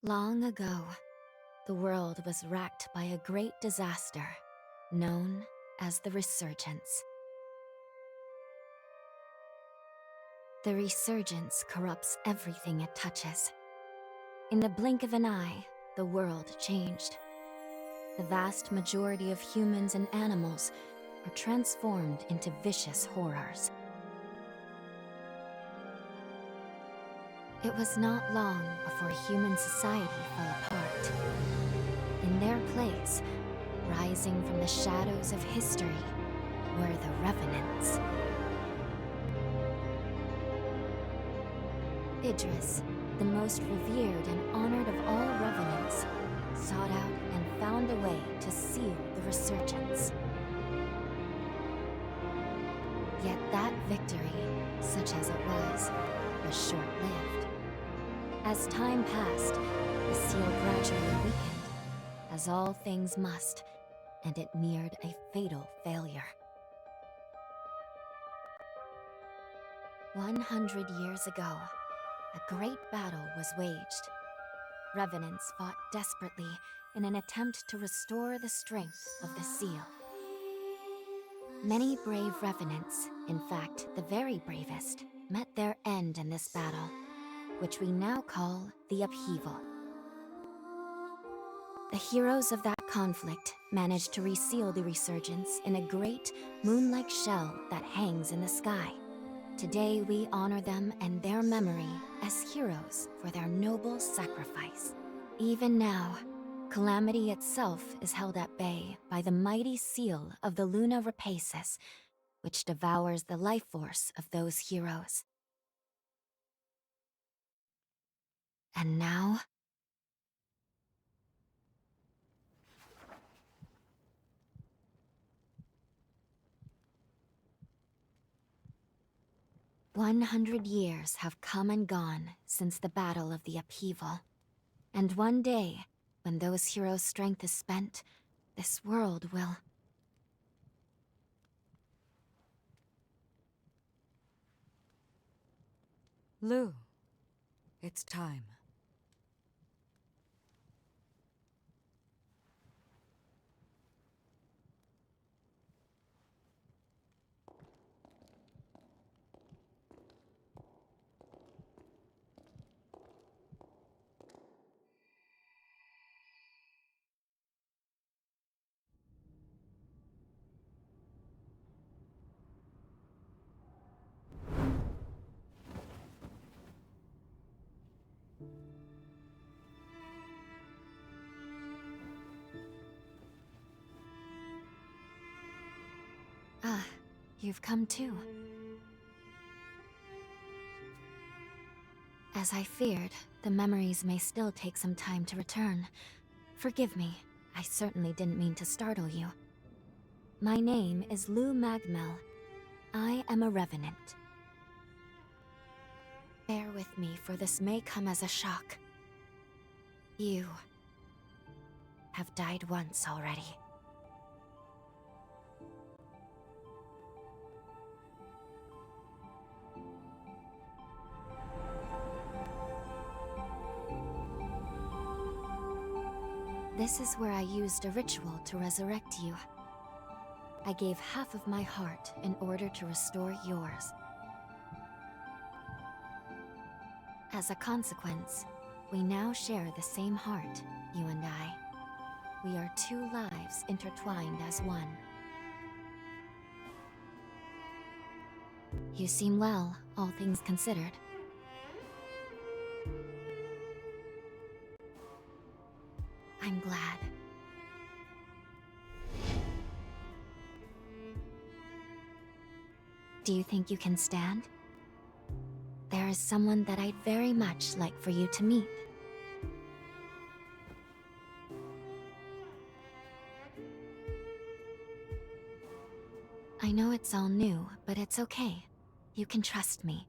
Long ago, the world was racked by a great disaster known as the Resurgence. The Resurgence corrupts everything it touches. In the blink of an eye, the world changed. The vast majority of humans and animals were transformed into vicious horrors. It was not long before human society fell apart. In their place, rising from the shadows of history, were the Revenants. Idris, the most revered and honored of all Revenants, sought out and found a way to seal the Resurgence. Yet that victory, such as it was short-lived. As time passed, the seal gradually weakened, as all things must, and it neared a fatal failure. 100 years ago, a great battle was waged. Revenants fought desperately in an attempt to restore the strength of the seal. Many brave Revenants, in fact the very bravest, met their end in this battle, which we now call the Upheaval. The heroes of that conflict managed to reseal the Resurgence in a great, moon-like shell that hangs in the sky. Today we honor them and their memory as heroes for their noble sacrifice. Even now, Calamity itself is held at bay by the mighty seal of the Luna Rapaces, which devours the life force of those heroes. And now, "100 years have come and gone since the Battle of the Upheaval. And one day, when those heroes' strength is spent, this world will..." Lou, it's time. Ah, you've come too. As I feared, the memories may still take some time to return. Forgive me, I certainly didn't mean to startle you. My name is Lou Magmel. I am a Revenant. Bear with me, for this may come as a shock. You have died once already. This is where I used a ritual to resurrect you. I gave half of my heart in order to restore yours. As a consequence, we now share the same heart, you and I. We are two lives intertwined as one. You seem well, all things considered. I'm glad. Do you think you can stand? There is someone that I'd very much like for you to meet. I know it's all new, but it's okay. You can trust me.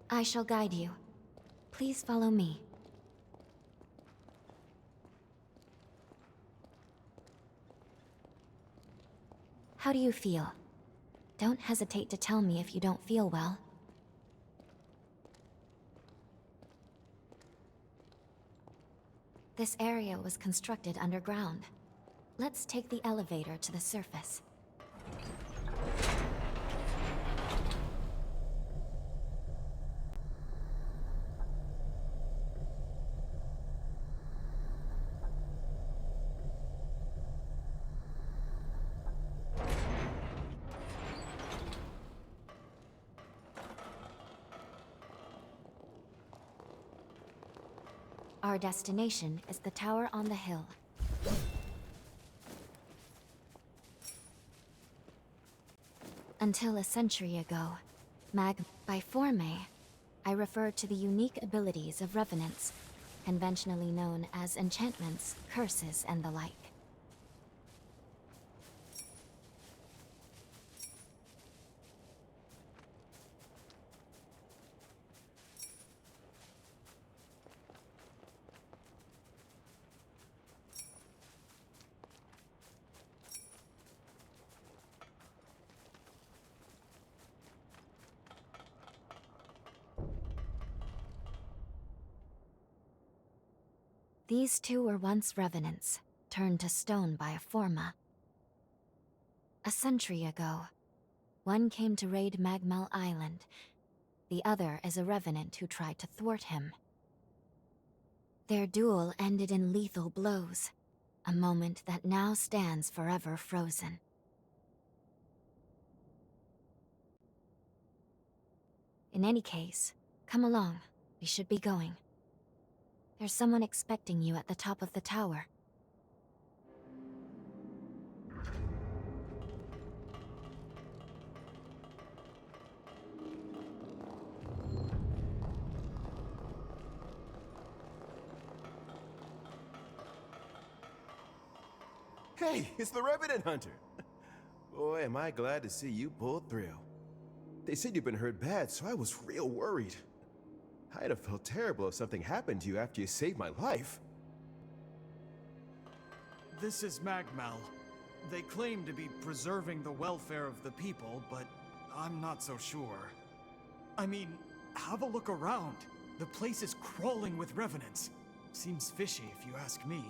I shall guide you. Please follow me. How do you feel? Don't hesitate to tell me if you don't feel well. This area was constructed underground. Let's take the elevator to the surface. Our destination is the tower on the hill. Until a century ago, by forme, I refer to the unique abilities of revenants, conventionally known as enchantments, curses, and the like. These two were once revenants, turned to stone by a forma. A century ago, one came to raid Magmel Island. The other is a revenant who tried to thwart him. Their duel ended in lethal blows, a moment that now stands forever frozen. In any case, come along. We should be going. There's someone expecting you at the top of the tower. Hey, it's the Revenant Hunter! Boy, am I glad to see you pulled through. They said you've been hurt bad, so I was real worried. I'd have felt terrible if something happened to you after you saved my life. This is Magmal. They claim to be preserving the welfare of the people, but I'm not so sure. I mean, have a look around. The place is crawling with revenants. Seems fishy if you ask me.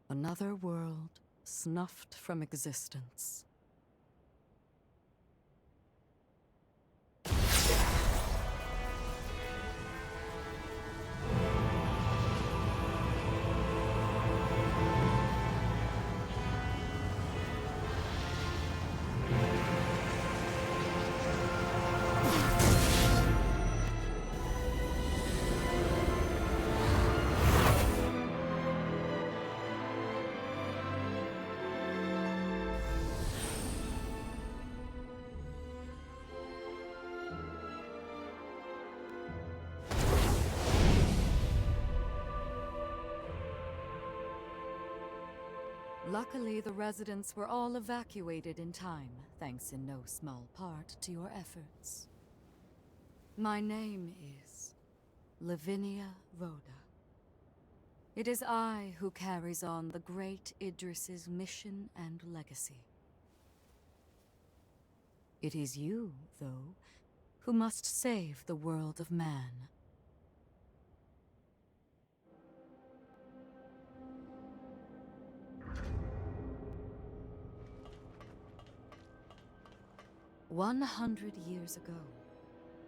Another world snuffed from existence. Luckily, the residents were all evacuated in time, thanks in no small part to your efforts. My name is Lavinia Rhoda. It is I who carries on the great Idris's mission and legacy. It is you, though, who must save the world of man. 100 years ago,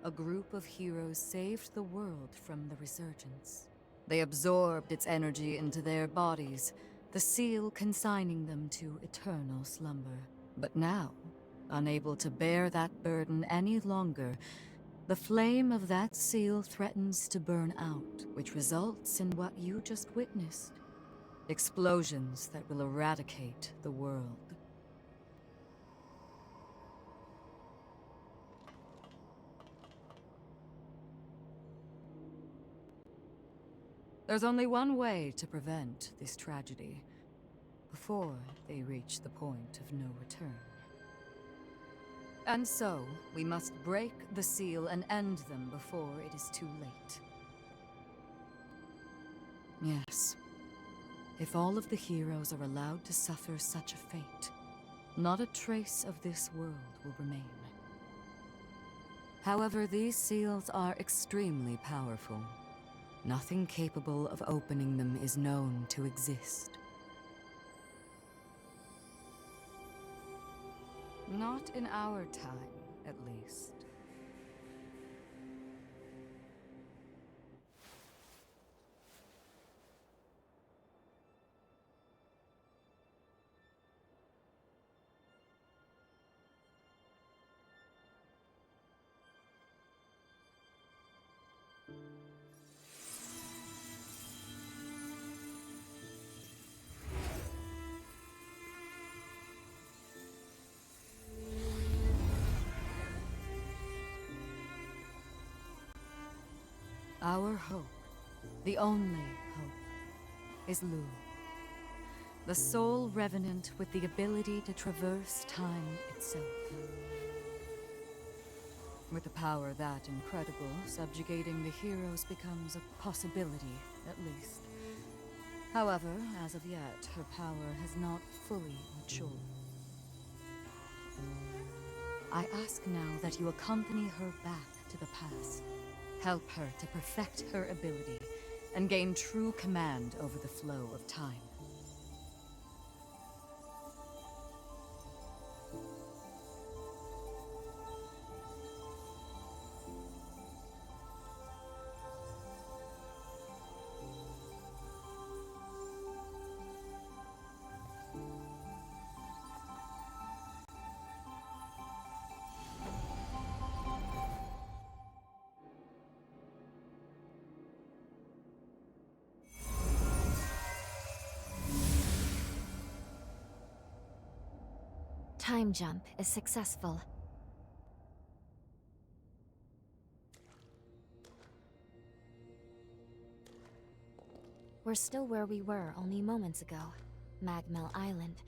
a group of heroes saved the world from the resurgence. They absorbed its energy into their bodies, the seal consigning them to eternal slumber. But now, unable to bear that burden any longer, the flame of that seal threatens to burn out, which results in what you just witnessed. Explosions that will eradicate the world. There's only one way to prevent this tragedy, before they reach the point of no return. And so, we must break the seal and end them before it is too late. Yes. If all of the heroes are allowed to suffer such a fate, not a trace of this world will remain. However, these seals are extremely powerful. Nothing capable of opening them is known to exist. Not in our time, at least. Our hope, the only hope, is Lu, the sole revenant with the ability to traverse time itself. With a power that incredible, subjugating the heroes becomes a possibility, at least. However, as of yet, her power has not fully matured. I ask now that you accompany her back to the past. Help her to perfect her ability and gain true command over the flow of time. Time jump is successful. We're still where we were only moments ago. Magmel Island.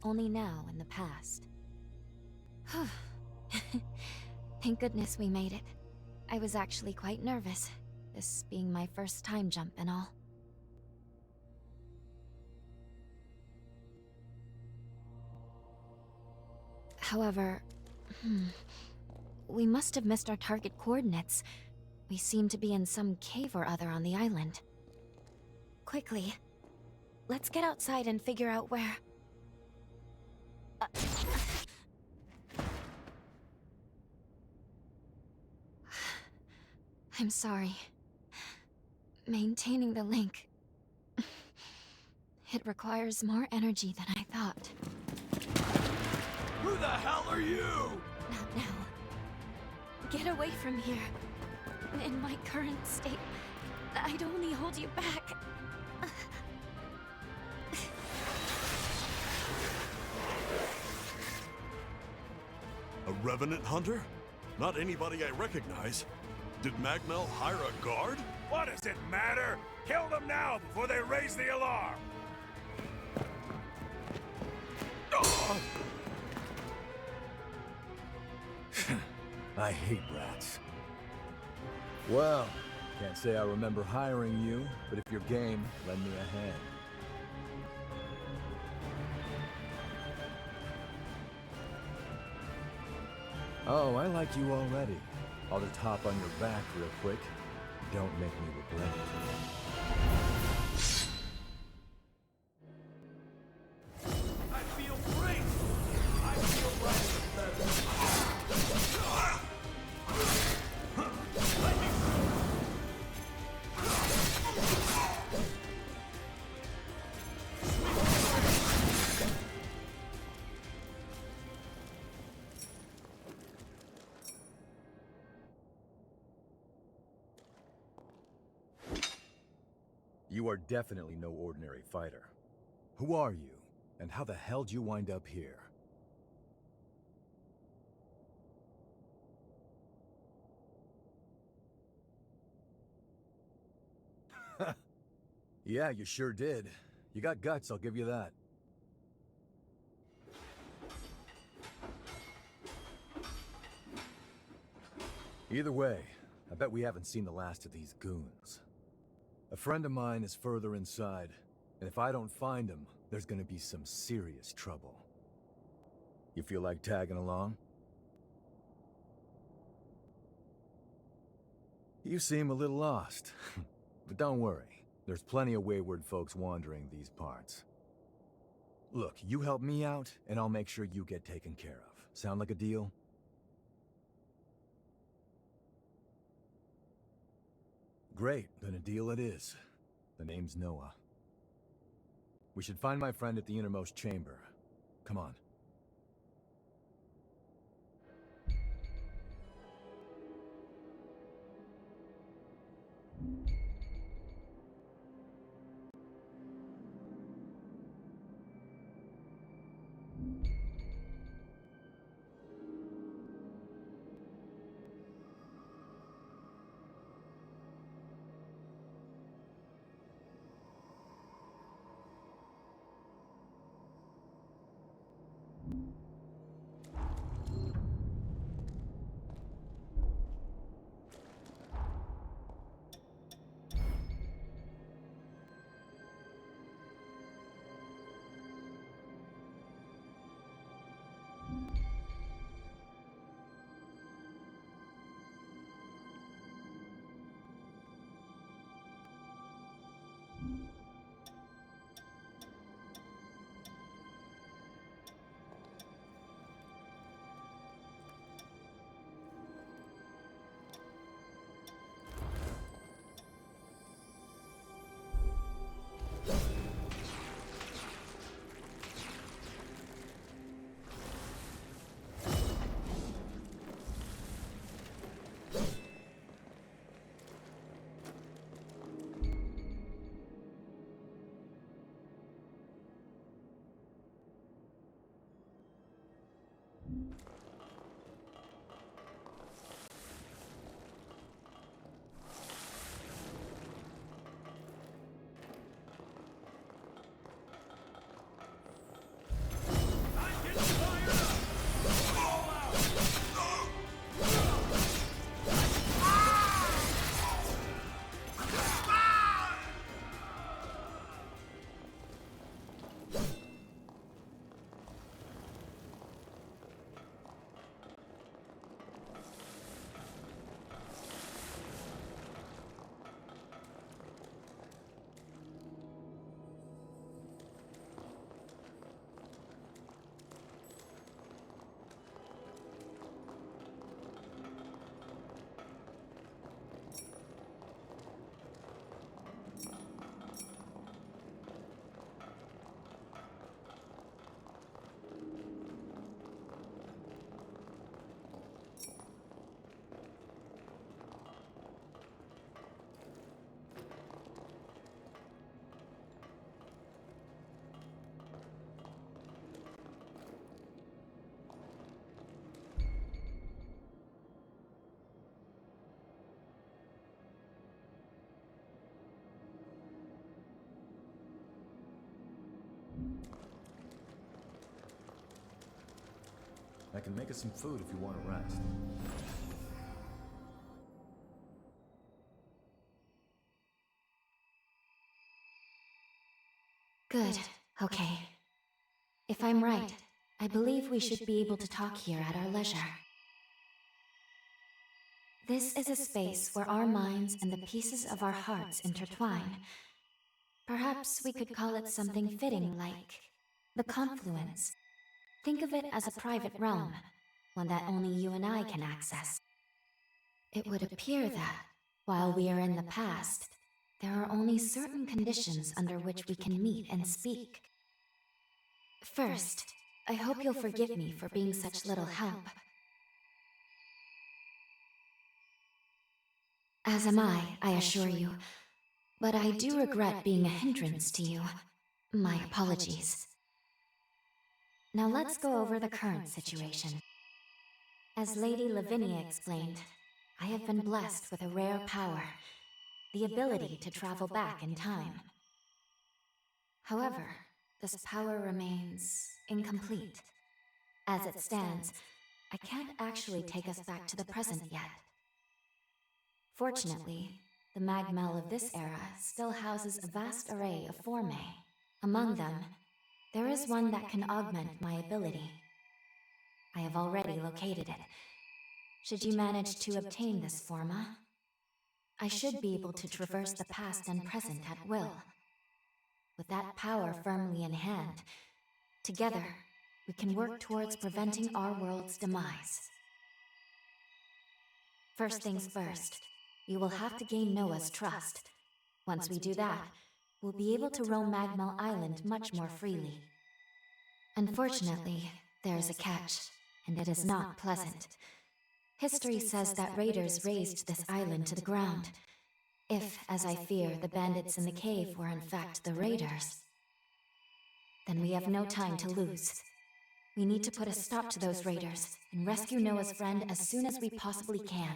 Only now in the past. Thank goodness we made it. I was actually quite nervous, this being my first time jump and all. However, we must have missed our target coordinates. We seem to be in some cave or other on the island. Quickly, let's get outside and figure out where... I'm sorry. Maintaining the link... It requires more energy than I thought. Who the hell are you? Not now. Get away from here. In my current state, I'd only hold you back. A revenant hunter? Not anybody I recognize. Did Magmel hire a guard? What does it matter? Kill them now before they raise the alarm! I hate rats. Well, can't say I remember hiring you, but if you're game, lend me a hand. Oh, I like you already. I'll just hop on your back real quick. Don't make me regret it. I feel great! I feel like You are definitely no ordinary fighter. Who are you, and how the hell'd you wind up here? Yeah, you sure did. You got guts, I'll give you that. Either way, I bet we haven't seen the last of these goons. A friend of mine is further inside, and if I don't find him, there's gonna be some serious trouble. You feel like tagging along? You seem a little lost, but don't worry. There's plenty of wayward folks wandering these parts. Look, you help me out, and I'll make sure you get taken care of. Sound like a deal? Great, then a deal it is. The name's Noah. We should find my friend at the innermost chamber. Come on. I can make us some food if you want to rest. Good. Okay. If I'm right, I believe we should be able to talk here at our leisure. This is a space where our minds and the pieces of our hearts intertwine. Perhaps we could call it something fitting like the confluence. Think of it as a private realm, one that only you and I can access. It would appear that, while we are in the past, there are only certain conditions under which we can meet and speak. First, I hope you'll forgive me for being such little help. As am I assure you. but I do regret being a hindrance to you. My apologies. Now let's go over the current situation. As Lady Lavinia explained, I have been blessed with a rare power, the ability to travel back in time. However, this power remains incomplete. As it stands, I can't actually take us back to the present yet. Fortunately, the Magmel of this era still houses a vast array of formae. Among them, there is one that can augment my ability. I have already located it. Should you manage to obtain this forma, I should be able to traverse the past and present at will. With that power firmly in hand, together, we can work towards preventing our world's demise. First things first, we will have to gain Noah's trust. Once we do that, we'll be able to roam Magmel Island much more freely. Unfortunately, there is a catch, and it is not pleasant. History says that raiders razed this island to the ground. If, as I fear, the bandits in the cave were in fact the raiders, then we have no time to lose. We need to put a stop to those raiders and rescue Noah's friend as soon as we possibly can.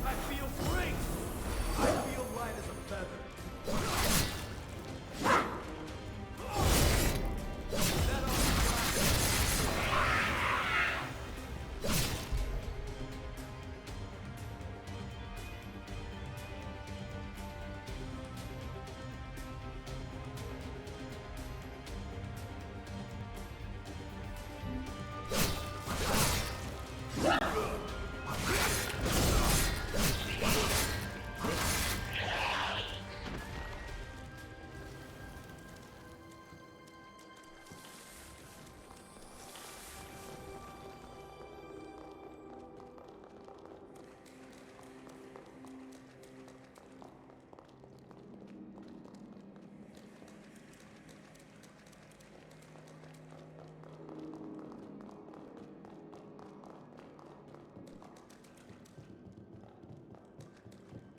I feel great! I feel light as a feather. That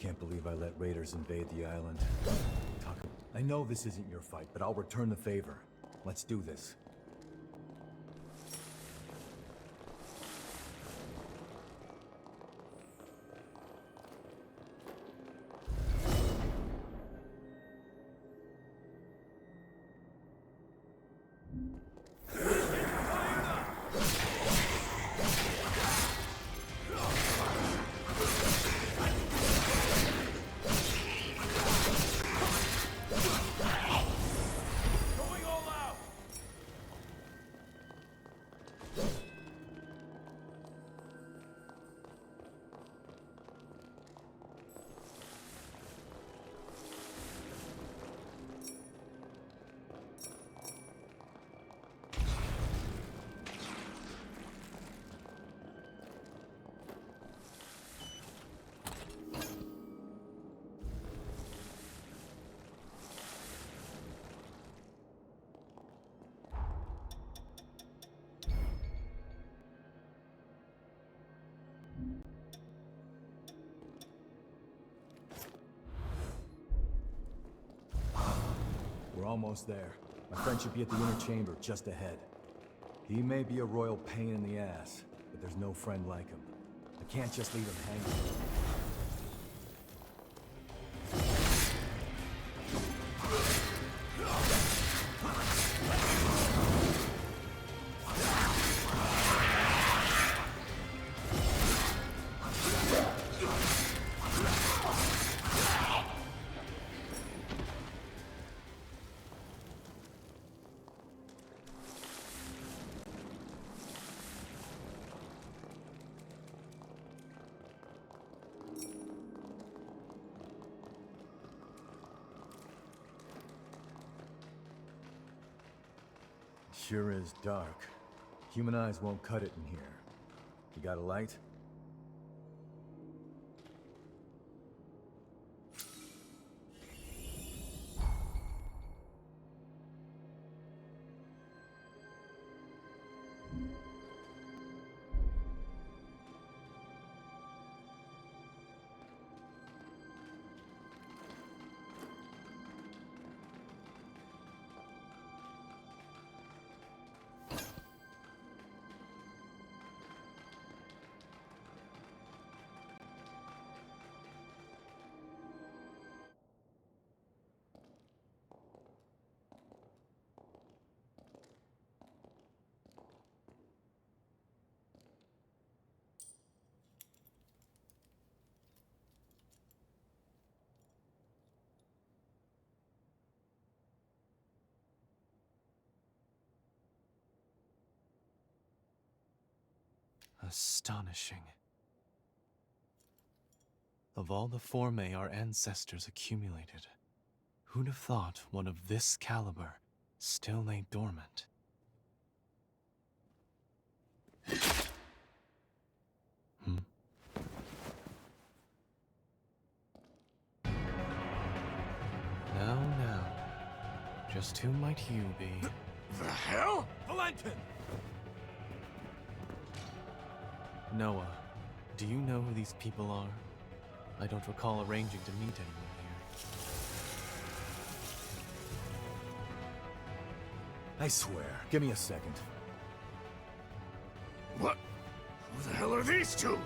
Can't believe I let raiders invade the island. I know this isn't your fight, but I'll return the favor. Let's do this. Going all out! We're almost there. My friend should be at the inner chamber just ahead. He may be a royal pain in the ass, but there's no friend like him. I can't just leave him hanging. Sure is dark. Human eyes won't cut it in here. You got a light? Astonishing. Of all the formae our ancestors accumulated, who'd have thought one of this caliber still lay dormant? Now, just who might you be? The hell? Valentin! Noah, do you know who these people are? I don't recall arranging to meet anyone here. I swear. Give me a second. What? Who the hell are these two?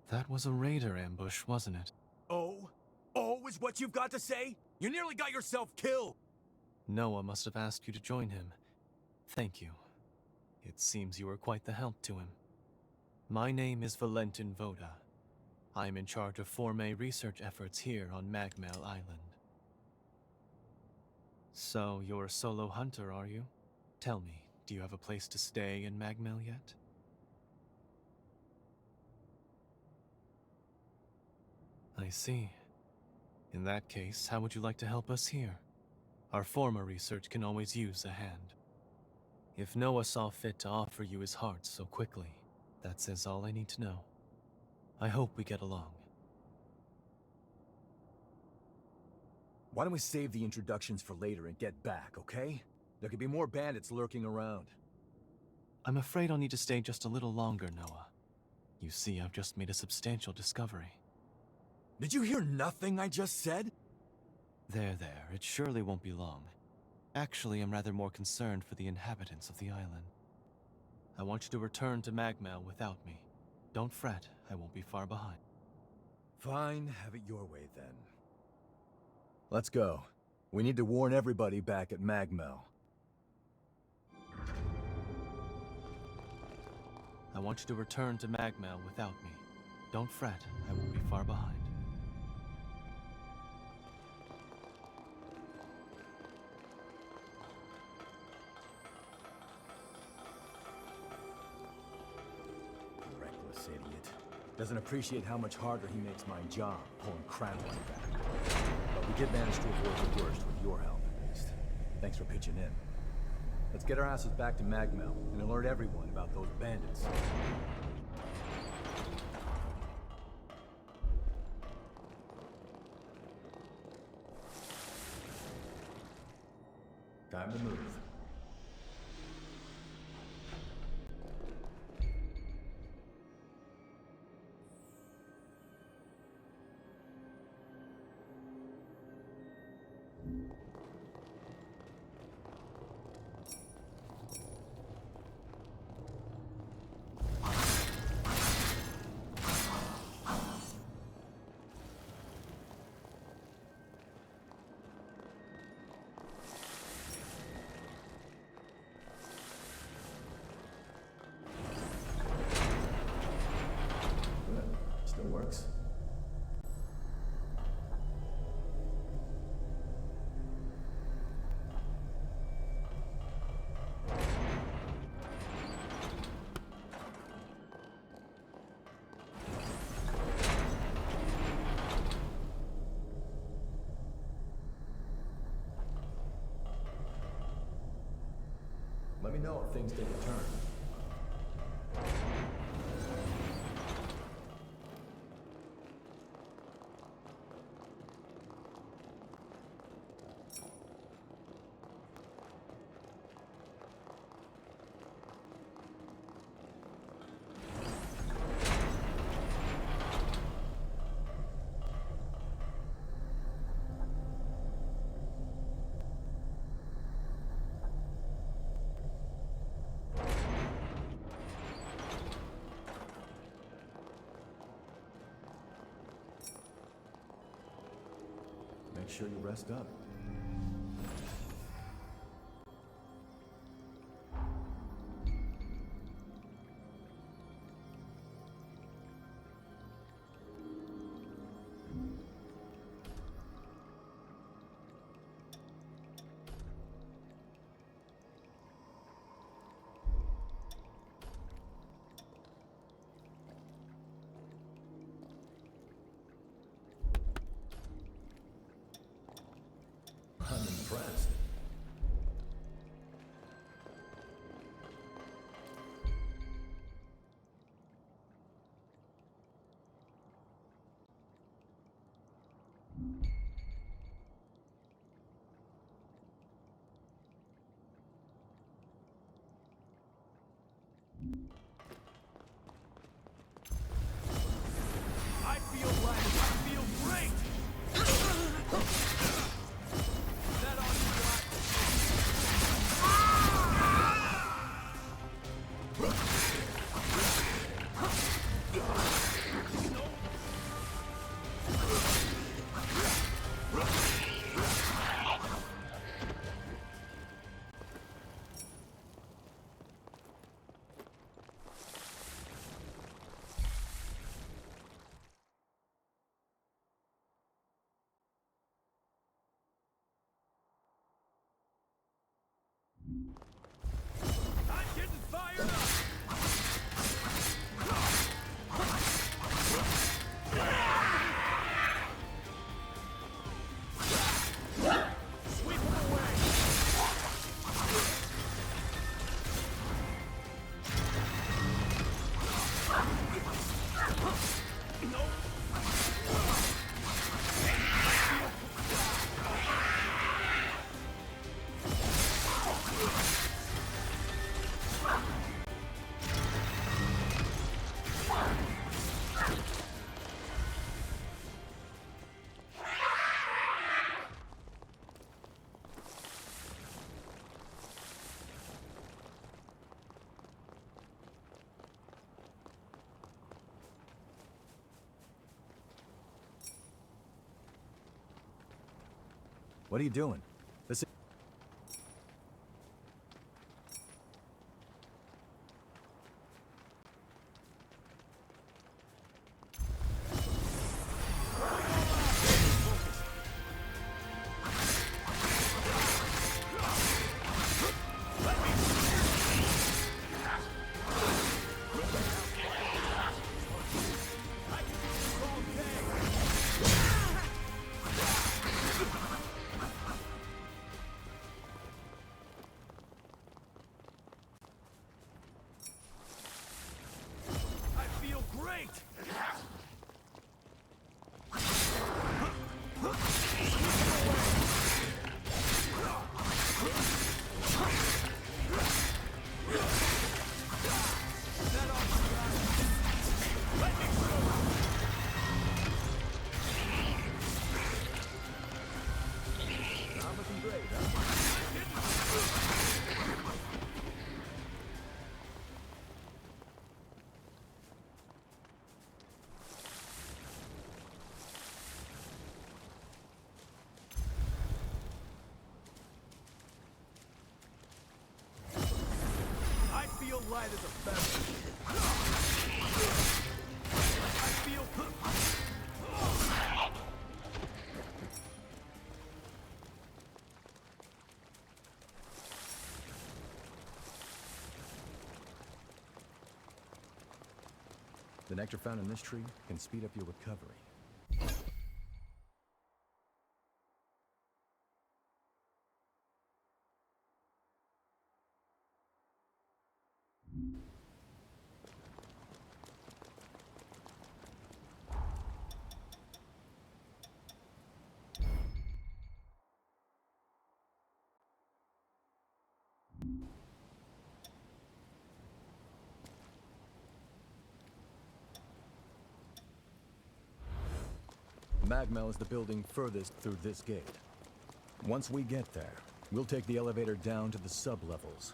That was a raider ambush, wasn't it? Oh? Oh is what you've got to say? You nearly got yourself killed! Noah must have asked you to join him. Thank you. It seems you were quite the help to him. My name is Valentin Voda. I am in charge of Formae research efforts here on Magmel Island. So, you're a solo hunter, are you? Tell me, do you have a place to stay in Magmel yet? I see. In that case, how would you like to help us here? Our former research can always use a hand. If Noah saw fit to offer you his heart so quickly, that says all I need to know. I hope we get along. Why don't we save the introductions for later and get back, okay? There could be more bandits lurking around. I'm afraid I'll need to stay just a little longer, Noah. You see, I've just made a substantial discovery. Did you hear nothing I just said? There, it surely won't be long. Actually, I'm rather more concerned for the inhabitants of the island. I want you to return to Magmel without me. Don't fret, I won't be far behind. Fine, have it your way then. Let's go. We need to warn everybody back at Magmel. I want you to return to Magmel without me. Don't fret, I won't be far behind. Reckless idiot. Doesn't appreciate how much harder he makes my job, pulling crap like that. But we did manage to avoid the worst with your help, at least. Thanks for pitching in. Let's get our asses back to Magmel and alert everyone about those bandits. Time to move. Let me know if things take a turn. Make sure you rest up. I'm impressed. I feel right. I feel great. Is that all you got? I'm getting fired up. Sweep 'em away. What are you doing? This is... I feel great. Is that all you got? Let me show you. Not looking great, huh? I feel light as a feather. I feel. The nectar found in this tree can speed up your recovery. Magmel is the building furthest through this gate. Once we get there, we'll take the elevator down to the sub-levels.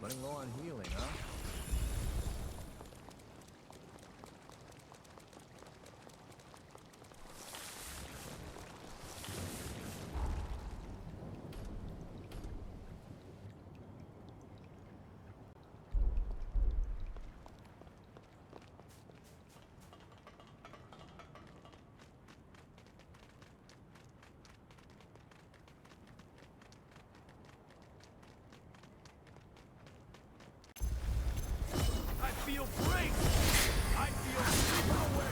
Running low on healing, huh? I feel great! I feel super away!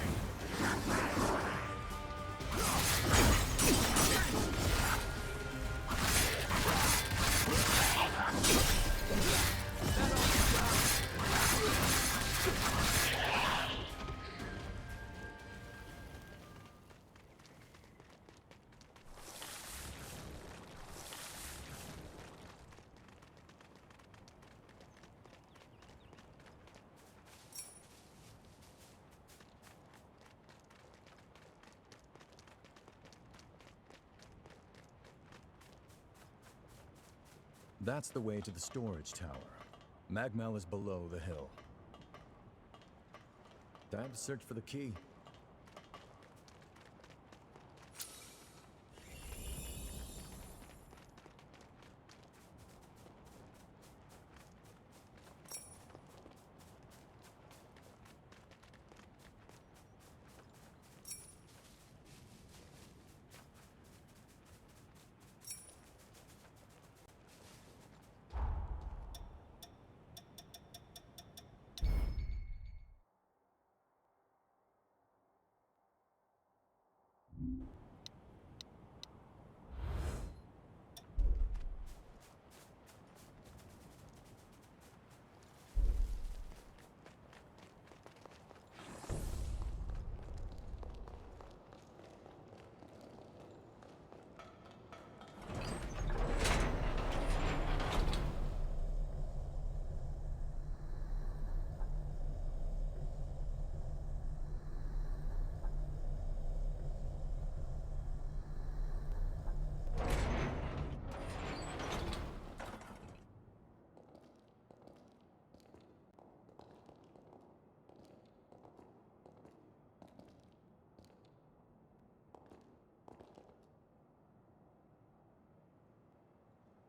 That's the way to the storage tower. Magmel is below the hill. Time to search for the key.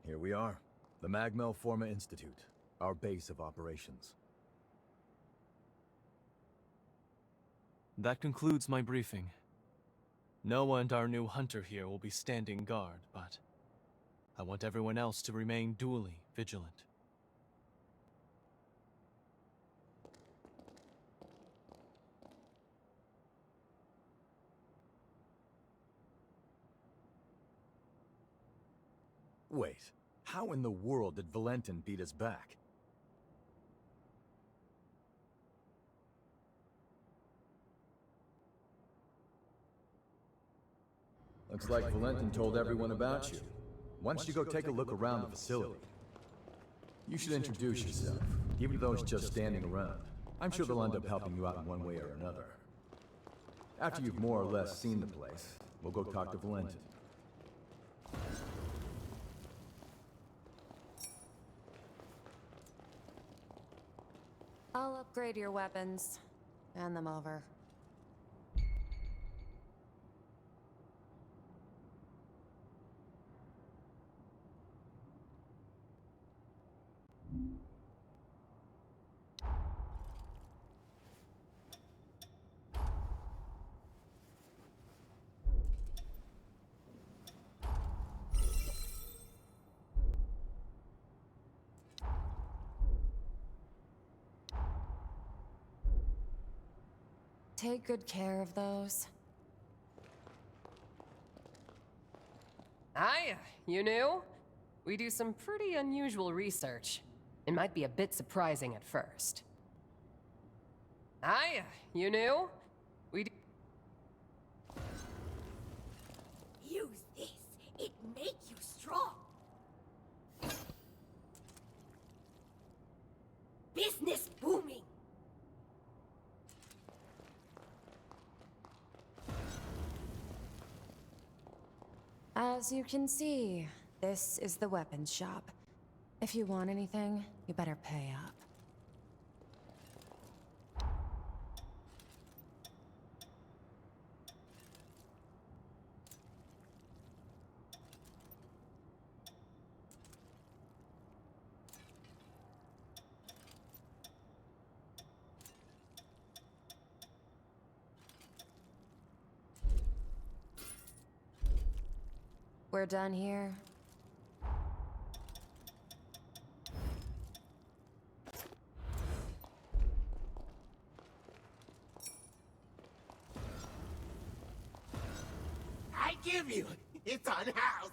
Here we are, the Magmel Forma Institute, our base of operations. That concludes my briefing. Noah and our new hunter here will be standing guard, but I want everyone else to remain duly vigilant. Wait, how in the world did Valentin beat us back? Looks like Valentin told everyone about you. Why don't you go take a look around the facility? You should introduce yourself, even to those just standing around. I'm sure they'll end up helping you out in one way or another. After you've more or less seen the place, we'll go talk to Valentin. I'll upgrade your weapons. Hand them over. Take good care of those. Hiya, you new? We do some pretty unusual research. It might be a bit surprising at first. Hiya, you new? We do... Use this. It make you strong. Business booming. As you can see, this is the weapons shop. If you want anything, you better pay up. We're done here. I give you. It's unhoused.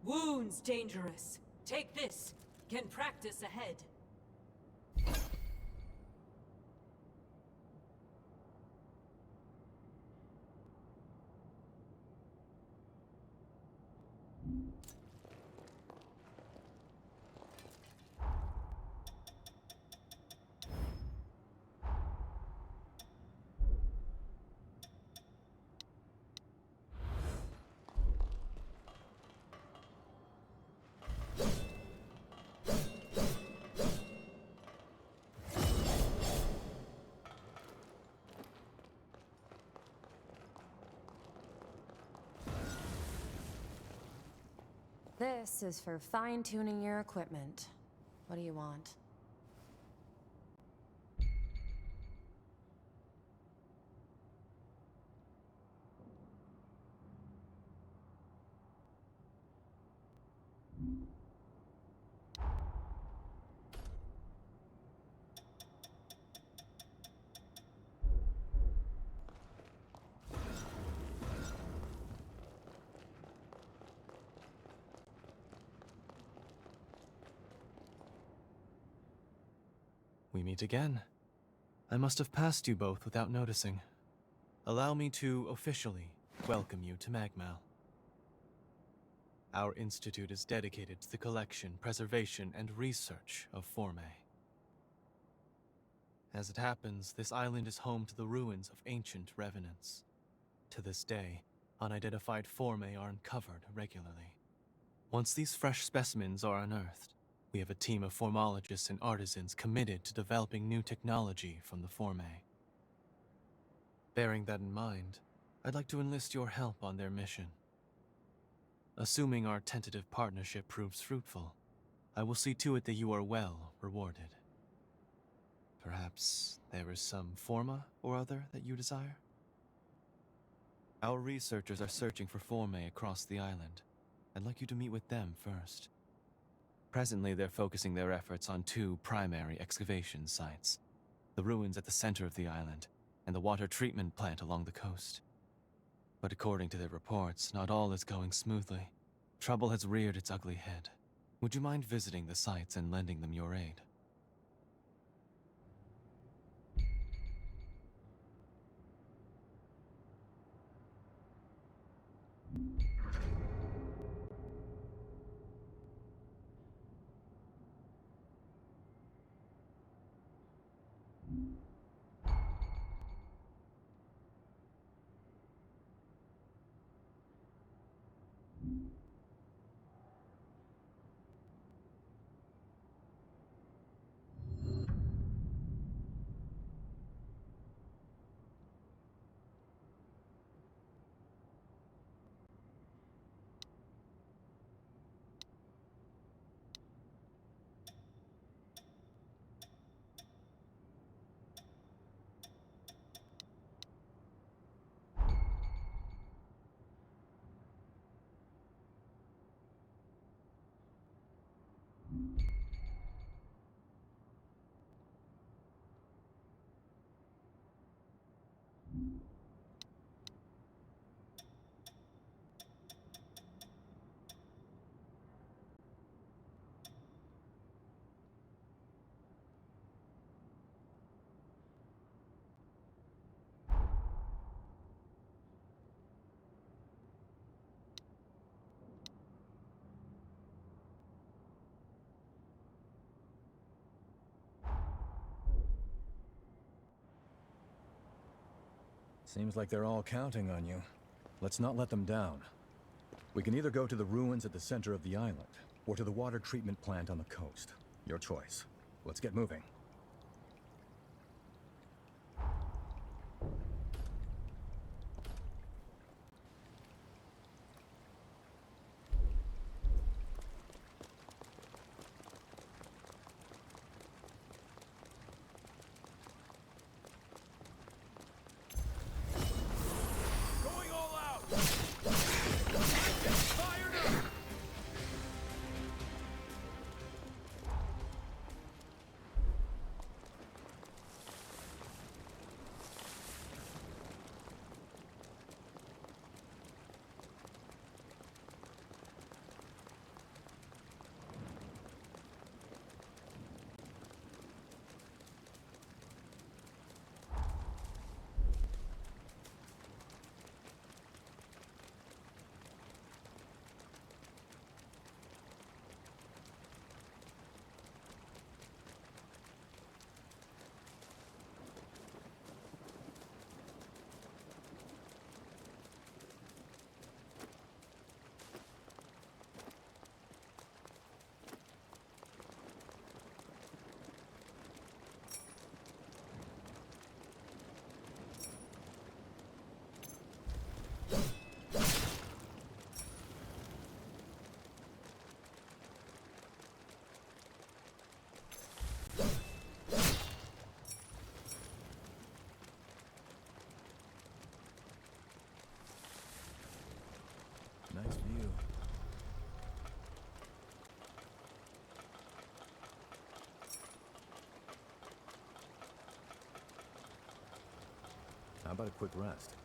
Wounds dangerous. Take this. Can practice ahead. This is for fine-tuning your equipment. What do you want? We meet again. I must have passed you both without noticing. Allow me to officially welcome you to Magmal. Our institute is dedicated to the collection, preservation, and research of Forme. As it happens, this island is home to the ruins of ancient revenants. To this day, unidentified formae are uncovered regularly. Once these fresh specimens are unearthed, we have a team of formologists and artisans committed to developing new technology from the formae. Bearing that in mind, I'd like to enlist your help on their mission. Assuming our tentative partnership proves fruitful, I will see to it that you are well rewarded. Perhaps there is some forma or other that you desire? Our researchers are searching for formae across the island. I'd like you to meet with them first. Presently, they're focusing their efforts on two primary excavation sites: the ruins at the center of the island, and the water treatment plant along the coast. But according to their reports, not all is going smoothly. Trouble has reared its ugly head. Would you mind visiting the sites and lending them your aid? Seems like they're all counting on you. Let's not let them down. We can either go to the ruins at the center of the island, or to the water treatment plant on the coast. Your choice. Let's get moving. Going all out! Fired up! Nice view. How about a quick rest?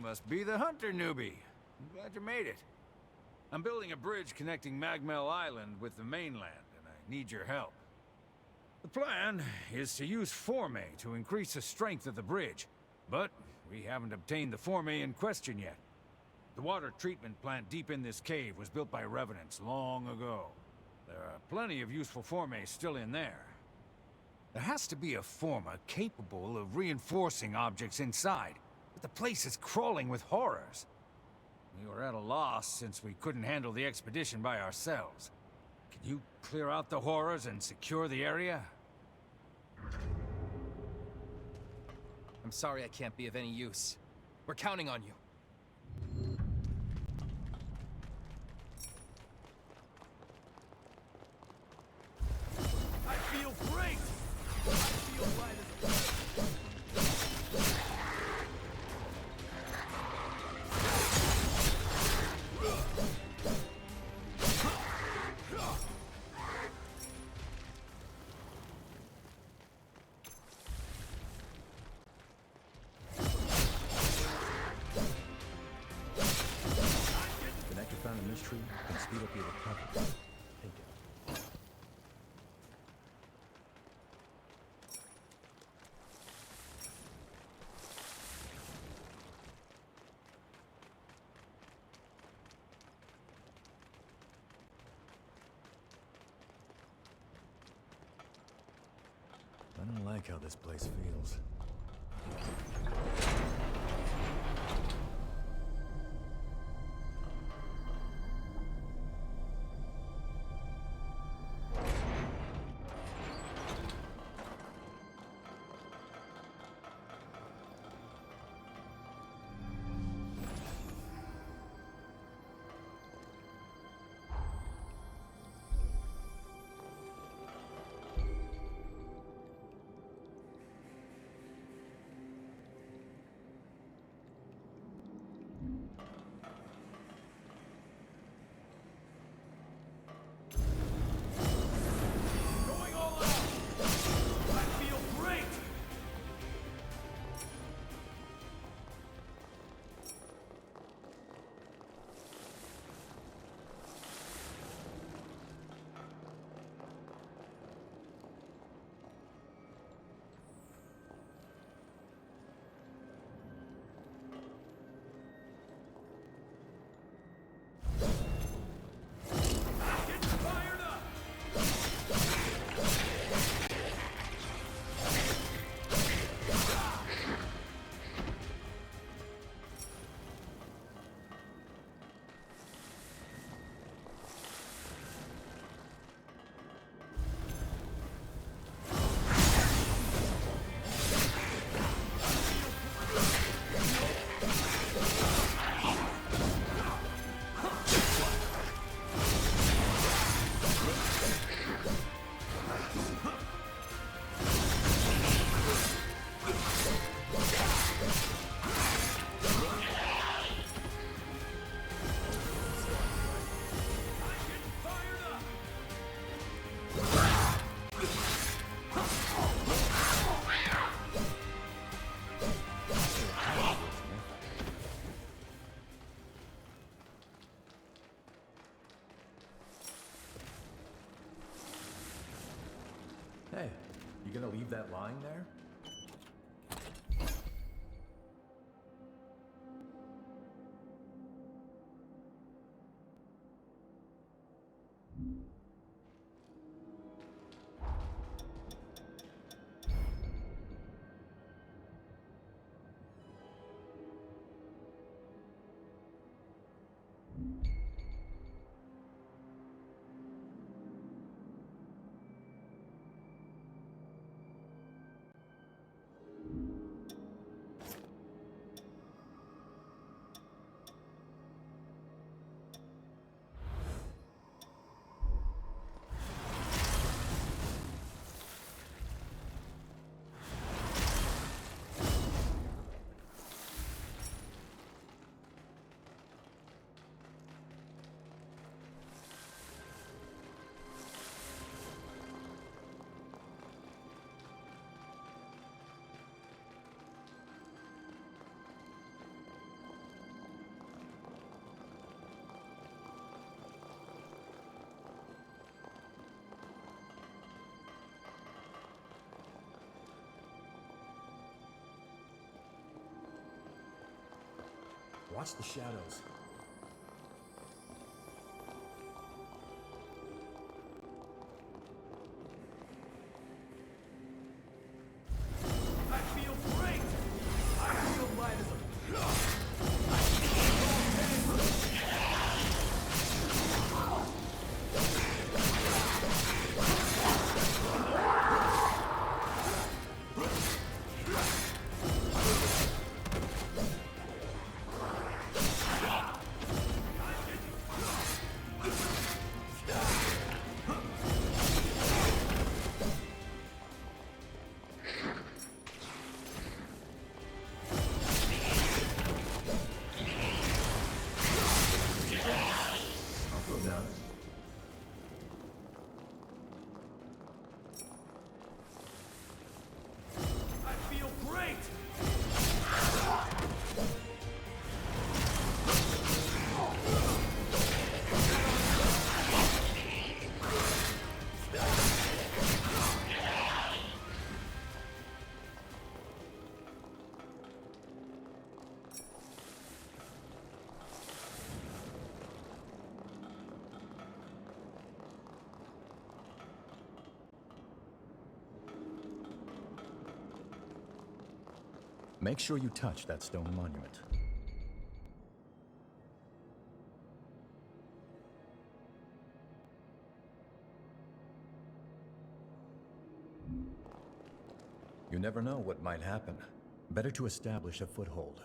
Must be the hunter newbie. I'm glad you made it. I'm building a bridge connecting Magmel Island with the mainland, and I need your help. The plan is to use Forme to increase the strength of the bridge, but we haven't obtained the Forme in question yet. The water treatment plant deep in this cave was built by Revenants long ago. There are plenty of useful Forme still in there. There has to be a Forma capable of reinforcing objects inside, but the place is crawling with horrors. We were at a loss since we couldn't handle the expedition by ourselves. Can you clear out the horrors and secure the area? I'm sorry I can't be of any use. We're counting on you. I feel great! I feel light as Connector found in this tree can speed up your recovery. Take it. I don't like how this place feels. going all out! I feel great! Getting fired up! Hey, you gonna leave that lying there? Watch the shadows. I feel great! I feel light as a... I feel great! Make sure you touch that stone monument. You never know what might happen. Better to establish a foothold.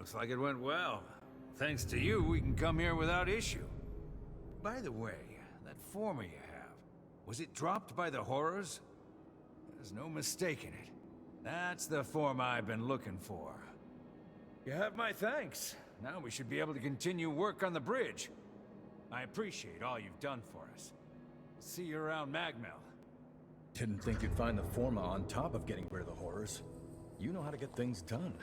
Looks like it went well. Thanks to you, we can come here without issue. By the way, that former you have, was it dropped by the horrors? There's no mistaking it. That's the form I've been looking for. You have my thanks. Now we should be able to continue work on the bridge. I appreciate all you've done for us. See you around Magmel. Didn't think you'd find the Forma on top of getting rid of the horrors. You know how to get things done.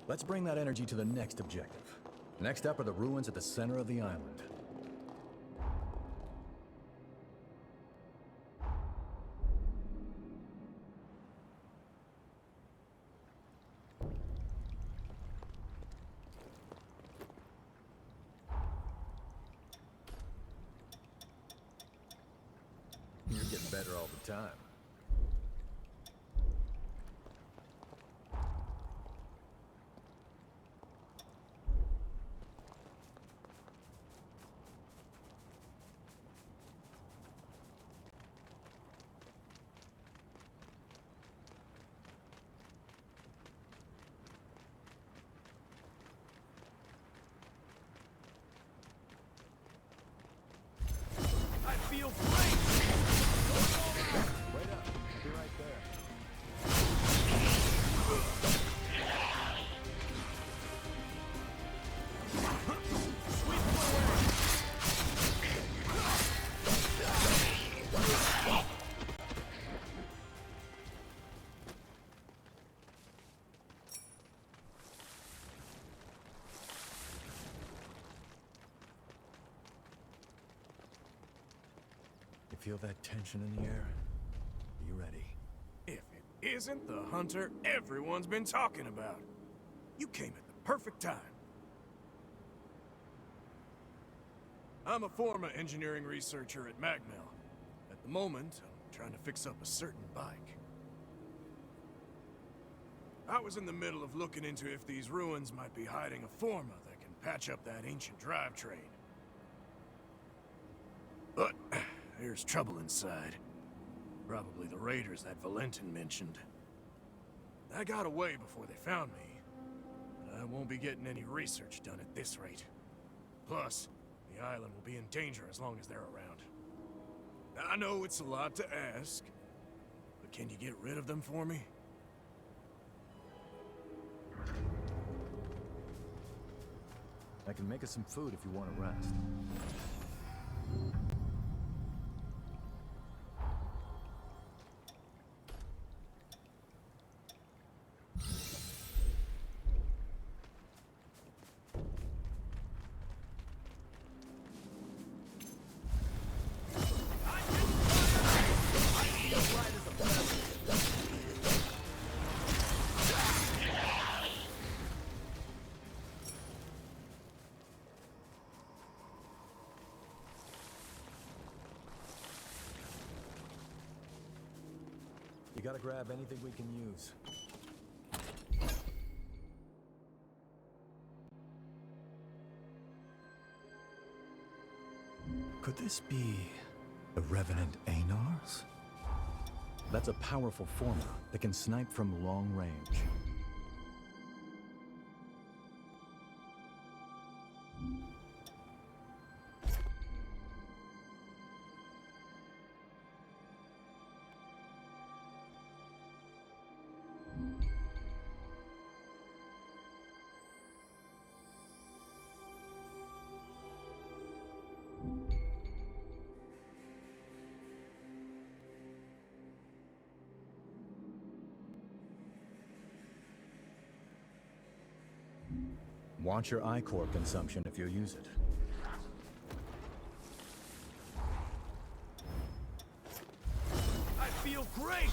Let's bring that energy to the next objective. Next up are the ruins at the center of the island. You're getting better all the time. I feel great! Wait up. I'll be right there. You feel that tension in the air? Be ready. If it isn't the hunter everyone's been talking about. You came at the perfect time. I'm a former engineering researcher at Magmel. At the moment, I'm trying to fix up a certain bike. I was in the middle of looking into if these ruins might be hiding a Forma that can patch up that ancient drivetrain. But there's trouble inside. Probably the raiders that Valentin mentioned. I got away before they found me. But I won't be getting any research done at this rate. Plus, the island will be in danger as long as they're around. I know it's a lot to ask, but can you get rid of them for me? I can make us some food if you want to rest. You gotta grab anything we can use. Could this be the Revenant Anars? That's a powerful Forma that can snipe from long range. Watch your ichor consumption if you use it. I feel great!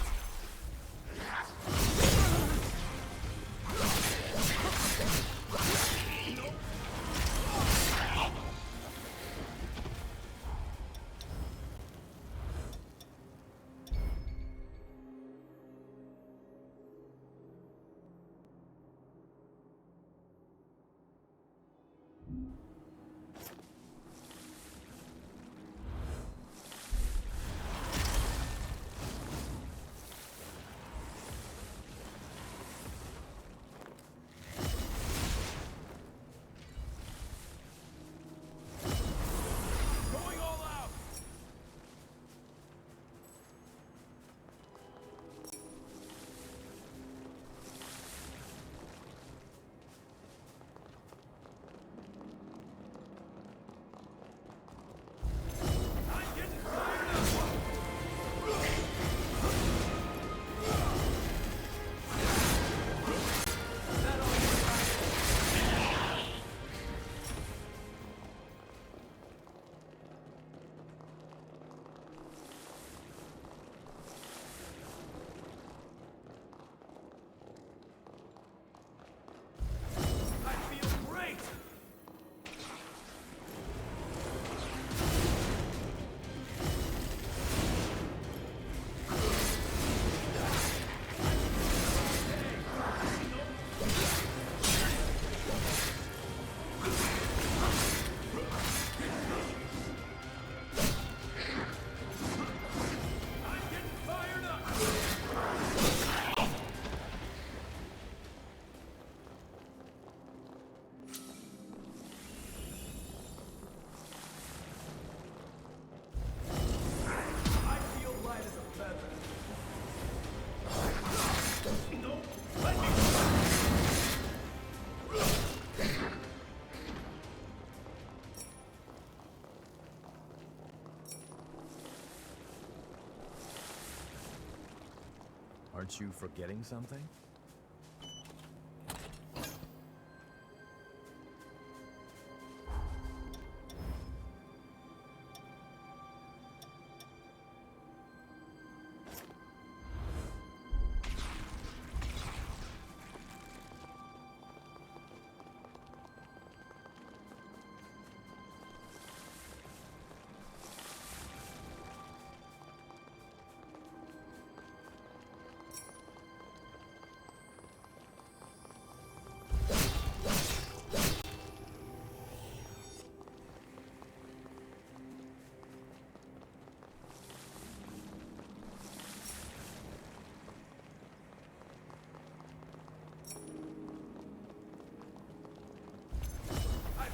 Aren't you forgetting something?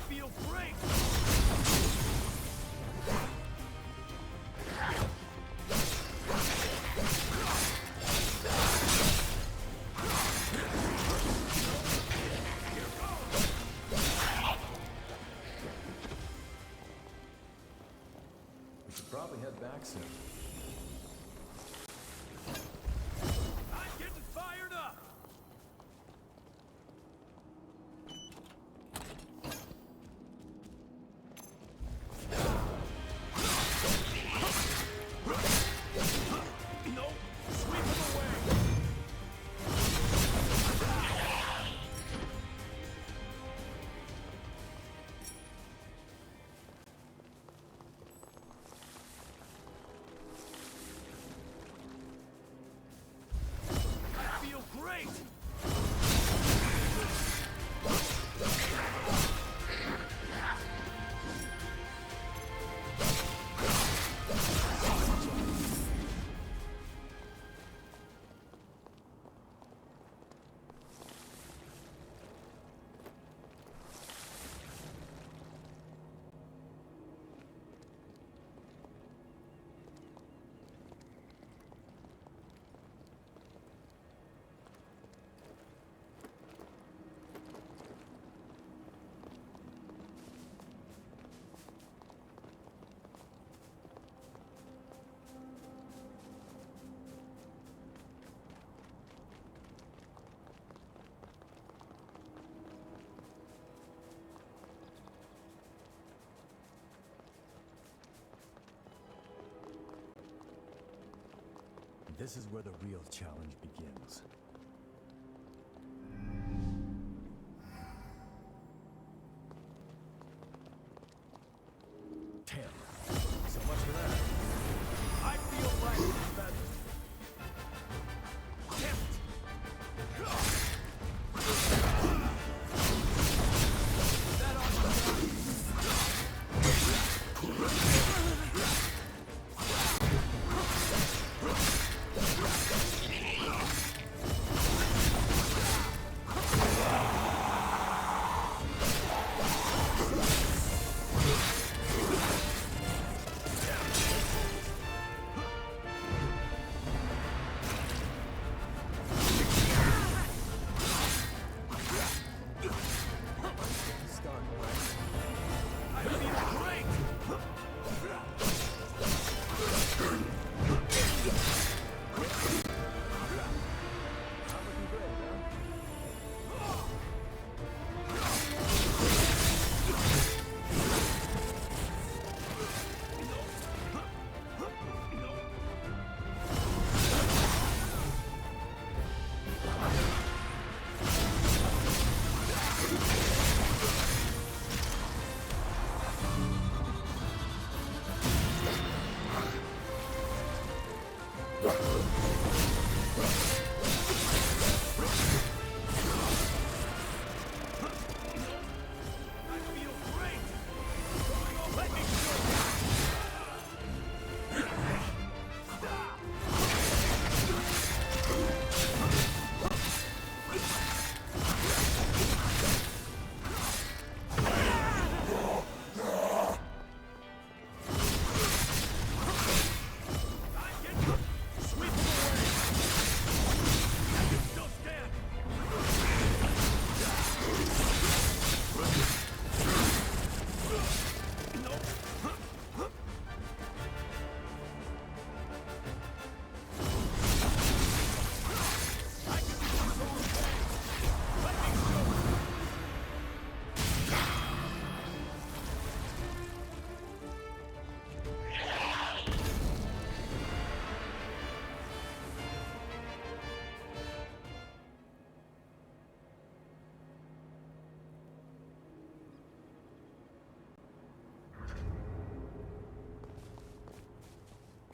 Feel great! We should probably head back soon. I'm getting fired up! Great! This is where the real challenge begins. 10. So much for that. I feel like better.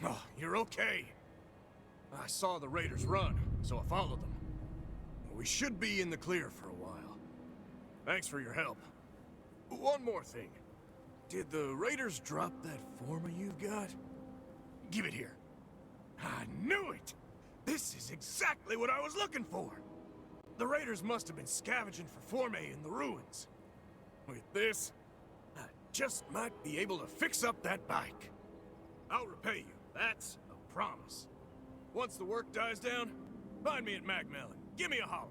Oh, you're okay. I saw the raiders run, so I followed them. We should be in the clear for a while. Thanks for your help. One more thing. Did the raiders drop that former you've got? Give it here. I knew it! This is exactly what I was looking for! The raiders must have been scavenging for Forme in the ruins. With this, I just might be able to fix up that bike. I'll repay you, that's a promise. Once the work dies down, find me at Magmel and give me a holler.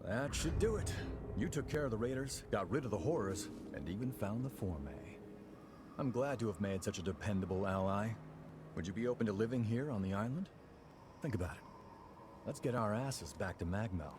That should do it. You took care of the raiders, got rid of the horrors, and even found the Forme. I'm glad to have made such a dependable ally. Would you be open to living here on the island? Think about it. Let's get our asses back to Magmel.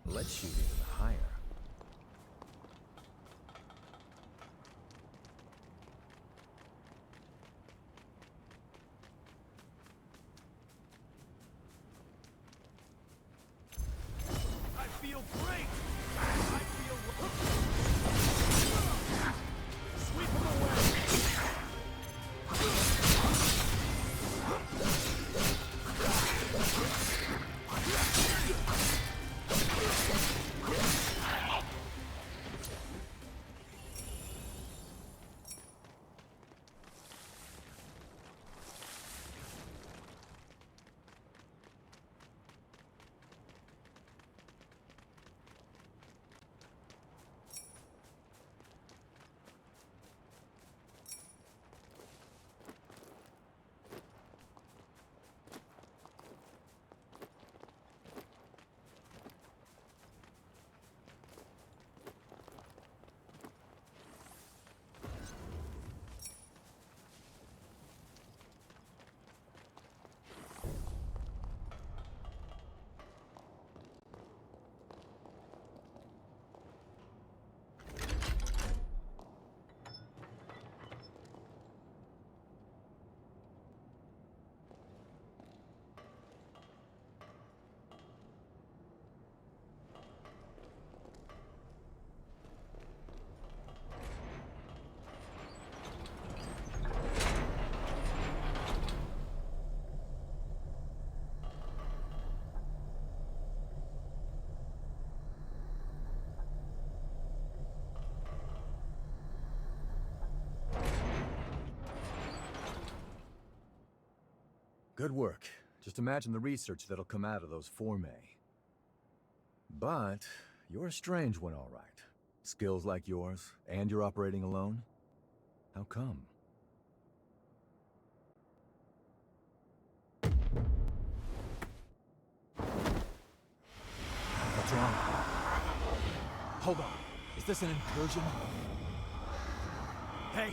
Let's shoot even higher. I feel great! I feel... Sweep him away! Good work. Just imagine the research that'll come out of those Forme. But you're a strange one, all right. Skills like yours, and you're operating alone? How come? What's wrong? Hold on. Is this an incursion? Hey,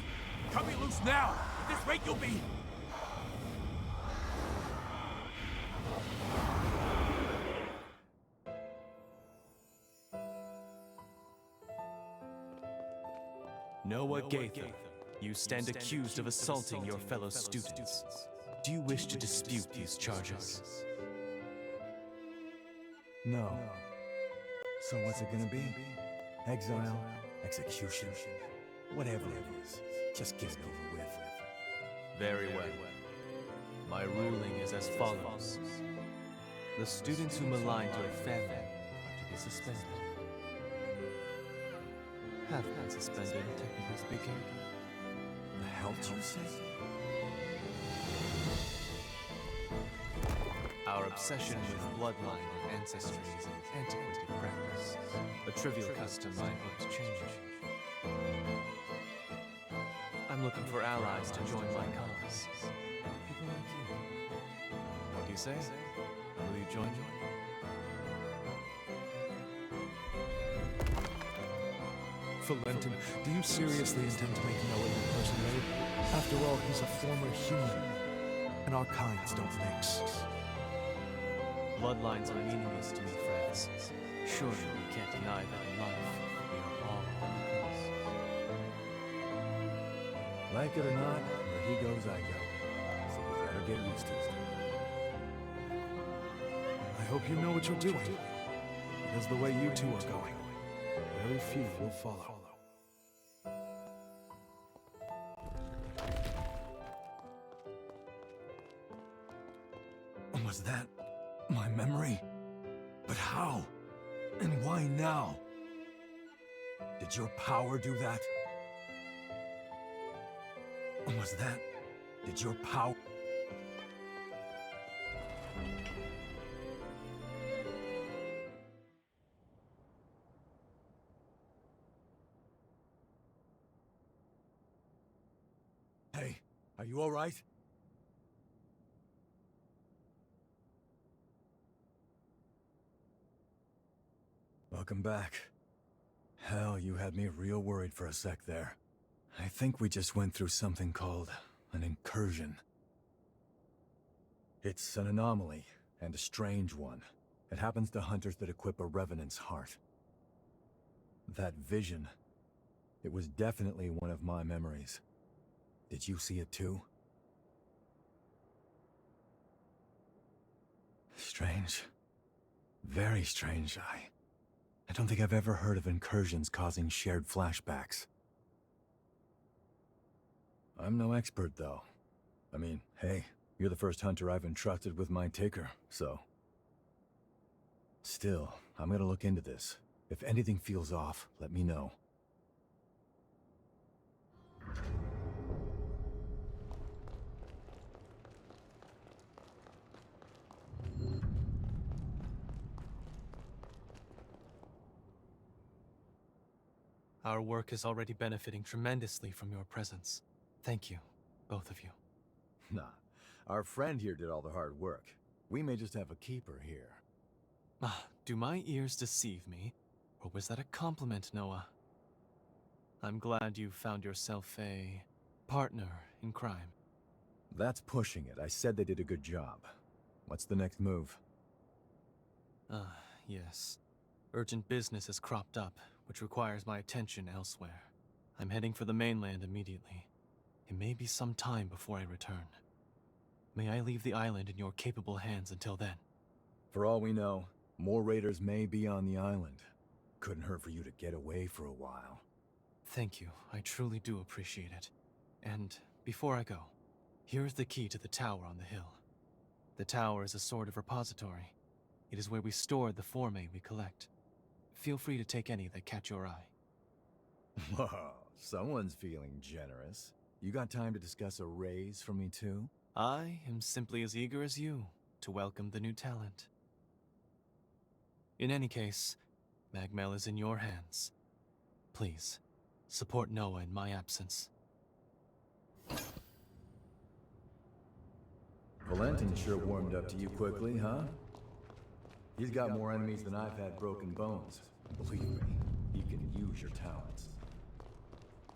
cut me loose now! At this rate, you'll be... Noah Gaither, you stand accused of assaulting your fellow students. Do you wish to dispute these charges? No. So what's it gonna be? Exile? Execution? Whatever it is, just get it over with. Very well. My ruling is as follows. The students who maligned your family are to be suspended. Have been suspended, technically speaking. The hell did you say? Our obsession with bloodline and ancestry is an antiquated practice, a trivial custom I hope to change. I'm looking for allies to join my cause. People like you. What do you say? Will you join me? Valentin, do you seriously intend to make Noah your person raid? After all, he's a former human, and our kinds don't mix. Bloodlines are meaningless to me, friends. Surely we can't deny that in life, we are all equals. Like it or not, where he goes, I go. So we better get used to it. I hope you know what you're doing, because the way you two are going, very few will follow. Was that my memory? But how? And why now? Did your power do that? Was that... Did your power... Hey, are you all right? Welcome back. Hell, you had me real worried for a sec there. I think we just went through something called an incursion. It's an anomaly, and a strange one. It happens to hunters that equip a Revenant's heart. That vision, it was definitely one of my memories. Did you see it too? Strange. Very strange, I don't think I've ever heard of incursions causing shared flashbacks. I'm no expert, though. I mean, hey, you're the first hunter I've entrusted with my taker, so... Still, I'm gonna look into this. If anything feels off, let me know. Our work is already benefiting tremendously from your presence. Thank you, both of you. Nah, our friend here did all the hard work. We may just have a keeper here. Do my ears deceive me? Or was that a compliment, Noah? I'm glad you found yourself a partner in crime. That's pushing it. I said they did a good job. What's the next move? Yes. Urgent business has cropped up, which requires my attention elsewhere. I'm heading for the mainland immediately. It may be some time before I return. May I leave the island in your capable hands until then? For all we know, more raiders may be on the island. Couldn't hurt for you to get away for a while. Thank you. I truly do appreciate it. And before I go, here's the key to the tower on the hill. The tower is a sort of repository. It is where we store the formae we collect. Feel free to take any that catch your eye. Whoa, someone's feeling generous. You got time to discuss a raise for me too? I am simply as eager as you to welcome the new talent. In any case, Magmel is in your hands. Please, support Noah in my absence. Valentin sure warmed up to you quickly, huh? He's got more enemies than I've had broken bones. Believe me, he can use your talents.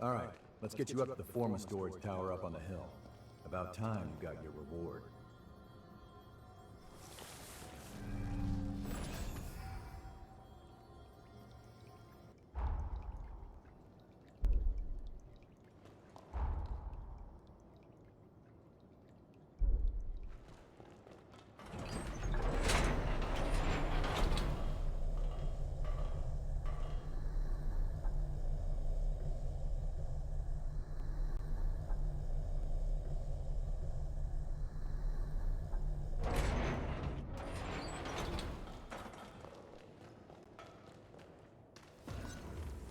Alright, let's get you up to the Forma storage tower up on the hill. About time you got your reward.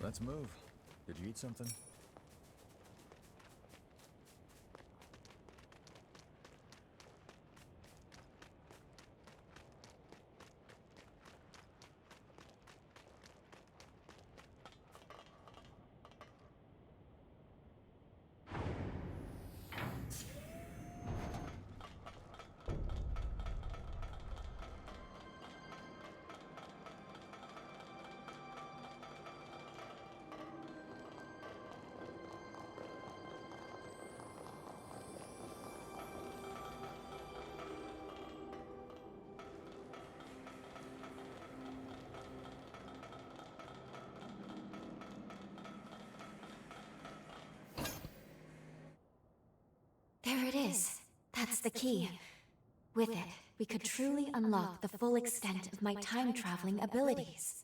Let's move. Did you eat something? There it is. That's the key. With it, we could truly unlock the full extent of my time-traveling abilities.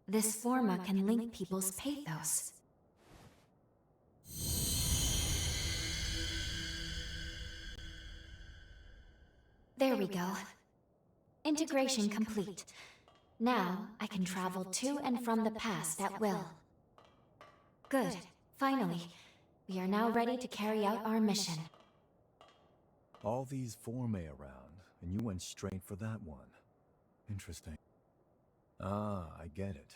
This forma can link people's pathos. There we go. Integration complete. Now, I can travel to and from the past at will. Good. Finally. We are now ready to carry out our mission. All these formae around, and you went straight for that one. Interesting. Ah, I get it.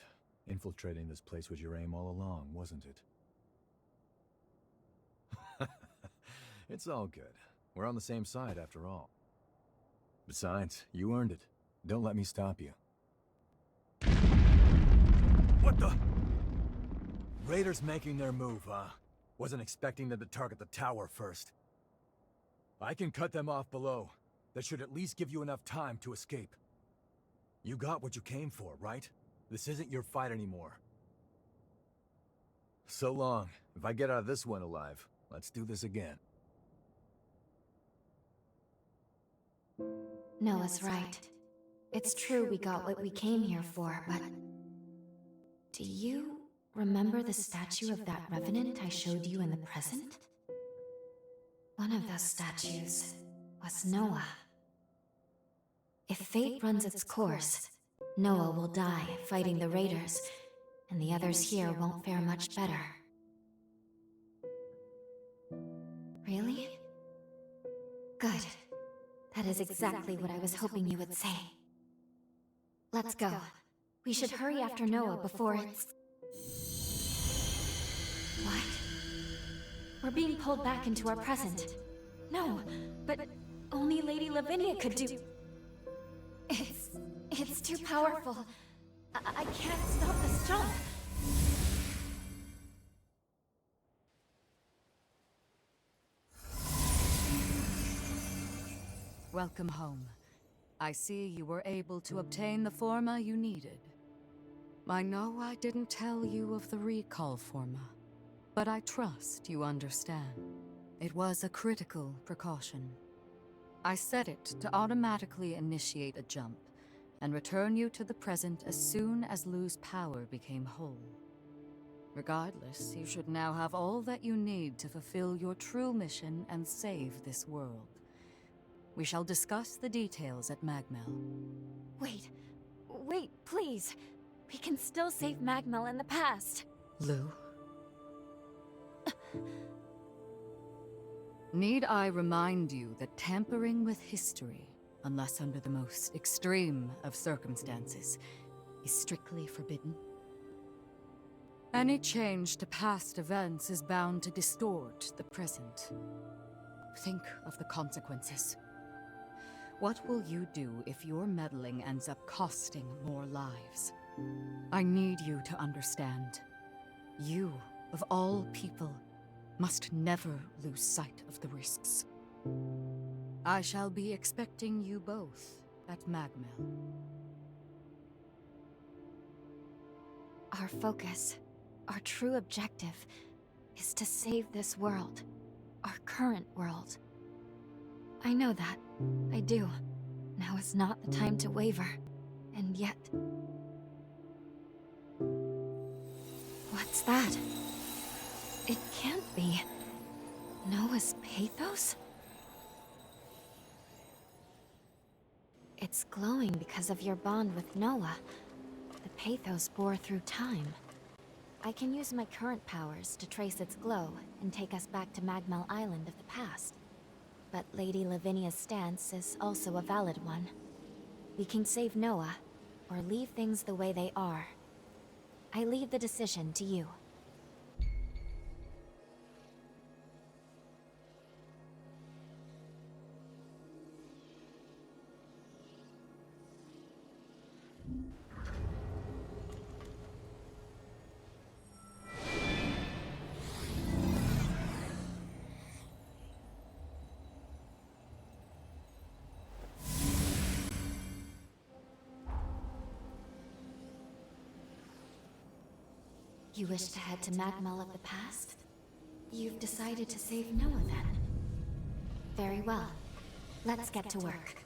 Infiltrating this place was your aim all along, wasn't it? It's all good. We're on the same side after all. Besides, you earned it. Don't let me stop you. What the? Raiders making their move, huh? Wasn't expecting them to target the tower first. I can cut them off below. That should at least give you enough time to escape. You got what you came for, right? This isn't your fight anymore. So long. If I get out of this one alive, let's do this again. Noah's right. It's true we got what we came here for, but... Do you remember the statue of that revenant I showed you in the present? One of those statues was Noah. If fate runs its course, Noah will die fighting the raiders, and the others here won't fare much better. Really? Good. That is exactly what I was hoping you would say. Let's go. We should hurry after Noah before it's... What? We're being pulled back into our present. No, but only Lady Lavinia could do... It's too powerful. I can't stop this jump. Welcome home. I see you were able to obtain the forma you needed. I know I didn't tell you of the recall forma, but I trust you understand. It was a critical precaution. I set it to automatically initiate a jump and return you to the present as soon as Lu's power became whole. Regardless, you should now have all that you need to fulfill your true mission and save this world. We shall discuss the details at Magmel. Wait, please. We can still save Magmel in the past. Lu? Need I remind you that tampering with history, unless under the most extreme of circumstances, is strictly forbidden? Any change to past events is bound to distort the present. Think of the consequences. What will you do if your meddling ends up costing more lives? I need you to understand. You, of all people, must never lose sight of the risks. I shall be expecting you both at Magmel. Our focus, our true objective, is to save this world. Our current world. I know that. I do. Now is not the time to waver. And yet... What's that? It can't be. Noah's pathos? It's glowing because of your bond with Noah. The pathos bore through time. I can use my current powers to trace its glow and take us back to Magmel Island of the past. But Lady Lavinia's stance is also a valid one. We can save Noah, or leave things the way they are. I leave the decision to you. You wish to head to Magmel of the past? You've decided to save Noah then? Very well. Let's get to work.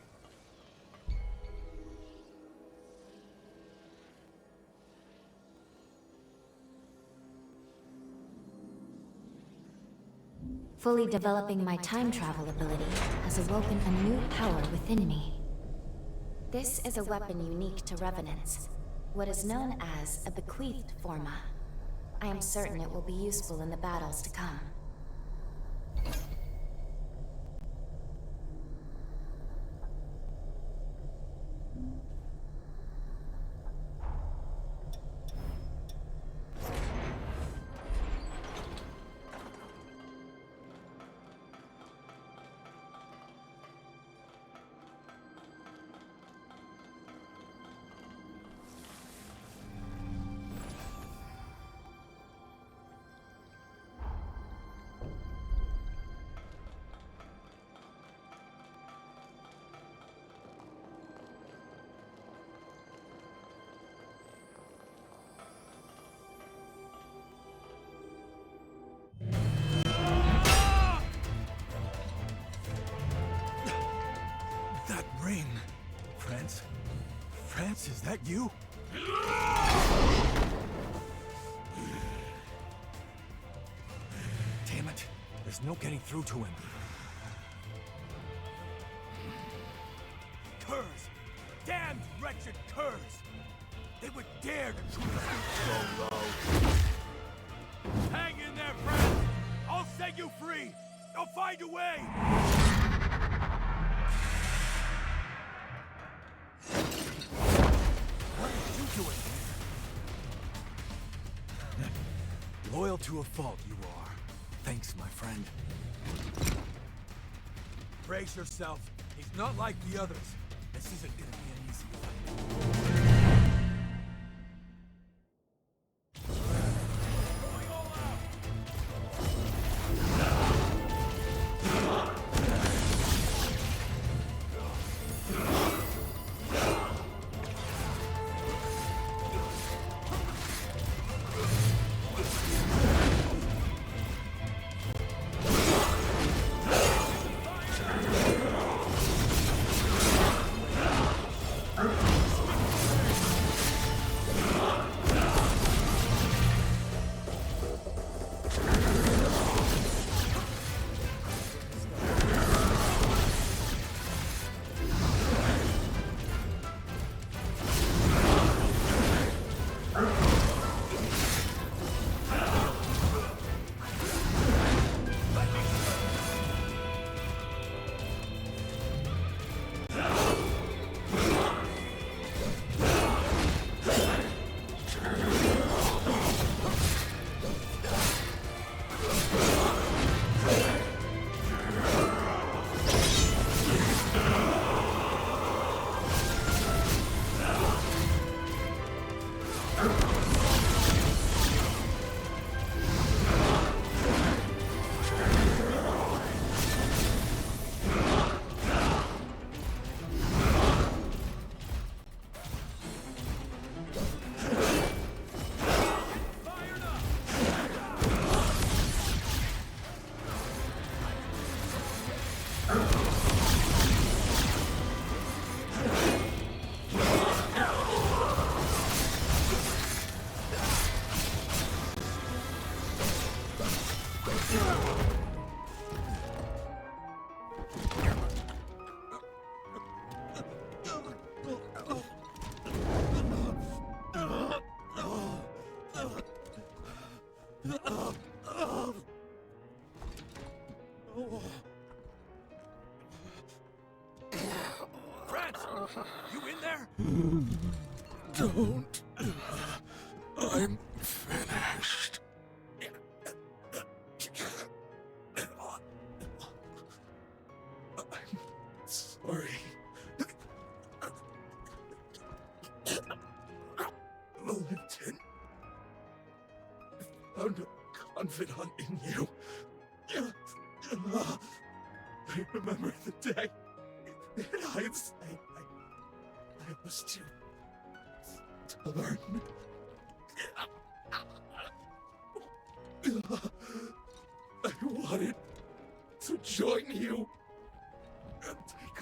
Fully developing my time travel ability has awoken a new power within me. This is a weapon unique to Revenants, what is known as a bequeathed forma. I am certain it will be useful in the battles to come. That ring! France? France, is that you? Damn it. There's no getting through to him. Curs! Damned wretched curs! They would dare to treat us so low! Hang in there, friends! I'll set you free! I'll find a way! What are you doing here? Loyal to a fault, you are. Thanks, my friend. Brace yourself. He's not like the others. This isn't gonna be an easy fight. France! You in there? Don't. I'm finished. I'm sorry. Valentin. I found a confidant in you. I remember the day. In hindsight, I was too stubborn. I wanted to join you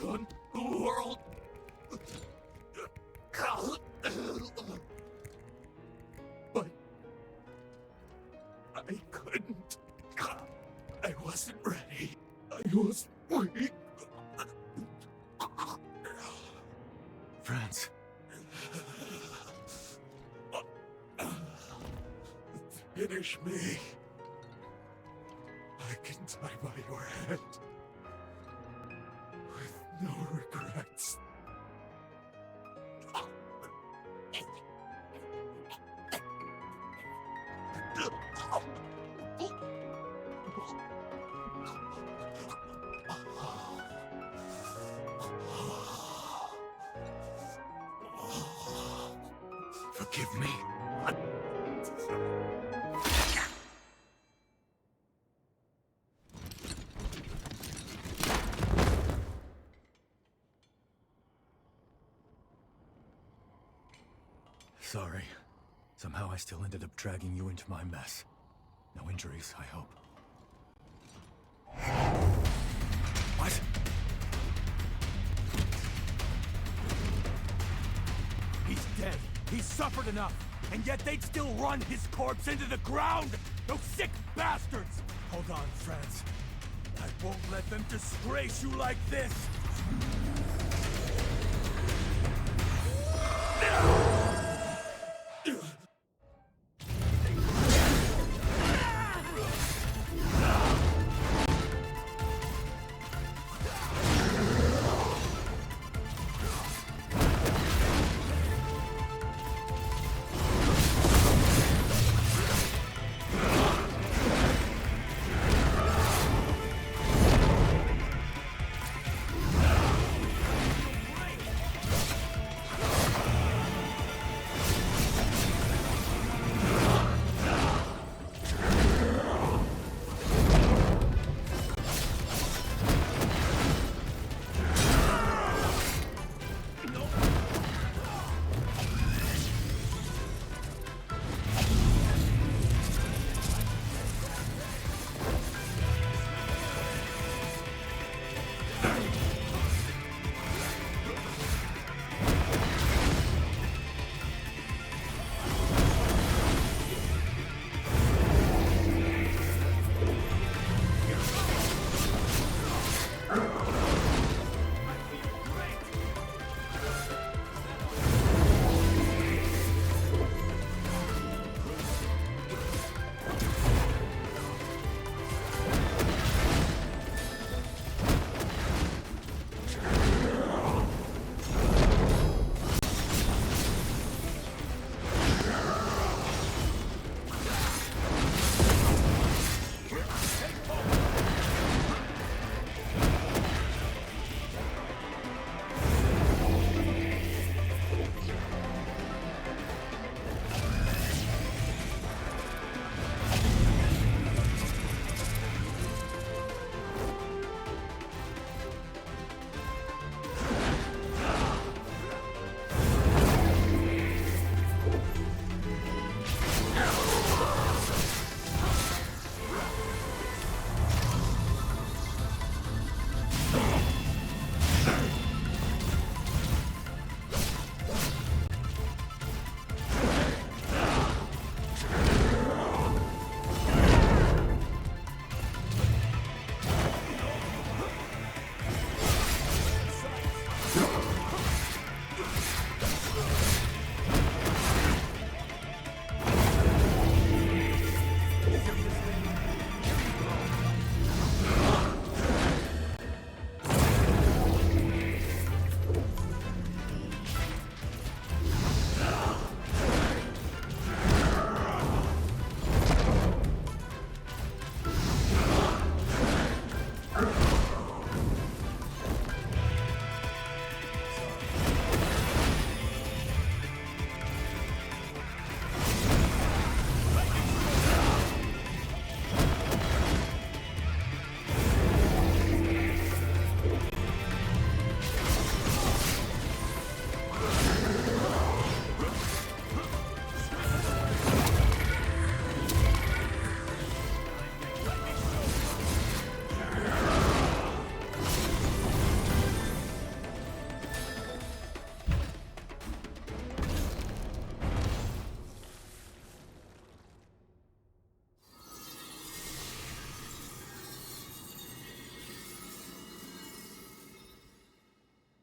on the world. But I couldn't. I wasn't ready. I was weak. Franz. Finish me. I can die by your hand. With no regrets. Forgive me. Sorry. Somehow I still ended up dragging you into my mess. No injuries, I hope. What? He's dead. He's suffered enough. And yet they'd still run his corpse into the ground! Those sick bastards! Hold on, Franz. I won't let them disgrace you like this!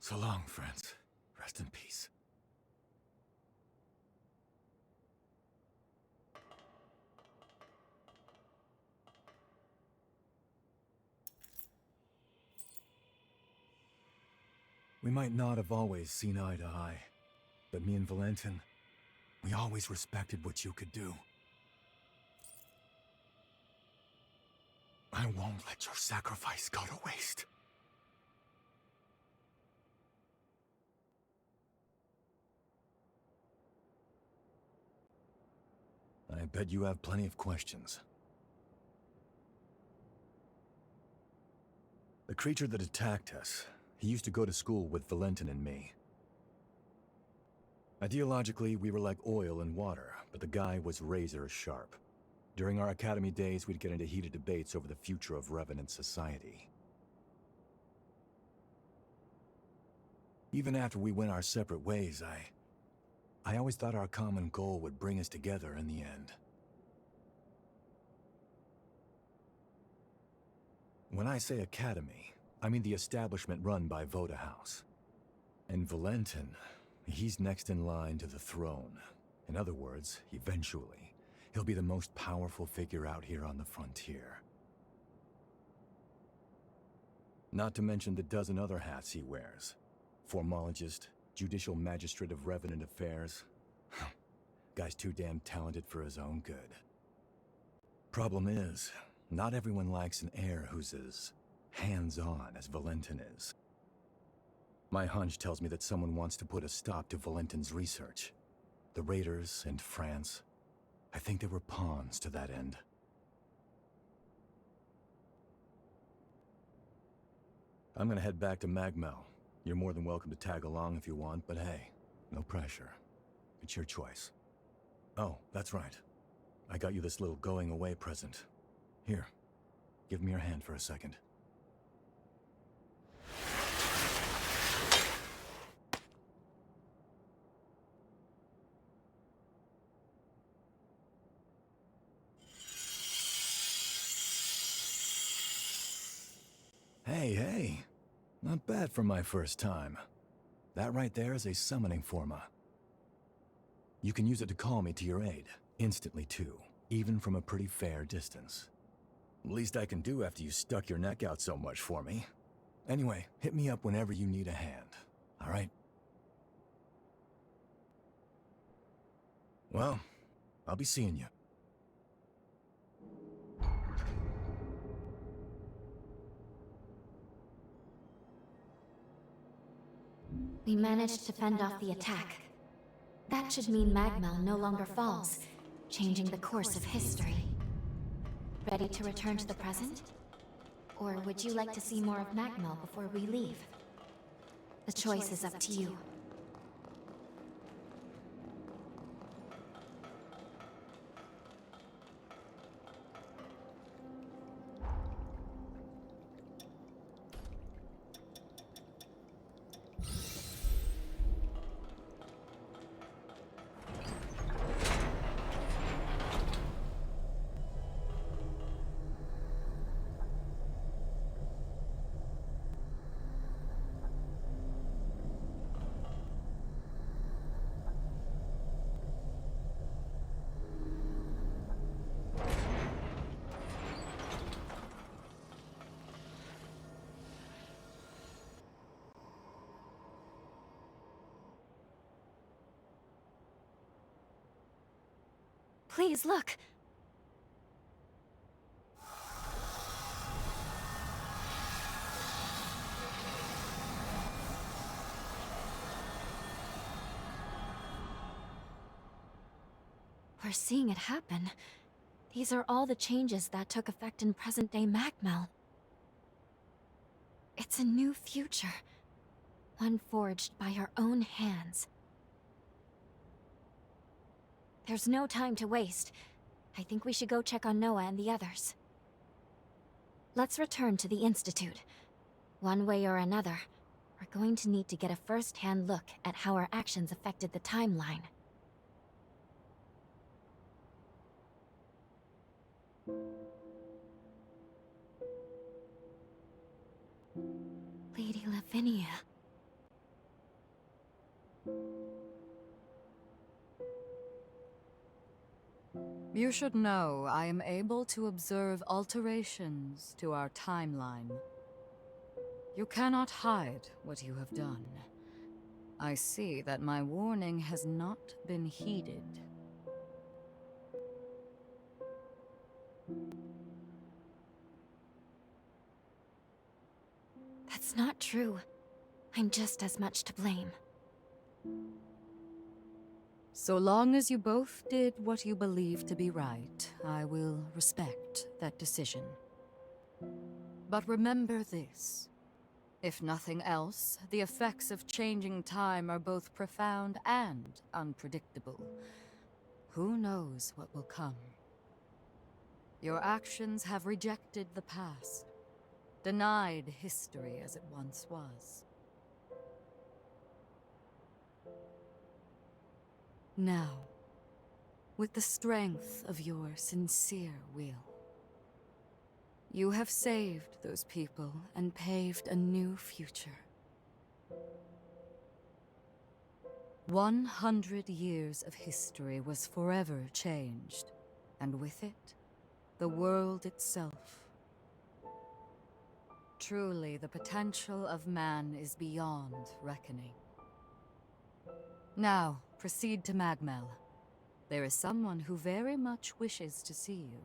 So long, friends. Rest in peace. We might not have always seen eye to eye, but me and Valentin, we always respected what you could do. I won't let your sacrifice go to waste. I bet you have plenty of questions. The creature that attacked us, he used to go to school with Valentin and me. Ideologically, we were like oil and water, but the guy was razor sharp. During our academy days, we'd get into heated debates over the future of Revenant society. Even after we went our separate ways, I always thought our common goal would bring us together in the end. When I say academy, I mean the establishment run by Voda House. And Valentin, he's next in line to the throne. In other words, eventually, he'll be the most powerful figure out here on the frontier. Not to mention the dozen other hats he wears. Formologist, judicial magistrate of Revenant affairs. Guy's too damn talented for his own good. Problem is, not everyone likes an heir who's as hands-on as Valentin is. My hunch tells me that someone wants to put a stop to Valentin's research. The Raiders and France, I think they were pawns to that end. I'm gonna head back to Magmel. You're more than welcome to tag along if you want, but hey, no pressure. It's your choice. Oh, that's right. I got you this little going-away present. Here, give me your hand for a second. Hey, not bad for my first time. That right there is a summoning forma. You can use it to call me to your aid, instantly too, even from a pretty fair distance. Least I can do after you stuck your neck out so much for me. Anyway, hit me up whenever you need a hand, all right? Well, I'll be seeing you. We managed to fend off the attack. That should mean Magmel no longer falls, changing the course of history. Ready to return to the present? Or would you like to see more of Magmel before we leave? The choice is up to you. Please, look! We're seeing it happen. These are all the changes that took effect in present-day Magmel. It's a new future. One forged by our own hands. There's no time to waste. I think we should go check on Noah and the others. Let's return to the Institute. One way or another, we're going to need to get a first-hand look at how our actions affected the timeline. Lady Lavinia. You should know I am able to observe alterations to our timeline. You cannot hide what you have done. I see that my warning has not been heeded. That's not true. I'm just as much to blame. So long as you both did what you believe to be right, I will respect that decision. But remember this. If nothing else, the effects of changing time are both profound and unpredictable. Who knows what will come? Your actions have rejected the past, denied history as it once was. Now, with the strength of your sincere will, you have saved those people and paved a new future. 100 years of history was forever changed, and with it, the world itself. Truly, the potential of man is beyond reckoning. Now, proceed to Magmel. There is someone who very much wishes to see you.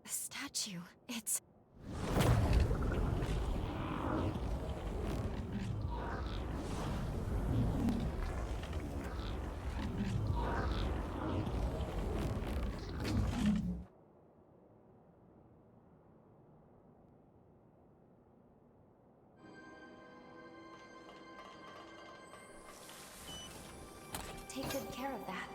The statue, it's... Take good care of that.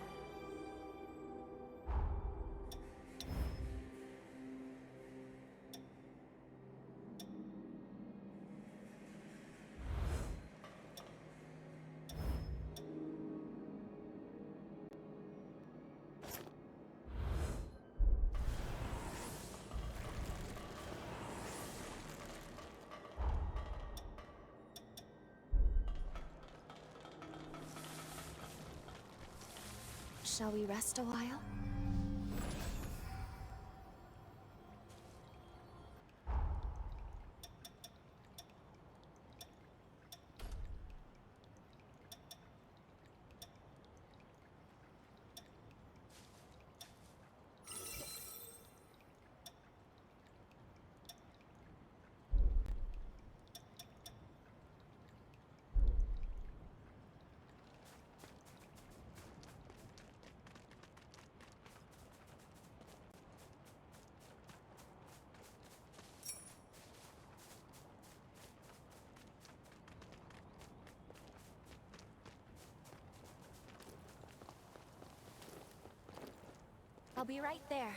Shall we rest a while? I'll be right there.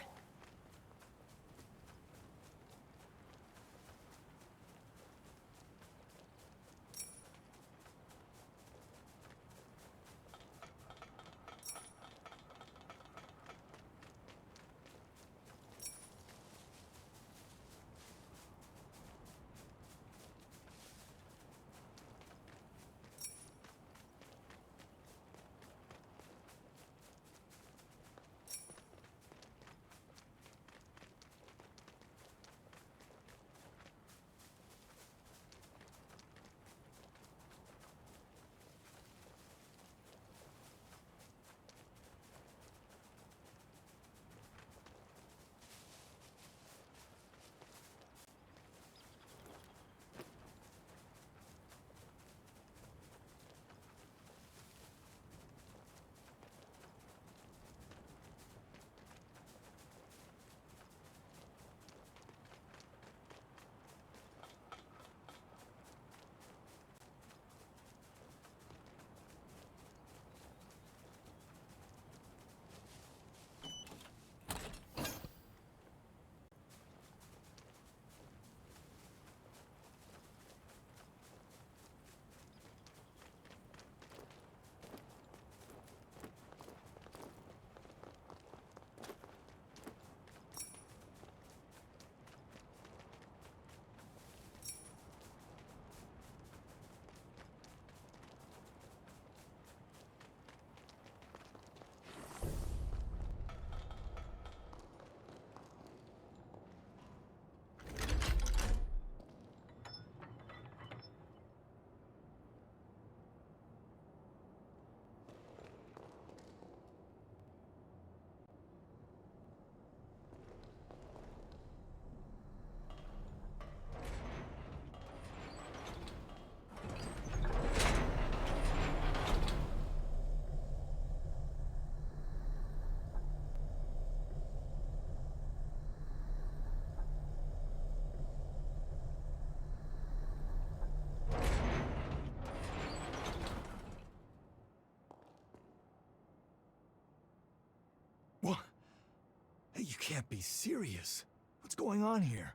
You can't be serious. What's going on here?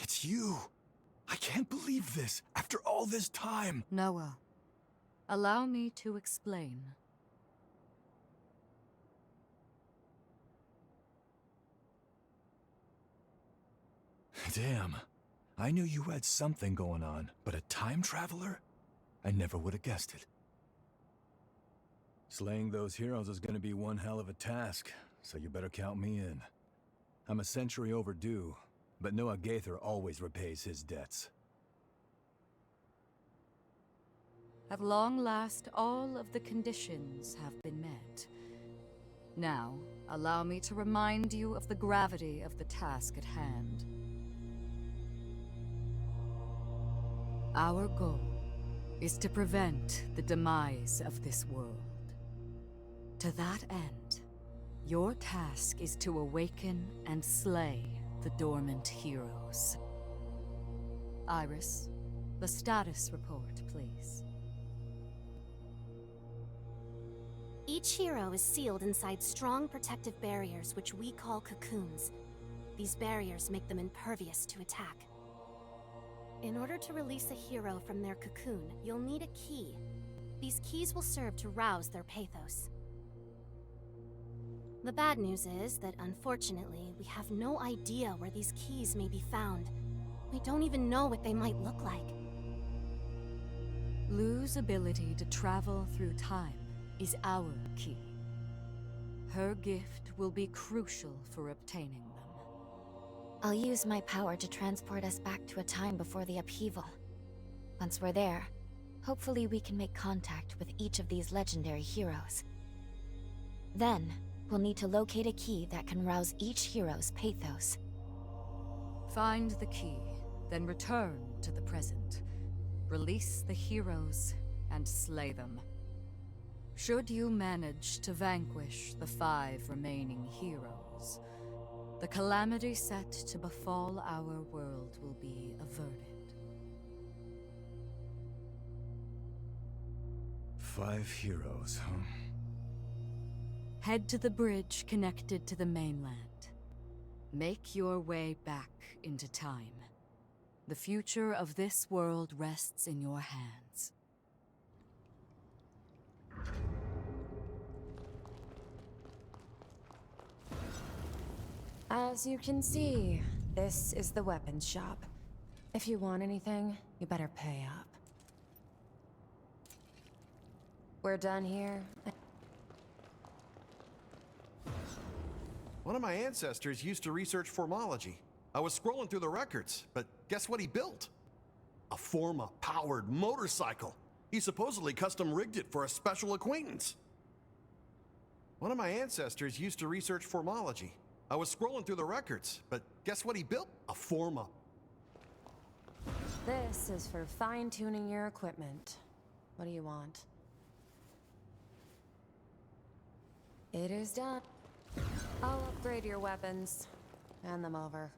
It's you. I can't believe this, after all this time. Noah, allow me to explain. Damn. I knew you had something going on, but a time traveler? I never would have guessed it. Slaying those heroes is gonna be one hell of a task, so you better count me in. I'm a century overdue, but Noah Gaither always repays his debts. At long last, all of the conditions have been met. Now, allow me to remind you of the gravity of the task at hand. Our goal is to prevent the demise of this world. To that end, your task is to awaken and slay the dormant heroes. Iris, the status report, please. Each hero is sealed inside strong protective barriers which we call cocoons. These barriers make them impervious to attack. In order to release a hero from their cocoon, you'll need a key. These keys will serve to rouse their pathos. The bad news is that, unfortunately, we have no idea where these keys may be found. We don't even know what they might look like. Lu's ability to travel through time is our key. Her gift will be crucial for obtaining them. I'll use my power to transport us back to a time before the upheaval. Once we're there, hopefully we can make contact with each of these legendary heroes. Then, we'll need to locate a key that can rouse each hero's pathos. Find the key, then return to the present. Release the heroes and slay them. Should you manage to vanquish the 5 remaining heroes, the calamity set to befall our world will be averted. 5 heroes, huh? Head to the bridge connected to the mainland. Make your way back into time. The future of this world rests in your hands. As you can see, this is the weapons shop. If you want anything, you better pay up. We're done here. One of my ancestors used to research formology. I was scrolling through the records, but guess what he built? A Forma-powered motorcycle. He supposedly custom-rigged it for a special acquaintance. One of my ancestors used to research formology. I was scrolling through the records, but guess what he built? A Forma. This is for fine-tuning your equipment. What do you want? It is done. I'll upgrade your weapons. Hand them over.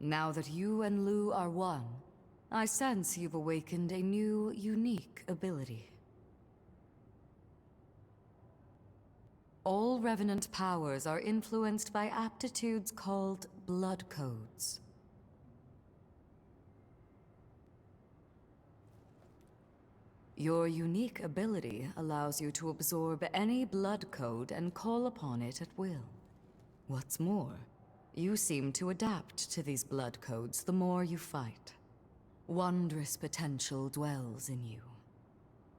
Now that you and Lu are one, I sense you've awakened a new, unique ability. All Revenant powers are influenced by aptitudes called blood codes. Your unique ability allows you to absorb any blood code and call upon it at will. What's more, you seem to adapt to these blood codes the more you fight. Wondrous potential dwells in you.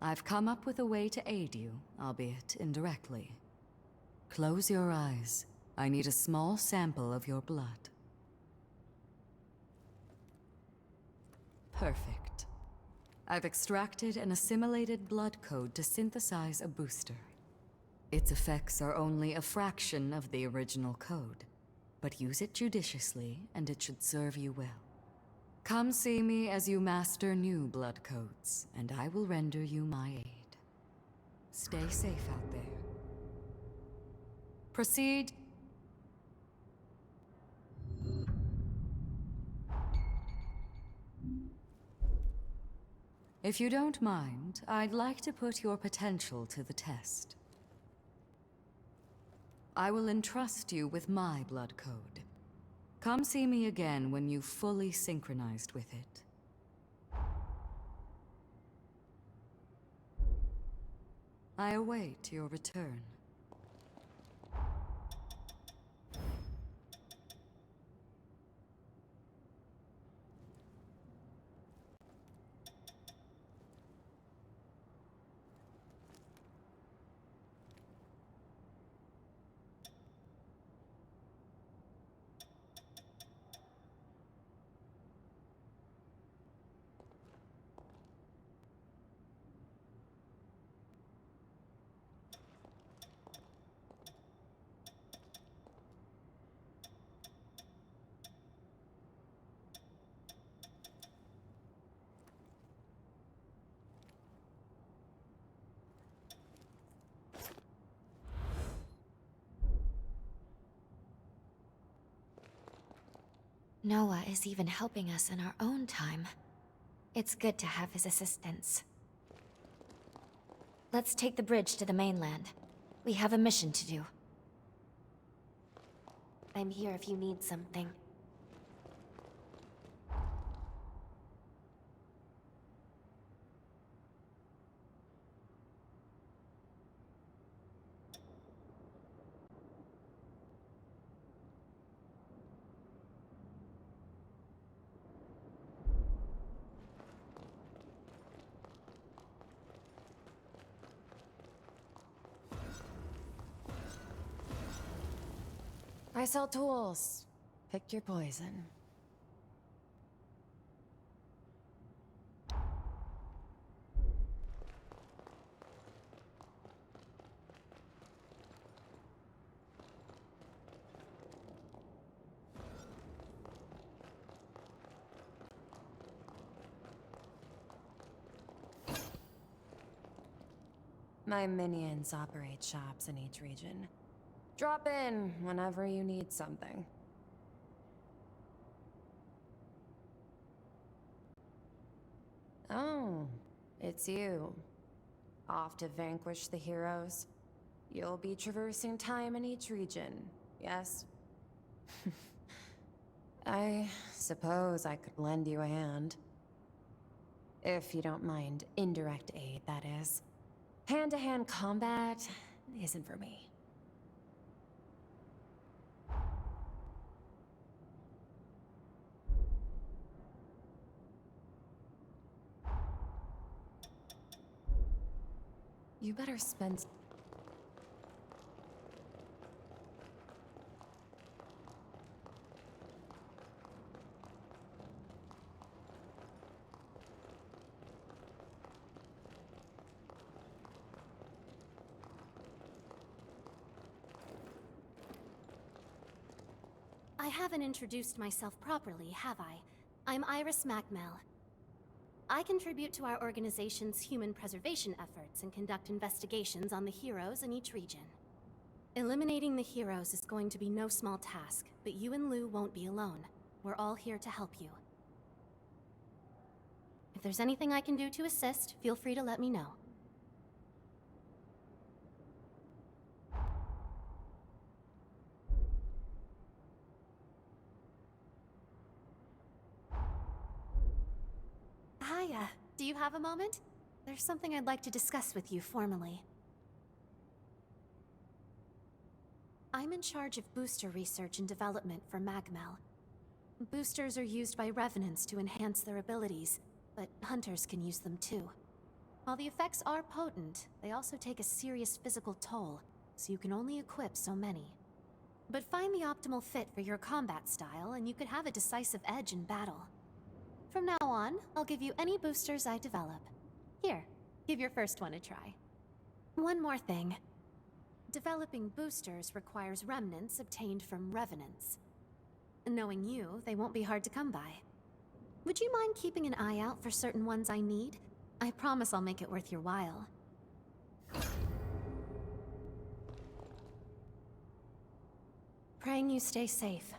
I've come up with a way to aid you, albeit indirectly. Close your eyes I need a small sample of your blood. Perfect. I've extracted and assimilated blood code to synthesize a booster. Its effects are only a fraction of the original code, but use it judiciously and it should serve you well. Come see me as you master new blood codes, and I will render you my aid. Stay safe out there. Proceed. If you don't mind, I'd like to put your potential to the test. I will entrust you with my blood code. Come see me again when you've fully synchronized with it. I await your return. Noah is even helping us in our own time. It's good to have his assistance. Let's take the bridge to the mainland. We have a mission to do. I'm here if you need something. I sell tools. Pick your poison. My minions operate shops in each region. Drop in whenever you need something. Oh, it's you. Off to vanquish the heroes? You'll be traversing time in each region, yes? I suppose I could lend you a hand. If you don't mind indirect aid, that is. Hand-to-hand combat isn't for me. You better spend... I haven't introduced myself properly, have I? I'm Iris Macmel. I contribute to our organization's human preservation efforts and conduct investigations on the heroes in each region. Eliminating the heroes is going to be no small task, but you and Lou won't be alone. We're all here to help you. If there's anything I can do to assist, feel free to let me know. Hiya. Do you have a moment? There's something I'd like to discuss with you formally. I'm in charge of booster research and development for Magmel. Boosters are used by revenants to enhance their abilities, but hunters can use them too. While the effects are potent, they also take a serious physical toll, so you can only equip so many. But find the optimal fit for your combat style, and you could have a decisive edge in battle. From now on, I'll give you any boosters I develop. Here, give your first one a try. One more thing. Developing boosters requires remnants obtained from revenants. Knowing you, they won't be hard to come by. Would you mind keeping an eye out for certain ones I need? I promise I'll make it worth your while. Praying you stay safe.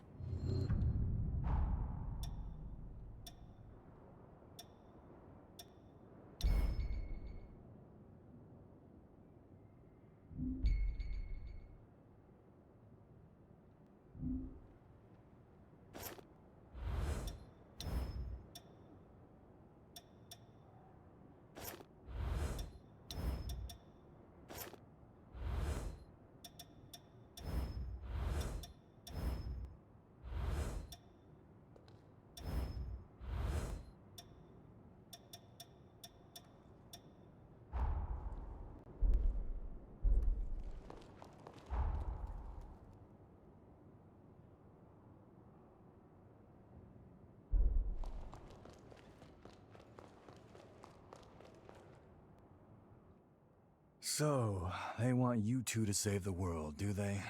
So, they want you two to save the world, do they?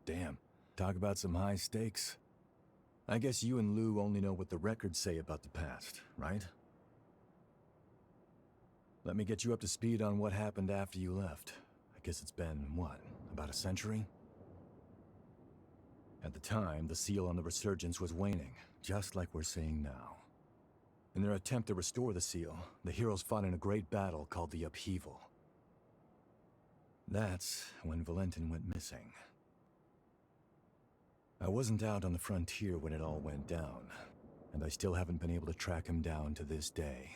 Damn, talk about some high stakes. I guess you and Lou only know what the records say about the past, right? Let me get you up to speed on what happened after you left. I guess it's been, what, about a century? At the time, the seal on the Resurgence was waning, just like we're seeing now. In their attempt to restore the seal, the heroes fought in a great battle called the Upheaval. That's when Valentin went missing. I wasn't out on the frontier when it all went down, and I still haven't been able to track him down to this day.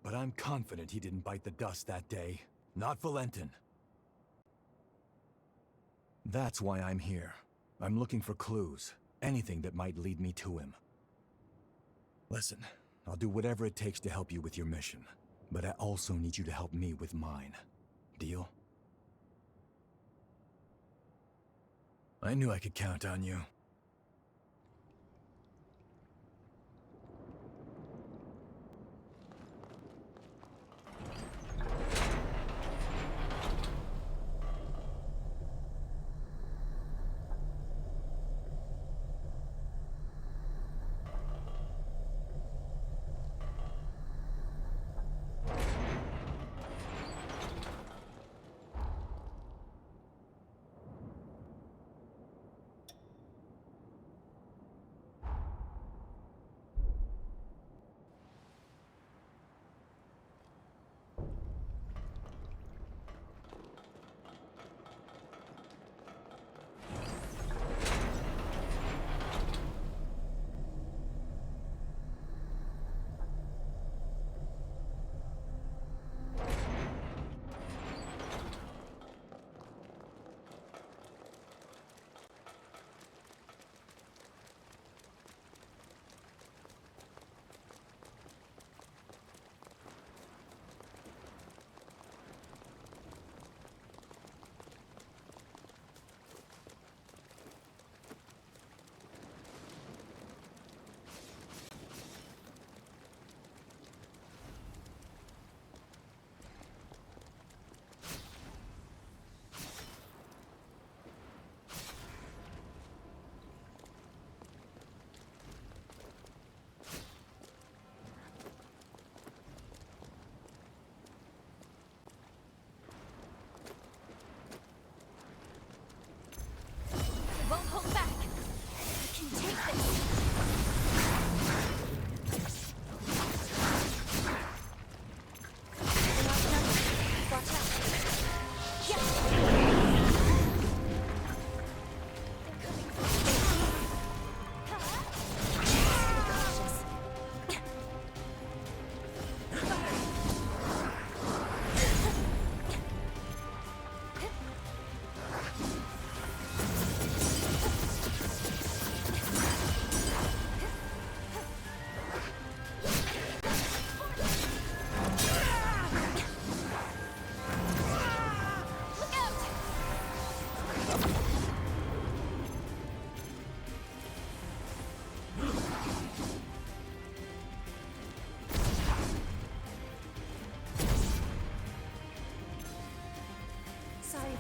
But I'm confident he didn't bite the dust that day. Not Valentin. That's why I'm here. I'm looking for clues. Anything that might lead me to him. Listen, I'll do whatever it takes to help you with your mission. But I also need you to help me with mine. Deal? I knew I could count on you.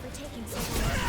for taking so long.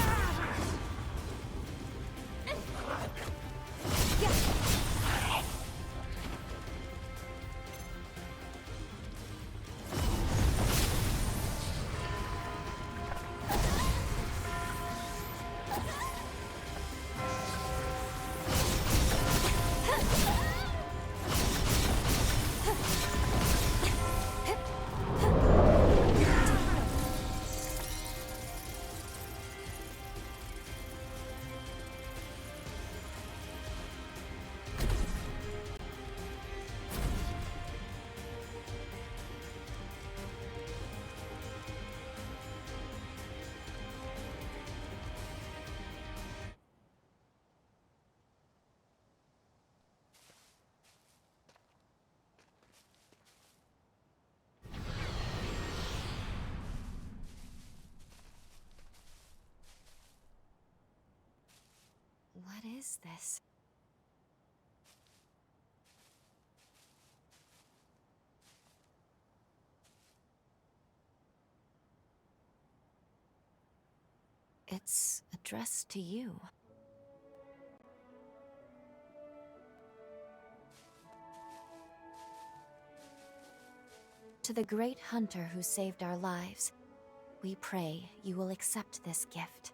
What is this? It's addressed to you. To the great hunter who saved our lives, we pray you will accept this gift.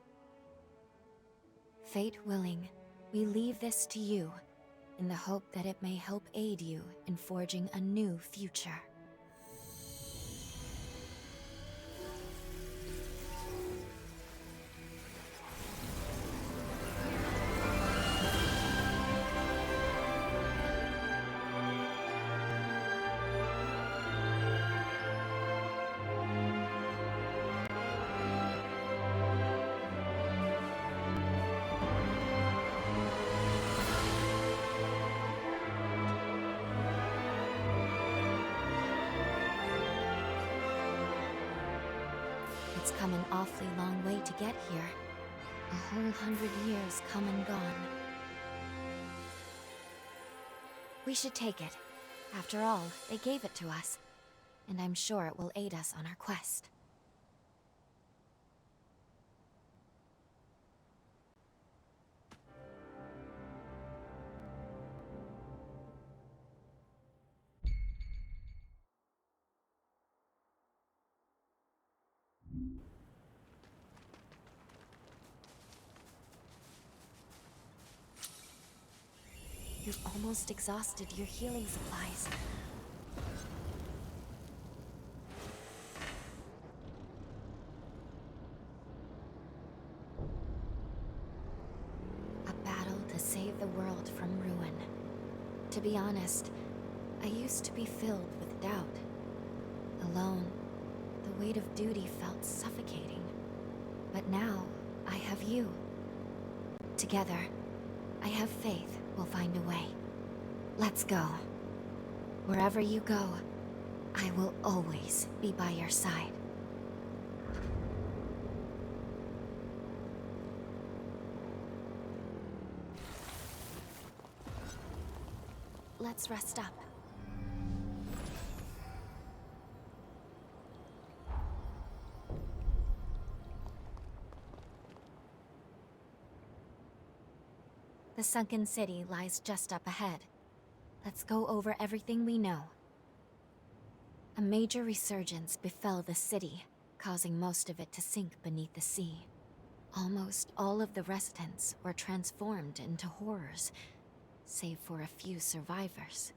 Fate willing, we leave this to you, in the hope that it may help aid you in forging a new future. It's come an awfully long way to get here. A whole 100 years come and gone. We should take it. After all, they gave it to us. And I'm sure it will aid us on our quest. You've almost exhausted your healing supplies. A battle to save the world from ruin. To be honest, I used to be filled with doubt. Alone, the weight of duty felt suffocating. But now, I have you. Together, I have faith we'll find a way. Let's go. Wherever you go, I will always be by your side. Let's rest up. The sunken city lies just up ahead. Let's go over everything we know. A major resurgence befell the city, causing most of it to sink beneath the sea. Almost all of the residents were transformed into horrors, save for a few survivors.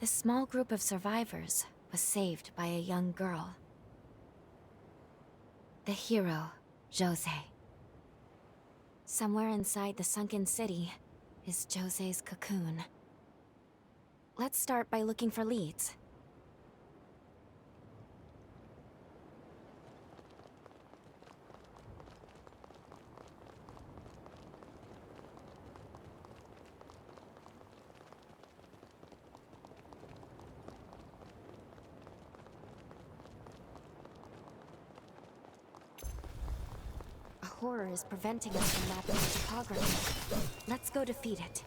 This small group of survivors was saved by a young girl. The hero, Jose. Somewhere inside the sunken city is Jose's cocoon. Let's start by looking for leads. A horror is preventing us from mapping the topography. Let's go defeat it.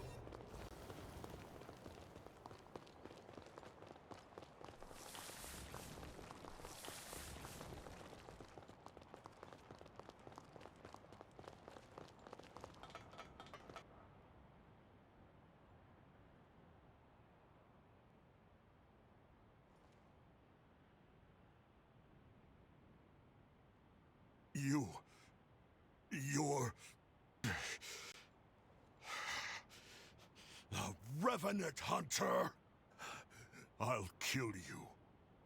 You're... the Revenant Hunter! I'll kill you.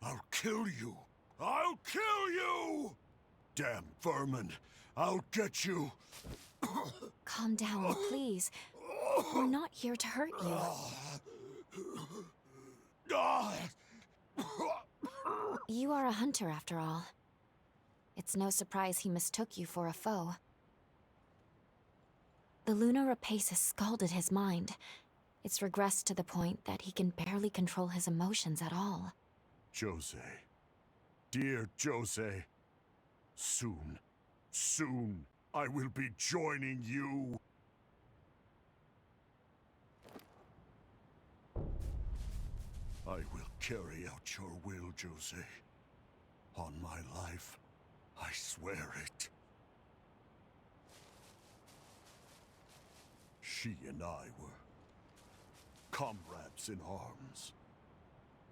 I'll kill you. I'll kill you! Damn vermin. I'll get you. Calm down, please. We're not here to hurt you. You are a hunter, after all. It's no surprise he mistook you for a foe. The Luna Rapace has scalded his mind. It's regressed to the point that he can barely control his emotions at all. Jose. Dear Jose. Soon, I will be joining you. I will carry out your will, Jose. On my life, I swear it. She and I were comrades in arms.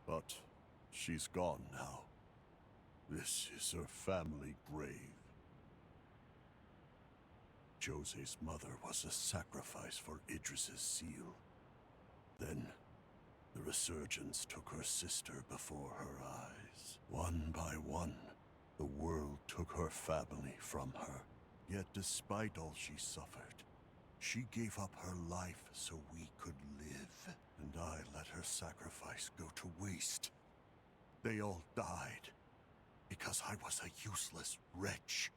But she's gone now. This is her family grave. Jose's mother was a sacrifice for Idris's seal. Then, the resurgence took her sister before her eyes. One by one, the world took her family from her. Yet despite all she suffered, she gave up her life so we could live. And I let her sacrifice go to waste. They all died because I was a useless wretch.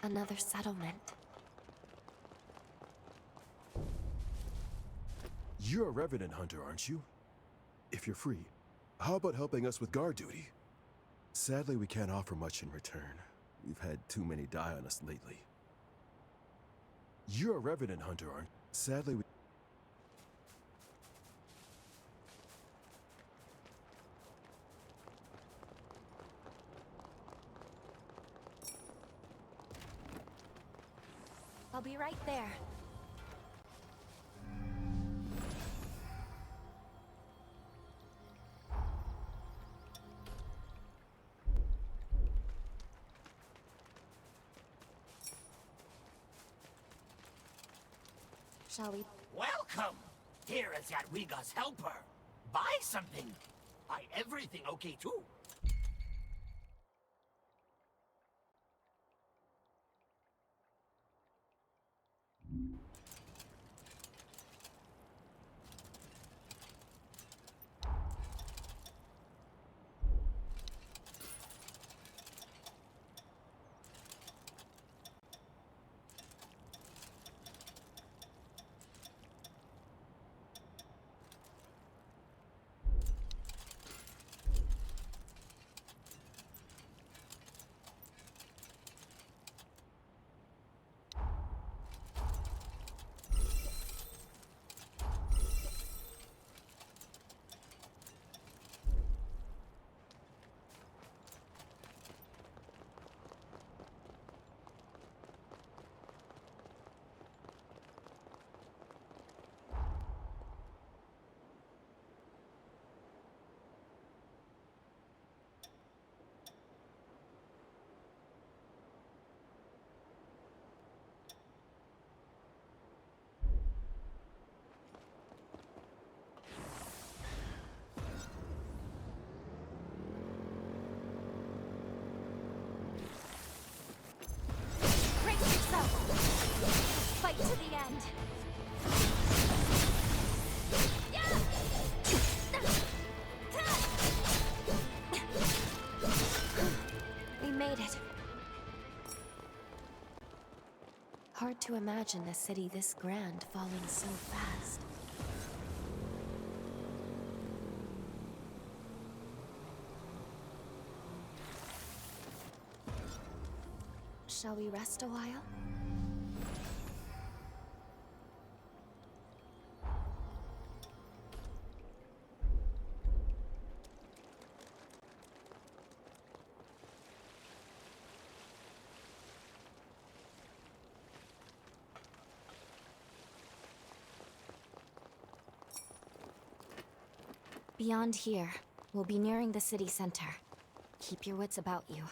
Another settlement. You're a Revenant Hunter, aren't you? If you're free, how about helping us with guard duty? Sadly, we can't offer much in return. We've had too many die on us lately. You're a Revenant Hunter, aren't you? Sadly, we... I'll be right there. Shall we? Welcome! Here is Jadwiga's helper. Buy something. Buy everything okay too. Fight to the end. We made it. Hard to imagine a city this grand falling so fast. Shall we rest a while? Beyond here, we'll be nearing the city center. Keep your wits about you.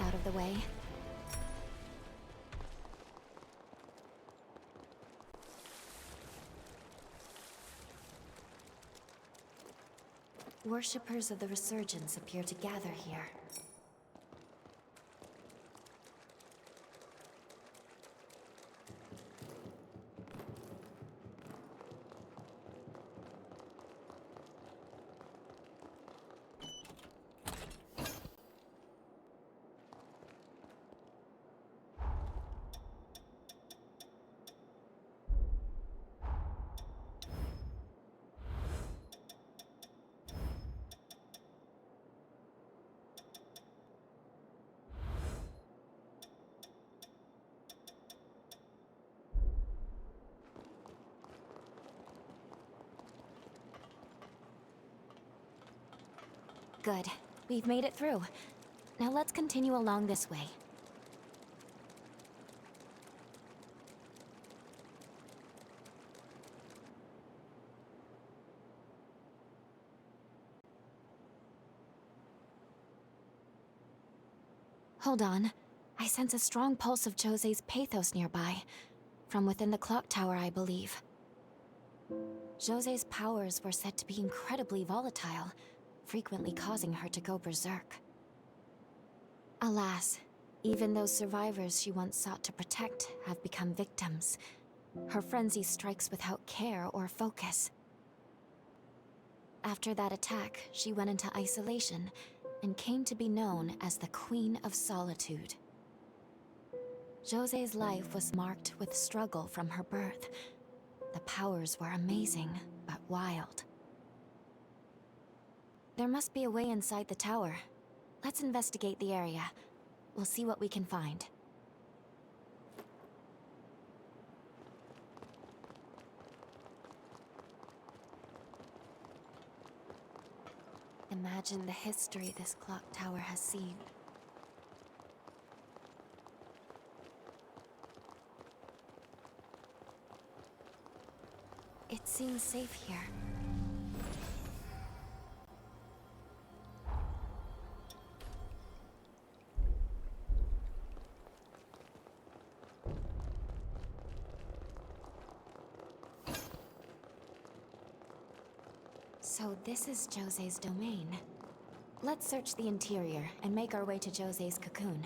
Out of the way. Worshippers of the Resurgence appear to gather here. Good. We've made it through. Now let's continue along this way. Hold on. I sense a strong pulse of Jose's pathos nearby. From within the clock tower, I believe. Jose's powers were said to be incredibly volatile, frequently causing her to go berserk. Alas, even those survivors she once sought to protect have become victims. Her frenzy strikes without care or focus. After that attack, she went into isolation and came to be known as the Queen of Solitude. Jose's life was marked with struggle from her birth. The powers were amazing, but wild. There must be a way inside the tower. Let's investigate the area. We'll see what we can find. Imagine the history this clock tower has seen. It seems safe here. So this is Jose's domain. Let's search the interior and make our way to Jose's cocoon.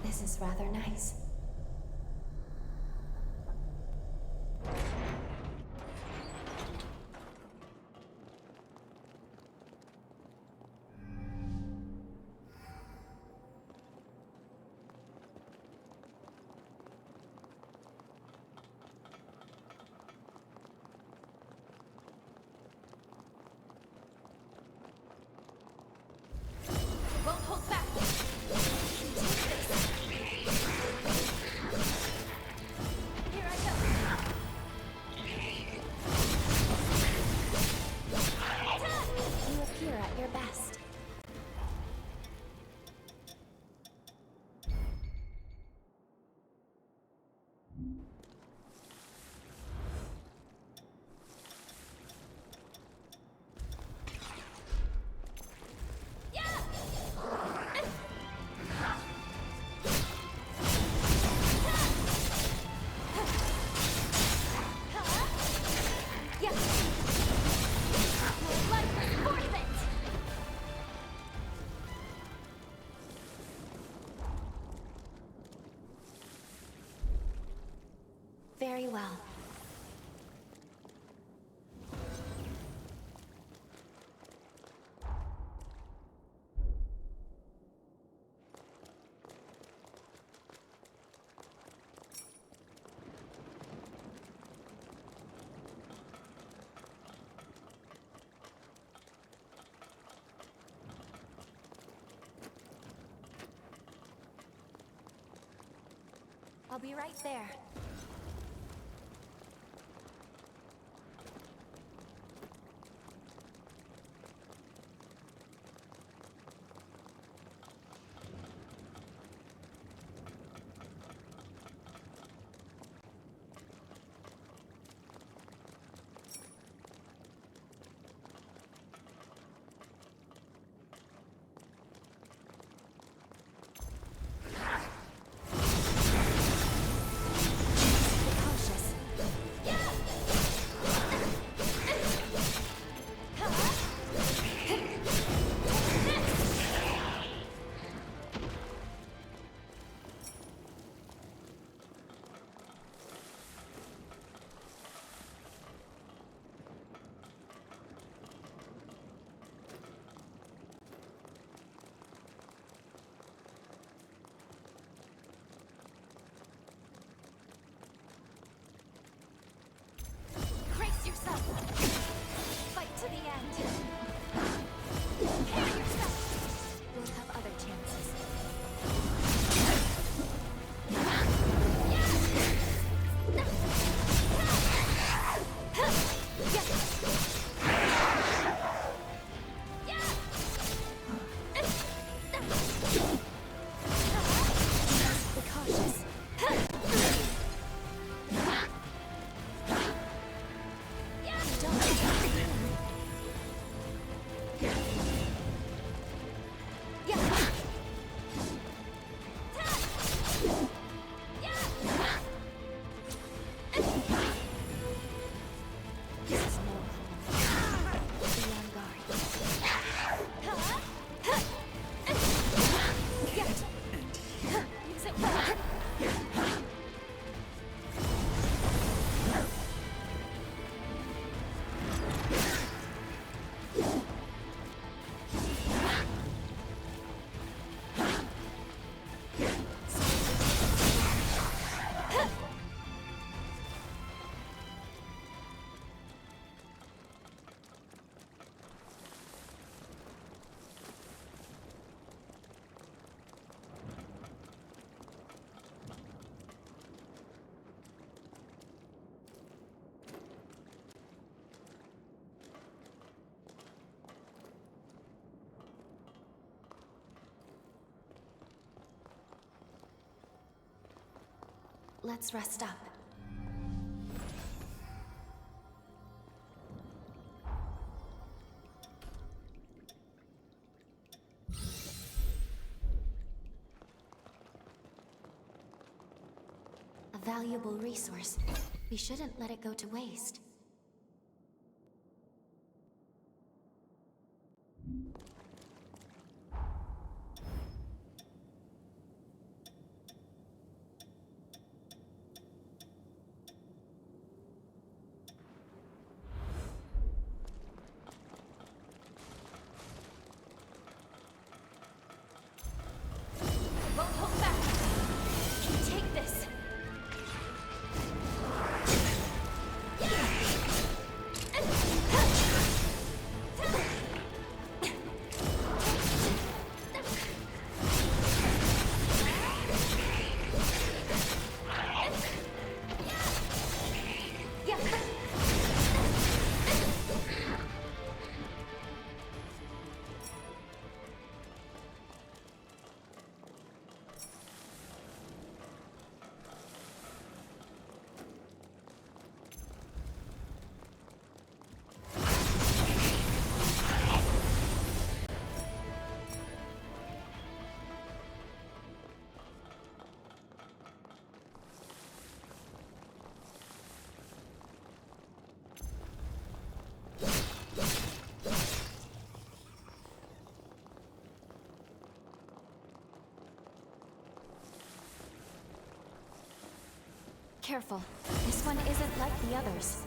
This is rather nice. Won't hold back. Here I go. You appear at your best. Very well. I'll be right there. let's rest up. A valuable resource. We shouldn't let it go to waste. Won't hold back. You take this. Careful. This one isn't like the others.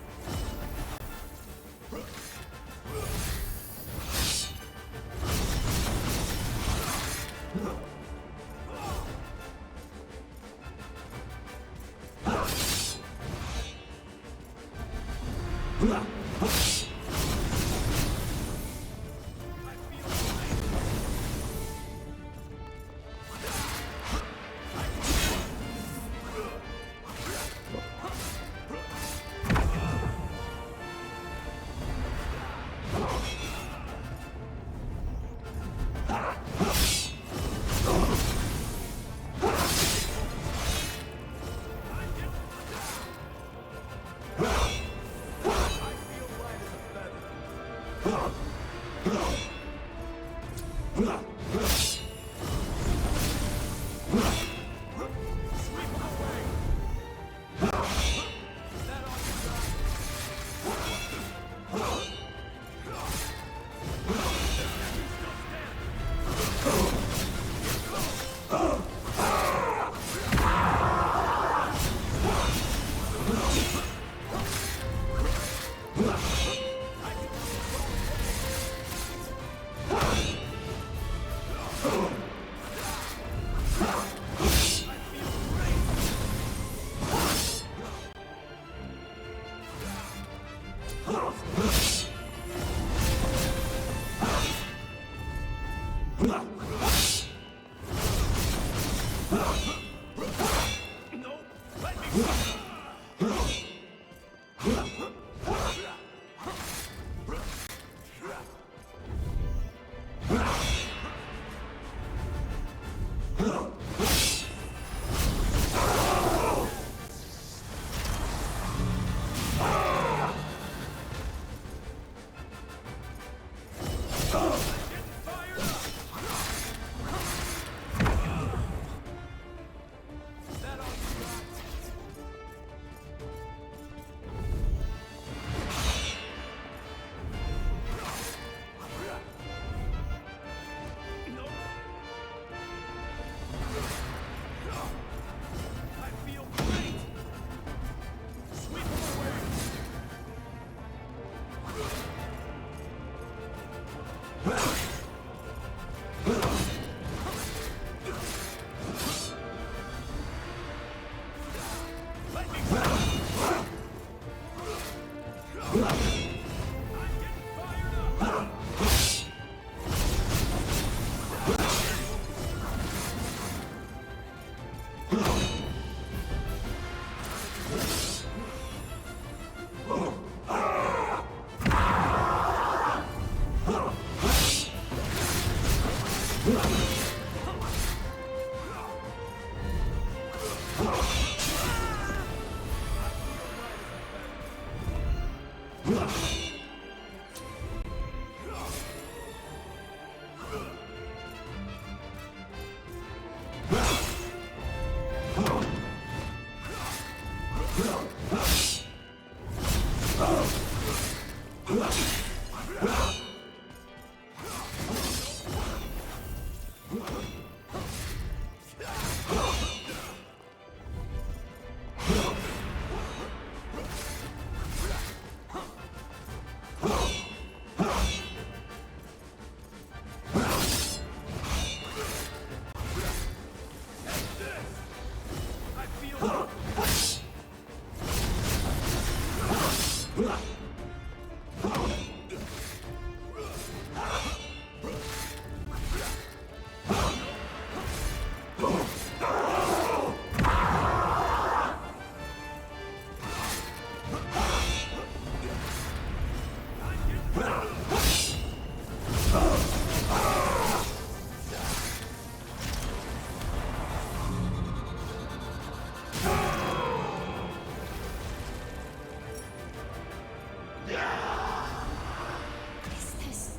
Is this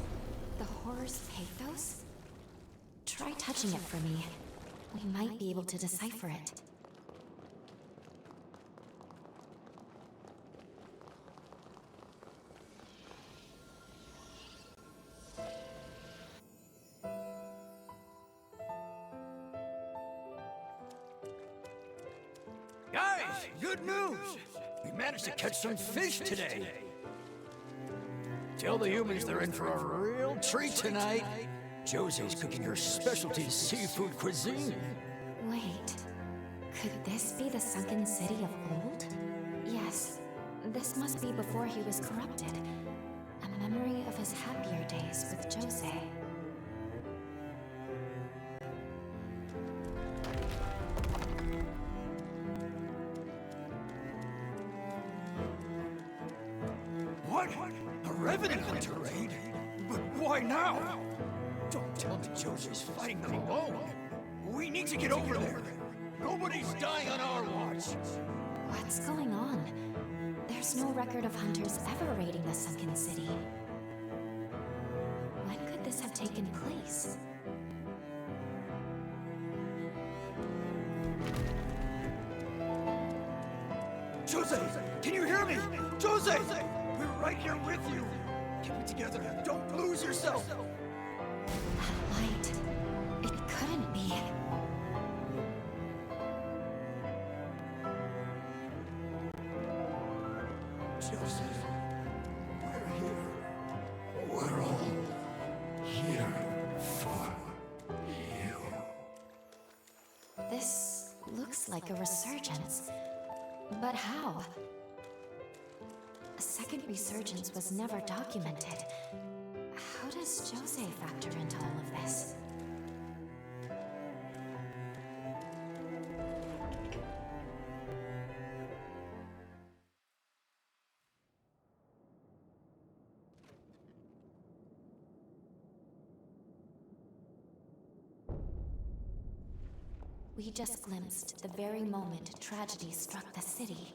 the horror's pathos? Try touching it for me. We might be able to decipher it. Guys, good news! We managed to catch some fish today. Tell the humans they're in for a real treat tonight. Jose's cooking her specialty seafood cuisine. Wait, could this be the sunken city of old? Yes, this must be before he was corrupted. A memory of his happier days with Jose. What? A revenant hunter raid? But why now? Don't tell me Jose's fighting them alone. We need to get over there. Nobody's dying on our watch. What's going on? There's no record of hunters ever raiding the sunken city. When could this have taken place? Jose, can you hear me? Jose! We're right here with you. Keep it together. Don't lose yourself. That light. It couldn't be. Jose, we're here. We're all here for you. This looks like a resurgence. But how? A second resurgence was never documented. How does Jose factor into all of this? We just glimpsed the very moment tragedy struck the city.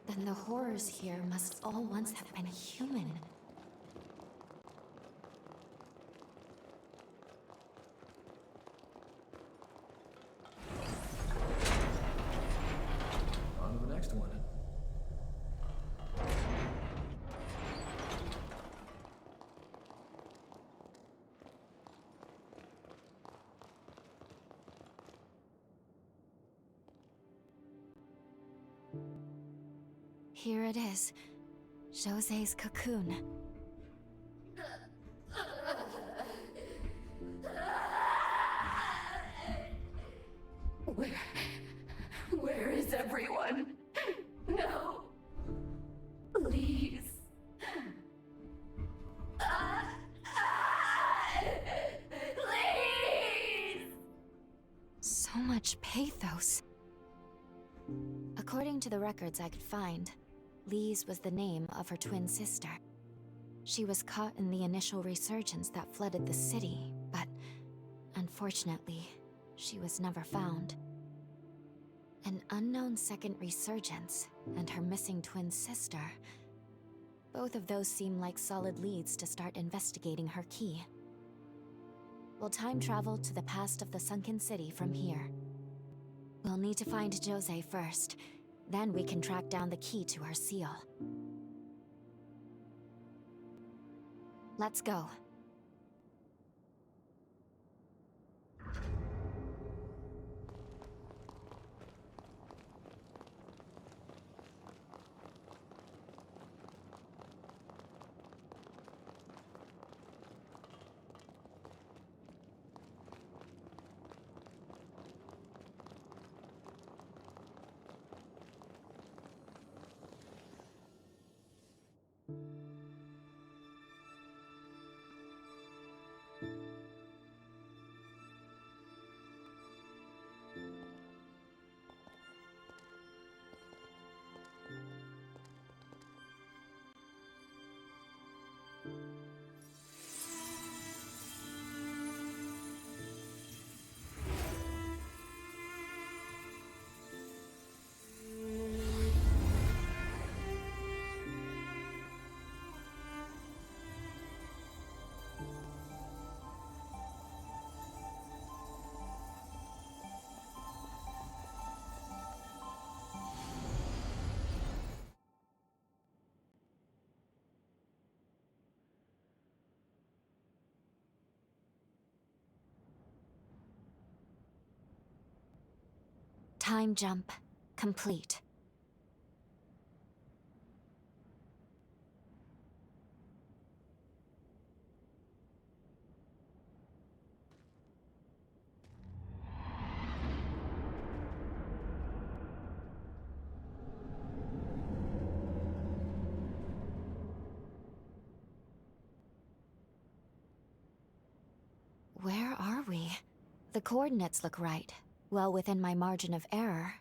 Then the horrors here must all once have been human. On to the next one. Here it is. Jose's cocoon. Where is everyone? No. Please. Please! So much pathos. According to the records I could find, Lise was the name of her twin sister. She was caught in the initial resurgence that flooded the city, but unfortunately, she was never found. An unknown second resurgence and her missing twin sister. Both of those seem like solid leads to start investigating her key. We'll time travel to the past of the sunken city from here. We'll need to find Jose first, then we can track down the key to her seal. Let's go. Time jump complete. Where are we? The coordinates look right, well within my margin of error,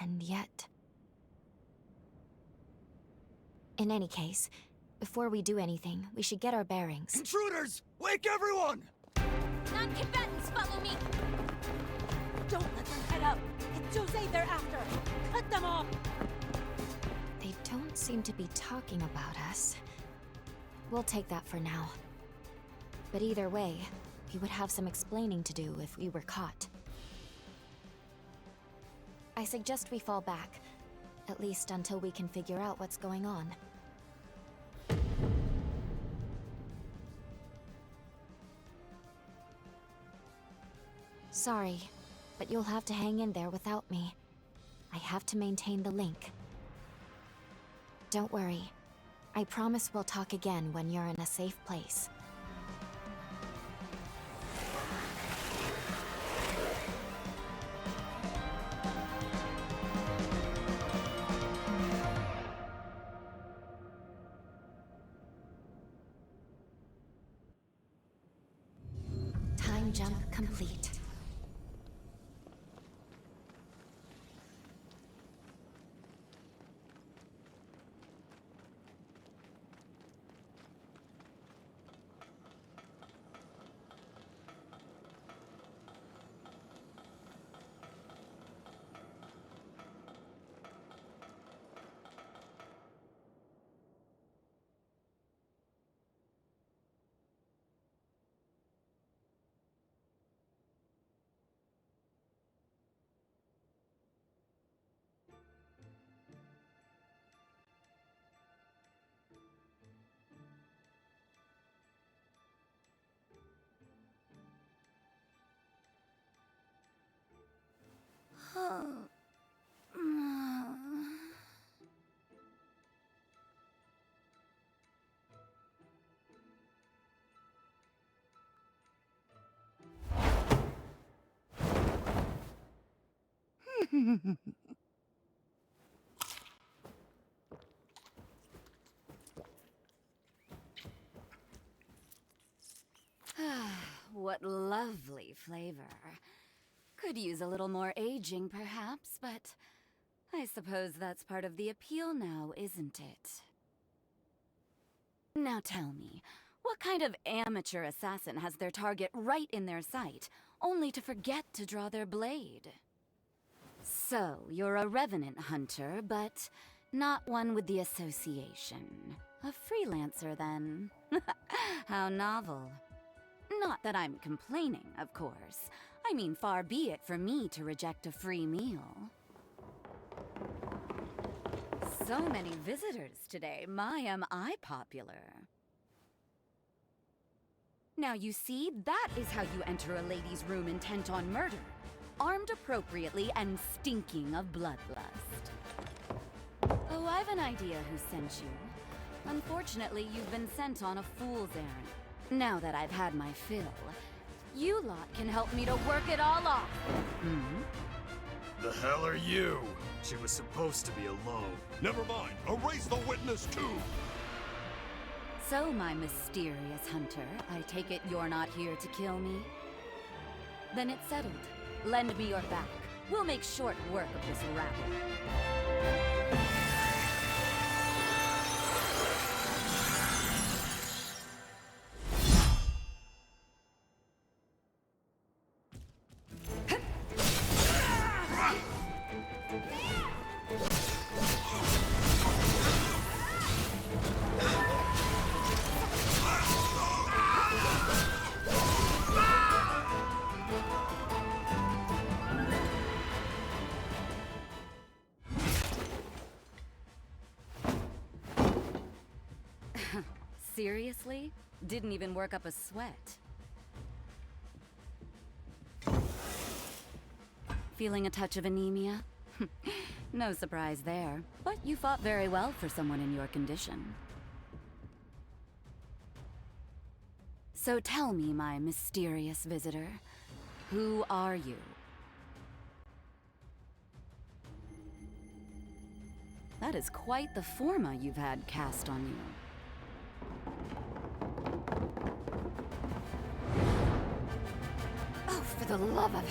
and yet... In any case, before we do anything, we should get our bearings. Intruders! Wake everyone! Non-combatants, follow me! Don't let them head out! It's Jose they're after! Cut them off! They don't seem to be talking about us. We'll take that for now. But either way, we would have some explaining to do if we were caught. I suggest we fall back, at least until we can figure out what's going on. Sorry, but you'll have to hang in there without me. I have to maintain the link. Don't worry. I promise we'll talk again when you're in a safe place. Time jump complete. What lovely flavor. Could use a little more aging, perhaps, but I suppose that's part of the appeal now, isn't it? Now tell me, what kind of amateur assassin has their target right in their sight, only to forget to draw their blade? So, you're a revenant hunter, but Not one with the association. A freelancer, then. How novel. Not that I'm complaining, of course. I mean, far be it for me to reject a free meal. So many visitors today. My, am I popular. Now you see, that is how you enter a lady's room intent on murder. Armed appropriately and stinking of bloodlust. Oh, I've an idea who sent you. Unfortunately, you've been sent on a fool's errand. Now that I've had my fill, you lot can help me to work it all off. Hmm? The hell are you? She was supposed to be alone. Never mind. Erase the witness too. So, my mysterious hunter, I take it you're not here to kill me? Then it's settled. Lend me your back. We'll make short work of this rabble. Seriously? Didn't even work up a sweat. Feeling a touch of anemia? No surprise there, but you fought very well for someone in your condition. So tell me, my mysterious visitor, who are you? That is quite the forma you've had cast on you. Oh, for the love of...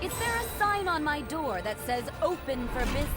Is there a sign on my door that says open for business?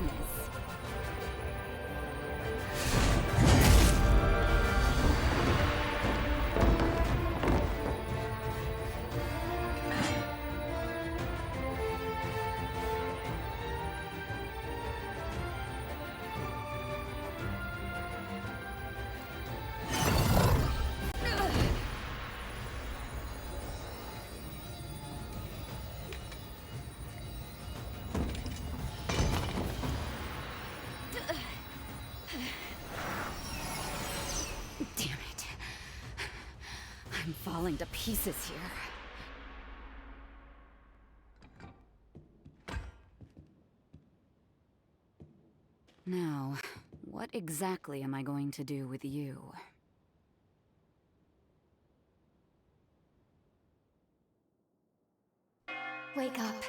Damn it. I'm falling to pieces here. Now, what exactly am I going to do with you? Wake up.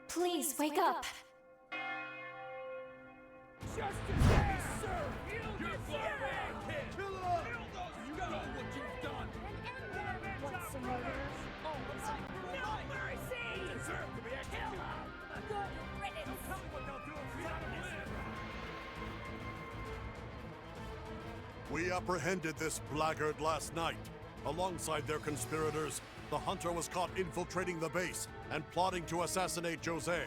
Please, wake up. Justice is served! You're blood-red kid! Kill them! You know what you've done! Want some murderers? No mercy! You deserve to be executed! Good riddance! Tell me what they'll do if you let them live! We apprehended this blackguard last night. Alongside their conspirators, the hunter was caught infiltrating the base and plotting to assassinate Jose.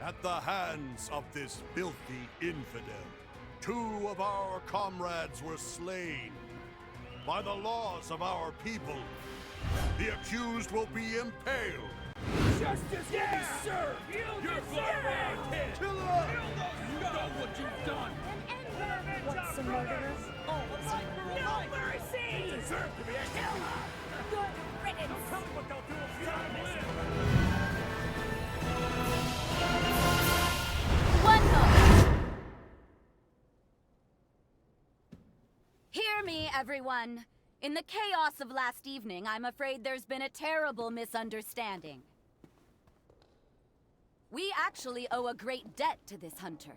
At the hands of this filthy infidel, 2 of our comrades were slain. By the laws of our people, the accused will be impaled. Justice is served! You're blood-red kid! Kill them! You know what you've done! Want some murderers? No mercy! You deserve to be executed! Good riddance! Tell me what they'll do if you let them live! One moment! Hear me, everyone. In the chaos of last evening, I'm afraid there's been a terrible misunderstanding. We actually owe a great debt to this hunter.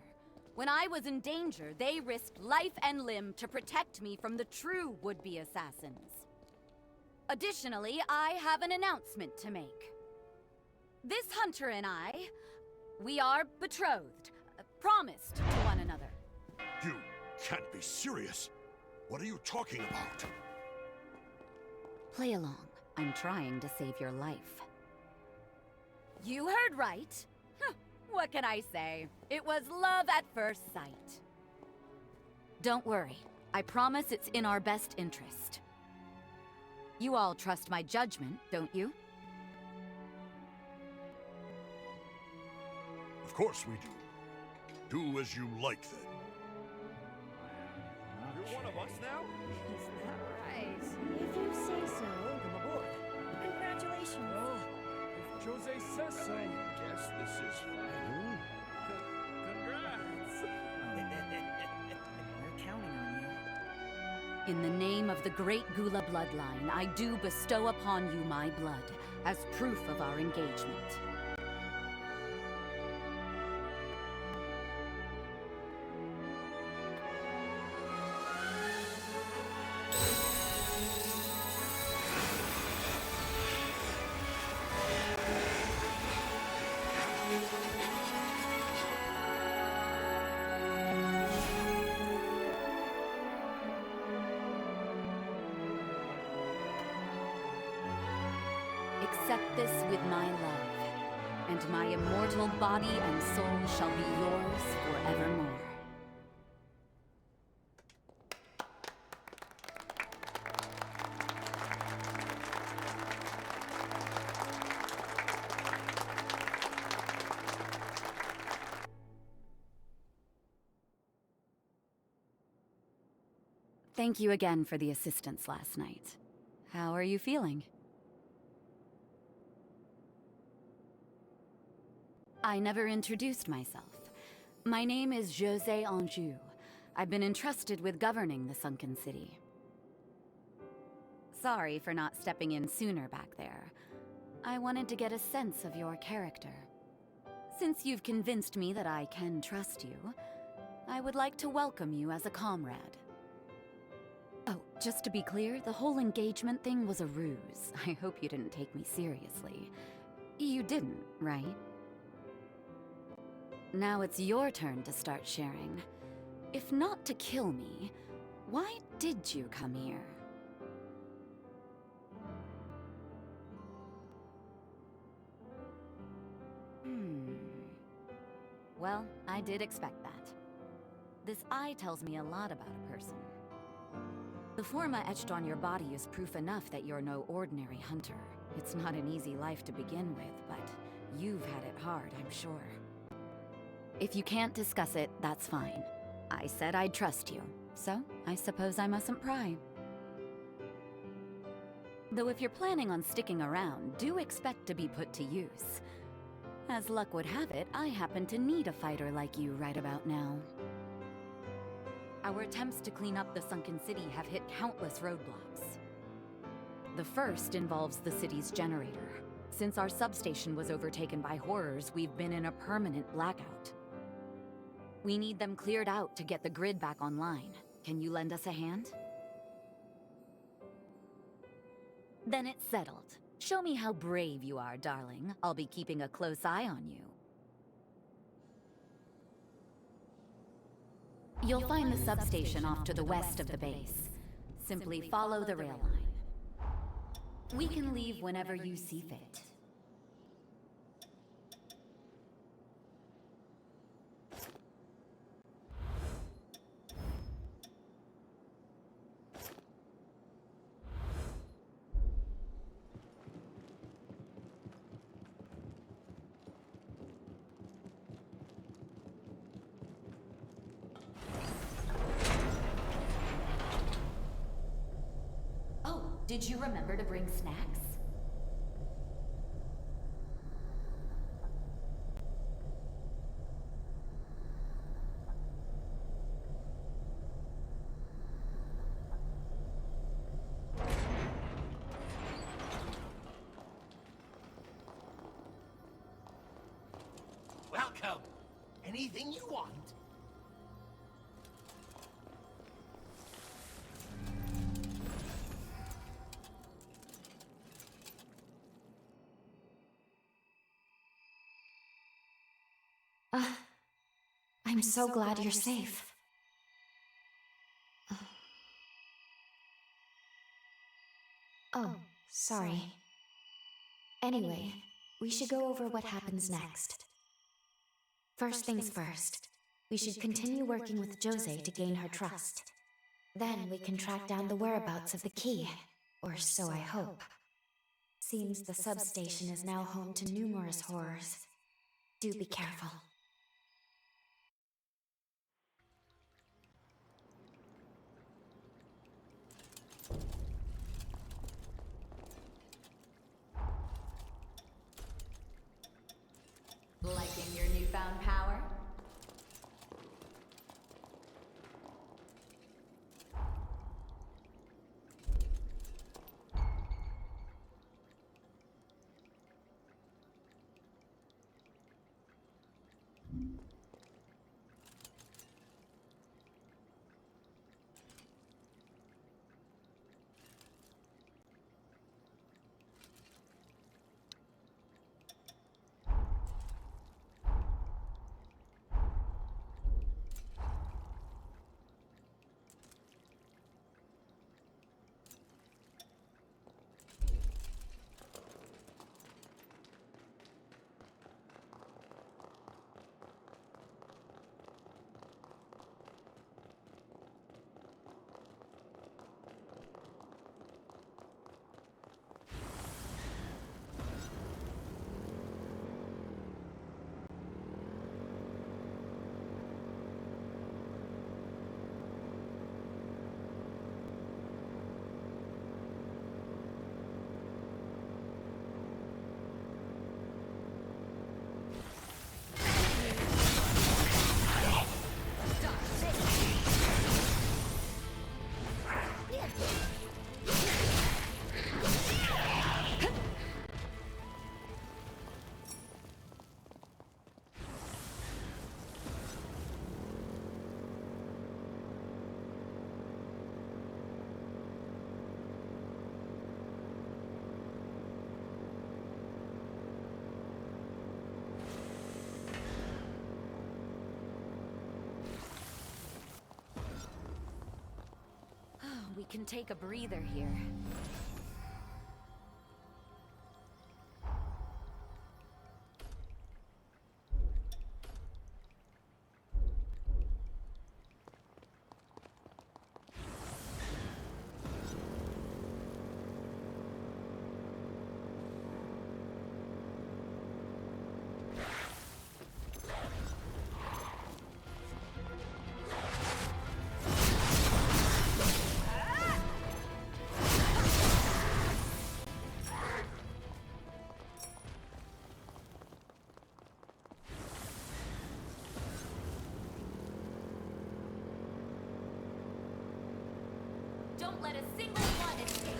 When I was in danger, they risked life and limb to protect me from the true would-be assassins. Additionally, I have an announcement to make. This hunter and I, we are betrothed, promised to one another. You can't be serious. What are you talking about? Play along. I'm trying to save your life. You heard right. Huh, what can I say? It was love at first sight. Don't worry. I promise it's in our best interest. You all trust my judgment, don't you? Of course we do. Do as you like, then. You're one of us now? Is that right? If you say so. Welcome aboard. Congratulations. Well, if Jose says so, I guess this is final. Congrats! We're counting on you. In the name of the great Gula bloodline, I do bestow upon you my blood, as proof of our engagement. Accept this with my love, and my immortal body and soul shall be yours forevermore. Thank you again for the assistance last night. How are you feeling? I never introduced myself. My name is José Anjou. I've been entrusted with governing the sunken city. Sorry for not stepping in sooner back there. I wanted to get a sense of your character. Since you've convinced me that I can trust you, I would like to welcome you as a comrade. Oh, just to be clear, the whole engagement thing was a ruse. I hope you didn't take me seriously. You didn't, right? Now it's your turn to start sharing. If not to kill me, why did you come here? Well, I did expect that. This eye tells me a lot about a person. The forma etched on your body is proof enough that you're no ordinary hunter. It's not an easy life to begin with, but you've had it hard, I'm sure. If you can't discuss it, that's fine. I said I'd trust you, so I suppose I mustn't pry. Though if you're planning on sticking around, do expect to be put to use. As luck would have it, I happen to need a fighter like you right about now. Our attempts to clean up the sunken city have hit countless roadblocks. The first involves the city's generator. Since our substation was overtaken by horrors, we've been in a permanent blackout. We need them cleared out to get the grid back online. Can you lend us a hand? Then it's settled. Show me how brave you are, darling. I'll be keeping a close eye on you. You'll find the substation off to the west of the base. Simply follow the rail line. We can leave whenever you see fit. Did you remember to bring snacks? Welcome. Anything you want? I'm so glad you're safe. Oh, sorry. Anyway, we should go over what happens next. First things first. We should continue working with Jose to gain her trust. Then we can track down the whereabouts of the key, or so I hope. Seems the substation is now home to numerous horrors. Do be careful. Liking your newfound power? We can take a breather here. Don't let a single one escape.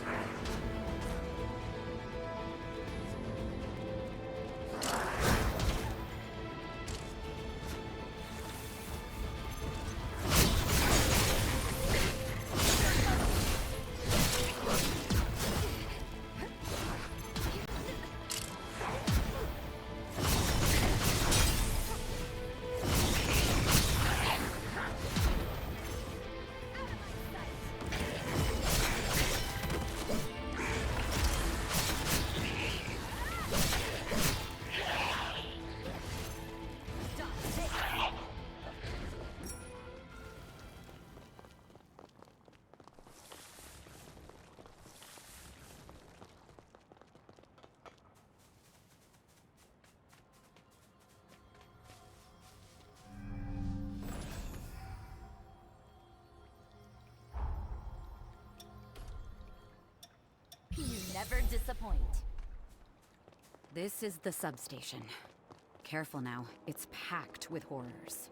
You never disappoint. This is the substation. Careful now, it's packed with horrors.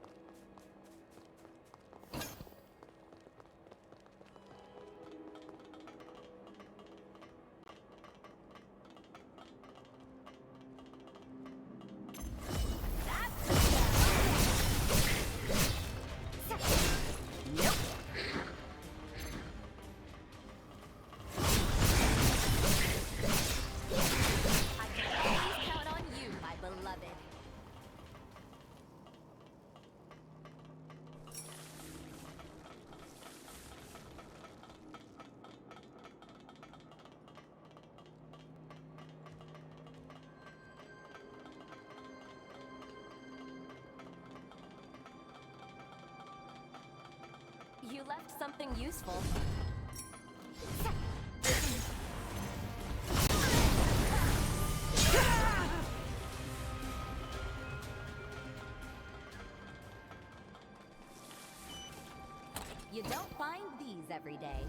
You left something useful. You don't find these every day.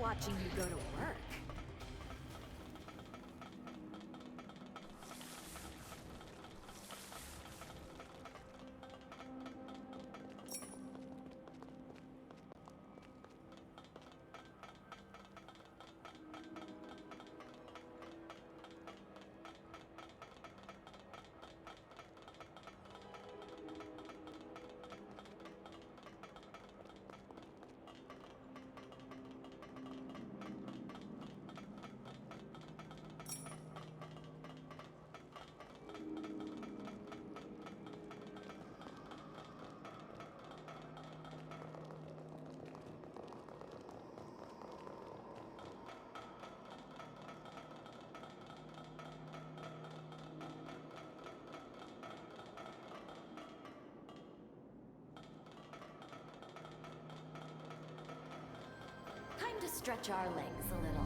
Watching you go to work. Time to stretch our legs a little.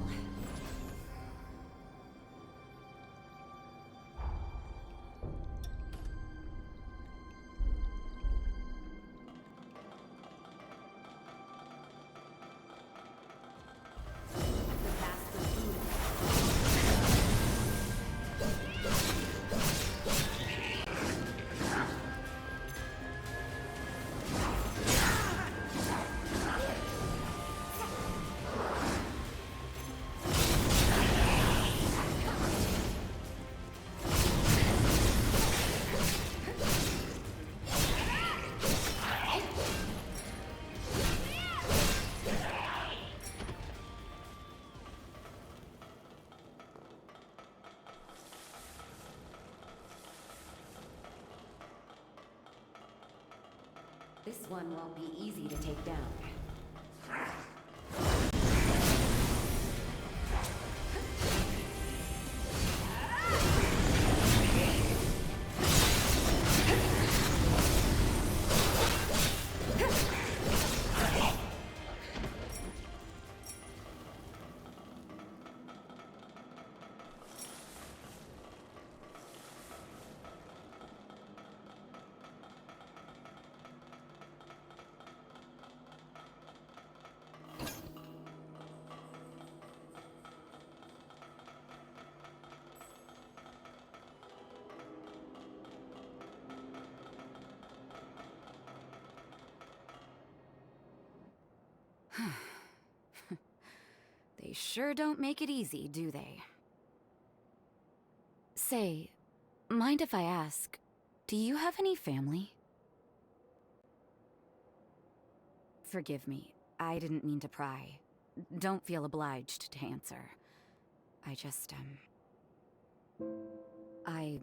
This one won't be easy to take down. They sure don't make it easy, do they? Say, mind if I ask, do you have any family? Forgive me. I didn't mean to pry. Don't feel obliged to answer. I just, I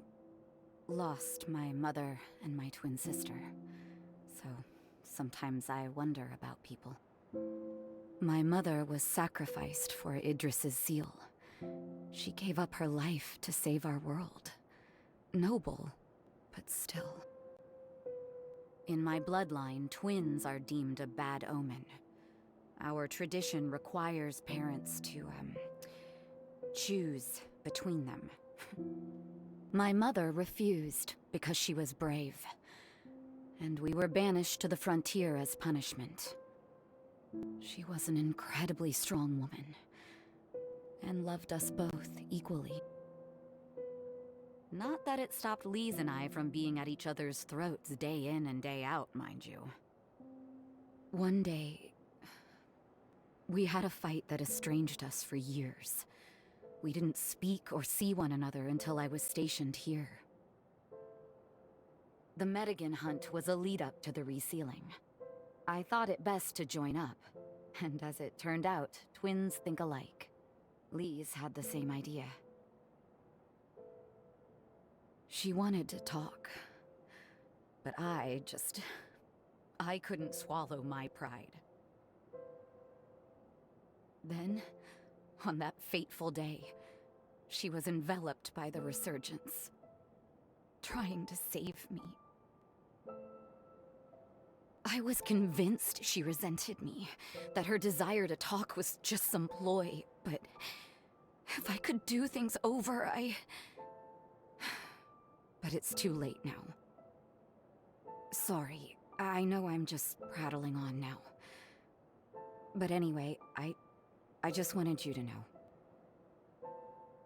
lost my mother and my twin sister. So sometimes I wonder about people. My mother was sacrificed for Idris's seal. She gave up her life to save our world. Noble, but still. In my bloodline, twins are deemed a bad omen. Our tradition requires parents to, choose between them. My mother refused because she was brave, and we were banished to the frontier as punishment. She was an incredibly strong woman, and loved us both equally. Not that it stopped Lise and I from being at each other's throats day in and day out, mind you. One day, we had a fight that estranged us for years. We didn't speak or see one another until I was stationed here. The Medigan hunt was a lead-up to the resealing. I thought it best to join up, and as it turned out, twins think alike. Lise had the same idea. She wanted to talk, but I couldn't swallow my pride. Then, on that fateful day, she was enveloped by the resurgence, trying to save me. I was convinced she resented me, that her desire to talk was just some ploy, but if I could do things over, But it's too late now. Sorry, I know I'm just prattling on now. But anyway, I just wanted you to know.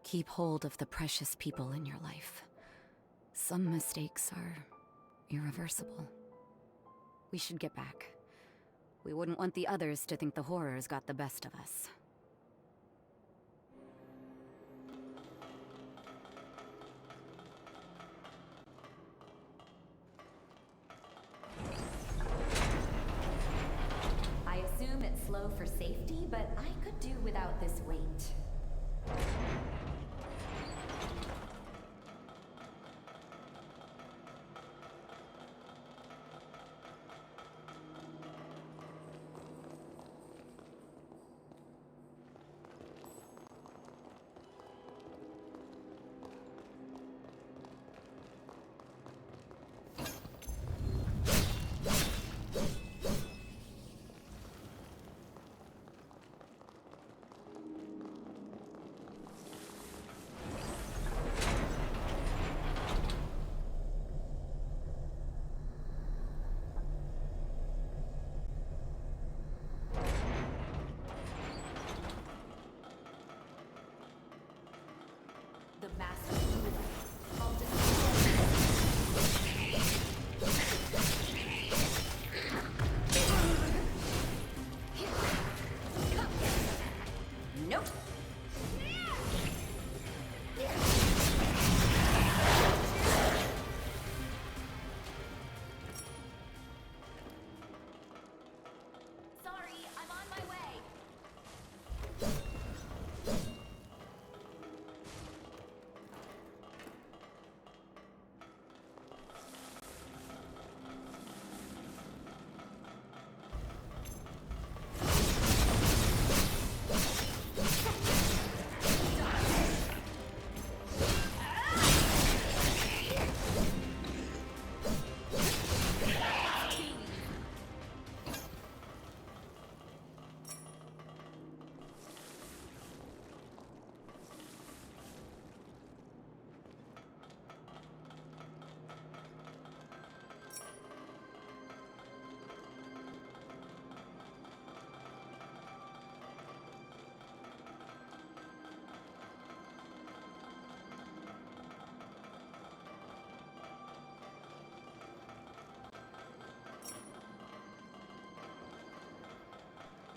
Keep hold of the precious people in your life. Some mistakes are irreversible. We should get back. We wouldn't want the others to think the horrors got the best of us. I assume it's slow for safety, but I could do without this weight. The master ruler. I'll Nope. Sorry, I'm on my way.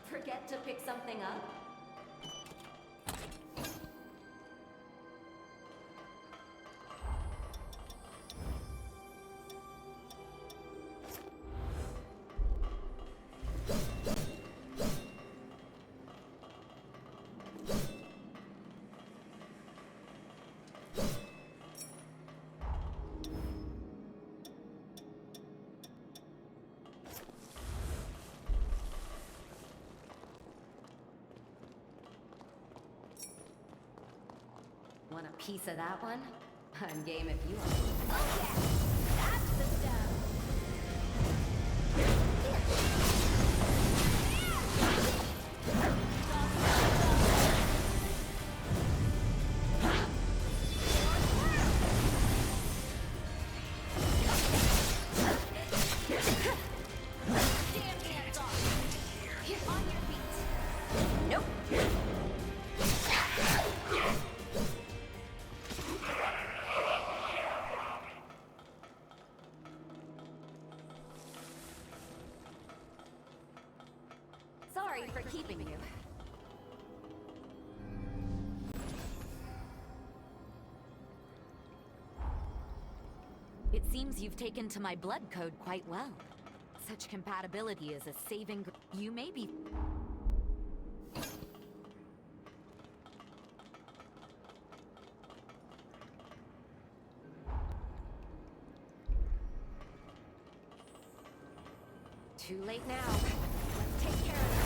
Forget to pick something up? Want a piece of that one? I'm game if you are. Oh yeah! That's the stuff! Sorry for keeping you. It seems you've taken to my blood code quite well. Such compatibility is a saving. You may be. Too late now. Let's take care of it.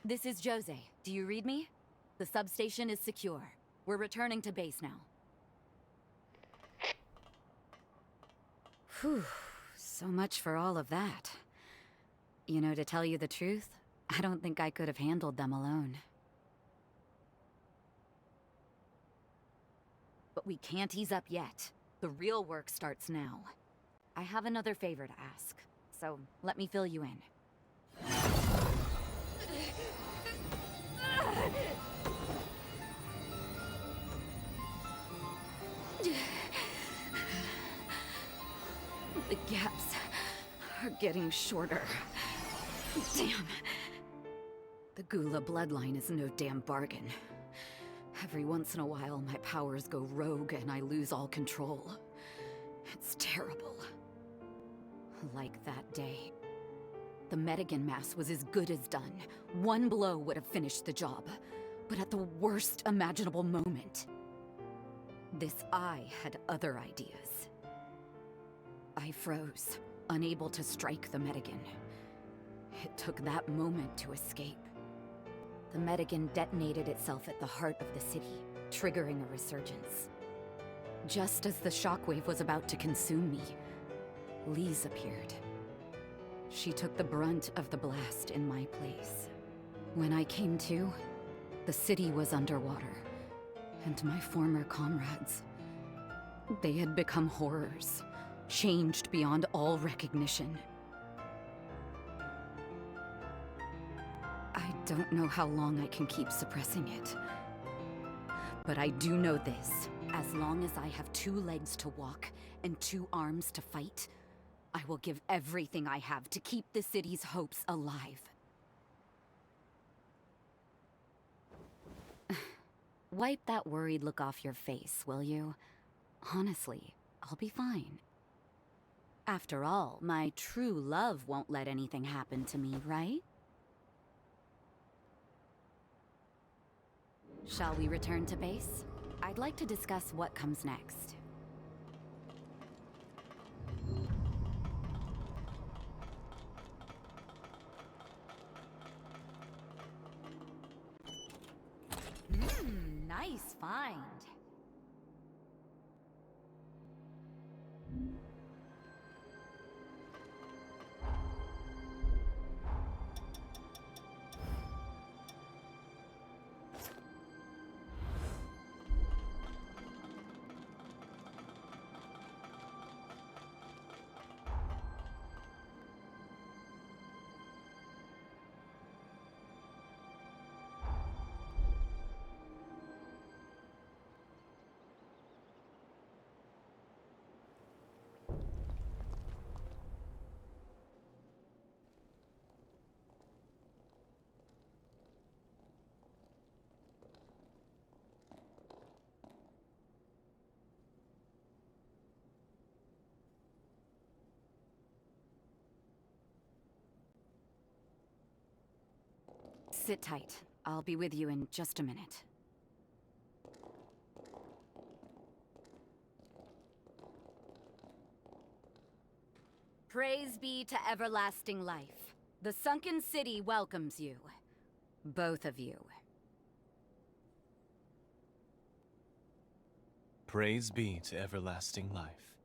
This is Jose. Do you read me? The substation is secure. We're returning to base now. Whew. So much for all of that. You know, to tell you the truth, I don't think I could have handled them alone. But we can't ease up yet. The real work starts now. I have another favor to ask, so let me fill you in. The gaps are getting shorter. Damn. The Gula bloodline is no damn bargain. Every once in a while, my powers go rogue and I lose all control. It's terrible. Like that day. The Medigan mass was as good as done. One blow would have finished the job. But at the worst imaginable moment. This eye had other ideas. I froze, unable to strike the Medigan. It took that moment to escape. The Medigan detonated itself at the heart of the city, triggering a resurgence. Just as the shockwave was about to consume me, Lise appeared. She took the brunt of the blast in my place. When I came to, the city was underwater, and my former comrades, they had become horrors, changed beyond all recognition. I don't know how long I can keep suppressing it. But I do know this. As long as I have 2 legs to walk and 2 arms to fight, I will give everything I have to keep the city's hopes alive. Wipe that worried look off your face, will you? Honestly, I'll be fine. After all, my true love won't let anything happen to me, right? Shall we return to base? I'd like to discuss what comes next. Nice find. Sit tight. I'll be with you in just a minute. Praise be to everlasting life. The sunken city welcomes you. Both of you. Praise be to everlasting life.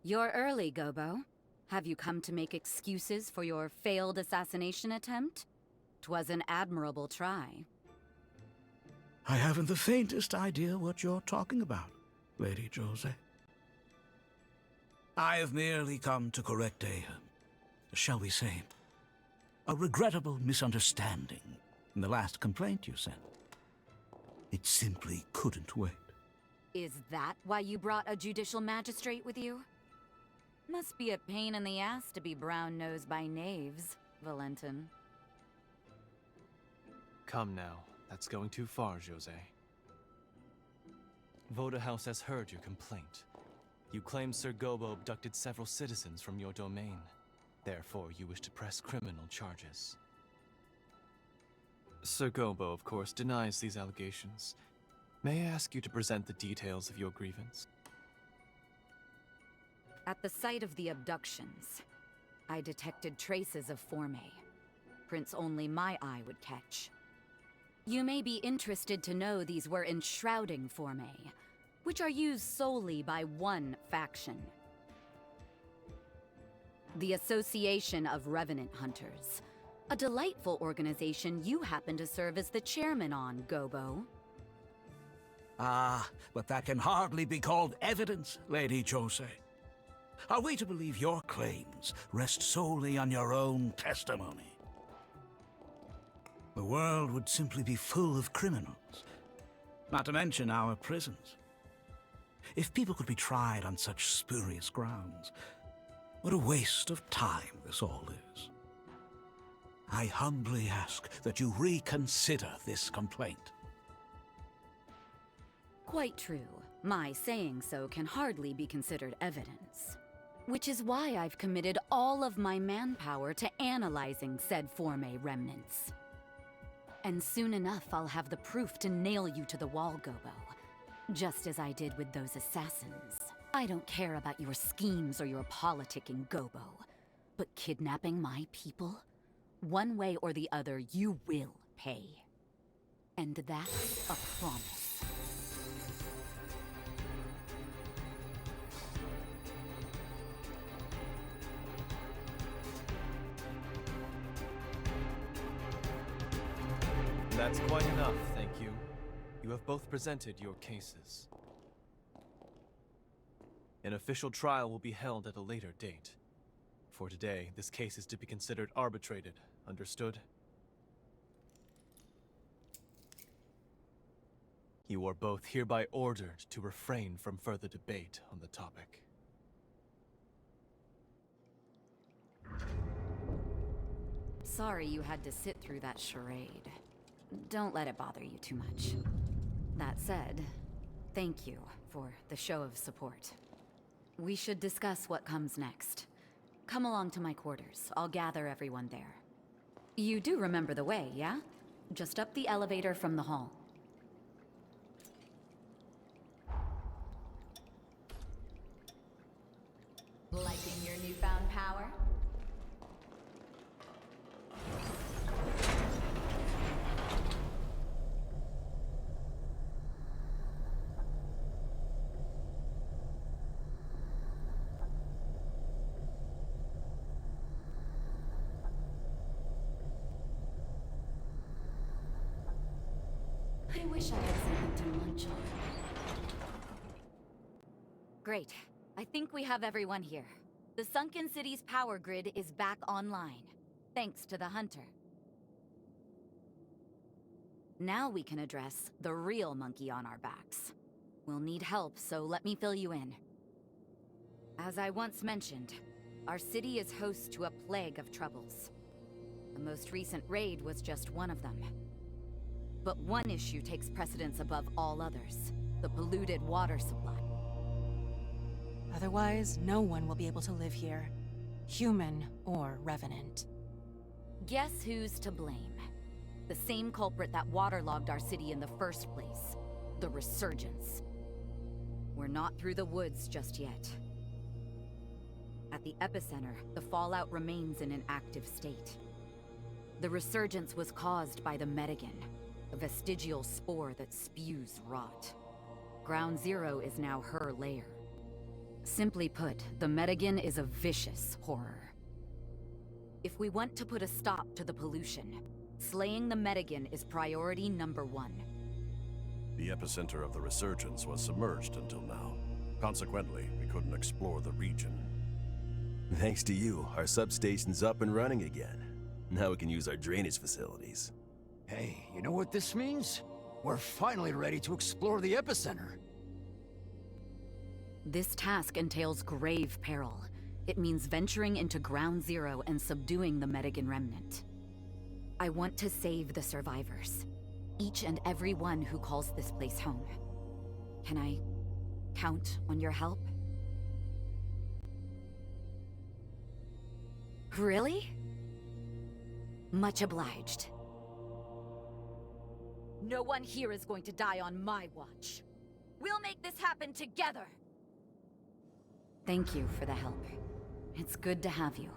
You're early, Gobo. Have you come to make excuses for your failed assassination attempt? 'Twas an admirable try. I haven't the faintest idea what you're talking about, Lady Jose. I have merely come to correct shall we say, a regrettable misunderstanding in the last complaint you sent. It simply couldn't wait. Is that why you brought a judicial magistrate with you? Must be a pain in the ass to be brown-nosed by knaves, Valentin. Come now, that's going too far, Jose. Voda House has heard your complaint. You claim Sir Gobo abducted several citizens from your domain. Therefore, you wish to press criminal charges. Sir Gobo, of course, denies these allegations. May I ask you to present the details of your grievance? At the site of the abductions, I detected traces of Forme. Prints only my eye would catch. You may be interested to know these were enshrouding Forme, which are used solely by one faction. The Association of Revenant Hunters. A delightful organization you happen to serve as the chairman on, Gobo. Ah, but that can hardly be called evidence, Lady Jose. Are we to believe your claims rest solely on your own testimony? The world would simply be full of criminals, not to mention our prisons. If people could be tried on such spurious grounds, what a waste of time this all is. I humbly ask that you reconsider this complaint. Quite true. My saying so can hardly be considered evidence. Which is why I've committed all of my manpower to analyzing said Forme remnants. And soon enough, I'll have the proof to nail you to the wall, Gobo. Just as I did with those assassins. I don't care about your schemes or your politicking, Gobo. But kidnapping my people? One way or the other, you will pay. And that's a promise. That's quite enough, thank you. You have both presented your cases. An official trial will be held at a later date. For today, this case is to be considered arbitrated. Understood? You are both hereby ordered to refrain from further debate on the topic. Sorry you had to sit through that charade. Don't let it bother you too much. That said, thank you for the show of support. We should discuss what comes next. Come along to my quarters. I'll gather everyone there. You do remember the way, yeah? Just up the elevator from the hall. Liking your newfound power? I wish I had something to munch on. Great. I think we have everyone here. The Sunken City's power grid is back online, thanks to the Hunter. Now we can address the real monkey on our backs. We'll need help, so let me fill you in. As I once mentioned, our city is host to a plague of troubles. The most recent raid was just one of them. But one issue takes precedence above all others: the polluted water supply. Otherwise, no one will be able to live here. Human or revenant. Guess who's to blame? The same culprit that waterlogged our city in the first place. The Resurgence. We're not through the woods just yet. At the epicenter, the fallout remains in an active state. The Resurgence was caused by the Medigan, a vestigial spore that spews rot. Ground Zero is now her lair. Simply put, the Medigan is a vicious horror. If we want to put a stop to the pollution, slaying the Medigan is priority number one. The epicenter of the Resurgence was submerged until now. Consequently, we couldn't explore the region. Thanks to you, our substation's up and running again. Now we can use our drainage facilities. Hey, you know what this means? We're finally ready to explore the epicenter. This task entails grave peril. It means venturing into Ground Zero and subduing the Medigan remnant. I want to save the survivors. Each and every one who calls this place home. Can I count on your help? Really? Much obliged. No one here is going to die on my watch. We'll make this happen together! Thank you for the help. It's good to have you.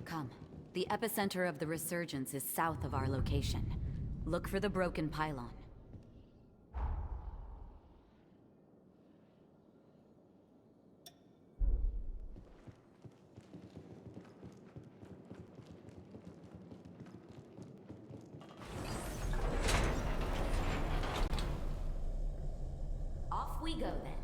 Come. The epicenter of the Resurgence is south of our location. Look for the broken pylon. Off we go then.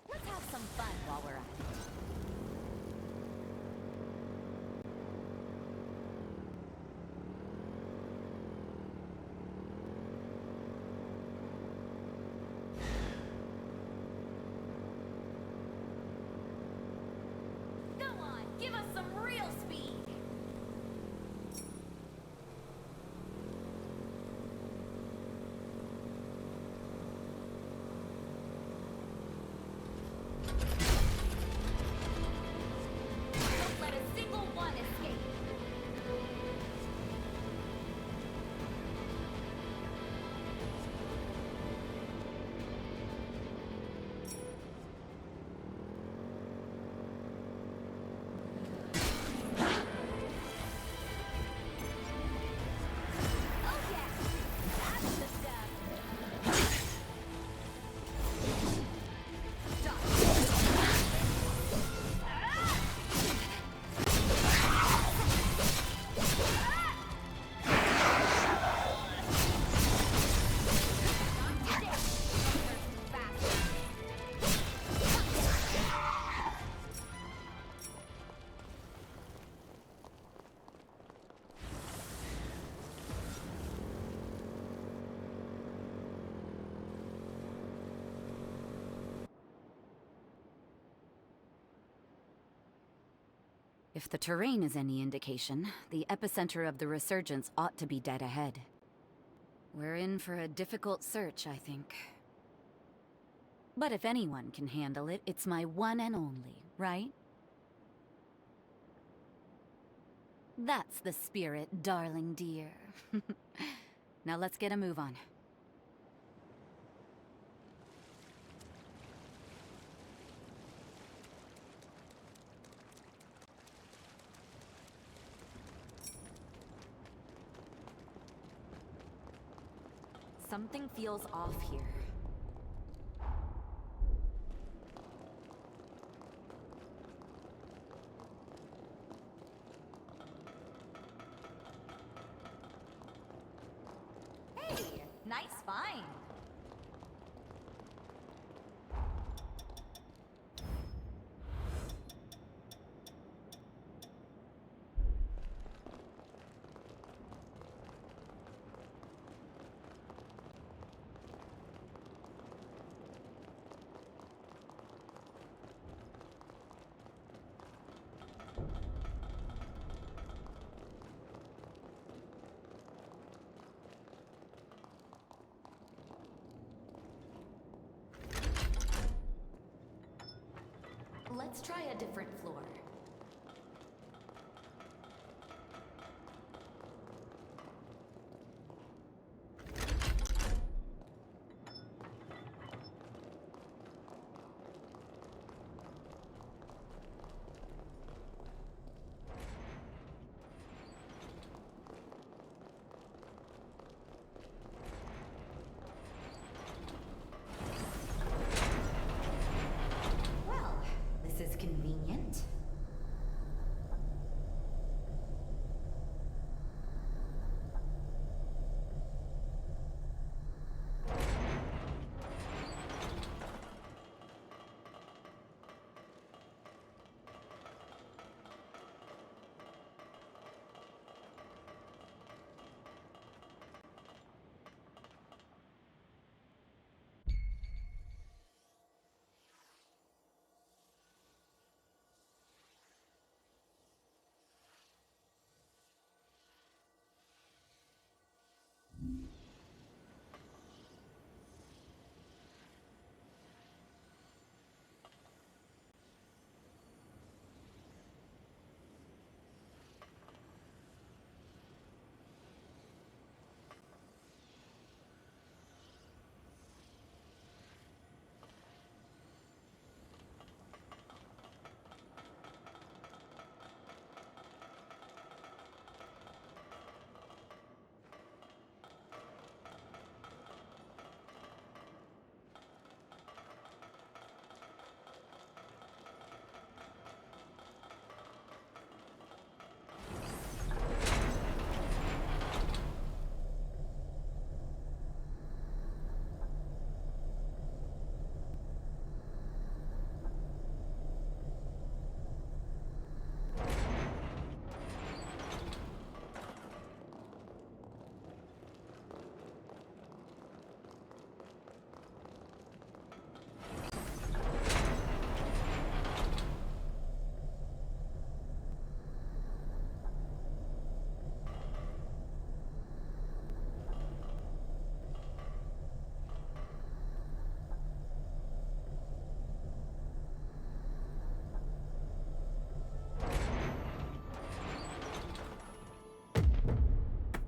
Let's have some fun while we're at it. Go on, give us some real speed! If the terrain is any indication, the epicenter of the resurgence ought to be dead ahead. We're in for a difficult search, I think. But if anyone can handle it, it's my one and only, right? That's the spirit, darling dear. Now let's get a move on. Something feels off here. Hey, nice find. Let's try a different floor. Well, this is convenient.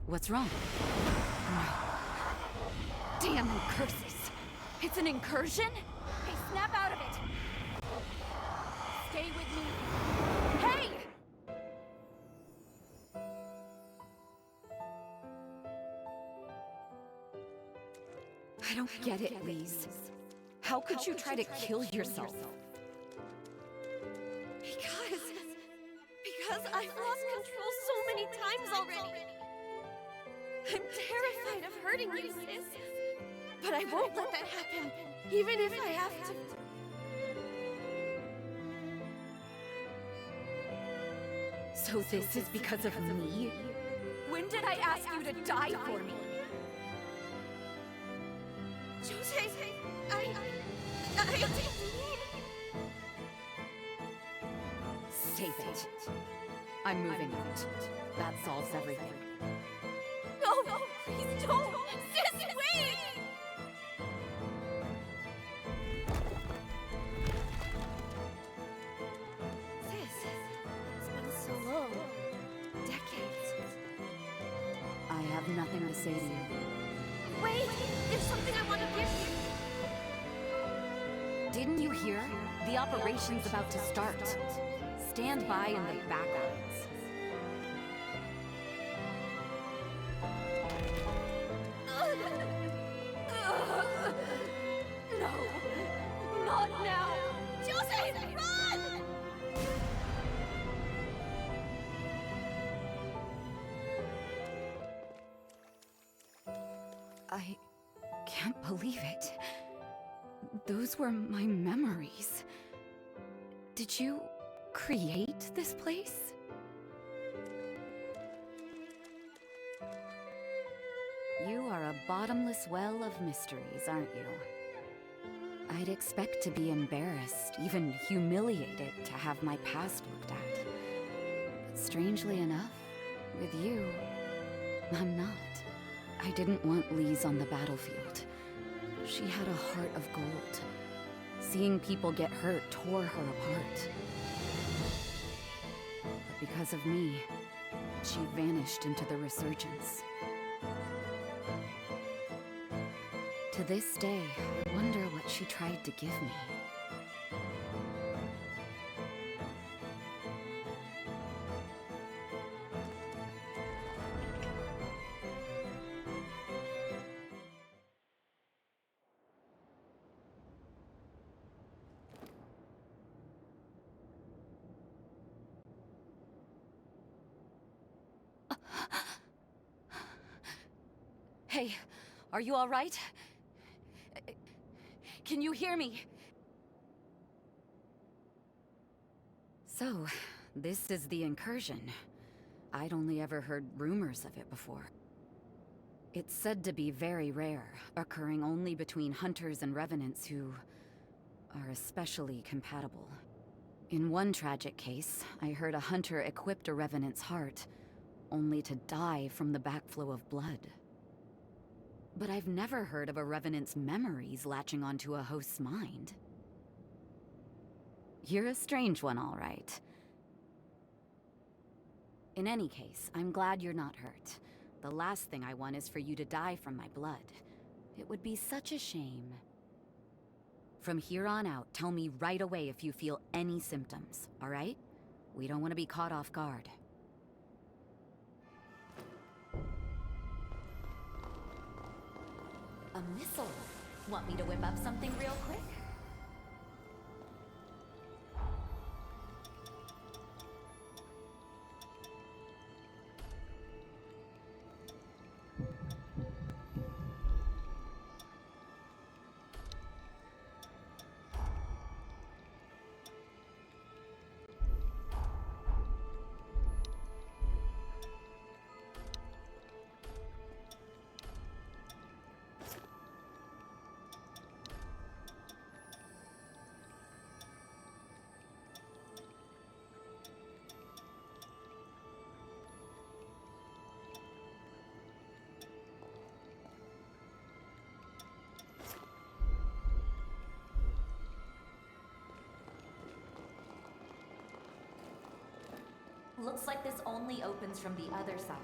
What's wrong? Damn curses! It's an incursion? Hey, snap out of it! Stay with me. Hey! I don't get it, Lise. How could you try to kill yourself? Because I've lost control so many times already. I'm terrified of hurting you, sis. But I won't let that happen, even if I have to. So this is because of me? When did I ask you to die for me? Jose, I didn't mean... Save it. I'm moving out. That solves everything. No, no, please don't! Sis, wait! Sis, it's been so long. Decades. I have nothing to say to you. Wait! There's something I want to give you! Didn't you hear? The operation's about to start. Stand by in the back lines. No! Not now! Jose, run! I can't believe it. Those were my memories. Did you create this place? You are a bottomless well of mysteries, aren't you? I'd expect to be embarrassed, even humiliated, to have my past looked at. But strangely enough, with you, I'm not. I didn't want Lise on the battlefield. She had a heart of gold. Seeing people get hurt tore her apart. But because of me, she vanished into the resurgence. To this day, I wonder what she tried to give me. Hey, are you all right? Can you hear me? So, this is the incursion. I'd only ever heard rumors of it before. It's said to be very rare, occurring only between hunters and revenants who are especially compatible. In one tragic case, I heard a hunter equipped a revenant's heart, only to die from the backflow of blood. But I've never heard of a revenant's memories latching onto a host's mind. You're a strange one, all right. In any case, I'm glad you're not hurt. The last thing I want is for you to die from my blood. It would be such a shame. From here on out, tell me right away if you feel any symptoms, all right? We don't want to be caught off guard. A missile. Want me to whip up something real quick? Looks like this only opens from the other side.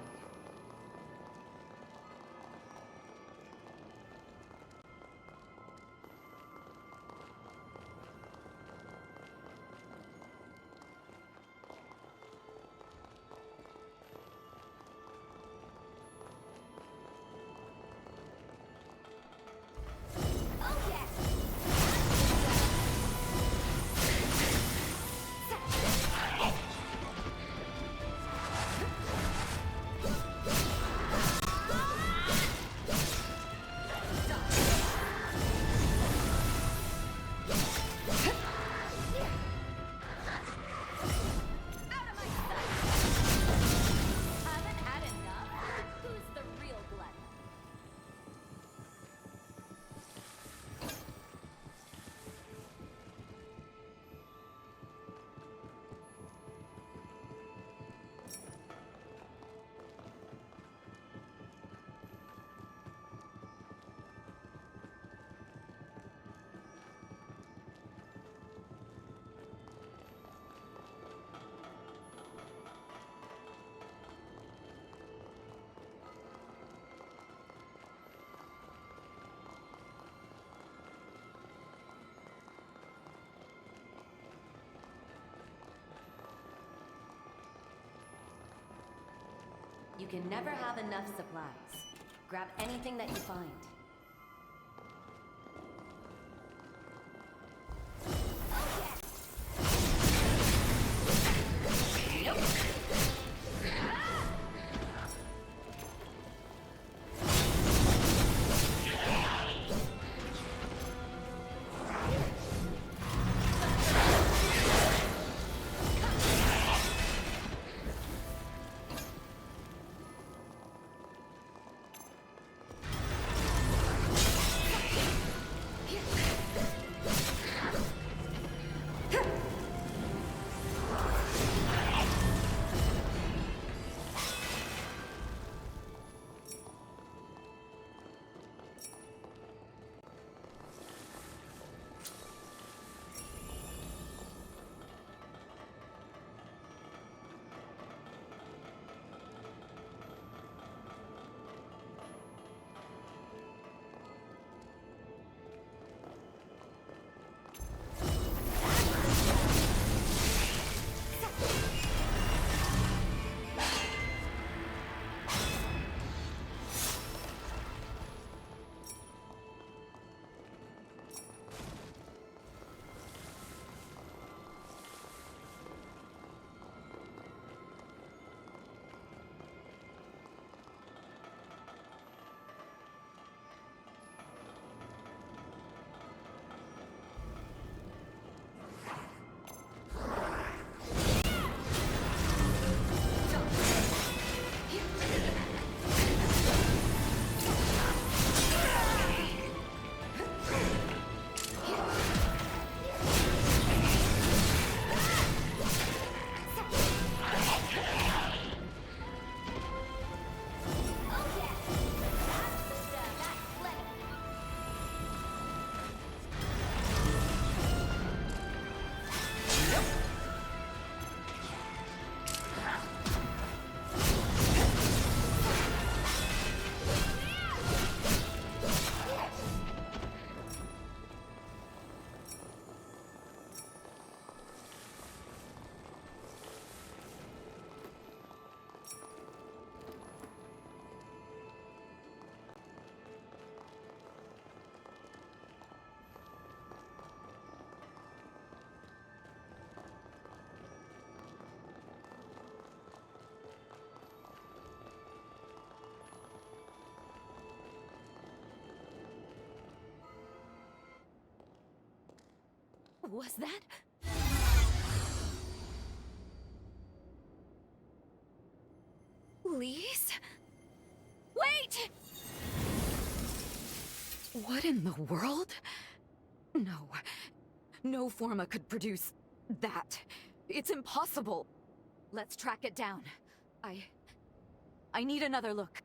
You can never have enough supplies. Grab anything that you find. Was that? Lise? Wait! What in the world? No. No Forma could produce that. It's impossible. Let's track it down. I need another look.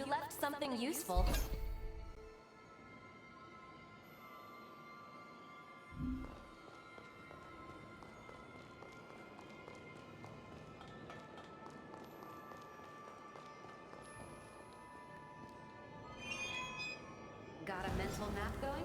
You left something useful. Got a mental map going?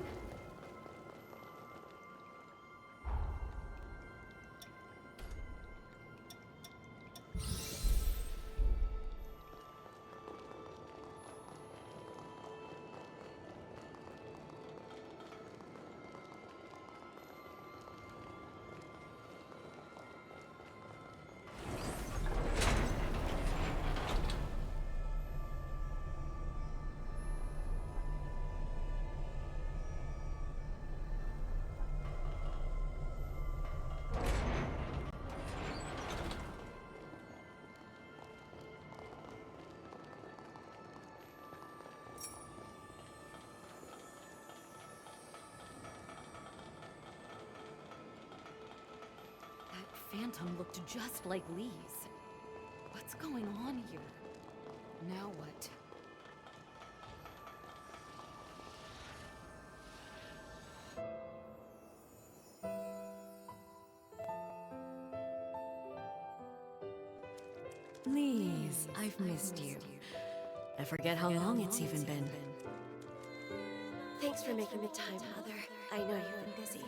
Phantom looked just like Lee's. What's going on here? Now what? Lee's, I've missed you. I forget how long it's even been. Thanks for making the time, Mother. I know you've been busy.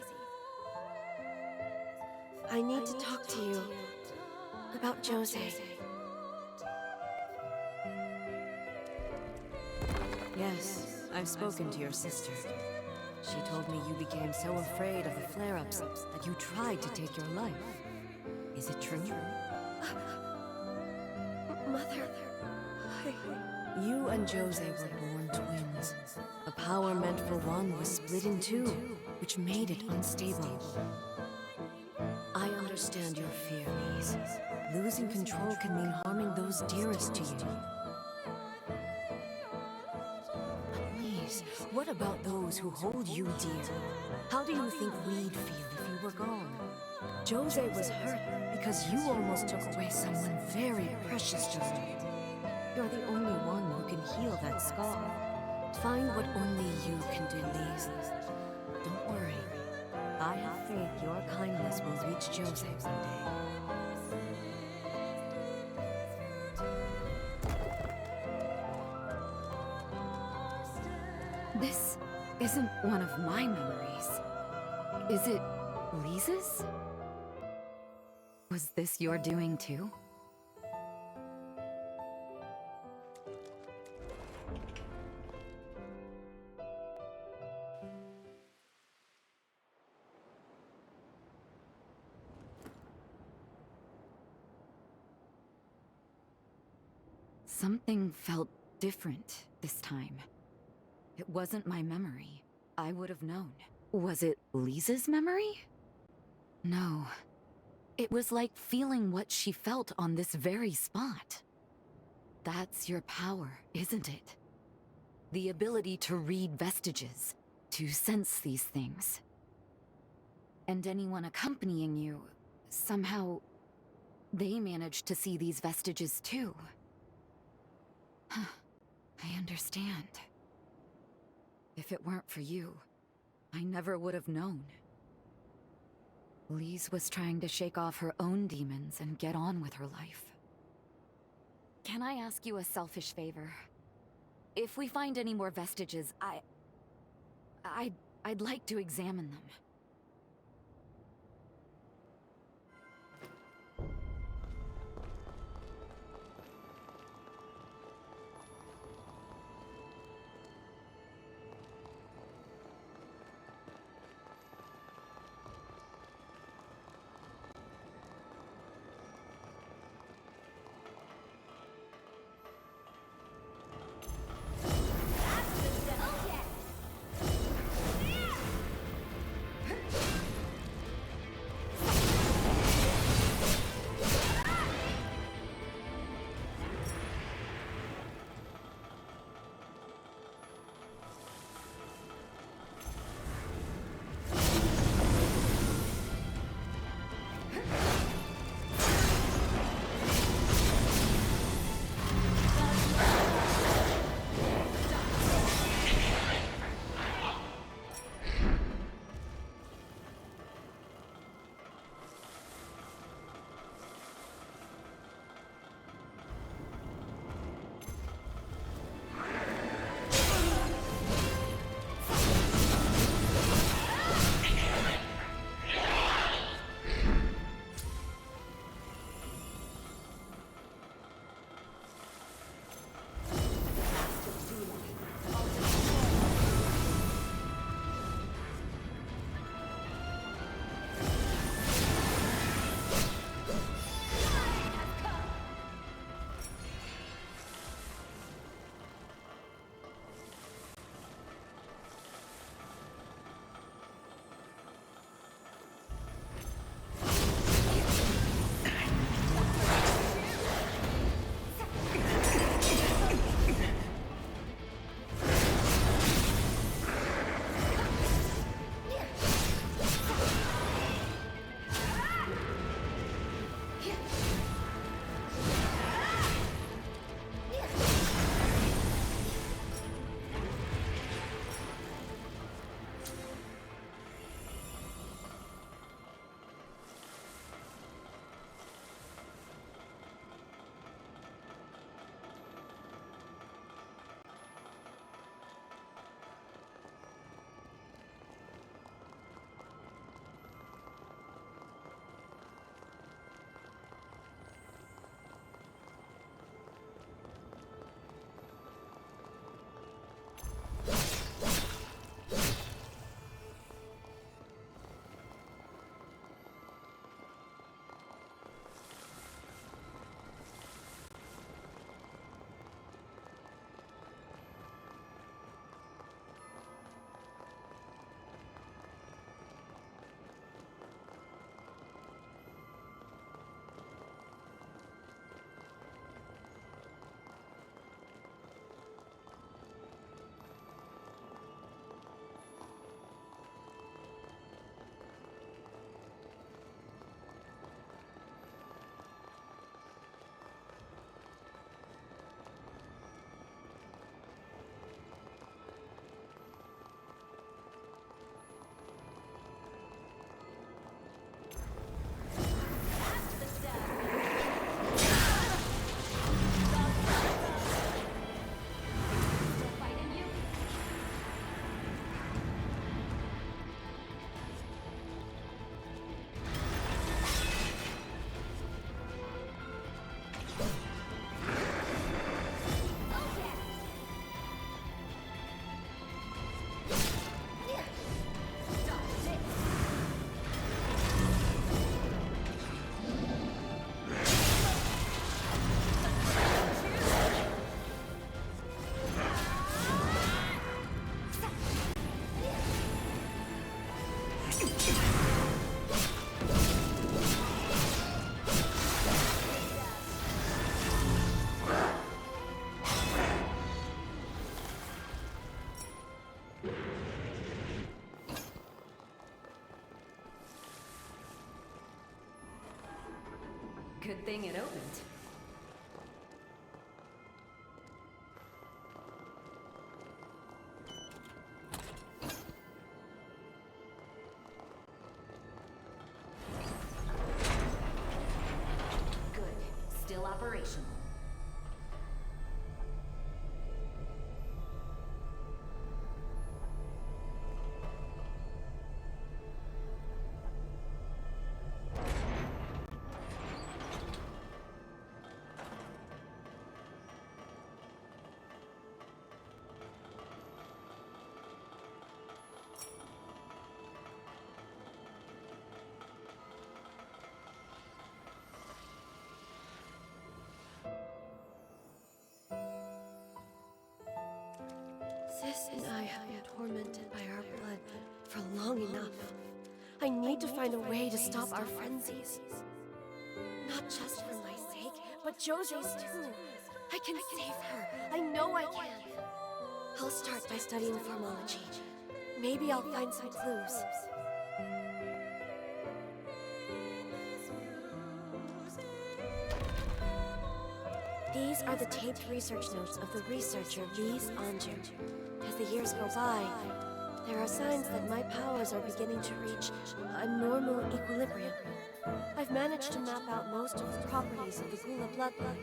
I need to talk to you about Jose. Yes, I've spoken to your sister. She told me you became so afraid of the flare-ups that you tried to take your life. Is it true? Mother, You and Jose were born twins. The power meant for one was split in two, which made it unstable. I understand your fear, Lise. Losing control can mean harming those dearest to you. But Lise, what about those who hold you dear? How do you think we'd feel if you were gone? Jose was hurt because you almost took away someone very precious to her. You're the only one who can heal that scar. Find what only you can do, Lise. Don't worry. I have faith your kindness will reach Jose one day. This isn't one of my memories. Is it Lisa's? Was this your doing too? Something felt different this time. It wasn't my memory. I would have known. Was it Lisa's memory? No. It was like feeling what she felt on this very spot. That's your power, isn't it? The ability to read vestiges, to sense these things. And anyone accompanying you, somehow, they managed to see these vestiges too. I understand. If it weren't for you, I never would have known. Lise was trying to shake off her own demons and get on with her life. Can I ask you a selfish favor? If we find any more vestiges, I'd like to examine them. Good thing it opened. Good. Still operational. Sis and I have been tormented by our blood for long enough. I need to find a way to stop our frenzies. Not just for my sake, but Jose's too. I can save her. I know I can. I'll start by studying formology. Maybe I'll find some clues. These are the taped research notes of the researcher Lise Anjou. As the years go by, there are signs that my powers are beginning to reach a normal equilibrium. I've managed to map out most of the properties of the Gula bloodline,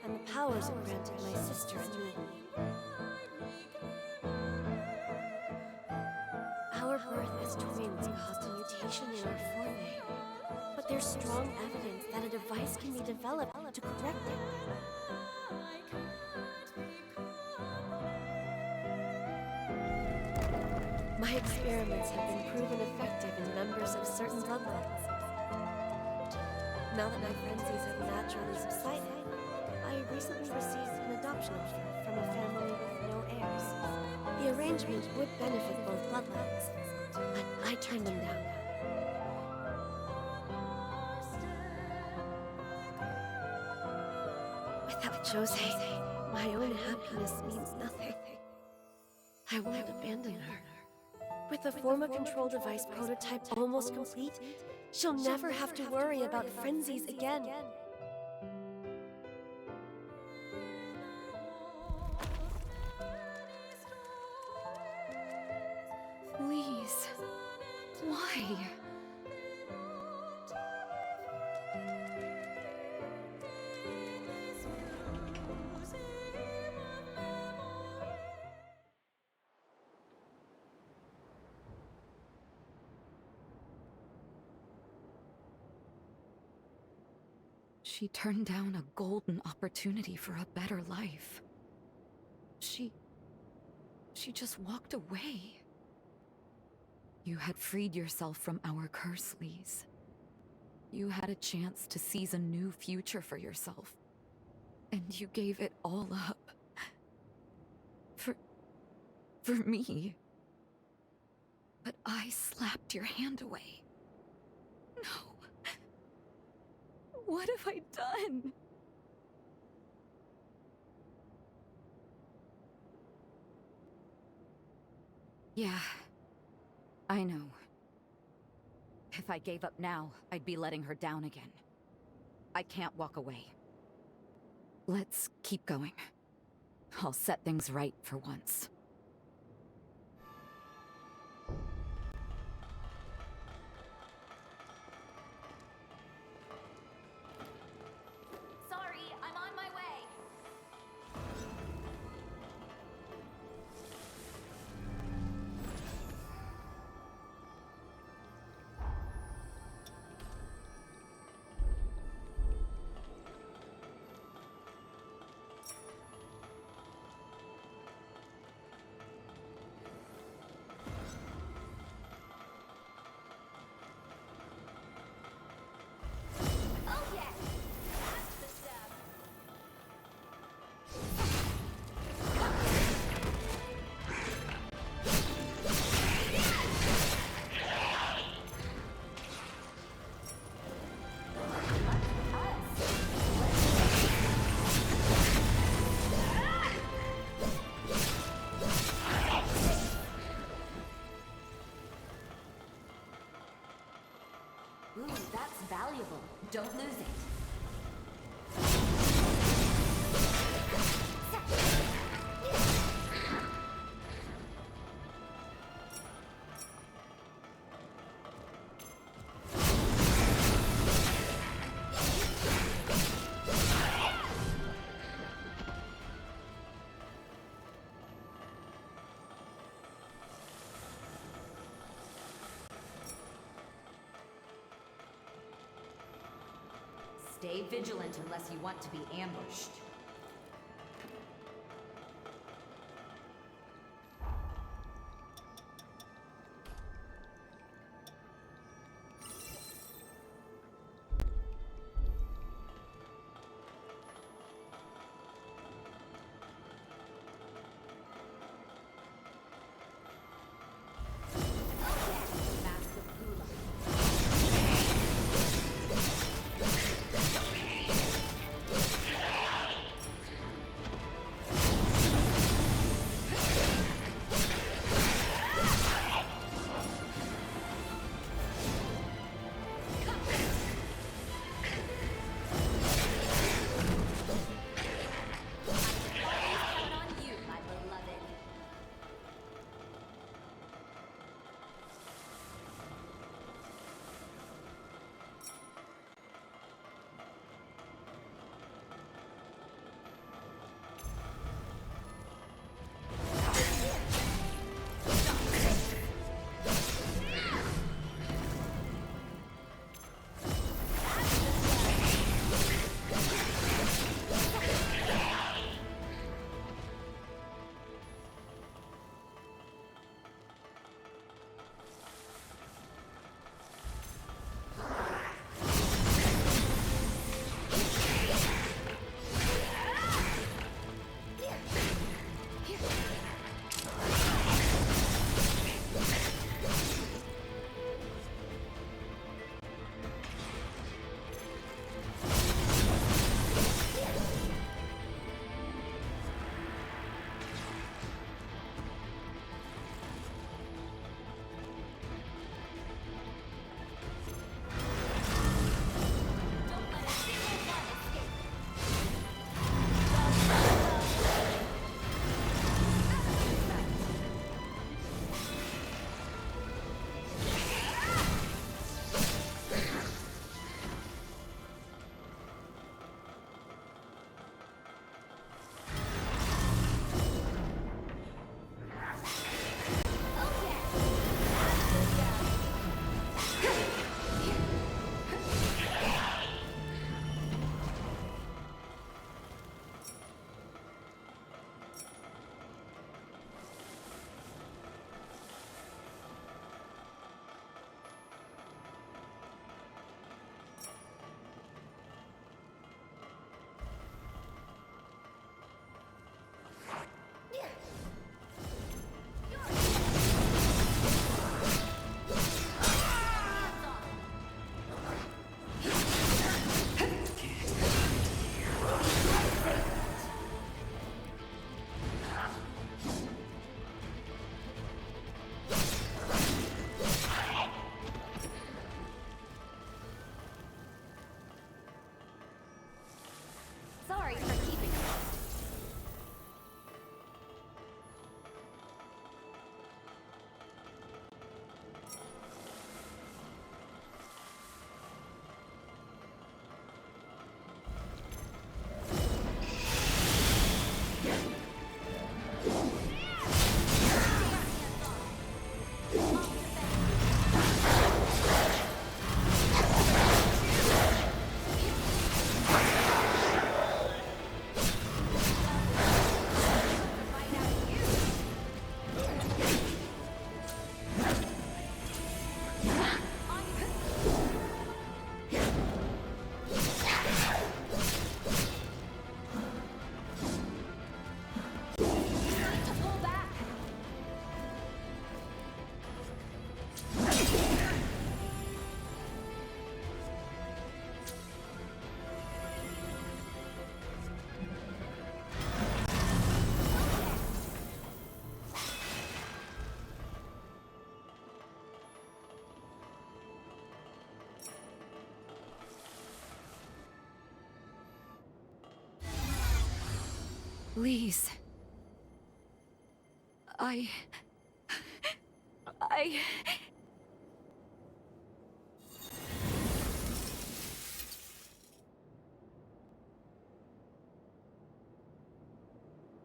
and the powers it granted my sister and me. Our birth as twins caused a mutation in our forebear, but there's strong evidence that a device can be developed to correct it. My experiments have been proven effective in members of certain bloodlines. Now that my frenzies have naturally subsided, I recently received an adoption offer from a family with no heirs. The arrangement would benefit both bloodlines, but I turned them down. Without Jose, my own happiness means nothing. I won't abandon her. With the Forma control device prototype almost complete, she'll never have to worry about frenzies again. Please. Why? She turned down a golden opportunity for a better life. She just walked away. You had freed yourself from our curse, Lise. You had a chance to seize a new future for yourself. And you gave it all up. For me. But I slapped your hand away. No. What have I done? Yeah, I know. If I gave up now, I'd be letting her down again. I can't walk away. Let's keep going. I'll set things right for once. Sorry, I'm on my way. Ooh, that's valuable. Don't lose it. Stay vigilant unless you want to be ambushed. Please. I...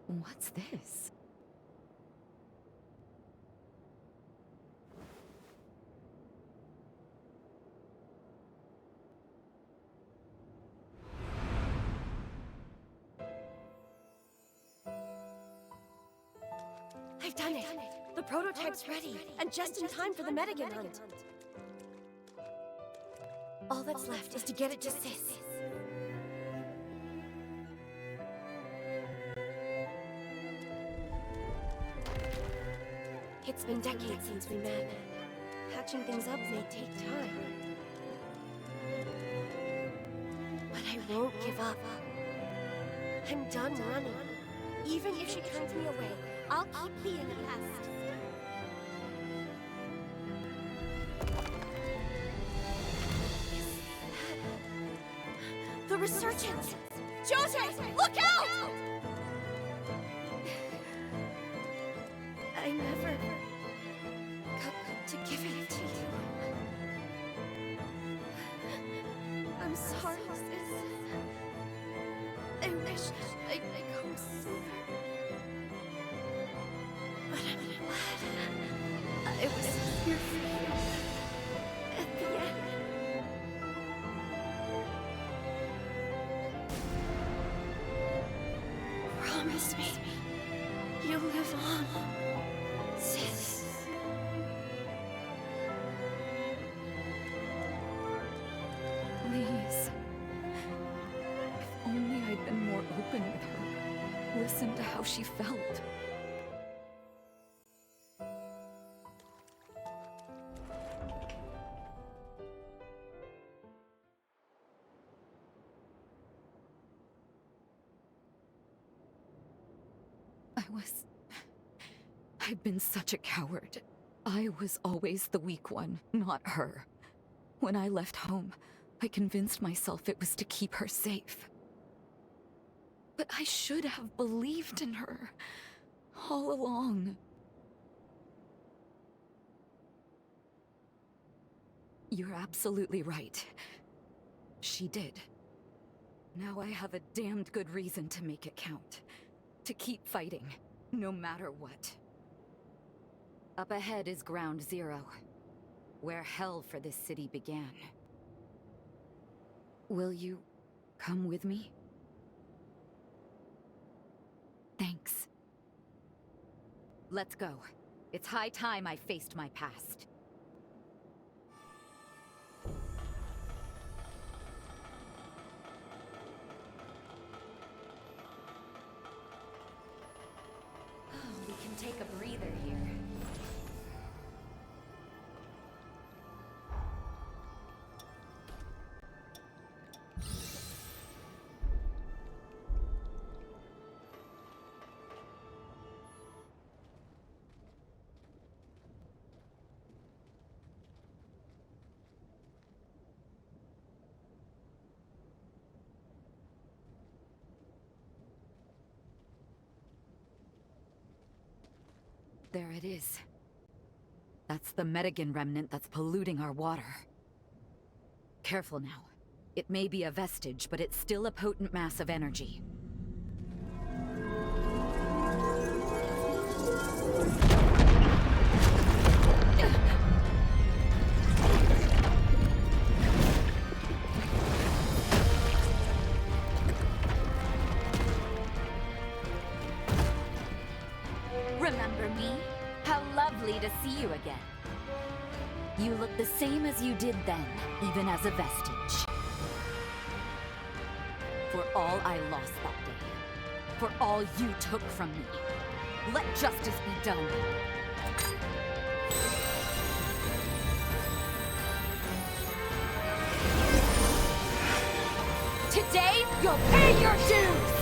What's this? I've done it! The prototype's ready, and just in time for the Medigan hunt. All that's left is to get it to Sis. It's been decades since we met. Patching things up may take time. But I won't give up. I'm done running. Even if she turns me away, I'll keep being a pest. The resurgence! Jose, look out! I never got to give it to you. I'm sorry, sis. I wish I'd come sooner. But I'm glad I was here for you at the end. Promise me you'll live on, sis. Please. If only I'd been more open with her. Listen to how she felt. I've been such a coward. I was always the weak one, not her. When I left home, I convinced myself it was to keep her safe. But I should have believed in her all along. You're absolutely right. She did. Now I have a damned good reason to make it count. To keep fighting, no matter what. Up ahead is Ground Zero, where hell for this city began. Will you come with me? Thanks. Let's go. It's high time I faced my past. We can take a breather here. There it is. That's the Medigan remnant that's polluting our water. Careful now. It may be a vestige, but it's still a potent mass of energy. Remember me? How lovely to see you again. You look the same as you did then, even as a vestige. For all I lost that day, for all you took from me, let justice be done. Today, you'll pay your dues!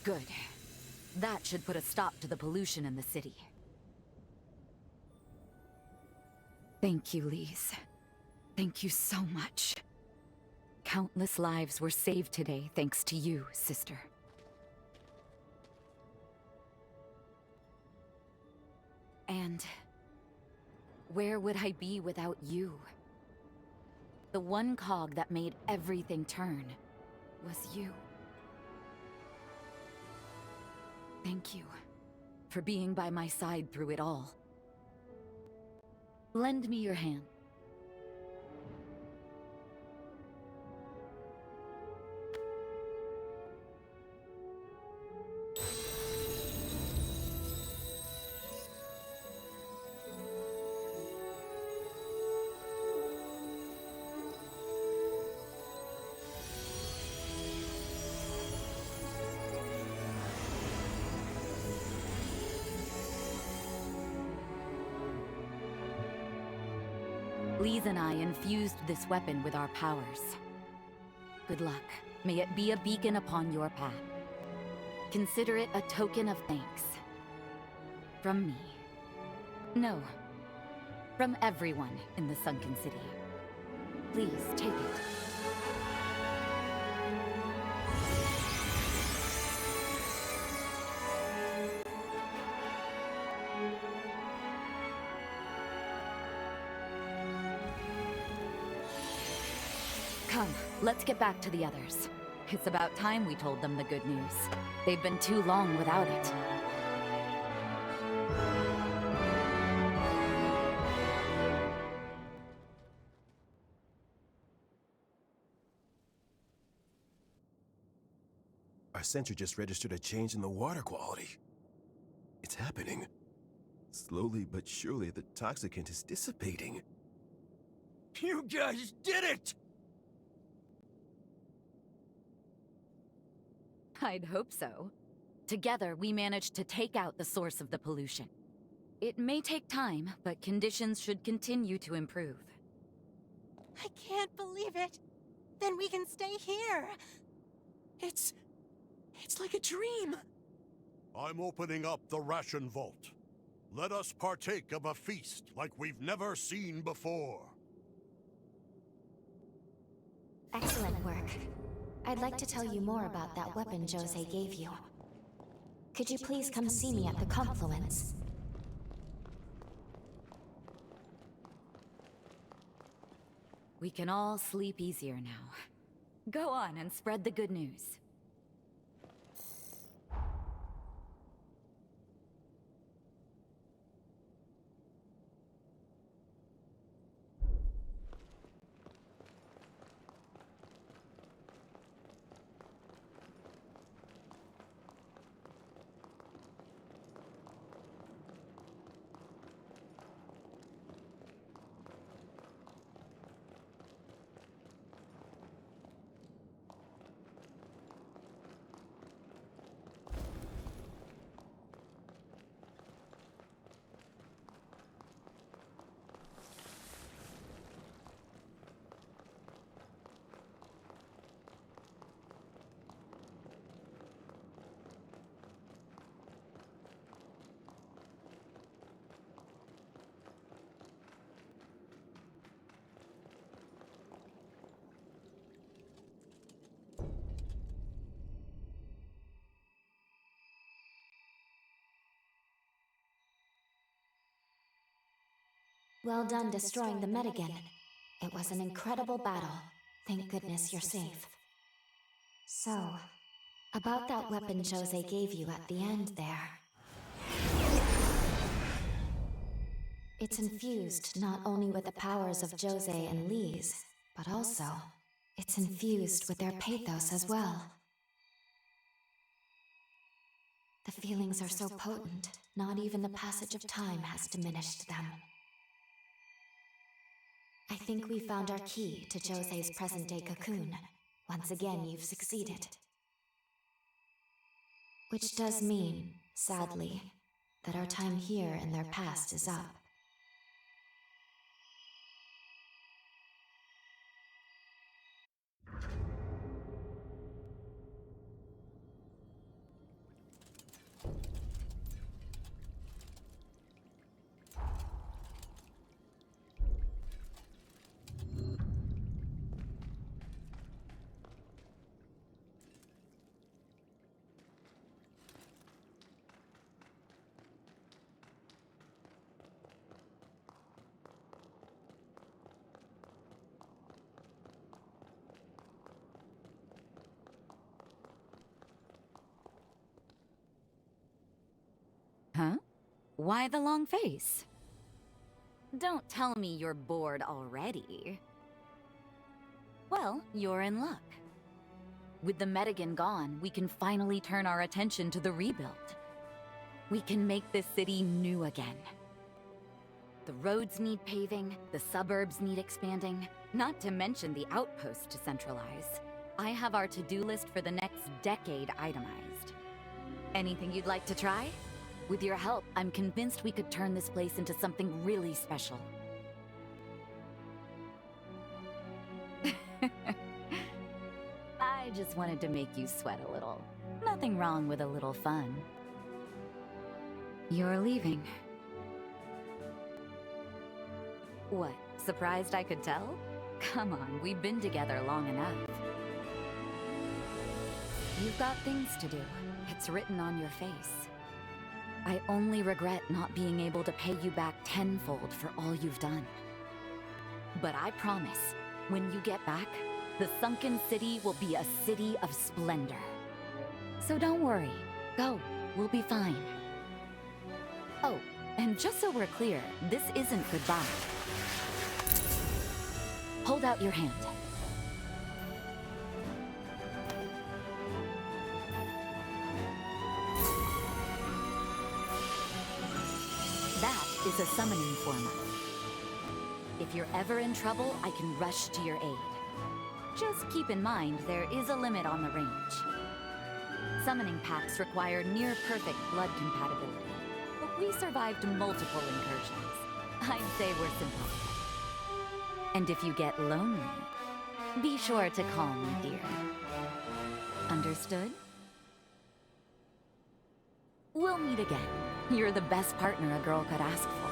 Good. That should put a stop to the pollution in the city. Thank you, Lise. Thank you so much. Countless lives were saved today thanks to you, sister. And where would I be without you? The one cog that made everything turn was you. Thank you for being by my side through it all. Lend me your hand. Lise and I infused this weapon with our powers. Good luck. May it be a beacon upon your path. Consider it a token of thanks. From me. No. From everyone in the Sunken City. Please, take it. Come, let's get back to the others. It's about time we told them the good news. They've been too long without it. Our sensor just registered a change in the water quality. It's happening. Slowly but surely, the toxicant is dissipating. You guys did it! I'd hope so. Together, we managed to take out the source of the pollution. It may take time, but conditions should continue to improve. I can't believe it. Then we can stay here. It's like a dream. I'm opening up the ration vault. Let us partake of a feast like we've never seen before. Excellent work. I'd like to tell you more about that weapon Jose gave you. Could you please come see me at the confluence? We can all sleep easier now. Go on and spread the good news. Well done destroying the Medigan. It was an incredible battle. Thank goodness you're safe. So, about that weapon Jose gave you at the end there. It's infused not only with the powers of Jose and Lise, but also, it's infused with their pathos as well. The feelings are so potent, not even the passage of time has diminished them. I think we found our key to Jose's present-day cocoon. Once again, you've succeeded. Which does mean, sadly, that our time here in their past is up. Why the long face? Don't tell me you're bored already. Well, you're in luck. With the Medigan gone, we can finally turn our attention to the rebuild. We can make this city new again. The roads need paving, the suburbs need expanding, not to mention the outpost to centralize. I have our to-do list for the next decade itemized. Anything you'd like to try? With your help, I'm convinced we could turn this place into something really special. I just wanted to make you sweat a little. Nothing wrong with a little fun. You're leaving. What, surprised I could tell? Come on, we've been together long enough. You've got things to do. It's written on your face. I only regret not being able to pay you back tenfold for all you've done. But I promise, when you get back, the sunken city will be a city of splendor. So don't worry. Go. We'll be fine. Oh, and just so we're clear, this isn't goodbye. Hold out your hand. That is a summoning formula. If you're ever in trouble, I can rush to your aid. Just keep in mind, there is a limit on the range. Summoning packs require near-perfect blood compatibility, but we survived multiple incursions. I'd say we're sympathetic. And if you get lonely, be sure to call me, dear. Understood? We'll meet again. You're the best partner a girl could ask for.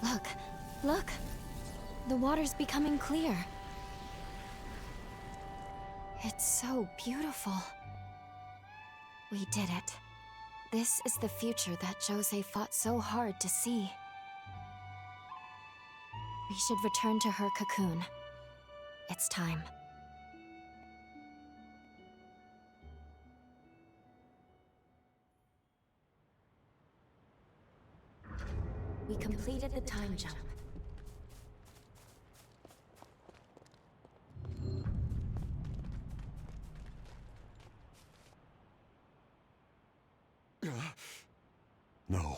Look, look. The water's becoming clear. It's so beautiful. We did it. This is the future that Jose fought so hard to see. We should return to her cocoon. It's time. We completed the time jump. No.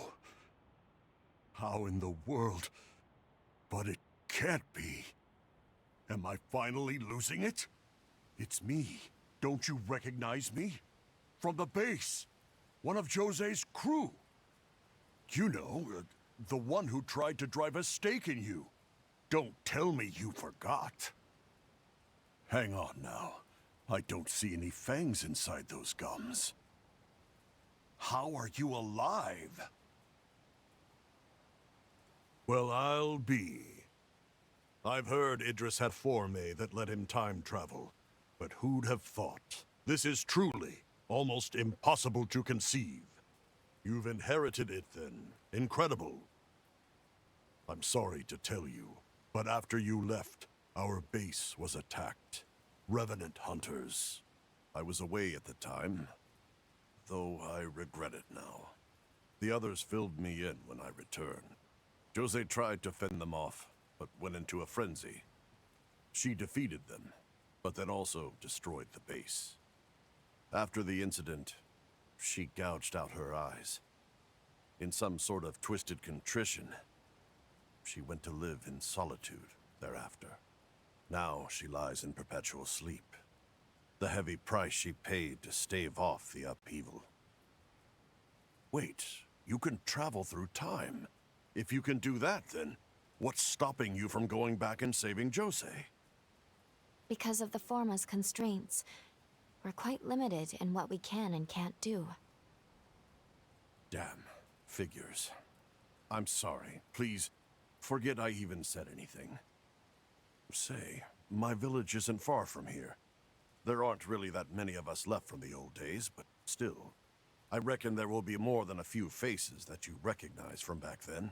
How in the world? But it can't be. Am I finally losing it? It's me. Don't you recognize me? From the base. One of Jose's crew. You know, the one who tried to drive a stake in you. Don't tell me you forgot. Hang on now. I don't see any fangs inside those gums. How are you alive? Well, I'll be. I've heard Idris had forme that let him time travel. But who'd have thought? This is truly almost impossible to conceive. You've inherited it then. Incredible. I'm sorry to tell you, but after you left, our base was attacked. Revenant hunters. I was away at the time, though I regret it now. The others filled me in when I returned. Jose tried to fend them off, but went into a frenzy. She defeated them, but then also destroyed the base. After the incident, she gouged out her eyes. In some sort of twisted contrition, she went to live in solitude thereafter. Now she lies in perpetual sleep. The heavy price she paid to stave off the upheaval. Wait, you can travel through time. If you can do that, then what's stopping you from going back and saving Jose? Because of the Forma's constraints, we're quite limited in what we can and can't do. Damn, figures. I'm sorry. Please, forget I even said anything. Say, my village isn't far from here. There aren't really that many of us left from the old days, but still, I reckon there will be more than a few faces that you recognize from back then.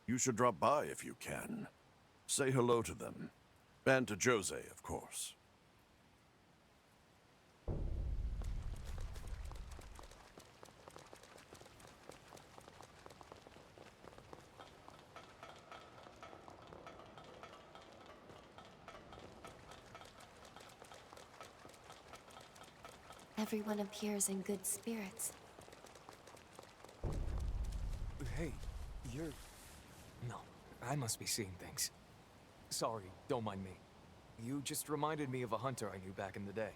You should drop by if you can. Say hello to them. And to Jose, of course. Everyone appears in good spirits. Hey, you're... No, I must be seeing things. Sorry, don't mind me. You just reminded me of a hunter I knew back in the day.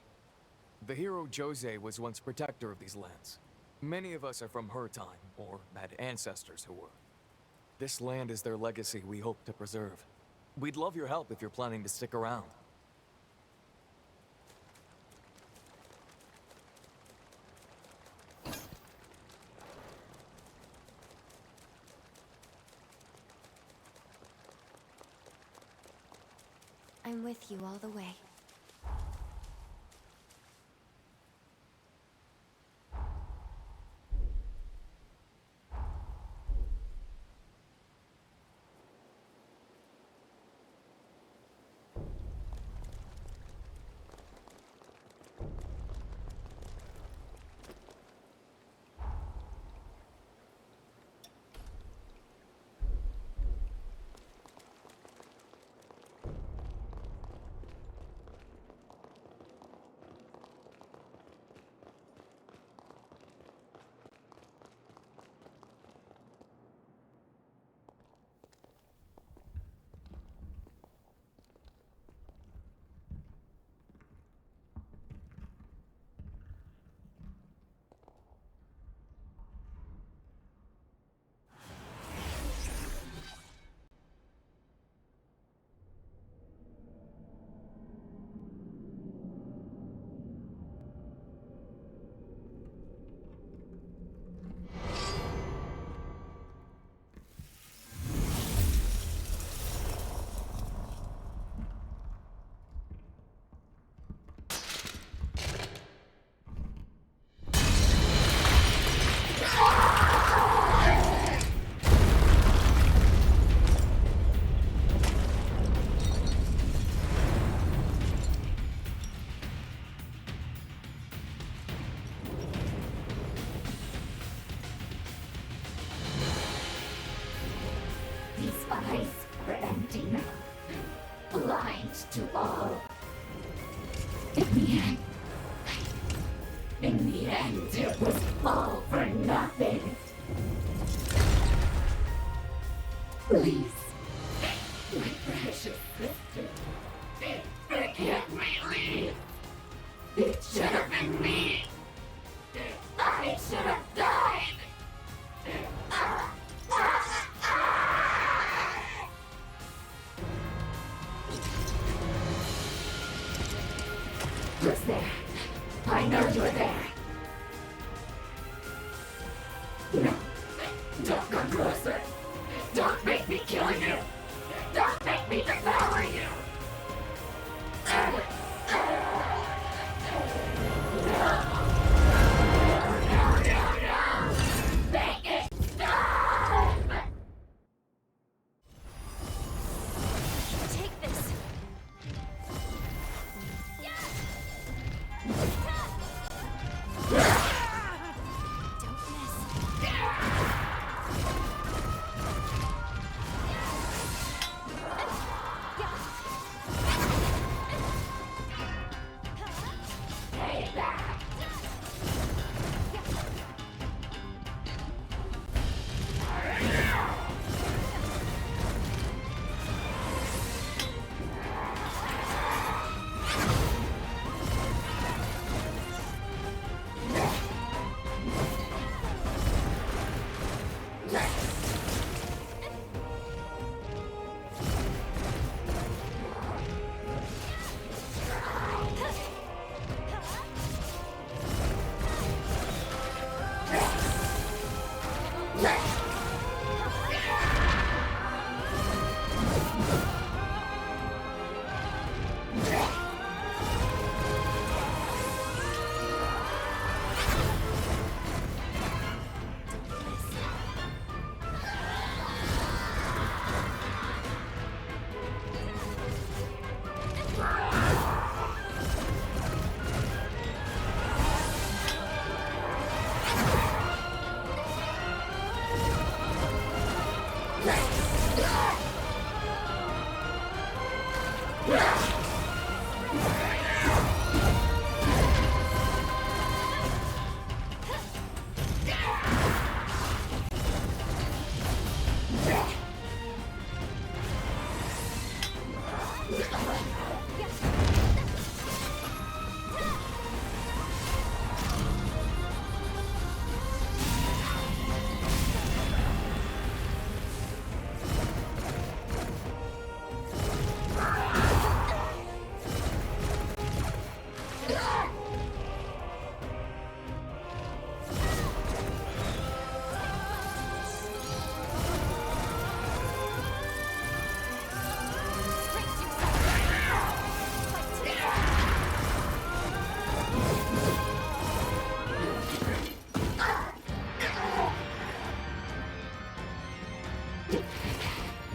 The hero Jose was once protector of these lands. Many of us are from her time, or had ancestors who were. This land is their legacy we hope to preserve. We'd love your help if you're planning to stick around. I'm with you all the way. Blind to all. In the end, it was all for nothing. Please, my precious sister, forgive me, leave. It should have been me. I should have died. Who's there? I know you're there. No, don't come closer. Don't make me kill you. Don't make me defend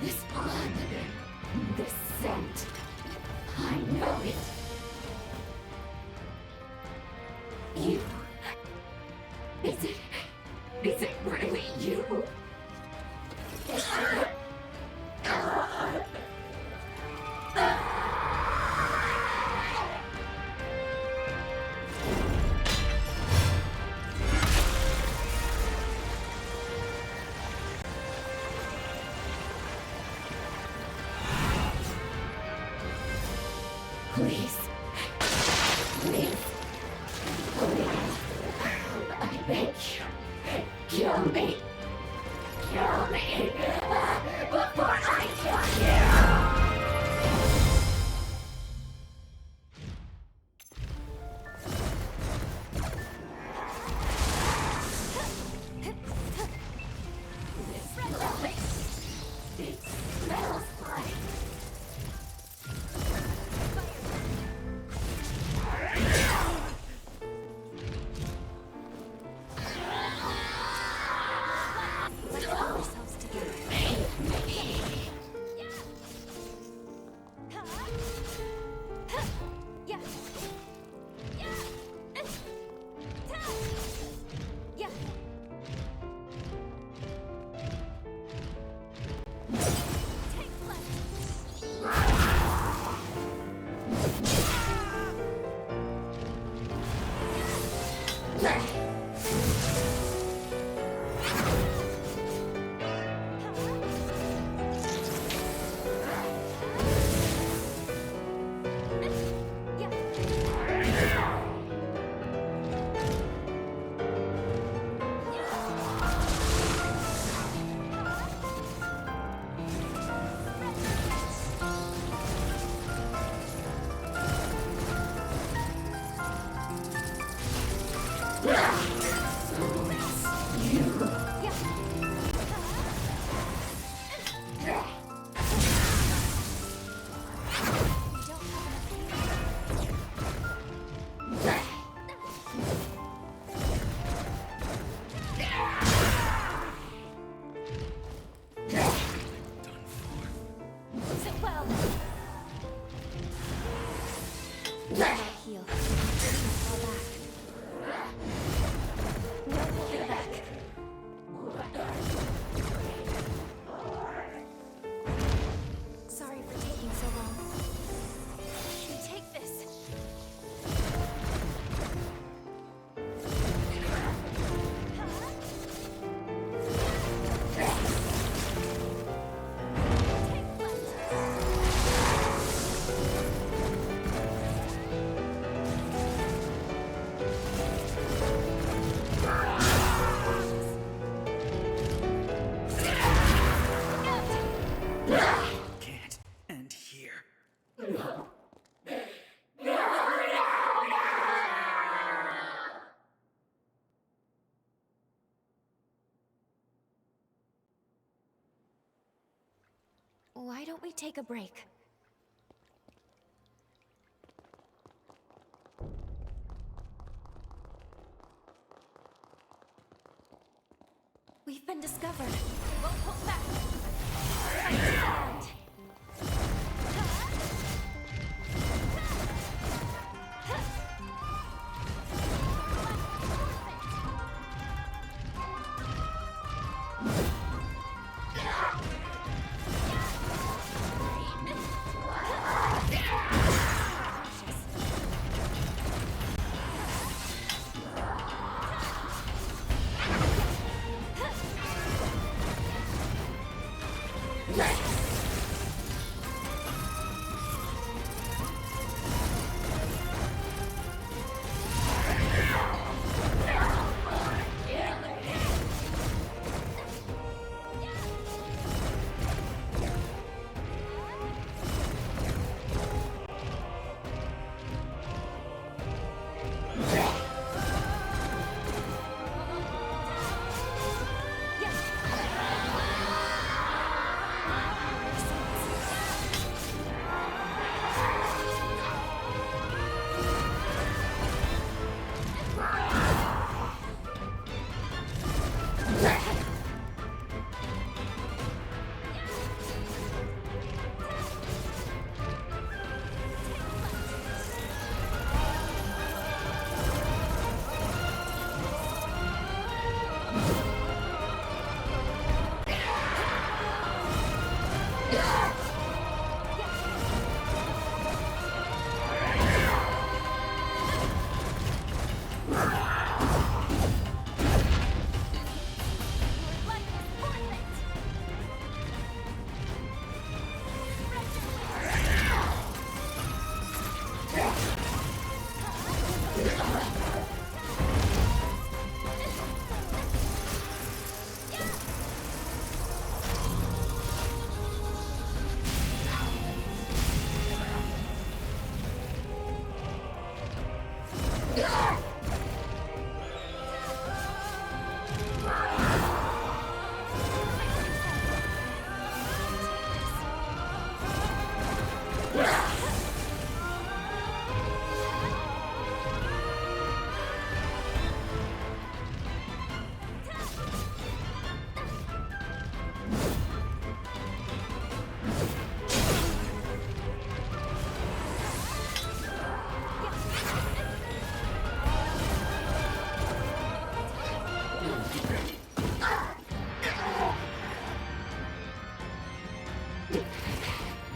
This blood, this scent, I know it. You. Is it really you? Please. Please. Please. I beg you. Kill me. Kill me. Before I kill you. It smells like. Let's pull ourselves together. Heal. Fall back. No holding back. Sorry for taking so long. Take this. take a break? We've been discovered. We'll pull back.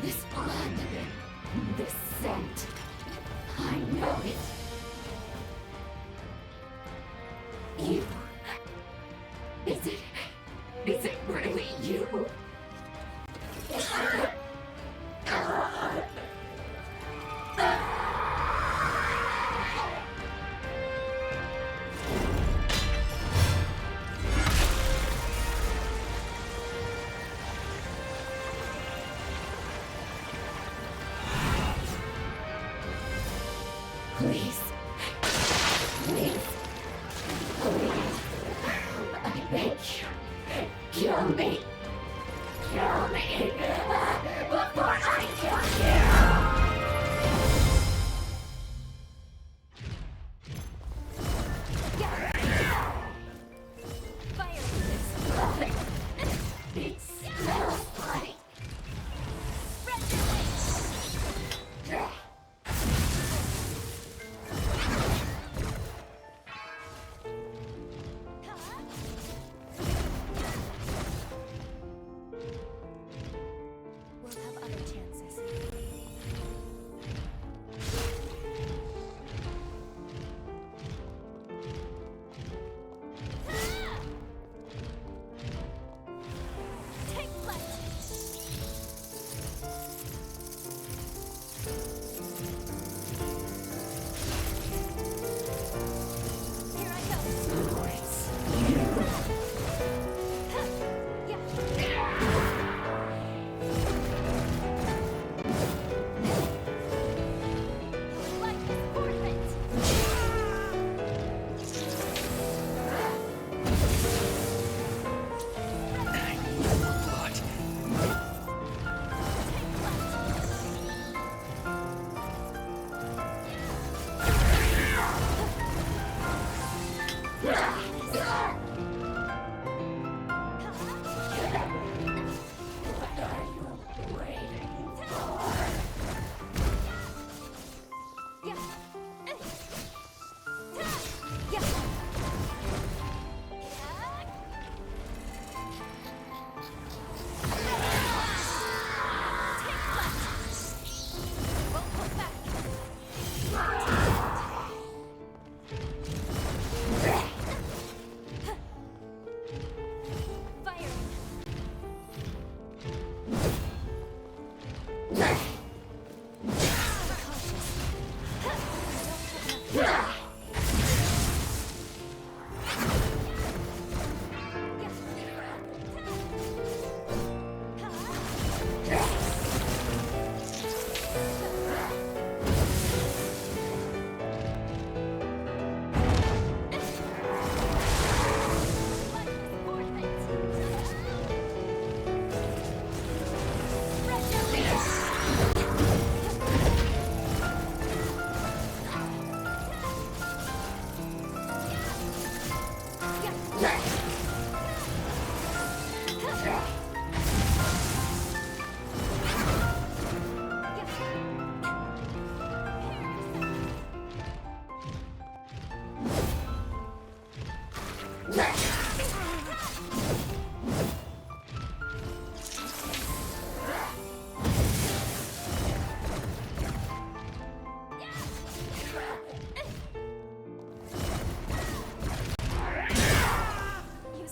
This blood, this scent, I know it. You. Is it really you? Please. Use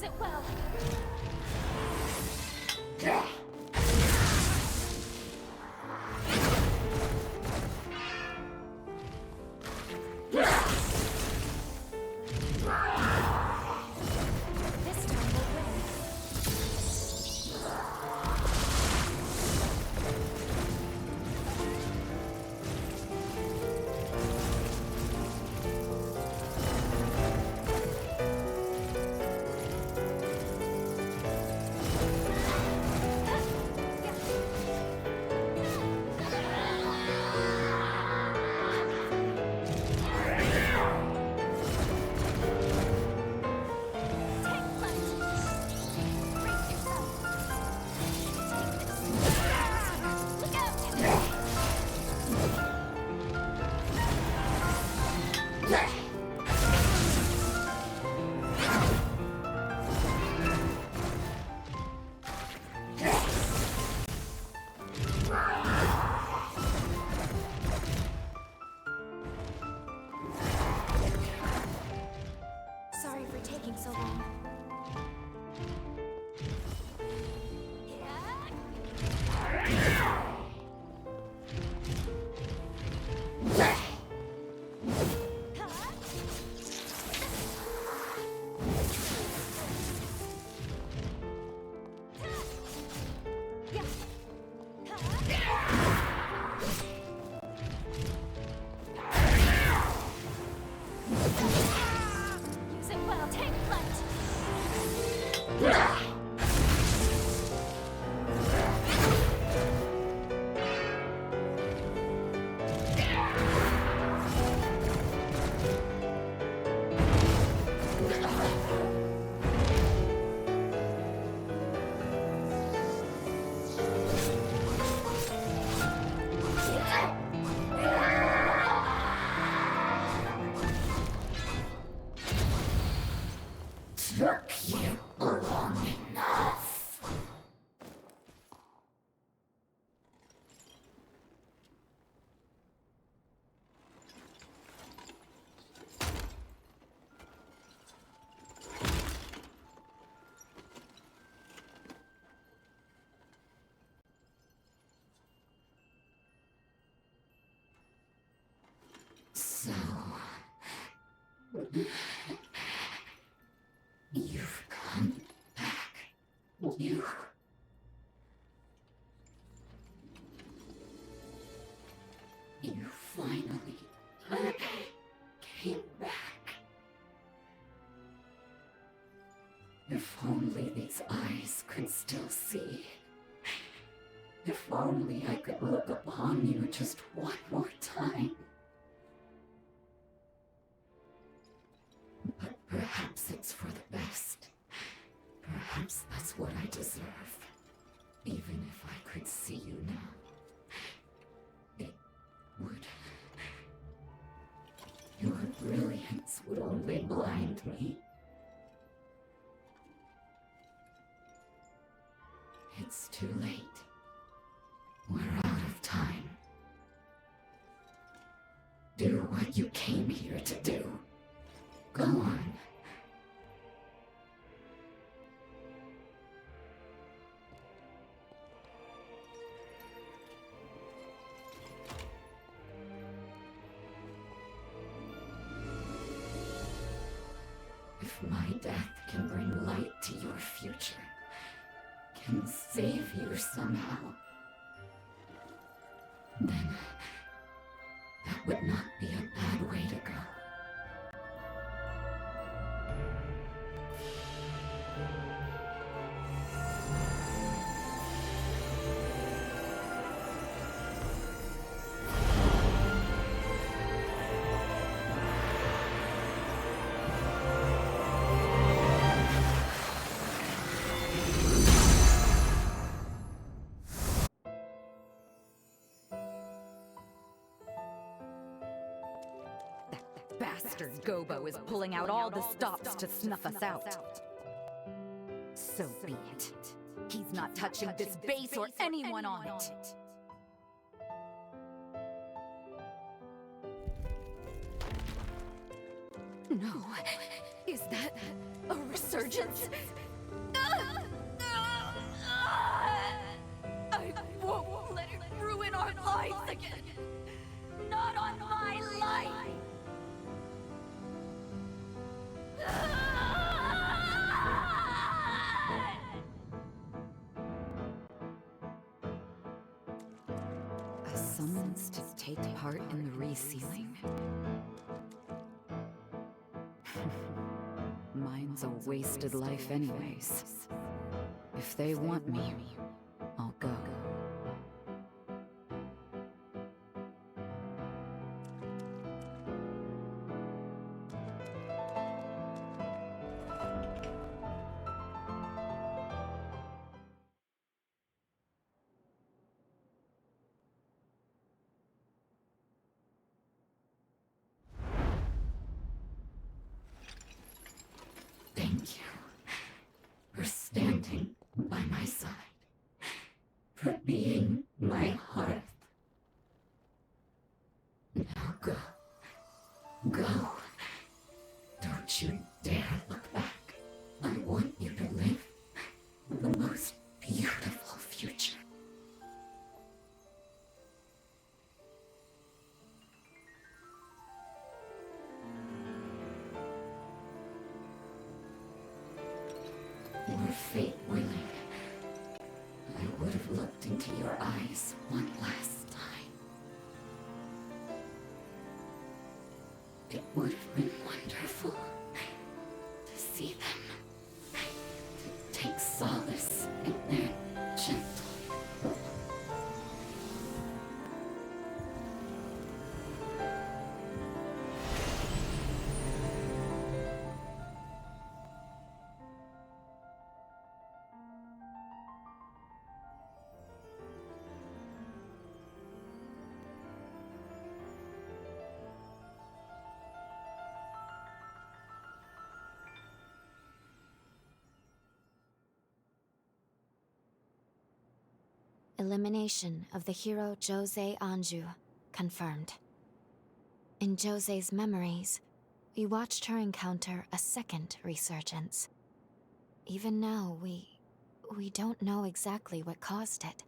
it well. This time we'll win. Sorry for taking so long. Use it well. Take flight. Took you long enough. So, you've come back. You finally came back. If only these eyes could still see. If only I could look upon you just one more time. But perhaps it's for the best. Perhaps that's what I deserve. Even if I could see you now, it would... Your brilliance would only blind me. It's too late. We're out of time. Do what you came here to do. Go on. If my death can bring light to your future, can save you somehow, then that would not be a bad way to go. Bastard Gobo is pulling out all the stops to snuff us out. So be it. He's not touching this base or anyone on it. No. Is that a resurgence? I won't let it ruin our lives again. Not on my life. A summons to take part in the resealing? Mine's a wasted life anyways. If they want me, I'll go. Thank you for standing by my side, for being my hearth. Now go. Go. Don't you dare look back. I want you to live the most beautiful future. Were fate willing, I would have looked into your eyes one last time. It would have been wonderful to see them, to take solace in their gentle. Elimination of the hero Jose Anju confirmed. In Jose's memories, we watched her encounter a second resurgence. Even now, we don't know exactly what caused it,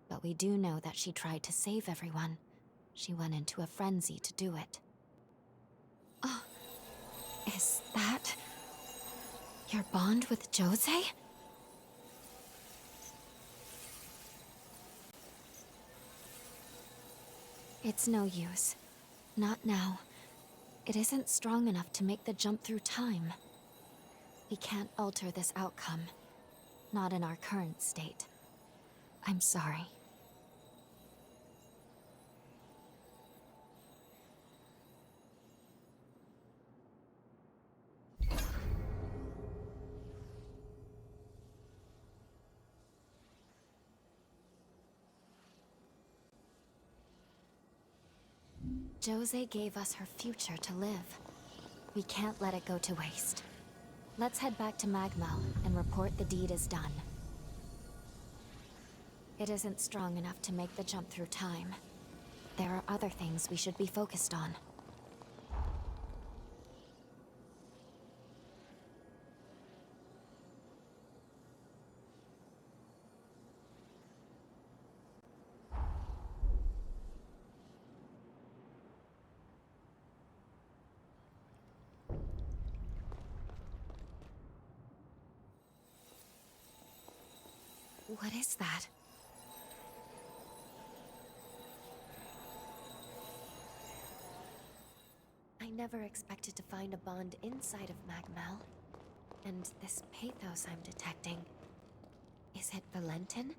but we do know that she tried to save everyone. She went into a frenzy to do it. Oh, is that your bond with Jose? It's no use. Not now. It isn't strong enough to make the jump through time. We can't alter this outcome. Not in our current state. I'm sorry. Jose gave us her future to live. We can't let it go to waste. Let's head back to Magmel and report the deed is done. It isn't strong enough to make the jump through time. There are other things we should be focused on. What is that? I never expected to find a bond inside of Magmel. And this pathos I'm detecting... is it Valentin?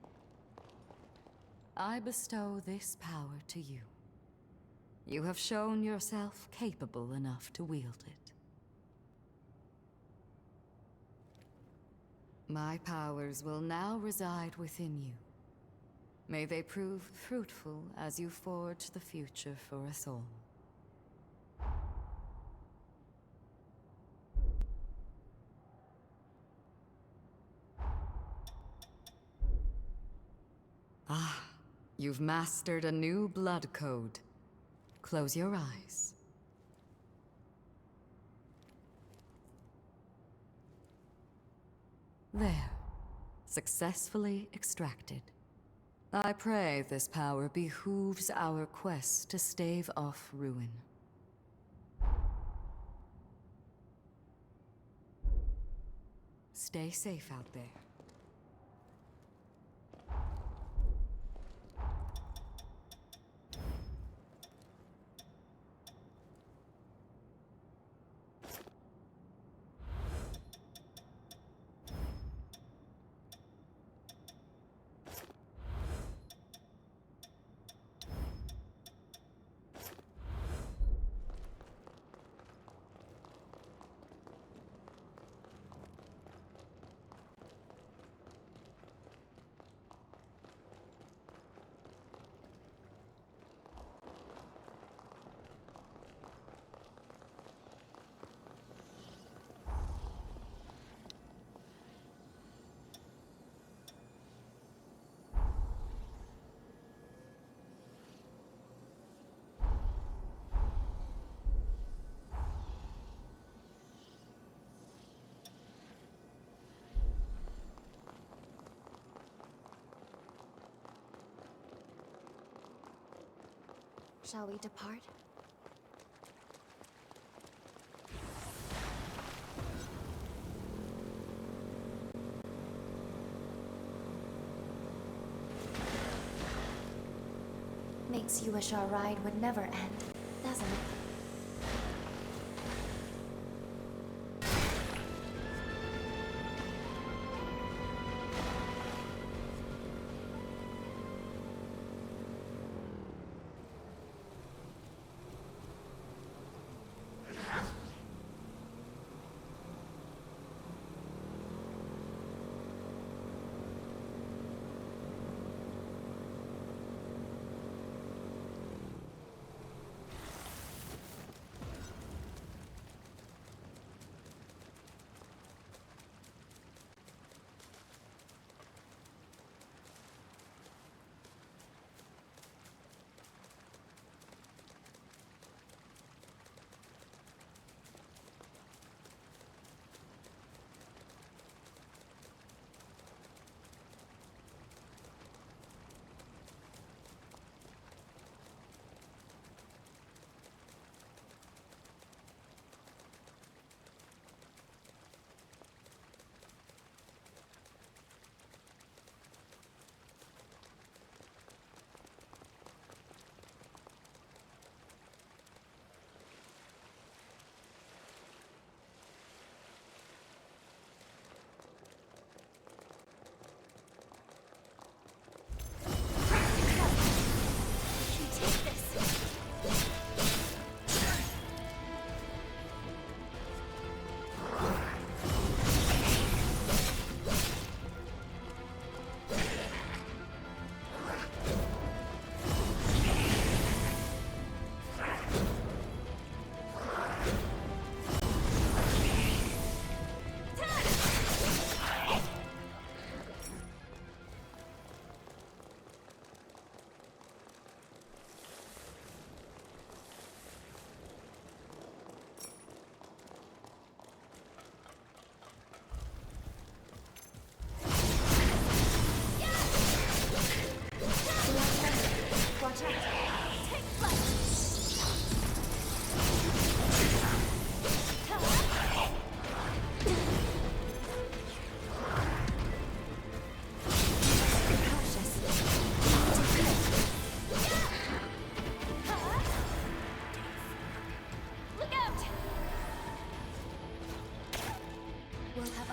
I bestow this power to you. You have shown yourself capable enough to wield it. My powers will now reside within you. May they prove fruitful as you forge the future for us all. Ah, you've mastered a new blood code. Close your eyes. There. Successfully extracted. I pray this power behooves our quest to stave off ruin. Stay safe out there. Shall we depart? Makes you wish our ride would never end, doesn't it?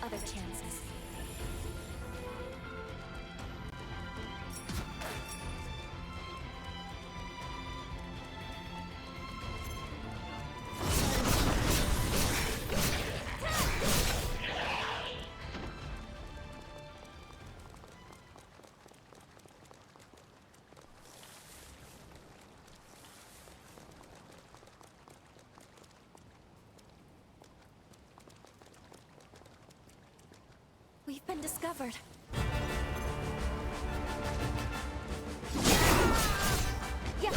other chances. We've been discovered. Yeah.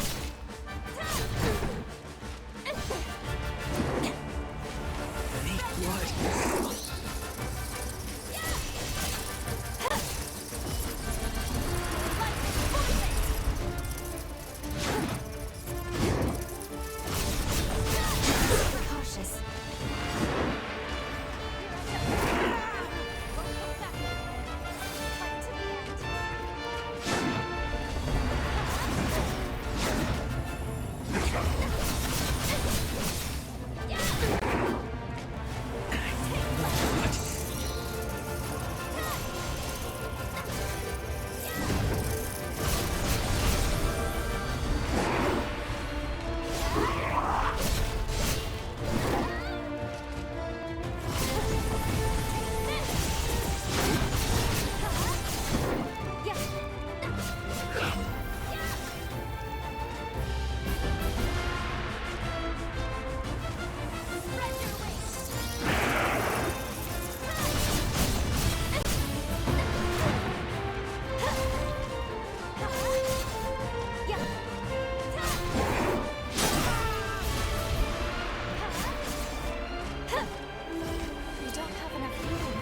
Cautious. We don't have enough room.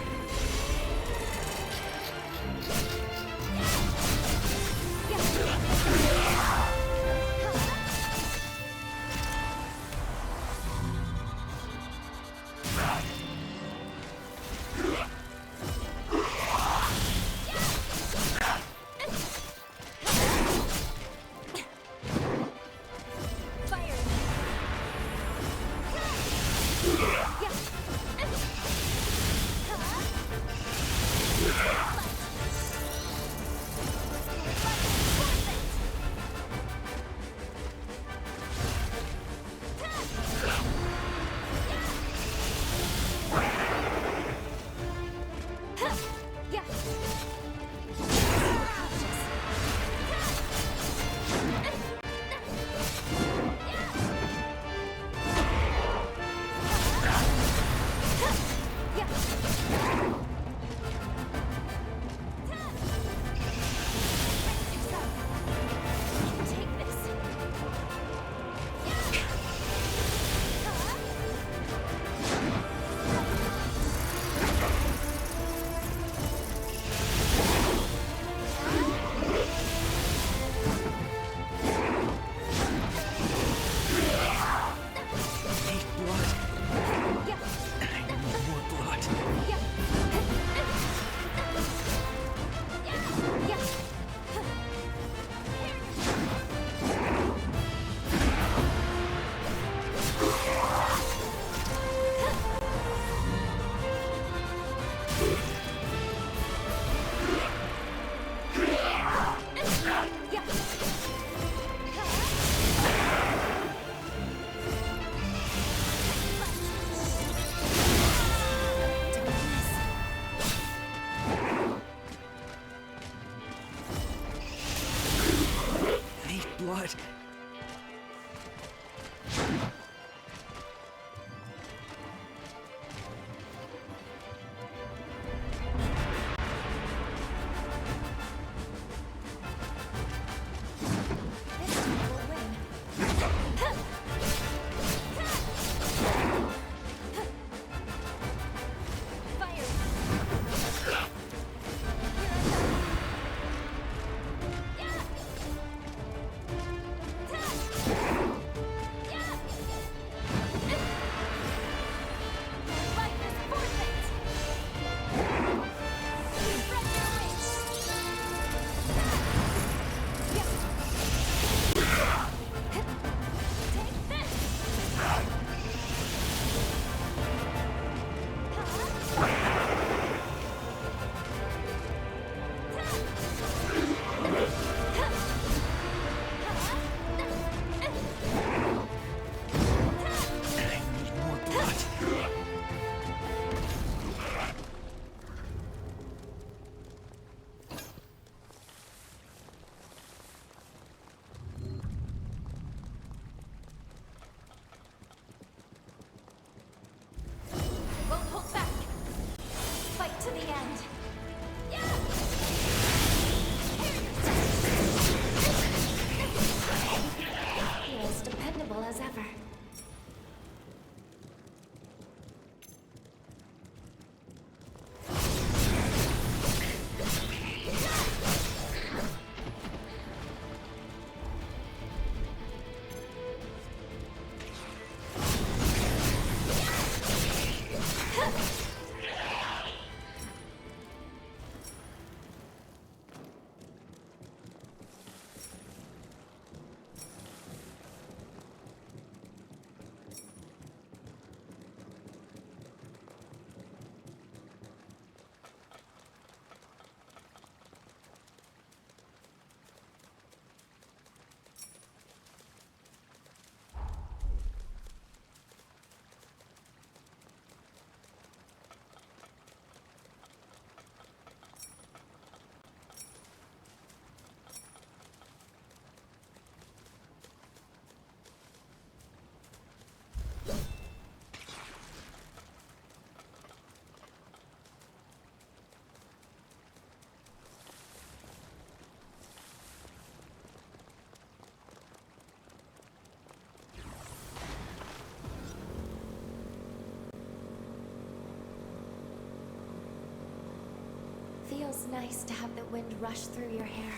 feels nice to have the wind rush through your hair.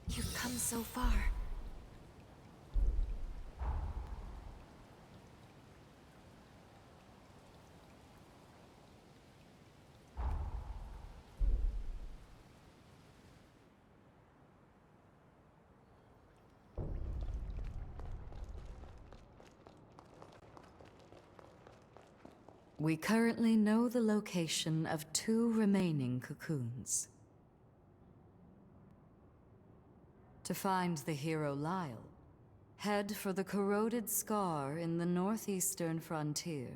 You've come so far. We currently know the location of 2 remaining cocoons. To find the hero Lyle, head for the corroded scar in the northeastern frontier.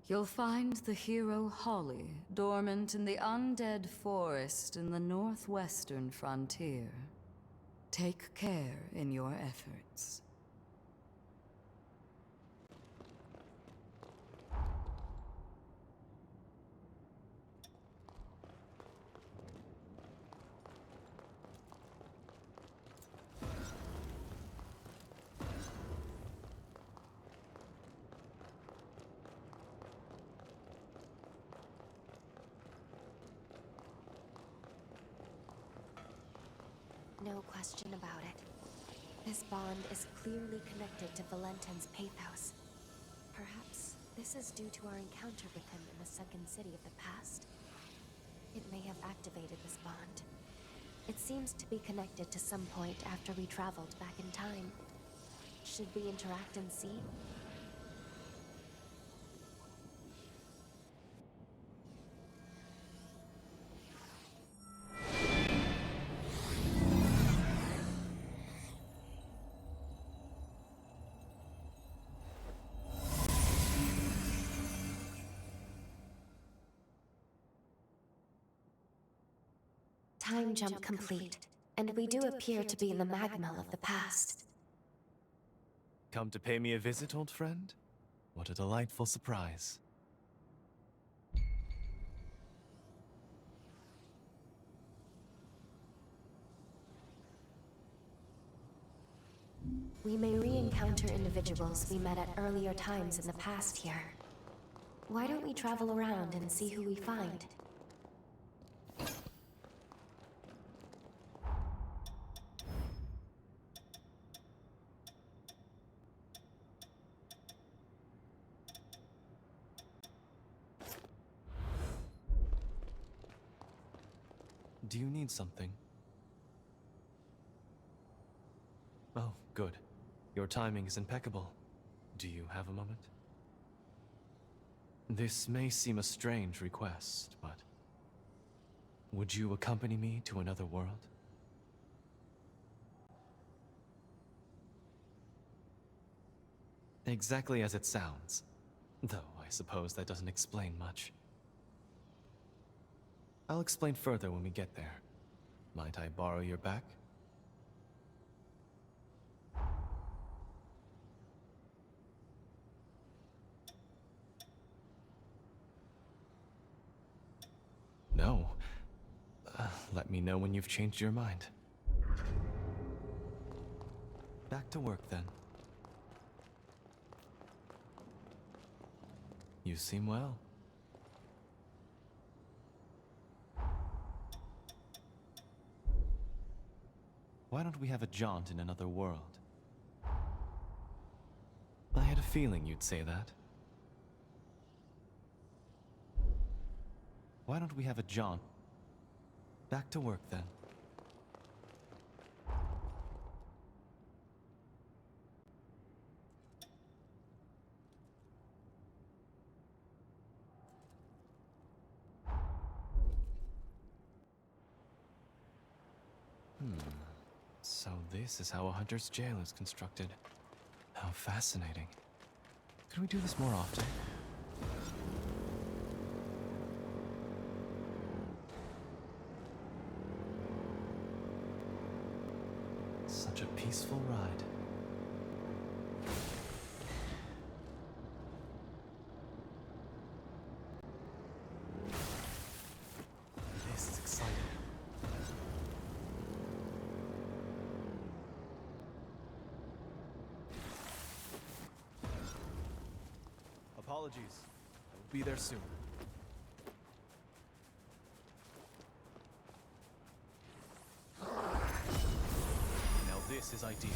You'll find the hero Holly dormant in the undead forest in the northwestern frontier. Take care in your efforts. No question about it. This bond is clearly connected to Valentin's pathos. Perhaps this is due to our encounter with him in the sunken city of the past. It may have activated this bond. It seems to be connected to some point after we traveled back in time. Should we interact and see? Time jump complete, and we do appear to be in the magma of the past. Come to pay me a visit, old friend? What a delightful surprise. We may re-encounter individuals we met at earlier times in the past here. Why don't we travel around and see who we find? Do you need something? Oh, good. Your timing is impeccable. Do you have a moment? This may seem a strange request, but would you accompany me to another world? Exactly as it sounds, though I suppose that doesn't explain much. I'll explain further when we get there. Might I borrow your back? No. Let me know when you've changed your mind. Back to work, then. You seem well. Why don't we have a jaunt in another world? I had a feeling you'd say that. Why don't we have a jaunt? Back to work, then. So this is how a hunter's jail is constructed. How fascinating. Could we do this more often? Such a peaceful ride. This is exciting. Apologies. I will be there soon. Now this is ideal.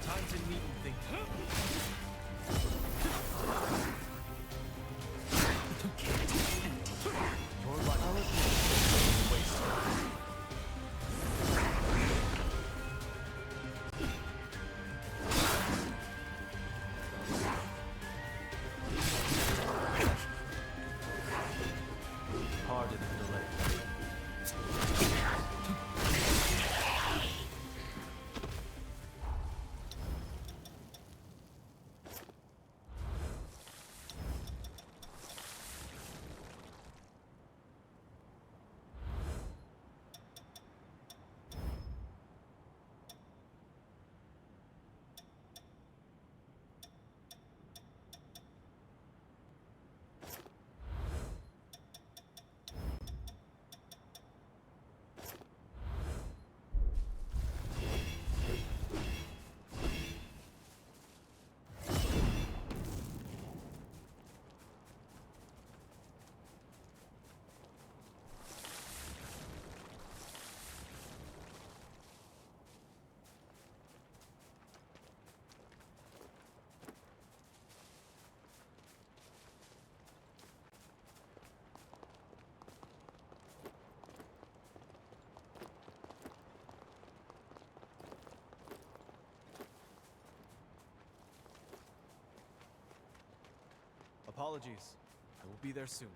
Time to meet and think. Your life is wasted. Pardon the delay. Apologies. I will be there soon.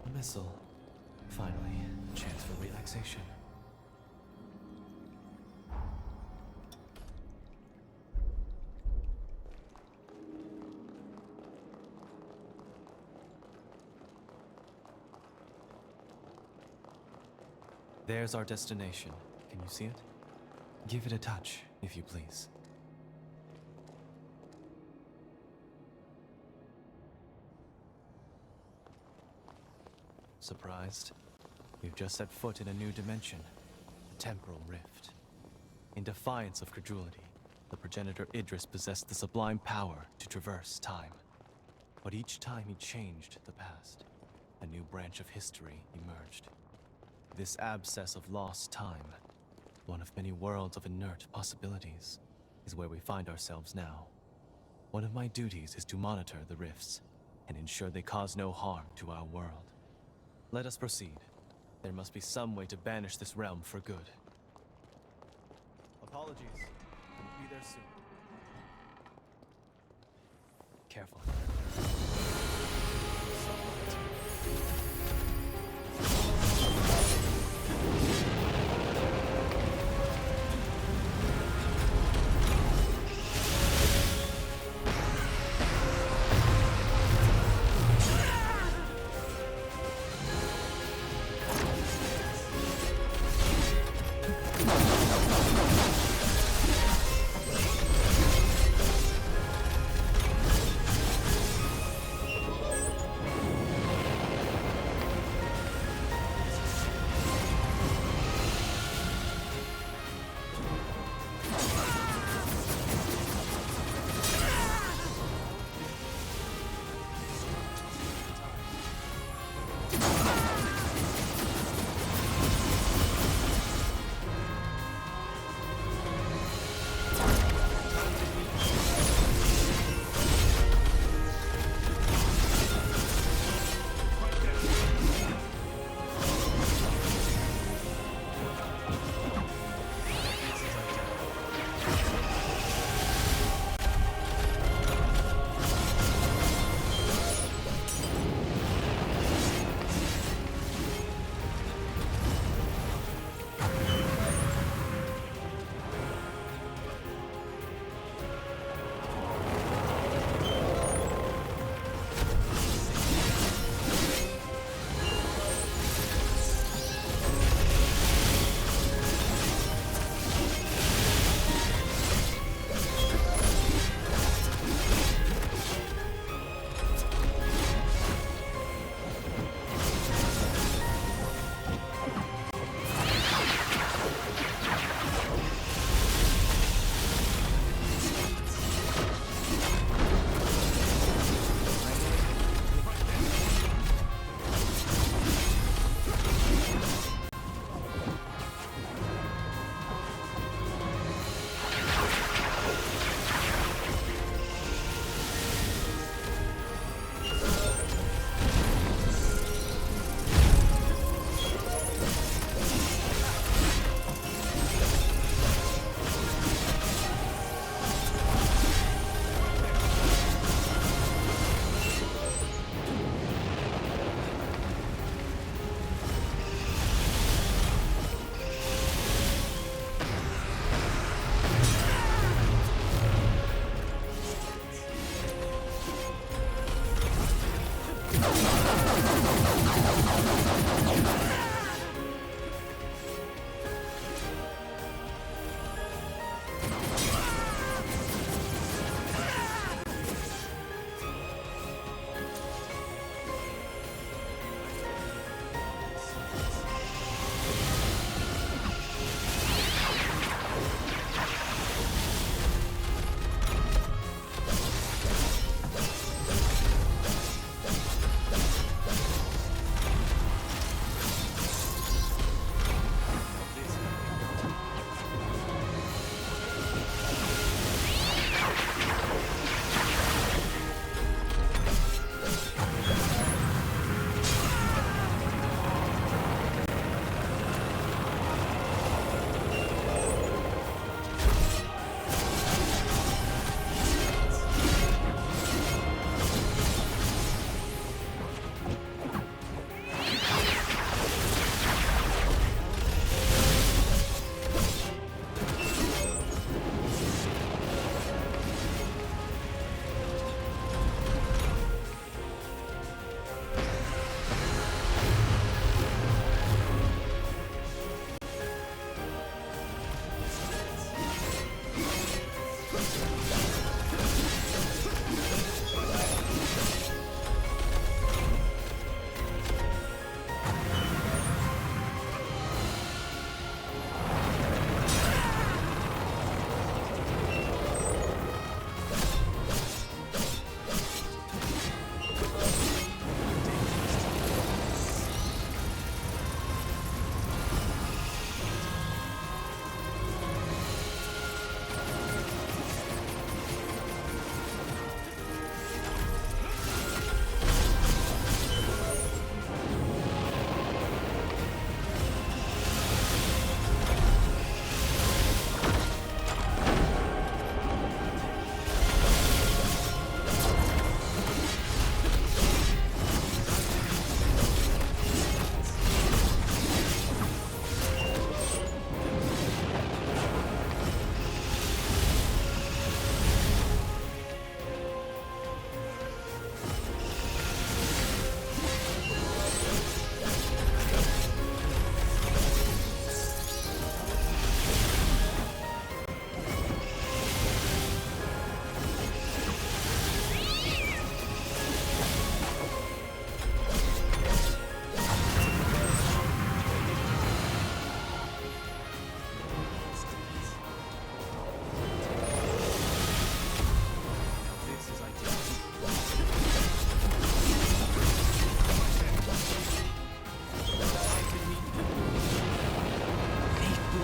A missile. Finally, a chance for relaxation. There's our destination. Can you see it? Give it a touch, if you please. Surprised? We've just set foot in a new dimension, a temporal rift. In defiance of credulity, the progenitor Idris possessed the sublime power to traverse time. But each time he changed the past, a new branch of history emerged. This abscess of lost time, one of many worlds of inert possibilities, is where we find ourselves now. One of my duties is to monitor the rifts and ensure they cause no harm to our world. Let us proceed. There must be some way to banish this realm for good. Apologies. We'll be there soon. Careful.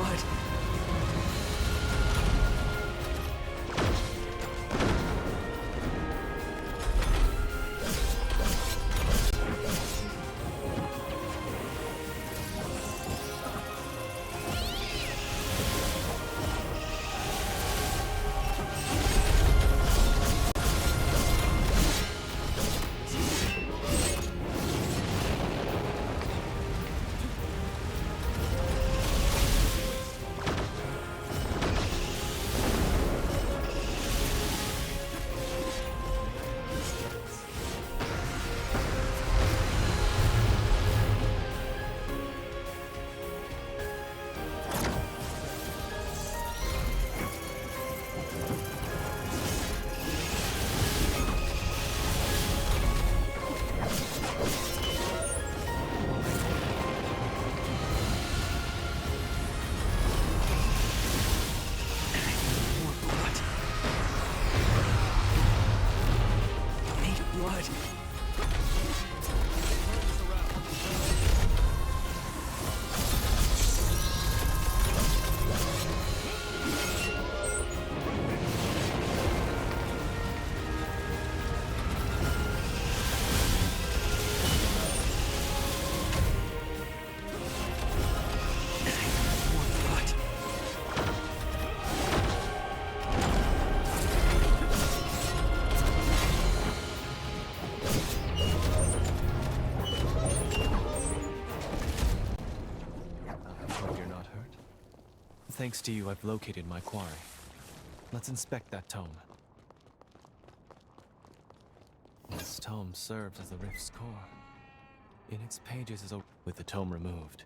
blood. Thanks to you, I've located my quarry. Let's inspect that tome. This tome serves as the rift's core. In its pages is a... With the tome removed,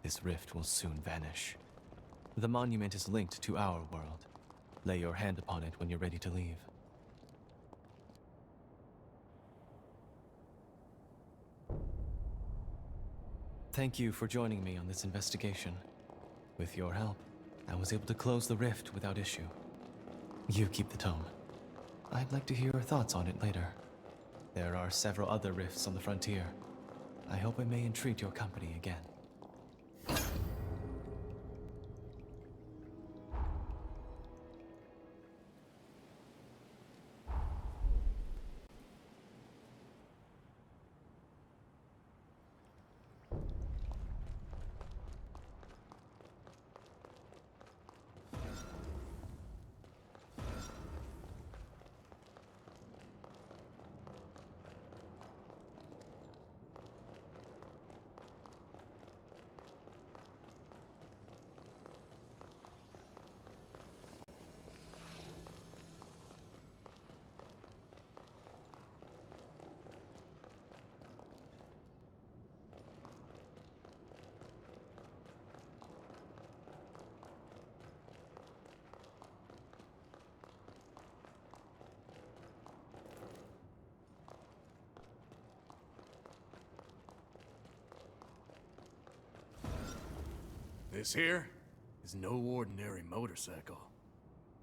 this rift will soon vanish. The monument is linked to our world. Lay your hand upon it when you're ready to leave. Thank you for joining me on this investigation. With your help, I was able to close the rift without issue. You keep the tome. I'd like to hear your thoughts on it later. There are several other rifts on the frontier. I hope I may entreat your company again. This here is no ordinary motorcycle.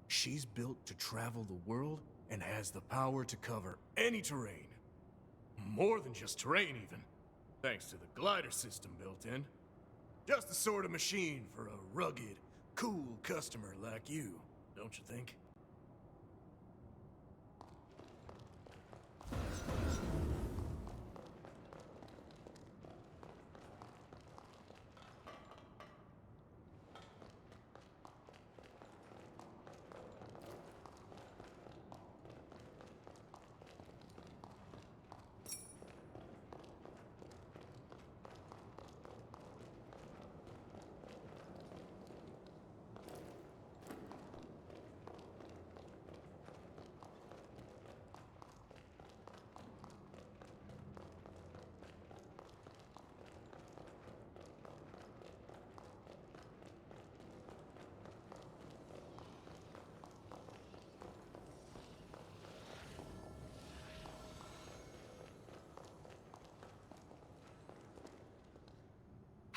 She's built to travel the world and has the power to cover any terrain. More than just terrain, even. Thanks to the glider system built in. Just the sort of machine for a rugged, cool customer like you, don't you think?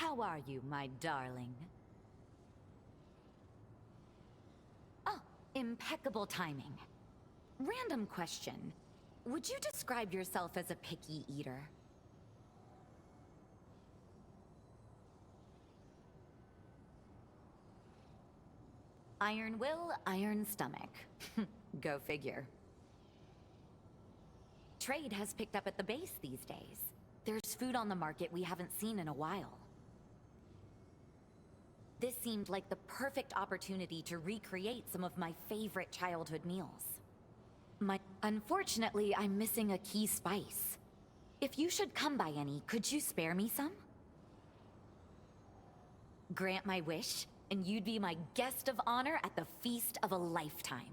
How are you, my darling? Oh, impeccable timing. Random question. Would you describe yourself as a picky eater? Iron will, iron stomach. Go figure. Trade has picked up at the base these days. There's food on the market we haven't seen in a while. This seemed like the perfect opportunity to recreate some of my favorite childhood meals. Unfortunately, I'm missing a key spice. If you should come by any, could you spare me some? Grant my wish, and you'd be my guest of honor at the feast of a lifetime.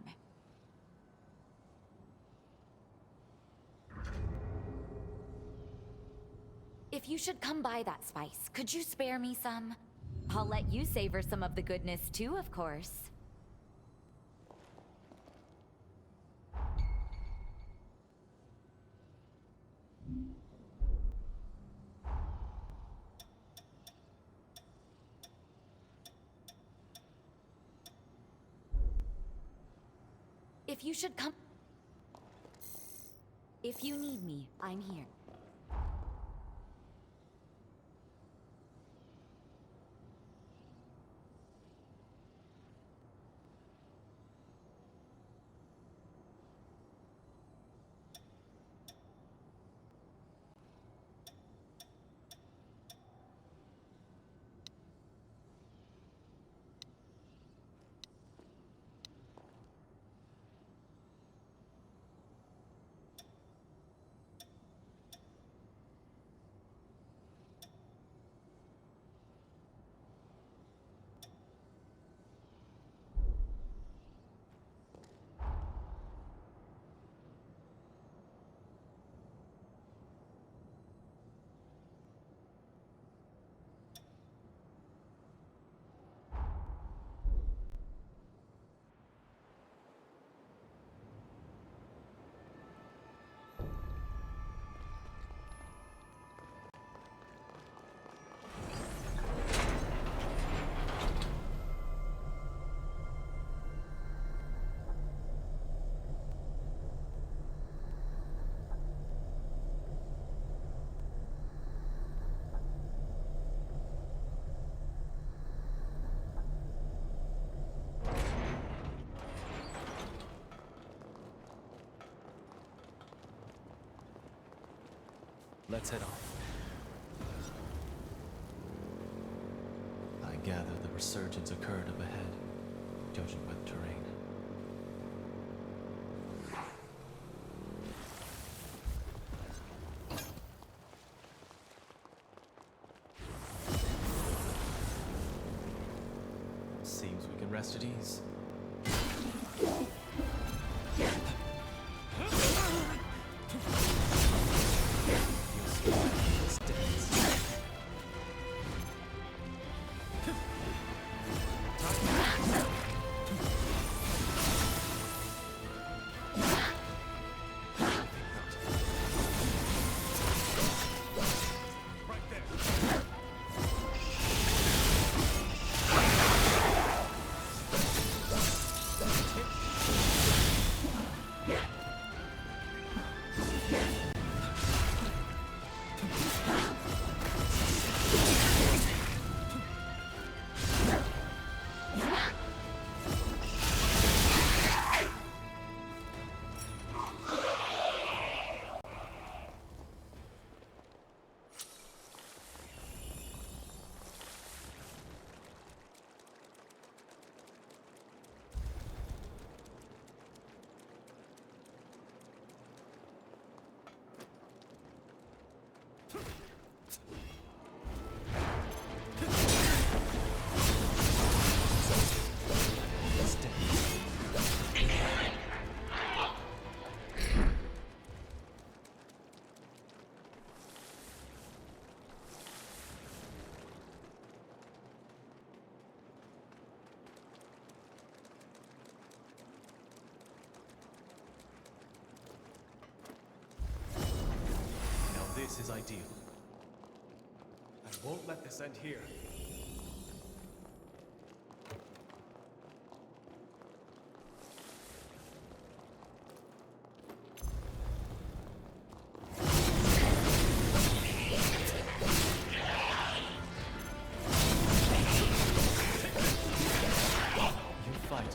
If you should come by that spice, could you spare me some? I'll let you savor some of the goodness too, of course. If you should come... If you need me, I'm here. Let's head off. I gather the resurgence occurred up ahead, judging by the terrain. Seems we can rest at ease. This is ideal. I won't let this end here. You fight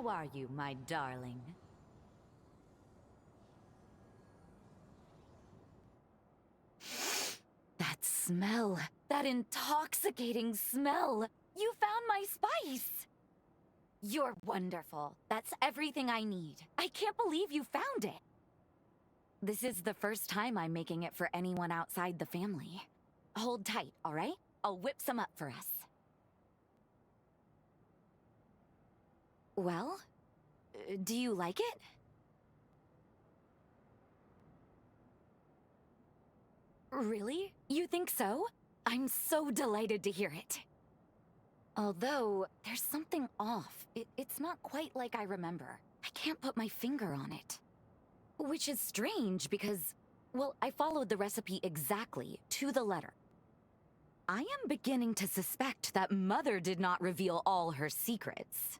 How are you, my darling? That smell. That intoxicating smell. You found my spice! You're wonderful. That's everything I need. I can't believe you found it. This is the first time I'm making it for anyone outside the family. Hold tight, all right? I'll whip some up for us. Well, do you like it? Really? You think so? I'm so delighted to hear it. Although, there's something off. It's not quite like I remember. I can't put my finger on it. Which is strange because, well, I followed the recipe exactly, to the letter. I am beginning to suspect that Mother did not reveal all her secrets.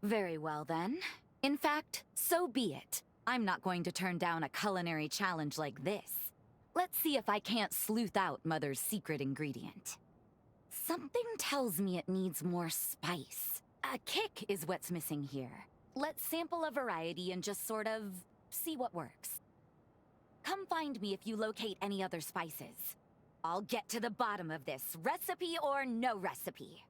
Very well then. In fact, so be it. I'm not going to turn down a culinary challenge like this. Let's see if I can't sleuth out Mother's secret ingredient. Something tells me it needs more spice. A kick is what's missing here. Let's sample a variety and just sort of see what works. Come find me if you locate any other spices. I'll get to the bottom of this, recipe or no recipe.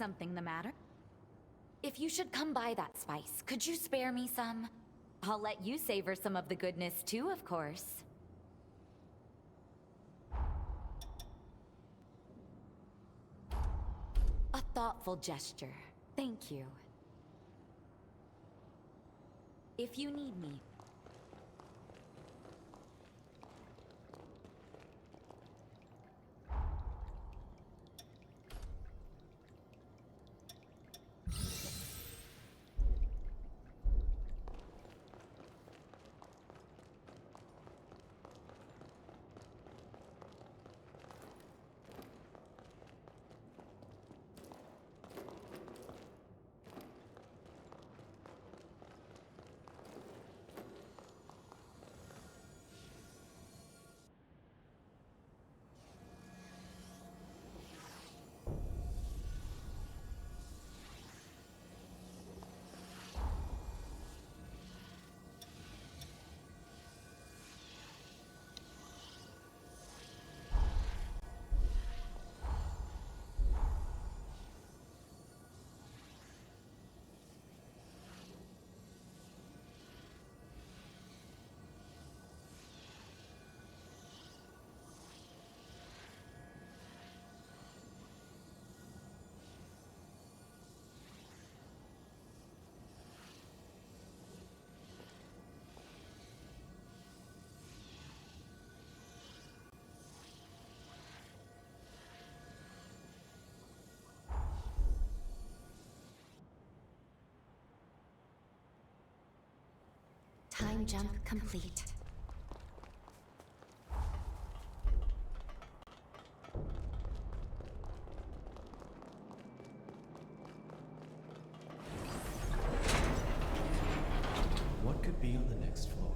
Something the matter? If you should come by that spice, could you spare me some? I'll let you savor some of the goodness too, of course. A thoughtful gesture. Thank you. If you need me, Time jump complete. What could be on the next floor?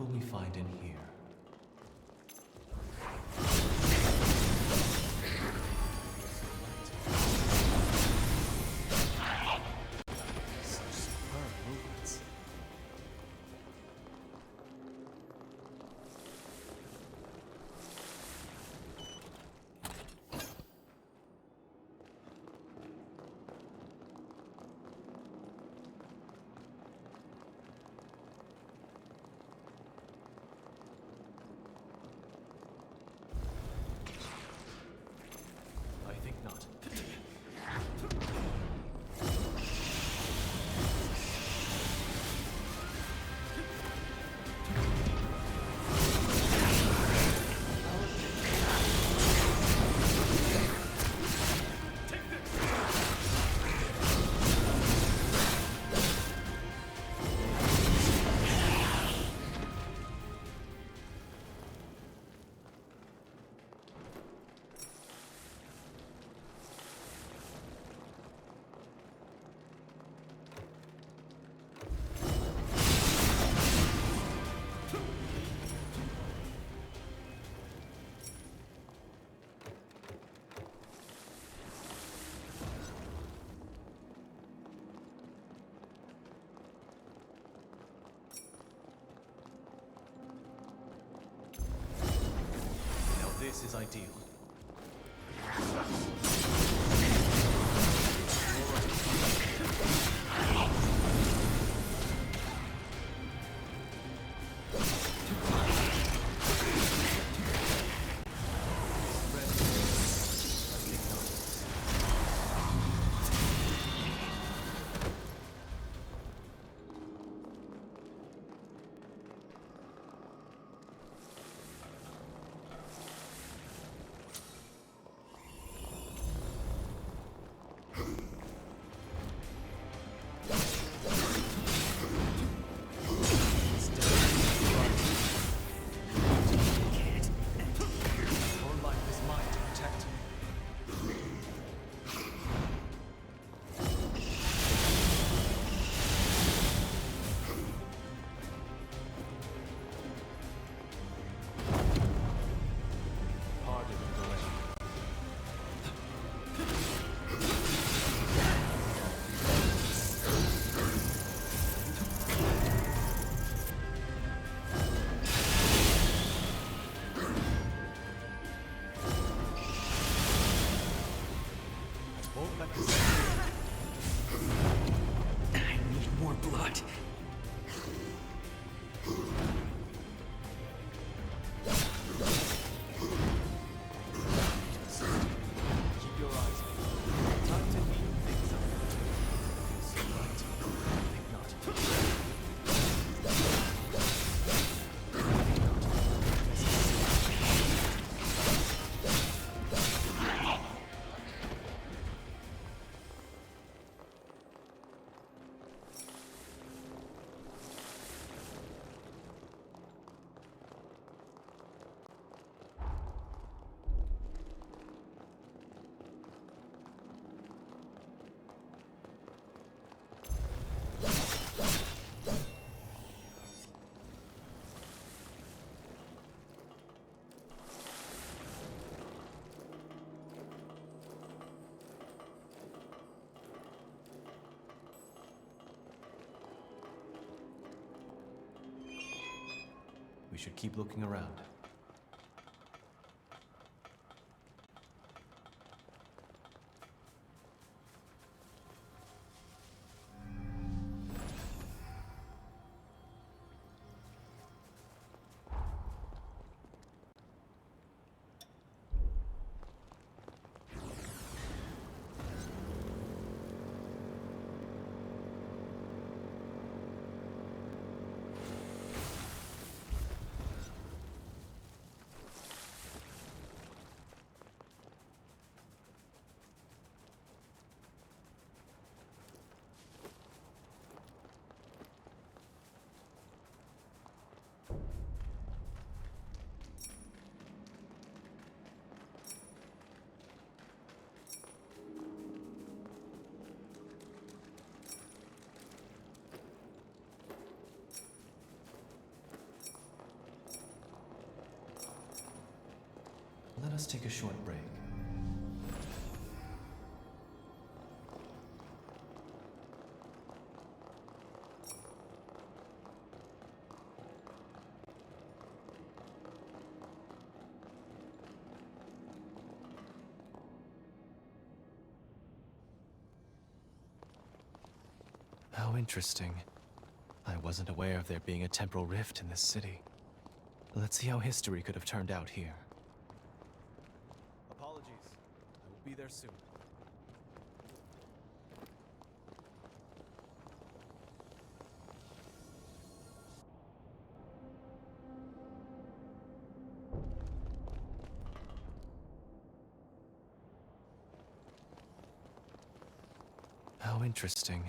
will we find in here? Such superb movements. I think not. Now this is ideal. Your life is mine to protect. Pardon the delay. Won't let this I need more blood. keep your eyes open. Time to heat things up. Feels so right. Think not. We should keep looking around. let us take a short break. How interesting. I wasn't aware of there being a temporal rift in this city. Let's see how history could have turned out here. Apologies. I will be there soon. How interesting.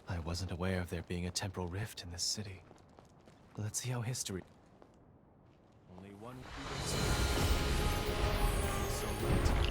I wasn't aware of there being a temporal rift in this city. Let's see how history... Only one so late.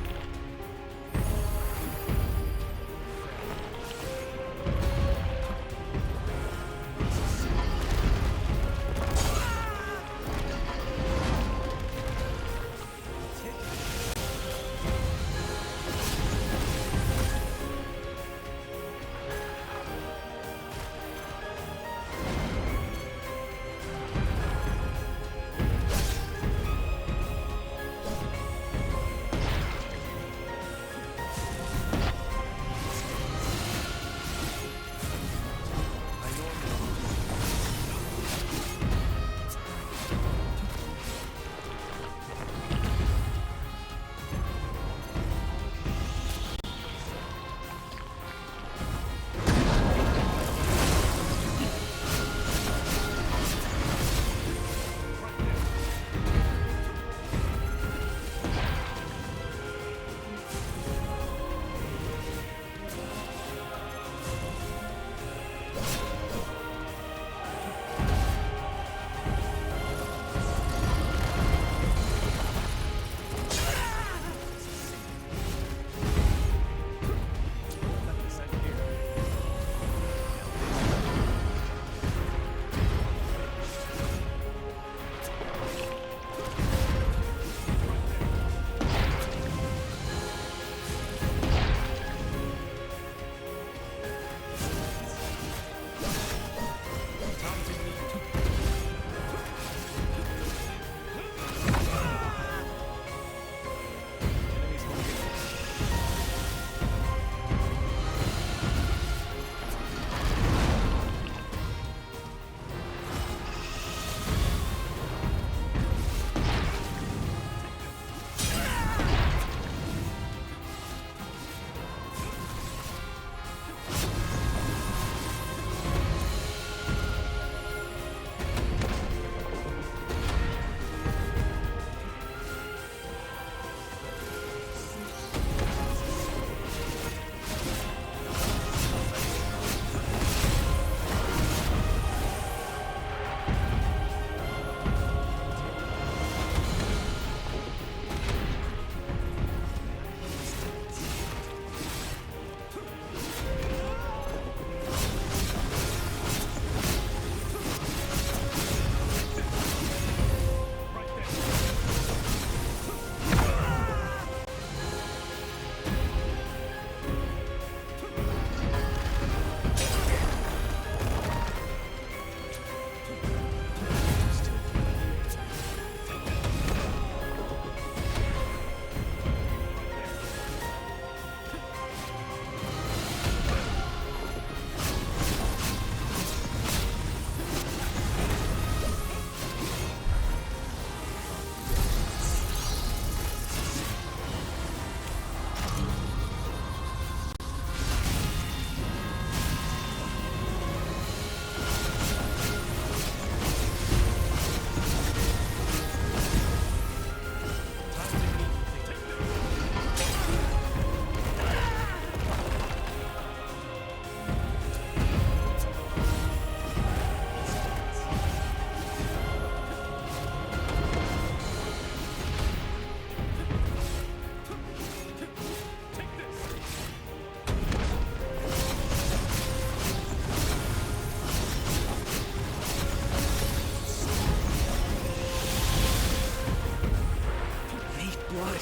blood.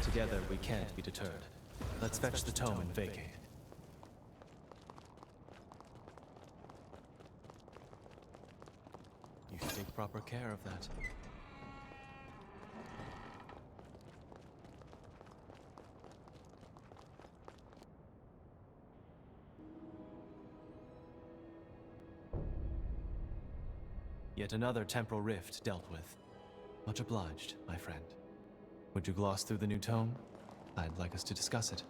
Together, we can't be deterred. Let's fetch the tome and vacate. You should take proper care of that. Yet another temporal rift dealt with. Much obliged, my friend. Would you gloss through the new tome? I'd like us to discuss it.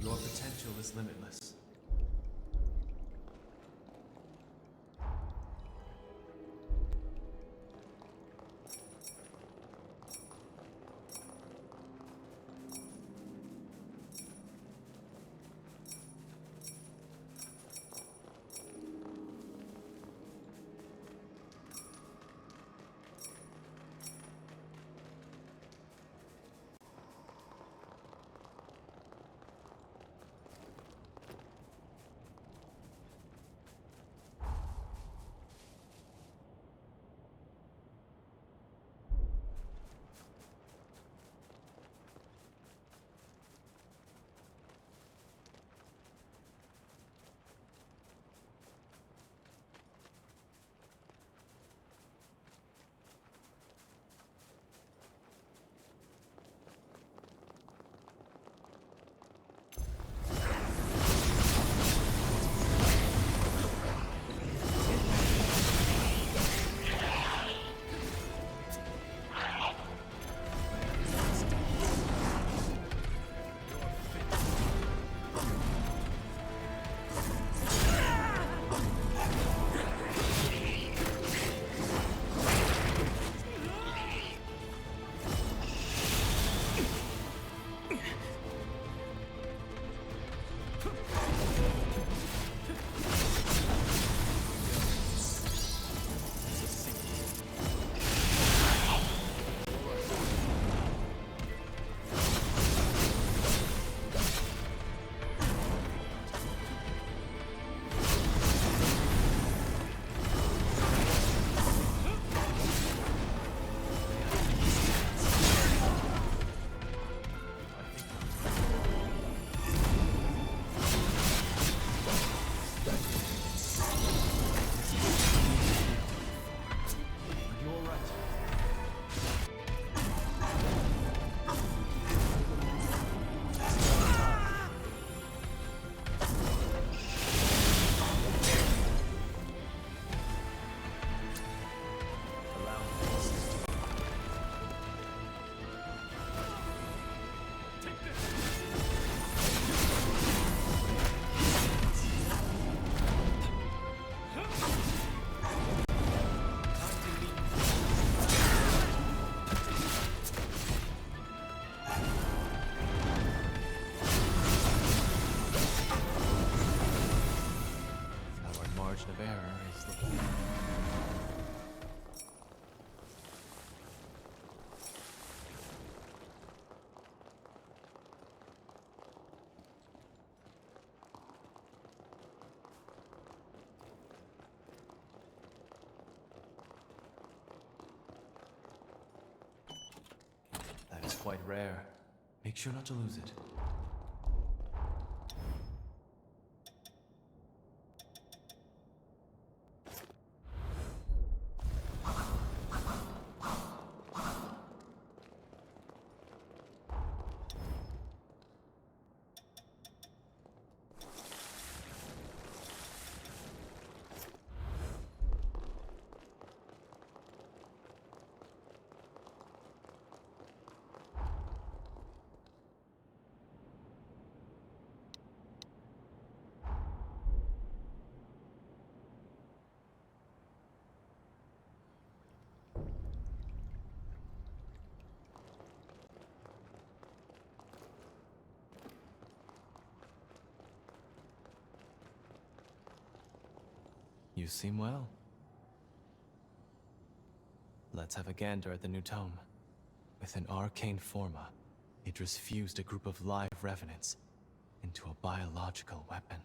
Your potential is limitless. of error is looking. That is quite rare. Make sure not to lose it. You seem well. Let's have a gander at the new tome. With an arcane forma, Idris fused a group of live revenants into a biological weapon.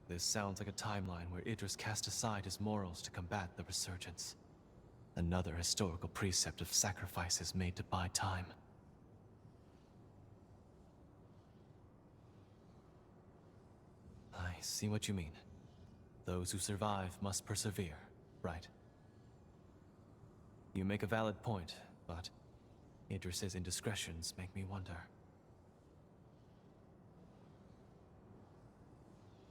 This sounds like a timeline where Idris cast aside his morals to combat the resurgence. Another historical precept of sacrifices made to buy time. I see what you mean. Those who survive must persevere, right? You make a valid point, but Idris's indiscretions make me wonder.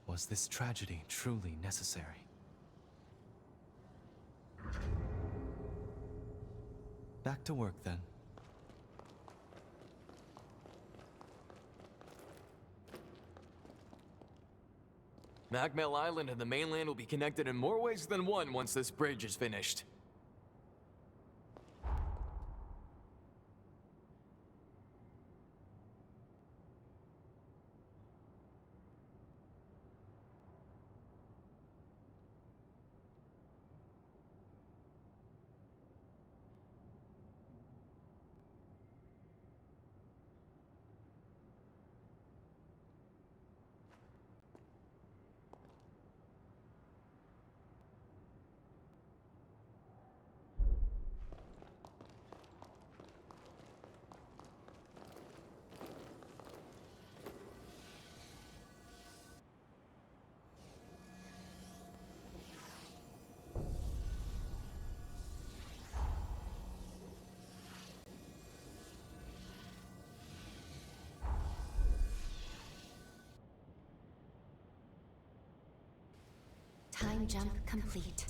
Was this tragedy truly necessary? Back to work, then. Magmel Island and the mainland will be connected in more ways than one once this bridge is finished. Time jump complete.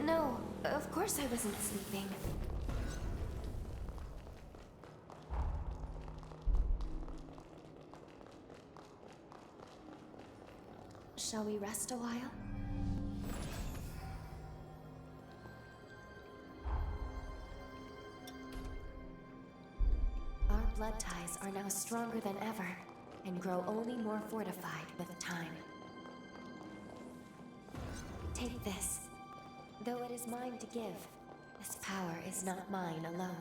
No, of course I wasn't sleeping. Shall we rest a while? Our blood ties are now stronger than ever, and grow only more fortified with time. Take this. Though it is mine to give, this power is not mine alone.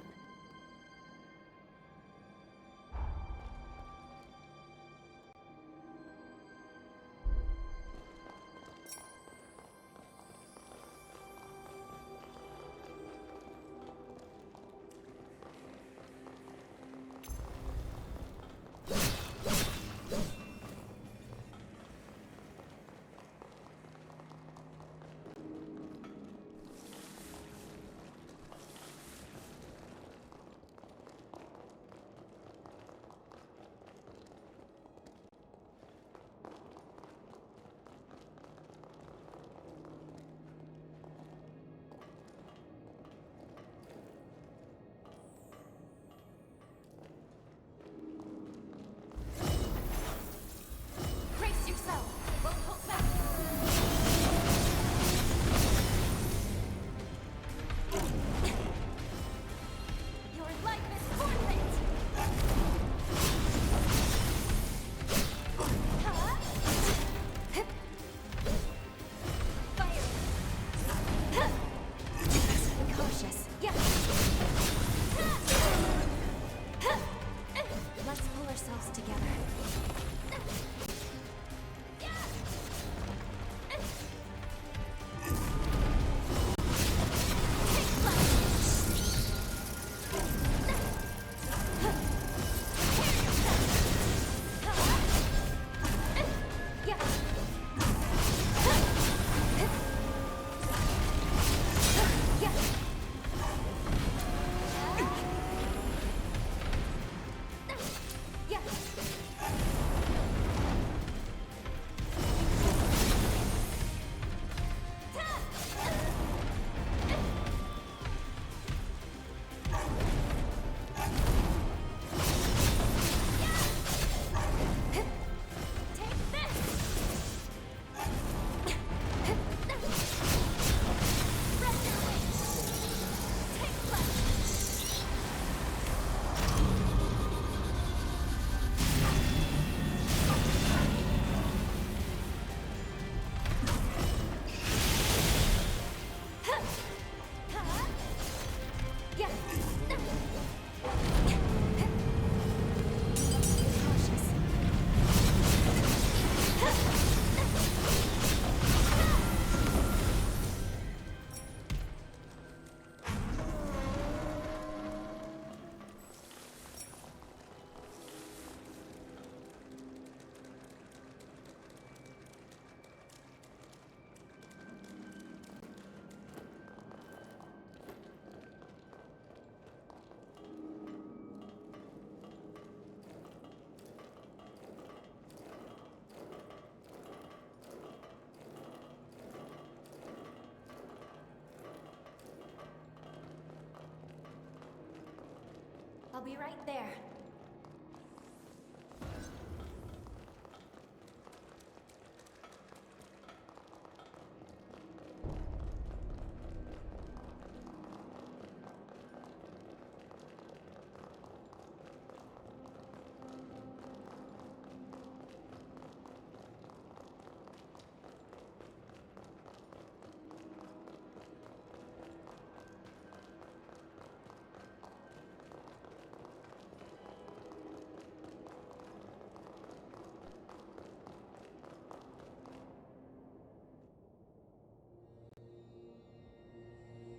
be right there.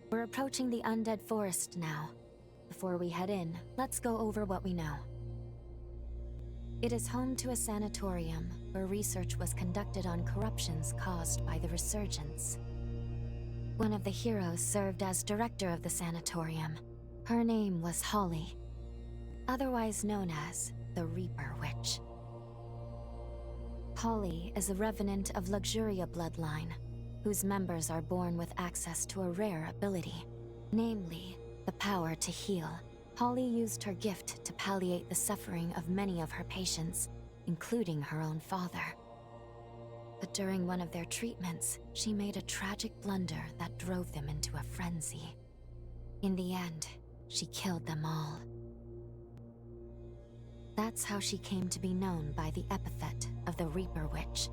We're approaching the undead forest now. Before we head in, let's go over what we know. It is home to a sanatorium where research was conducted on corruptions caused by the resurgence. One of the heroes served as director of the sanatorium. Her name was Holly, otherwise known as the Reaper Witch. Holly is a revenant of Luxuria bloodline, whose members are born with access to a rare ability, namely, the power to heal. Holly used her gift to palliate the suffering of many of her patients, including her own father. But during one of their treatments, she made a tragic blunder that drove them into a frenzy. In the end, she killed them all. That's how she came to be known by the epithet of the Reaper Witch.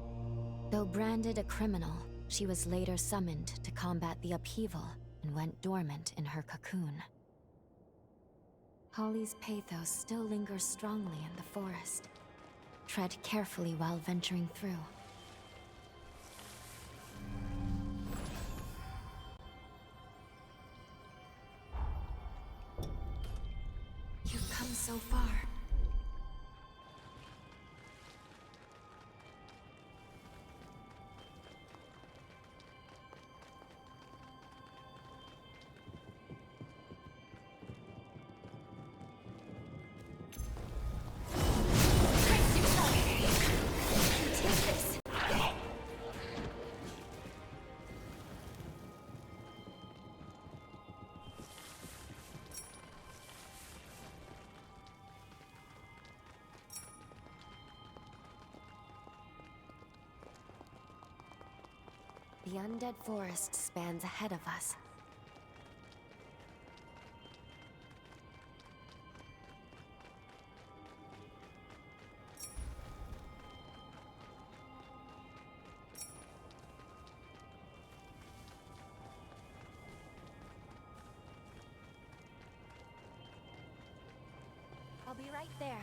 Though branded a criminal, she was later summoned to combat the upheaval and went dormant in her cocoon. Holly's pathos still lingers strongly in the forest. Tread carefully while venturing through. You've come so far. The undead forest spans ahead of us. I'll be right there.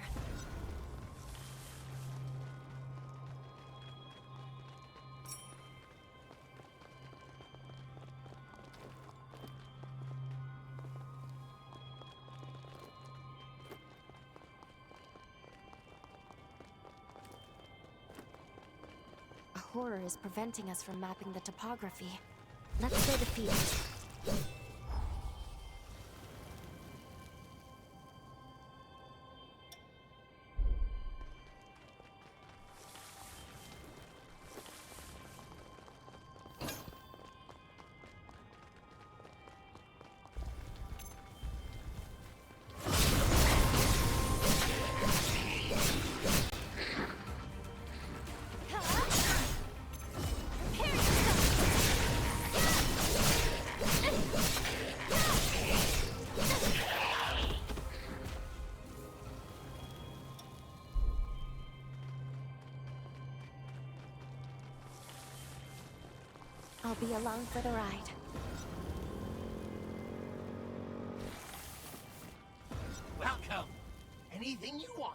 Horror is preventing us from mapping the topography. Let's go defeat it. I'll be along for the ride. Welcome. Anything you want?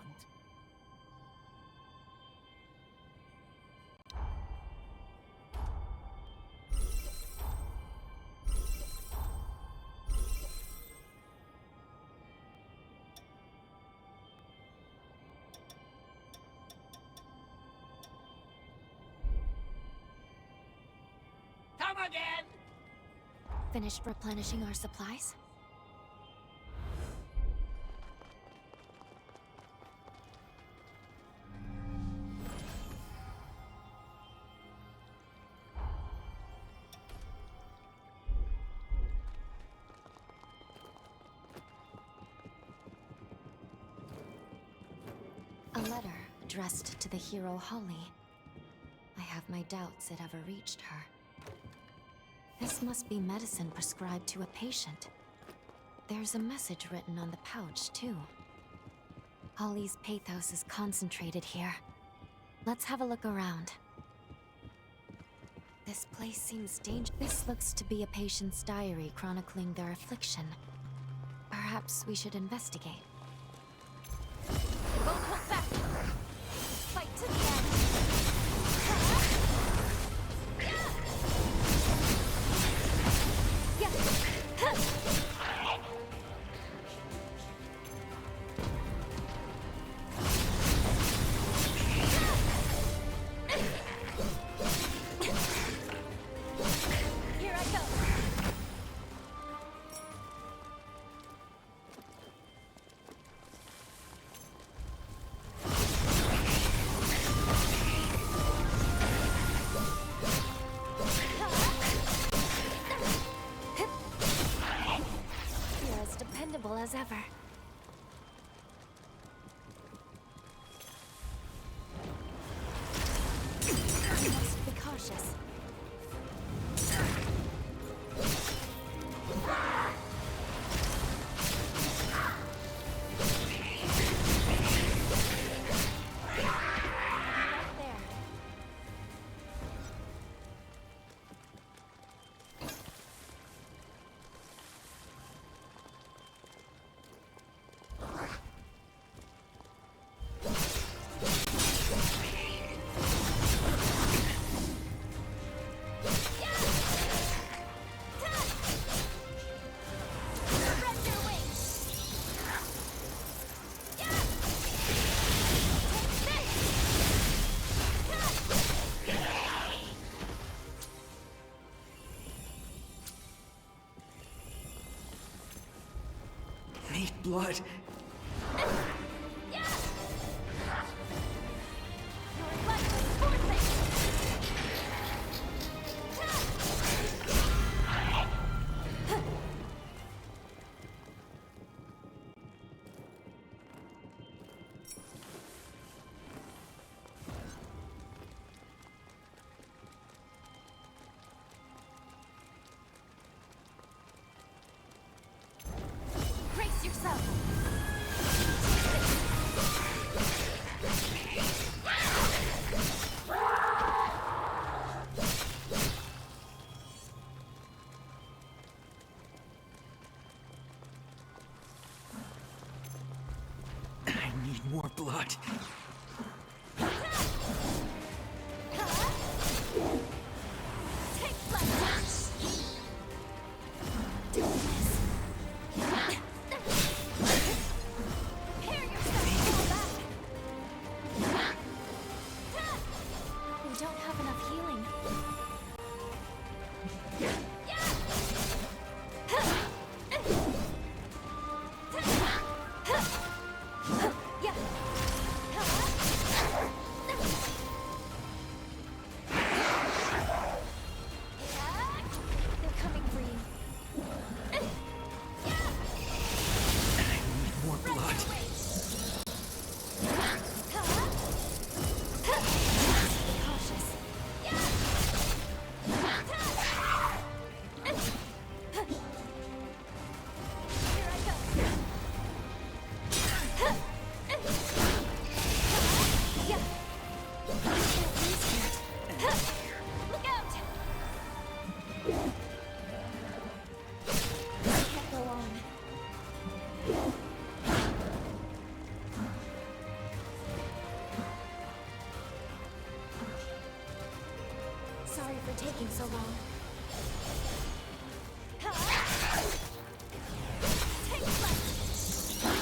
Come again! Finished replenishing our supplies? A letter addressed to the hero Holly. I have my doubts it ever reached her. This must be medicine prescribed to a patient. There's a message written on the pouch, too. Holly's pathos is concentrated here. Let's have a look around. This place seems dangerous. This looks to be a patient's diary chronicling their affliction. Perhaps we should investigate. Won't hold back! Fight to the end! Here I go! You're as dependable as ever. You must be cautious. Right there. Need blood. Brace yourself! I need more blood. Take flight! Do this! Prepare yourself to fall back! We don't have enough healing. They're coming for you. More blood. Cautious. Here I go! Yeah. We can't lose here. Look out! Can't go on. Sorry for taking so long. Take flight! Your life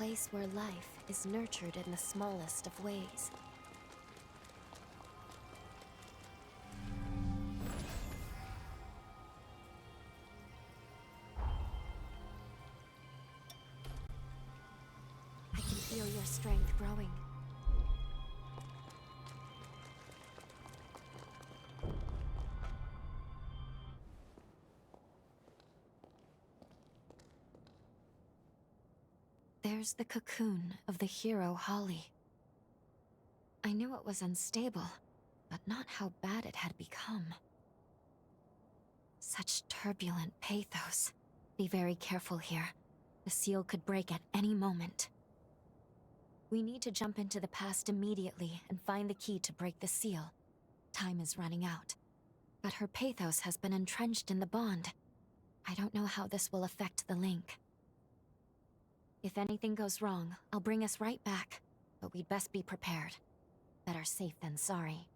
place where life is nurtured in the smallest of ways. I can feel your strength growing. There's the cocoon of the hero Holly. I knew it was unstable, but not how bad it had become. Such turbulent pathos. Be very careful here. The seal could break at any moment. We need to jump into the past immediately and find the key to break the seal. Time is running out. But her pathos has been entrenched in the bond. I don't know how this will affect the link. If anything goes wrong, I'll bring us right back. But we'd best be prepared. Better safe than sorry.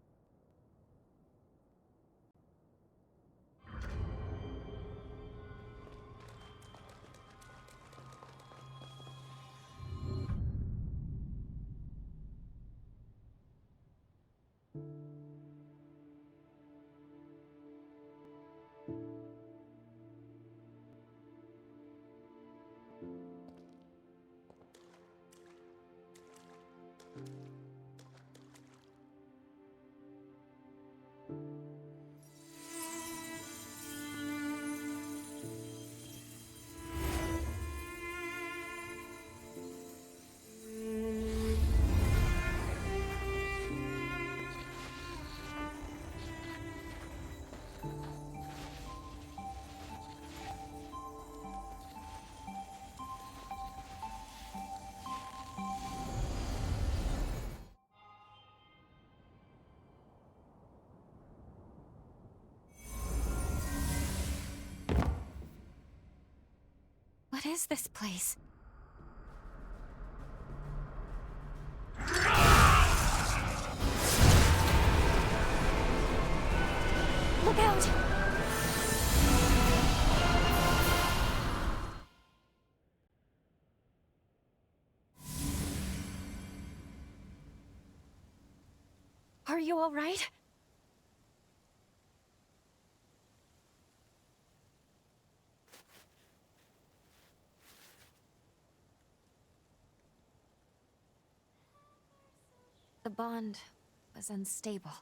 What is this place? Look out! Are you all right? The bond was unstable.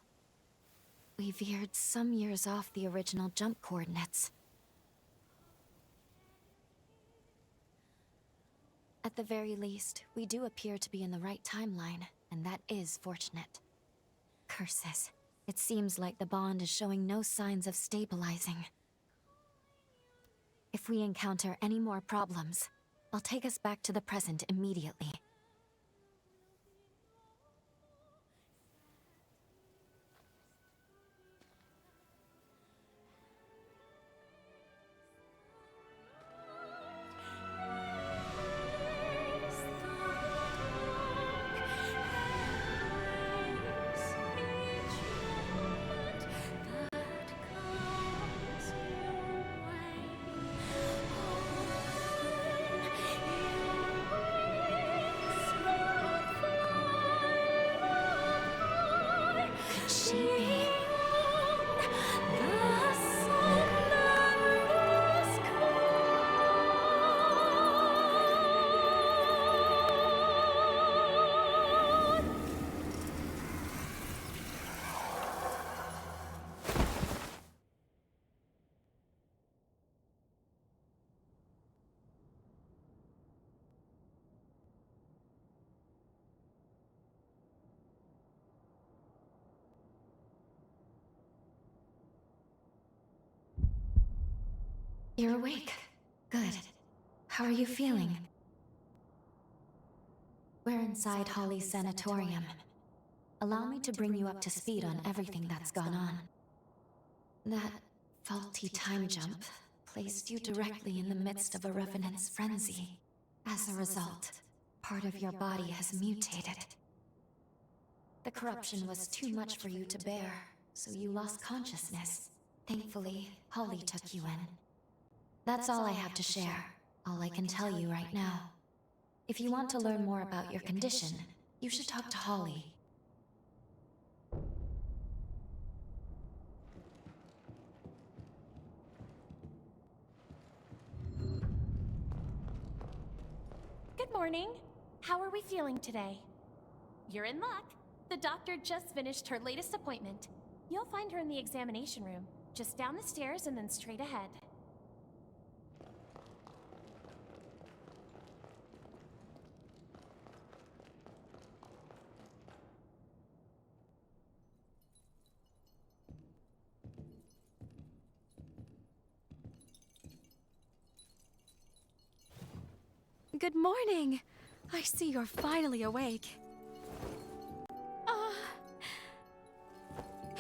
We veered some years off the original jump coordinates. At the very least, we do appear to be in the right timeline, and that is fortunate. Curses. It seems like the bond is showing no signs of stabilizing. If we encounter any more problems, I'll take us back to the present immediately. You're awake. Good. How are you feeling? We're inside Holly's sanatorium. Allow me to bring you up to speed on everything that's gone on. That faulty time jump placed you directly in the midst of a revenant's frenzy. As a result, part of your body has mutated. The corruption was too much for you to bear, so you lost consciousness. Thankfully, Holly took you in. That's all I have to share. All I can tell you right now. If you want to learn more about your condition, you should talk to Holly. Good morning. How are we feeling today? You're in luck. The doctor just finished her latest appointment. You'll find her in the examination room, just down the stairs and then straight ahead. Good morning! I see you're finally awake.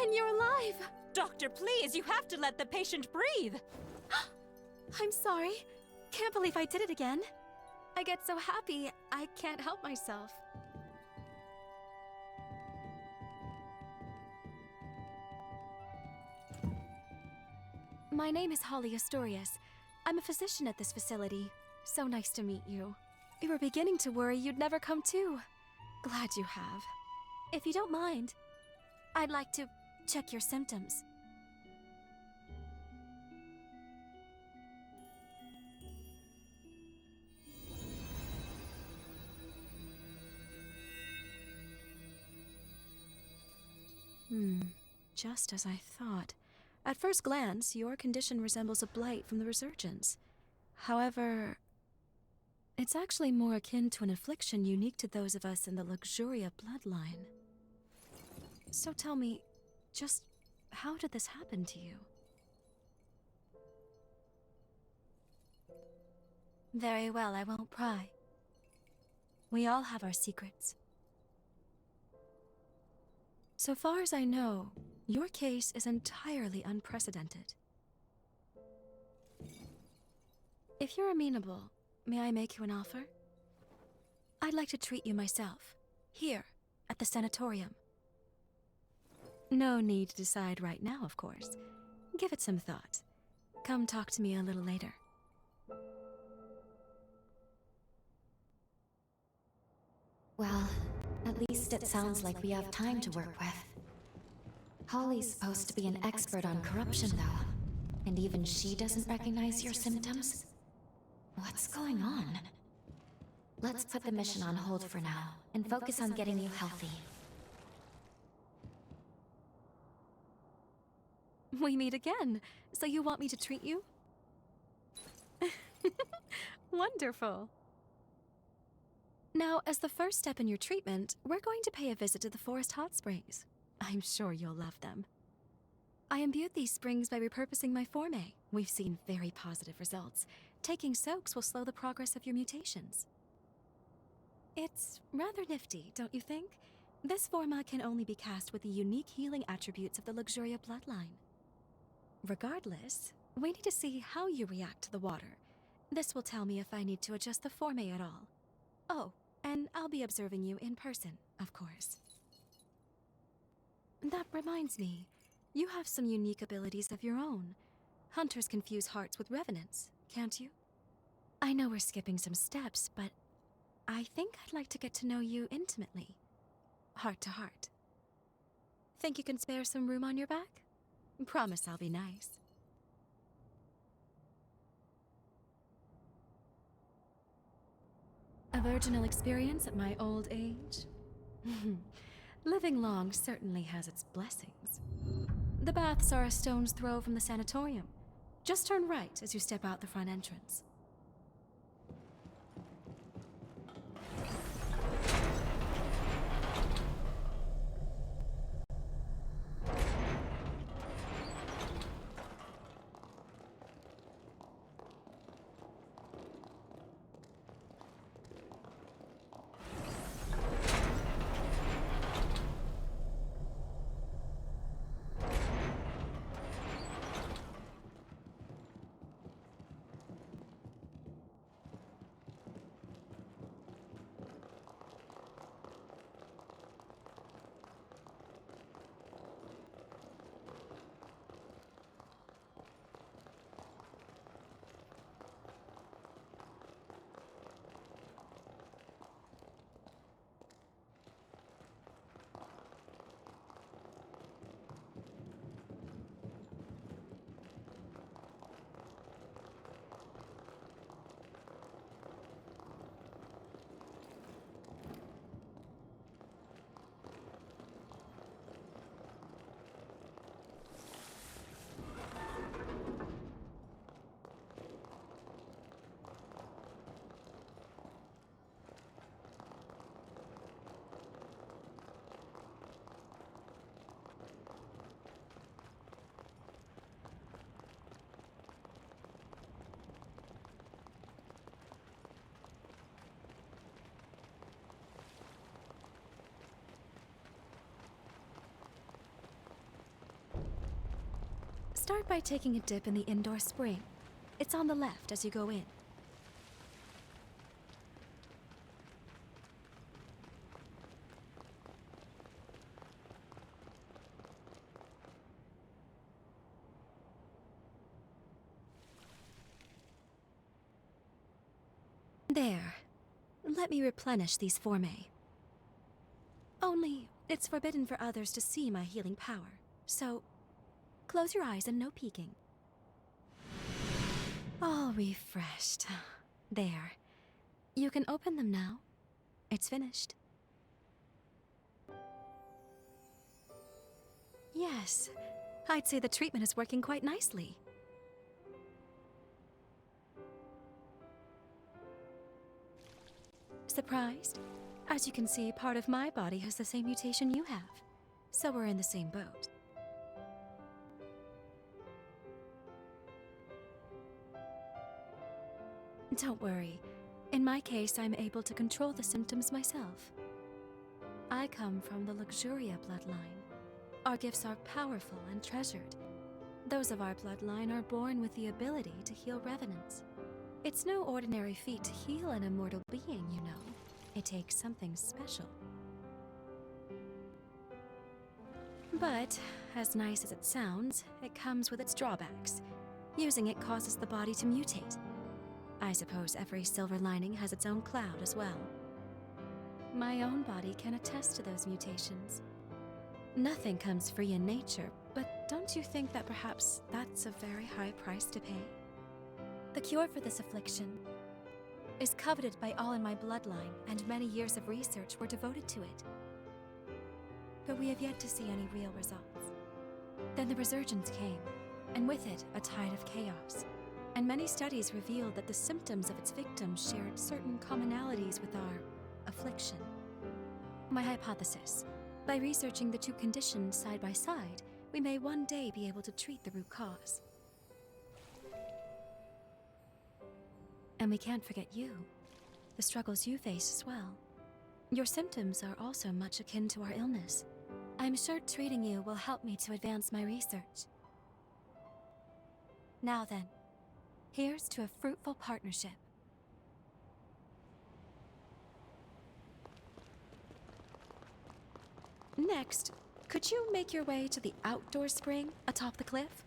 And you're alive! Doctor, please, you have to let the patient breathe! I'm sorry. Can't believe I did it again. I get so happy, I can't help myself. My name is Holly Astorius. I'm a physician at this facility. So nice to meet you. We were beginning to worry you'd never come to. Glad you have. If you don't mind, I'd like to check your symptoms. Just as I thought. At first glance, your condition resembles a blight from the resurgence. However, it's actually more akin to an affliction unique to those of us in the Luxuria bloodline. So tell me, just how did this happen to you? Very well, I won't pry. We all have our secrets. So far as I know, your case is entirely unprecedented. If you're amenable, may I make you an offer? I'd like to treat you myself, here, at the sanatorium. No need to decide right now, of course. Give it some thought. Come talk to me a little later. Well, at least it sounds like we have time to work with. Holly's supposed to be an expert on corruption, though. And even she doesn't recognize your symptoms? What's going on? Let's put the mission on hold for now, and focus on getting you healthy. We meet again. So you want me to treat you? Wonderful. Now, as the first step in your treatment, we're going to pay a visit to the forest hot springs. I'm sure you'll love them. I imbued these springs by repurposing my forme. We've seen very positive results. Taking soaks will slow the progress of your mutations. It's rather nifty, don't you think? This forma can only be cast with the unique healing attributes of the Luxuria bloodline. Regardless, we need to see how you react to the water. This will tell me if I need to adjust the forme at all. Oh, and I'll be observing you in person, of course. That reminds me, you have some unique abilities of your own. Hunters confuse hearts with revenants, can't you? I know we're skipping some steps, but I think I'd like to get to know you intimately. Heart to heart. Think you can spare some room on your back? Promise I'll be nice. A virginal experience at my old age? Living long certainly has its blessings. The baths are a stone's throw from the sanatorium. Just turn right as you step out the front entrance. Start by taking a dip in the indoor spring. It's on the left as you go in. There. Let me replenish these formae. Only, it's forbidden for others to see my healing power, so close your eyes and no peeking. All refreshed. There. You can open them now. It's finished. Yes, I'd say the treatment is working quite nicely. Surprised? As you can see, part of my body has the same mutation you have. So we're in the same boat. Don't worry. In my case, I'm able to control the symptoms myself. I come from the Luxuria bloodline. Our gifts are powerful and treasured. Those of our bloodline are born with the ability to heal revenants. It's no ordinary feat to heal an immortal being, you know. It takes something special. But, as nice as it sounds, it comes with its drawbacks. Using it causes the body to mutate. I suppose every silver lining has its own cloud as well. My own body can attest to those mutations. Nothing comes free in nature, but don't you think that perhaps that's a very high price to pay? The cure for this affliction is coveted by all in my bloodline, and many years of research were devoted to it. But we have yet to see any real results. Then the resurgence came, and with it, a tide of chaos. And many studies revealed that the symptoms of its victims shared certain commonalities with our affliction. My hypothesis: by researching the two conditions side by side, we may one day be able to treat the root cause. And we can't forget you, the struggles you face as well. Your symptoms are also much akin to our illness. I'm sure treating you will help me to advance my research. Now then, here's to a fruitful partnership. Next, could you make your way to the outdoor spring atop the cliff?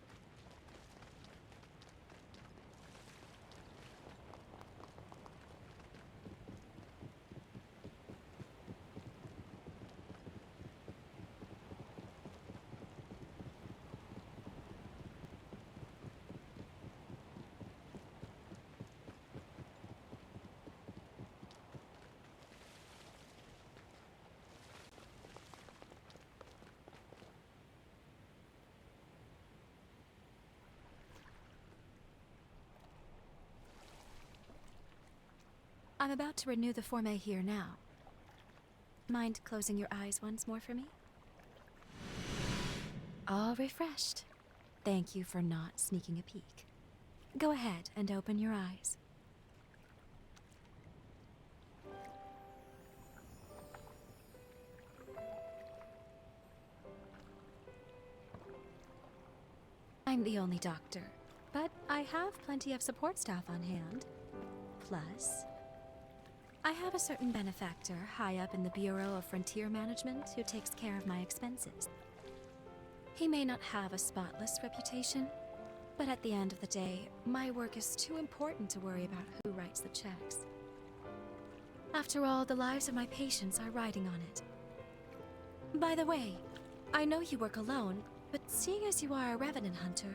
I'm about to renew the formae here now. Mind closing your eyes once more for me? All refreshed. Thank you for not sneaking a peek. Go ahead and open your eyes. I'm the only doctor, but I have plenty of support staff on hand. Plus, I have a certain benefactor high up in the Bureau of Frontier Management who takes care of my expenses. He may not have a spotless reputation, but at the end of the day, my work is too important to worry about who writes the checks. After all, the lives of my patients are riding on it. By the way, I know you work alone, but seeing as you are a revenant hunter,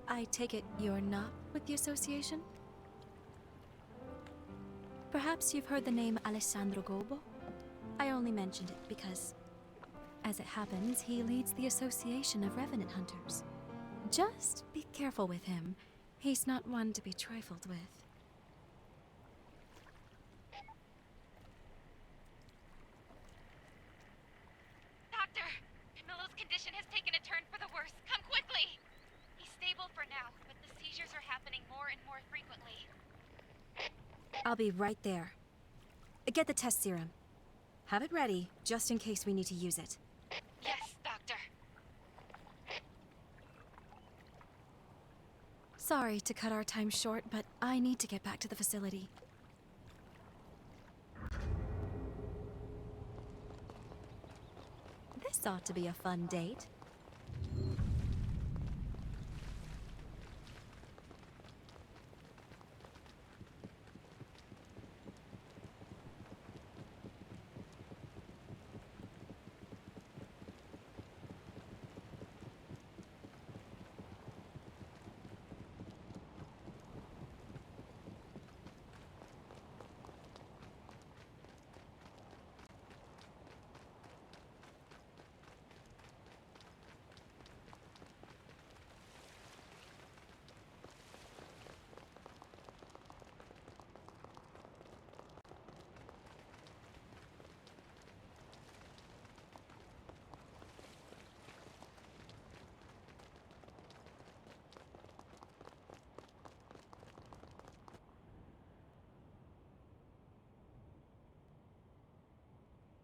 I take it you're not with the association? Perhaps you've heard the name Alessandro Gobo? I only mentioned it because, as it happens, he leads the Association of Revenant Hunters. Just be careful with him. He's not one to be trifled with. Doctor! Camilo's condition has taken a turn for the worse. Come quickly! He's stable for now, but the seizures are happening more and more frequently. I'll be right there. Get the test serum. Have it ready, just in case we need to use it. Yes, Doctor. Sorry to cut our time short, but I need to get back to the facility. This ought to be a fun date.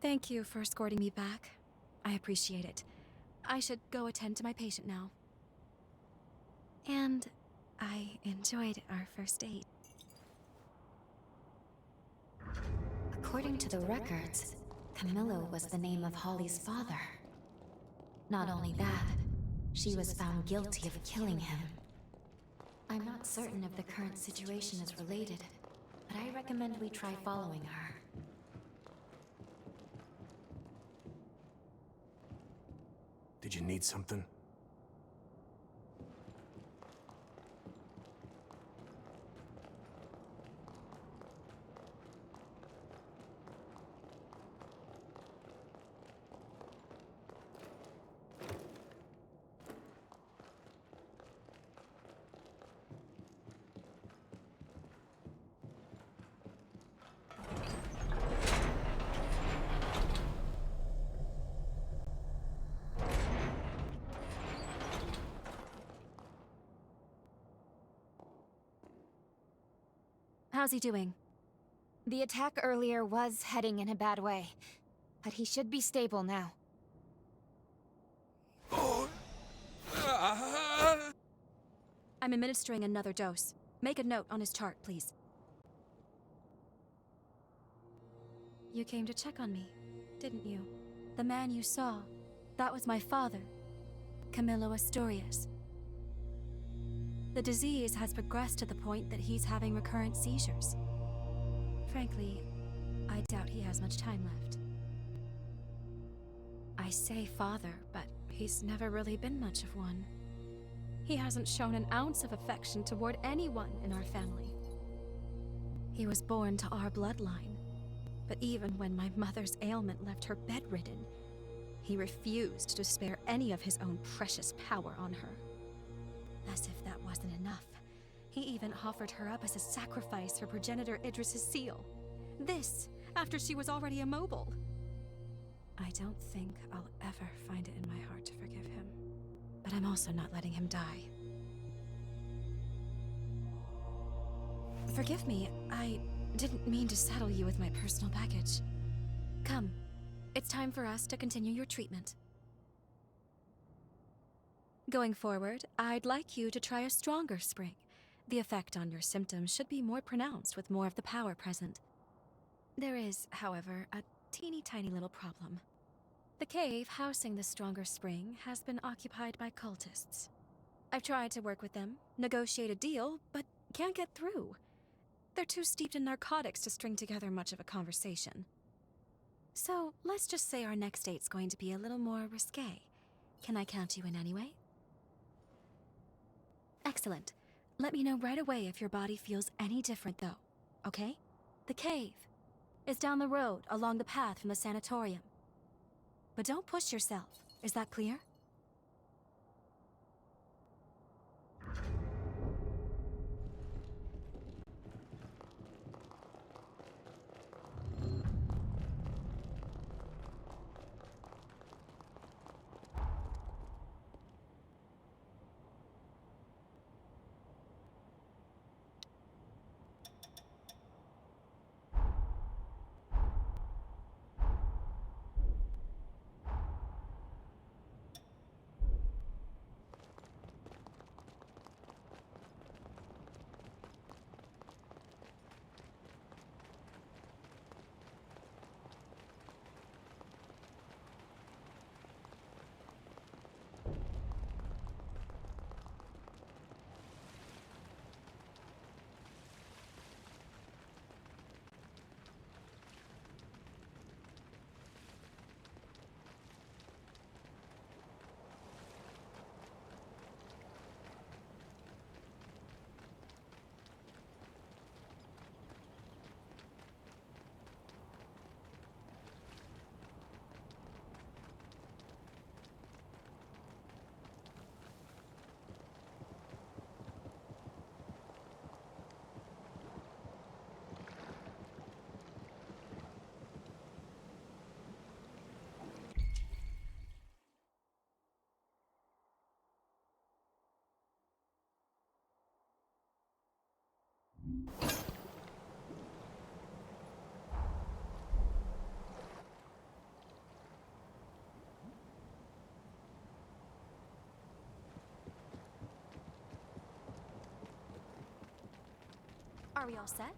Thank you for escorting me back. I appreciate it. I should go attend to my patient now. And I enjoyed our first date. According to the records, Camillo was the name of Holly's father. Not only that, she was found guilty of killing him. I'm not certain if the current situation is related, but I recommend we try following her. Did you need something? How's he doing? The attack earlier was heading in a bad way, but he should be stable now. I'm administering another dose. Make a note on his chart, please. You came to check on me, didn't you? The man you saw, that was my father, Camillo Asturias. The disease has progressed to the point that he's having recurrent seizures. Frankly, I doubt he has much time left. I say father, but he's never really been much of one. He hasn't shown an ounce of affection toward anyone in our family. He was born to our bloodline, but even when my mother's ailment left her bedridden, he refused to spare any of his own precious power on her. As if that wasn't enough, he even offered her up as a sacrifice for progenitor Idris's seal. This, after she was already immobile. I don't think I'll ever find it in my heart to forgive him. But I'm also not letting him die. Forgive me, I didn't mean to saddle you with my personal baggage. Come, it's time for us to continue your treatment. Going forward, I'd like you to try a stronger spring. The effect on your symptoms should be more pronounced with more of the power present. There is, however, a teeny tiny little problem. The cave housing the stronger spring has been occupied by cultists. I've tried to work with them, negotiate a deal, but can't get through. They're too steeped in narcotics to string together much of a conversation. So, let's just say our next date's going to be a little more risque. Can I count you in anyway? Excellent. Let me know right away if your body feels any different, though. Okay? The cave is down the road along the path from the sanatorium. But don't push yourself. Is that clear? Are we all set?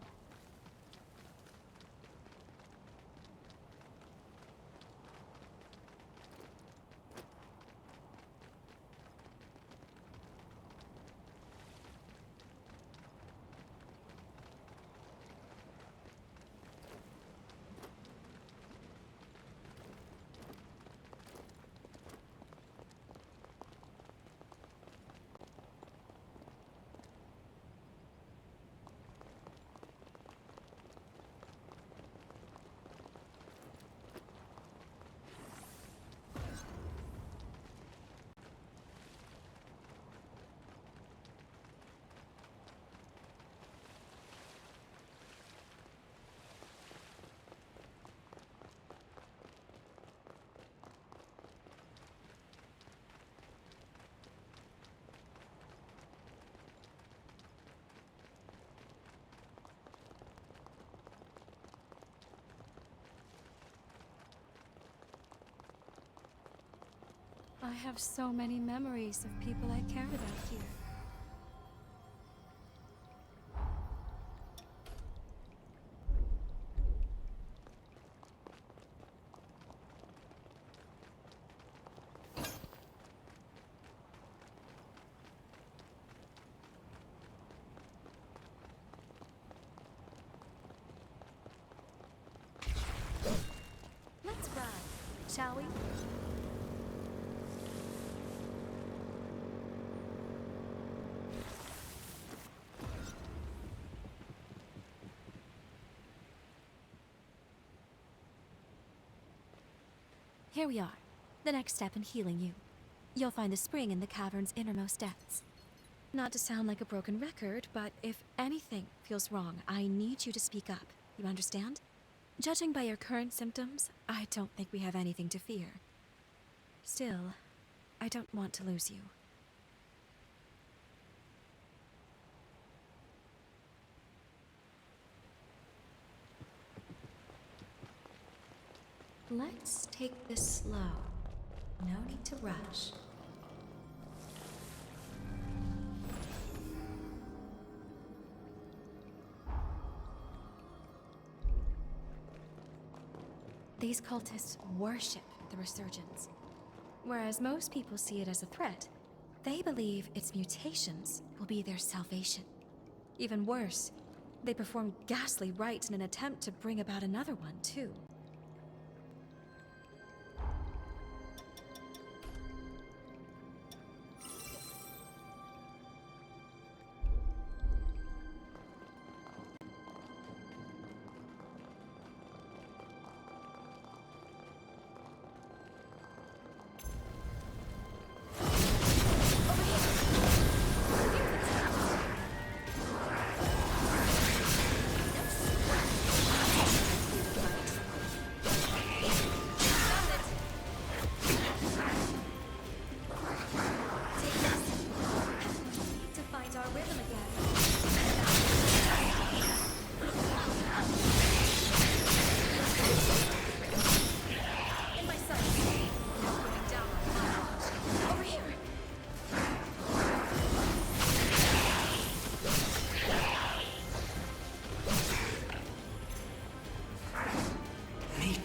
I have so many memories of people I cared about here. Let's ride, shall we? Here we are. The next step in healing you. You'll find the spring in the cavern's innermost depths. Not to sound like a broken record, but if anything feels wrong, I need you to speak up. You understand? Judging by your current symptoms, I don't think we have anything to fear. Still, I don't want to lose you. Let's take this slow. No need to rush. These cultists worship the resurgence. Whereas most people see it as a threat, they believe its mutations will be their salvation. Even worse, they perform ghastly rites in an attempt to bring about another one, too.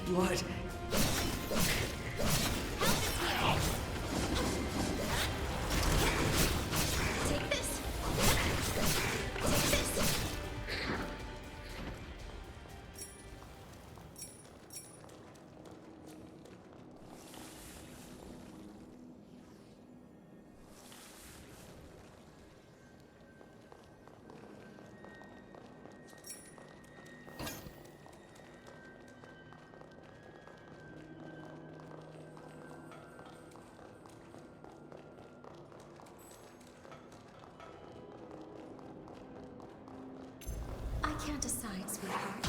Blood. Take this. Take this. I can't decide, sweetheart.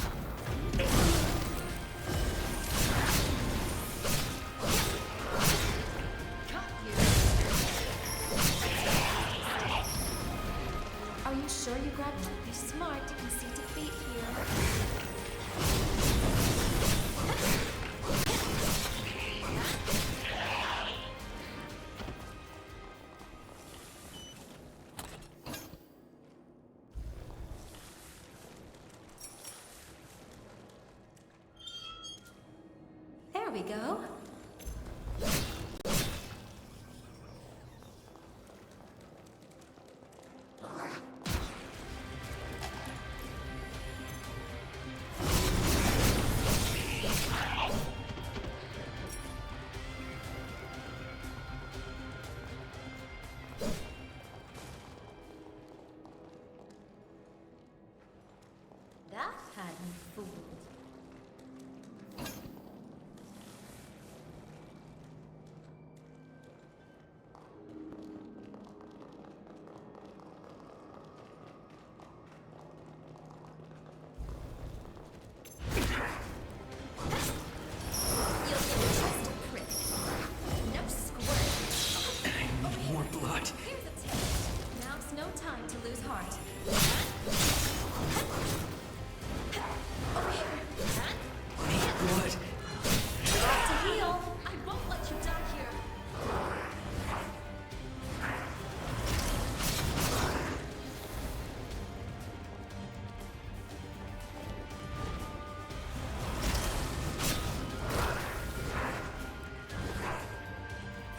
Are you sure you grabbed it? Be smart to concede defeat here. we go. That had me fooled. More blood. Here's a taste. Now's no time to lose heart. Over here. Blood. Got to heal. I won't let you die here.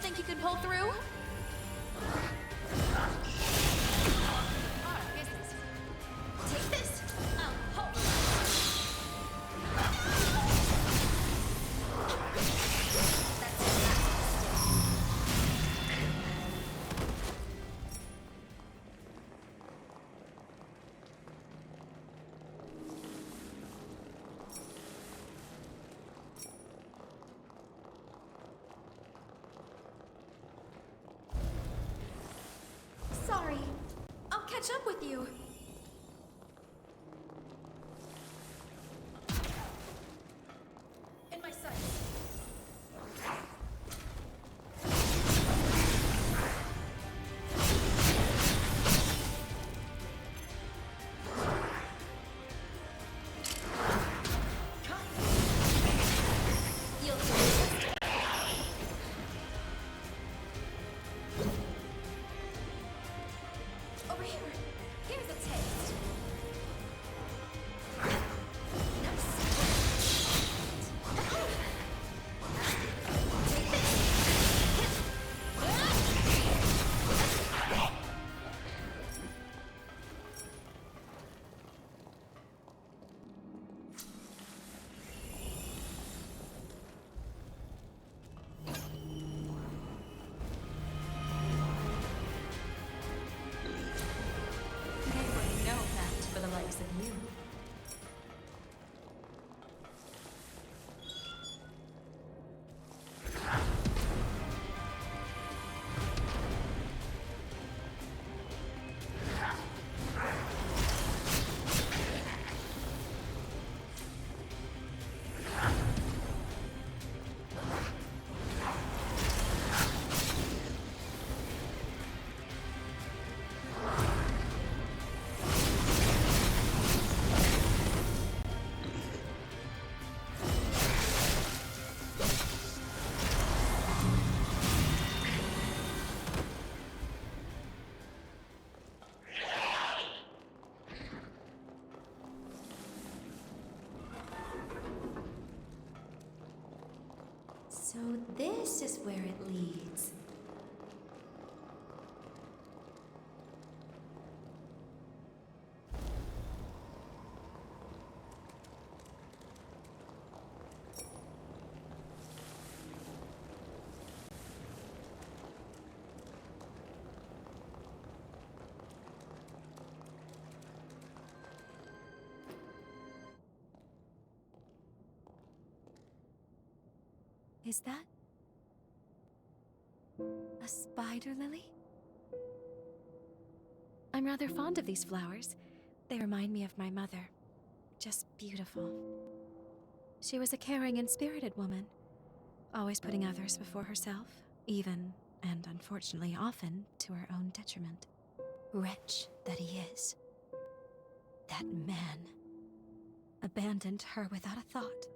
Think you can pull through? Take this. I'll hold Sorry. I'll catch up with you. in my sights. You'll over here. Here's a taste. They wouldn't know that for the likes of you. So this is where it leads. Is that a spider lily? I'm rather fond of these flowers. They remind me of my mother. Just beautiful. She was a caring and spirited woman, always putting others before herself, even, and unfortunately often, to her own detriment. Wretch that he is. That man abandoned her without a thought.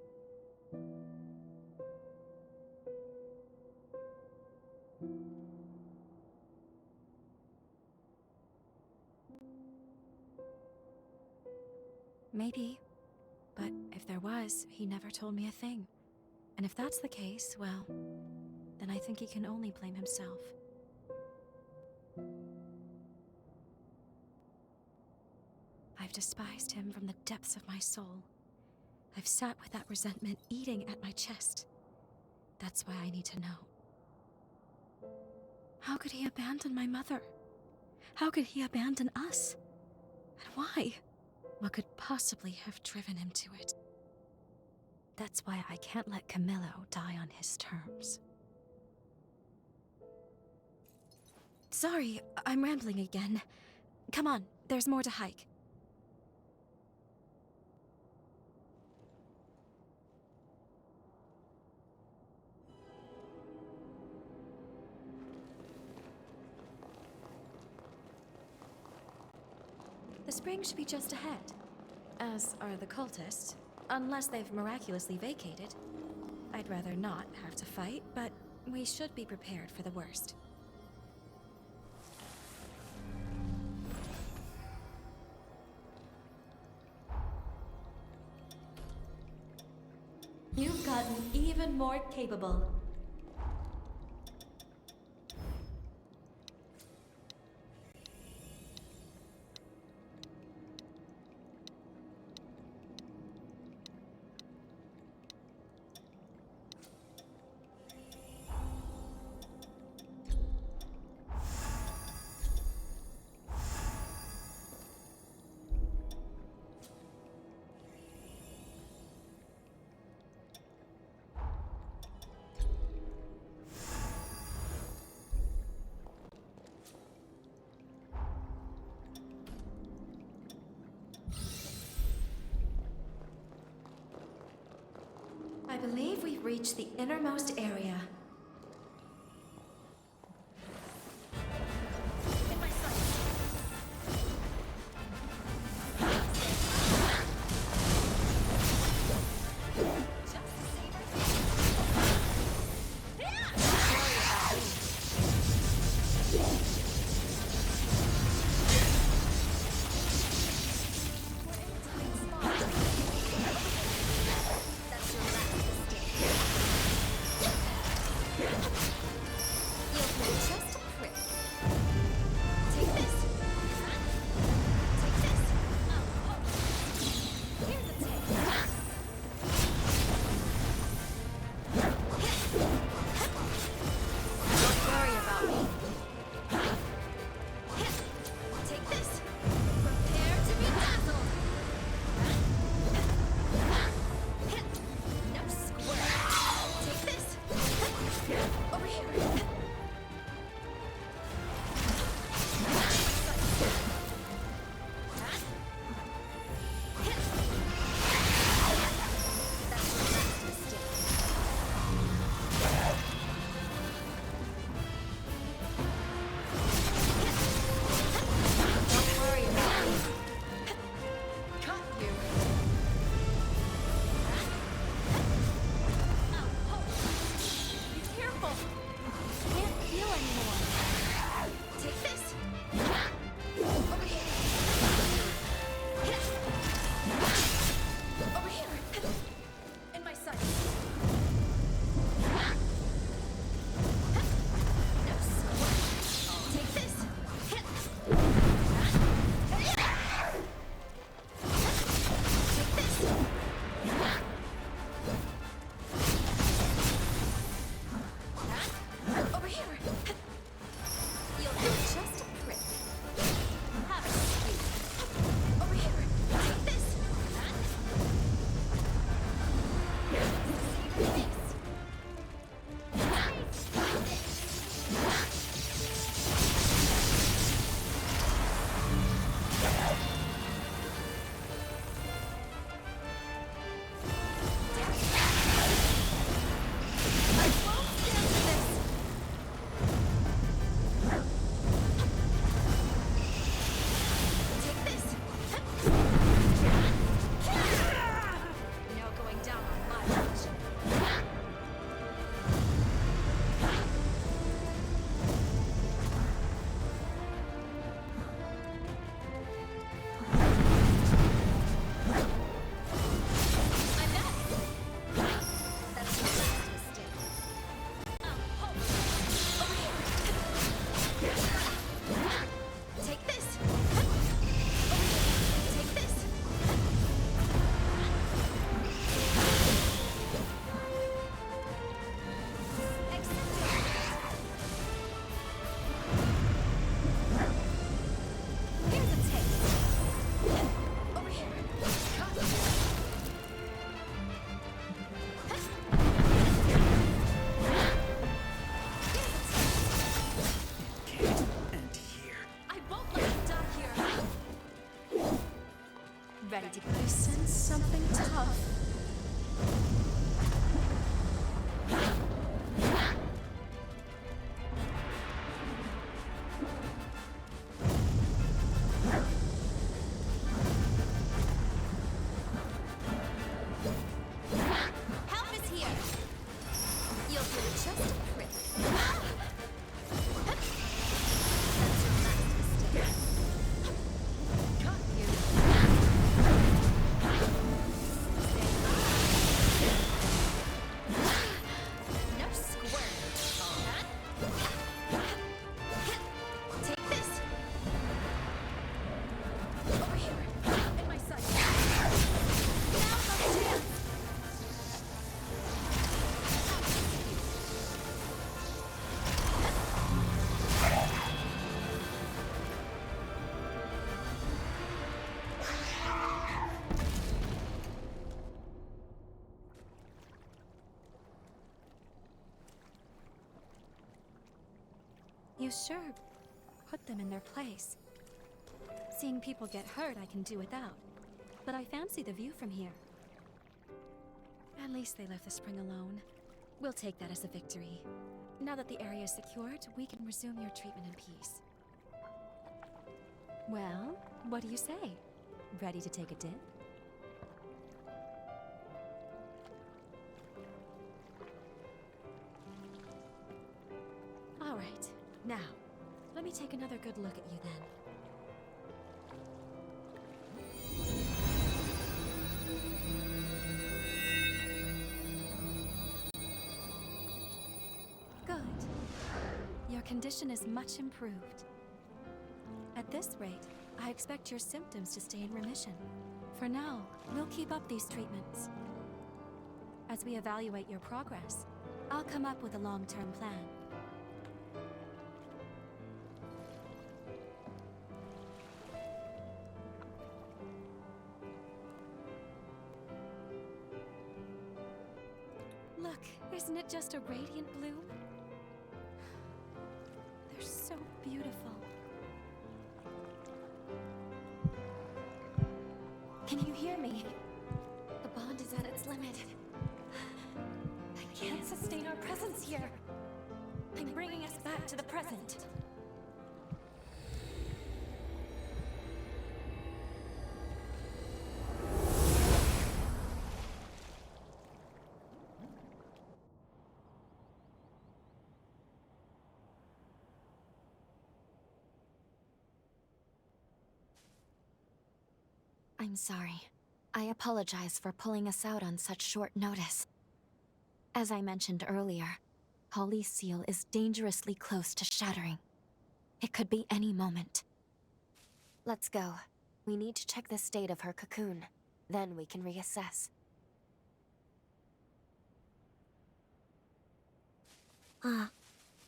Maybe. But if there was, he never told me a thing. And if that's the case, well, then I think he can only blame himself. I've despised him from the depths of my soul. I've sat with that resentment eating at my chest. That's why I need to know. How could he abandon my mother? How could he abandon us? And why? What could possibly have driven him to it? That's why I can't let Camillo die on his terms. Sorry, I'm rambling again. Come on, there's more to hike. The spring should be just ahead, as are the cultists, unless they've miraculously vacated. I'd rather not have to fight, but we should be prepared for the worst. You've gotten even more capable. I believe we've reached the innermost area. just a prick. You sure put them in their place. Seeing people get hurt I can do without, but I fancy the view from here. At least they left the spring alone. We'll take that as a victory. Now that the area is secured, we can resume your treatment in peace. Well, what do you say? Ready to take a dip? All right. Now, let me take another good look at you then. Good. Your condition is much improved. At this rate, I expect your symptoms to stay in remission. For now, we'll keep up these treatments. As we evaluate your progress, I'll come up with a long-term plan. Look, isn't it just a radiant bloom? They're so beautiful. Can you hear me? The bond is at its limit. I can't sustain our presence here. I'm bringing us back to the present. I'm sorry. I apologize for pulling us out on such short notice. As I mentioned earlier, Holly's seal is dangerously close to shattering. It could be any moment. Let's go. We need to check the state of her cocoon. Then we can reassess.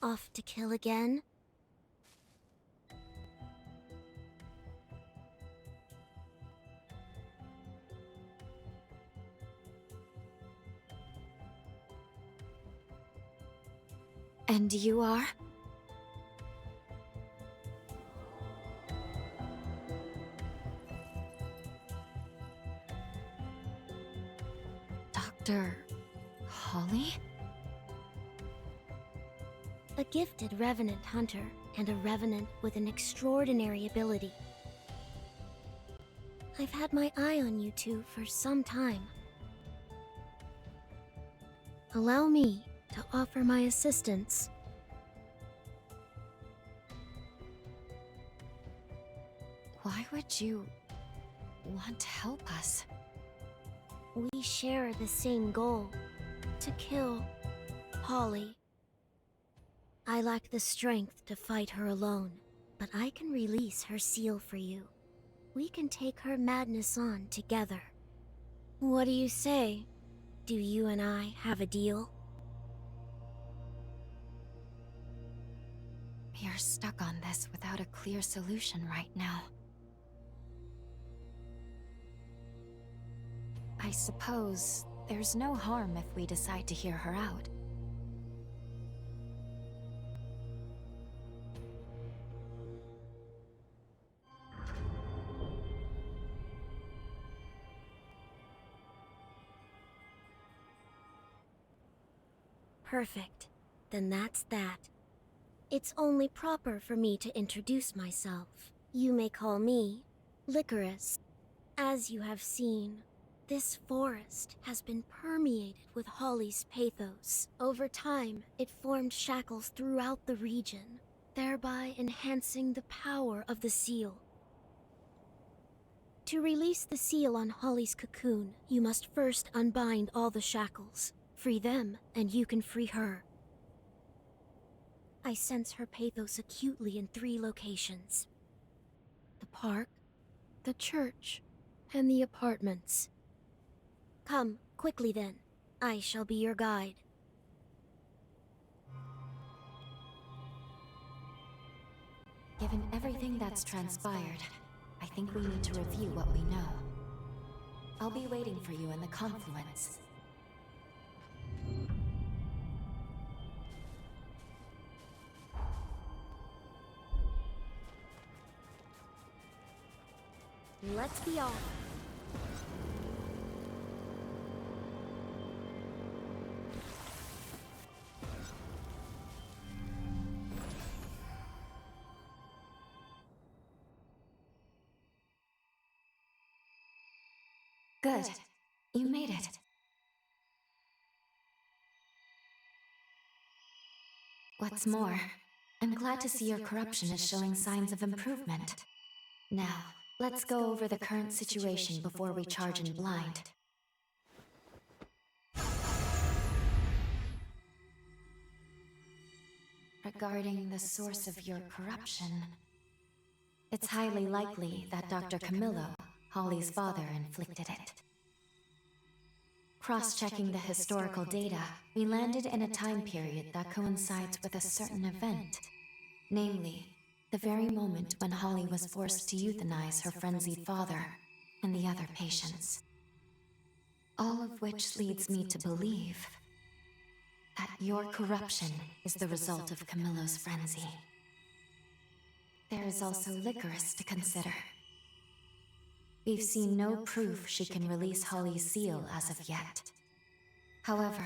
Off to kill again? And you are? Dr. Holly? A gifted revenant hunter, and a revenant with an extraordinary ability. I've had my eye on you two for some time. Allow me to offer my assistance. Why would you want to help us? We share the same goal, to kill Holly. I lack the strength to fight her alone, but I can release her seal for you. We can take her madness on together. What do you say? Do you and I have a deal? We are stuck on this without a clear solution right now. I suppose there's no harm if we decide to hear her out. Perfect. Then that's that. It's only proper for me to introduce myself. You may call me Licorice. As you have seen, This forest has been permeated with Holly's pathos. Over time, it formed shackles throughout the region, thereby enhancing the power of the seal. To release the seal on Holly's cocoon, you must first unbind all the shackles. Free them, and you can free her. I sense her pathos acutely in 3 locations: the park, the church, and the apartments. Come, quickly then. I shall be your guide. Given everything that's transpired, I think we need to review what we know. I'll be waiting for you in the confluence. Let's be off. Good. You made it. What's more, I'm glad to see your corruption is showing signs of improvement. Now, let's go over the current situation before we charge in blind. Regarding the source of your corruption, it's highly likely that Dr. Camillo, Holly's father, inflicted it. Cross-checking the historical data, we landed in a time period that coincides with a certain event. Namely, the very moment when Holly was forced to euthanize her frenzied father and the other patients. All of which leads me to believe that your corruption is the result of Camillo's frenzy. There is also Licorice to consider. We've seen no proof she can release Holly's seal as of yet. However,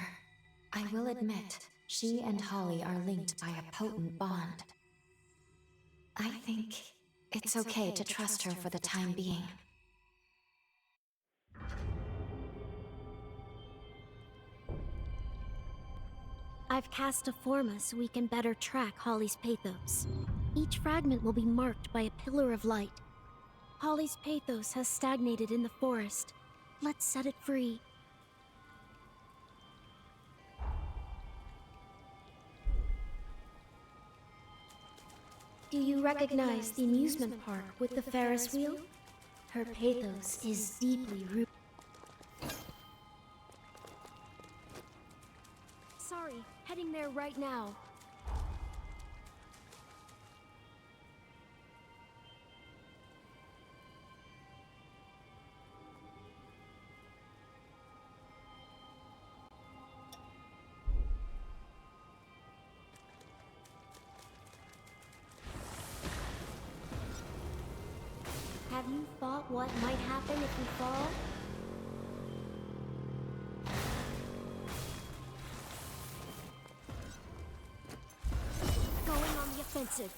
I will admit, she and Holly are linked by a potent bond. I think it's okay to trust her for the time being. I've cast a forma so we can better track Holly's pathos. Each fragment will be marked by a pillar of light. Holly's pathos has stagnated in the forest. Let's set it free. Do you recognize the amusement park with the Ferris wheel? Her pathos is deeply rooted. Sorry, heading there right now. Have you thought what might happen if we fall? Going on the offensive.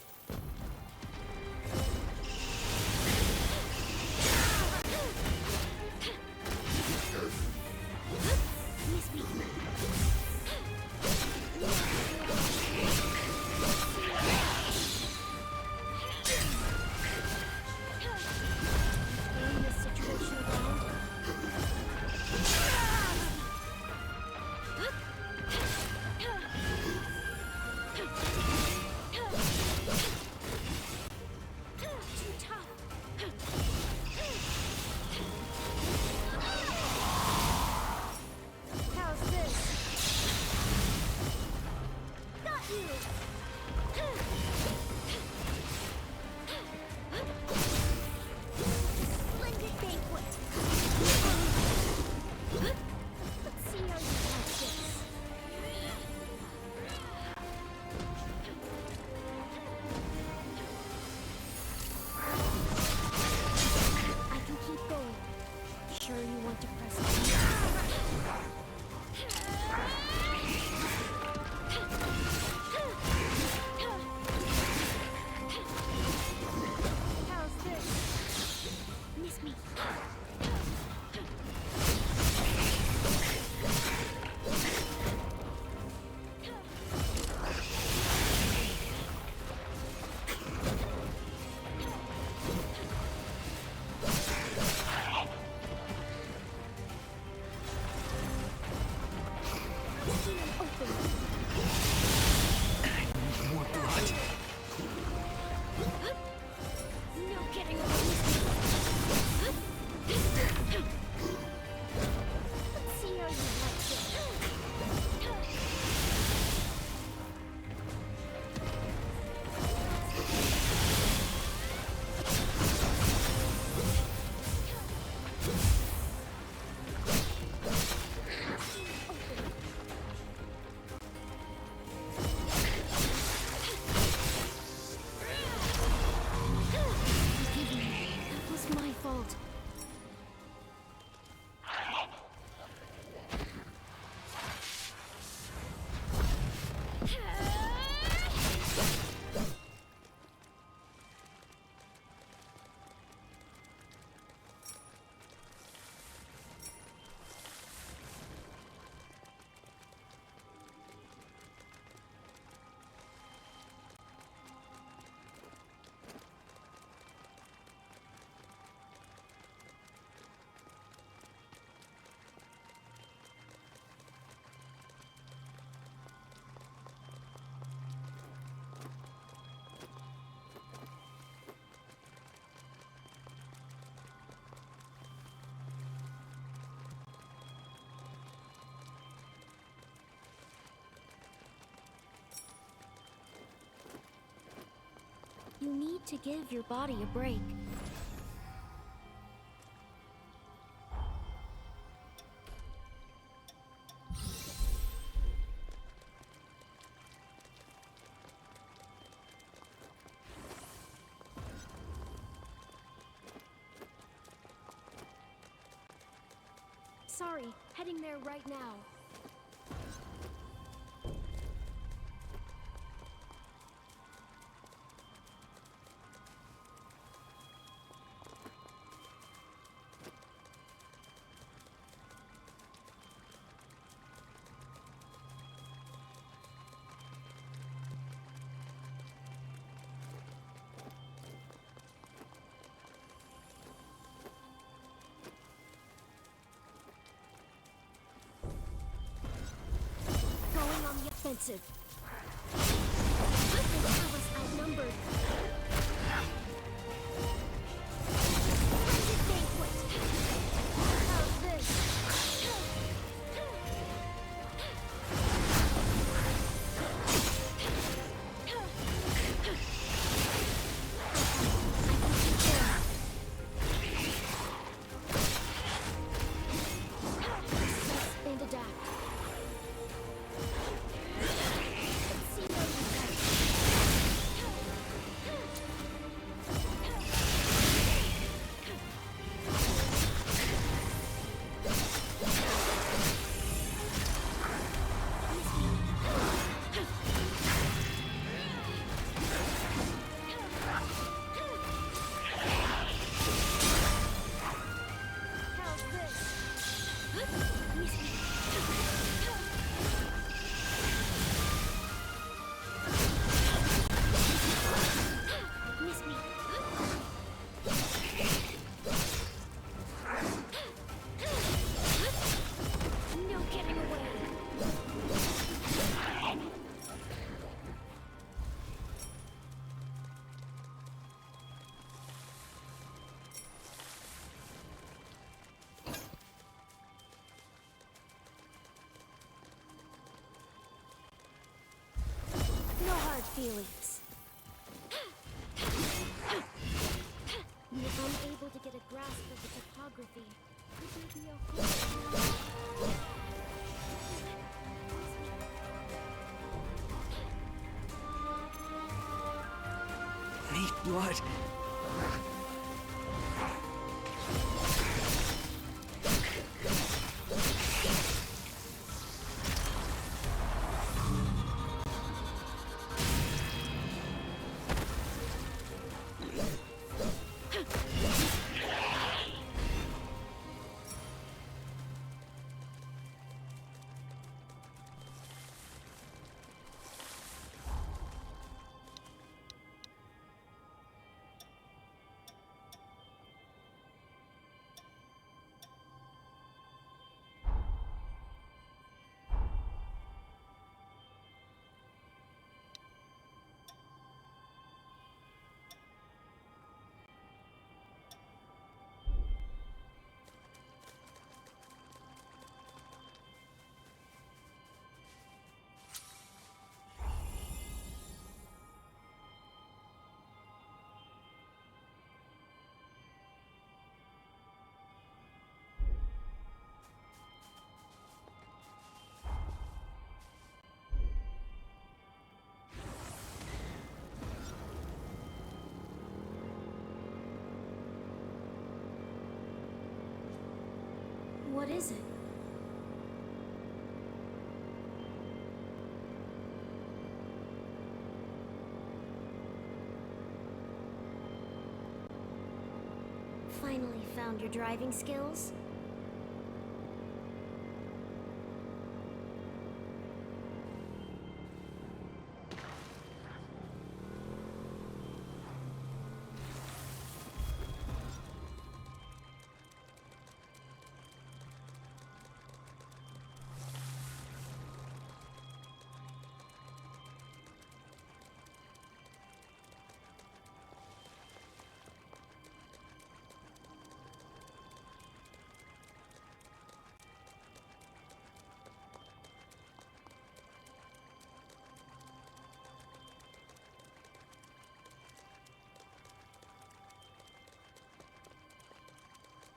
Miss me. Turn this situation around. Too tough. How's this? Got you! Splendid banquet! Let's see how you catch this. I can keep going. Sure you want to press on? You need to give your body a break. Sorry, heading there right now. Going on the offensive. I think I was outnumbered. Splendid banquet. How's this? And adapt. No getting away. No hard feelings. If I'm able to get a grasp of the topography, could there be a hope? Neat blood. What is it? finally found your driving skills?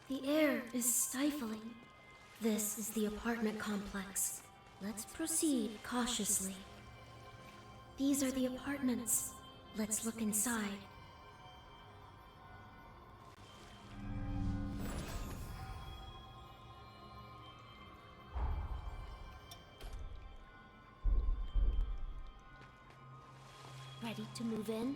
The air is stifling. This is the apartment complex. Let's proceed cautiously. These are the apartments. Let's look inside. Ready to move in?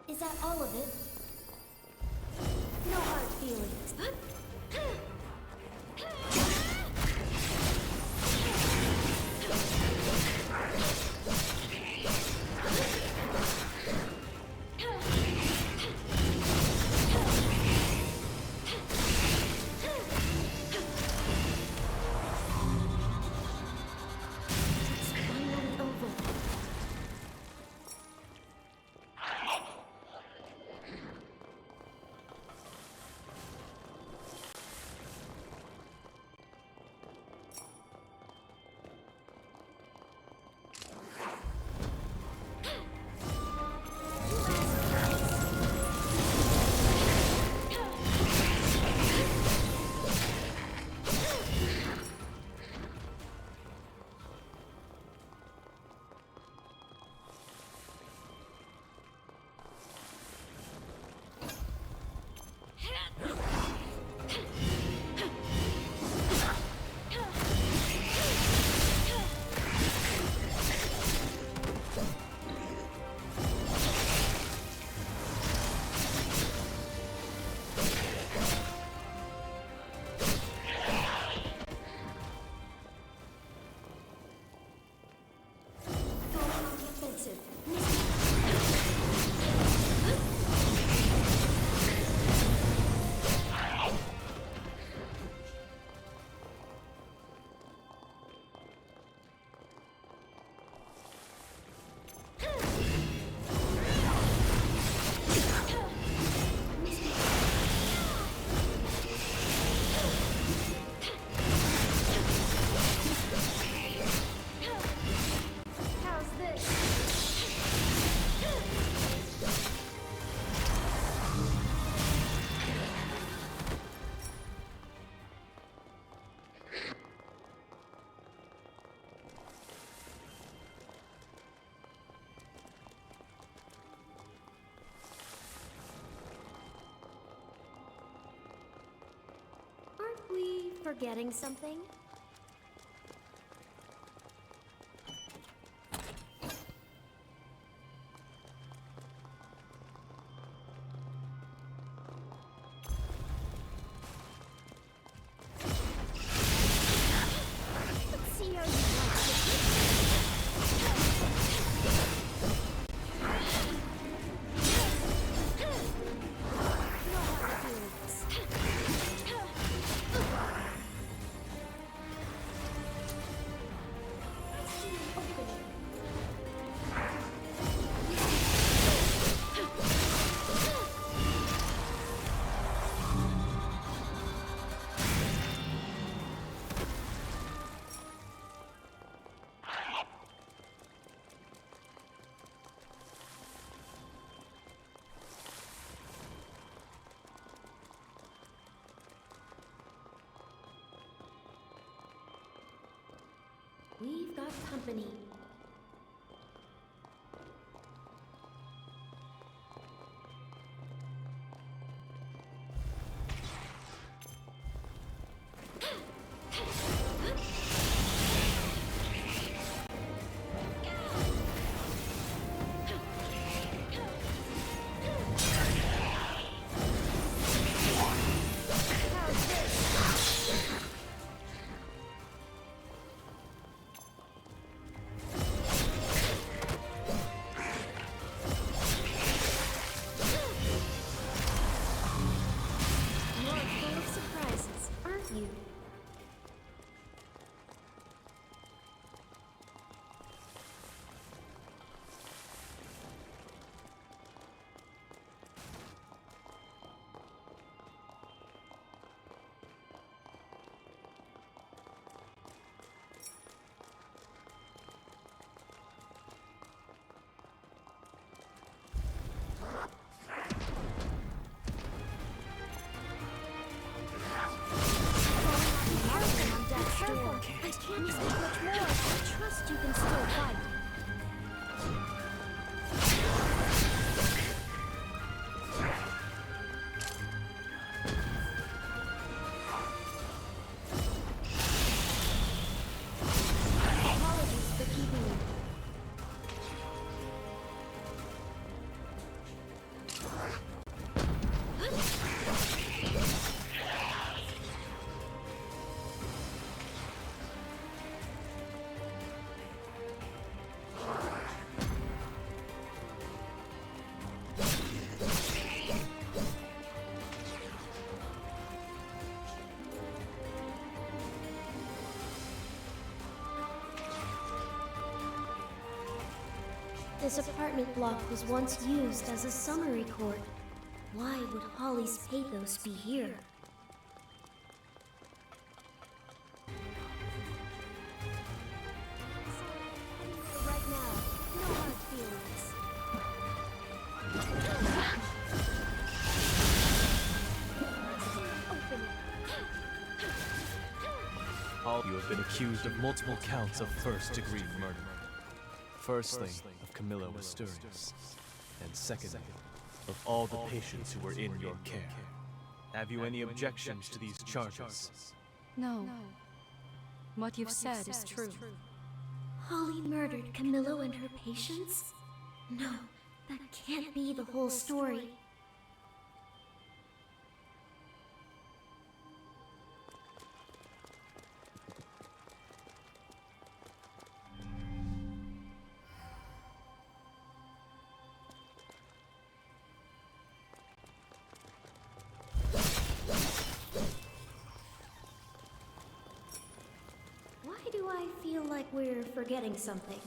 Is that all of it? No hard feelings. Aren't we forgetting something? Let's see how you like this. We've got company. I can't expect much more. I trust you can still fight. Apologies for keeping you. This apartment block was once used as a summary court. Why would Holly's pathos be here? Right now, no hard feelings. Open it. All you have been accused of multiple counts of first-degree murder. Firstly, of Camilla Westerius, and secondly, of all the patients who were in your care. Have you any objections to these charges? No. What you've said is true. Holly murdered Camillo and her patients? No, that can't be the whole story. Why do I feel like we're forgetting something?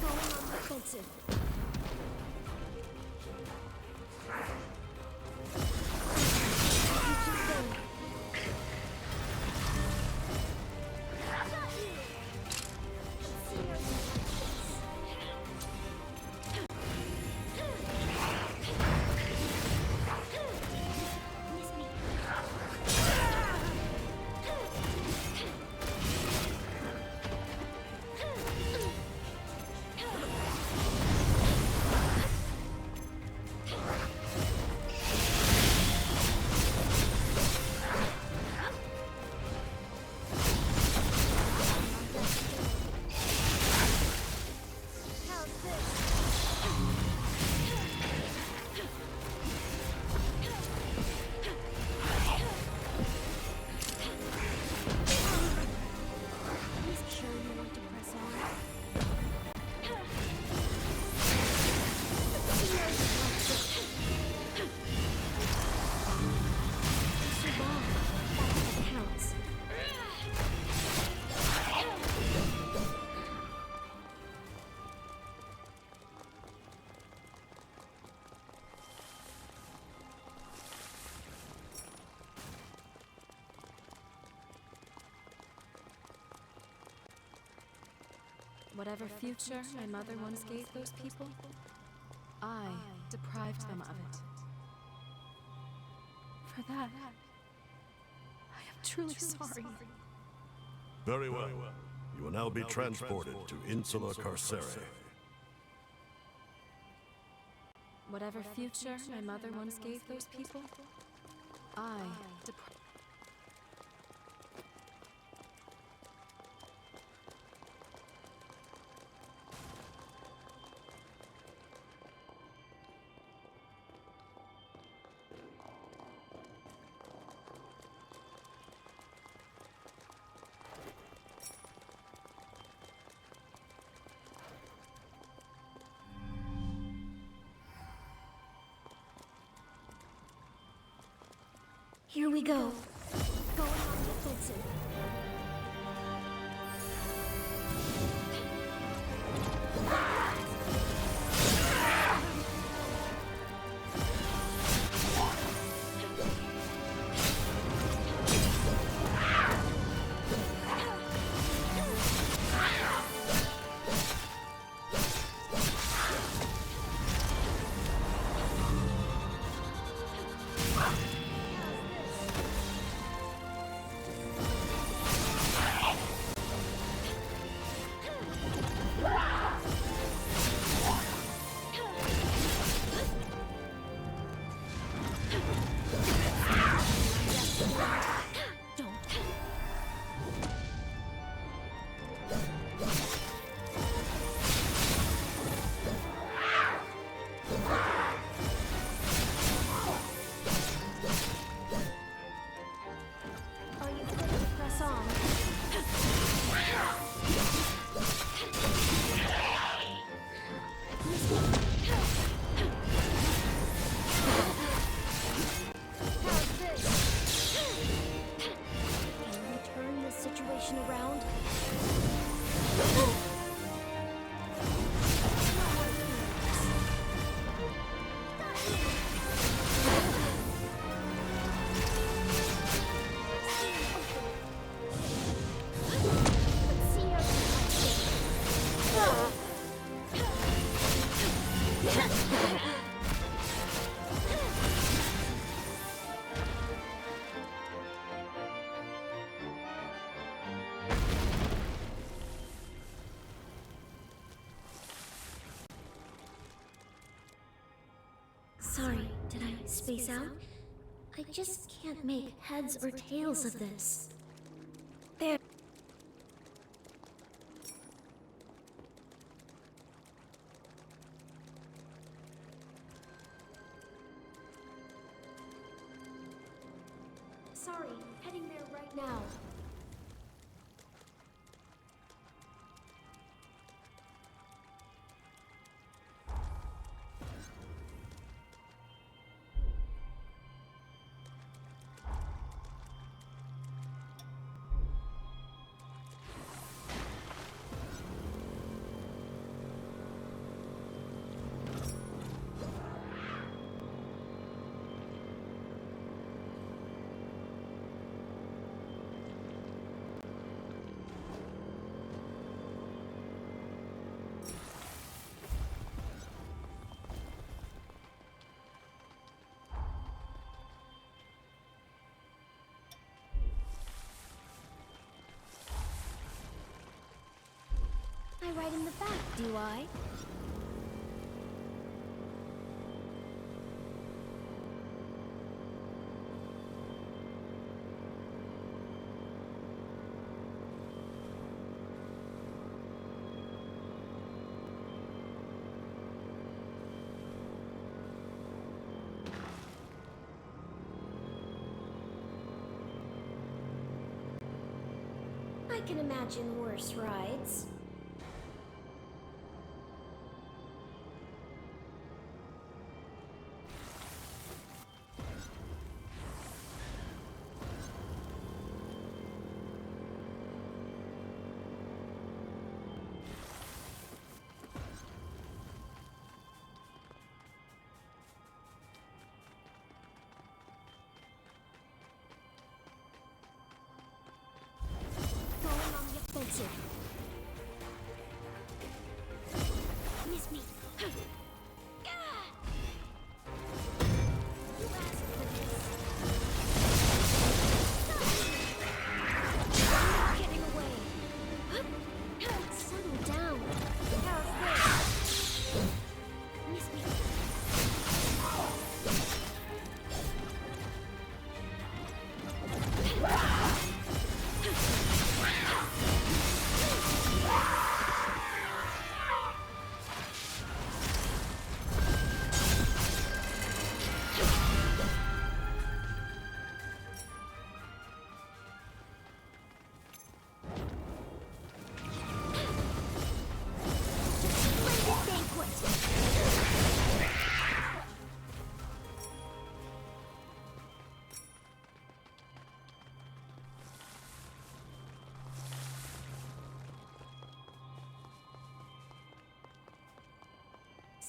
Going on the offensive. Whatever future my mother once gave those people, I deprived them of it. For that, I am truly sorry. Very well. You will now be transported to Insula Carcere. Whatever future my mother once gave those people, I deprived. Here we go. Going on the offensive. Sorry, did I space out? I just can't make heads or tails of this. There. Sorry, heading there right now. I ride in the back, do I? I can imagine worse rides. Going on the offensive.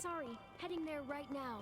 Sorry, heading there right now.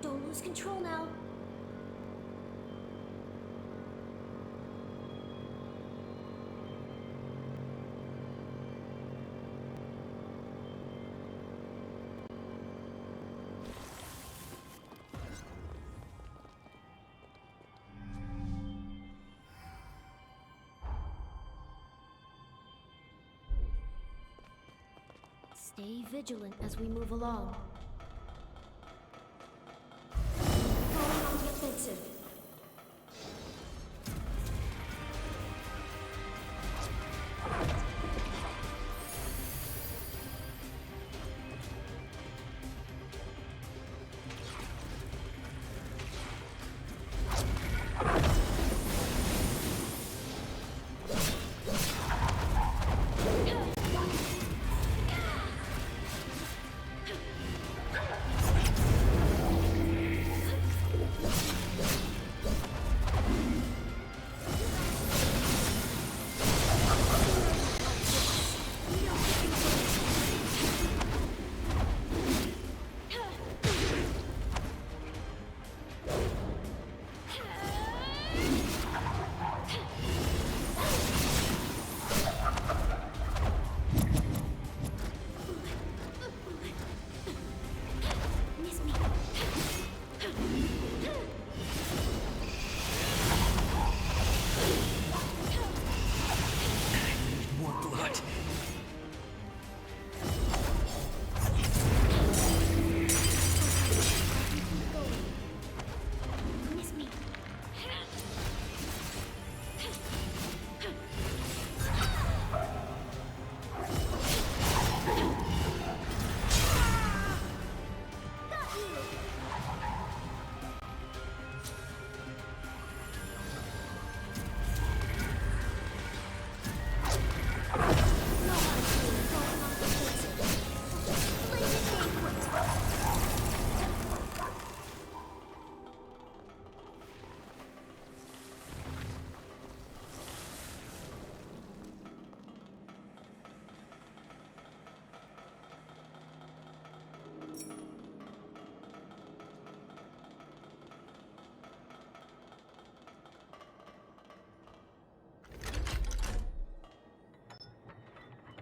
Don't lose control now. Stay vigilant as we move along. Falling on the offensive.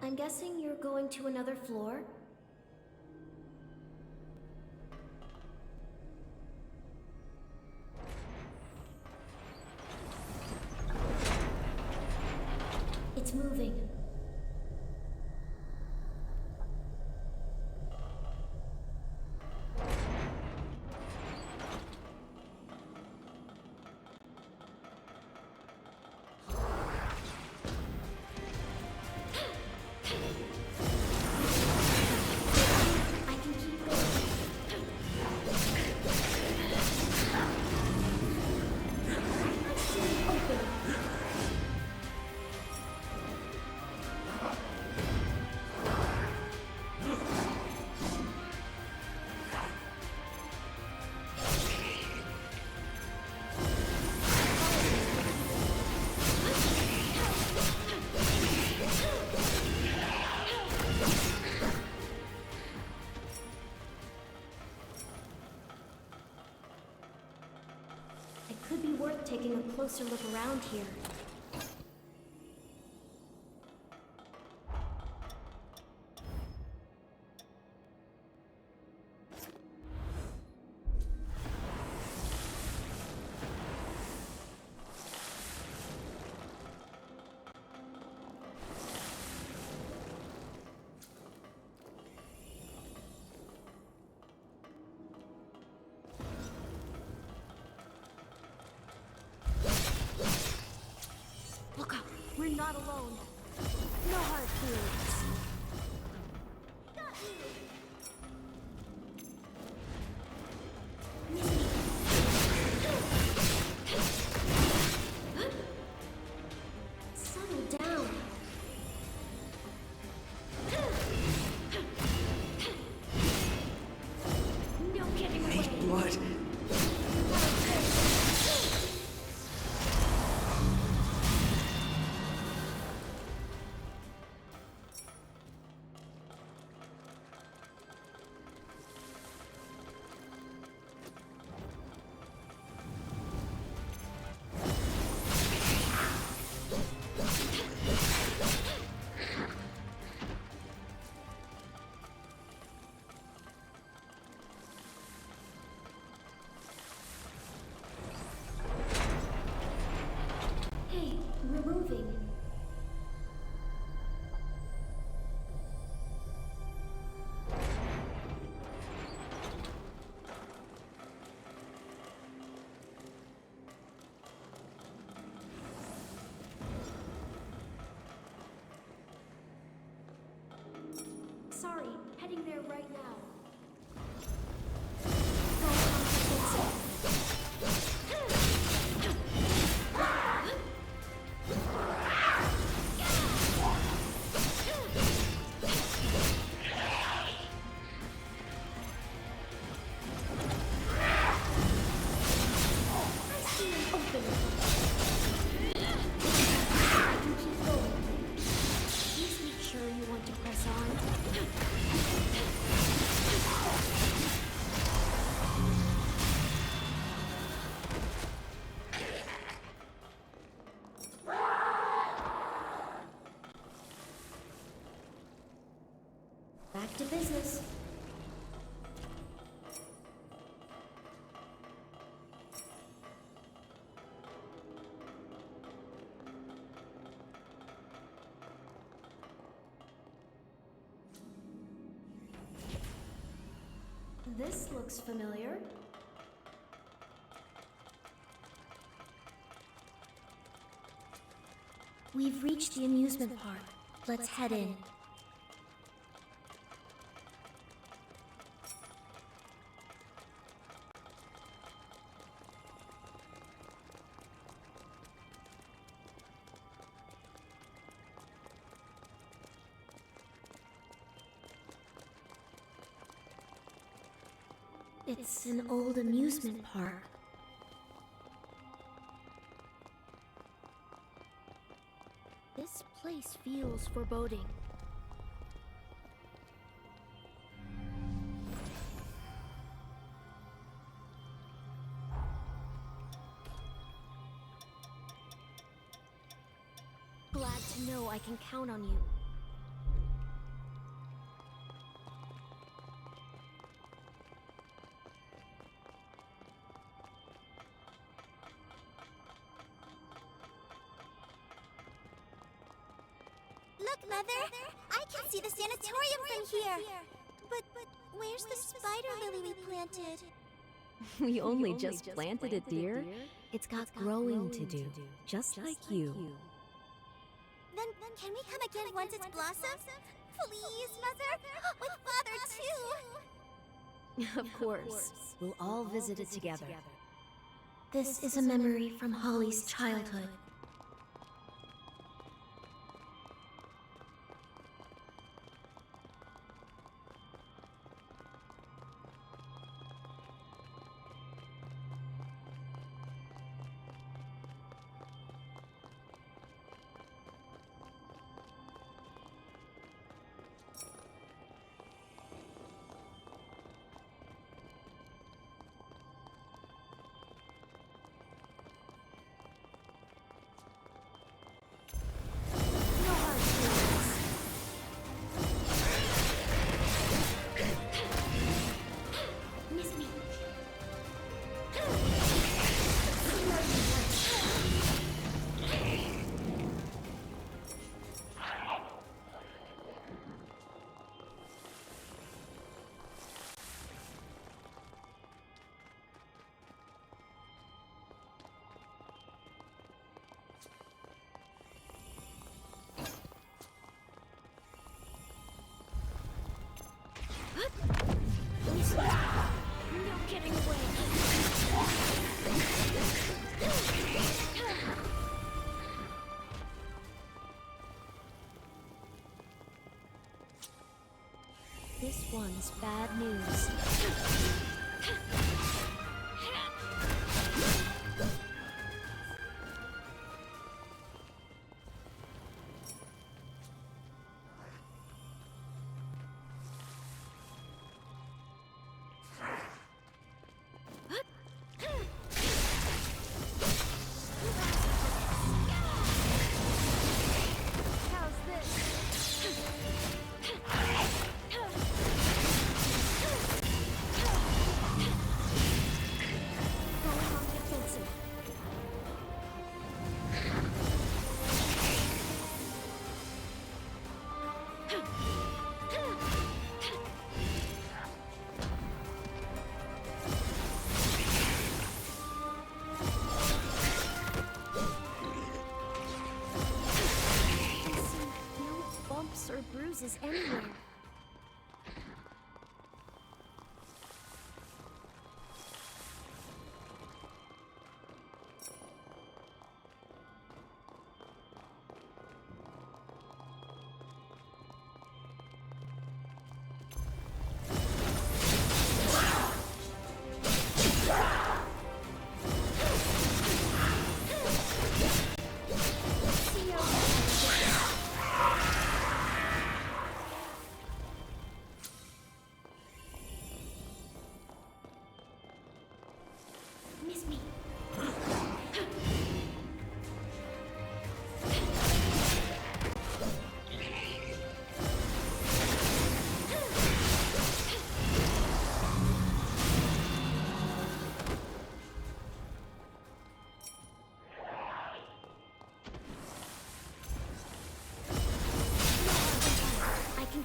I'm guessing you're going to another floor? It's moving. It could be worth taking a closer look around here. not alone. No hard feelings. Settle down. No getting away. Blood. Hey, we're moving. Sorry, heading there right now. Please make sure you want to press on. Back to business. This looks familiar. We've reached the amusement park. Let's head in. It's an old amusement park. This place feels foreboding. Glad to know I can count on you. Look, Mother! I can see the sanatorium from here! But where's the spider lily we planted? We only just planted it, dear. It's got growing to do, just like you. Then can we come again once it's blossomed? Please, Mother! With Father, too! Of course. We'll all visit it together. This is a memory from Holly's childhood. This one's bad news. Or bruises anywhere.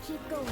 Keep going.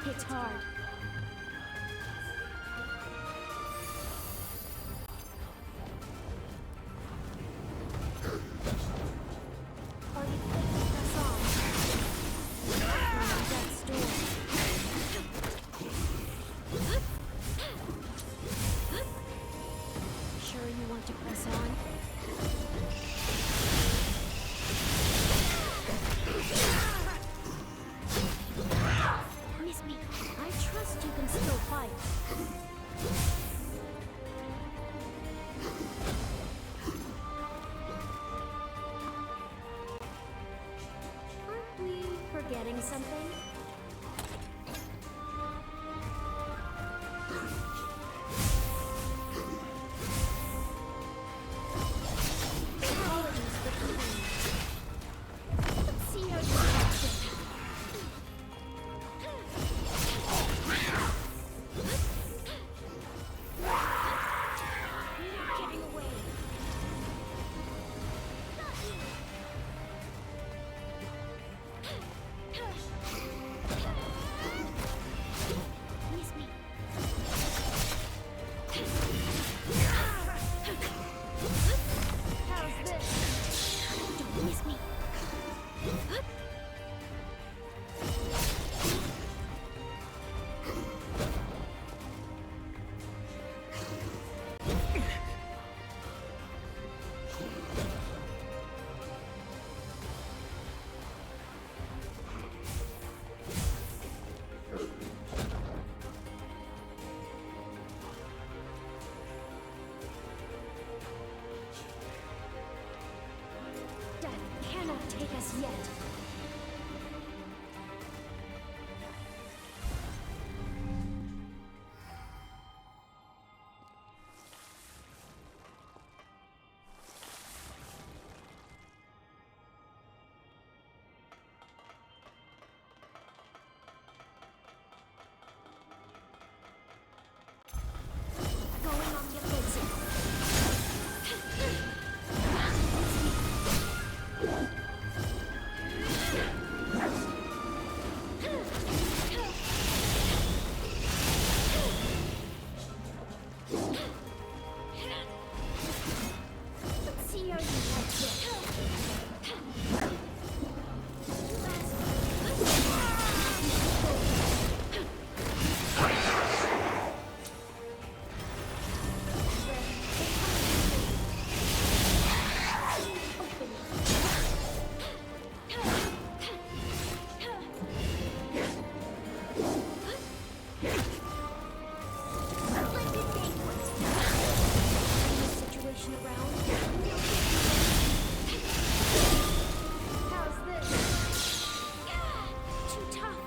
It's hard. Are you putting us on? Death's door. Sure you want to press on? Miss me. I trust you can still fight. Aren't we forgetting something? Apologies for the pain. Let's see how you like this. overtake us yet. Going on the offensive. Let's see how you like this. Situation around. How's this? Too tough.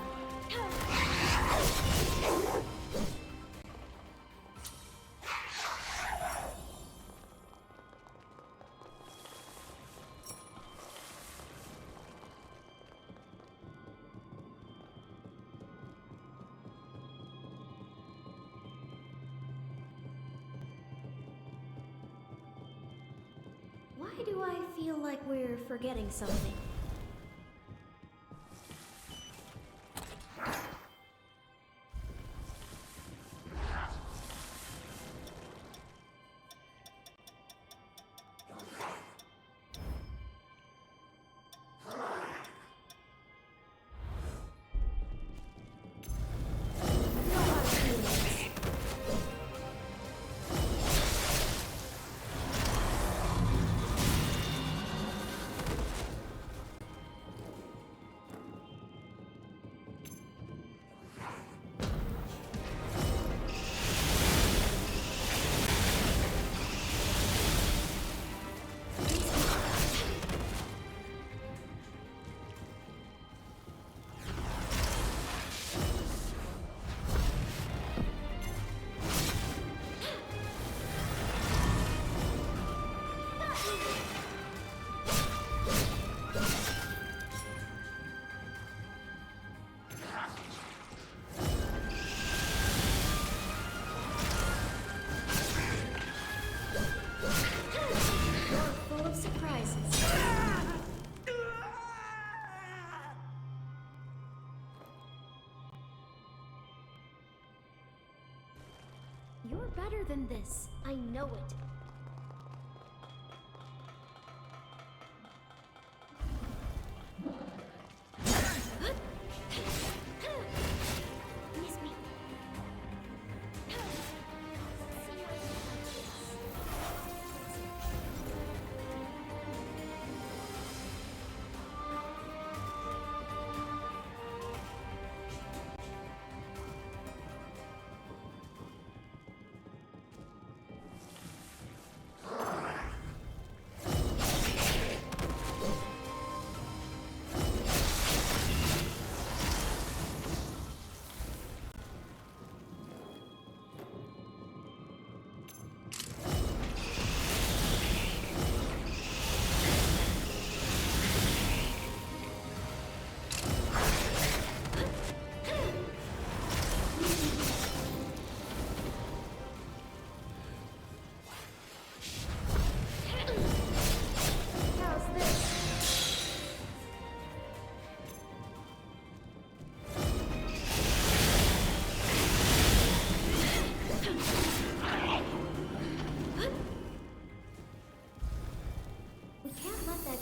Why do I feel like we're forgetting something? Full of surprises. You're better than this. I know it. Miss me.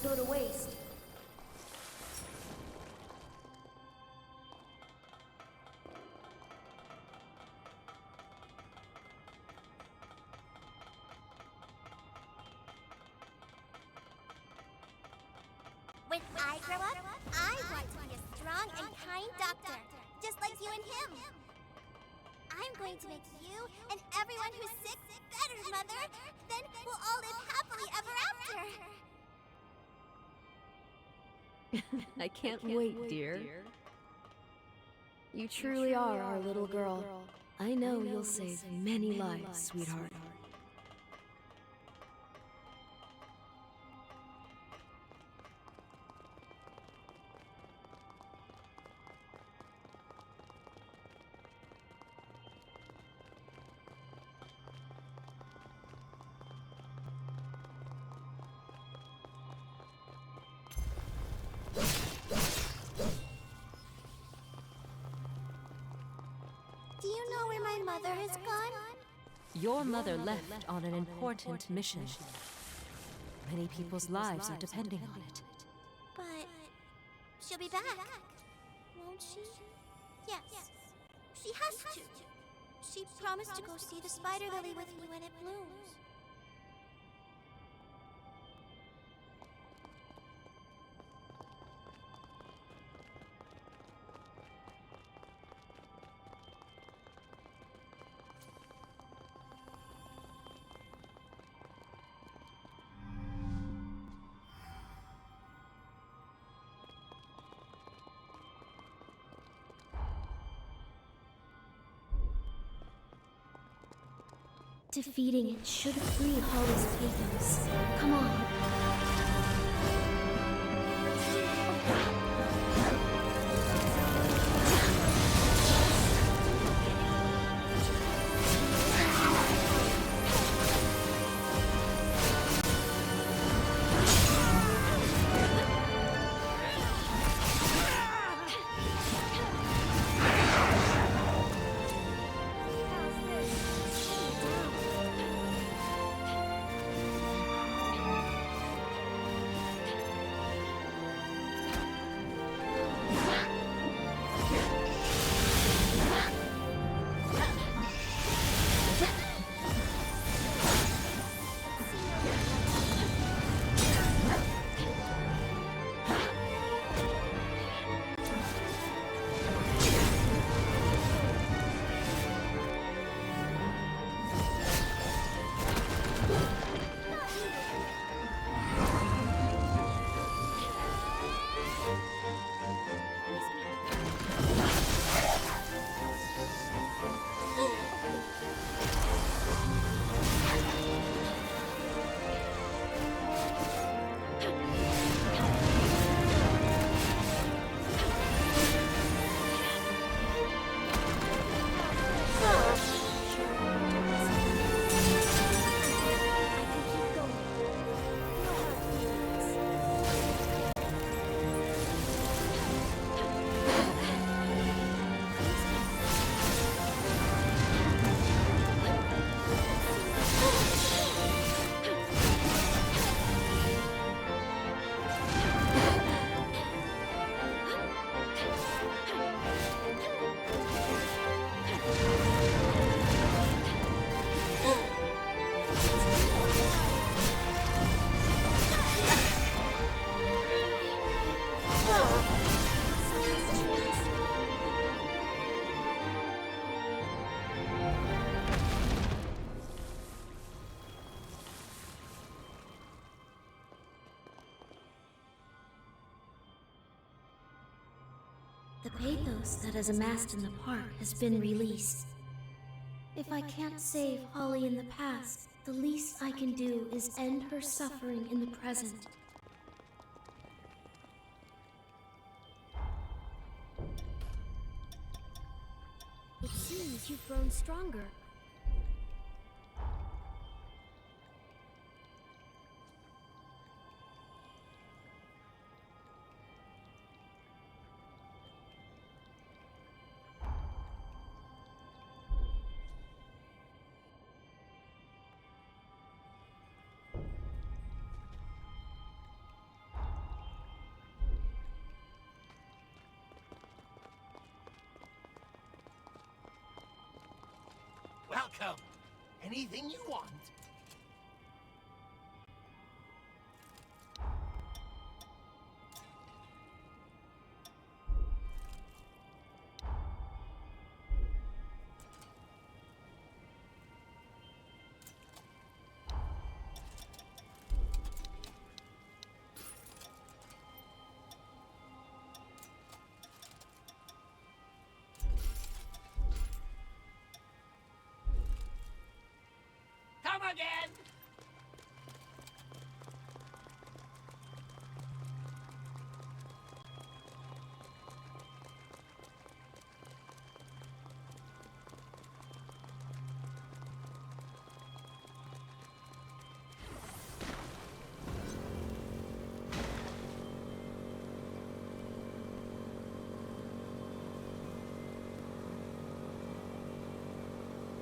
go to waste. When I grow up, I want to be a strong and kind doctor, just like you and him. I'm going to make you and everyone who's sick better, Mother. Then we'll all live happily ever after. I can't wait, dear. You truly are our little girl. I know you'll save many lives, sweetheart. Do you know where my mother has gone? Your mother left on an important mission. Many people's lives are depending on it. But she'll be back, won't she? Yes, she has to. She promised to go see the spider lily with me when it blooms. Defeating it should free Holly's pathos. Come on. The pathos that has amassed in the park has been released. If I can't save Holly in the past, the least I can do is end her suffering in the present. It seems you've grown stronger. Welcome. Anything you want. again!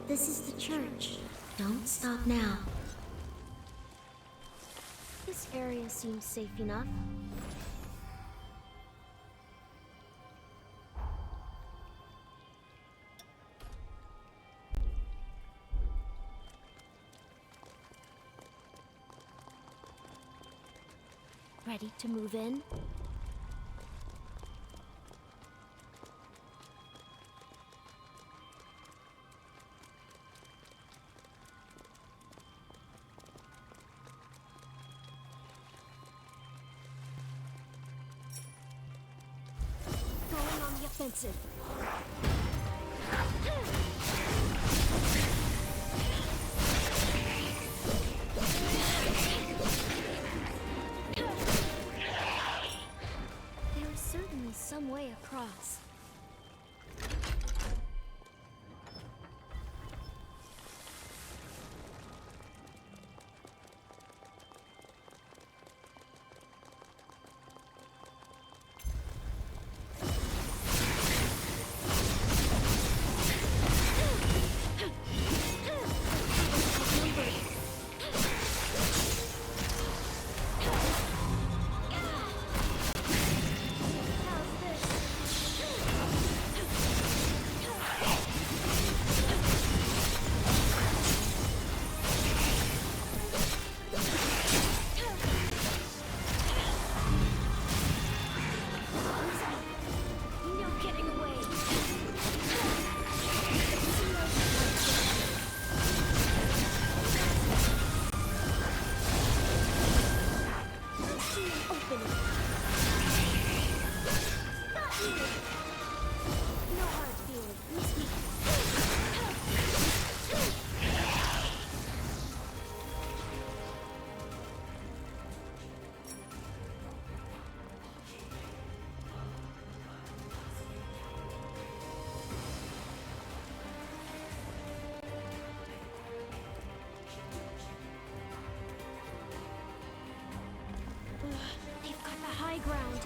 This is the church. Don't stop now. This area seems safe enough. Ready to move in? Going on the offensive. There is certainly some way across. They've got the high ground.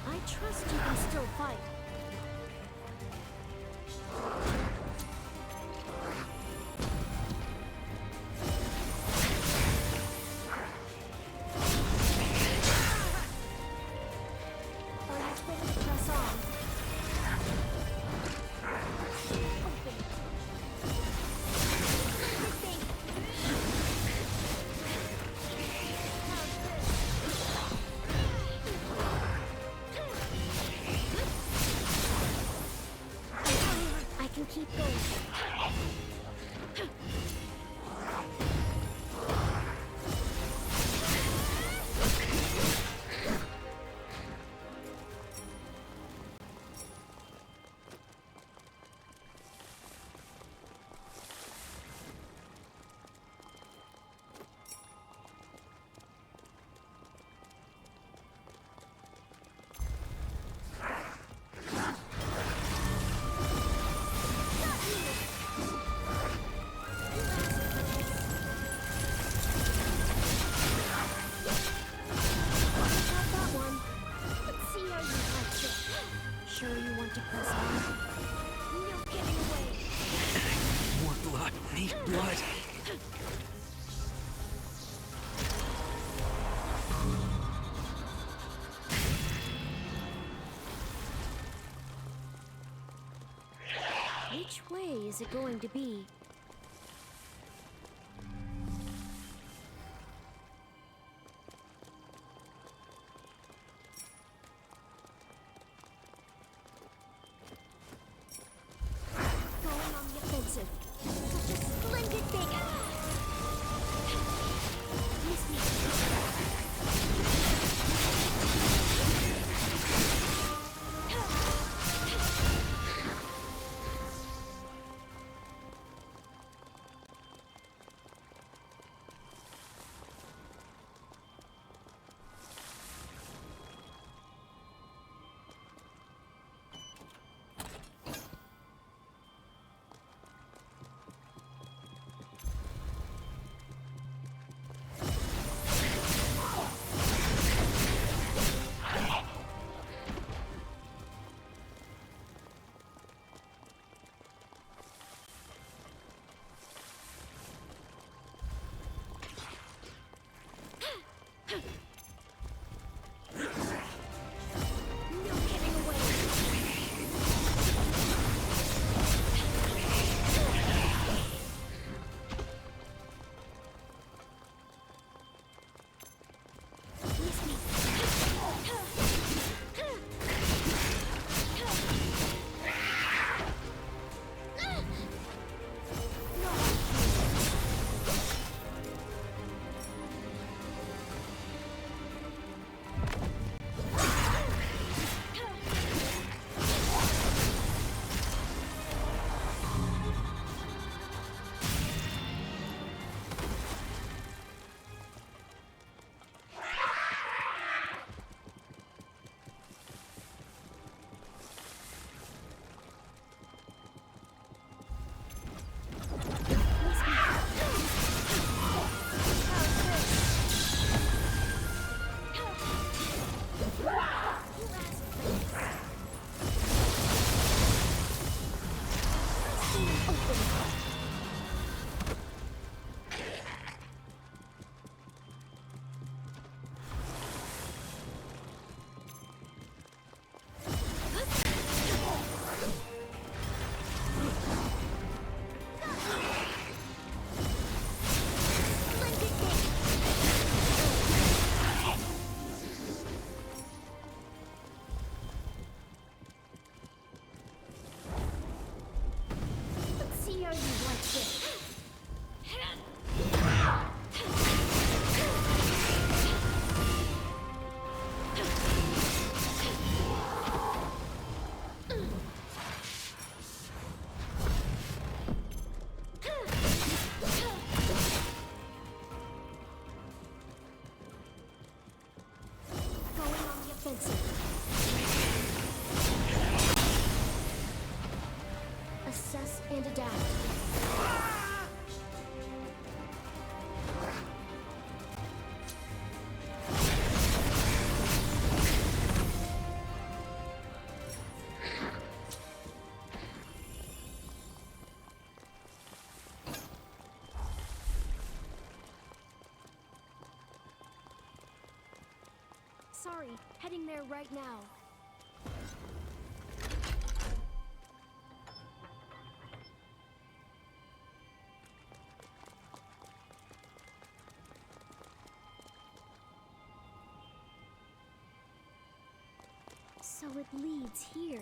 I trust you can still fight. Are you ready to press on? Open it. I can keep going. Sure you want to press on? No getting away. More blood. Need blood. Which way is it going to be? Going on the offensive. Such a splendid thing! Miss me. Assess and adapt. Sorry, heading there right now. So it leads here.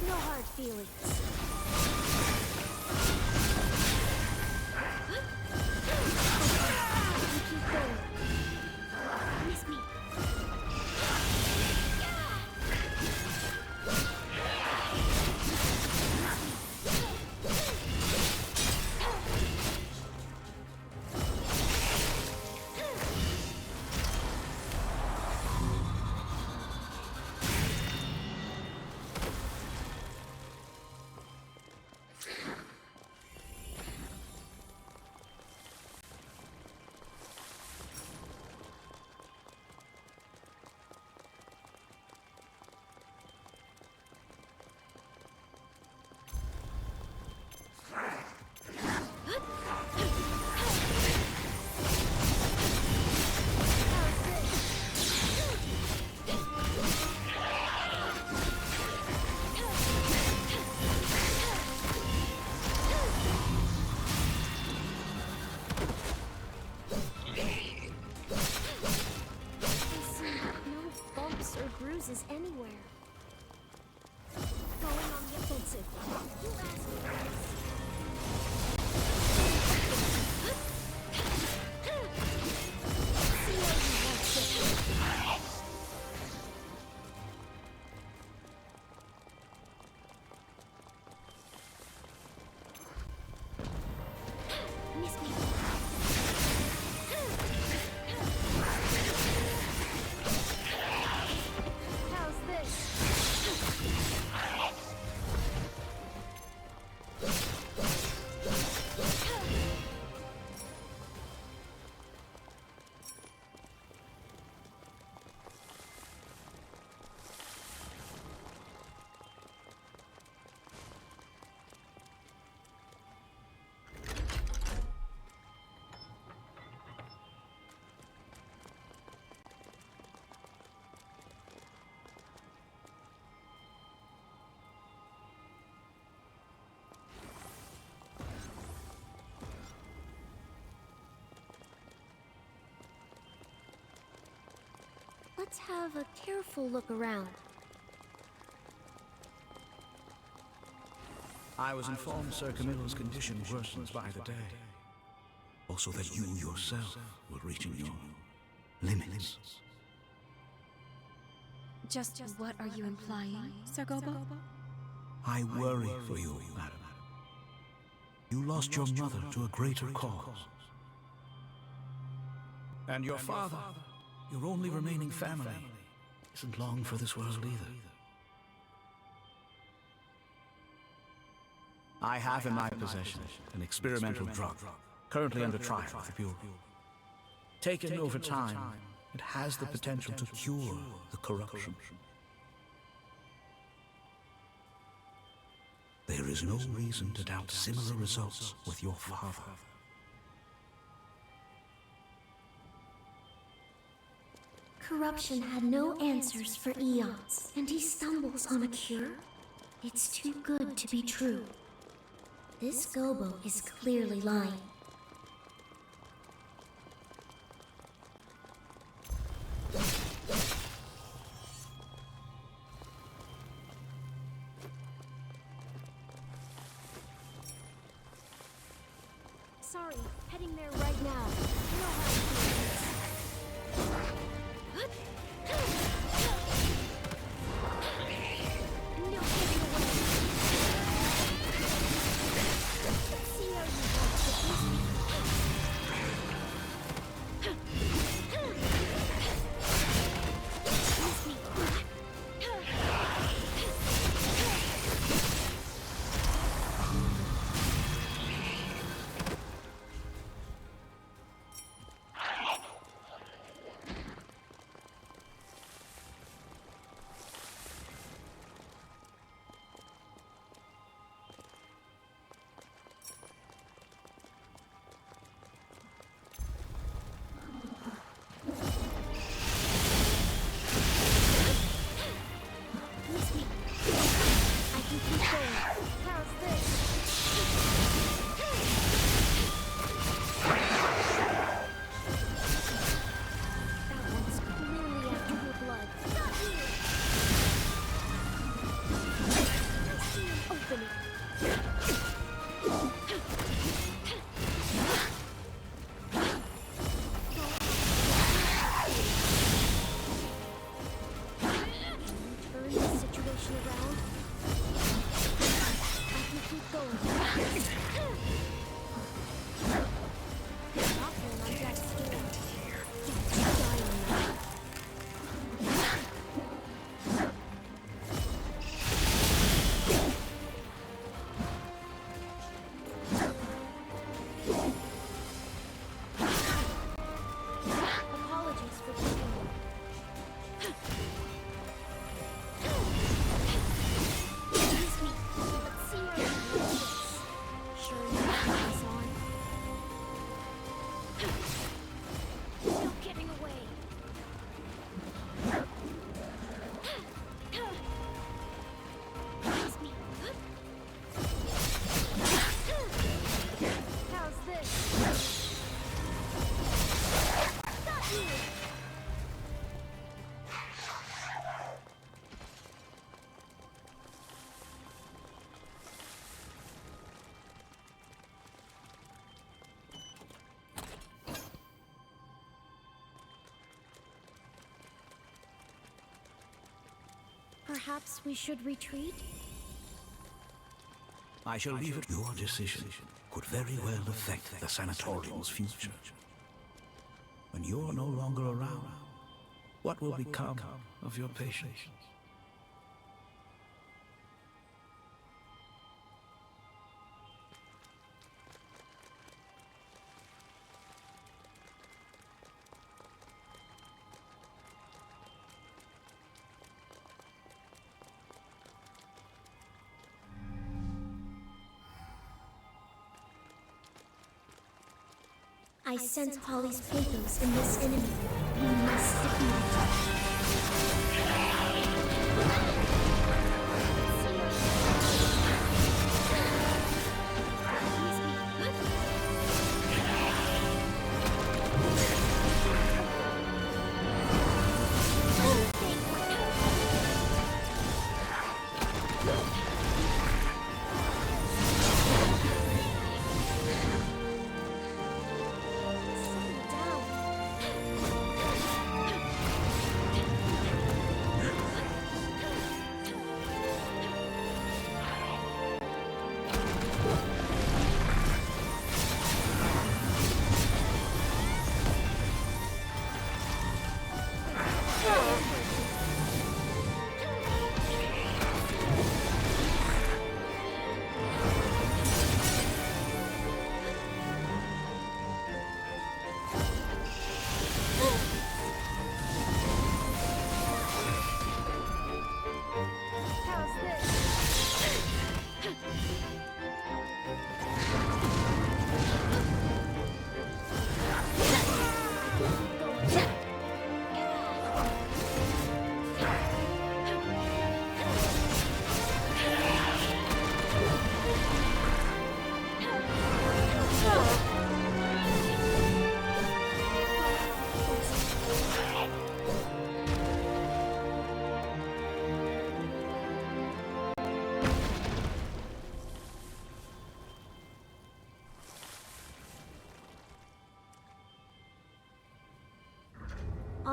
No hard feelings. Keep going. Miss me. Let's have a careful look around. I was informed Sir Camillo's condition worsens by the day. Also that you yourself were reaching your limits. Just what are you implying, Sir Gobo? I worry for you, madam. You lost your mother to a greater cause. And your father, your only remaining family, isn't long for this world either. I have in my possession an experimental drug, currently under trial with the Bureau. Taken over time, it has the potential to cure the corruption. There is no reason to doubt similar results with your father. Corruption had no answers for eons, and he stumbles on a cure? It's too good to be true. This Gobo is clearly lying. Sorry, heading there right now. You know how to do this. No getting away. Let's see how you want to use me. Use me. Perhaps we should retreat? I shall leave it. Your decision could very well affect the sanatorium's future. When you're no longer around, what will become of your patients? I sense Holly's pathos in this enemy. We must defeat it.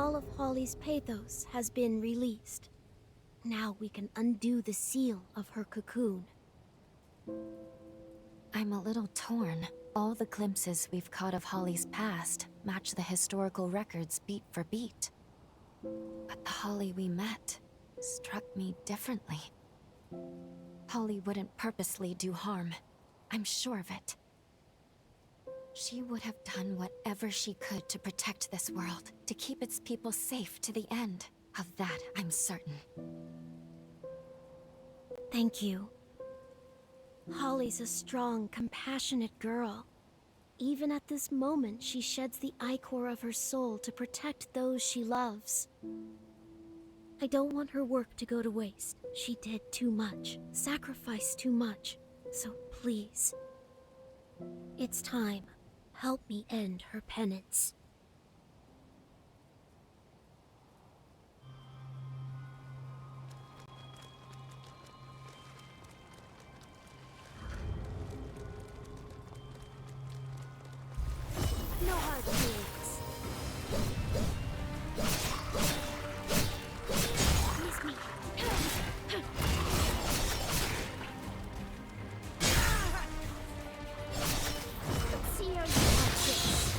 All of Holly's pathos has been released. Now we can undo the seal of her cocoon. I'm a little torn. All the glimpses we've caught of Holly's past match the historical records beat for beat. But the Holly we met struck me differently. Holly wouldn't purposely do harm. I'm sure of it. She would have done whatever she could to protect this world, to keep its people safe to the end. Of that, I'm certain. Thank you. Holly's a strong, compassionate girl. Even at this moment, she sheds the ichor of her soul to protect those she loves. I don't want her work to go to waste. She did too much, sacrificed too much. So please, it's time. Help me end her penance. No hard feelings. Miss me. Let's see how you like this.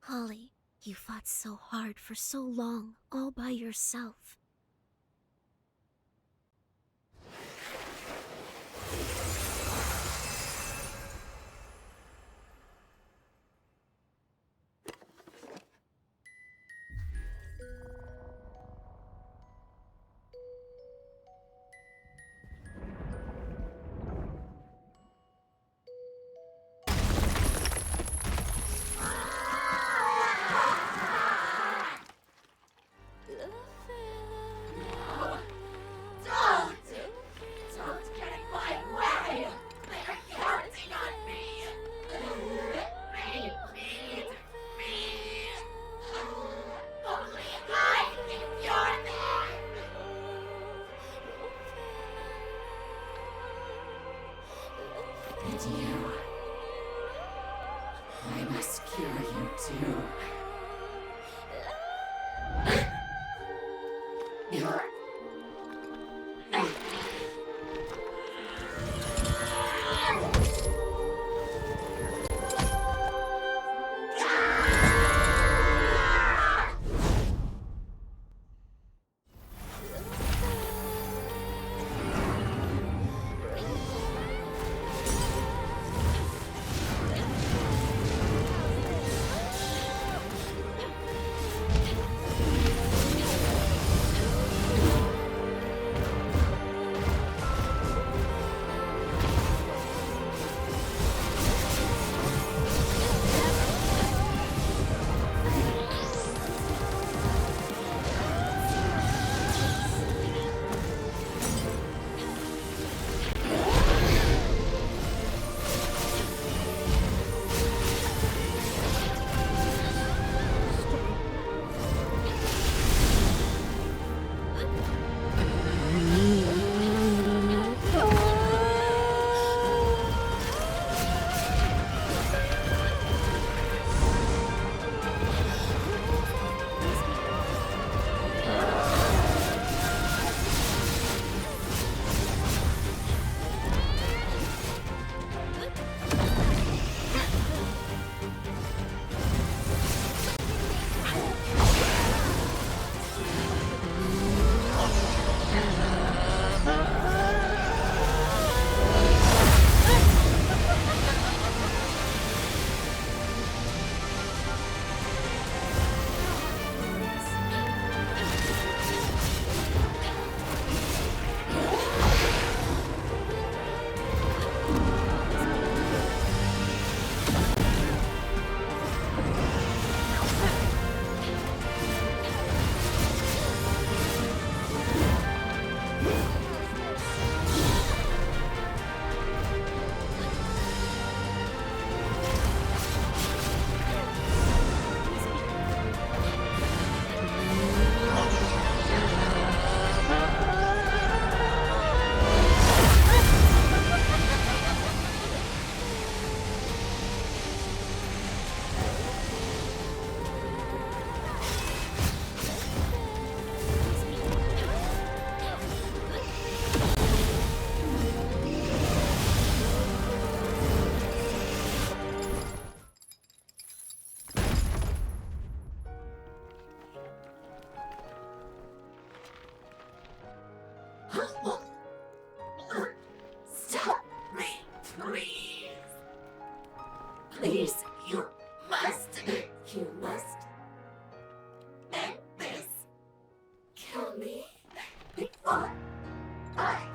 Holly, you fought so hard for so long, all by yourself. Don't get in my way! They're counting on me! They need me! Only I can cure them! And you... I must cure you too. You're... Please, you must. You must end this. Kill me before I.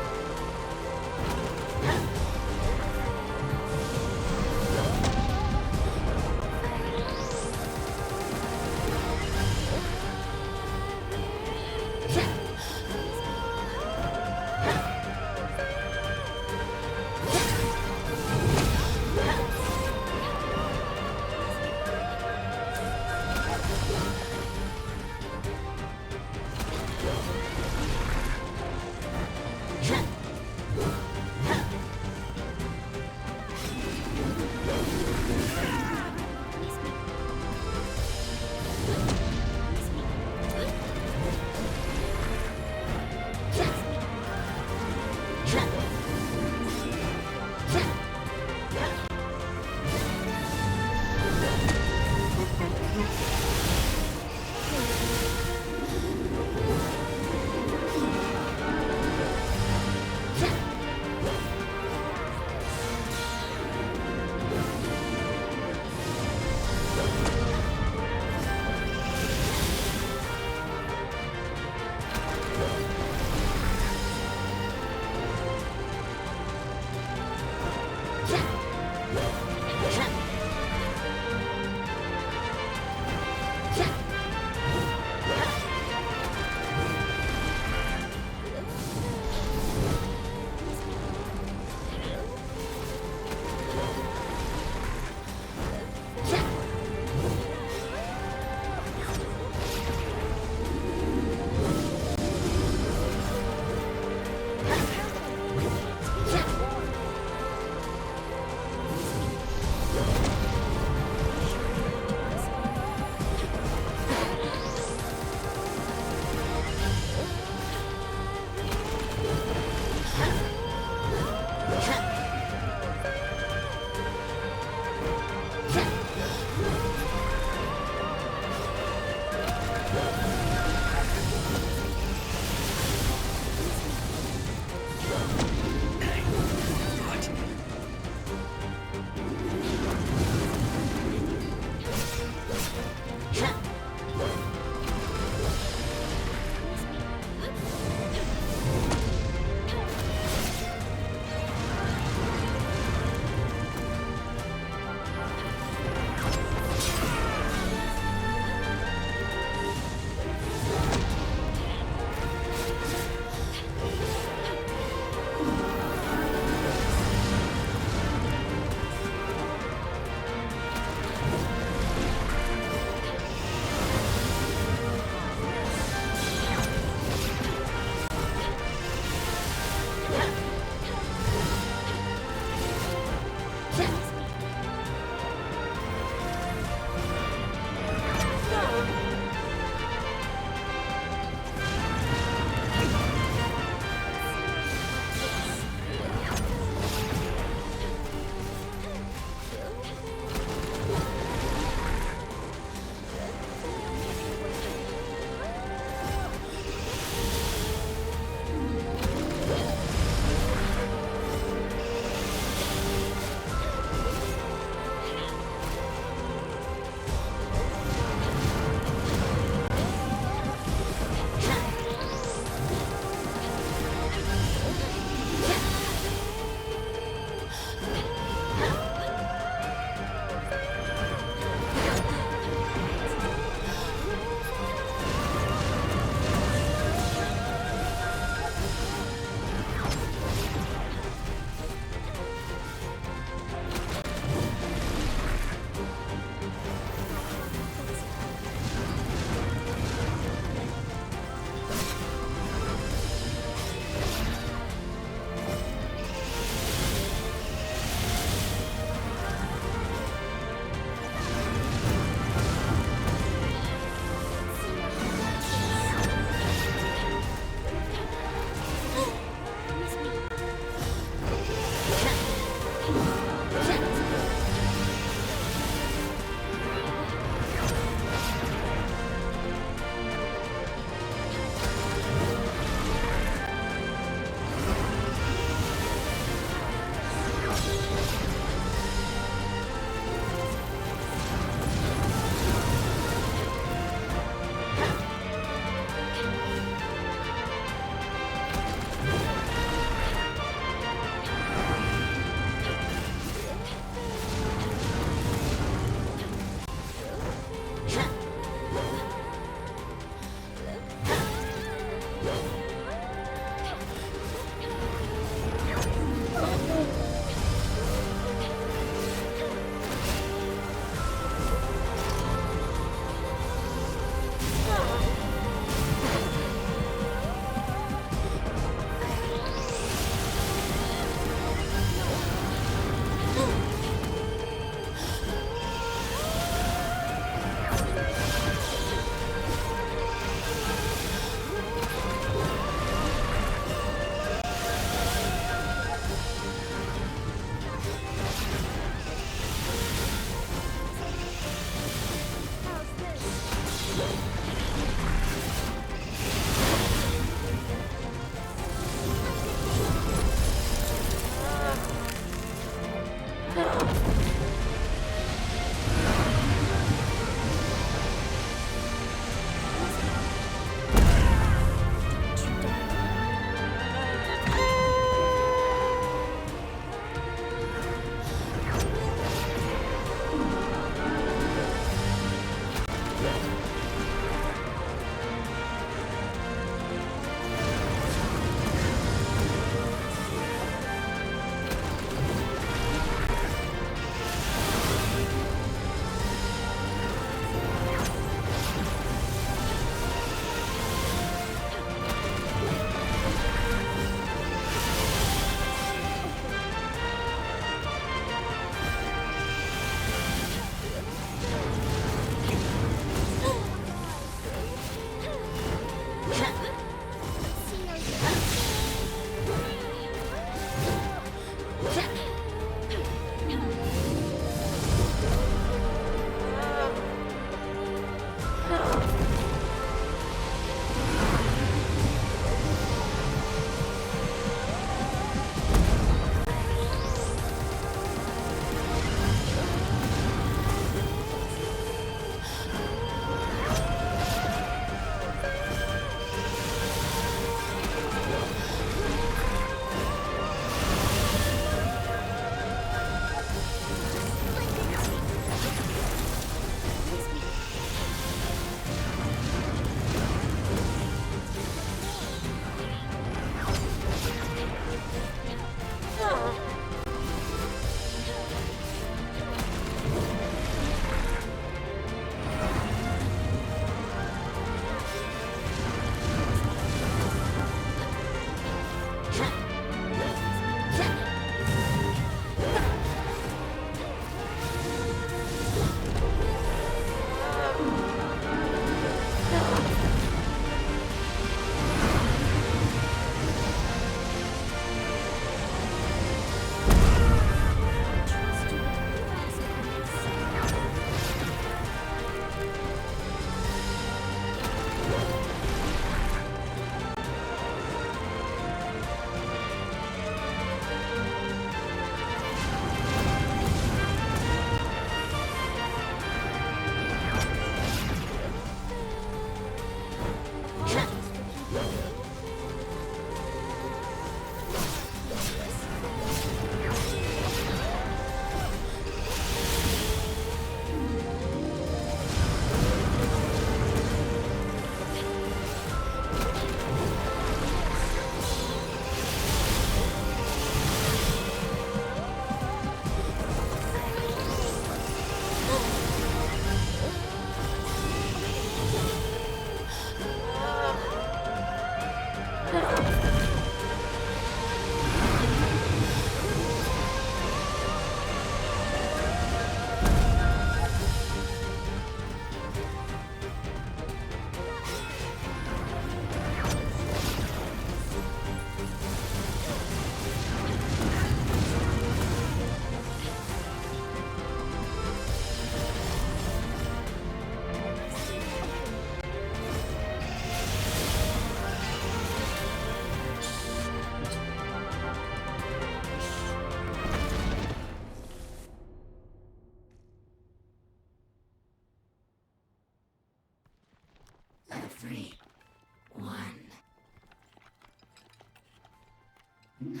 No.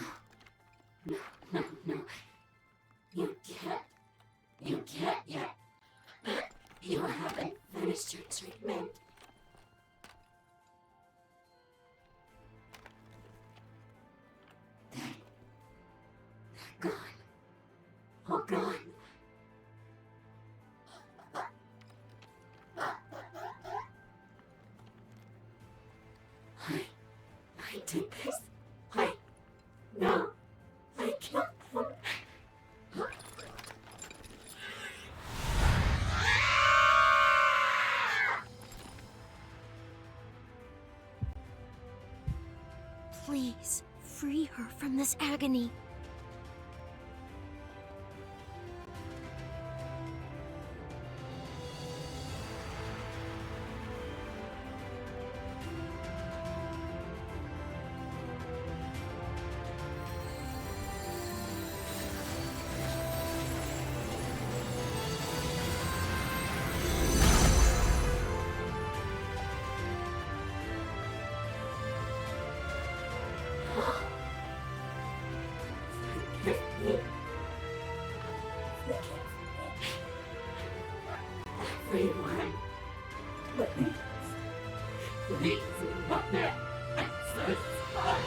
No, no, no. You can't. You can't yet. You haven't finished your treatment. I did this. No. I killed them. Please, free her from this agony. Everyone, please let their answers find.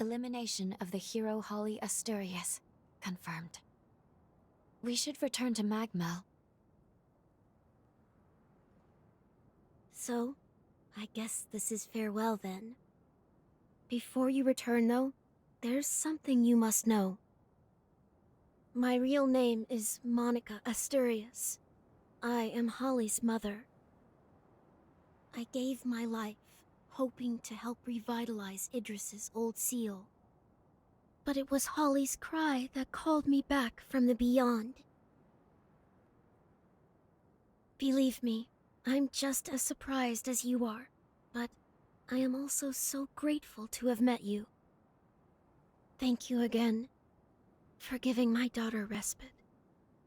Elimination of the hero Holly Asturias. Confirmed. We should return to Magmel. So, I guess this is farewell then. Before you return though, there's something you must know. My real name is Monica Asturias. I am Holly's mother. I gave my life, hoping to help revitalize Idris's old seal. But it was Holly's cry that called me back from the beyond. Believe me, I'm just as surprised as you are, but I am also so grateful to have met you. Thank you again for giving my daughter respite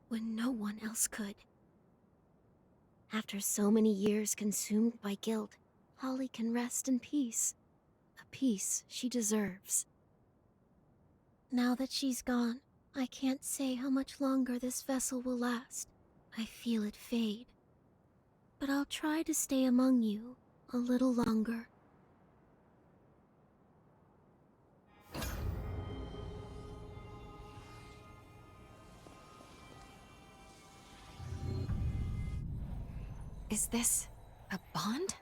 when no one else could. After so many years consumed by guilt, Holly can rest in peace, a peace she deserves. Now that she's gone, I can't say how much longer this vessel will last. I feel it fade. But I'll try to stay among you a little longer. Is this a bond?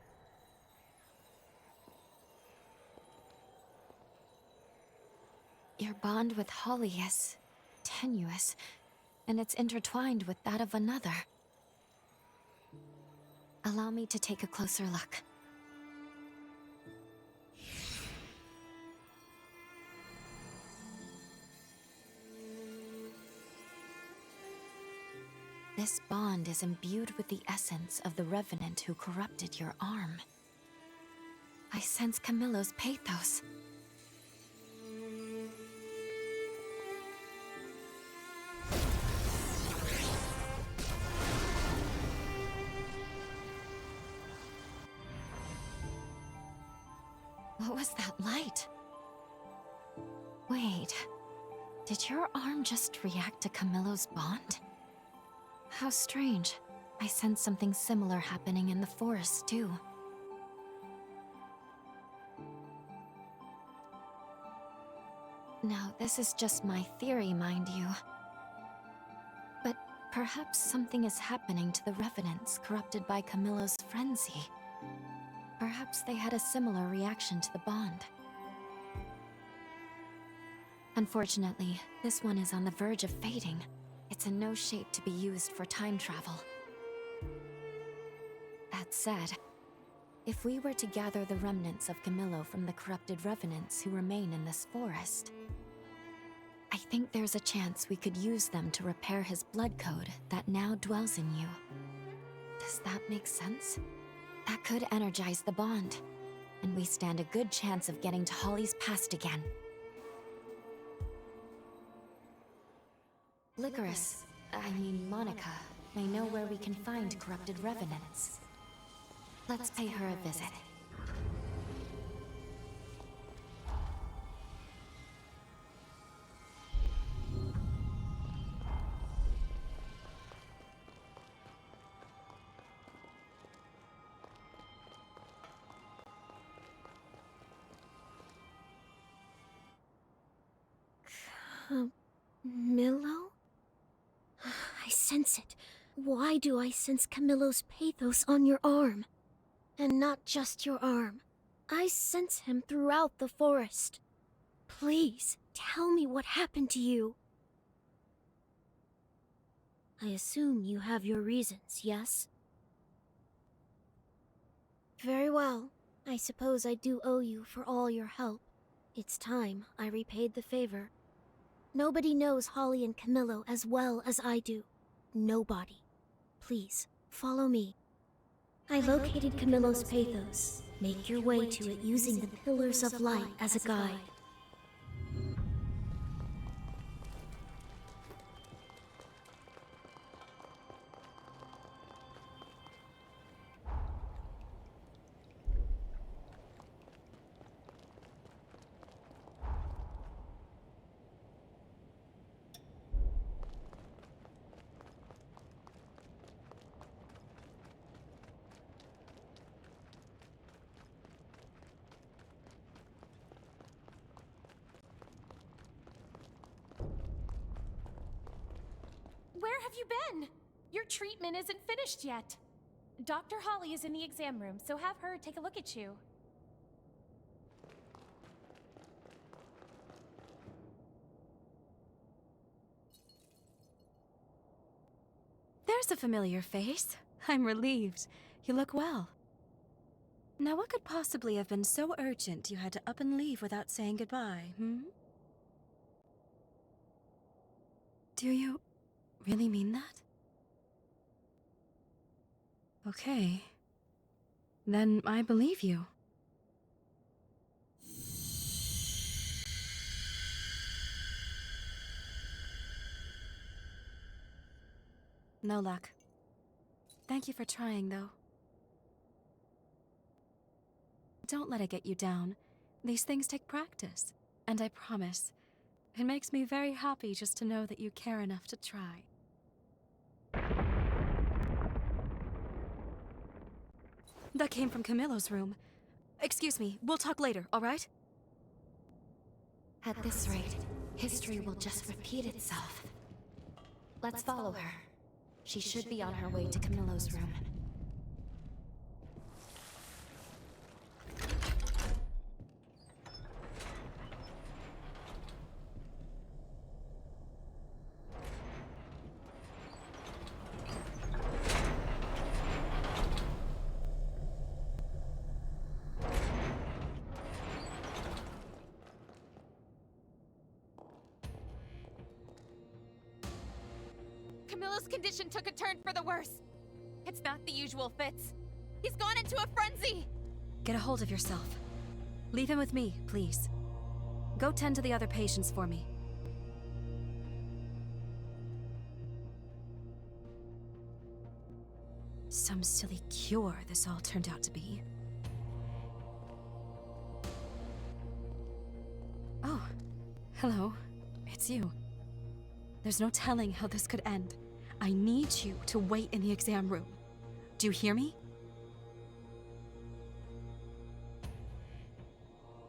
Your bond with Holly is tenuous, and it's intertwined with that of another. Allow me to take a closer look. This bond is imbued with the essence of the revenant who corrupted your arm. I sense Camillo's pathos. What was that light? Wait, did your arm just react to Camillo's bond? How strange. I sense something similar happening in the forest, too. Now, this is just my theory, mind you. But perhaps something is happening to the revenants corrupted by Camillo's frenzy. Perhaps they had a similar reaction to the bond. Unfortunately, this one is on the verge of fading. It's in no shape to be used for time travel. That said, if we were to gather the remnants of Camillo from the corrupted revenants who remain in this forest, I think there's a chance we could use them to repair his blood code that now dwells in you. Does that make sense? That could energize the bond, and we stand a good chance of getting to Holly's past again. Licorice, I mean Monica, may know where we can find corrupted revenants. Let's pay her a visit. Camillo? I sense it. Why do I sense Camillo's pathos on your arm? And not just your arm. I sense him throughout the forest. Please, tell me what happened to you. I assume you have your reasons, yes? Very well. I suppose I do owe you for all your help. It's time I repaid the favor. Nobody knows Holly and Camillo as well as I do. Nobody. Please, follow me. I located Camillo's pathos. Make your way to it using the Pillars of Light as a guide. Where have you been? Your treatment isn't finished yet. Dr. Holly is in the exam room, so have her take a look at you. There's a familiar face. I'm relieved. You look well. Now, what could possibly have been so urgent you had to up and leave without saying goodbye, hmm? Do you really mean that? Okay. Then I believe you. No luck. Thank you for trying, though. Don't let it get you down. These things take practice. And I promise, it makes me very happy just to know that you care enough to try. That came from Camillo's room. Excuse me, we'll talk later, all right? At this rate, history will just repeat itself. Let's follow her. She should be on her way to Camillo's room. Camillo's condition took a turn for the worse. It's not the usual fits. He's gone into a frenzy! Get a hold of yourself. Leave him with me, please. Go tend to the other patients for me. Some silly cure this all turned out to be. Oh, hello. It's you. There's no telling how this could end. I need you to wait in the exam room. Do you hear me?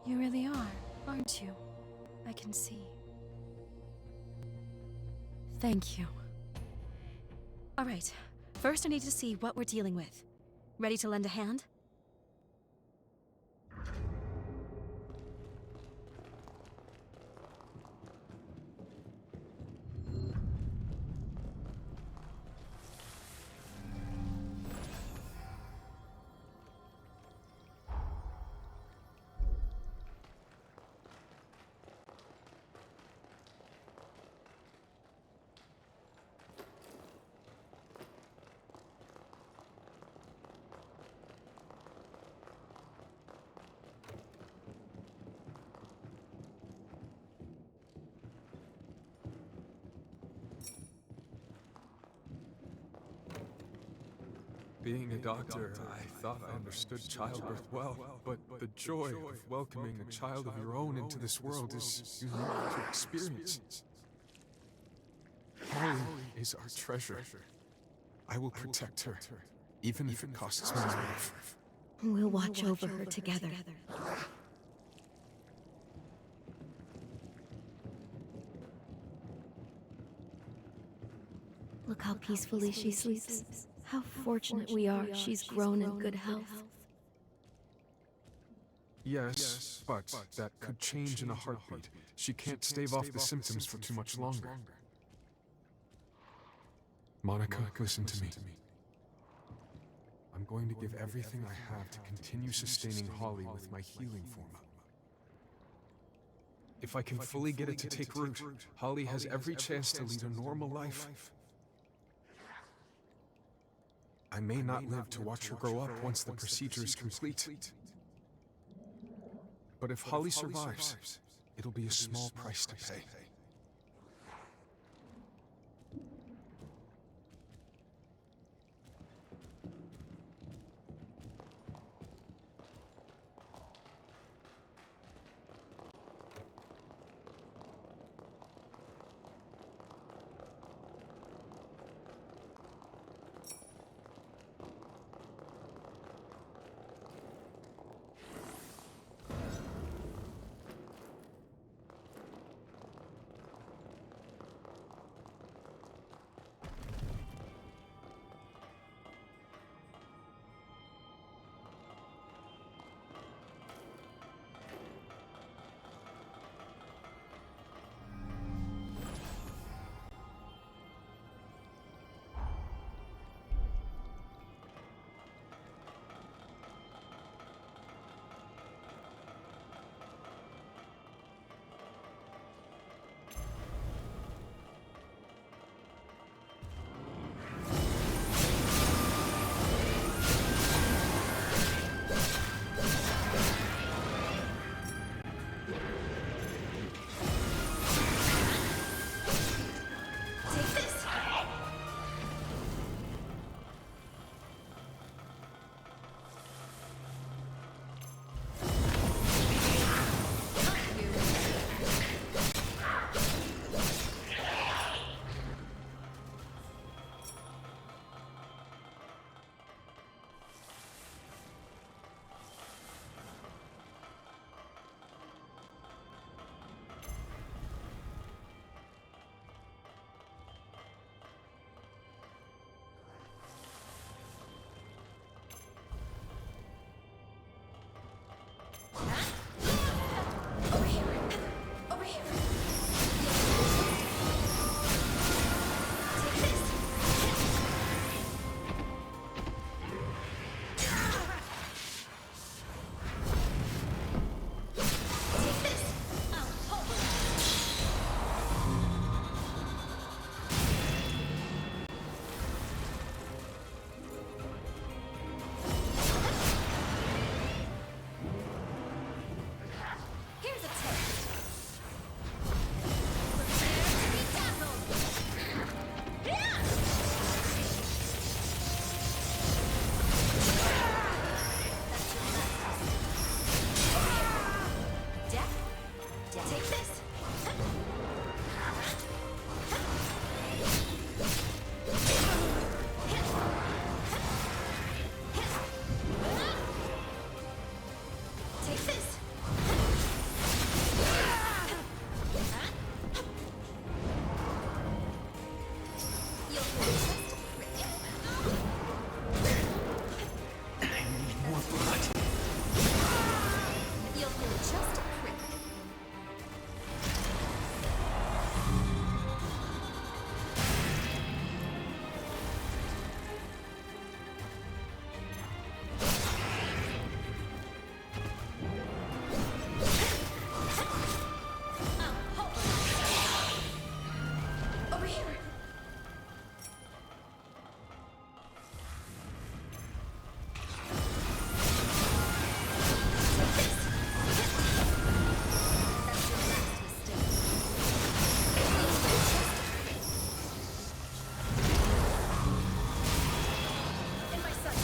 You really are, aren't you? I can see. Thank you. All right. First, I need to see what we're dealing with. Ready to lend a hand? Being a doctor, I thought I understood childbirth well, but the joy of welcoming a child of your own into this world is unique to experience. Holly is our treasure. I will protect her, even if it costs me my life. We'll watch over her together. Look how peacefully she sleeps. How fortunate we are she's grown in good health. Yes, but that could change in a heartbeat. She can't stave off the symptoms for too much longer. Monica, listen to me. I'm going to give everything I have to continue sustaining Holly with my healing formula. If I can fully get it to take root, Holly has every chance to lead a normal life. I may not live to watch her grow up once the procedure is complete. But if Holly survives, it'll be a small price to pay. In my sight.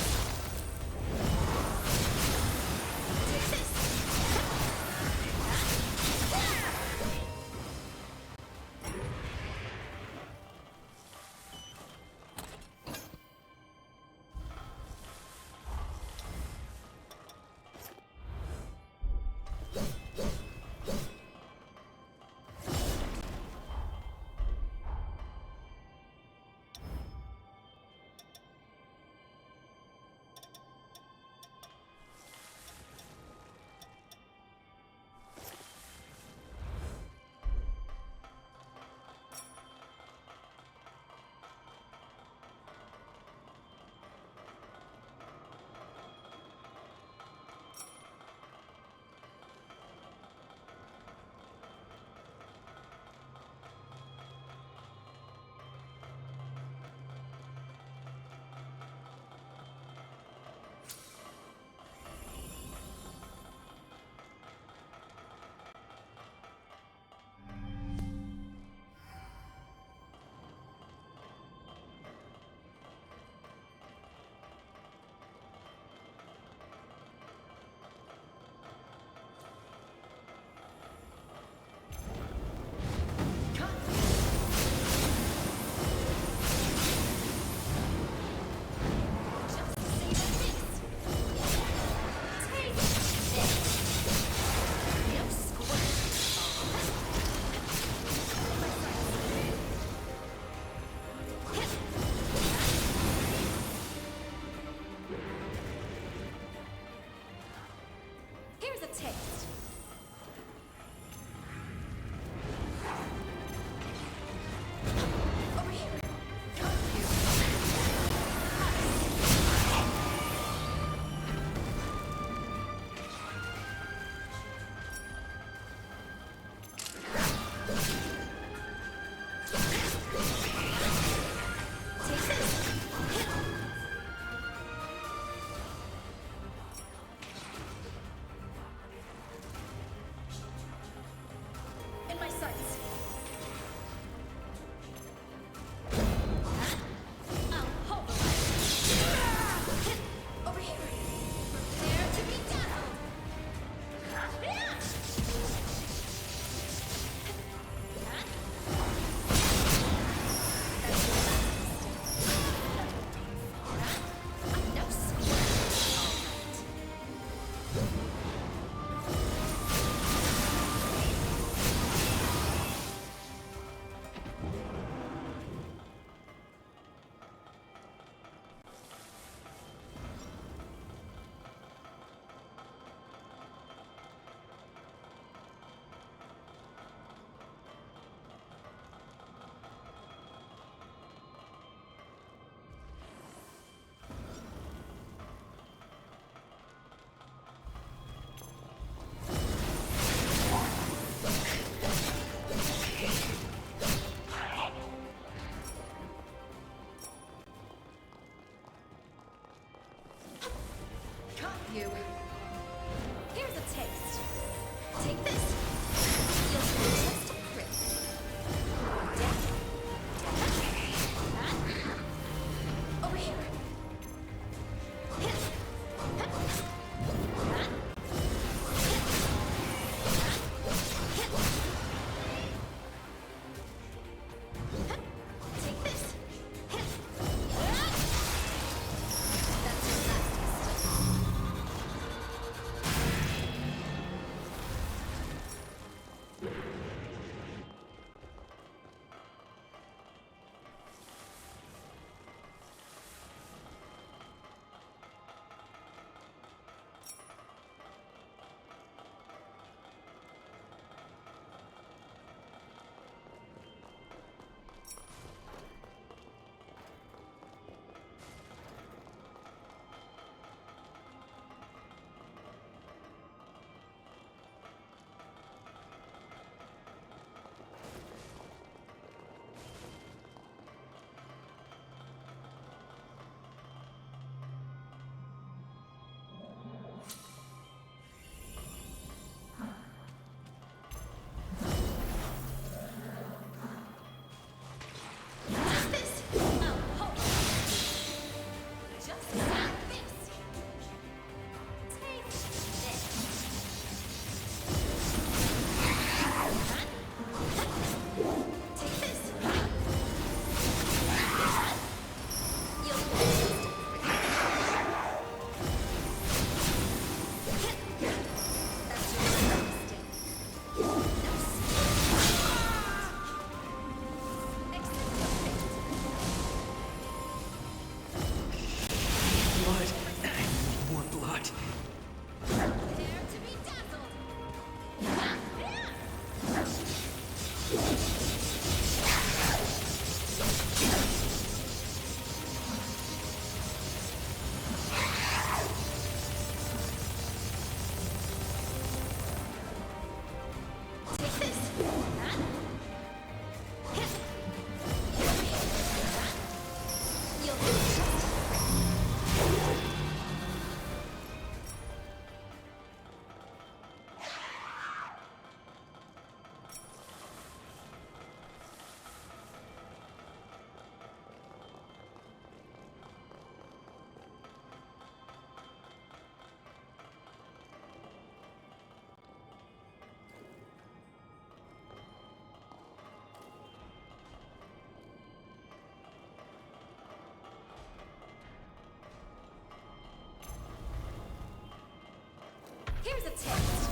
taste.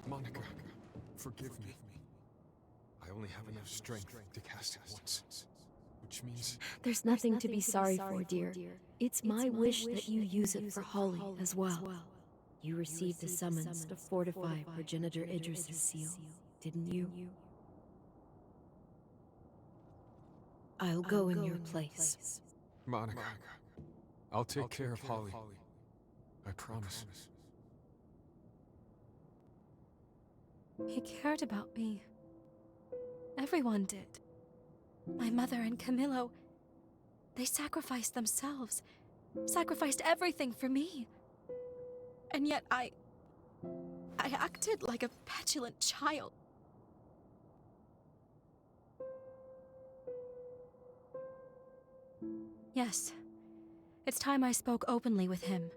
Monica, forgive me. I only have enough strength to cast it once. Which means... There's nothing to be sorry for, dear. It's my wish that you use it for Holly as well. You received a summons to fortify Progenitor Idris's seal, didn't you? I'll go in your place. Monica, I'll take care of Holly. I promise. He cared about me. Everyone did. My mother and Camillo, they sacrificed themselves. sacrificed everything for me. And yet I acted like a petulant child. Yes, it's time I spoke openly with him.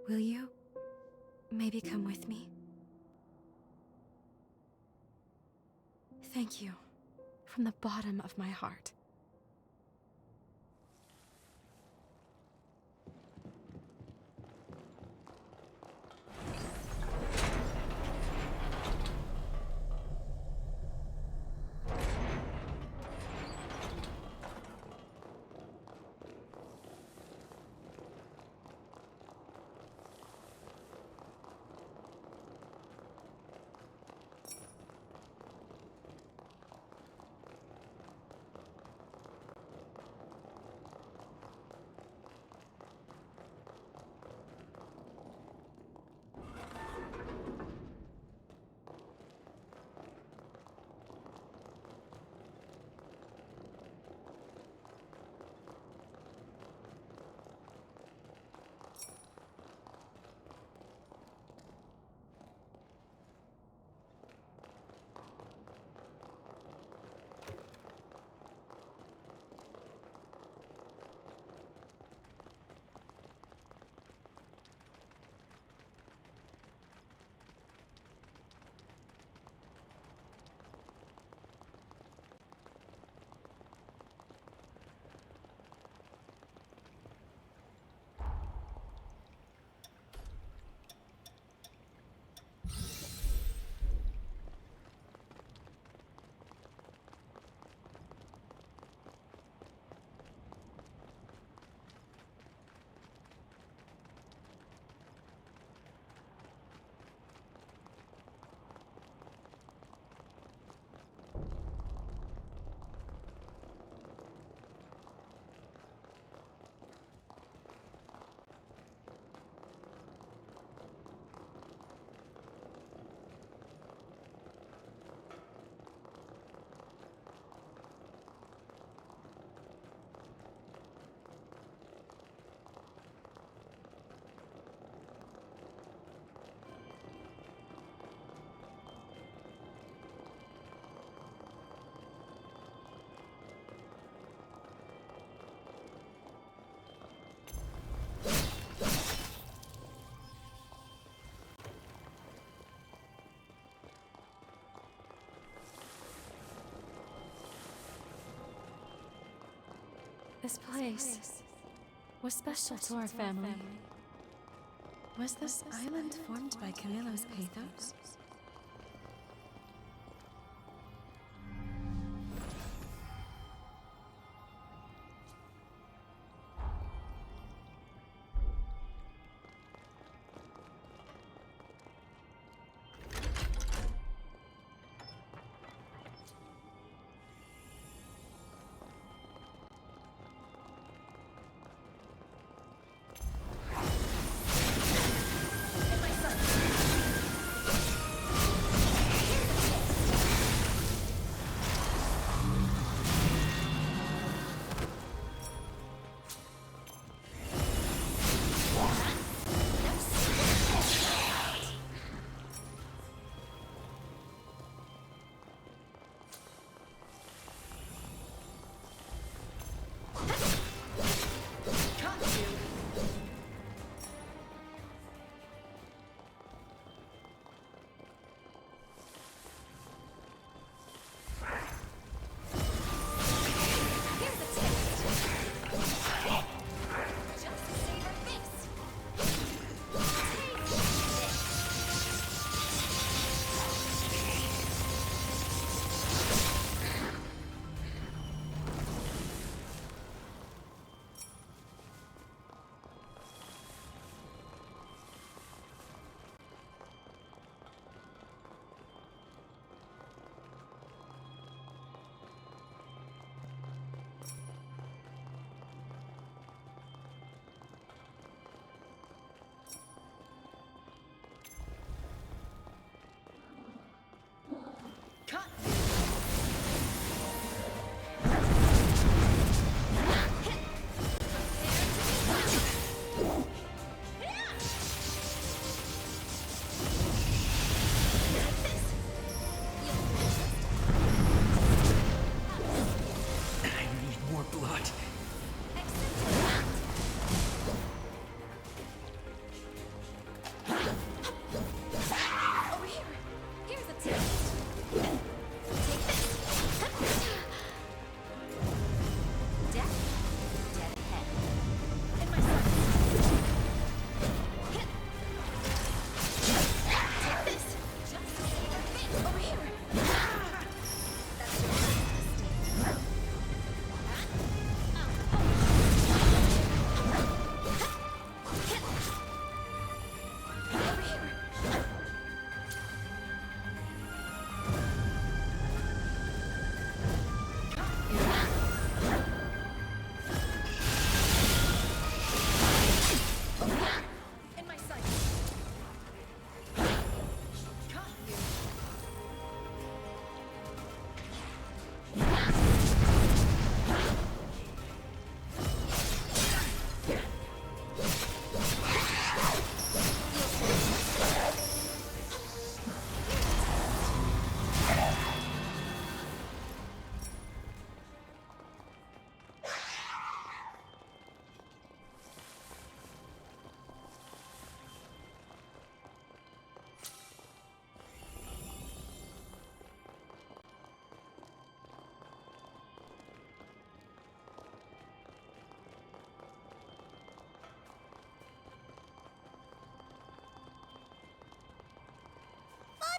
Will you maybe come with me? Thank you, from the bottom of my heart. This place was special to our family. Was this island formed by Camilo's pathos?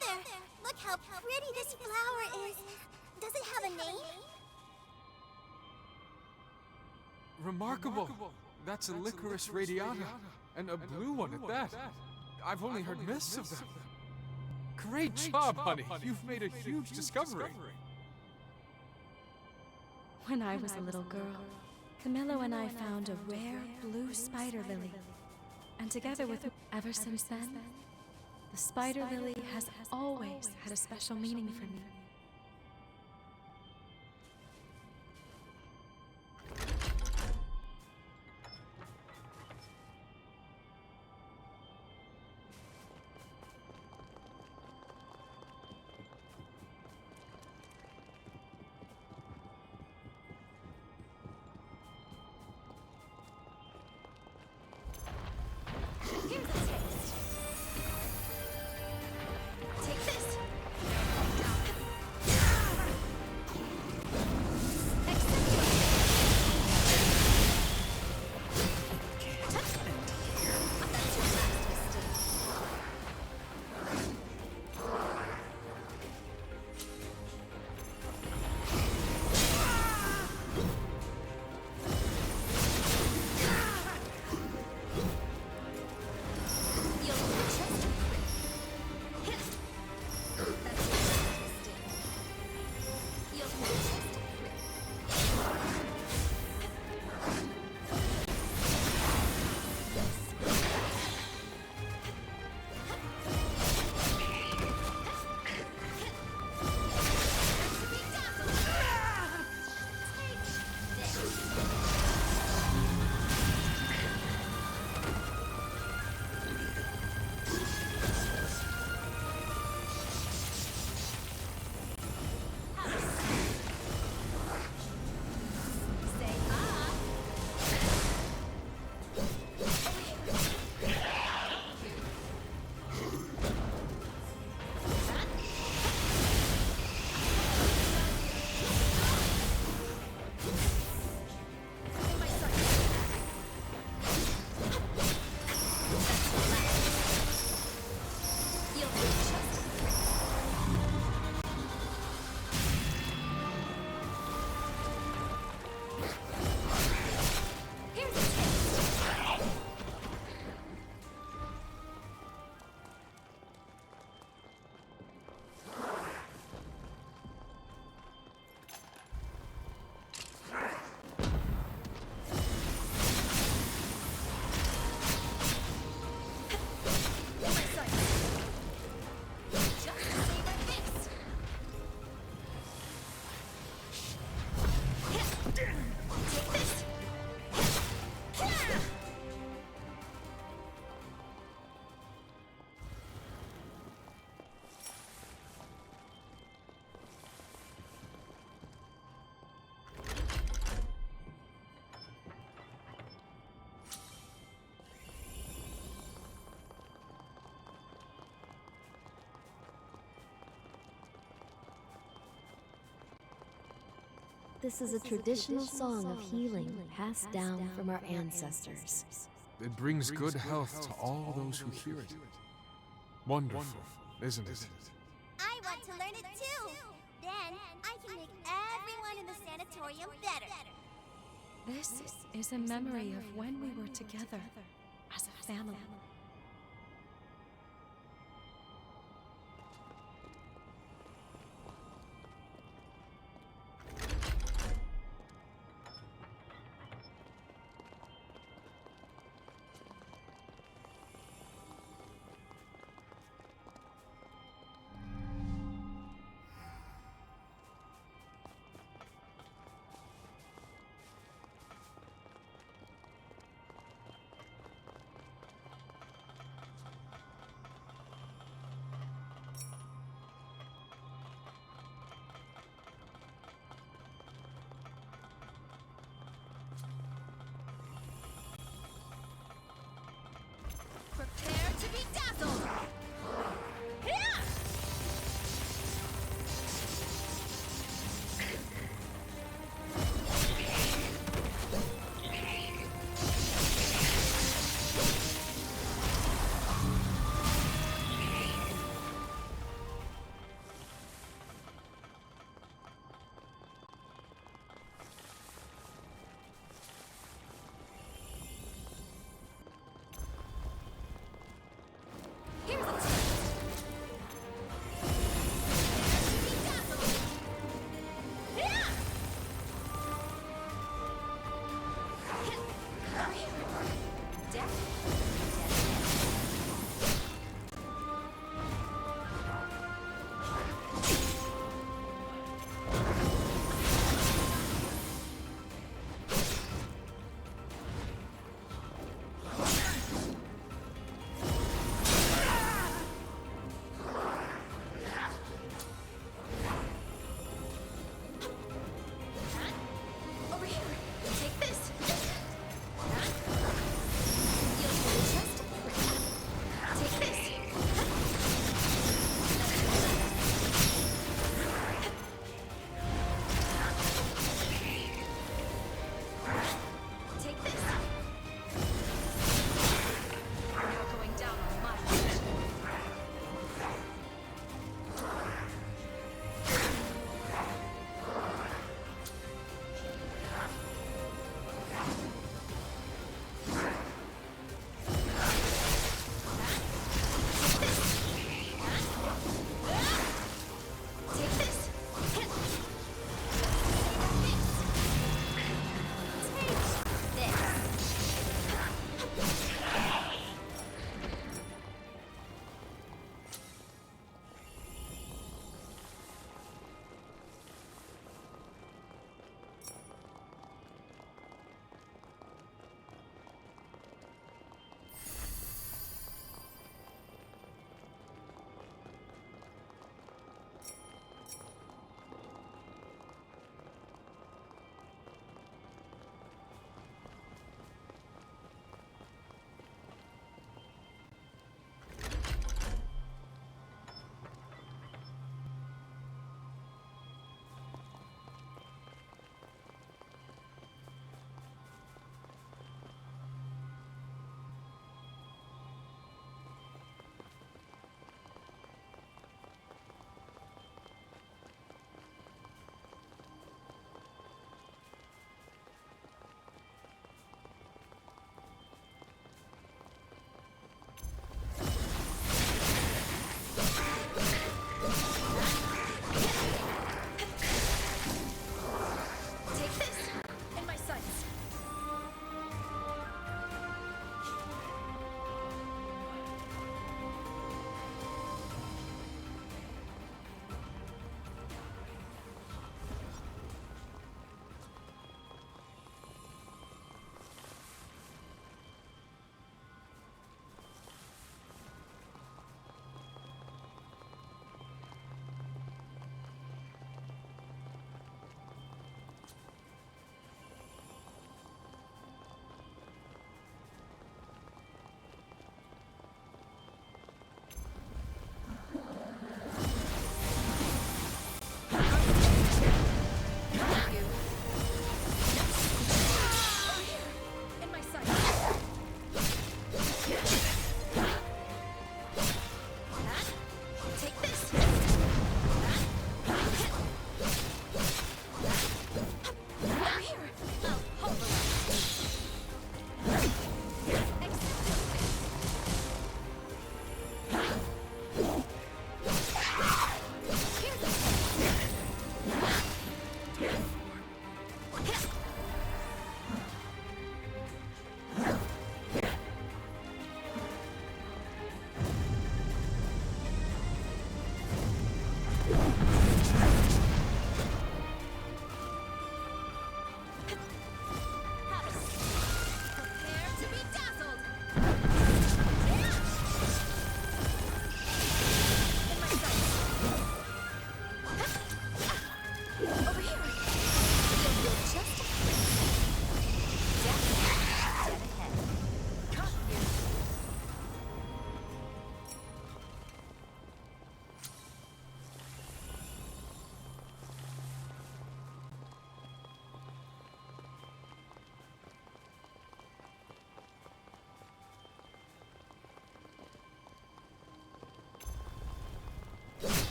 Mother! Look how pretty this flower is. Does it have a name? Remarkable. That's a licorice radiata, and a blue one at that. I've only heard myths of them. Great job, honey. You've made a huge discovery. When I was a little girl, Camillo and I found a rare blue spider lily. And together with ever since then, the spider lily has always had a special meaning for me. Here's a taste. Take this. This is a traditional song of healing passed down from our ancestors. It brings good health to all those who hear it. Wonderful, isn't it? I want to learn it too. Then I can make everyone in the sanatorium better. This is a memory of when we were together as a family.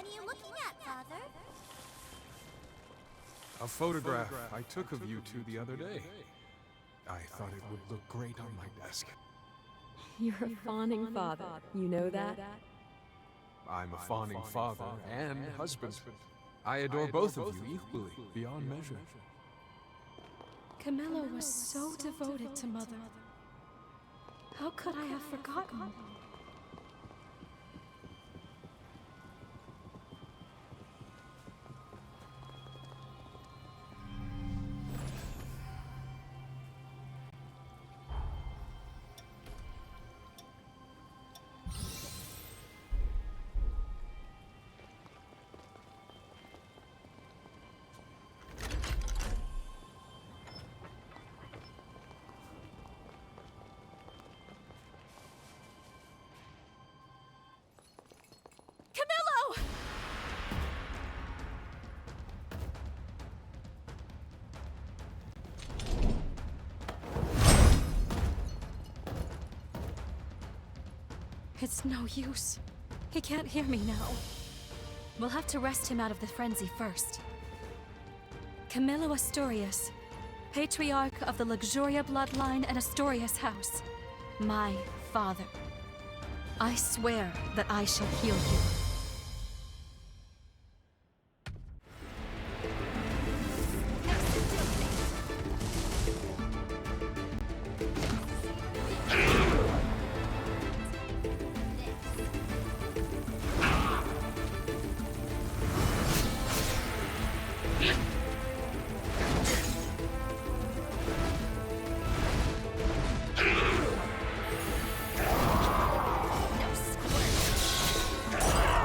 are you looking at, Father? A photograph I took of you two the other day. I thought it would look great on my desk. You're a fawning father, you know that? I'm a fawning father and husband. I adore both of you equally, beyond measure. Camilla was so devoted to Mother. How could I have forgotten? Camillo! It's no use. He can't hear me now. We'll have to wrest him out of the frenzy first. Camillo Astorius, Patriarch of the Luxuria bloodline and Astorius house. My father. I swear that I shall heal you. No squirt!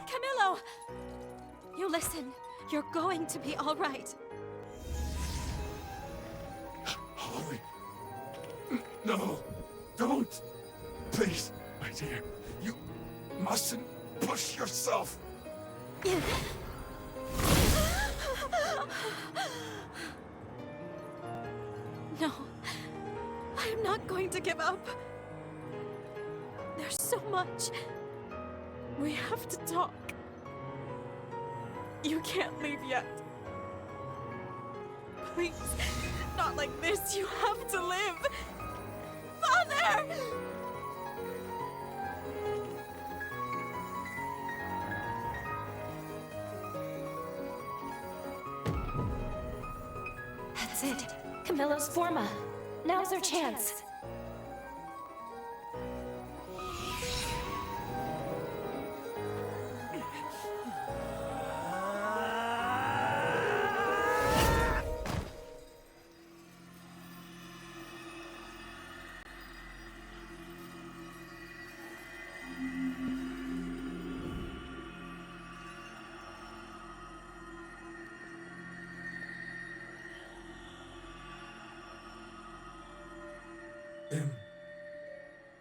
Camillo! You listen. You're going to be all right. Holly. No. Don't. Please, my dear. You mustn't push yourself. No. I'm not going to give up. There's so much. We have to talk. You can't leave yet. Please, not like this. You have to live. Father! That's it. Camillo's forma. Now's our chance.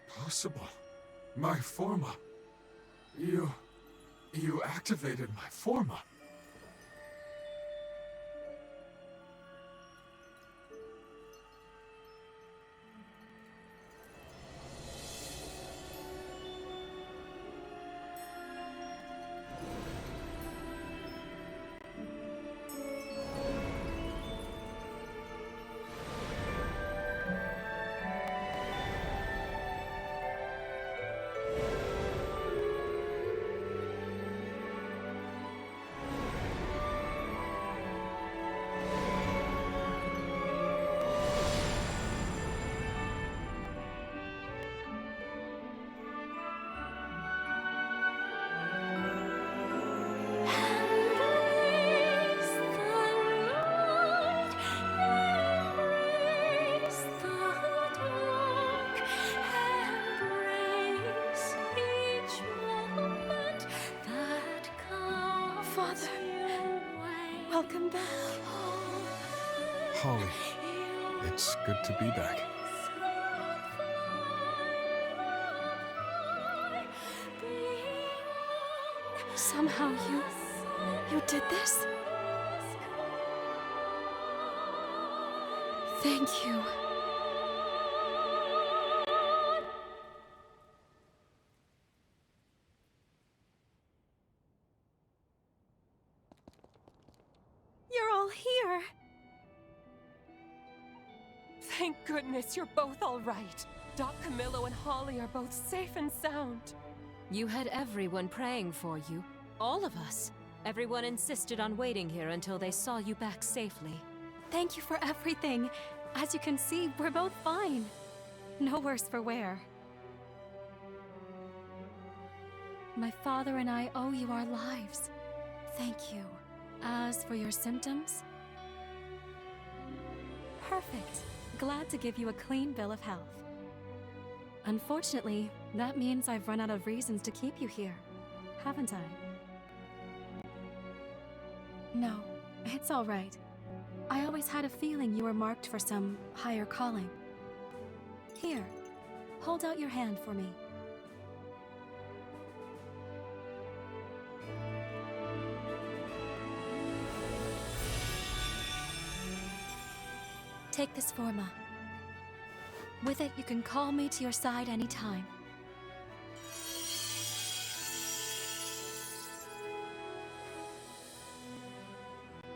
Impossible. My forma. You activated my forma. Welcome back. Holly, it's good to be back. Somehow you did this? Thank you. You're all here. Thank goodness you're both all right. Doc Camillo and Holly are both safe and sound. You had everyone praying for you. All of us. Everyone insisted on waiting here until they saw you back safely. Thank you for everything. As you can see, we're both fine. No worse for wear. My father and I owe you our lives. Thank you. As for your symptoms? Perfect. Glad to give you a clean bill of health. Unfortunately, that means I've run out of reasons to keep you here, haven't I? No, it's all right. I always had a feeling you were marked for some higher calling. Here, hold out your hand for me. Take this forma. With it, you can call me to your side anytime.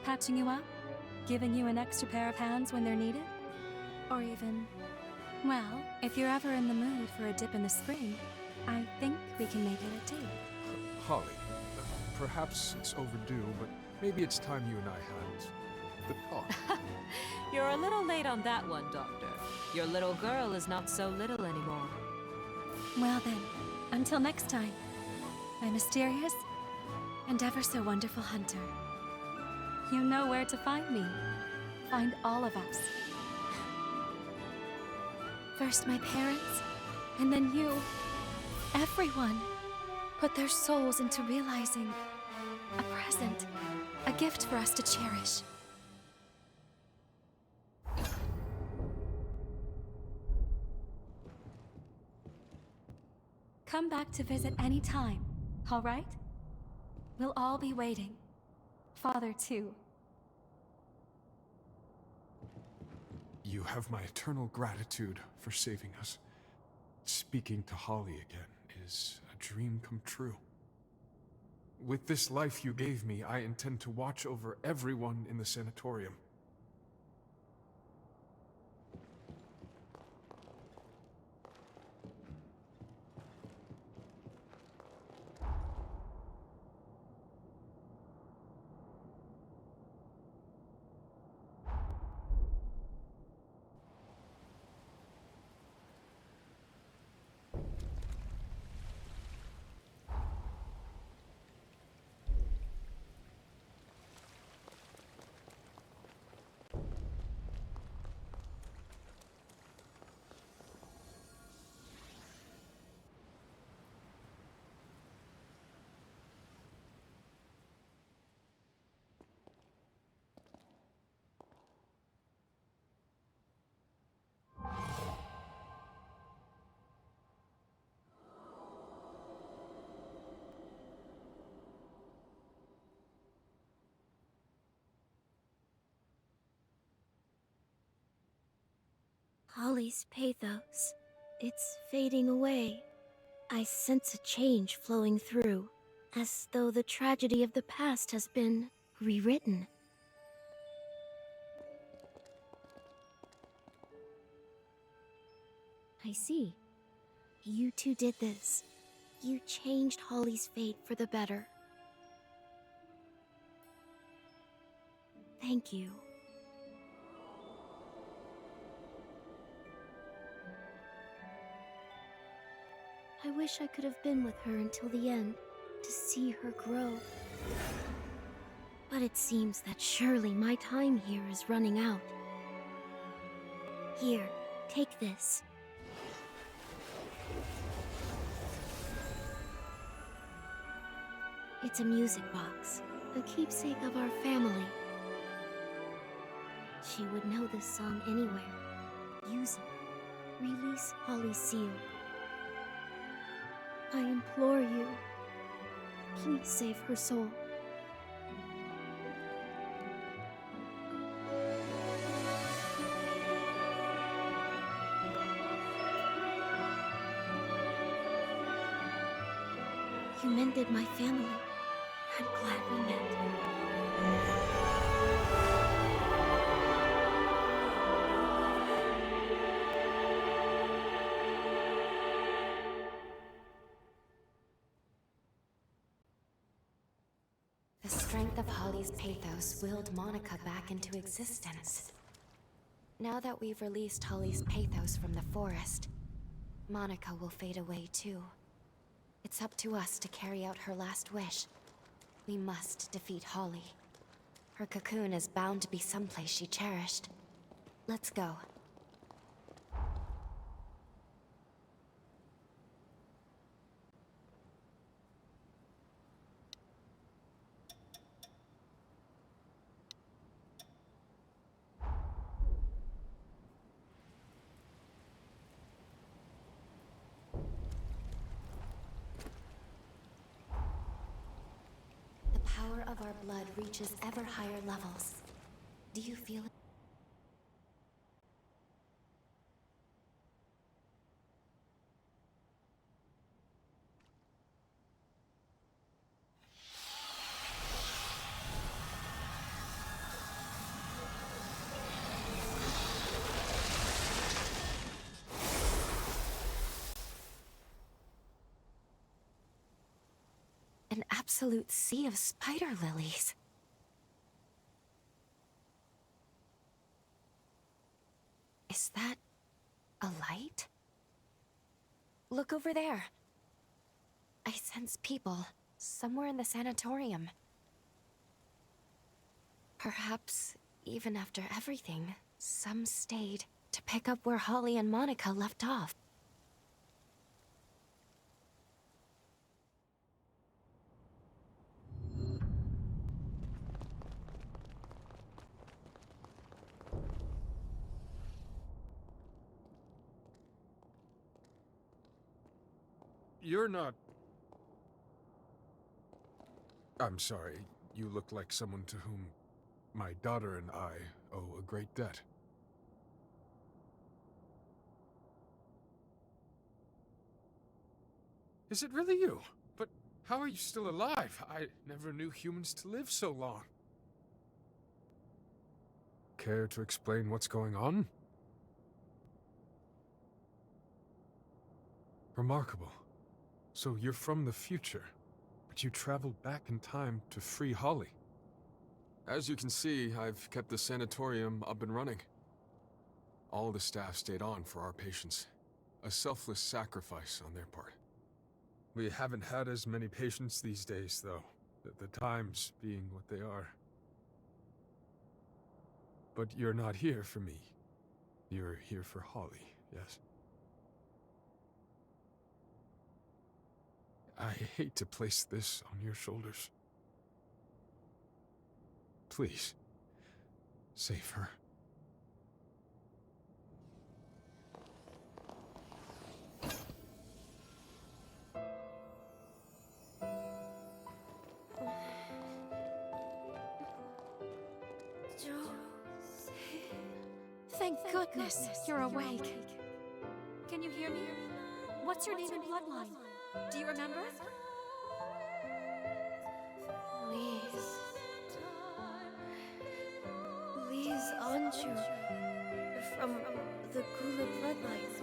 Patching you up? Giving you an extra pair of hands when they're needed? Or even, well, if you're ever in the mood for a dip in the spring, I think we can make it a tea. Holly, perhaps it's overdue, but maybe it's time you and I had the talk. You're a little late on that one, Doctor. Your little girl is not so little anymore. Well then, until next time, my mysterious and ever so wonderful hunter. You know where to find me. Find all of us. First my parents, and then you. Everyone put their souls into realizing a present, a gift for us to cherish. Come back to visit any time, all right? We'll all be waiting. Father, too. You have my eternal gratitude for saving us. Speaking to Holly again is a dream come true. With this life you gave me, I intend to watch over everyone in the sanatorium. Holly's pathos. It's fading away. I sense a change flowing through, as though the tragedy of the past has been rewritten. I see. You two did this. You changed Holly's fate for the better. Thank you. I wish I could have been with her until the end, to see her grow. But it seems that surely my time here is running out. Here, take this. It's a music box, a keepsake of our family. She would know this song anywhere. Use it. Release Holly's seal. I implore you, please save her soul. You mended my family. I'm glad we met. The strength of Holly's pathos willed Monica back into existence. Now that we've released Holly's pathos from the forest, Monica will fade away too. It's up to us to carry out her last wish. We must defeat Holly. Her cocoon is bound to be someplace she cherished. Let's go. The power of our blood reaches ever higher levels. Do you feel it? An absolute sea of spider lilies. Is that a light? Look over there. I sense people somewhere in the sanatorium. Perhaps, even after everything, some stayed to pick up where Holly and Monica left off. You're not... I'm sorry. You look like someone to whom my daughter and I owe a great debt. Is it really you? But how are you still alive? I never knew humans to live so long. Care to explain what's going on? Remarkable. So you're from the future, but you traveled back in time to free Holly. As you can see, I've kept the sanatorium up and running. All the staff stayed on for our patients. A selfless sacrifice on their part. We haven't had as many patients these days, though, the times being what they are. But you're not here for me. You're here for Holly, yes? I hate to place this on your shoulders. Please, save her. Thank goodness you're awake. Can you hear me? What's your name and bloodline? Do you remember? Lise Anju, from the Gula bloodline.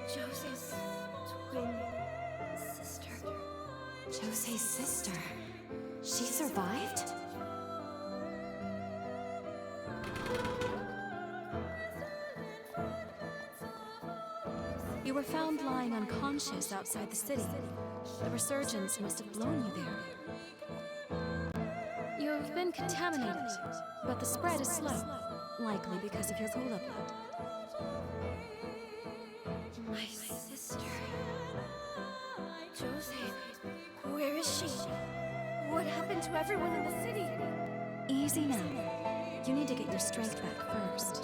Jose's twin sister. Jose's sister. She survived? You were found lying unconscious outside the city. The resurgence must have blown you there. You've been contaminated, but the spread is slow, likely because of your Gula blood. My sister. Jose, where is she? What happened to everyone in the city? Easy now. You need to get your strength back first.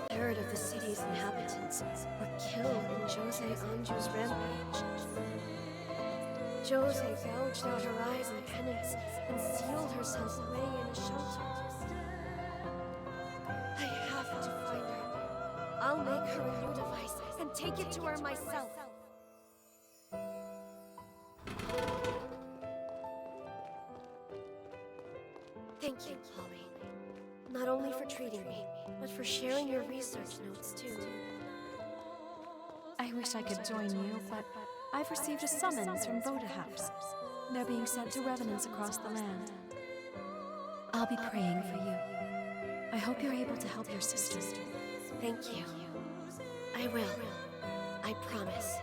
A third of the city's inhabitants were killed in Jose Anju's rampage. Jose gouged out her eyes in penance and sealed herself away in a shelter. I have to find her. I'll make her a new device and take it to her myself. Thank you, Holly. Not only for treating me, but for sharing your research notes, too. I wish I could join you, but I've received a summons from Voda House. They're being sent to revenants across the land. I'll be praying for you. I hope you're able to help your sister. Thank you. I will. I promise.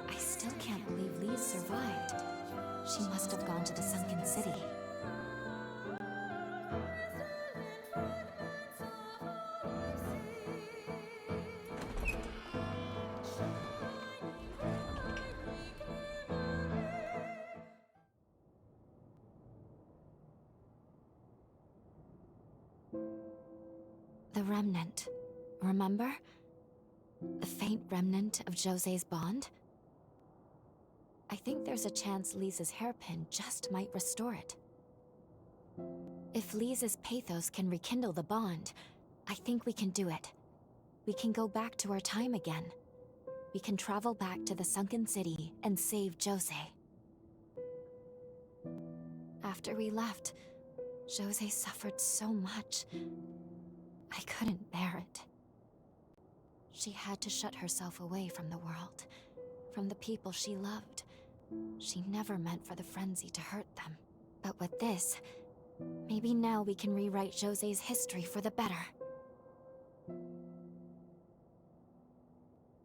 I still can't believe Lise survived. She must have gone to the sunken city. The remnant. Remember? The faint remnant of Jose's bond? I think there's a chance Lisa's hairpin just might restore it. If Lisa's pathos can rekindle the bond, I think we can do it. We can go back to our time again. We can travel back to the sunken city and save Jose. After we left, Jose suffered so much. I couldn't bear it. She had to shut herself away from the world, from the people she loved. She never meant for the frenzy to hurt them. But with this, maybe now we can rewrite Jose's history for the better.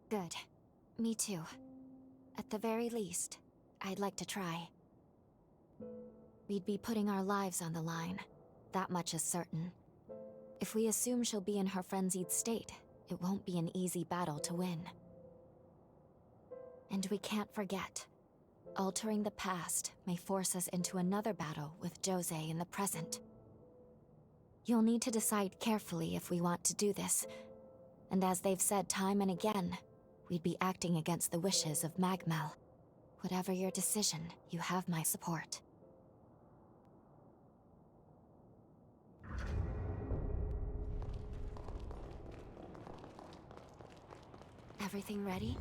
Good. Me too. At the very least, I'd like to try. We'd be putting our lives on the line. That much is certain. If we assume she'll be in her frenzied state, it won't be an easy battle to win. And we can't forget, altering the past may force us into another battle with Jose in the present. You'll need to decide carefully if we want to do this. And as they've said time and again, we'd be acting against the wishes of Magmel. Whatever your decision, you have my support. Everything ready?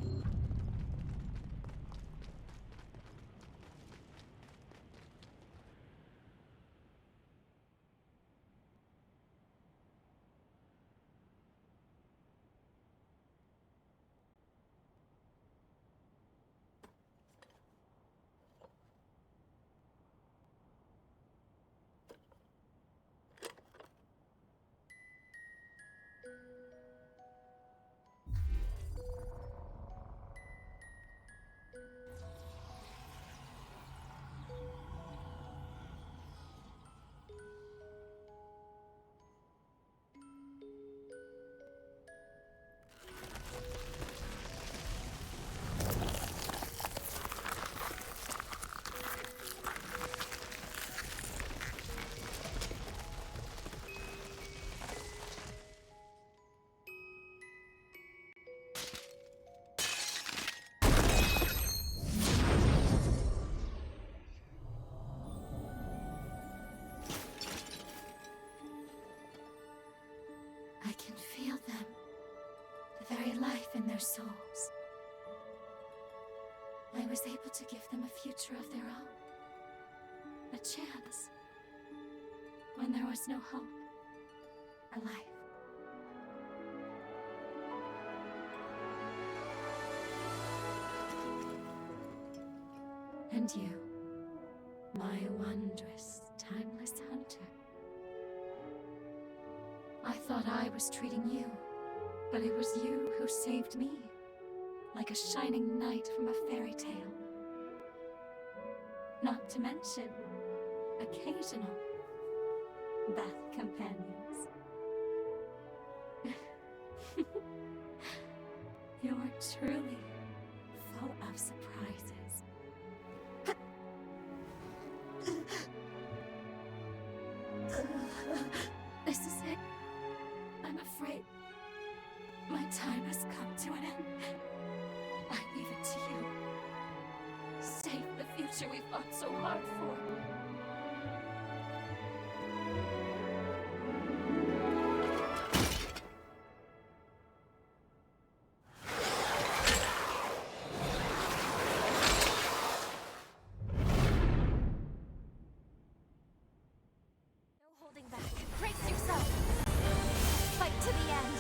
I can feel them. The very life in their souls. I was able to give them a future of their own. A chance. When there was no hope. A life. And you, my wondrous, timeless hunter. I thought I was treating you, but it was you who saved me, like a shining knight from a fairy tale. Not to mention, occasional Bath companions. You're truly full of surprises. This is it. I'm afraid my time has come to an end. I leave it to you. Save the future we fought so hard for. Holding back. Brace yourself. Fight to the end.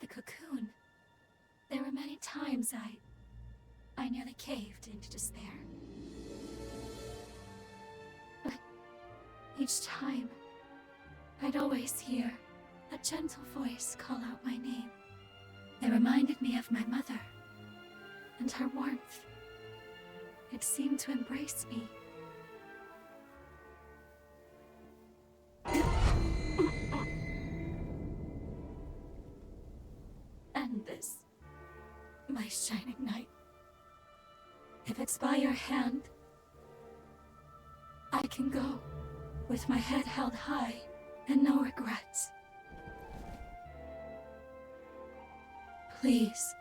inside the cocoon, there were many times I nearly caved into despair. But each time, I'd always hear a gentle voice call out my name. It reminded me of my mother and her warmth. It seemed to embrace me. And this, my shining knight. If it's by your hand, I can go with my head held high and no regrets. Please.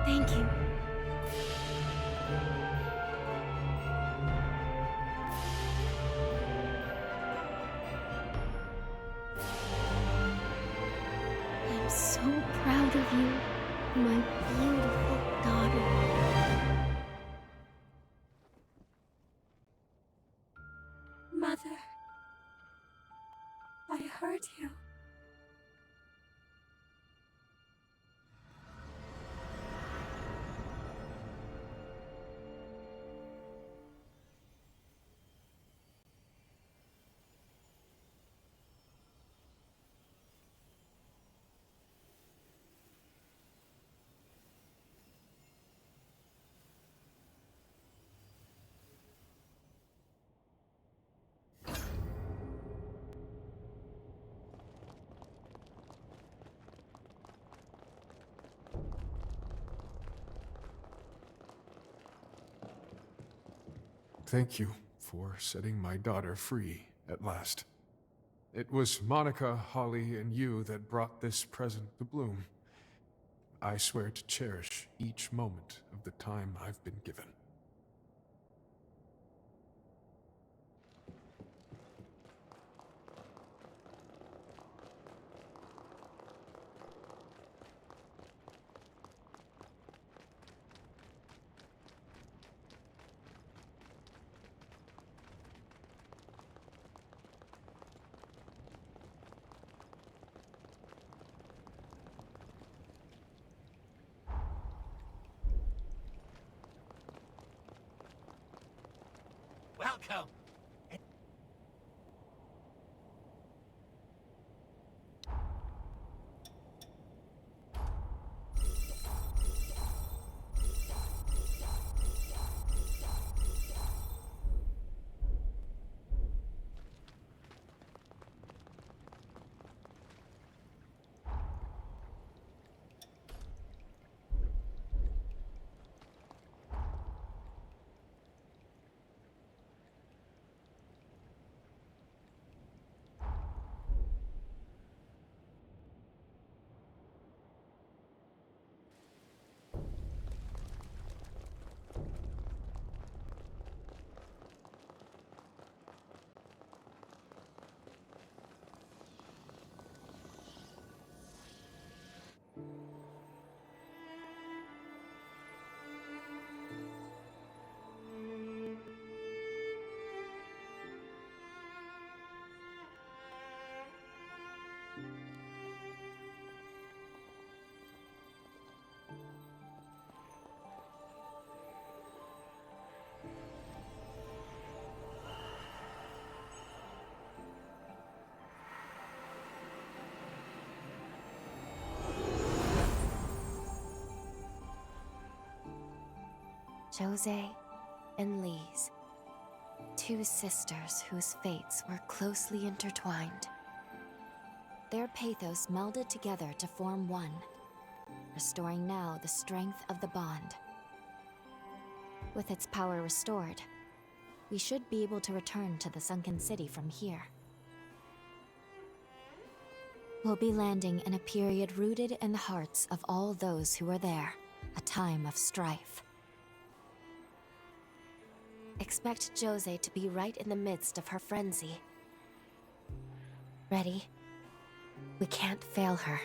Thank you. I'm so proud of you, my beautiful daughter. Mother, I heard you. Thank you for setting my daughter free at last. It was Monica, Holly, and you that brought this present to Bloom. I swear to cherish each moment of the time I've been given. Welcome. Jose and Lise, two sisters whose fates were closely intertwined. Their pathos melded together to form one, restoring now the strength of the bond. With its power restored, we should be able to return to the sunken city from here. We'll be landing in a period rooted in the hearts of all those who were there, a time of strife. Expect Jose to be right in the midst of her frenzy. Ready? We can't fail her.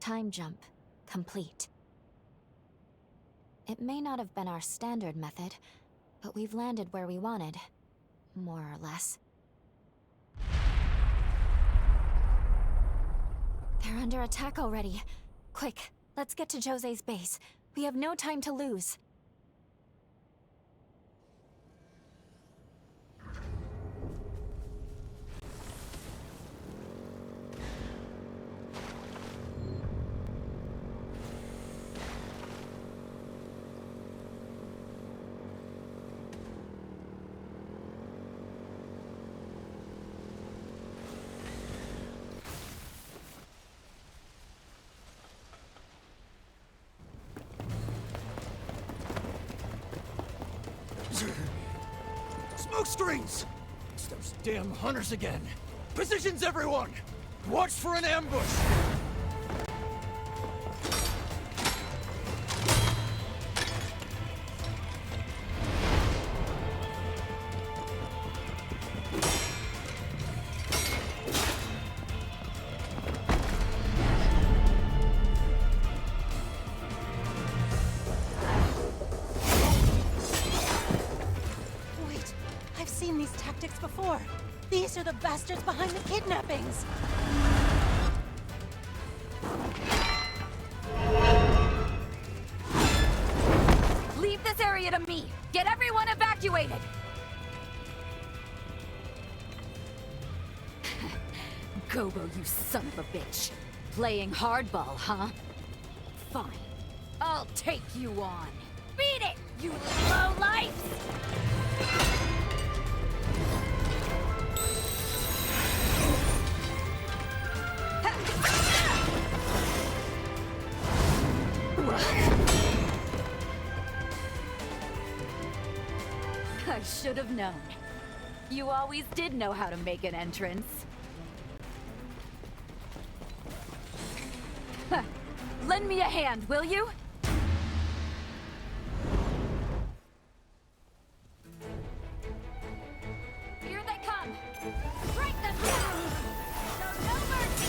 Time jump complete. It may not have been our standard method, but we've landed where we wanted, more or less. They're under attack already. Quick, let's get to Jose's base. We have no time to lose. Smoke screens! It's those damn hunters again. Positions, everyone! Watch for an ambush! Before. These are the bastards behind the kidnappings! Leave this area to me! Get everyone evacuated! Gobo, you son of a bitch. Playing hardball, huh? Fine. I'll take you on. Beat it, you lowlifes! I should have known. You always did know how to make an entrance. Lend me a hand, will you? Here they come! Strike them down! So no mercy!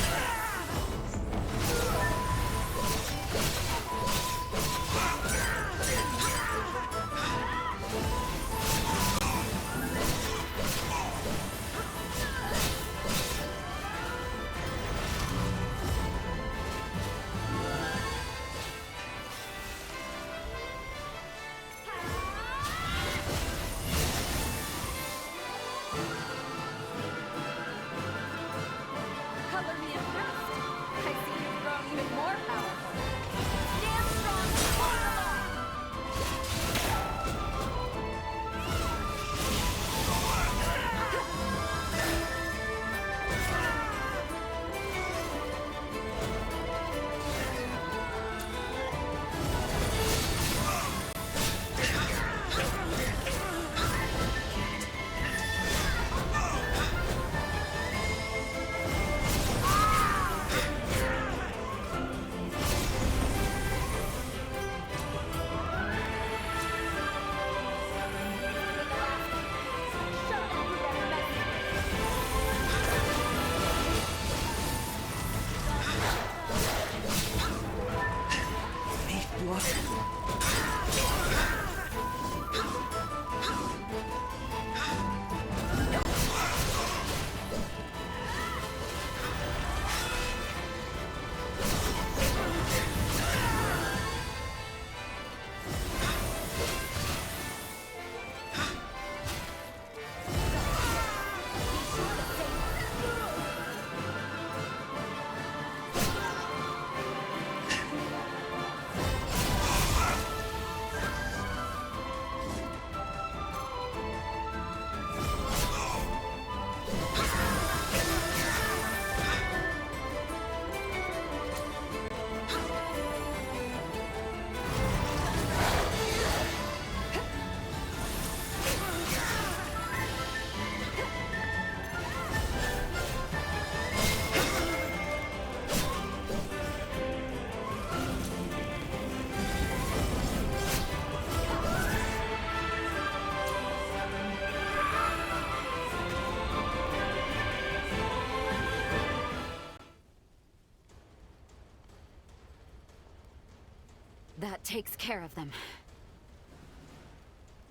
that takes care of them.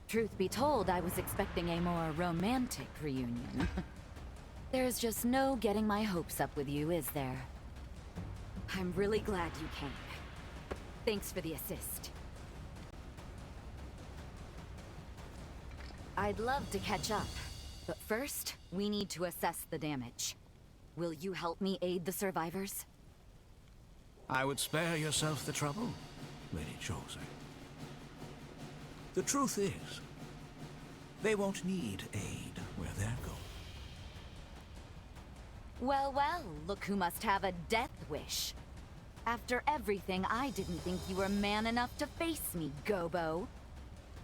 Truth be told, I was expecting a more romantic reunion. There's just no getting my hopes up with you, is there? I'm really glad you came. Thanks for the assist. I'd love to catch up, but first, we need to assess the damage. Will you help me aid the survivors? I would spare yourself the trouble, Lady Jose. The truth is, they won't need aid where they're going. Well, well, look who must have a death wish. After everything, I didn't think you were man enough to face me, Gobo.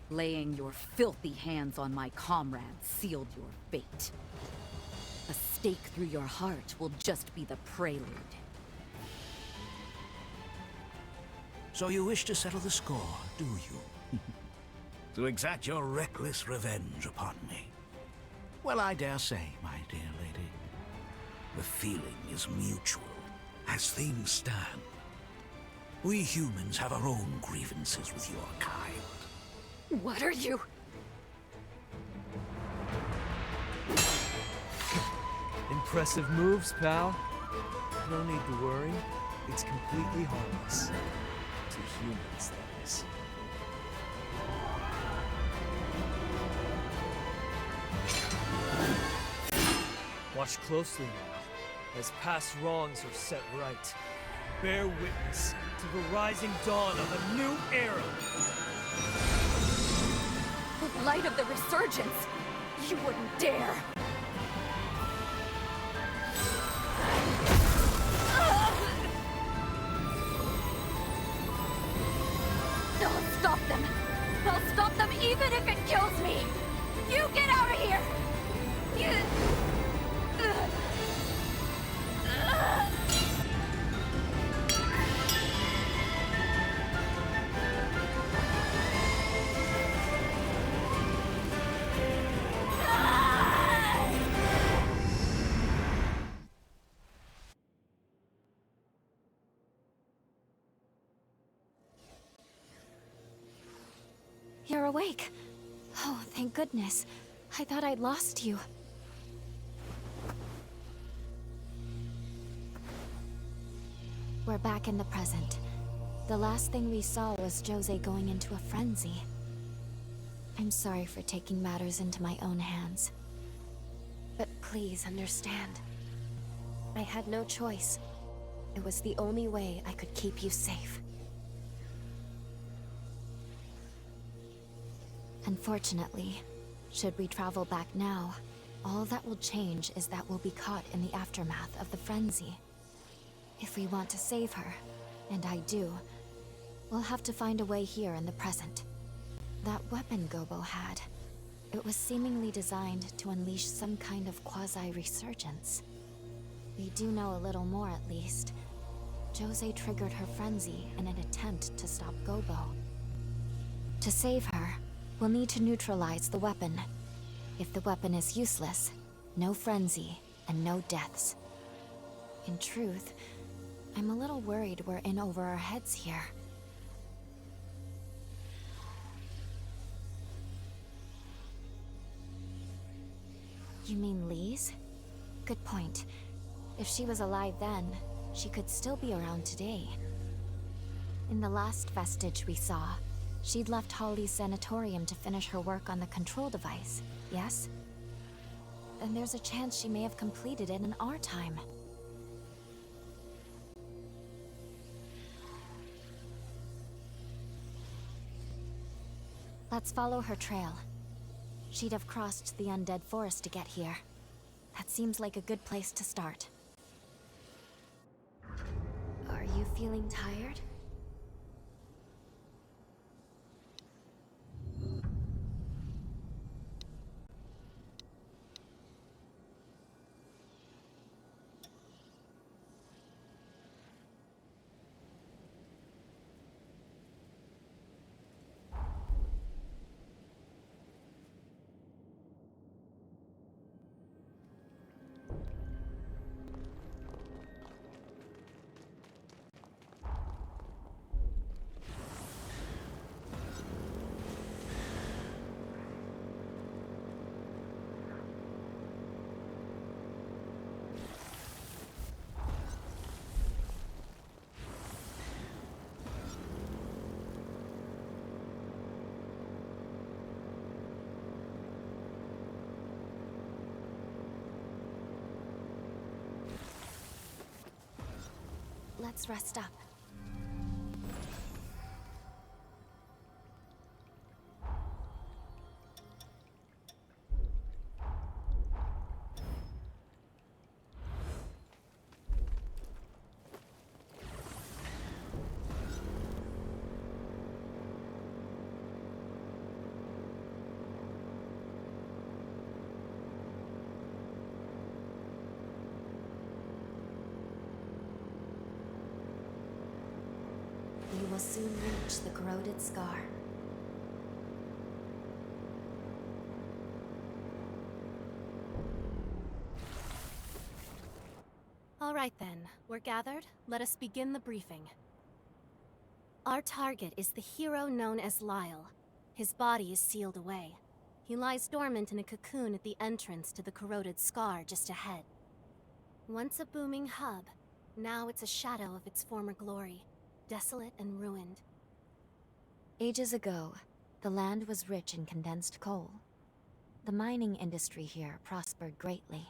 Laying your filthy hands on my comrades sealed your fate. A stake through your heart will just be the prelude. So you wish to settle the score, do you? To exact your reckless revenge upon me? Well, I dare say, my dear lady, the feeling is mutual. As things stand, we humans have our own grievances with your kind. What are you? Impressive moves, pal. No need to worry. It's completely harmless. To humans, that is. Watch closely now, as past wrongs are set right. Bear witness to the rising dawn of a new era. The light of the resurgence! You wouldn't dare! I'll stop them! I'll stop them even if it kills me! You get out of here! You're awake. Oh, thank goodness. I thought I'd lost you. We're back in the present. The last thing we saw was Jose going into a frenzy. I'm sorry for taking matters into my own hands. But please understand. I had no choice. It was the only way I could keep you safe. Unfortunately, should we travel back now, all that will change is that we'll be caught in the aftermath of the frenzy. If we want to save her, and I do, we'll have to find a way here in the present. That weapon Gobo had, it was seemingly designed to unleash some kind of quasi-resurgence. We do know a little more at least. Jose triggered her frenzy in an attempt to stop Gobo. To save her, we'll need to neutralize the weapon. If the weapon is useless, no frenzy and no deaths. In truth, I'm a little worried we're in over our heads here. You mean Lee's? Good point. If she was alive then, she could still be around today. In the last vestige we saw, she'd left Holly's sanatorium to finish her work on the control device, yes? Then there's a chance she may have completed it in our time. Let's follow her trail. She'd have crossed the undead forest to get here. That seems like a good place to start. Are you feeling tired? Let's rest up. We will soon reach the corroded scar. All right then, we're gathered. Let us begin the briefing. Our target is the hero known as Lyle. His body is sealed away. He lies dormant in a cocoon at the entrance to the corroded scar just ahead. Once a booming hub, now it's a shadow of its former glory, desolate and ruined. Ages ago, the land was rich in condensed coal. The mining industry here prospered greatly.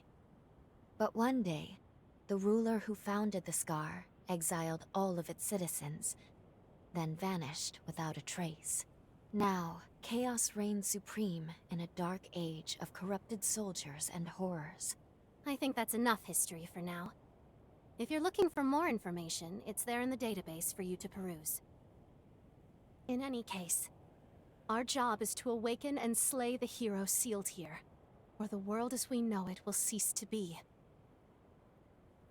But one day, the ruler who founded the Scar exiled all of its citizens, then vanished without a trace. Now, chaos reigns supreme in a dark age of corrupted soldiers and horrors. I think that's enough history for now. If you're looking for more information, it's there in the database for you to peruse. In any case, our job is to awaken and slay the hero sealed here, or the world as we know it will cease to be.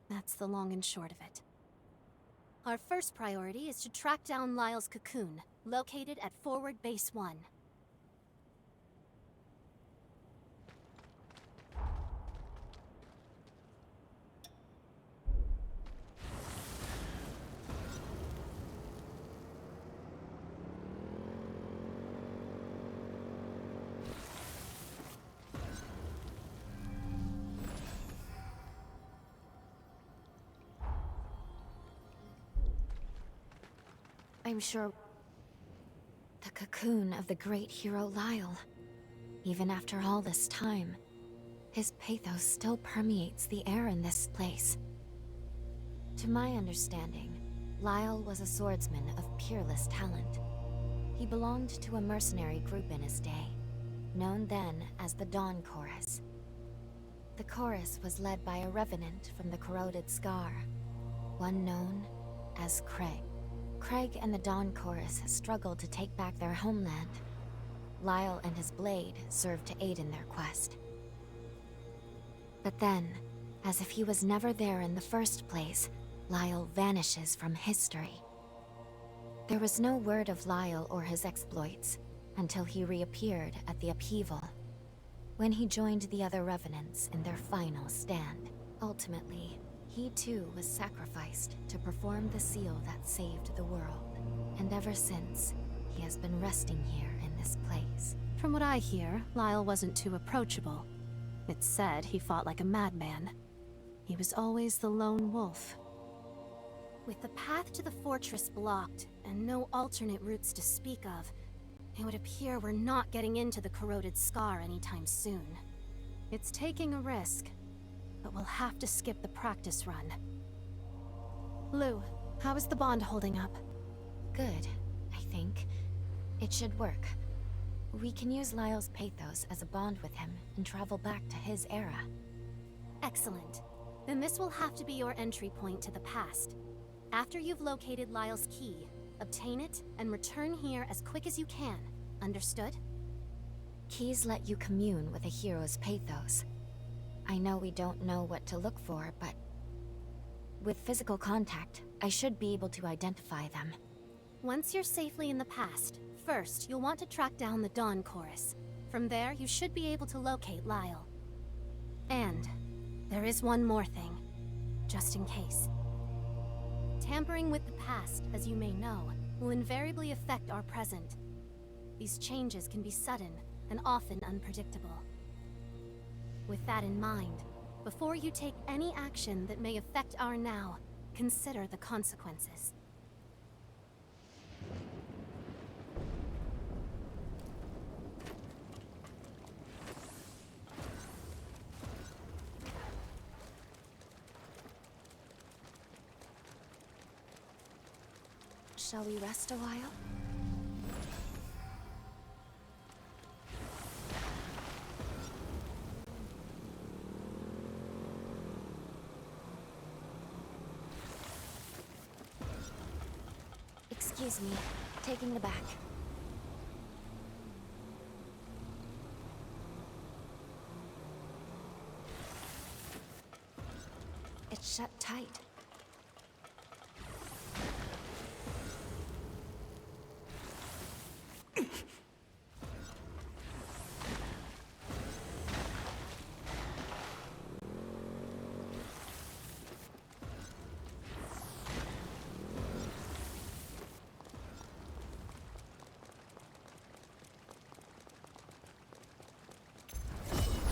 That's the long and short of it. Our first priority is to track down Lyle's cocoon, located at Forward Base 1. I'm sure... the cocoon of the great hero Lyle. Even after all this time, his pathos still permeates the air in this place. To my understanding, Lyle was a swordsman of peerless talent. He belonged to a mercenary group in his day, known then as the Dawn Chorus. The chorus was led by a revenant from the corroded Scar, one known as Craig. Craig and the Dawn Chorus struggled to take back their homeland. Lyle and his blade served to aid in their quest. But then, as if he was never there in the first place, Lyle vanishes from history. There was no word of Lyle or his exploits until he reappeared at the upheaval, when he joined the other revenants in their final stand. Ultimately, he too was sacrificed to perform the seal that saved the world. And ever since, he has been resting here in this place. From what I hear, Lyle wasn't too approachable. It's said he fought like a madman. He was always the lone wolf. With the path to the fortress blocked, and no alternate routes to speak of, it would appear we're not getting into the corroded Scar anytime soon. It's taking a risk, but we'll have to skip the practice run. Lou, how is the bond holding up? Good, I think. It should work. We can use Lyle's pathos as a bond with him and travel back to his era. Excellent. Then this will have to be your entry point to the past. After you've located Lyle's key, obtain it and return here as quick as you can. Understood? Keys let you commune with a hero's pathos. I know we don't know what to look for, but with physical contact, I should be able to identify them. Once you're safely in the past, first you'll want to track down the Dawn Chorus. From there, you should be able to locate Lyle. And there is one more thing, just in case. Tampering with the past, as you may know, will invariably affect our present. These changes can be sudden and often unpredictable. With that in mind, before you take any action that may affect our now, consider the consequences. Shall we rest a while? Excuse me, taking the back. It's shut tight.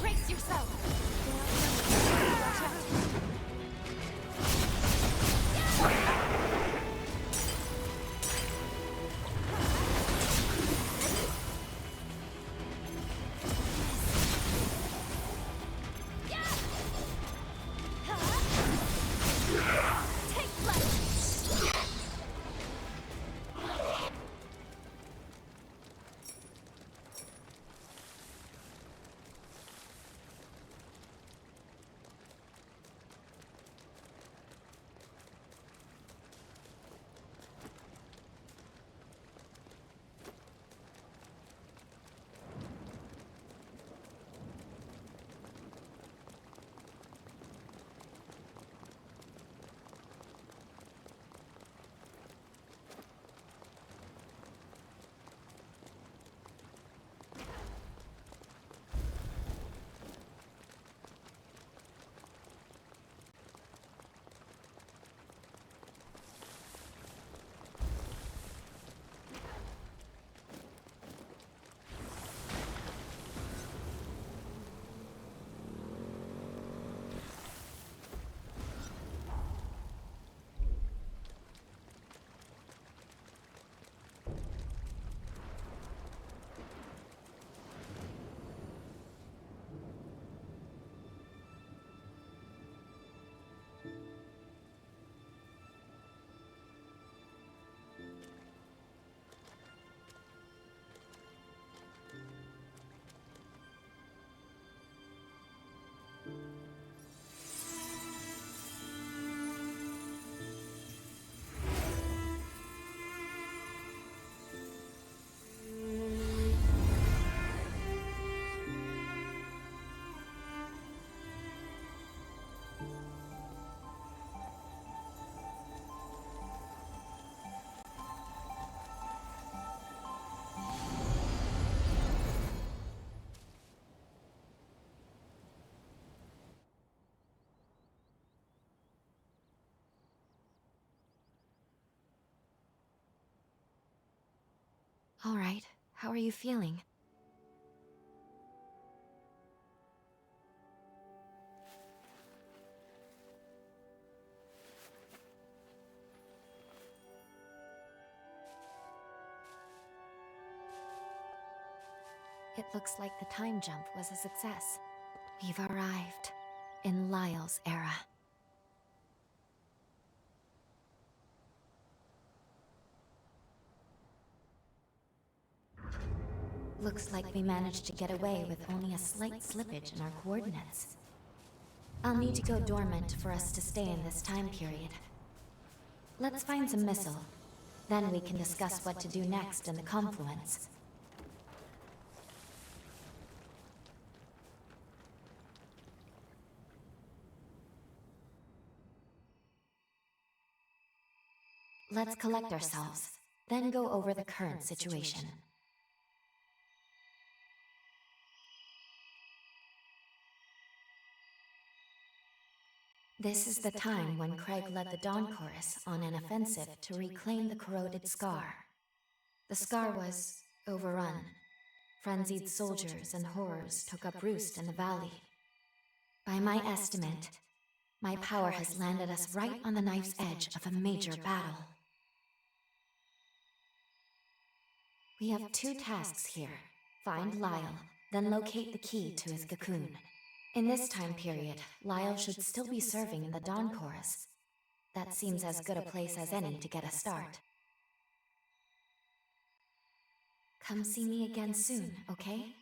Brace yourself! All right, how are you feeling? It looks like the time jump was a success. We've arrived in Lyle's era. Looks like we managed to get away with only a slight slippage in our coordinates. I'll need to go dormant for us to stay in this time period. Let's find some missile. Then we can discuss what to do next in the confluence. Let's collect ourselves, then go over the current situation. This is the time when Craig led the Dawn Chorus on an offensive to reclaim the corroded Scar. The Scar was overrun. Frenzied soldiers and horrors took up roost in the valley. By my estimate, my power has landed us right on the knife's edge of a major battle. We have two tasks here. Find Lyle, then locate the key to his cocoon. In this time period, Lyle should still be serving in the Dawn Chorus. That seems as good a place as any to get a start. Come see me again soon, okay?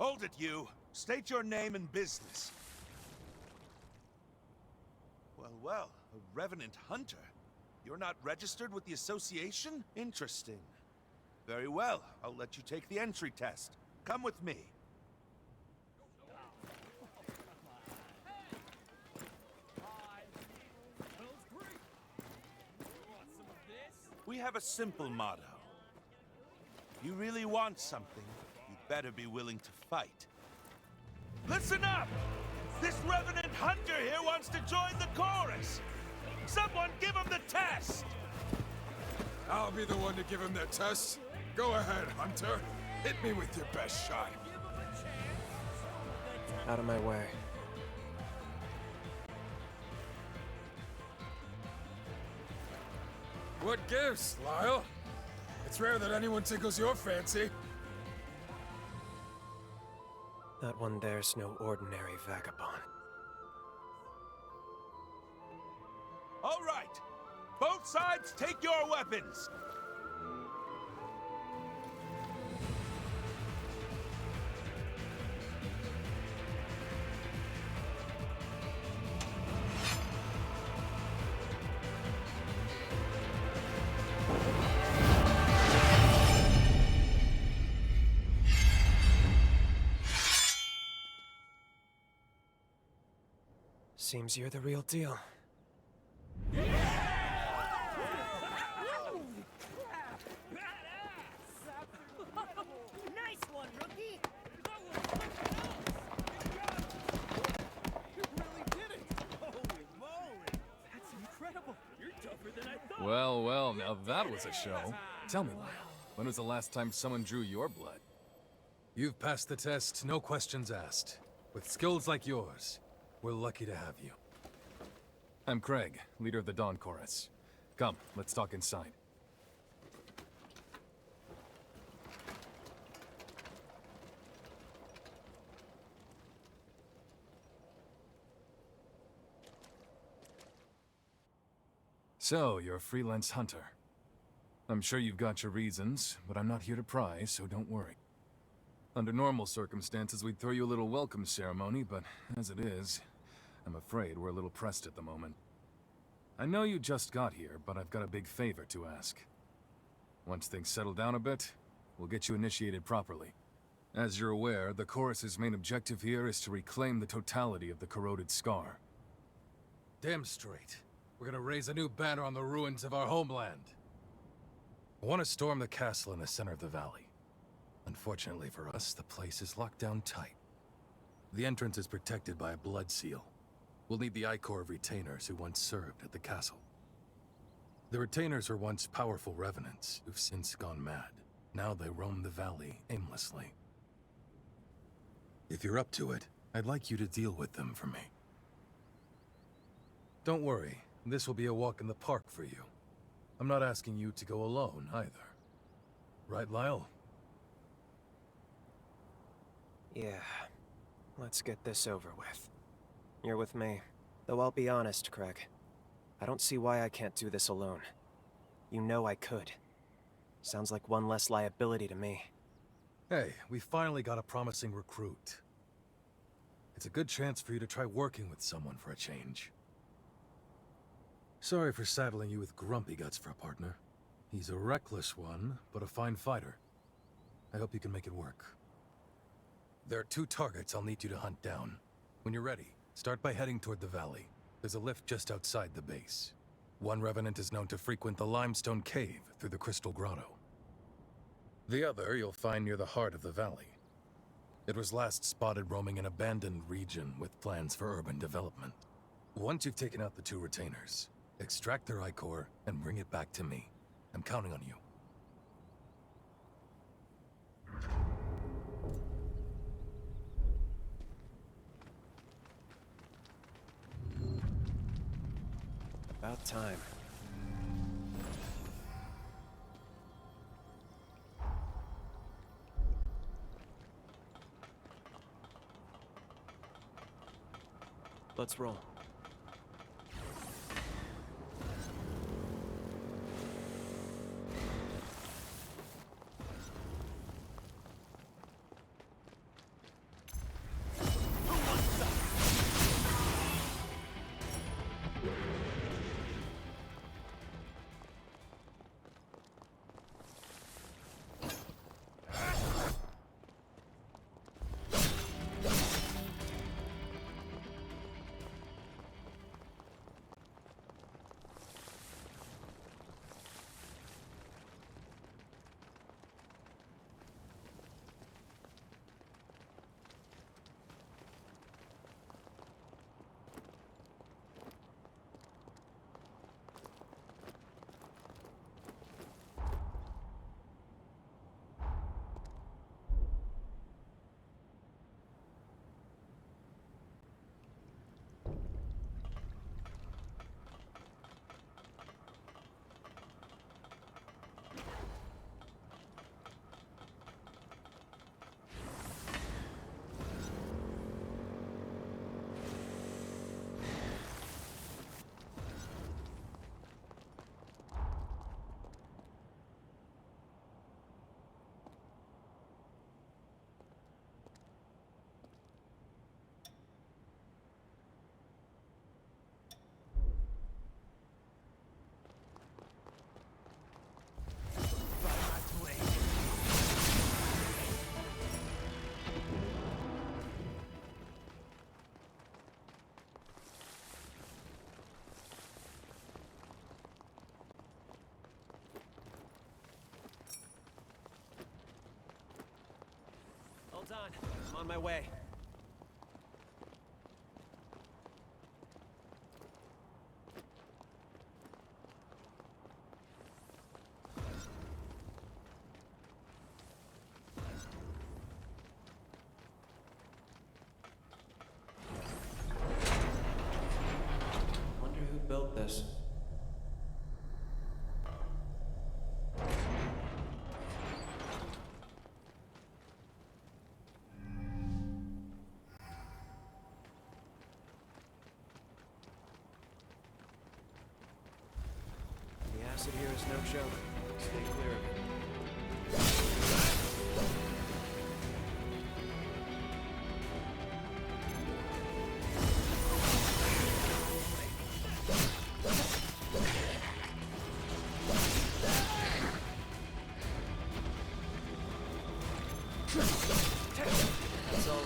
Hold it, you. State your name and business. Well, well, a revenant hunter. You're not registered with the association? Interesting. Very well, I'll let you take the entry test. Come with me. We have a simple motto. If you really want something, you'd better be willing to fight. Listen up! This revenant hunter here wants to join the chorus! Someone give him the test! I'll be the one to give him that test. Go ahead, Hunter. Hit me with your best shot. Out of my way. What gives, Lyle? It's rare that anyone tickles your fancy. That one there's no ordinary vagabond. All right! Both sides take your weapons! Seems you're the real deal. Nice one, rookie! You really did it! Holy moly! That's incredible! You're tougher than I thought! Well, well, now that was a show. Tell me, Lyle, when was the last time someone drew your blood? You've passed the test, no questions asked. With skills like yours, we're lucky to have you. I'm Craig, leader of the Dawn Chorus. Come, let's talk inside. So, you're a freelance hunter. I'm sure you've got your reasons, but I'm not here to pry, so don't worry. Under normal circumstances, we'd throw you a little welcome ceremony, but as it is, I'm afraid we're a little pressed at the moment. I know you just got here, but I've got a big favor to ask. Once things settle down a bit, we'll get you initiated properly. As you're aware, the Chorus's main objective here is to reclaim the totality of the corroded scar. Damn straight. We're gonna raise a new banner on the ruins of our homeland. I want to storm the castle in the center of the valley. Unfortunately for us, the place is locked down tight. The entrance is protected by a blood seal. We'll need the I-Corps of retainers who once served at the castle. The retainers were once powerful revenants who've since gone mad. Now they roam the valley aimlessly. If you're up to it, I'd like you to deal with them for me. Don't worry, this will be a walk in the park for you. I'm not asking you to go alone, either. Right, Lyle? Yeah. Let's get this over with. You're with me. Though I'll be honest, Craig. I don't see why I can't do this alone. You know I could. Sounds like one less liability to me. Hey, we finally got a promising recruit. It's a good chance for you to try working with someone for a change. Sorry for saddling you with Grumpy Guts for a partner. He's a reckless one, but a fine fighter. I hope you can make it work. There are 2 targets I'll need you to hunt down. When you're ready, start by heading toward the valley. There's a lift just outside the base. One revenant is known to frequent the limestone cave through the Crystal Grotto. The other you'll find near the heart of the valley. It was last spotted roaming an abandoned region with plans for urban development. Once you've taken out the 2 retainers, extract their I-Core and bring it back to me. I'm counting on you. About time. Let's roll. Shields on. I'm on my way. Wonder who built this. The acid here is no joke. Stay clear of it. That's all.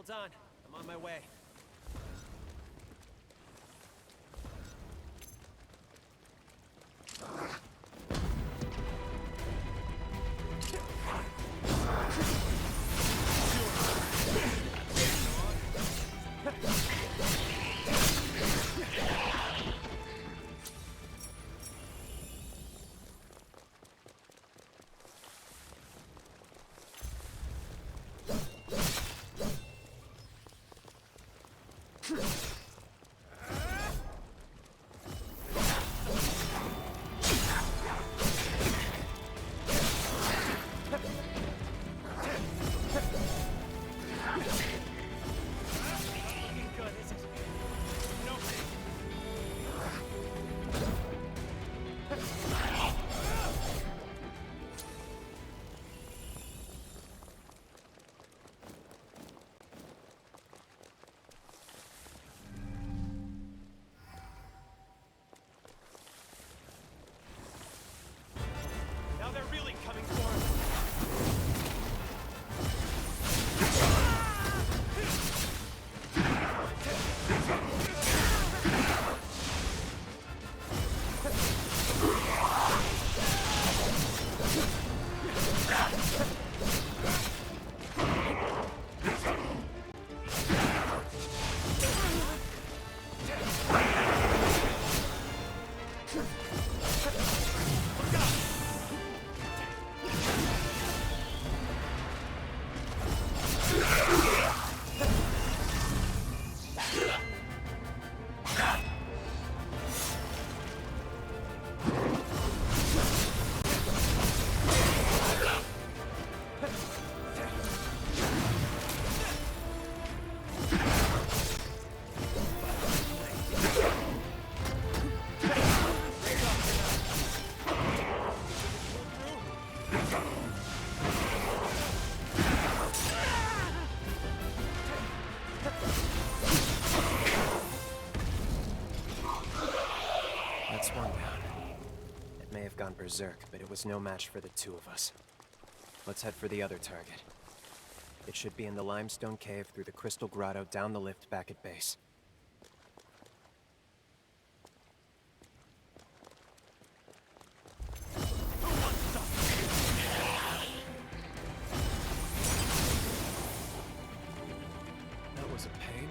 Hold on. I'm on my way. Now they're really coming for us. That's one down. It may have gone berserk, but it was no match for the two of us. Let's head for the other target. It should be in the limestone cave through the crystal grotto down the lift back at base. That was a pain.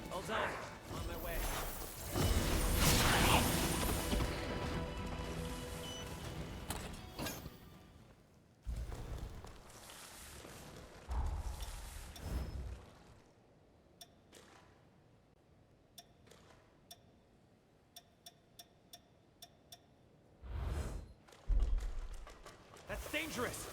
Hold on. I'm on my way. That's dangerous!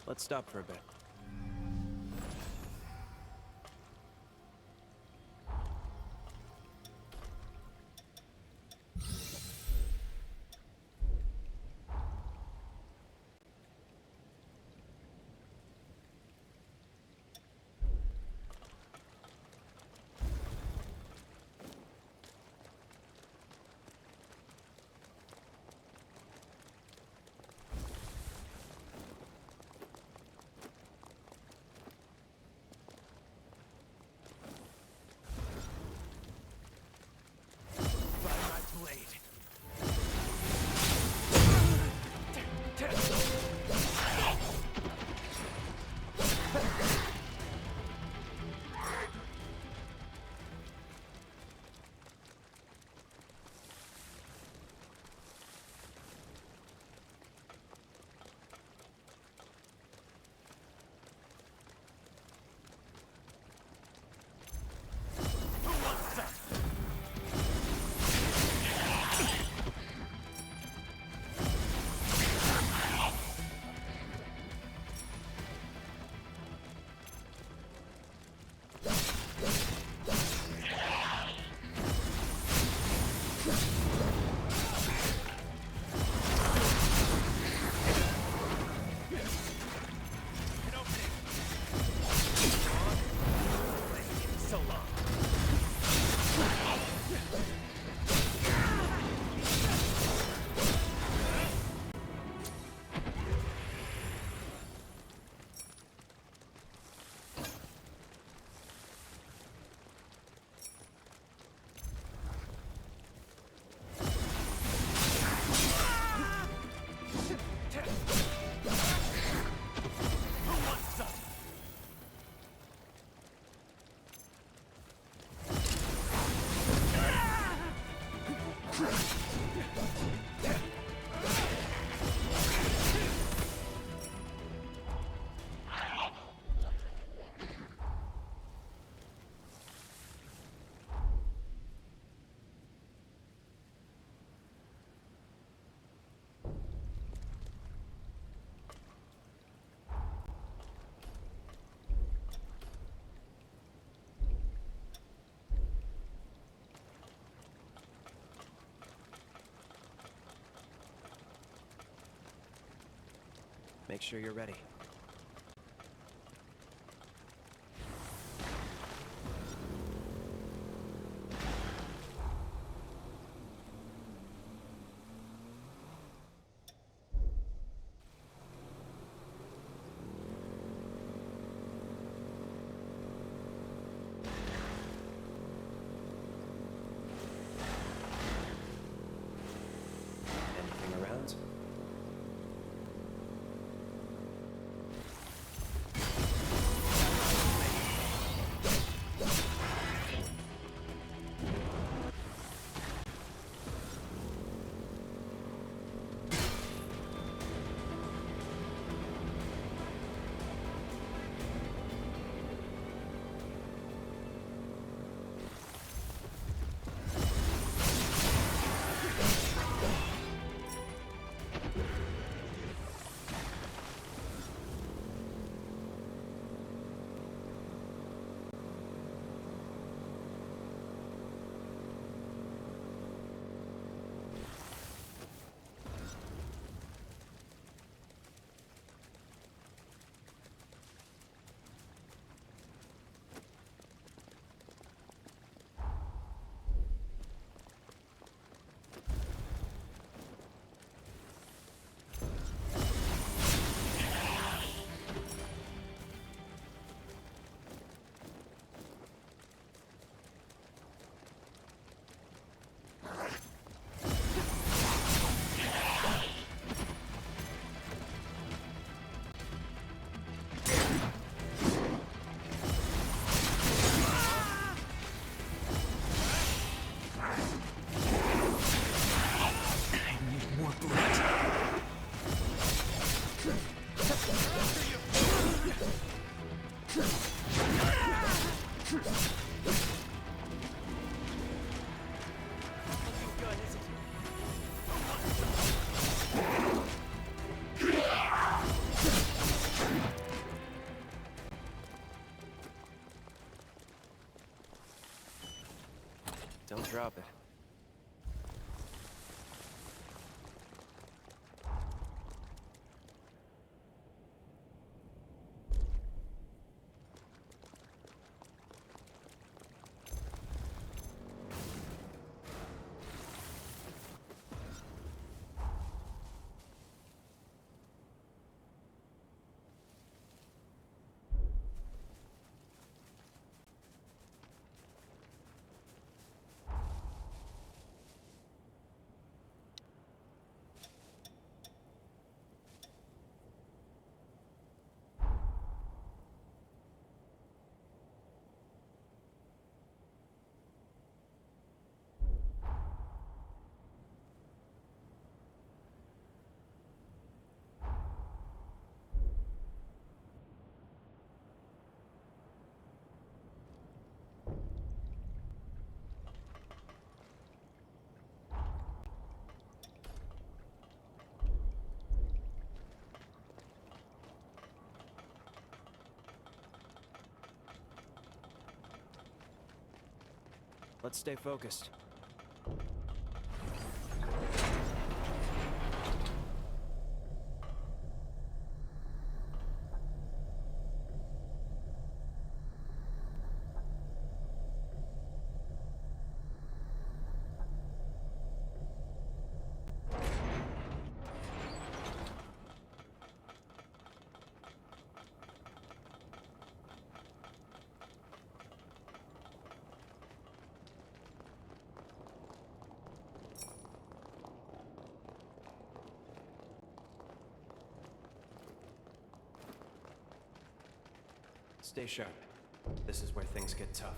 Let's stop for a bit. Make sure you're ready. Anything around? Don't drop it. Let's stay focused. Stay sharp. This is where things get tough.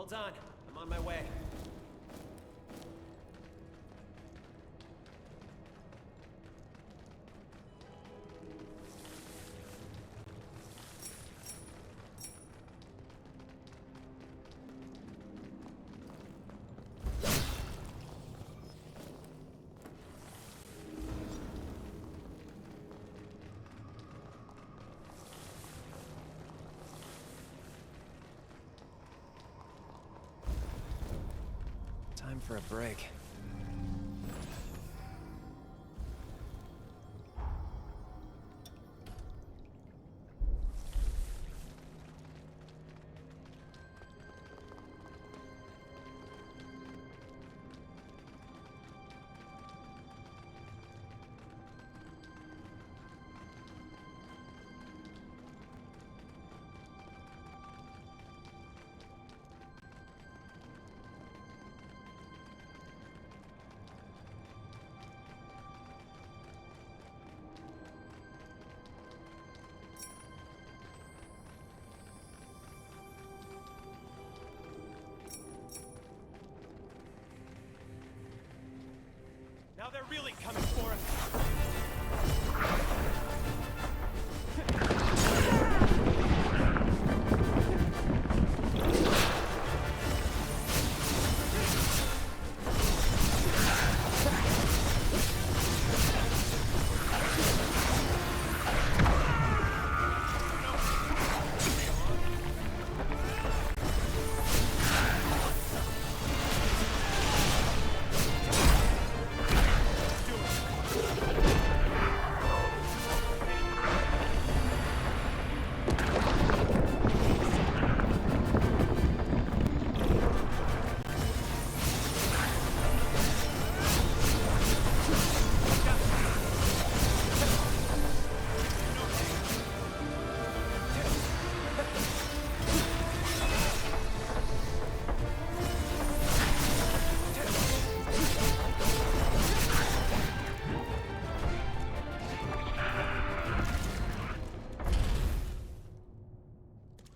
Well done. I'm on my way. Time for a break. Now they're really coming for us!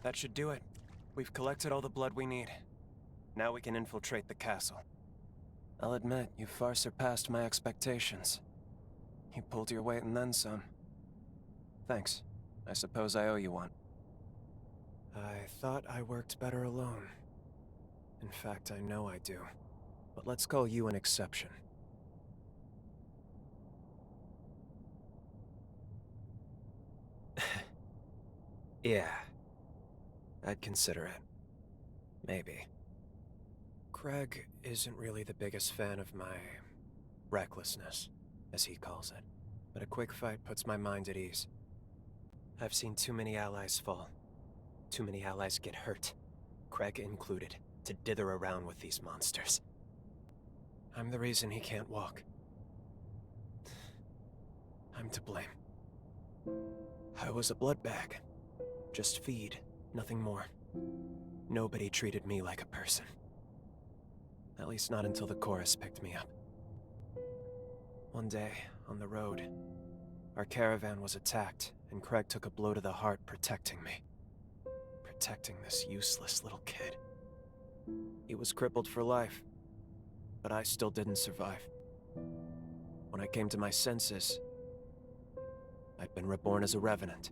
That should do it. We've collected all the blood we need. Now we can infiltrate the castle. I'll admit, you far surpassed my expectations. You pulled your weight and then some. Thanks. I suppose I owe you one. I thought I worked better alone. In fact, I know I do. But let's call you an exception. Yeah. I'd consider it. Maybe. Craig isn't really the biggest fan of my recklessness, as he calls it. But a quick fight puts my mind at ease. I've seen too many allies fall. Too many allies get hurt, Craig included, to dither around with these monsters. I'm the reason he can't walk. I'm to blame. I was a blood bag. Just feed, nothing more. Nobody treated me like a person. At least not until the chorus picked me up. One day, on the road, our caravan was attacked, and Craig took a blow to the heart protecting me. Protecting this useless little kid. He was crippled for life, but I still didn't survive. When I came to my senses, I'd been reborn as a revenant,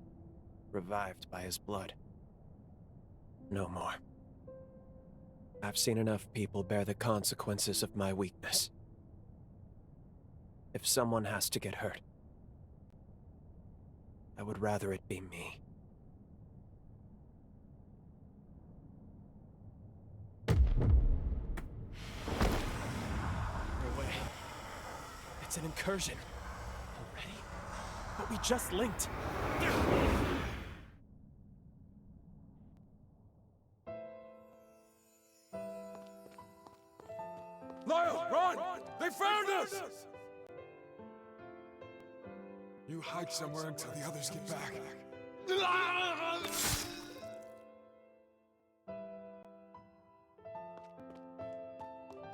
revived by his blood. No more. I've seen enough people bear the consequences of my weakness. If someone has to get hurt, I would rather it be me. No way. It's an incursion. Already? But we just linked. Lyle, run! They found us! You hide somewhere until the others get back.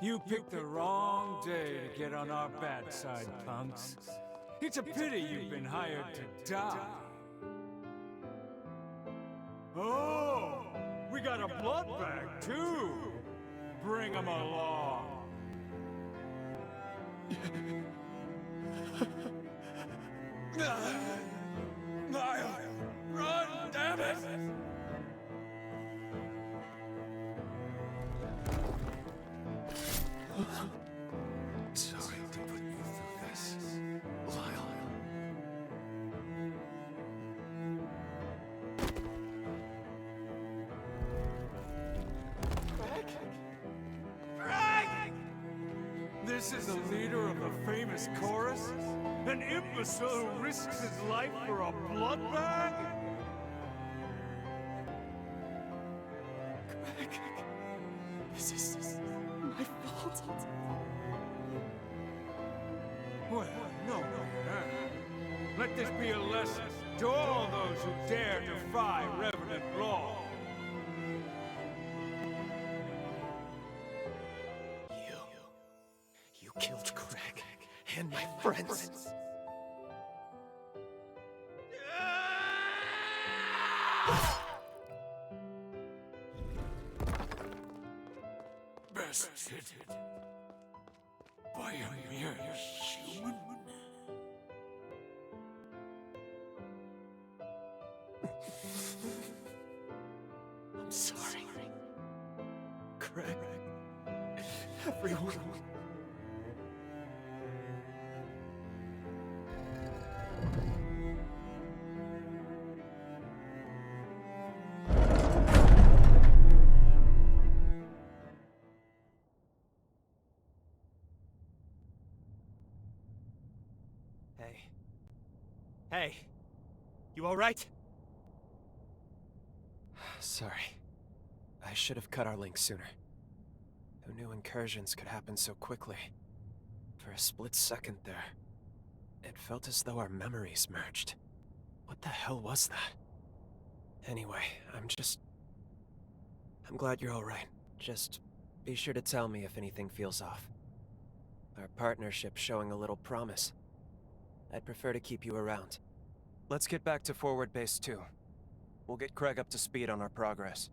You picked the wrong day to get on our bad side, punks. It's a pity you've been hired to die. Oh! We got a blood bag, too! Bring him along! Niall! Run, damn it! Sorry to put you through this, Lyle. Greg! This is the leader of the famous chorus? An imbecile who risks his life for a blood bag? Greg, this is my fault. Well, no. Let this be a lesson to all those who dare defy Revenant law. You killed Craig and my friends. Bested by a mere human? I'm sorry. Craig. Everyone. Hey, you alright? Sorry. I should have cut our link sooner. Who knew incursions could happen so quickly? For a split second there, it felt as though our memories merged. What the hell was that? Anyway, I'm glad you're alright. Just be sure to tell me if anything feels off. Our partnership's showing a little promise. I'd prefer to keep you around. Let's get back to Forward Base 2. We'll get Craig up to speed on our progress.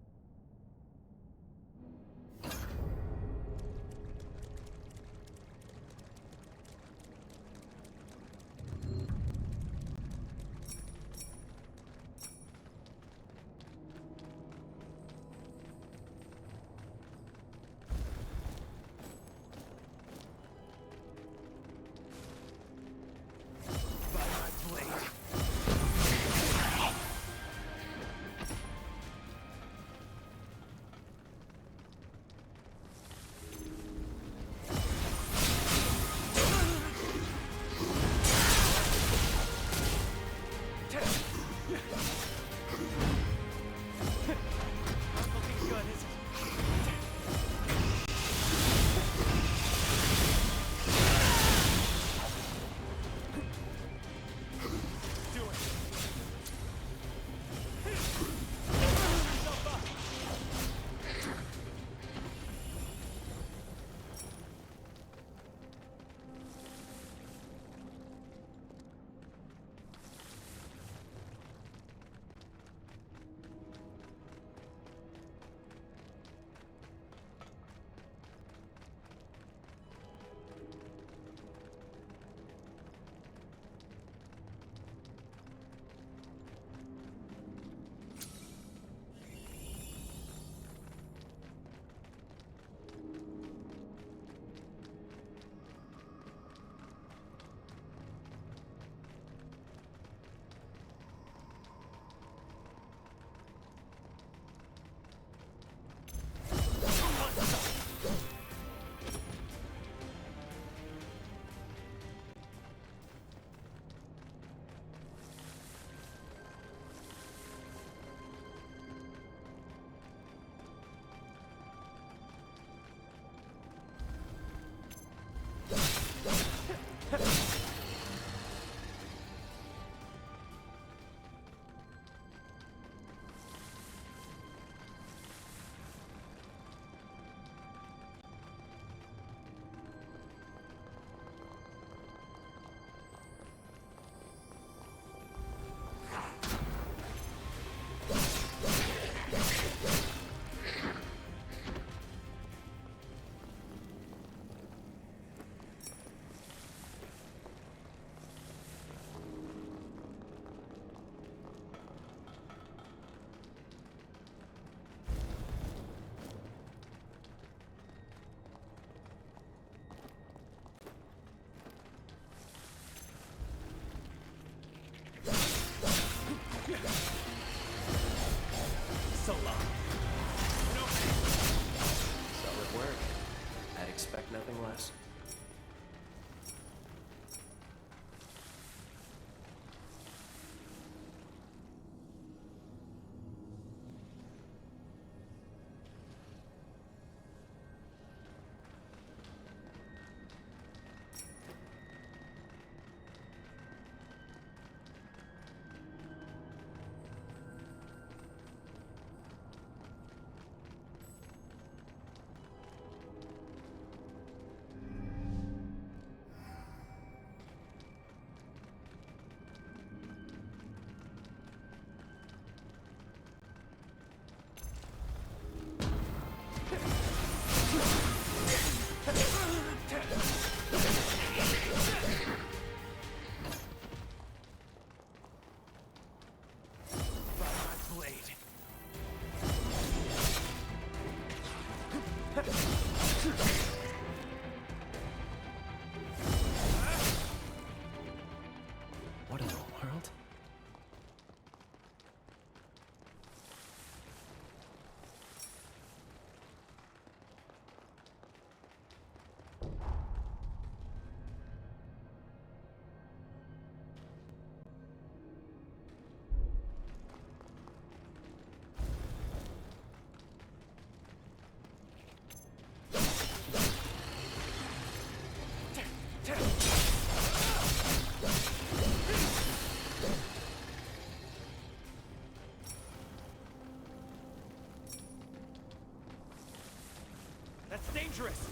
That's dangerous!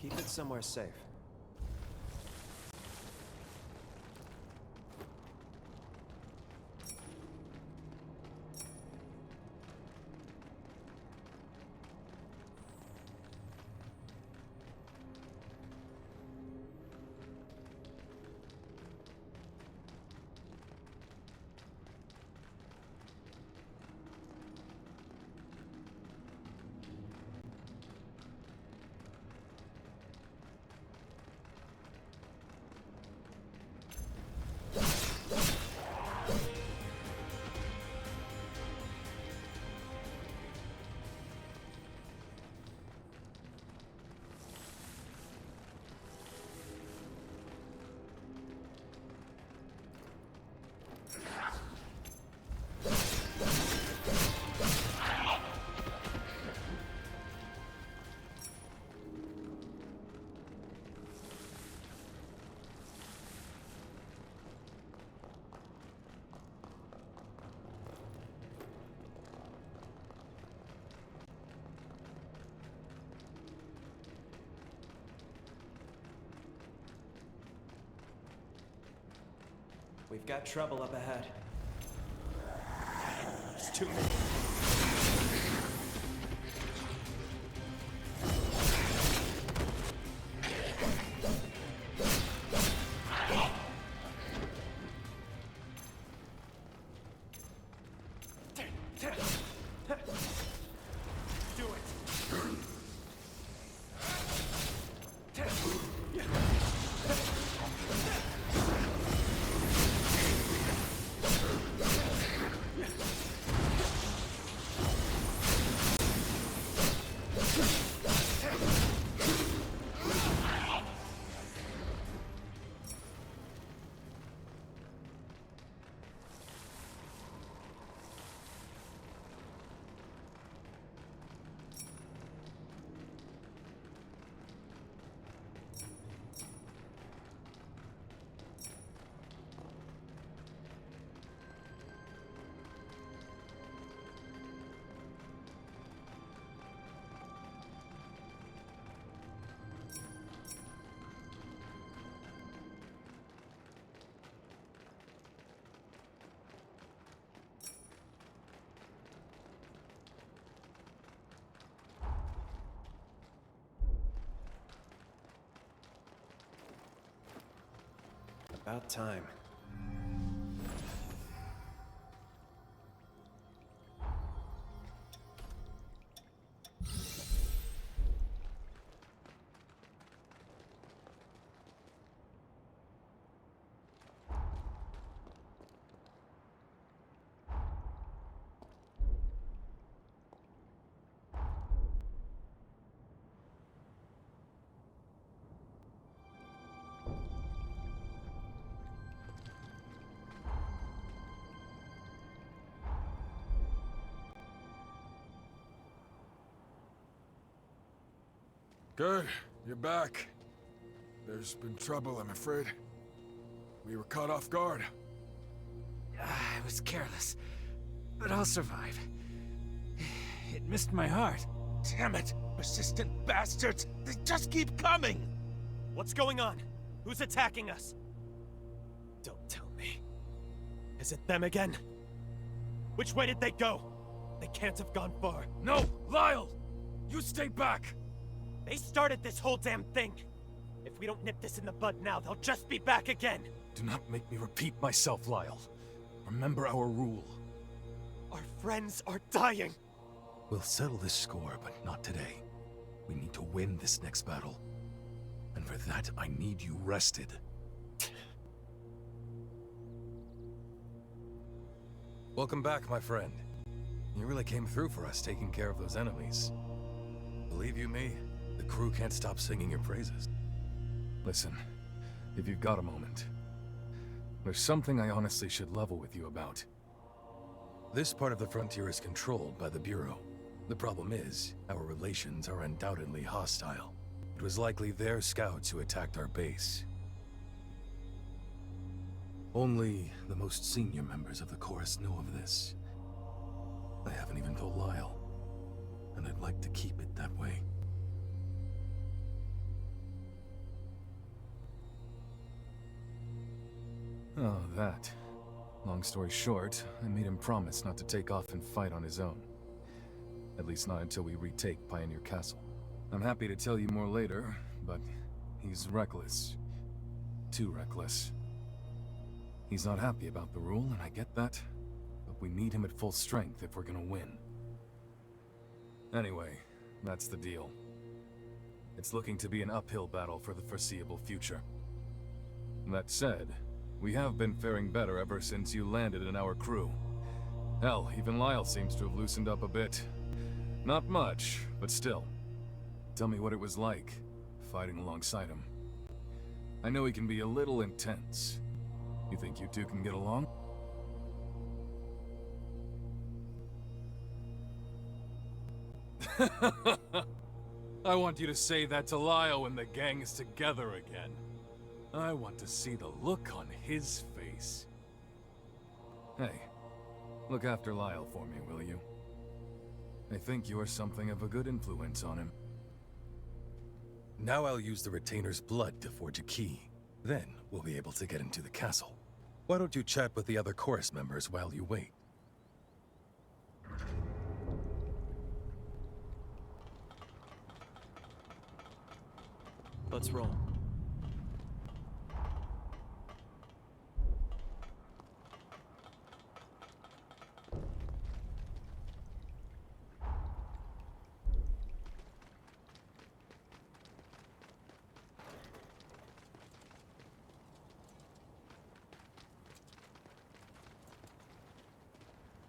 Keep it somewhere safe. We've got trouble up ahead. There's too many. About time. Good. You're back. There's been trouble, I'm afraid. We were caught off guard. I was careless, but I'll survive. It missed my heart. Damn it! Persistent bastards! They just keep coming! What's going on? Who's attacking us? Don't tell me. Is it them again? Which way did they go? They can't have gone far. No! Lyle! You stay back! They started this whole damn thing! If we don't nip this in the bud now, they'll just be back again! Do not make me repeat myself, Lyle. Remember our rule. Our friends are dying! We'll settle this score, but not today. We need to win this next battle. And for that, I need you rested. Welcome back, my friend. You really came through for us taking care of those enemies. Believe you me, the crew can't stop singing your praises. Listen, if you've got a moment, there's something I honestly should level with you about. This part of the frontier is controlled by the Bureau. The problem is, our relations are undoubtedly hostile. It was likely their scouts who attacked our base. Only the most senior members of the Chorus know of this. I haven't even told Lyle, and I'd like to keep it that way. Oh, that. Long story short, I made him promise not to take off and fight on his own. At least not until we retake Pioneer Castle. I'm happy to tell you more later, but he's reckless. Too reckless. He's not happy about the rule, and I get that, but we need him at full strength if we're gonna win. Anyway, that's the deal. It's looking to be an uphill battle for the foreseeable future. That said, we have been faring better ever since you landed in our crew. Hell, even Lyle seems to have loosened up a bit. Not much, but still. Tell me what it was like, fighting alongside him. I know he can be a little intense. You think you two can get along? I want you to say that to Lyle when the gang is together again. I want to see the look on his face. Hey, look after Lyle for me, will you? I think you are something of a good influence on him. Now I'll use the Retainer's blood to forge a key. Then we'll be able to get into the castle. Why don't you chat with the other chorus members while you wait? Let's roll.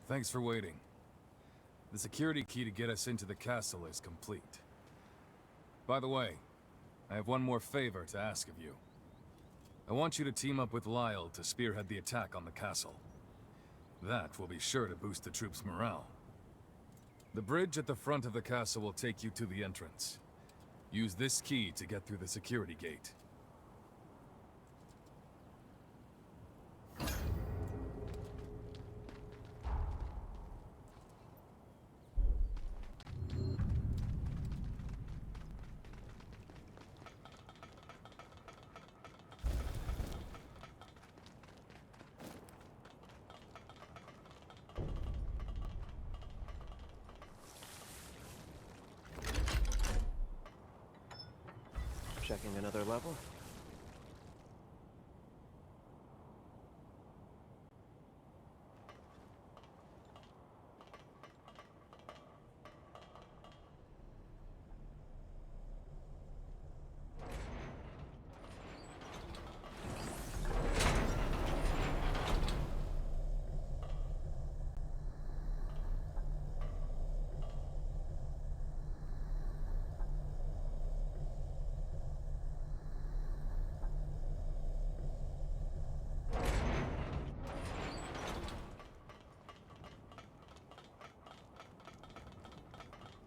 Thanks for waiting. The security key to get us into the castle is complete. By the way, I have one more favor to ask of you. I want you to team up with Lyle to spearhead the attack on the castle. That will be sure to boost the troops' morale. The bridge at the front of the castle will take you to the entrance. Use this key to get through the security gate. Checking another level.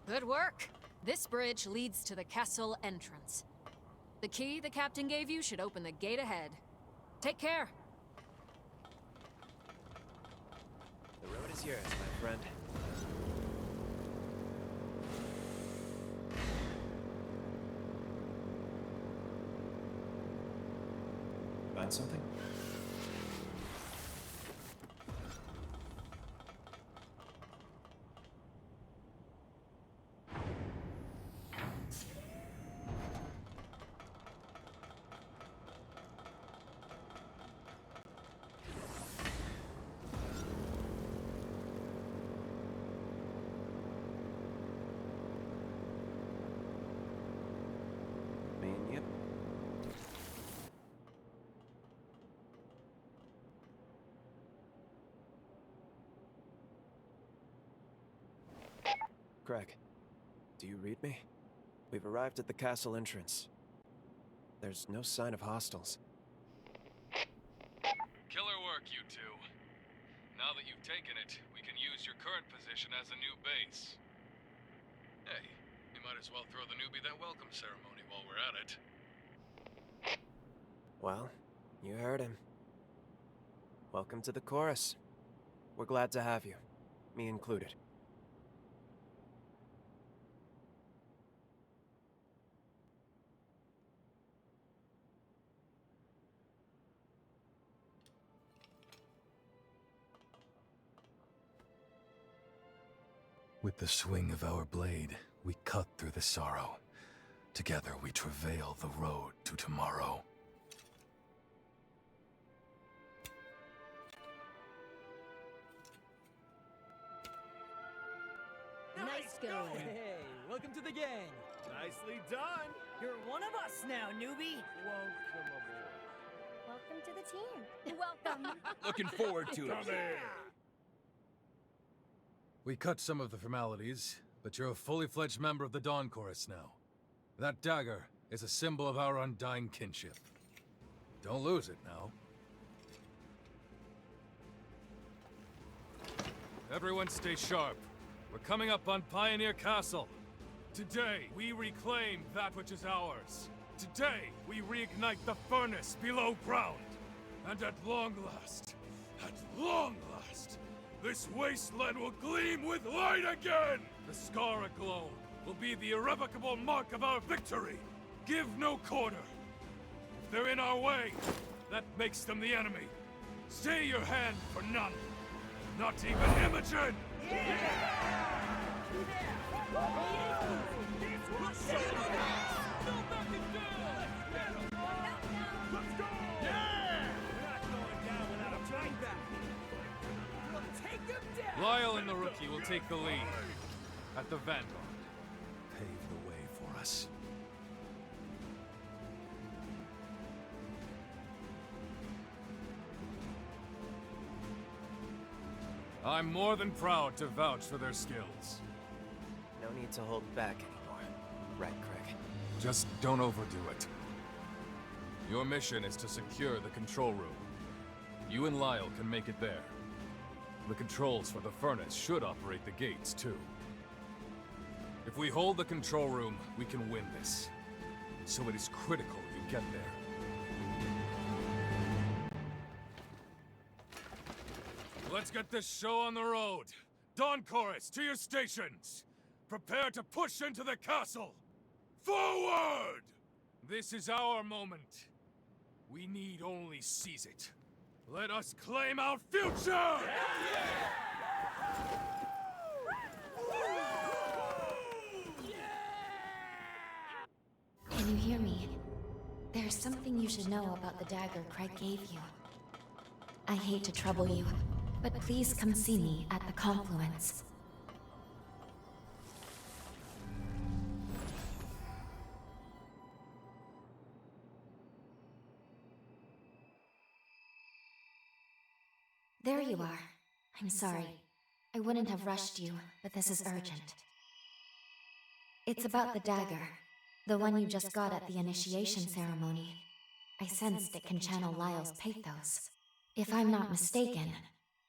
Good work. This bridge leads to the castle entrance. The key the captain gave you should open the gate ahead. Take care. The road is yours, my friend. Find something? Me and you. Craig, do you read me? We've arrived at the castle entrance. There's no sign of hostiles. Killer work, you two. Now that you've taken it, we can use your current position as a new base. Hey, we might as well throw the newbie that welcome ceremony while we're at it. Well, you heard him. Welcome to the chorus. We're glad to have you, me included. With the swing of our blade, we cut through the sorrow. Together we travail the road to tomorrow. Nice going. Hey, welcome to the gang. Nicely done. You're one of us now, newbie. Welcome aboard. Welcome to the team. Welcome. Looking forward to it. Come here. We cut some of the formalities, but you're a fully fledged member of the Dawn Chorus now. That dagger is a symbol of our undying kinship. Don't lose it now. Everyone stay sharp. We're coming up on Pioneer Castle. Today, we reclaim that which is ours. Today, we reignite the furnace below ground. And at long last, this wasteland will gleam with light again! The scar aglow will be the irrevocable mark of our victory. Give no quarter. If they're in our way, that makes them the enemy. Stay your hand for none. Not even Imogen! Lyle and the rookie will take the lead at the Vanguard. Pave the way for us. I'm more than proud to vouch for their skills. No need to hold back anymore. Right, Craig? Just don't overdo it. Your mission is to secure the control room. You and Lyle can make it there. The controls for the furnace should operate the gates, too. If we hold the control room, we can win this. So it is critical you get there. Let's get this show on the road. Dawn Chorus, to your stations! Prepare to push into the castle! Forward! This is our moment. We need only seize it. Let us claim our future! Can you hear me? There's something you should know about the dagger Craig gave you. I hate to trouble you, but please come see me at the confluence. There you are. I'm sorry. I wouldn't have rushed you, but this is urgent. It's about the dagger. The one you just got at the initiation ceremony. I sensed it can channel Lyle's pathos. If I'm not mistaken,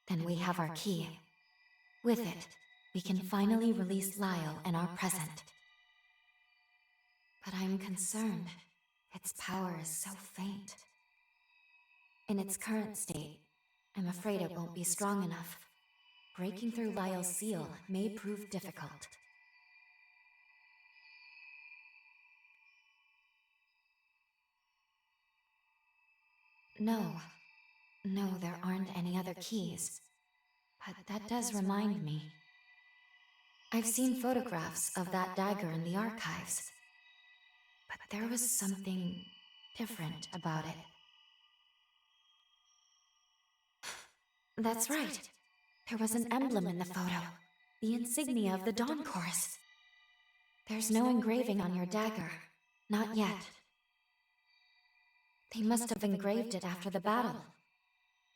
then we have our key. With it, we can finally release Lyle and our present. but I'm concerned. Its power is so faint. In its current state, I'm afraid it won't be strong enough. Breaking through Lyle's seal may prove difficult. No, there aren't any other keys. But that does remind me. I've seen photographs of that dagger in the archives. But there was something different about it. That's right. There was an emblem in the photo. The insignia of the Dawn Chorus. There's no engraving on your dagger. Not yet. They must have engraved it after the battle.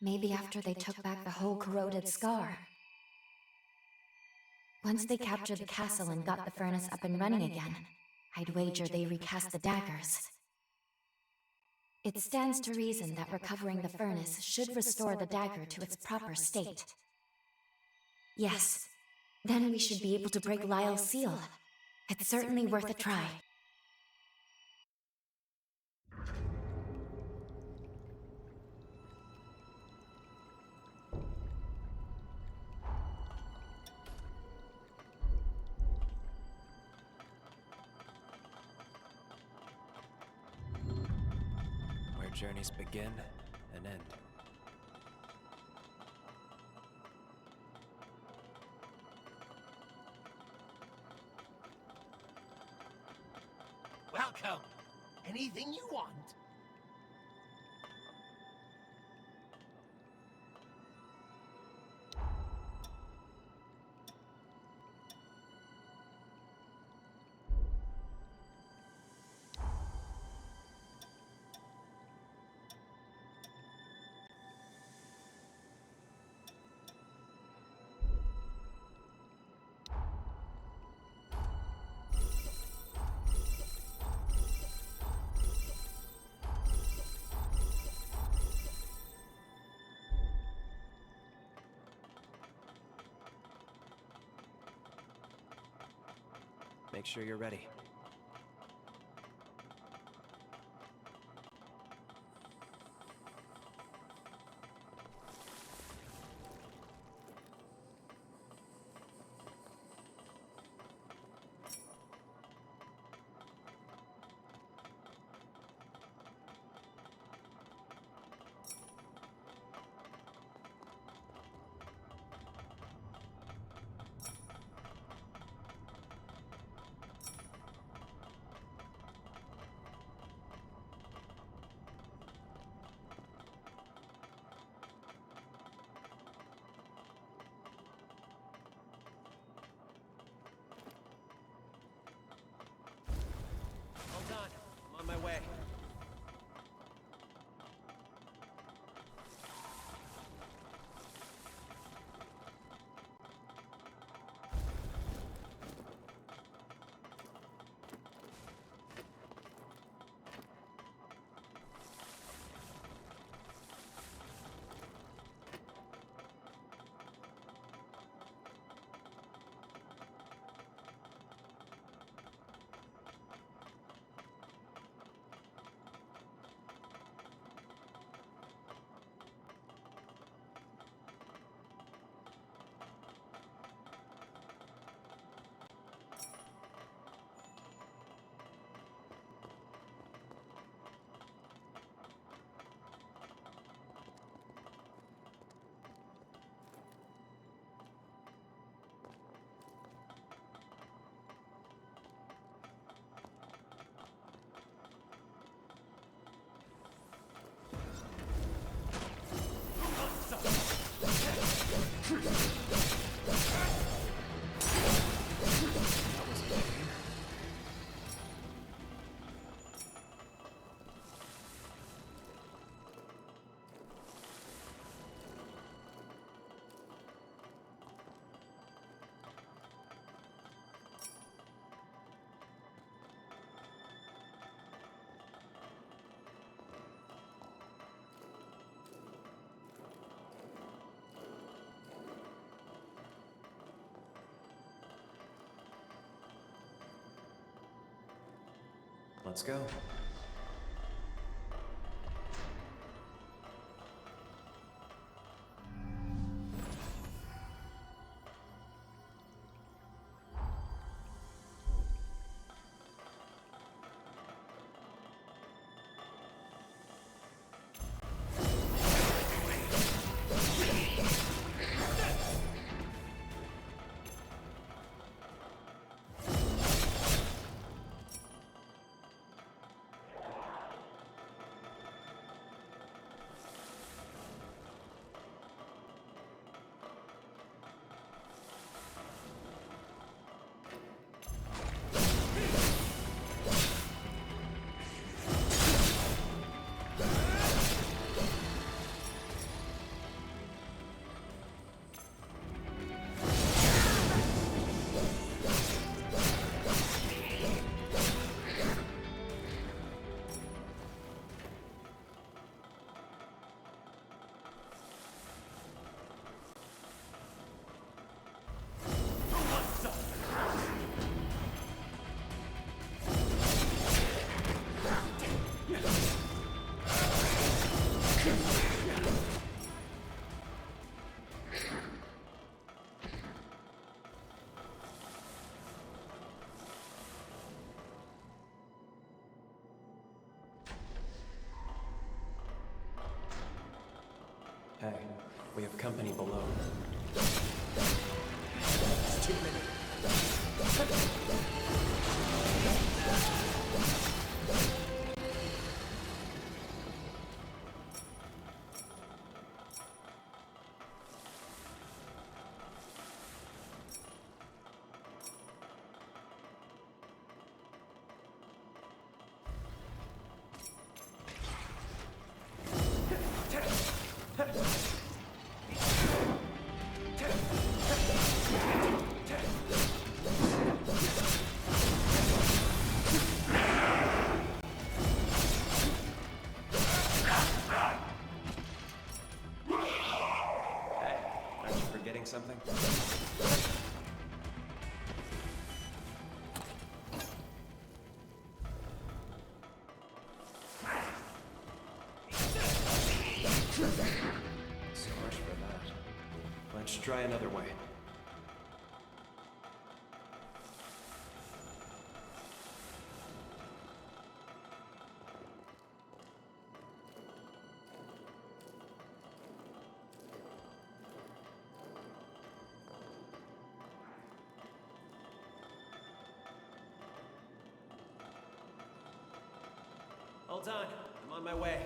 Maybe after they took back the whole corroded scar. Once they captured the castle and got the furnace up and running again, I'd wager they recast the daggers. It stands to reason that recovering the furnace should restore the dagger to its proper state. Yes, then we should be able to break Lyle's seal. It's certainly worth a try. Where journeys begin and end. Welcome. Anything you want? Make sure you're ready. Let's go. Hey, we have company below. It's too many. Something? So much for that. Let's try another way. Hold on, I'm on my way.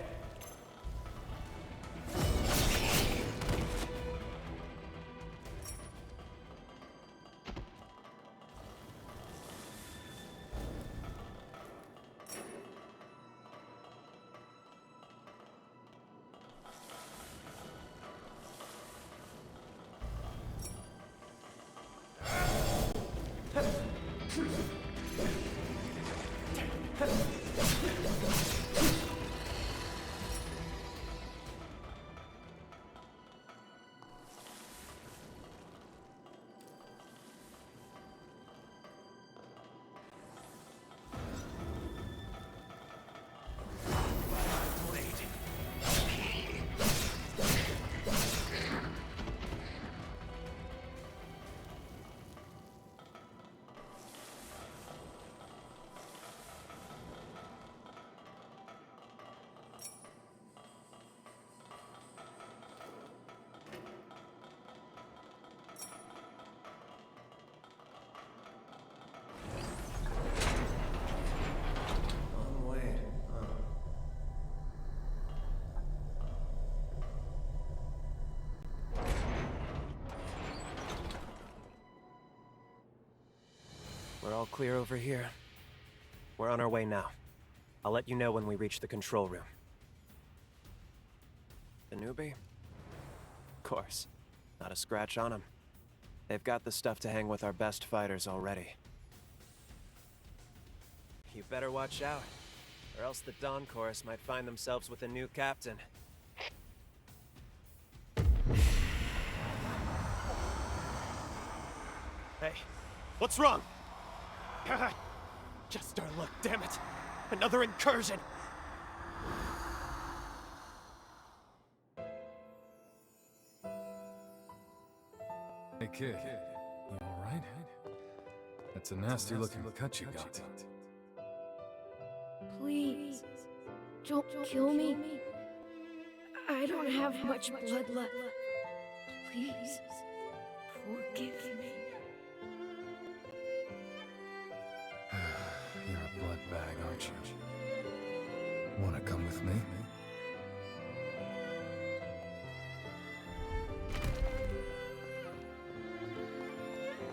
We're all clear over here. We're on our way now. I'll let you know when we reach the control room. The newbie? Of course. Not a scratch on him. They've got the stuff to hang with our best fighters already. You better watch out, or else the Dawn Chorus might find themselves with a new captain. Hey, what's wrong? Just our luck, damn it. Another incursion! Hey kid, you alright? That's a nasty looking cut you got. Please, don't kill me. I don't have much blood left. Please, forgive me. You're a blood bag, aren't you? Wanna come with me?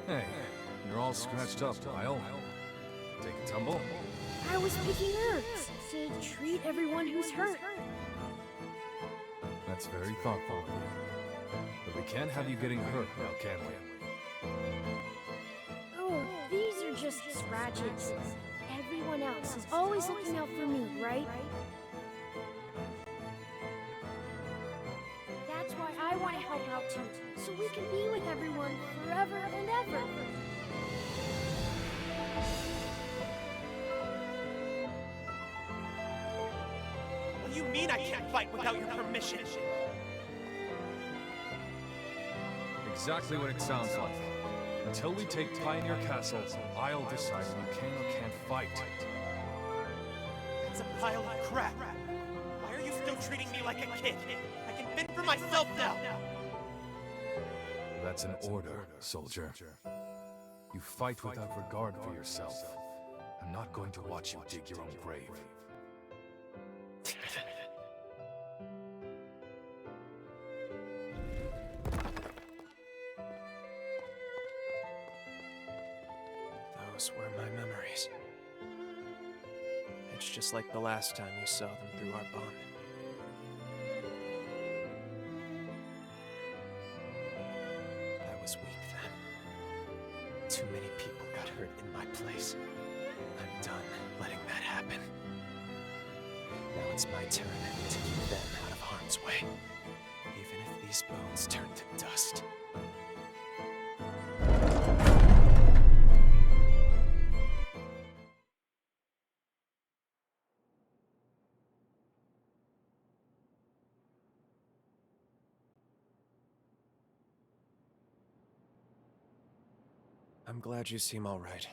Hey, you're all scratched up, Lyle. Take a tumble? I was picking herbs to treat everyone who's hurt. That's very thoughtful of you. But we can't have you getting hurt now, can we? Oh, these are just scratches. Everyone else is always looking out for me, right? That's why I want to help out too, so we can be with everyone forever and ever. What do you mean I can't fight without your permission? Exactly what it sounds like. Until we take Pioneer Castle, I'll decide you can or can't fight. It's a pile of crap. Why are you still treating me like a kid? I can fend for myself now! That's an order, soldier. You fight without regard for yourself. I'm not going to watch you dig your own grave. Those were my memories. It's just like the last time you saw them through our bond. I was weak then. Too many people got hurt in my place. I'm done letting that happen. Now it's my turn to keep them out of harm's way. Even if these bones turn to dust. I'm glad you seem all right.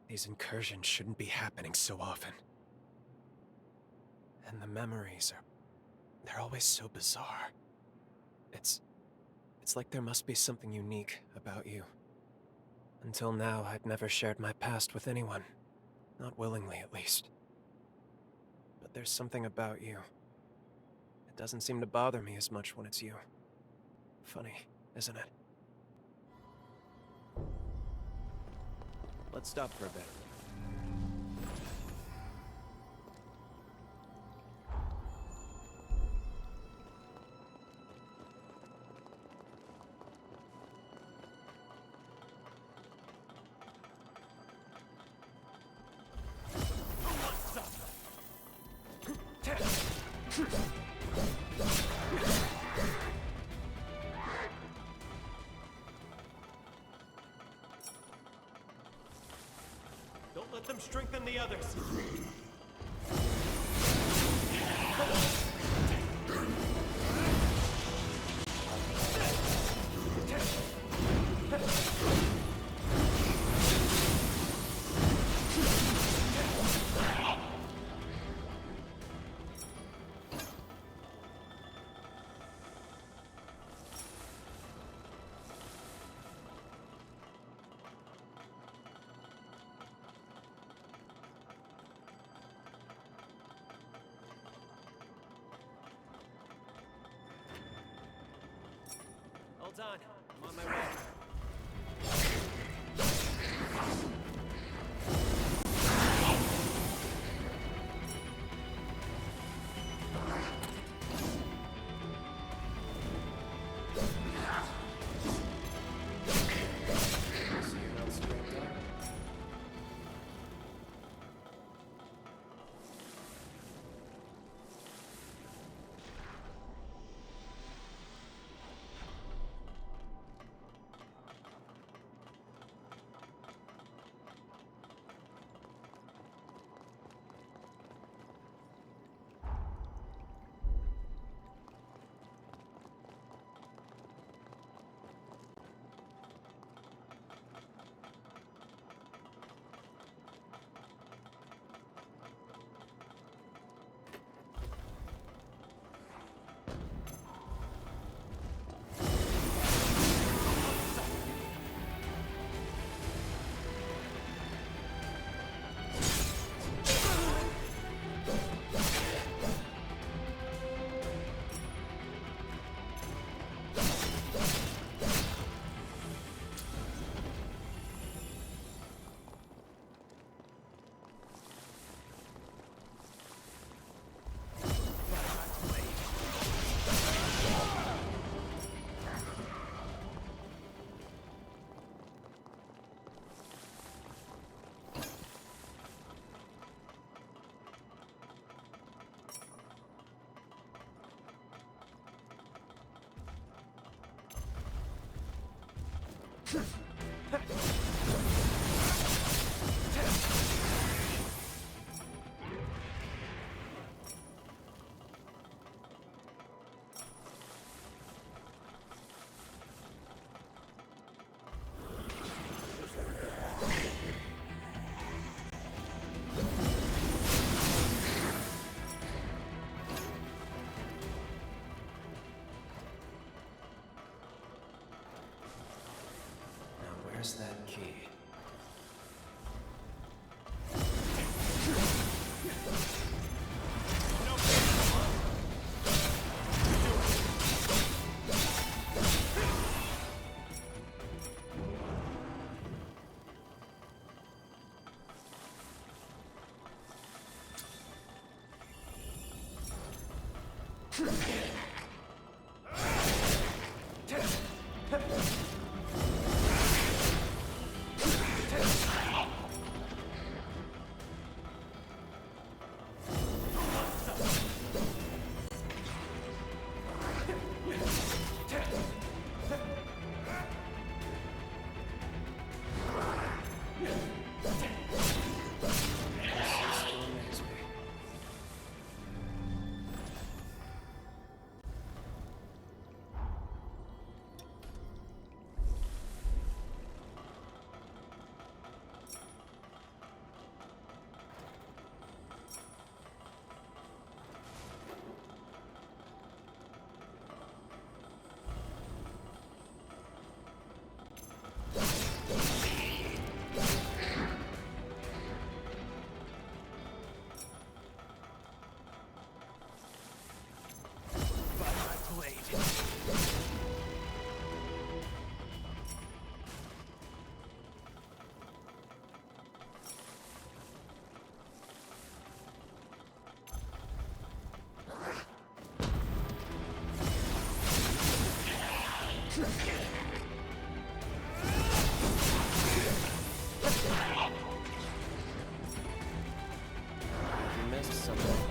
These incursions shouldn't be happening so often. And the memories they're always so bizarre. It's like there must be something unique about you. Until now, I'd never shared my past with anyone. Not willingly, at least. But there's something about you. It doesn't seem to bother me as much when it's you. Funny, isn't it? Let's stop for a bit. Don't let them strengthen the others. All done. I'm on my way. Where's that key? You missed something.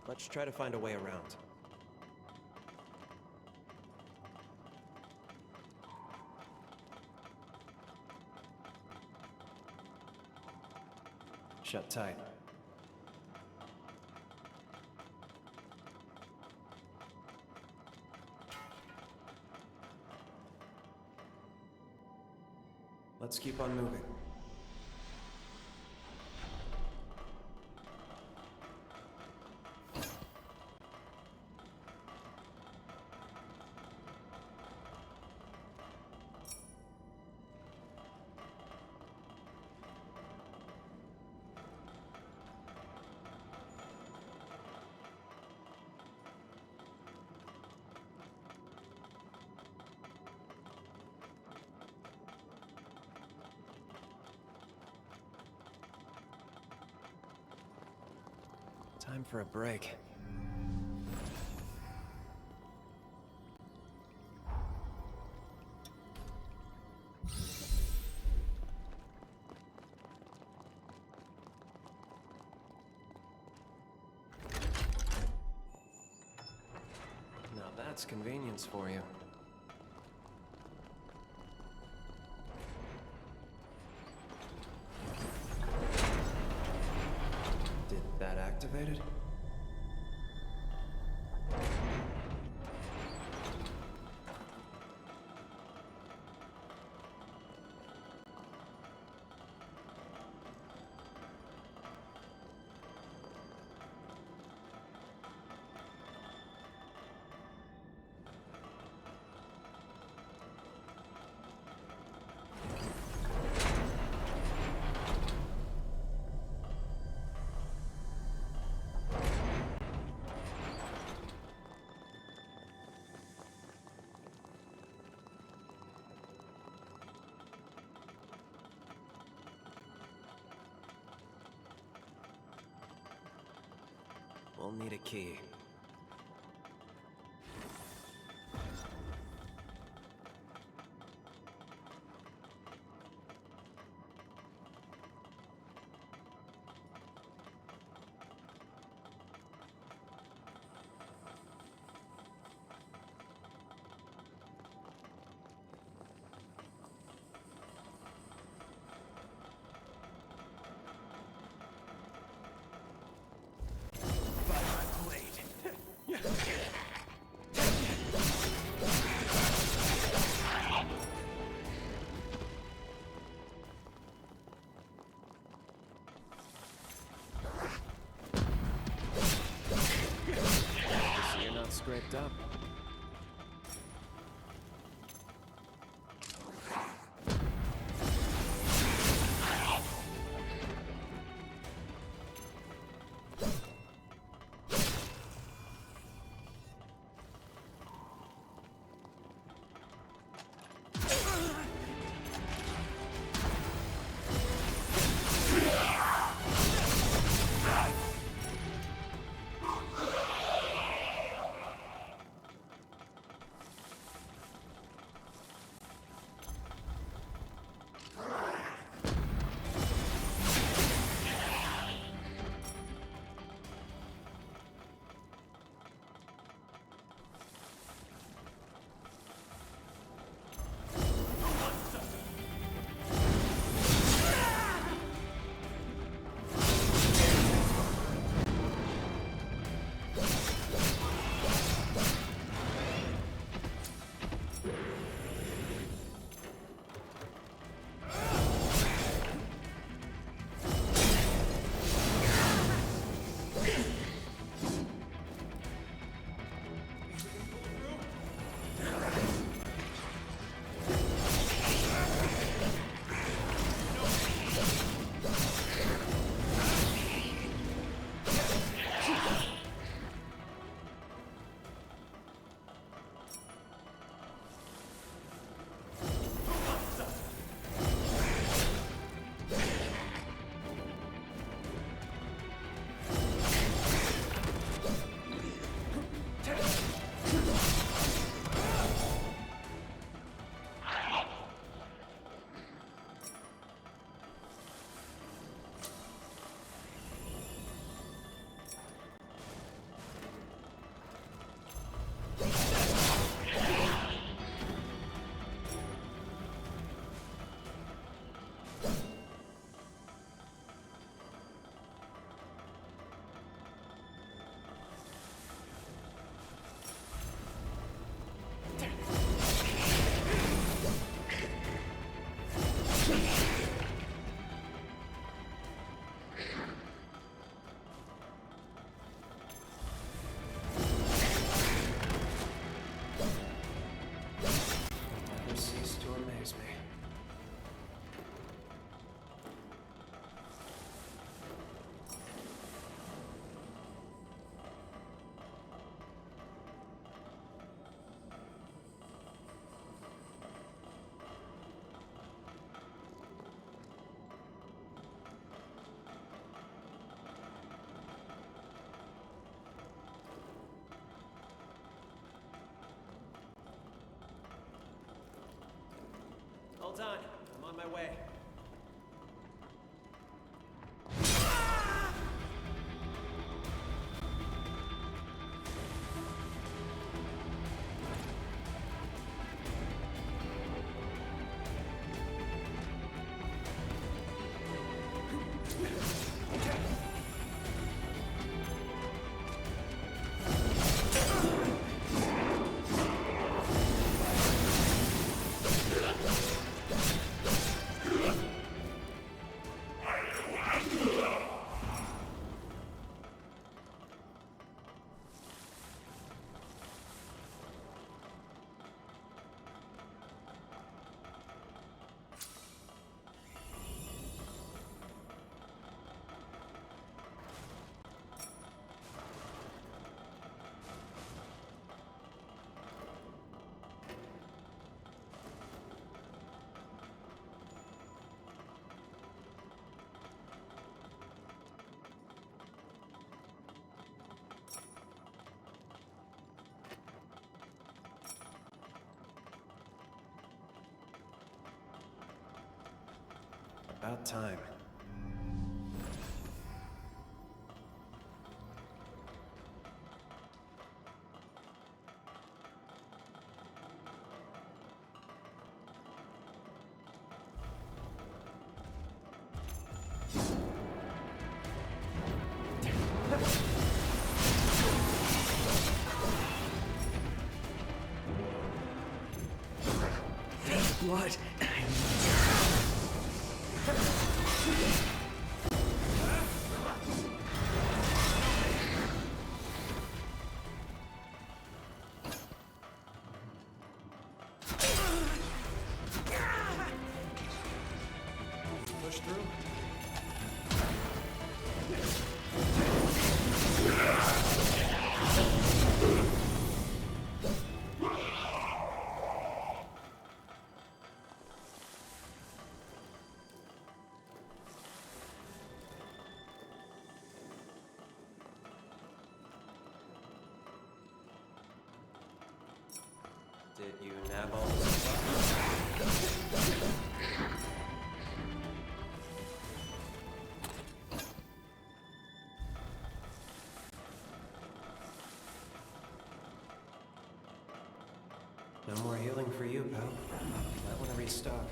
Let's try to find a way around. Shut tight. Let's keep on moving. Time for a break. Now that's convenience for you. Did that activate it? We'll need a key. You're not scraped up. All done. I'm on my way. About time. Blood. Push through. Did you nab all the supplies? No more healing for you, pal. Might want to restock.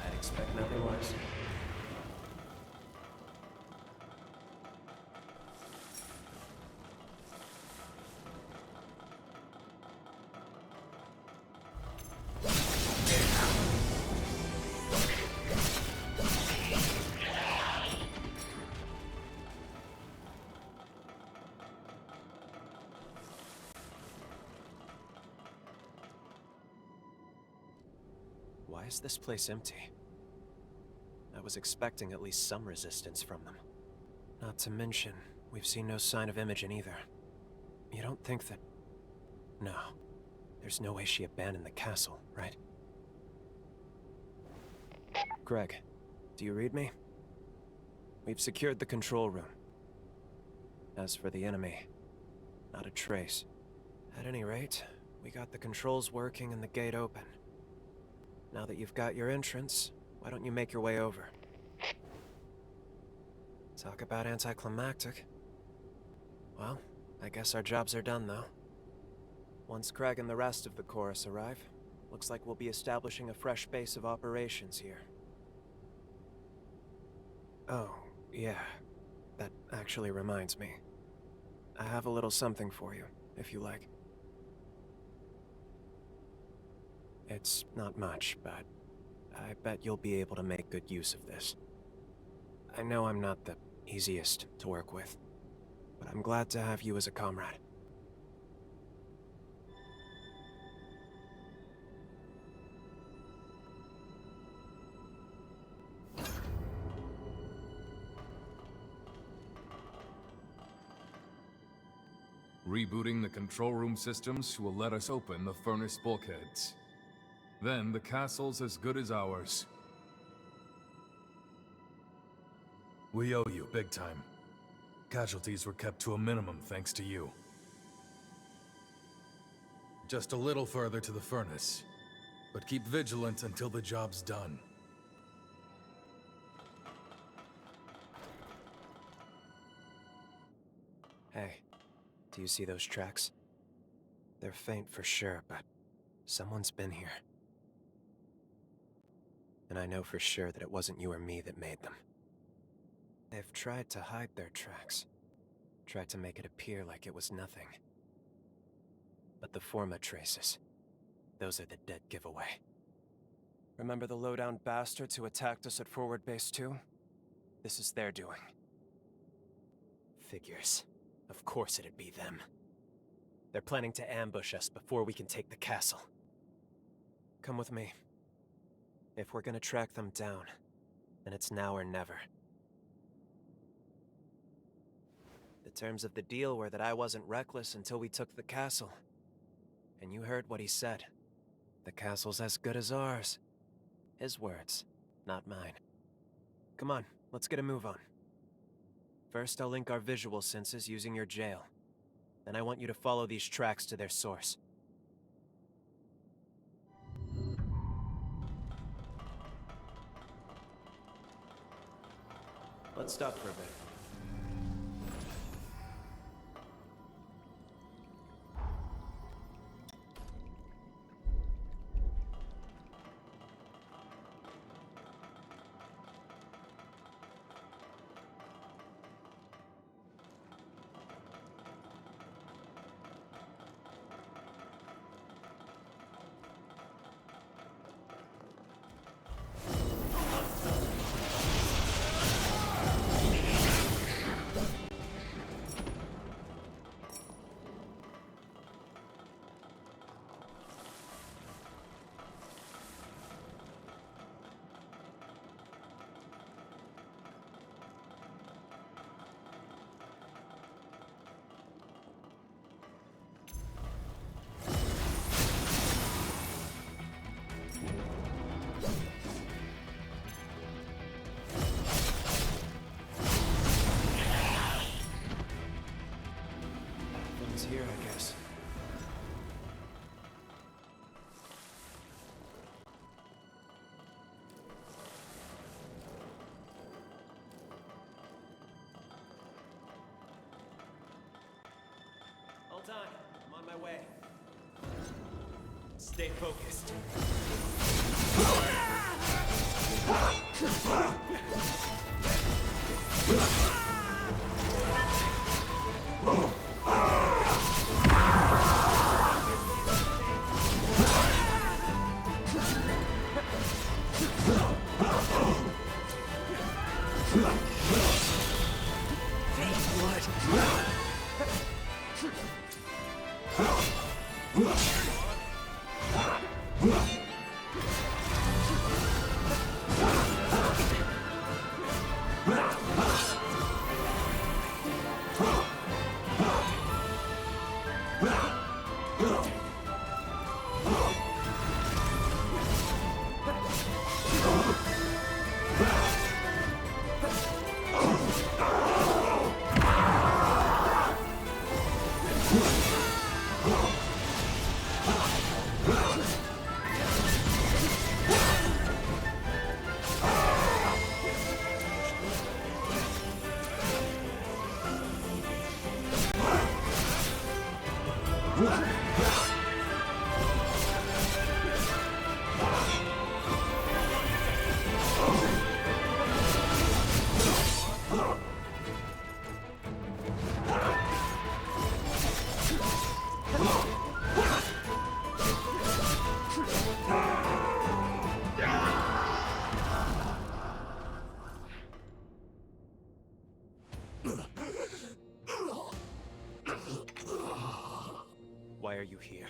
I'd expect nothing less. Why is this place empty? I was expecting at least some resistance from them. Not to mention, we've seen no sign of Imogen either. You don't think that... No. There's no way she abandoned the castle, right? Greg, do you read me? We've secured the control room. As for the enemy, not a trace. At any rate, we got the controls working and the gate open. Now that you've got your entrance, why don't you make your way over? Talk about anticlimactic. Well, I guess our jobs are done, though. Once Craig and the rest of the chorus arrive, looks like we'll be establishing a fresh base of operations here. Oh, yeah. That actually reminds me. I have a little something for you, if you like. It's not much, but I bet you'll be able to make good use of this. I know I'm not the easiest to work with, but I'm glad to have you as a comrade. rebooting the control room systems will let us open the furnace bulkheads. Then the castle's as good as ours. We owe you big time. Casualties were kept to a minimum thanks to you. Just a little further to the furnace, but keep vigilant until the job's done. Hey, do you see those tracks? They're faint for sure, but someone's been here. And I know for sure that it wasn't you or me that made them. They've tried to hide their tracks. Tried to make it appear like it was nothing. But the Forma traces, those are the dead giveaway. Remember the low-down bastards who attacked us at Forward Base 2? This is their doing. Figures. Of course it'd be them. They're planning to ambush us before we can take the castle. Come with me. If we're gonna track them down, then it's now or never. The terms of the deal were that I wasn't reckless until we took the castle. And you heard what he said. The castle's as good as ours. His words, not mine. Come on, let's get a move on. First, I'll link our visual senses using your jail. Then I want you to follow these tracks to their source. Let's stop for a bit. Here, I guess. Hold on, I'm on my way. Stay focused. Why are you here?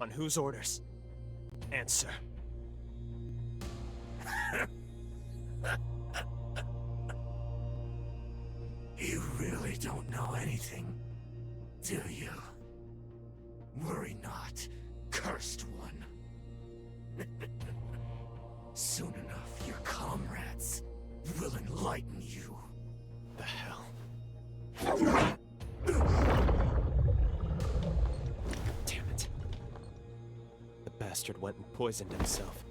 On whose orders? Answer. You really don't know anything, do you? Worry not, cursed one. Soon enough, your comrades will enlighten you. The hell? Damn it. The bastard went and poisoned himself.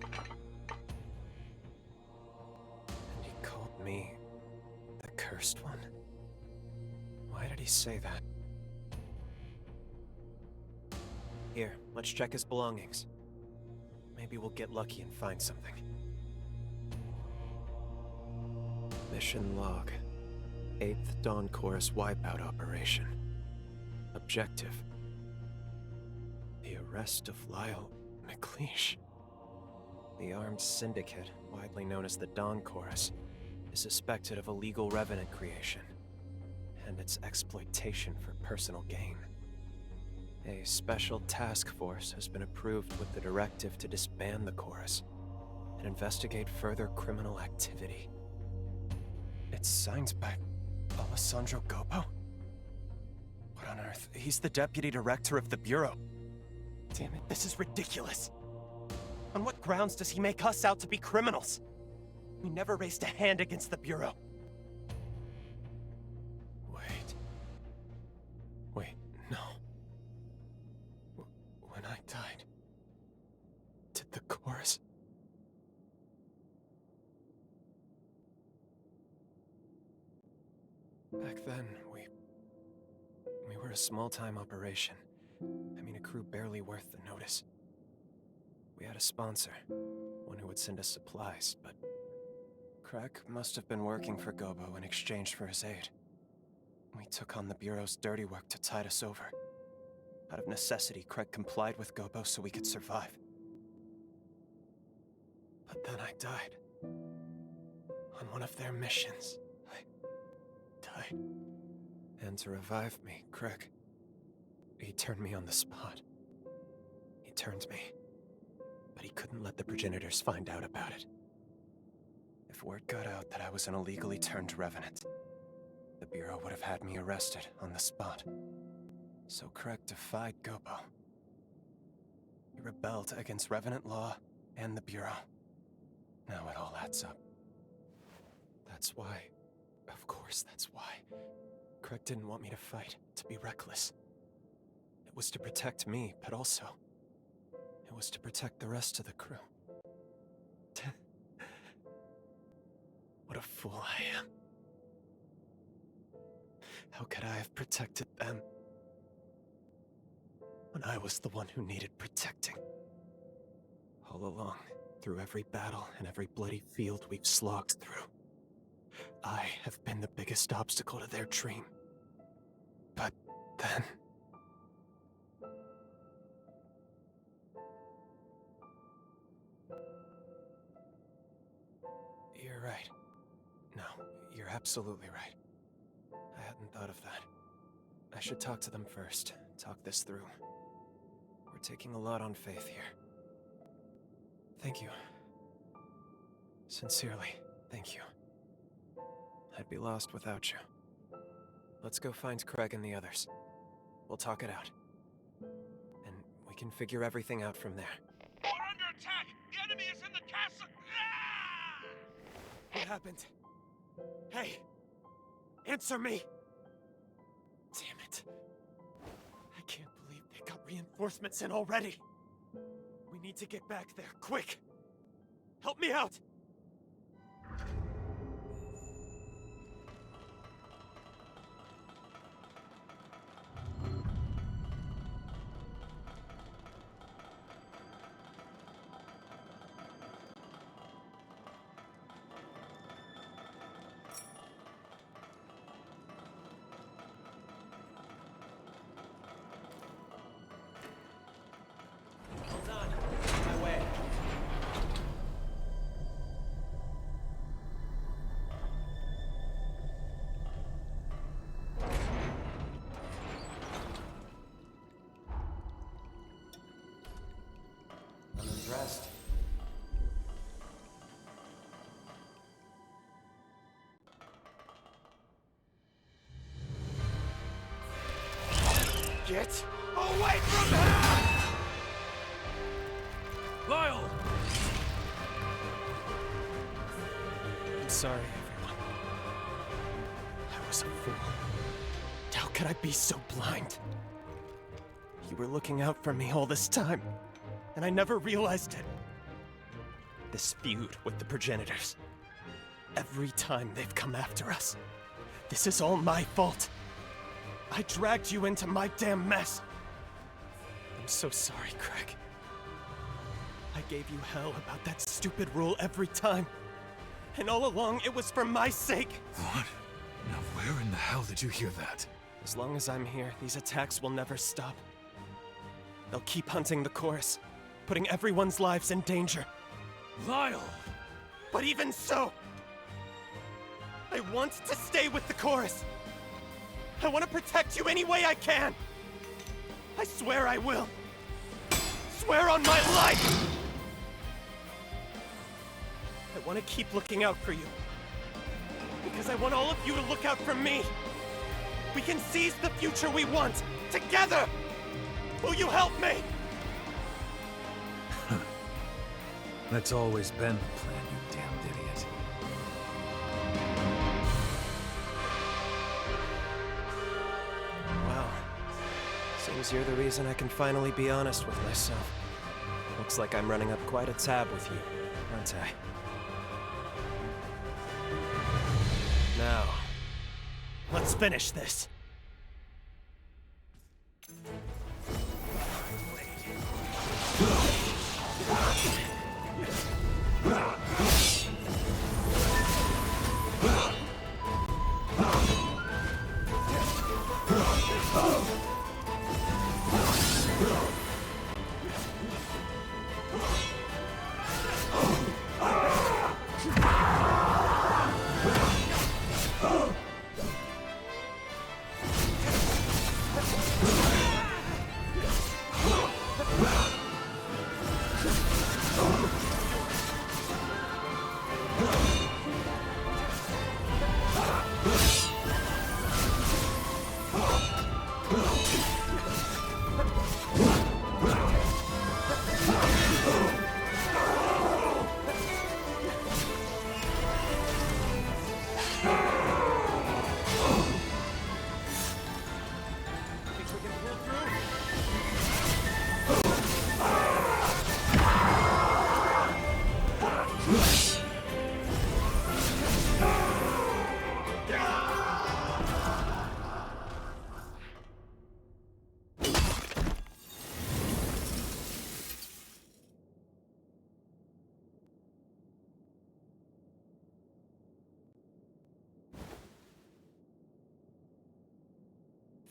And he called me the cursed one. Why did he say that? Here, let's check his belongings. Maybe we'll get lucky and find something. Mission log. 8th Dawn Chorus wipeout operation. Objective: the arrest of Lyle McLeish. The armed syndicate, widely known as the Dawn Chorus, is suspected of illegal revenant creation and its exploitation for personal gain. A special task force has been approved with the directive to disband the chorus and investigate further criminal activity. It's signed by Alessandro Gobo? What on earth? He's the deputy director of the Bureau. Damn it, this is ridiculous. On what grounds does he make us out to be criminals? We never raised a hand against the Bureau. Wait, no. When I died, did the chorus... Back then, we were a small-time operation. I mean, a crew barely worth the notice. We had a sponsor, one who would send us supplies, but Craig must have been working for Gobo in exchange for his aid. We took on the Bureau's dirty work to tide us over. Out of necessity, Craig complied with Gobo so we could survive. But then I died. On one of their missions. I died. And to revive me, Craig, he turned me on the spot. He turned me. But he couldn't let the progenitors find out about it. If word got out that I was an illegally turned revenant, the Bureau would have had me arrested on the spot. So Craig defied Gobo. He rebelled against revenant law and the Bureau. Now it all adds up. That's why, of course that's why, Craig didn't want me to fight, to be reckless. It was to protect me, but also, it was to protect the rest of the crew. What a fool I am. How could I have protected them when I was the one who needed protecting? All along, through every battle and every bloody field we've slogged through, I have been the biggest obstacle to their dream. But then... You're right. No, you're absolutely right. I hadn't thought of that. I should talk to them first, talk this through. We're taking a lot on faith here. Thank you. Sincerely, thank you. I'd be lost without you. Let's go find Craig and the others. We'll talk it out. And we can figure everything out from there. We're under attack! The enemy is in the castle! Ah! What happened? Hey! Answer me! Damn it. I can't believe they got reinforcements in already. We need to get back there, quick! Help me out! Get away from her! Lyle! I'm sorry, everyone. I was a fool. How could I be so blind? You were looking out for me all this time, and I never realized it. This feud with the progenitors. Every time they've come after us, this is all my fault. I dragged you into my damn mess. I'm so sorry, Craig. I gave you hell about that stupid rule every time. And all along, it was for my sake. What? Now where in the hell did you hear that? As long as I'm here, these attacks will never stop. They'll keep hunting the chorus, putting everyone's lives in danger. Lyle! But even so, I want to stay with the chorus. I want to protect you any way I can. I swear I will. Swear on my life! I want to keep looking out for you. Because I want all of you to look out for me. We can seize the future we want, together! Will you help me? That's always been the plan, you damned idiot. Well, seems you're the reason I can finally be honest with myself. Looks like I'm running up quite a tab with you, aren't I? Now, let's finish this.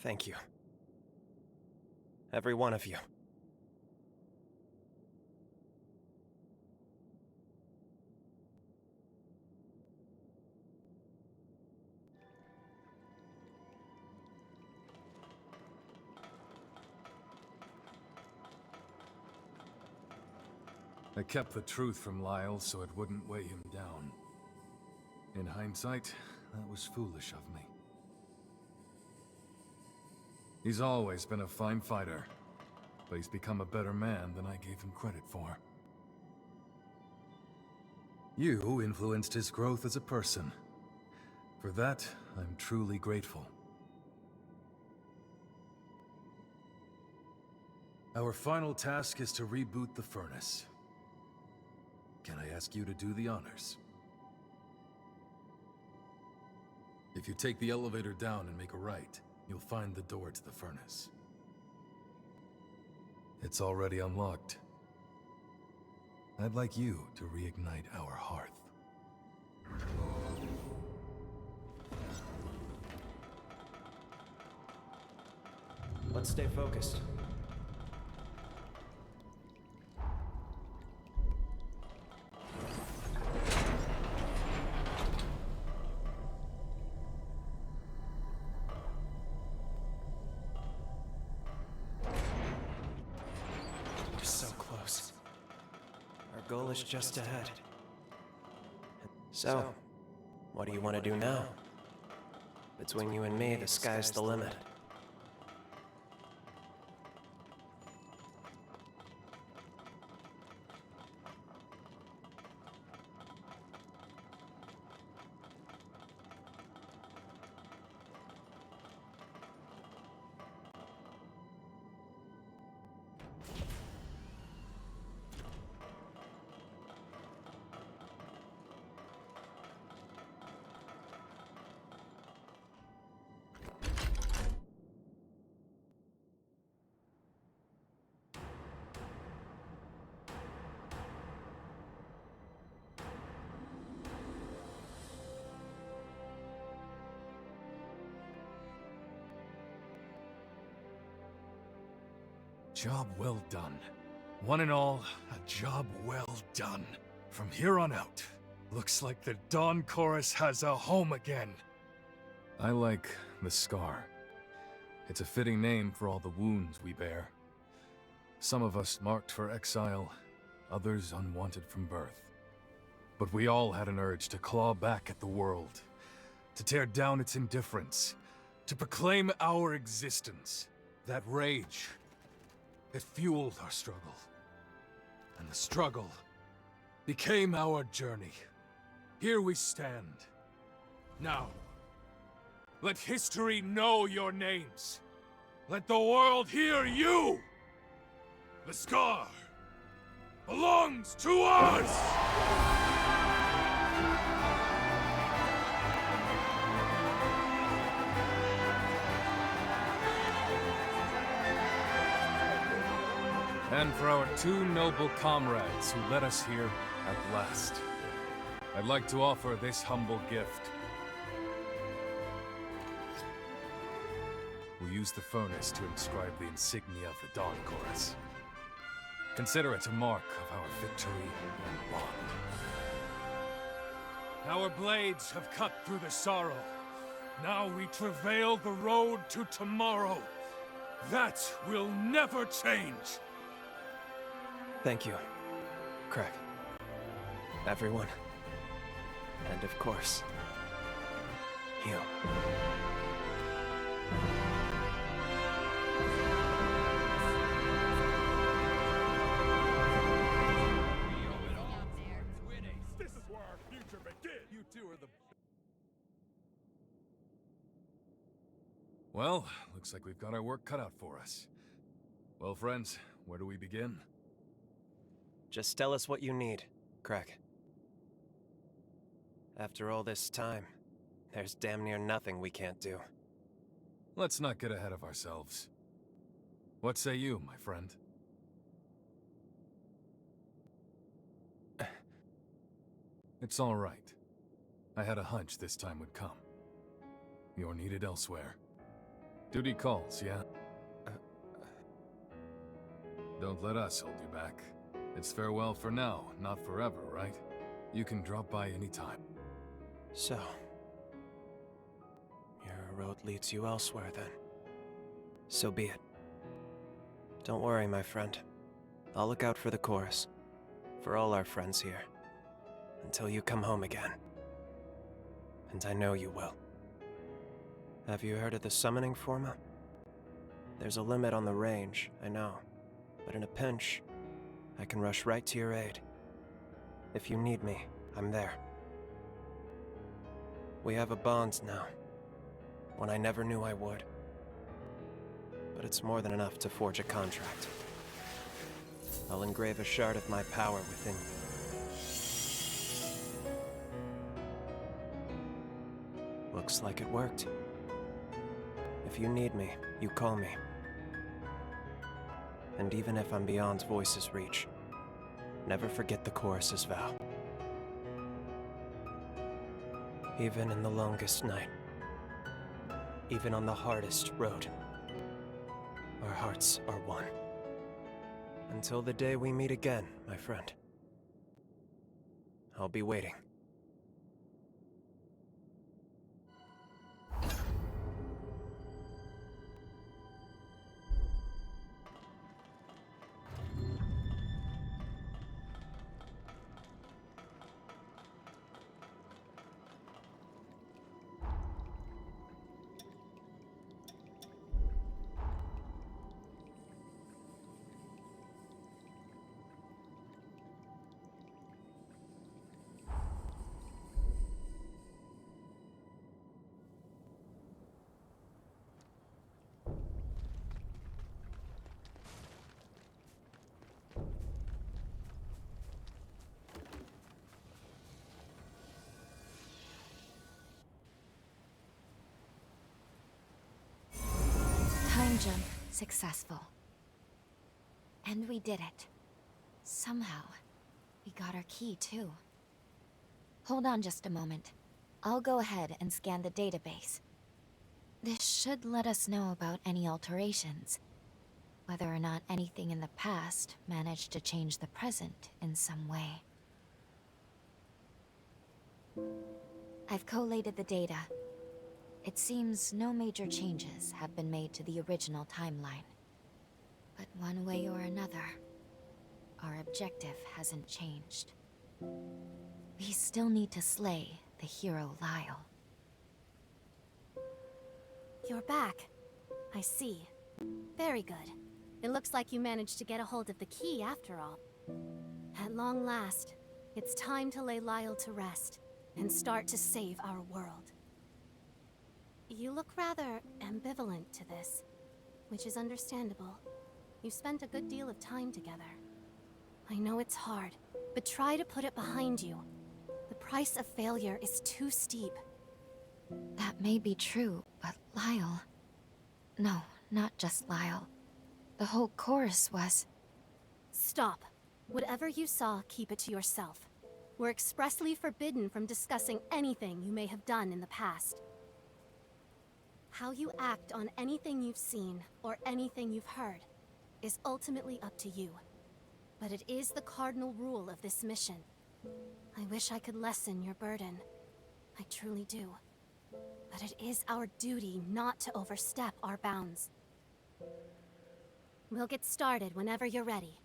Thank you. Every one of you. I kept the truth from Lyle so it wouldn't weigh him down. In hindsight, that was foolish of me. He's always been a fine fighter, but he's become a better man than I gave him credit for. You influenced his growth as a person. For that, I'm truly grateful. Our final task is to reboot the furnace. Can I ask you to do the honors? If you take the elevator down and make a right, you'll find the door to the furnace. It's already unlocked. I'd like you to reignite our hearth. Let's stay focused. Goal is just ahead. So, what do you want to do now? Between you and me, the sky's the limit. Job well done. One and all, a job well done. From here on out, looks like the Dawn Chorus has a home again. I like the Scar. It's a fitting name for all the wounds we bear. Some of us marked for exile, others unwanted from birth. But we all had an urge to claw back at the world, to tear down its indifference, to proclaim our existence. That rage, it fueled our struggle. And the struggle became our journey. Here we stand. Now, let history know your names. Let the world hear you! The Scar belongs to us! And for our two noble comrades who led us here at last, I'd like to offer this humble gift. We'll use the furnace to inscribe the insignia of the Dawn Chorus. Consider it a mark of our victory and bond. Our blades have cut through the sorrow. Now we travail the road to tomorrow. That will never change. Thank you, Craig. Everyone. And of course, you. This is where our future begins. You two are the... Well, looks like we've got our work cut out for us. Well, friends, where do we begin? Just tell us what you need, Craig. After all this time, there's damn near nothing we can't do. Let's not get ahead of ourselves. What say you, my friend? It's all right. I had a hunch this time would come. You're needed elsewhere. Duty calls, yeah? Don't let us hold you back. It's farewell for now, not forever, right? You can drop by anytime. So, your road leads you elsewhere then. So be it. Don't worry, my friend. I'll look out for the chorus. For all our friends here. Until you come home again. And I know you will. Have you heard of the summoning forma? There's a limit on the range, I know. But in a pinch, I can rush right to your aid. If you need me, I'm there. We have a bond now. One I never knew I would. But it's more than enough to forge a contract. I'll engrave a shard of my power within you. Looks like it worked. If you need me, you call me. And even if I'm beyond Voice's reach, never forget the chorus's vow. Even in the longest night, even on the hardest road, our hearts are one. Until the day we meet again, my friend. I'll be waiting. Time jump successful. And we did it. Somehow, we got our key too. Hold on just a moment. I'll go ahead and scan the database. This should let us know about any alterations. whether or not anything in the past managed to change the present in some way. I've collated the data. It seems no major changes have been made to the original timeline. But one way or another, our objective hasn't changed. We still need to slay the hero Lyle. You're back. I see. Very good. It looks like you managed to get a hold of the key after all. At long last, it's time to lay Lyle to rest and start to save our world. You look rather ambivalent to this, which is understandable. You spent a good deal of time together. I know it's hard, but try to put it behind you. The price of failure is too steep. That may be true, but Lyle... No, not just Lyle. The whole chorus was... Stop. Whatever you saw, keep it to yourself. We're expressly forbidden from discussing anything you may have done in the past. How you act on anything you've seen, or anything you've heard, is ultimately up to you. But it is the cardinal rule of this mission. I wish I could lessen your burden. I truly do. But it is our duty not to overstep our bounds. We'll get started whenever you're ready.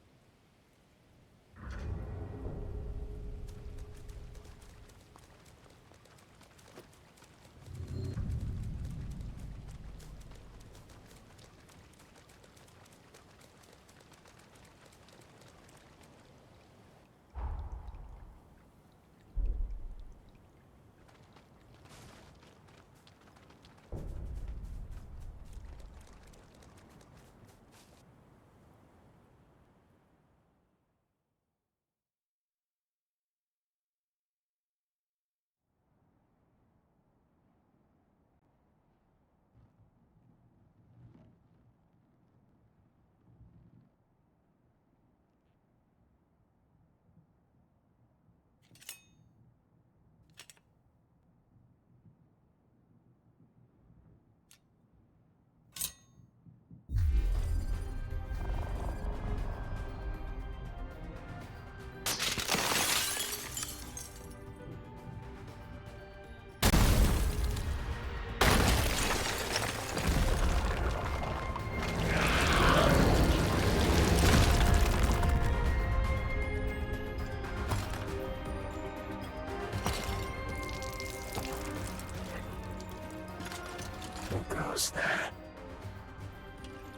That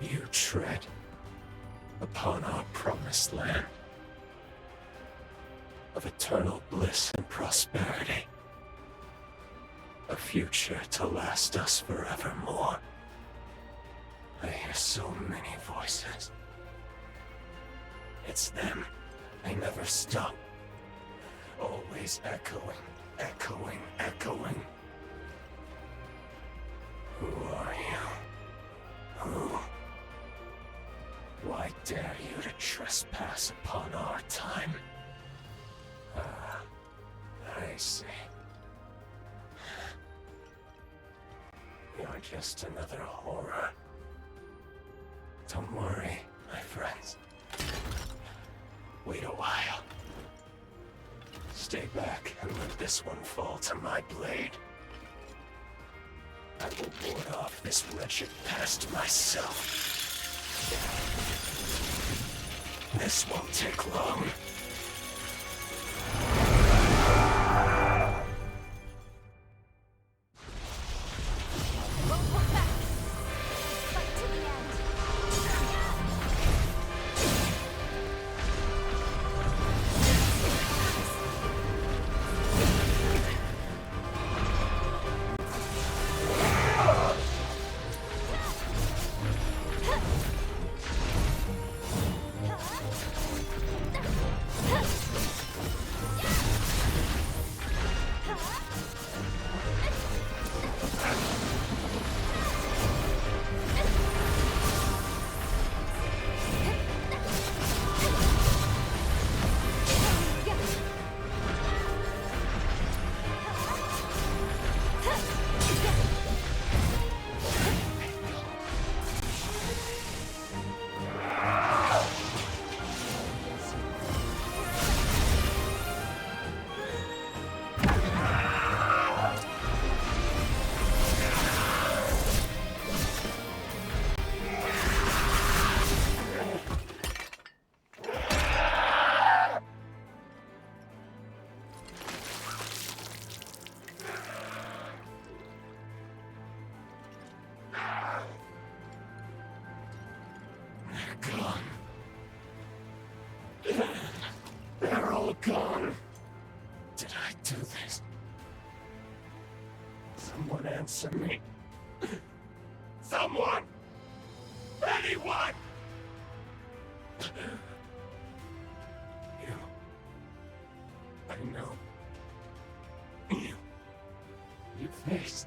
you tread upon our promised land of eternal bliss and prosperity, a future to last us forevermore. I hear so many voices. It's them. They never stop. Always echoing, echoing, echoing. Who are you? Who? Why dare you to trespass upon our time? I see. You're just another horror. Don't worry, my friends. Wait a while. Stay back and let this one fall to my blade. I will ward off this wretched past myself. This won't take long. gone. Did I do this? Someone answer me. Someone! Anyone! You. I know. You faced.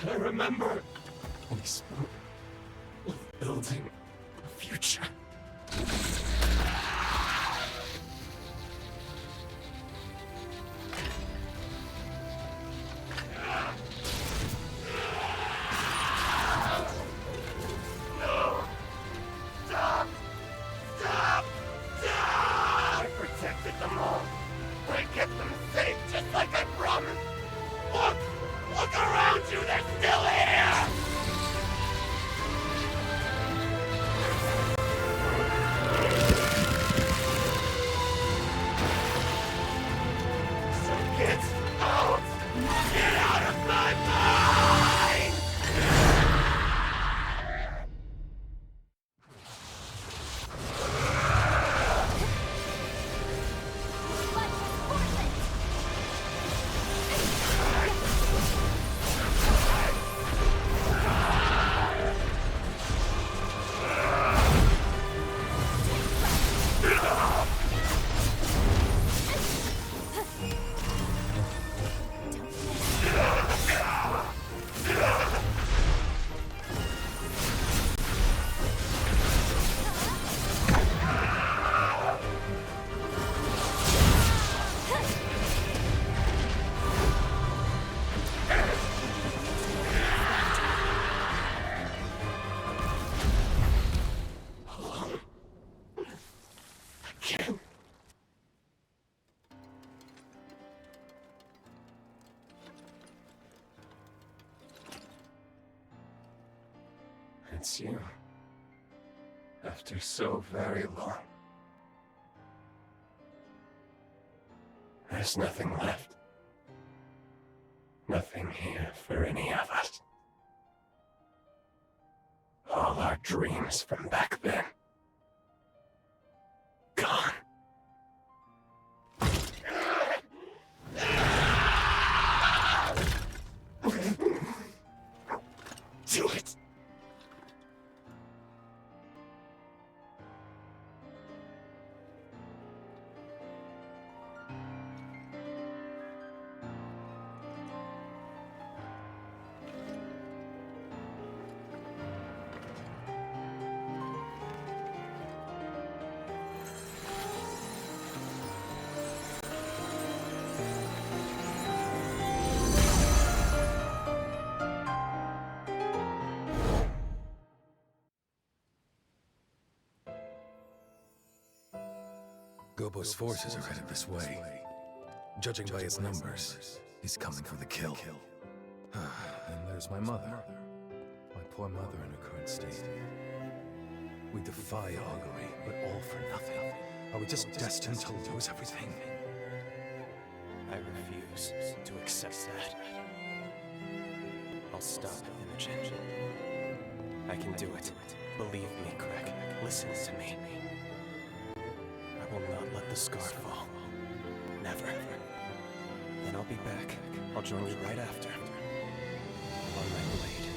I remember. We spoke of building a future. It's you. After so very long. There's nothing left. Nothing here for any of us. All our dreams from back then. Gone. Do it! Gobo's forces are headed this way. Judging by his numbers, he's coming for the kill. And there's my mother. My poor mother in her current state. We defy augury, but all for nothing. Are we just destined to lose everything? I refuse to accept that. I'll stop Imogen. I can do it. Believe me, Craig. Listen to me. I will not let the scar fall. Never. Then I'll be back. I'll join you right after. On my blade,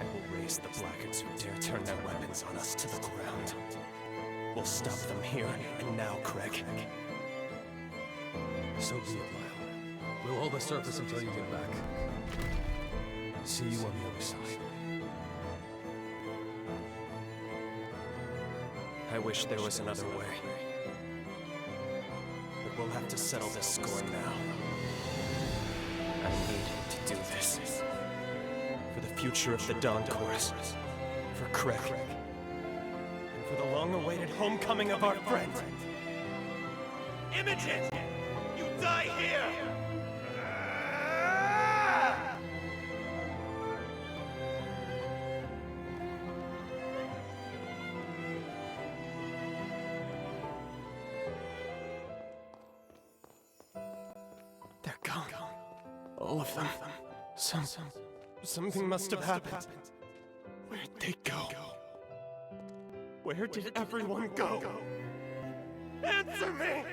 I will raise the Blackguards who dare turn their weapons on us to the ground. We'll stop them here and now, Craig. So be it, Lyle. We'll hold the surface until you get back. See you on the other side. I wish there was another way. But we'll have to settle this score now. I need to do this. For the future of the Dawn Chorus. For Craig. And for the long-awaited homecoming of our friend. Imogen! You die here! They're gone. All of them. Something must have happened. Where'd they go? Where did everyone go? Answer me!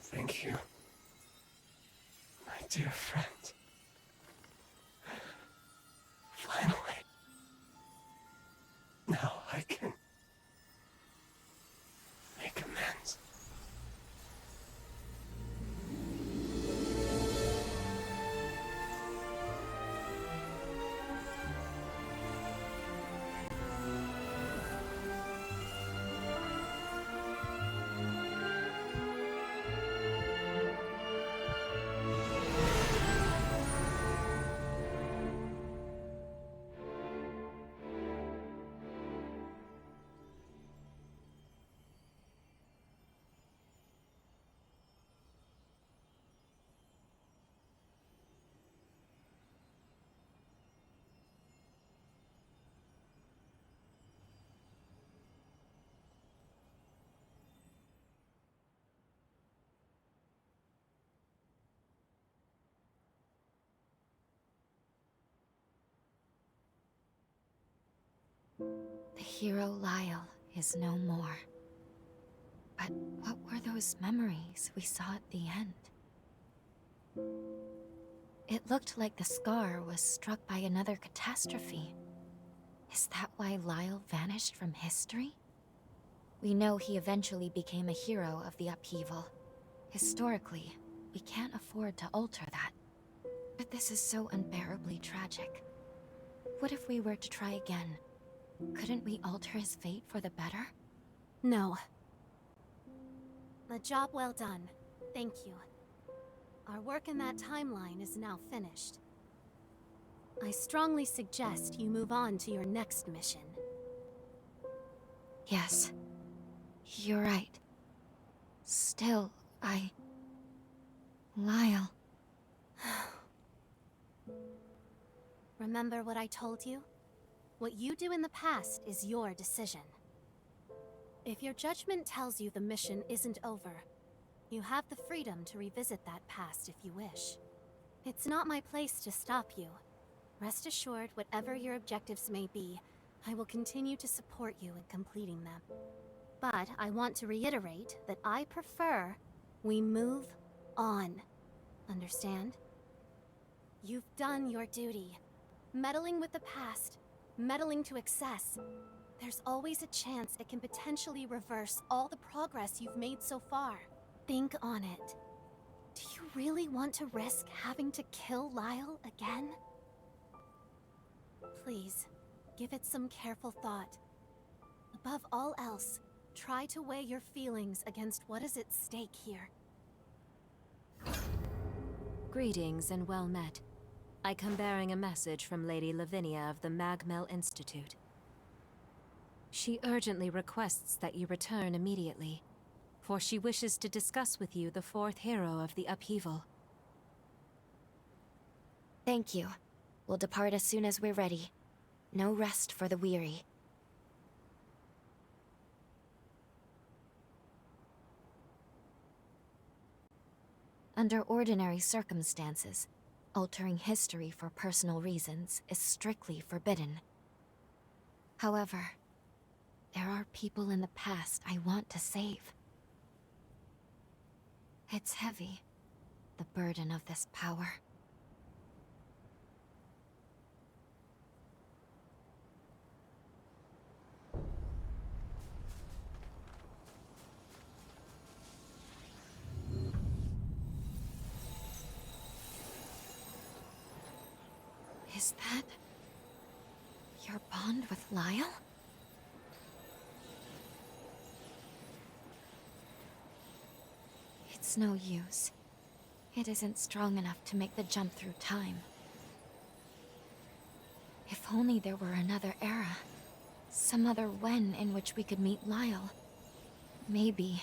Thank you, my dear friend. Finally. Now I can make amends. The hero Lyle is no more. But what were those memories we saw at the end? It looked like the scar was struck by another catastrophe. Is that why Lyle vanished from history? We know he eventually became a hero of the upheaval. Historically, we can't afford to alter that. But this is so unbearably tragic. What if we were to try again? Couldn't we alter his fate for the better? No. A job well done. Thank you. Our work in that timeline is now finished. I strongly suggest you move on to your next mission. Yes. You're right. Still, Lyle... Remember what I told you? What you do in the past is your decision. If your judgment tells you the mission isn't over, you have the freedom to revisit that past if you wish. It's not my place to stop you. Rest assured, whatever your objectives may be, I will continue to support you in completing them. But I want to reiterate that I prefer we move on. Understand? You've done your duty. Meddling with the past, meddling to excess. There's always a chance it can potentially reverse all the progress you've made so far. Think on it. Do you really want to risk having to kill Lyle again? Please, give it some careful thought. Above all else, try to weigh your feelings against what is at stake here. Greetings and well met. I come bearing a message from Lady Lavinia of the Magmel Institute. She urgently requests that you return immediately, for she wishes to discuss with you the fourth hero of the upheaval. Thank you. We'll depart as soon as we're ready. No rest for the weary. Under ordinary circumstances, altering history for personal reasons is strictly forbidden. However, there are people in the past I want to save. It's heavy, the burden of this power. Is that your bond with Lyle? It's no use. It isn't strong enough to make the jump through time. If only there were another era. Some other when in which we could meet Lyle. Maybe.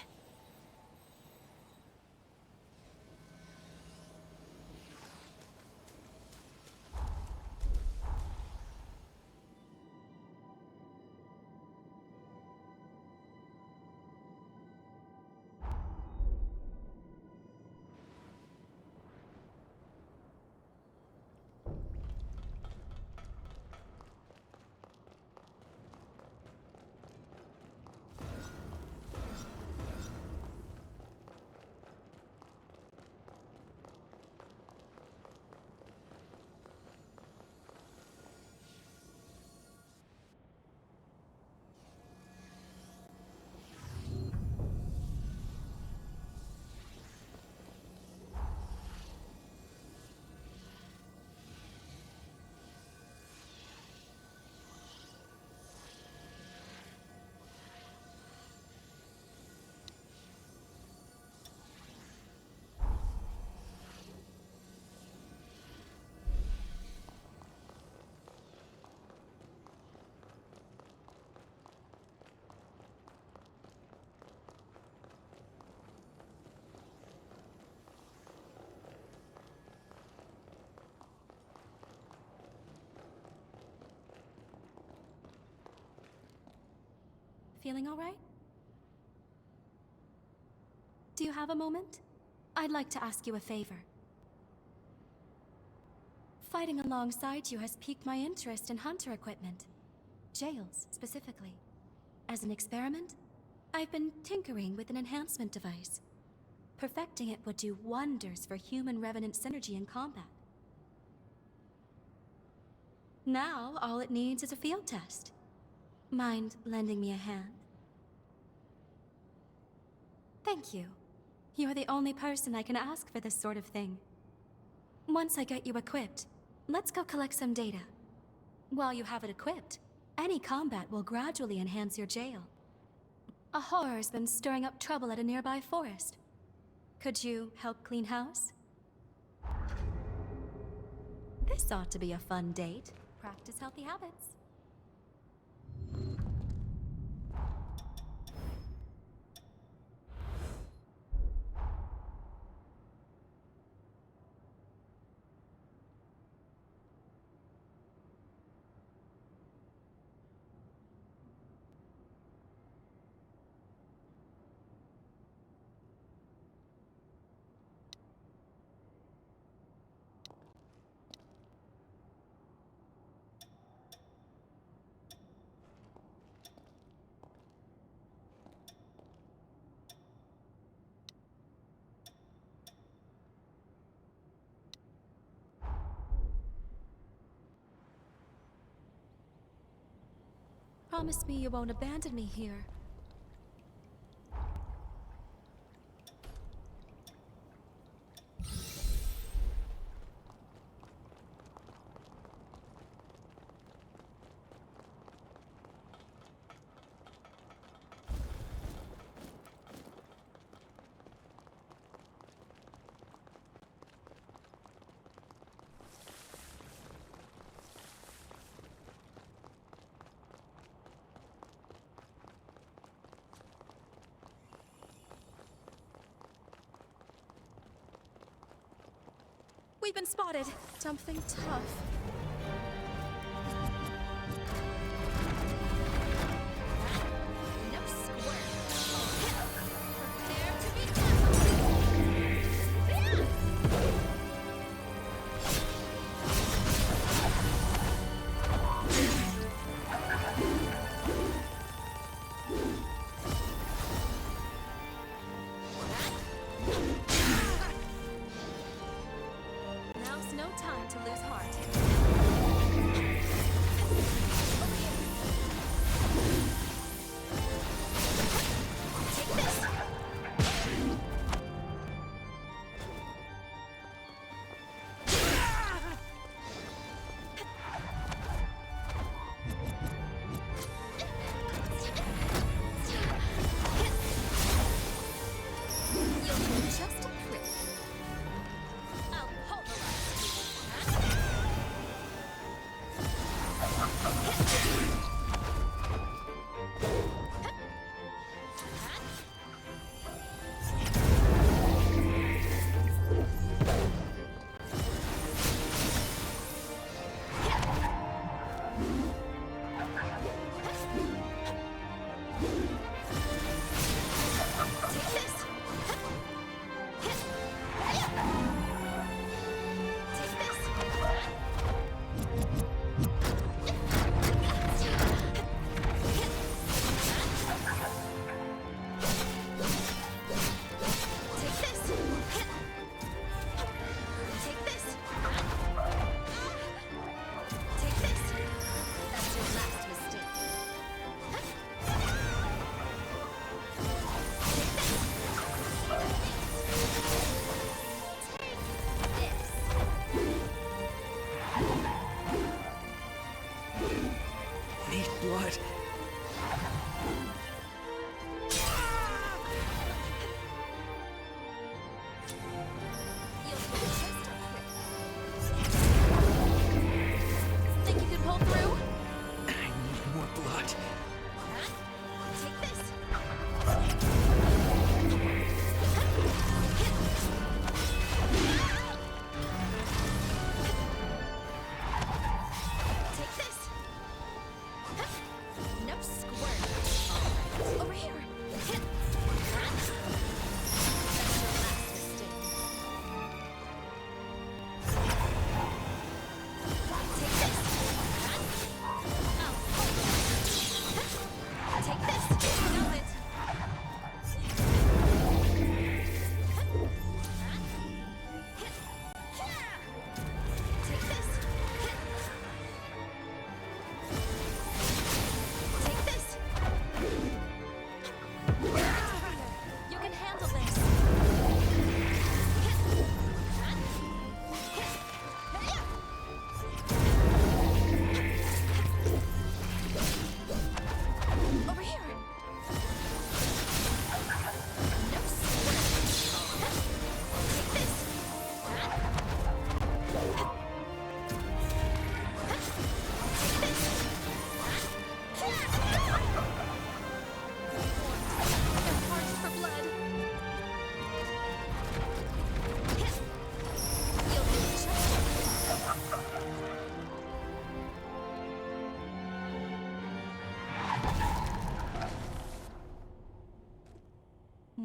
feeling all right? Do you have a moment? I'd like to ask you a favor. Fighting alongside you has piqued my interest in hunter equipment. Jails, specifically. As an experiment, I've been tinkering with an enhancement device. Perfecting it would do wonders for human-revenant synergy in combat. Now, all it needs is a field test. Mind lending me a hand? Thank you. You're the only person I can ask for this sort of thing. Once I get you equipped, let's go collect some data. While you have it equipped, any combat will gradually enhance your jail. A horror's been stirring up trouble at a nearby forest. Could you help clean house? This ought to be a fun date. Practice healthy habits. Promise me you won't abandon me here. We've been spotted. Something tough. No square. Prepare to be tackled. Now's no time to lose heart.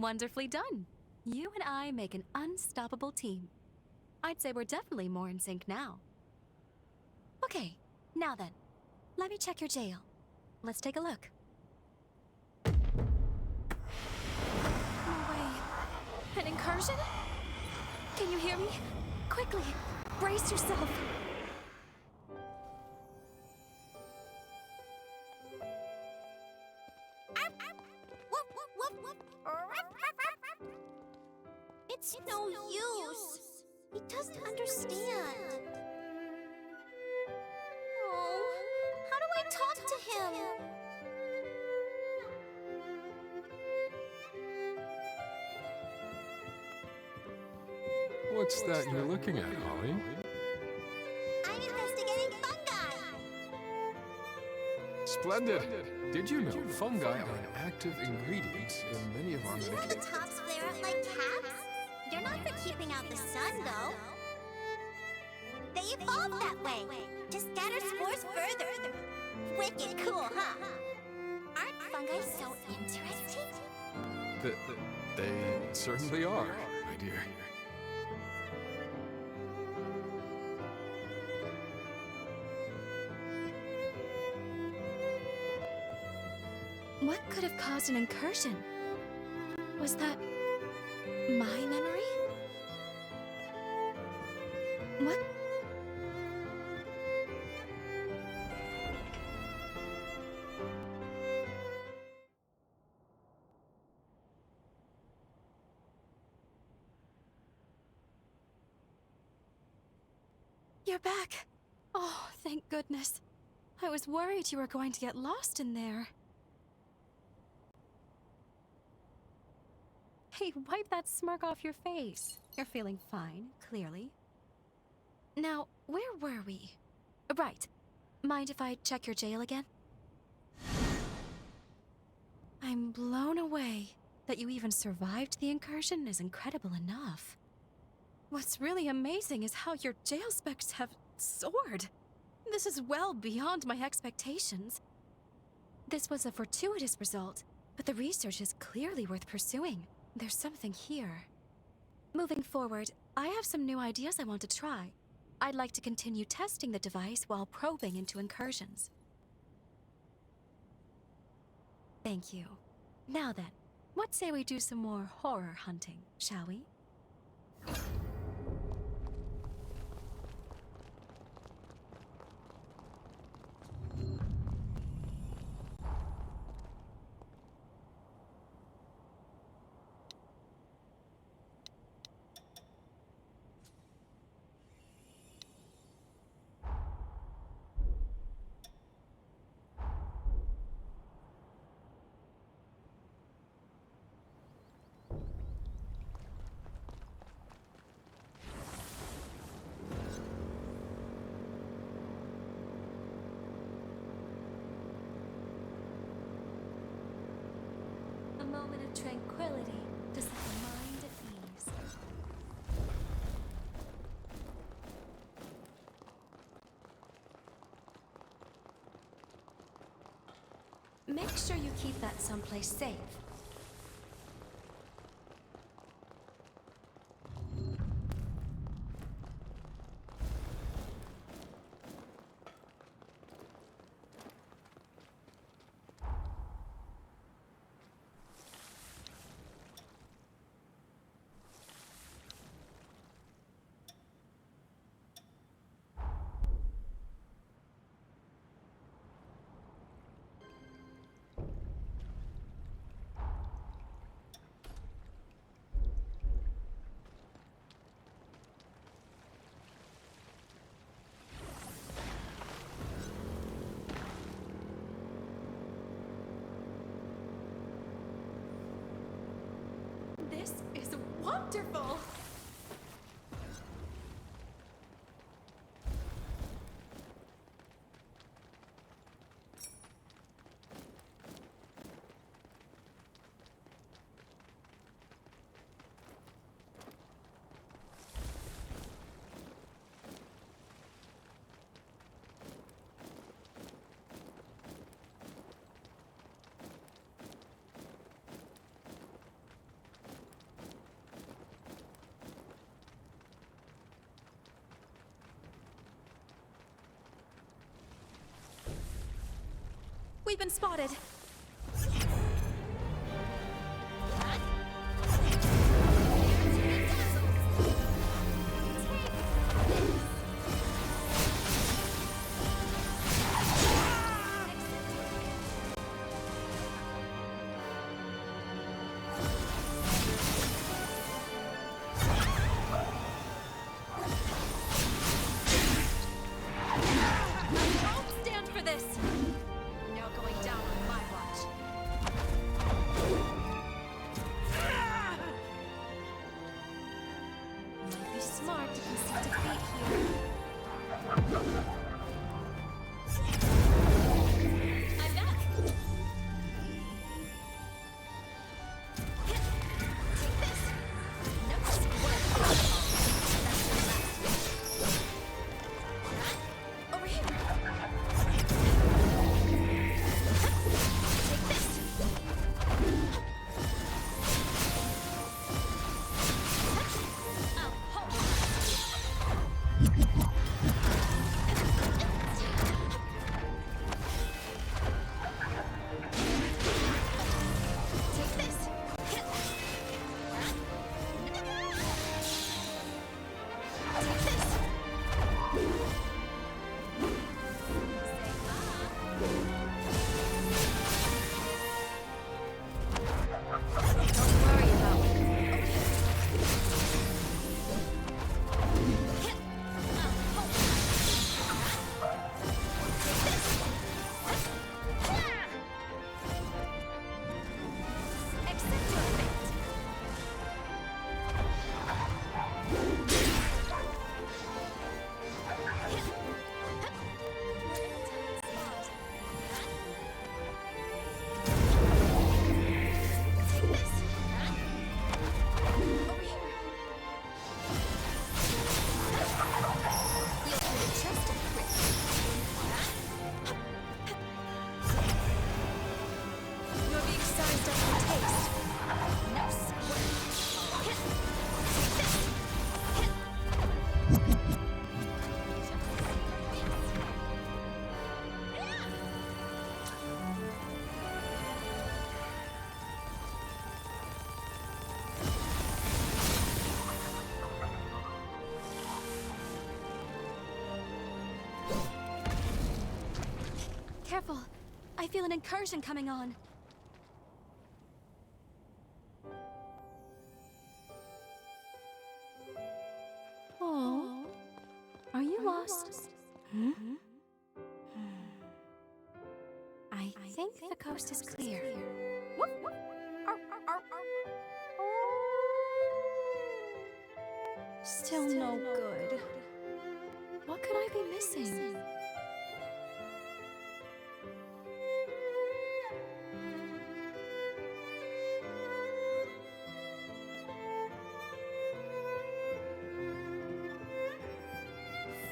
Wonderfully done. You and I make an unstoppable team. I'd say we're definitely more in sync now. Okay, now then, let me check your jail. Let's take a look. No way. An incursion? Can you hear me? Quickly, brace yourself. It's no use. He doesn't understand. Oh, how do I talk to him? What's that you're looking at, Holly? I'm investigating fungi. Splendid! Did you know fungi are an active ingredient in many of our See how the medications? tops flare up like caps? They're not for keeping out the sun, though. They evolved that way, to scatter spores further. Wicked cool, huh? Aren't fungi so interesting? They certainly are, my dear. What could have caused an incursion? Was that my memory? What? You're back. Oh, thank goodness. I was worried you were going to get lost in there. Hey, wipe that smirk off your face. You're feeling fine, clearly. Now, where were we? Right. Mind if I check your jail again? I'm blown away. That you even survived the incursion is incredible enough. What's really amazing is how your jail specs have soared. This is well beyond my expectations. This was a fortuitous result, but the research is clearly worth pursuing. There's something here. Moving forward, I have some new ideas I want to try. I'd like to continue testing the device while probing into incursions. Thank you. Now then, what say we do some more horror hunting, shall we? A moment of tranquility to set the mind at ease. Make sure you keep that someplace safe. This is wonderful! we've been spotted. Careful. I feel an incursion coming on. Oh. Are you lost? Hmm? I think the coast is clear. Still no good. What could I be missing?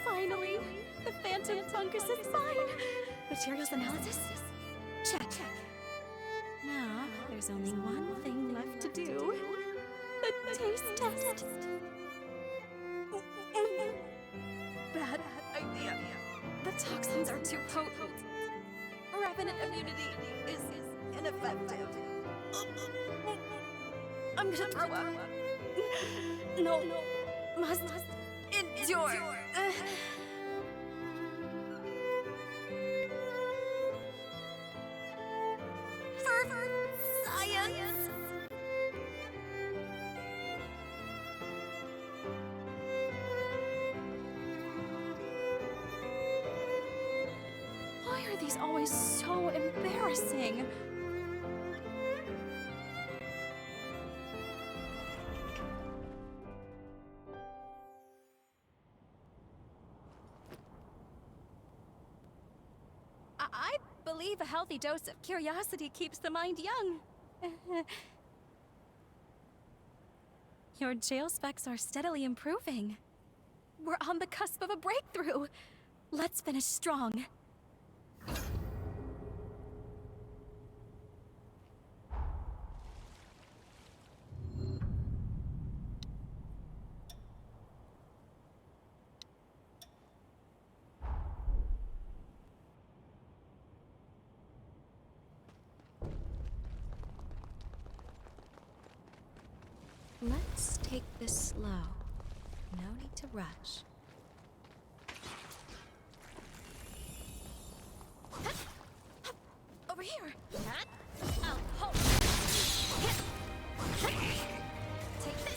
Finally! The phantom fungus is fine! Materials analysis? Check. Now, there's only one thing left to do. The taste test. Bad idea. The toxins are too potent. Revenant immunity is ineffective. I'm gonna throw up. No, must endure. For science. Why are these always so embarrassing? I believe a healthy dose of curiosity keeps the mind young. Your jail specs are steadily improving. We're on the cusp of a breakthrough. Let's finish strong. Let's take this slow. No need to rush. Over here! I'll hold. Take this!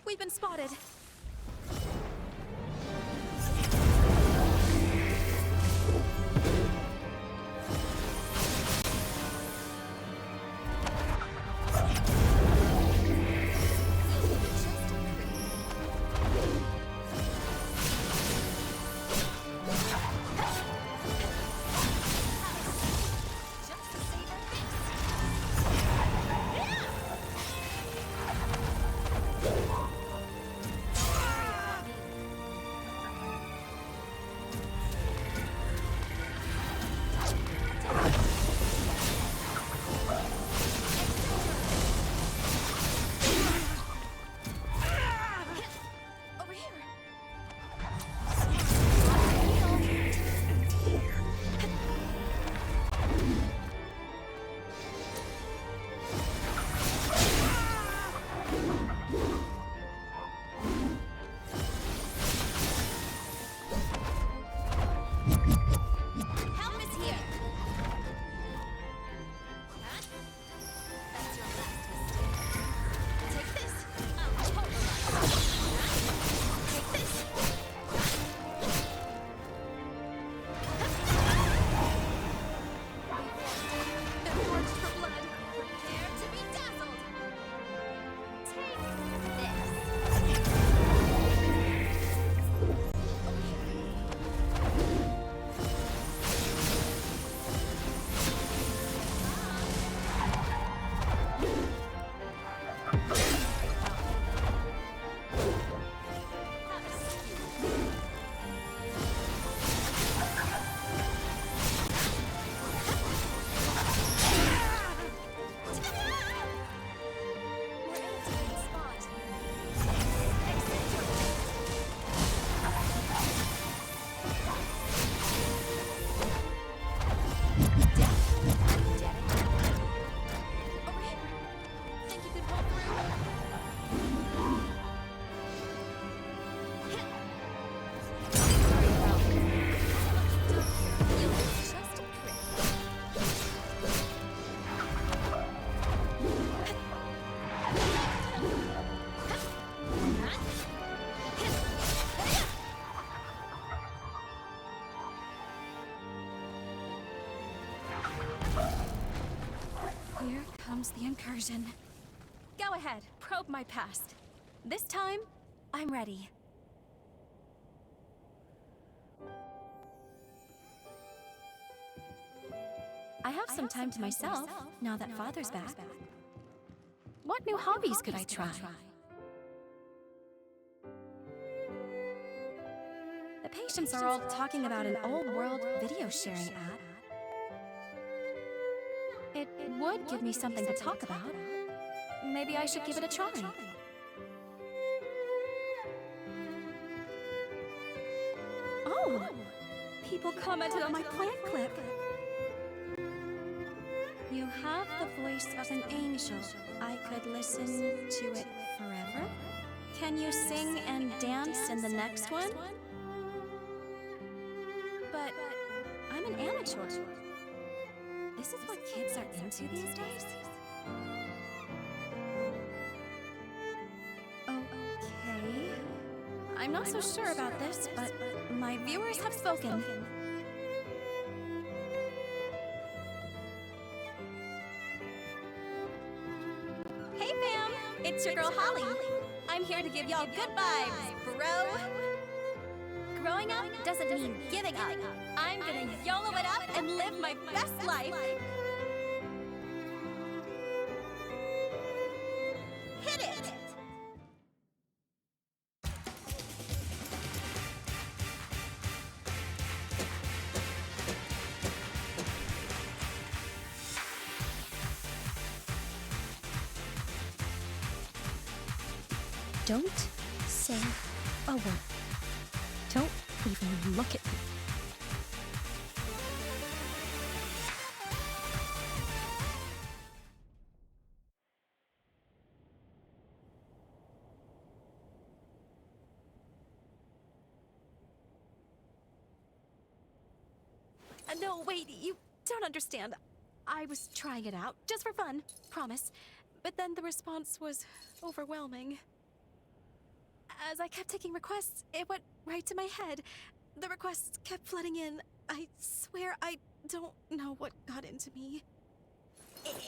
We've been spotted. Here comes the incursion. Go ahead, probe my past. This time, I'm ready. I have some time to myself, now that Father's back. What new hobbies could I try? The patients are all talking about an old-world video sharing app. It would give me something to talk about. Maybe I should give it a try. Oh! People commented on my plant clip. You have the voice of an angel. I could listen to it forever. Can you sing and dance in the next one? But I'm an amateur. This is what kids are into these days? Oh, I'm not so sure about this, but my viewers have spoken. Hey fam, it's your girl Holly. I'm here to give y'all good vibes, bro. Growing up doesn't mean giving up. I'm gonna YOLO it up and live my best life. Hit it! Don't say a word. Don't even look at me. No, wait, you don't understand. I was trying it out, just for fun, promise. But then the response was overwhelming. As I kept taking requests, it went right to my head. The requests kept flooding in. I swear I don't know what got into me.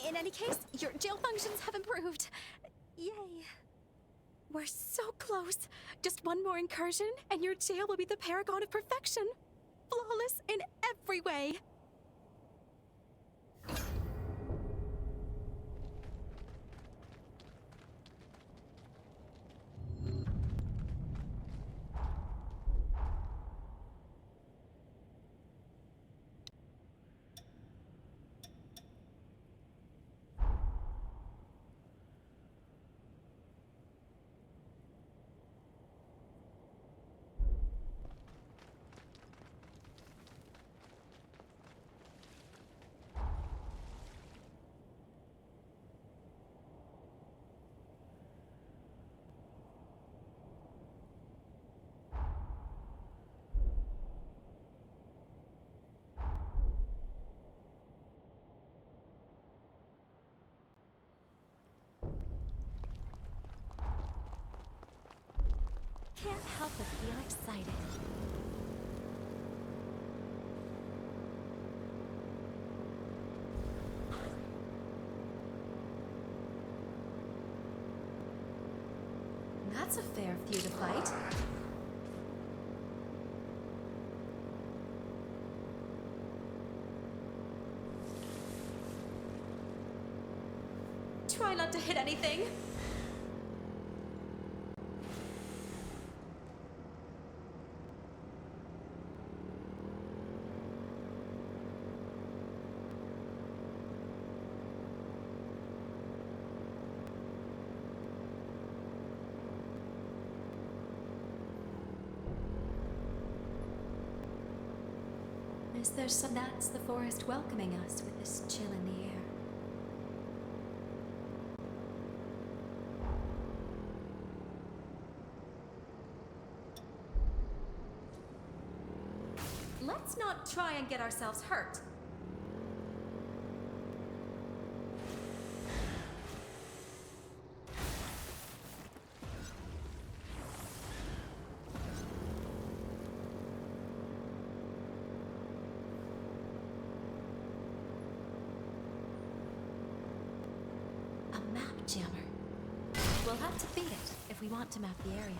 In any case, your jail functions have improved. Yay. We're so close. Just one more incursion, and your jail will be the paragon of perfection. Flawless in every way. Can't help but feel excited. That's a fair few to fight. Try not to hit anything. Is there some that's the forest welcoming us with this chill in the air? Let's not try and get ourselves hurt. Jammer. We'll have to beat it if we want to map the area.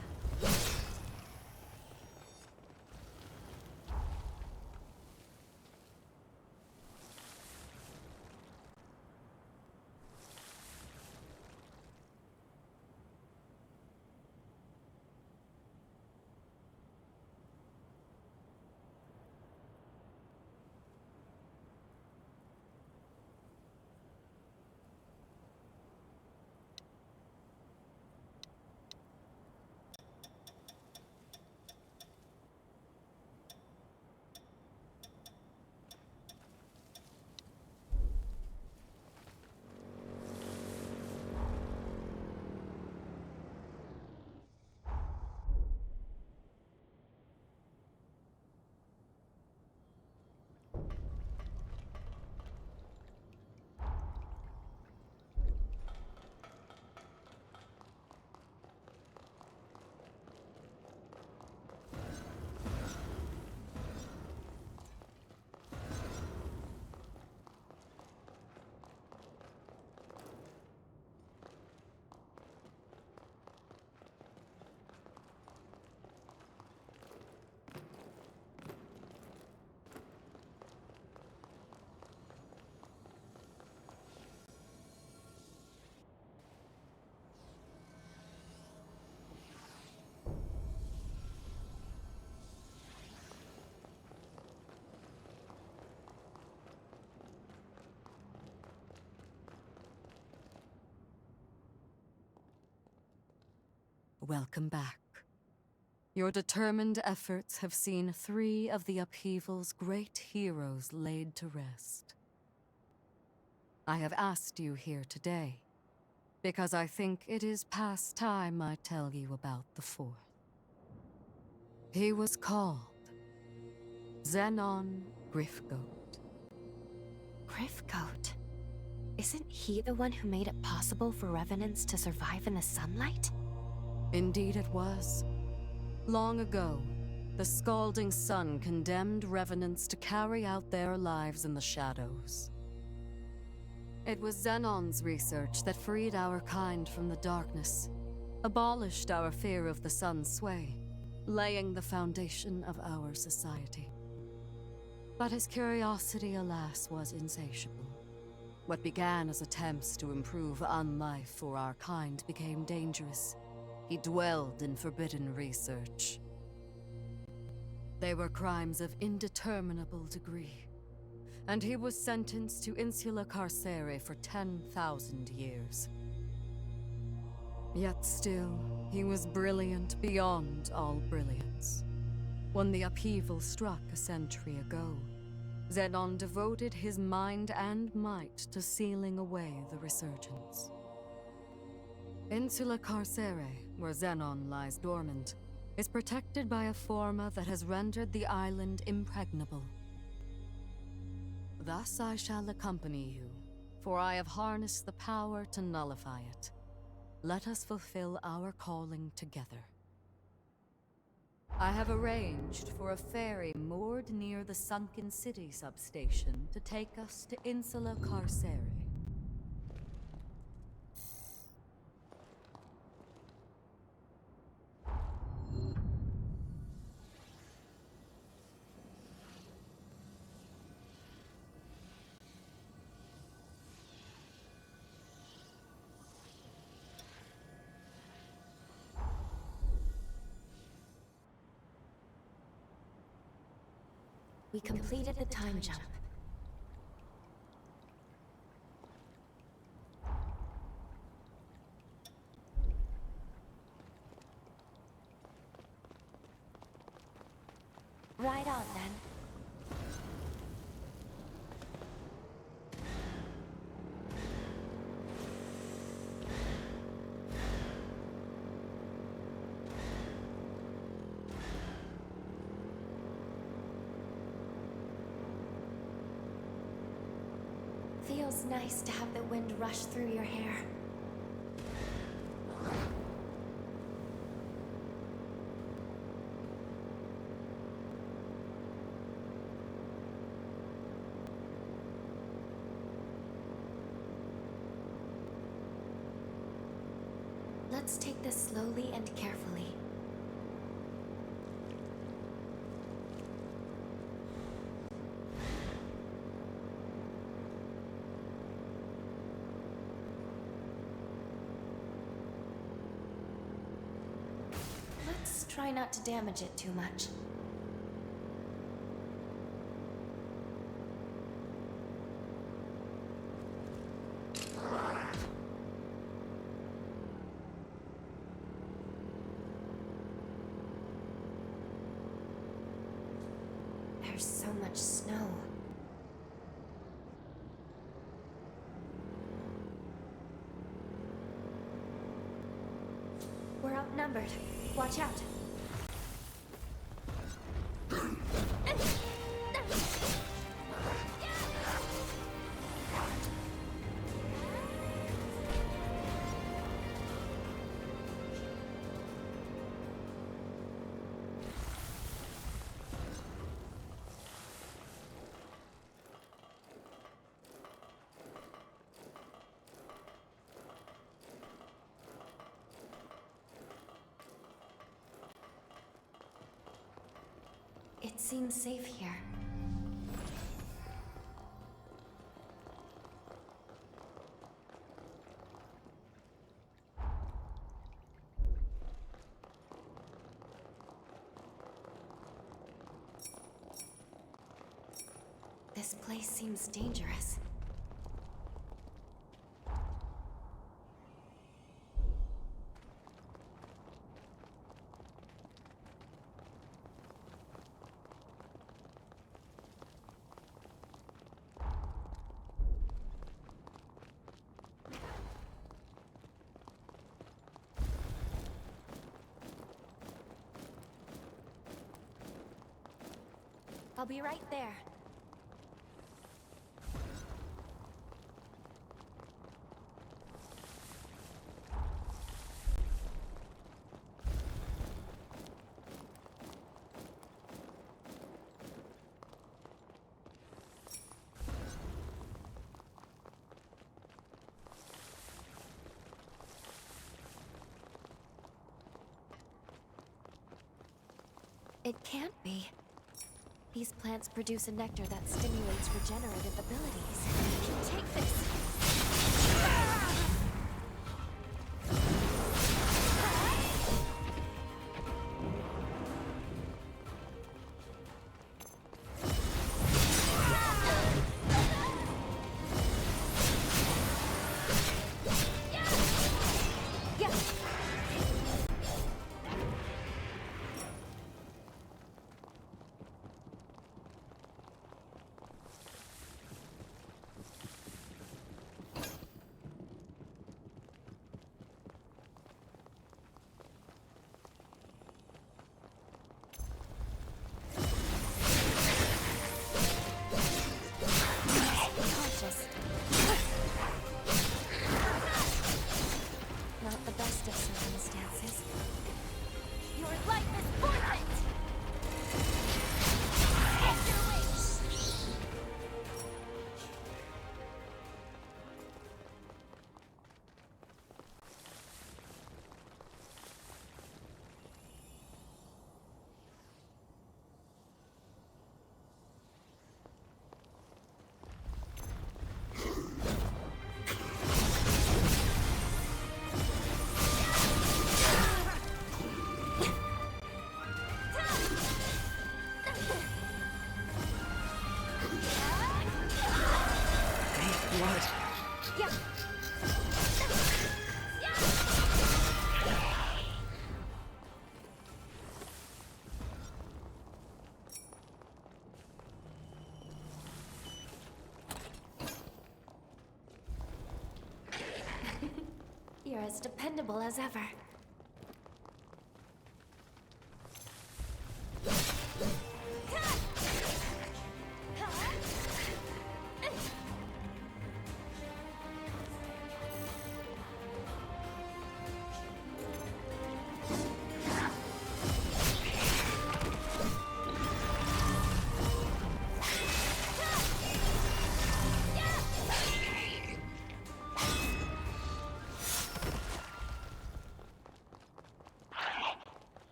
welcome back. Your determined efforts have seen 3 of the upheaval's great heroes laid to rest. I have asked you here today because I think it is past time I tell you about the 4th. He was called Xenon Griffgoat. Griffgoat? Isn't he the one who made it possible for revenants to survive in the sunlight? Indeed it was. Long ago, the scalding sun condemned revenants to carry out their lives in the shadows. It was Xenon's research that freed our kind from the darkness, abolished our fear of the sun's sway, laying the foundation of our society. But his curiosity, alas, was insatiable. What began as attempts to improve unlife for our kind became dangerous. He dwelled in forbidden research. They were crimes of indeterminable degree, and he was sentenced to insula carcere for 10,000 years. Yet still, he was brilliant beyond all brilliance. When the upheaval struck a century ago, Xenon devoted his mind and might to sealing away the resurgence. Insula Carcere, where Xenon lies dormant, is protected by a forma that has rendered the island impregnable. Thus I shall accompany you, for I have harnessed the power to nullify it. Let us fulfill our calling together. I have arranged for a ferry moored near the sunken city substation to take us to Insula Carcere. We completed the time jump. Right on, then. Feels nice to have the wind rush through your hair. Let's take this slowly and carefully. Let's try not to damage it too much. There's so much snow. We're outnumbered. Watch out. It seems safe here. This place seems dangerous. I'll be right there. It can't be. These plants produce a nectar that stimulates regenerative abilities. Take this! Not the best of circumstances. Your life is forfeit! Get your wish! What? Yeah. You're as dependable as ever.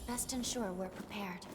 Best ensure we're prepared.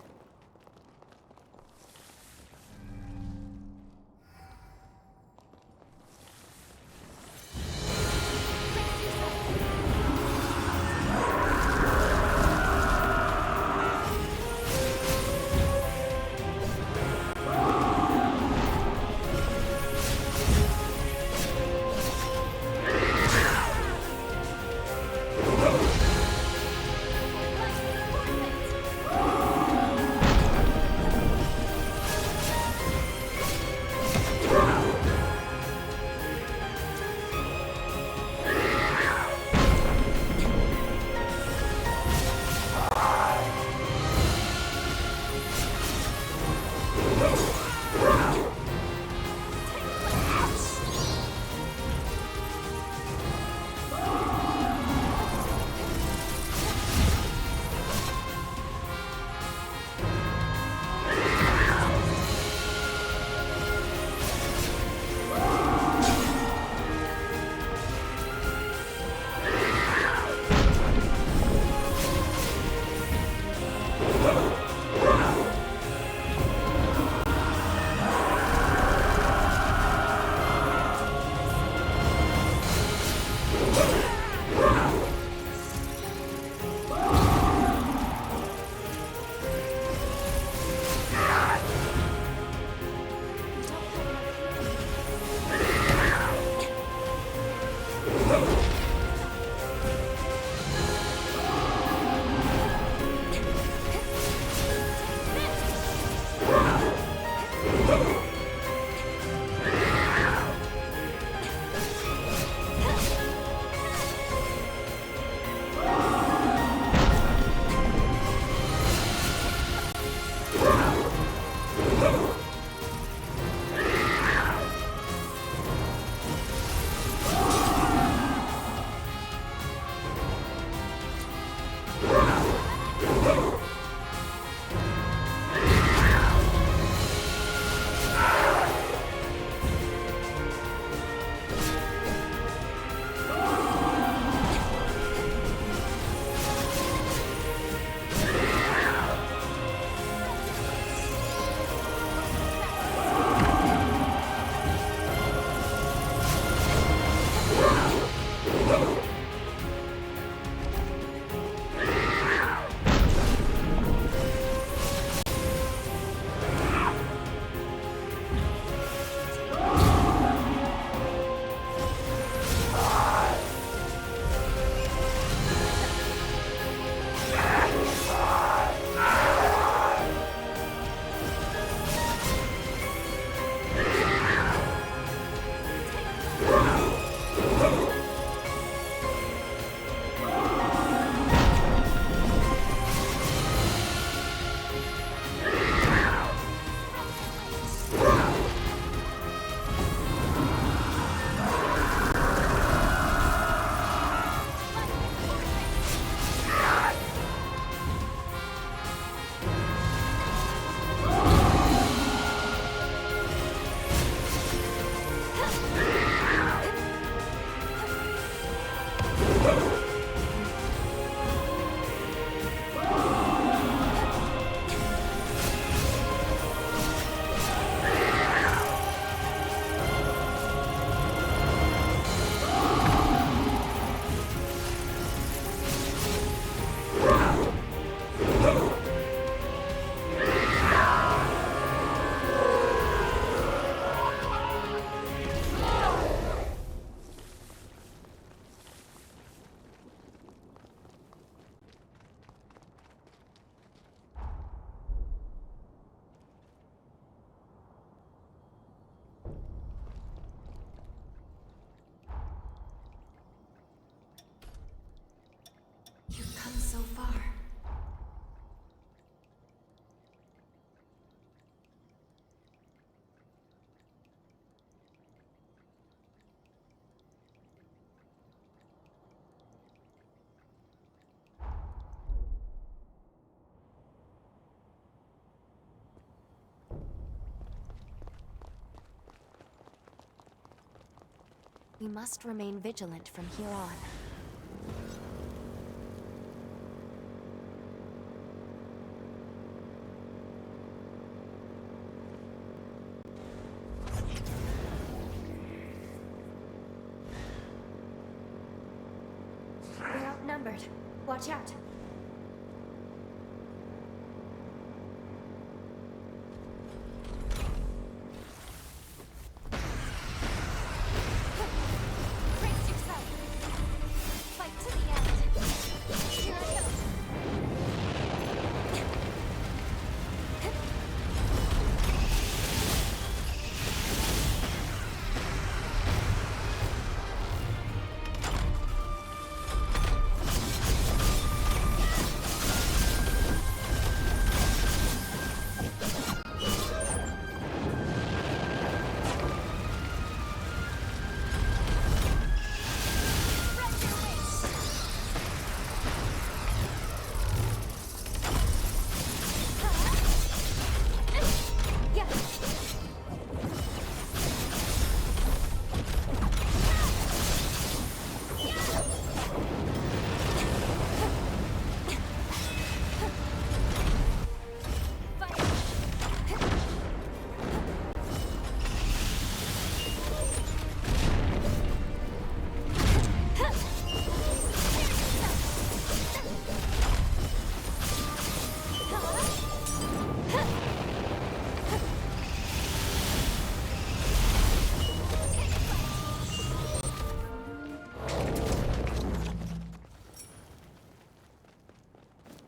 We must remain vigilant from here on. We're outnumbered. Watch out. Brace yourself. Fight to the end. Here I go.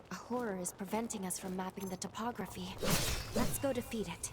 A horror is preventing us from mapping the topography. Let's go defeat it.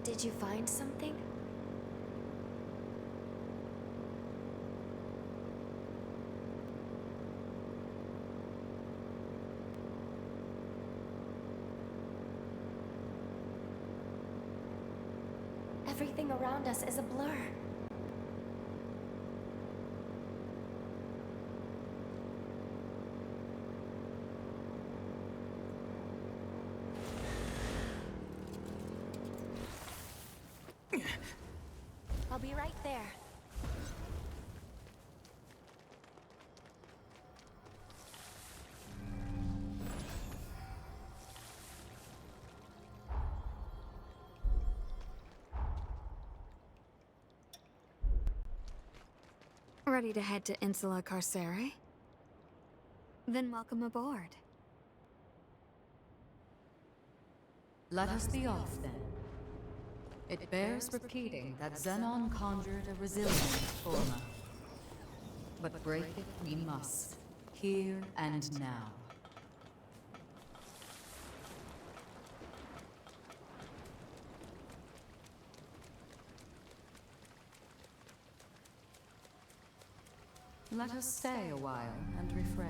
Did you find something? Everything around us is a blur. I'll be right there. Ready to head to Insula Carcere? Then welcome aboard. Let us be off, then. It bears repeating that Xenon conjured a resilient forma. But break it we must, here and now. Let us stay a while and refresh.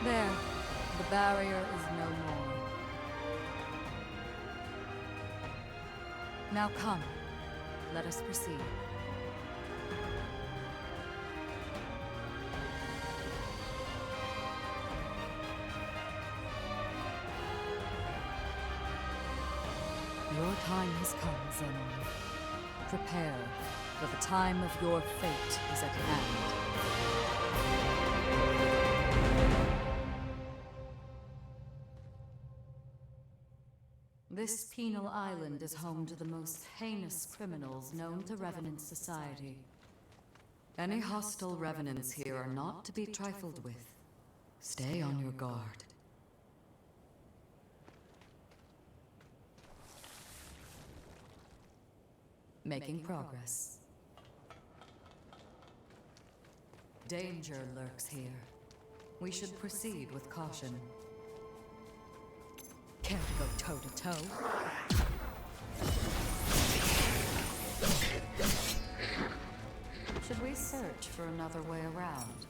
There. The barrier is no more. Now come. Let us proceed. Your time has come, Zenon. Prepare, for the time of your fate is at hand. This penal island is home to the most heinous criminals known to Revenant society. Any hostile Revenants here are not to be trifled with. Stay on your guard. Making progress. Danger lurks here. We should proceed with caution. Care to go toe-to-toe? Should we search for another way around?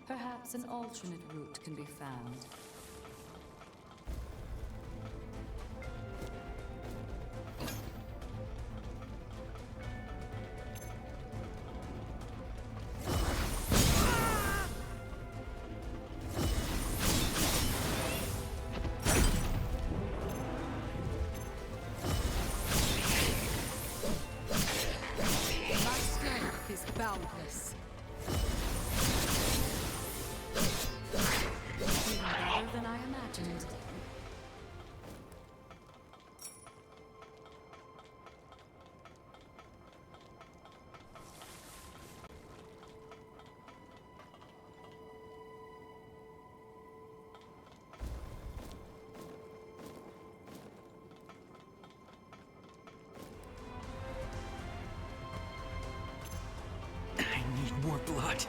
Perhaps an alternate route can be found. My strength is boundless. Even better than I imagined. I need more blood.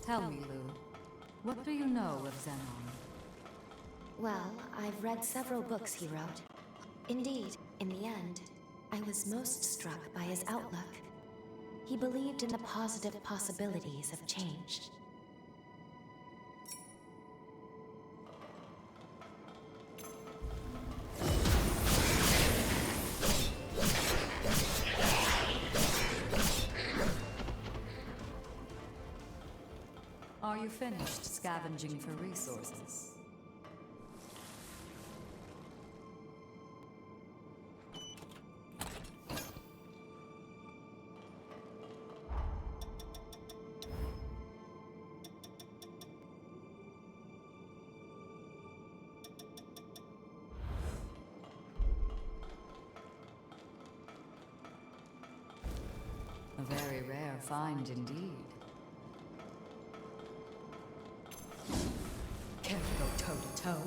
Tell me, Lou, what do you know of Zenon? Well, I've read several books he wrote. Indeed, in the end, I was most struck by his outlook. He believed in the positive possibilities of change. Are you finished scavenging for resources? A very rare find indeed. Care to go toe-to-toe?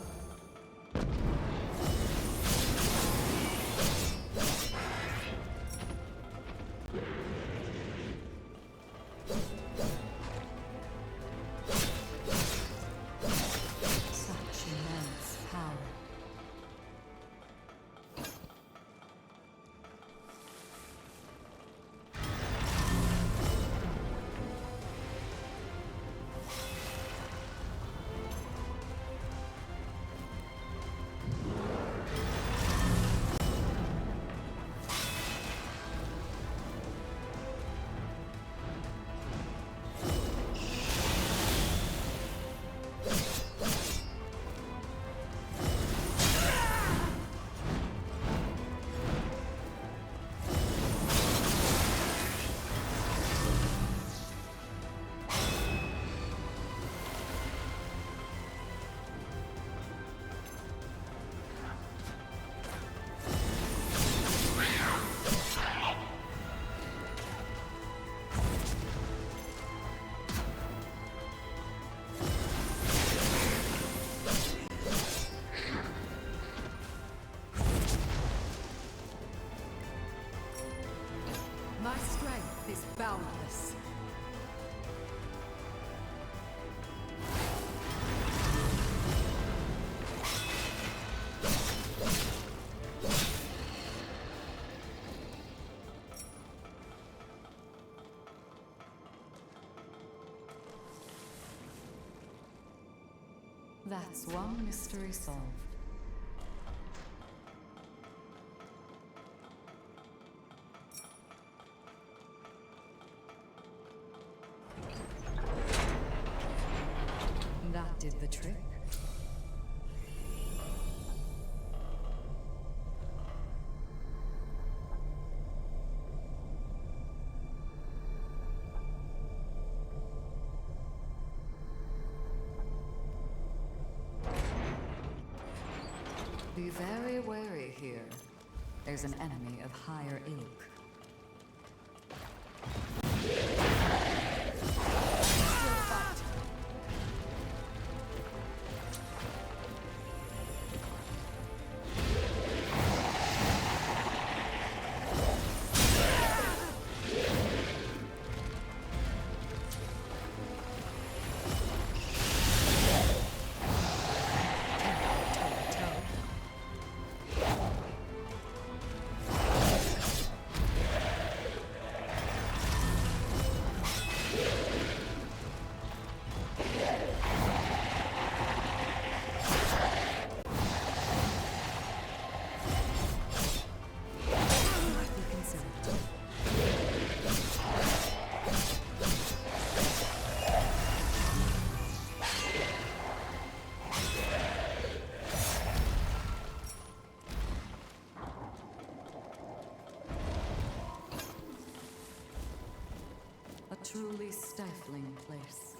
Such immense power. is boundless. That's one mystery solved. That did the trick. Be very wary here. There's an enemy of higher ilk. A truly stifling place.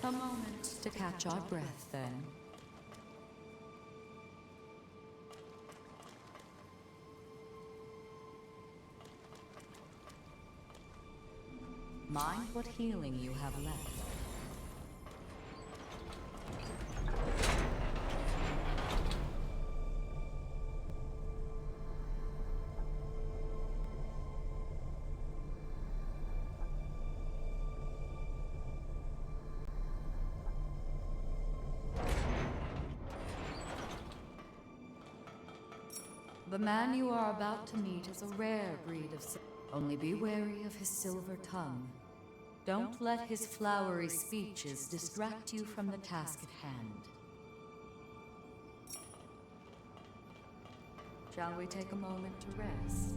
A moment to catch our breath, then. Mind what healing you have left. The man you are about to meet is a rare breed of only be wary of his silver tongue. Don't let his flowery speeches distract you from the task at hand. Shall we take a moment to rest?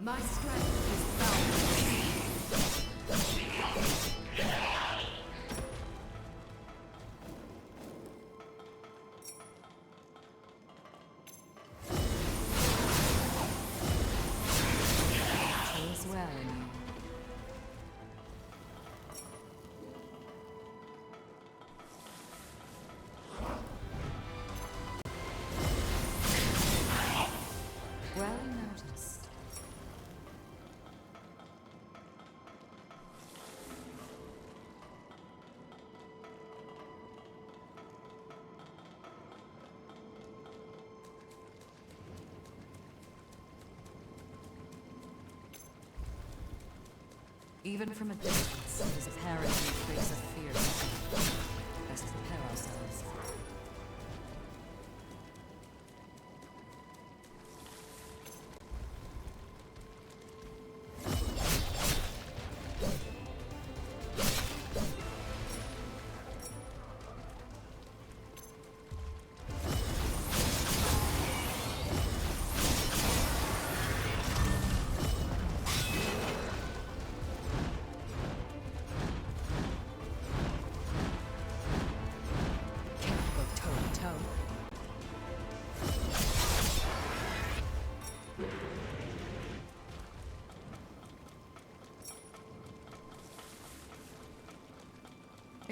My strength is boundless. All's well in you. Well noticed. Even from a distance, there's apparently a trace of fear. Let's prepare ourselves.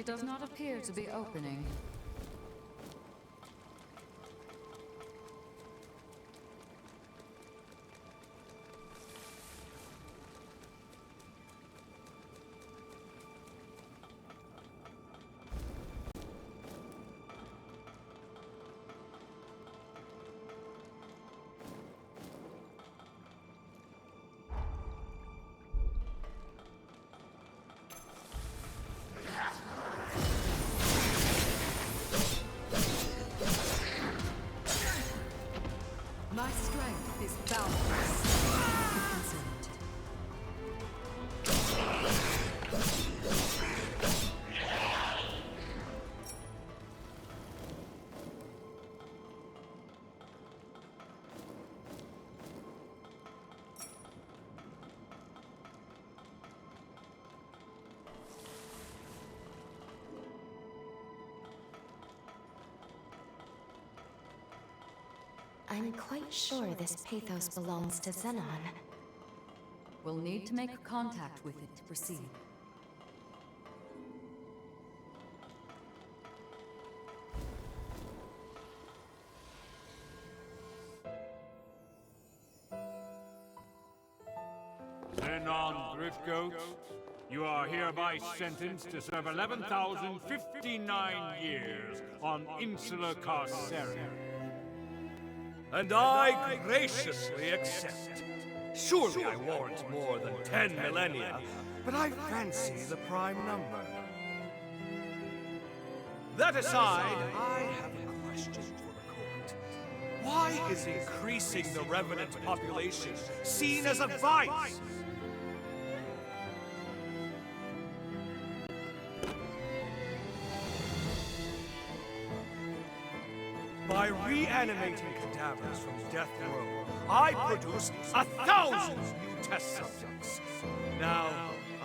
It does not appear to be opening. My strength is boundless. Transcend. I'm quite sure this pathos belongs to Xenon. We'll need to make contact with it to proceed. Xenon Driftgoat, you are hereby sentenced to serve 11,059 years on Insula Carceres. And I graciously accept. Surely I warrant more than 10 millennia, but I fancy the prime number. That aside, I have a question for the court. Why is increasing the Revenant population seen as a vice? By reanimating cadavers from death row, I produced 1,000 new test subjects. Now,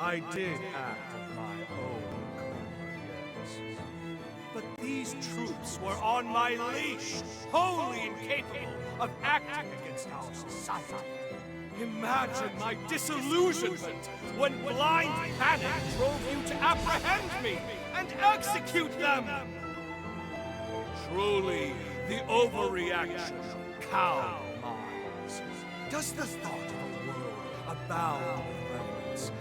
I did act of my own accord, yes. But these troops were on my leash, wholly incapable of acting against our society. Imagine my disillusionment when blind panic drove you to apprehend me and execute them! Truly, the overreaction of cow minds. Does the thought of a world abound with reverence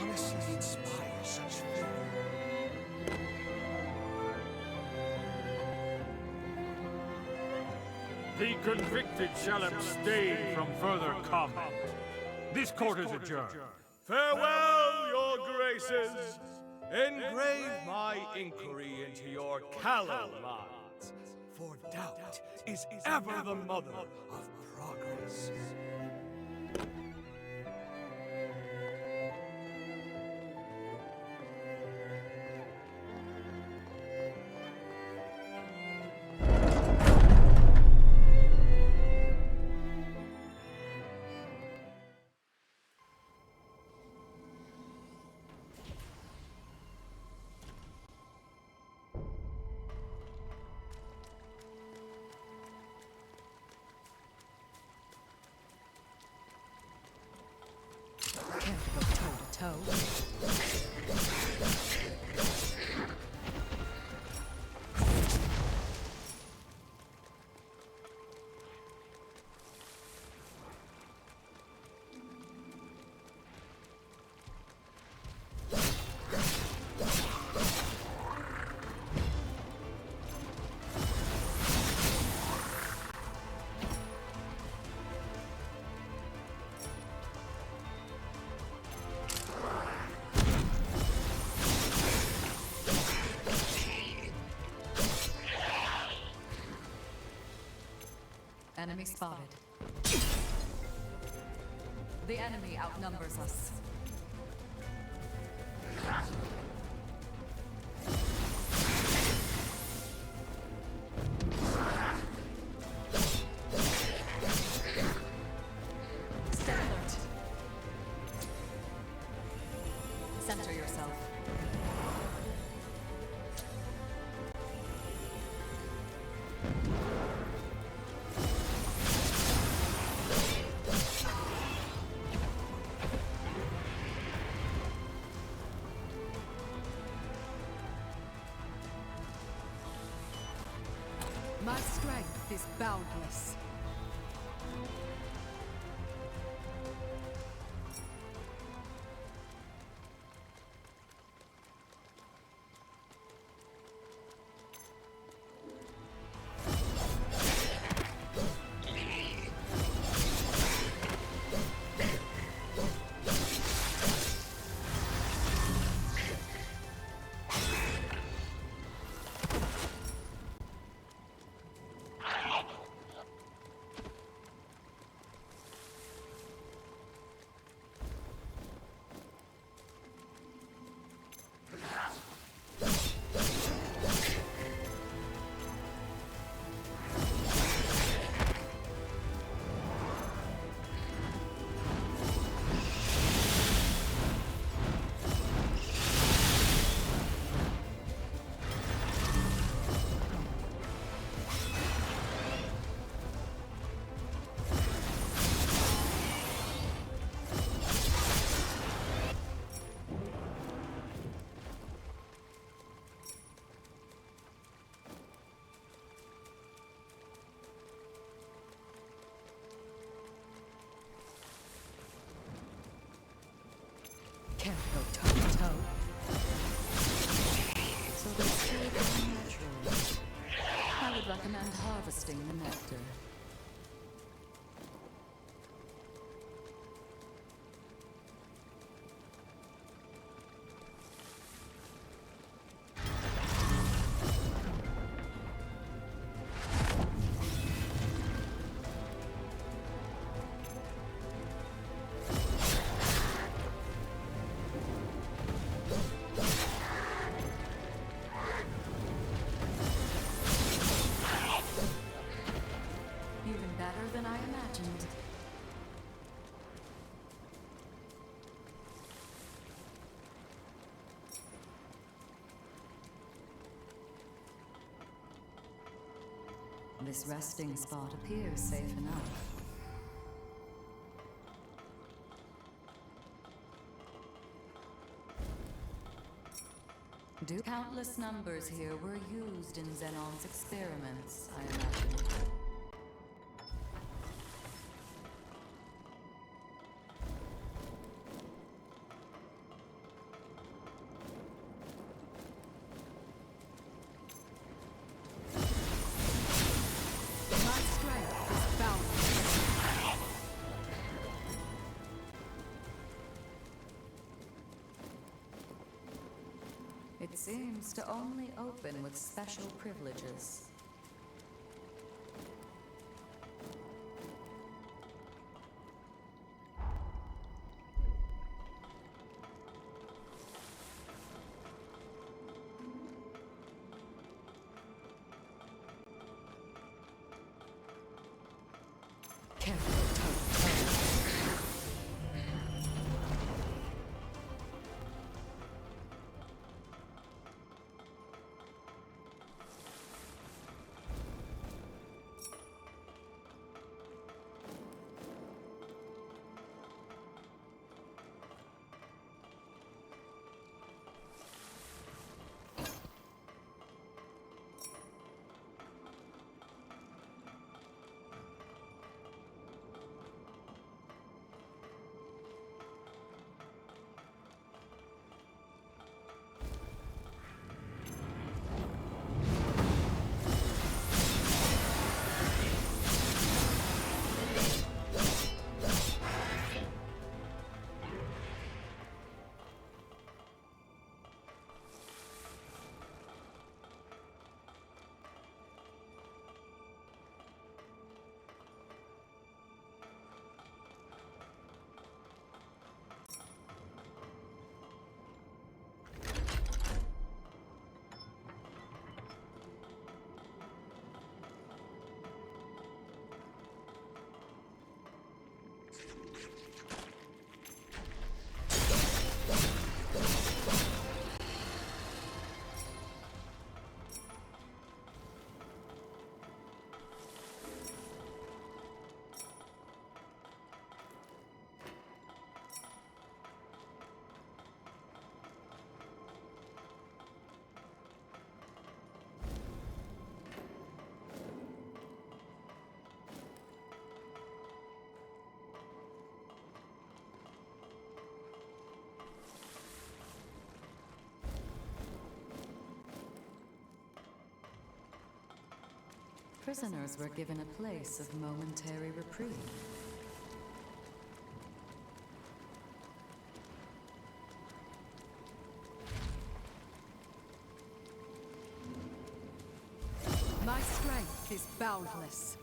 honestly inspire such fear? The convicted shall abstain from further comment. This court is adjourned. Farewell, your graces! Engrave my inquiry into your callow minds, for doubt is ever the mother of progress. Can't go toe to toe. Enemy spotted. The enemy outnumbers us. Stay alert. Center yourself. My strength is boundless. Can't go toe-to-toe. So they still grow naturally. I would recommend harvesting the nectar. Than I imagined. This resting spot appears safe enough. Countless numbers here were used in Xenon's experiments, I imagine. It seems to only open with special privileges. Prisoners were given a place of momentary reprieve. My strength is boundless.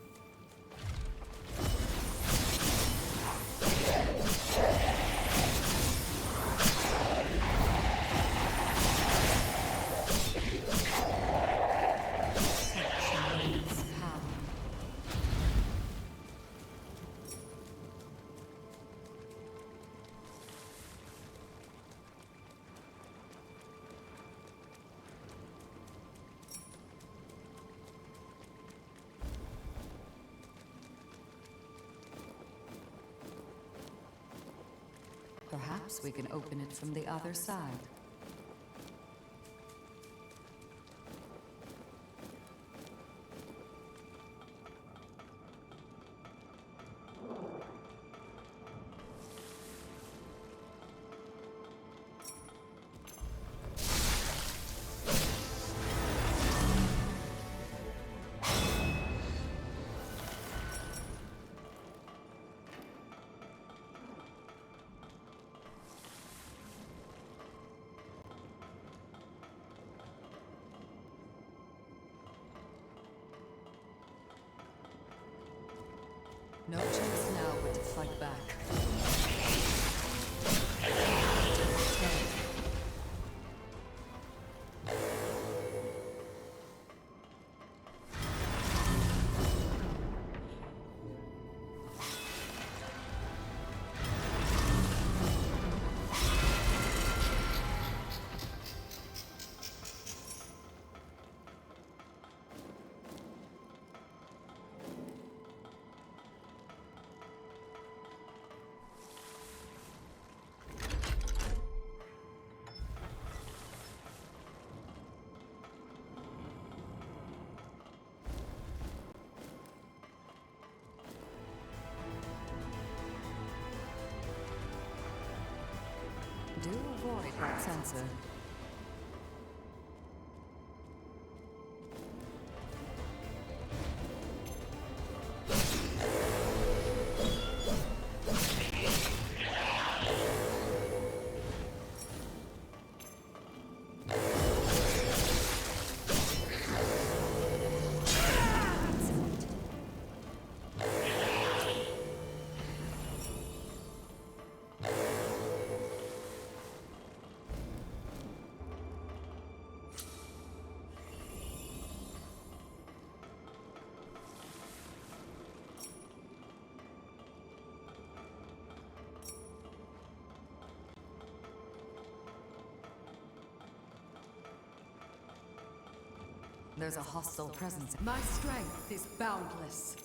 Perhaps we can open it from the other side. No chance now but to fight back. Do avoid that sensor. There's a hostile presence. My strength is boundless.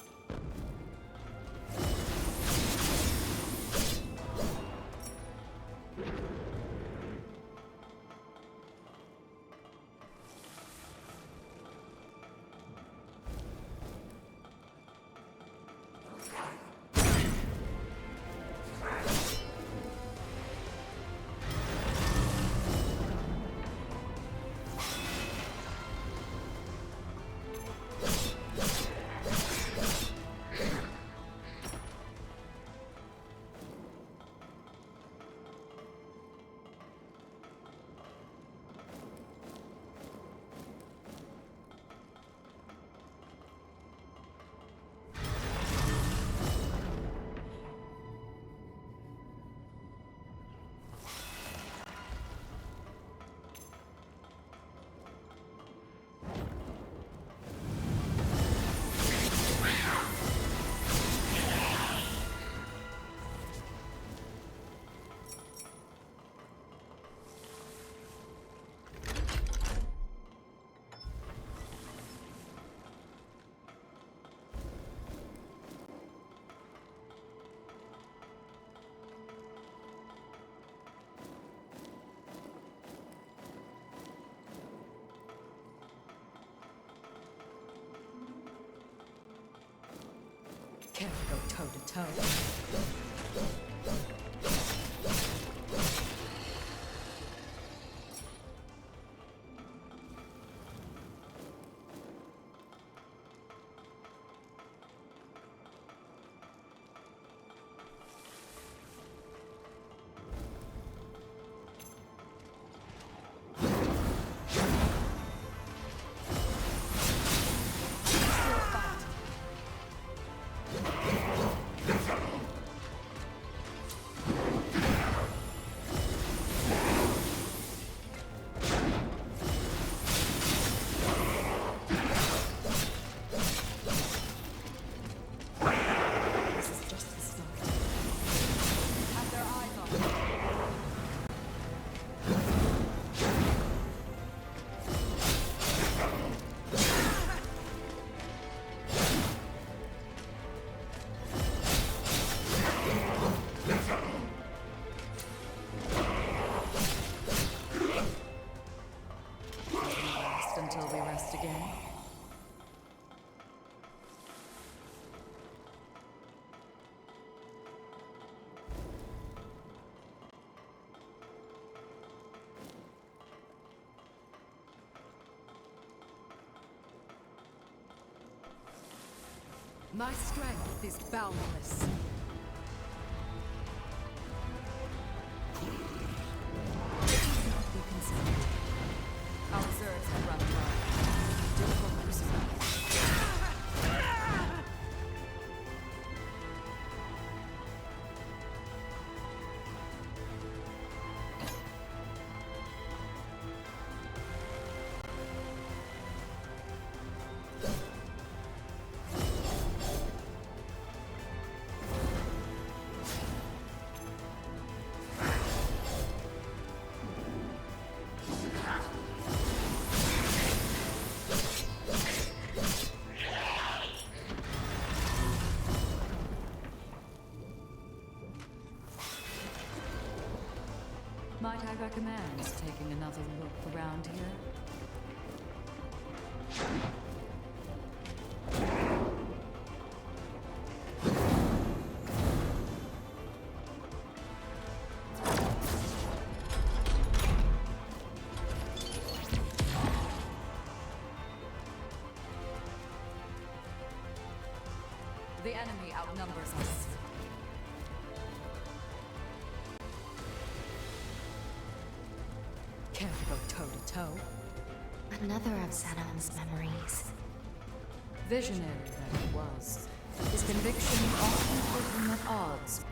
Can't go toe to toe. My strength is boundless. Be considered. Our reserves have run dry. Difficult pursuit. Might I recommend taking another look around here? The enemy outnumbers us. Care to go toe-to-toe? Another of Sadam's memories. Visionary that he was, his conviction often put him at odds.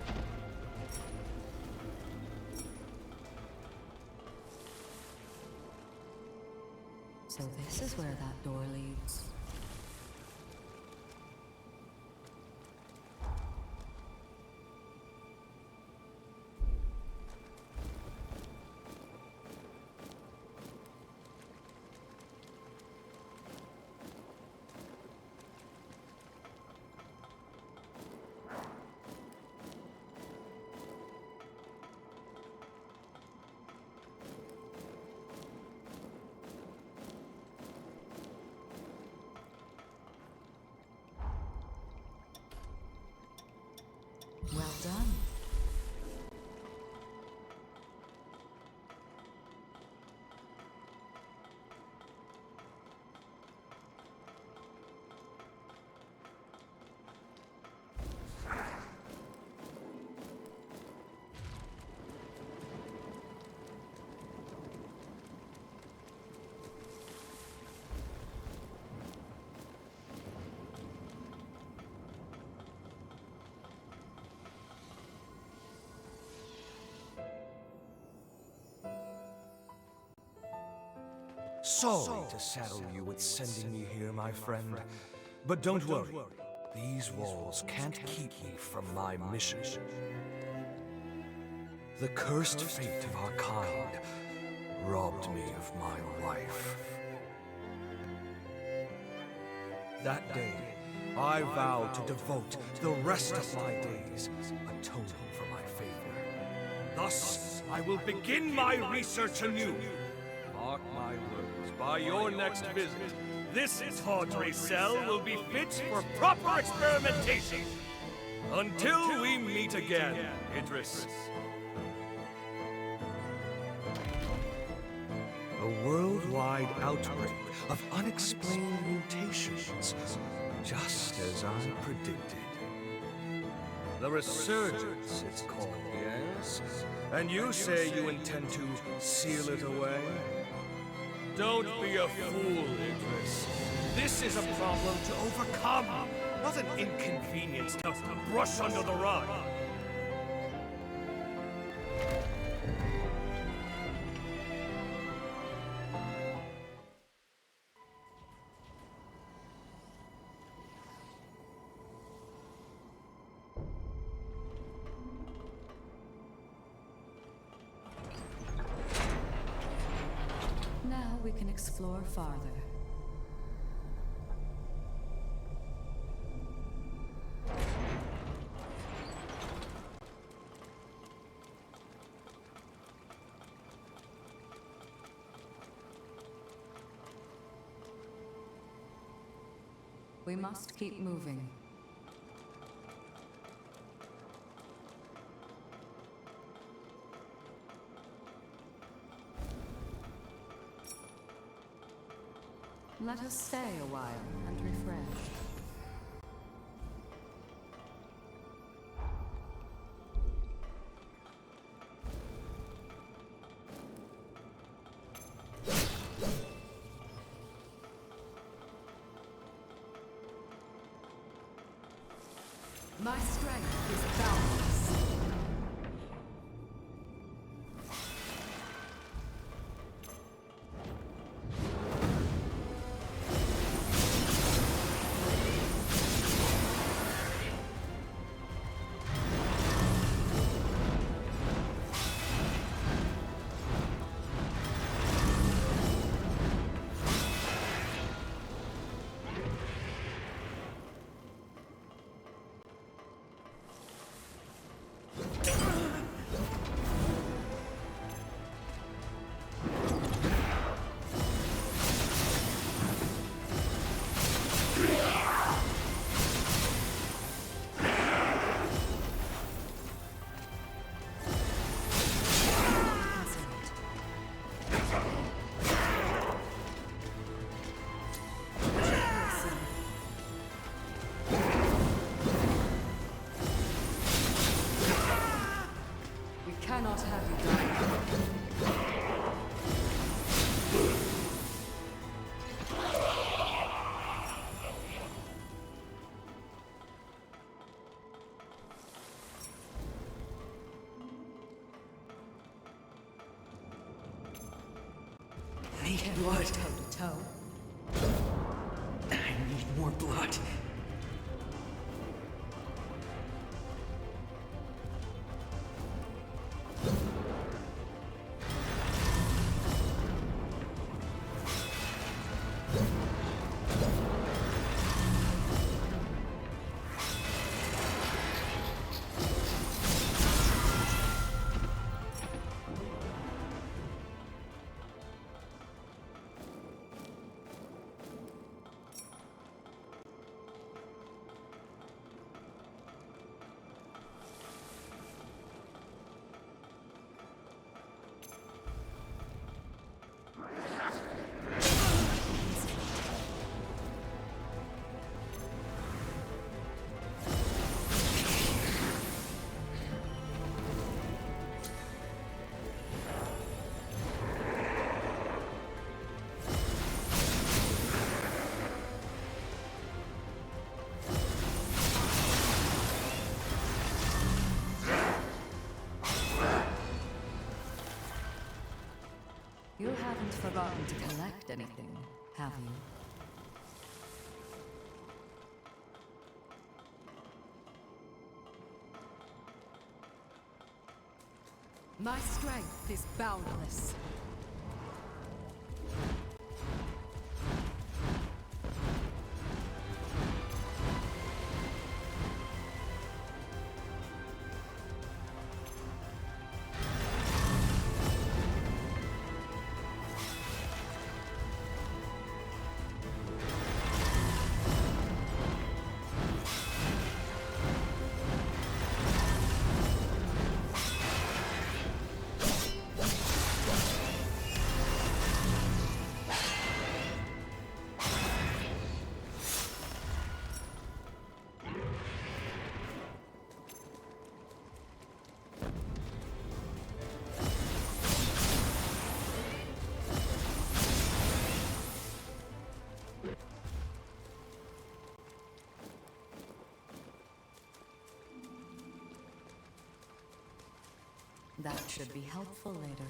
So this is where that door leads. Well done. Sorry to saddle you with sending me here, my friend. But don't worry. These walls can't keep me from my mission. The cursed fate of our kind robbed me of my wife. That day, I vowed to devote the rest of my days atoning for my failure. Thus, I will begin my research anew. Mark my words, by your next visit, this tawdry cell will be fit for proper experimentation. Until we meet again, Idris. A worldwide outbreak of unexplained mutations, just as I predicted. The resurgence, it's called, yes? And you say you intend to seal it away? Don't be a fool, Idris. This is a problem to overcome, not an inconvenience to brush under the rug. Now we can explore farther. We must keep moving. Let us stay a while and refresh. cannot have you die. Need blood. Toe to toe. I need more blood. You haven't forgotten to collect anything, have you? My strength is boundless. That should be helpful later.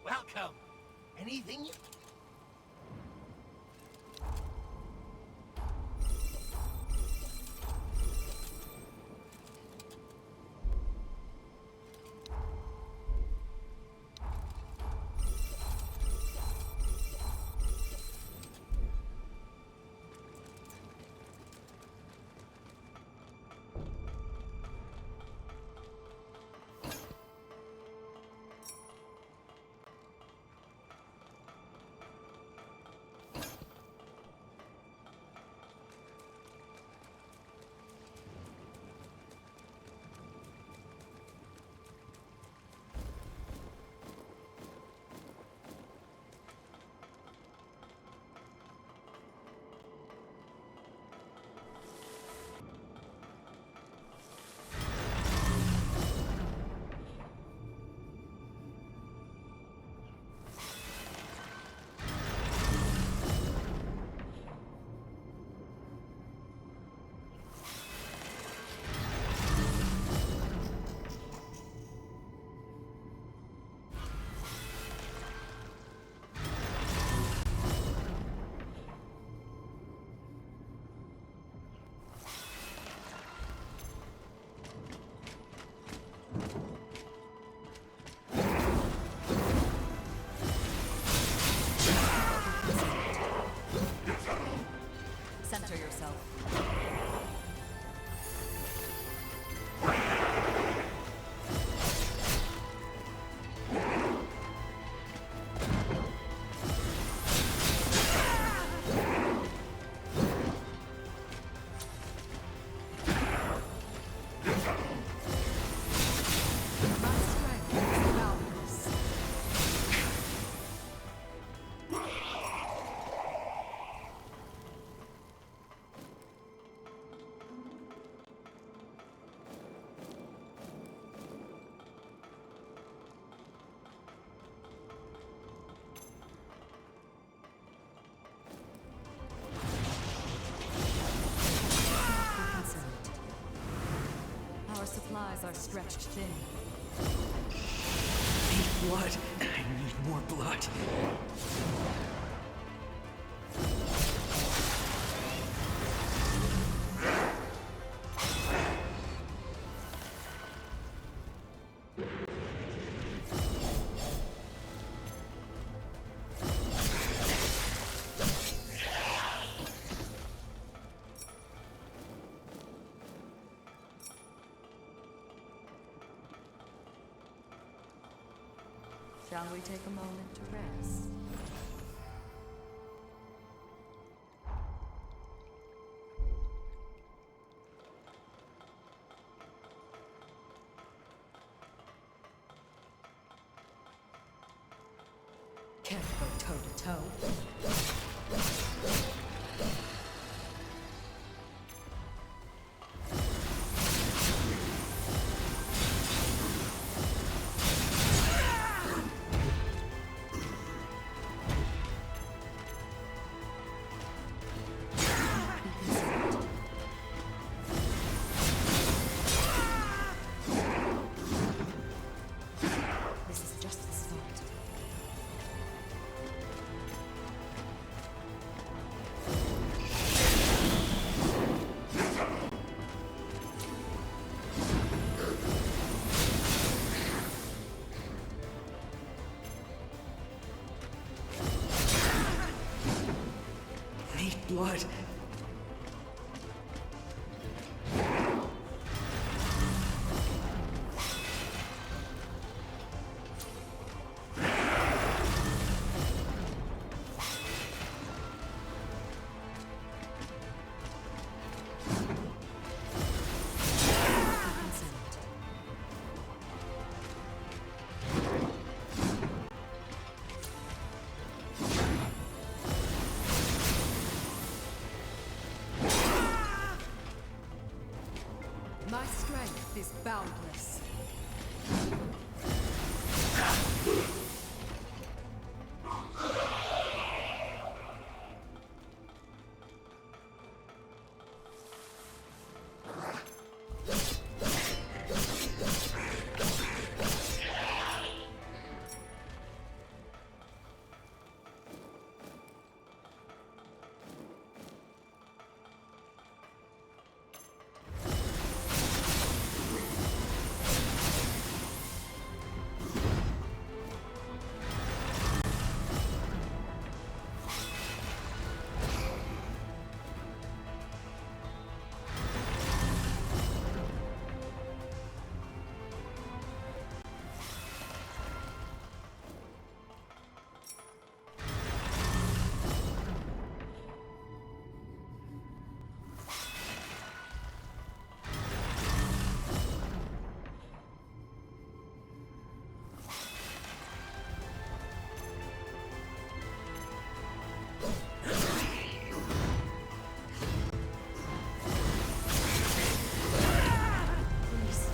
Welcome. Anything you... supplies are stretched thin. Need blood. I need more blood. Shall we take a moment to rest? Can't go toe to toe. This is just the start. Need blood. My strength is boundless.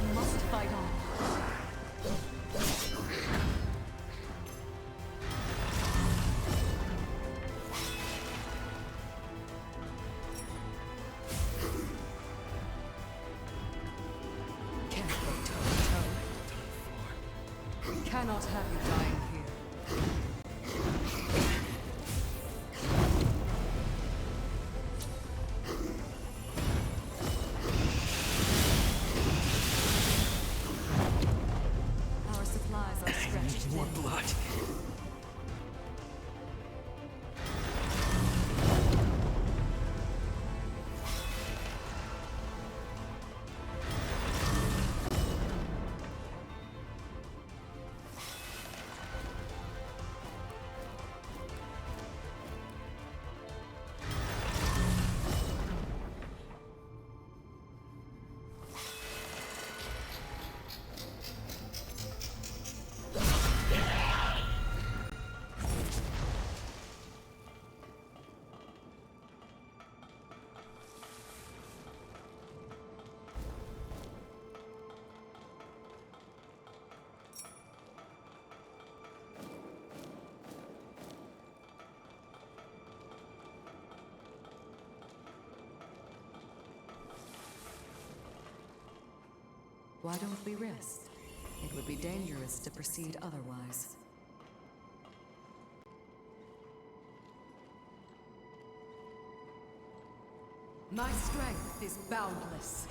We must fight on. Can't go toe to toe. Cannot have you dying here. Our supplies are stretched Need more thin. blood. why don't we risk? It would be dangerous to proceed otherwise. My strength is boundless.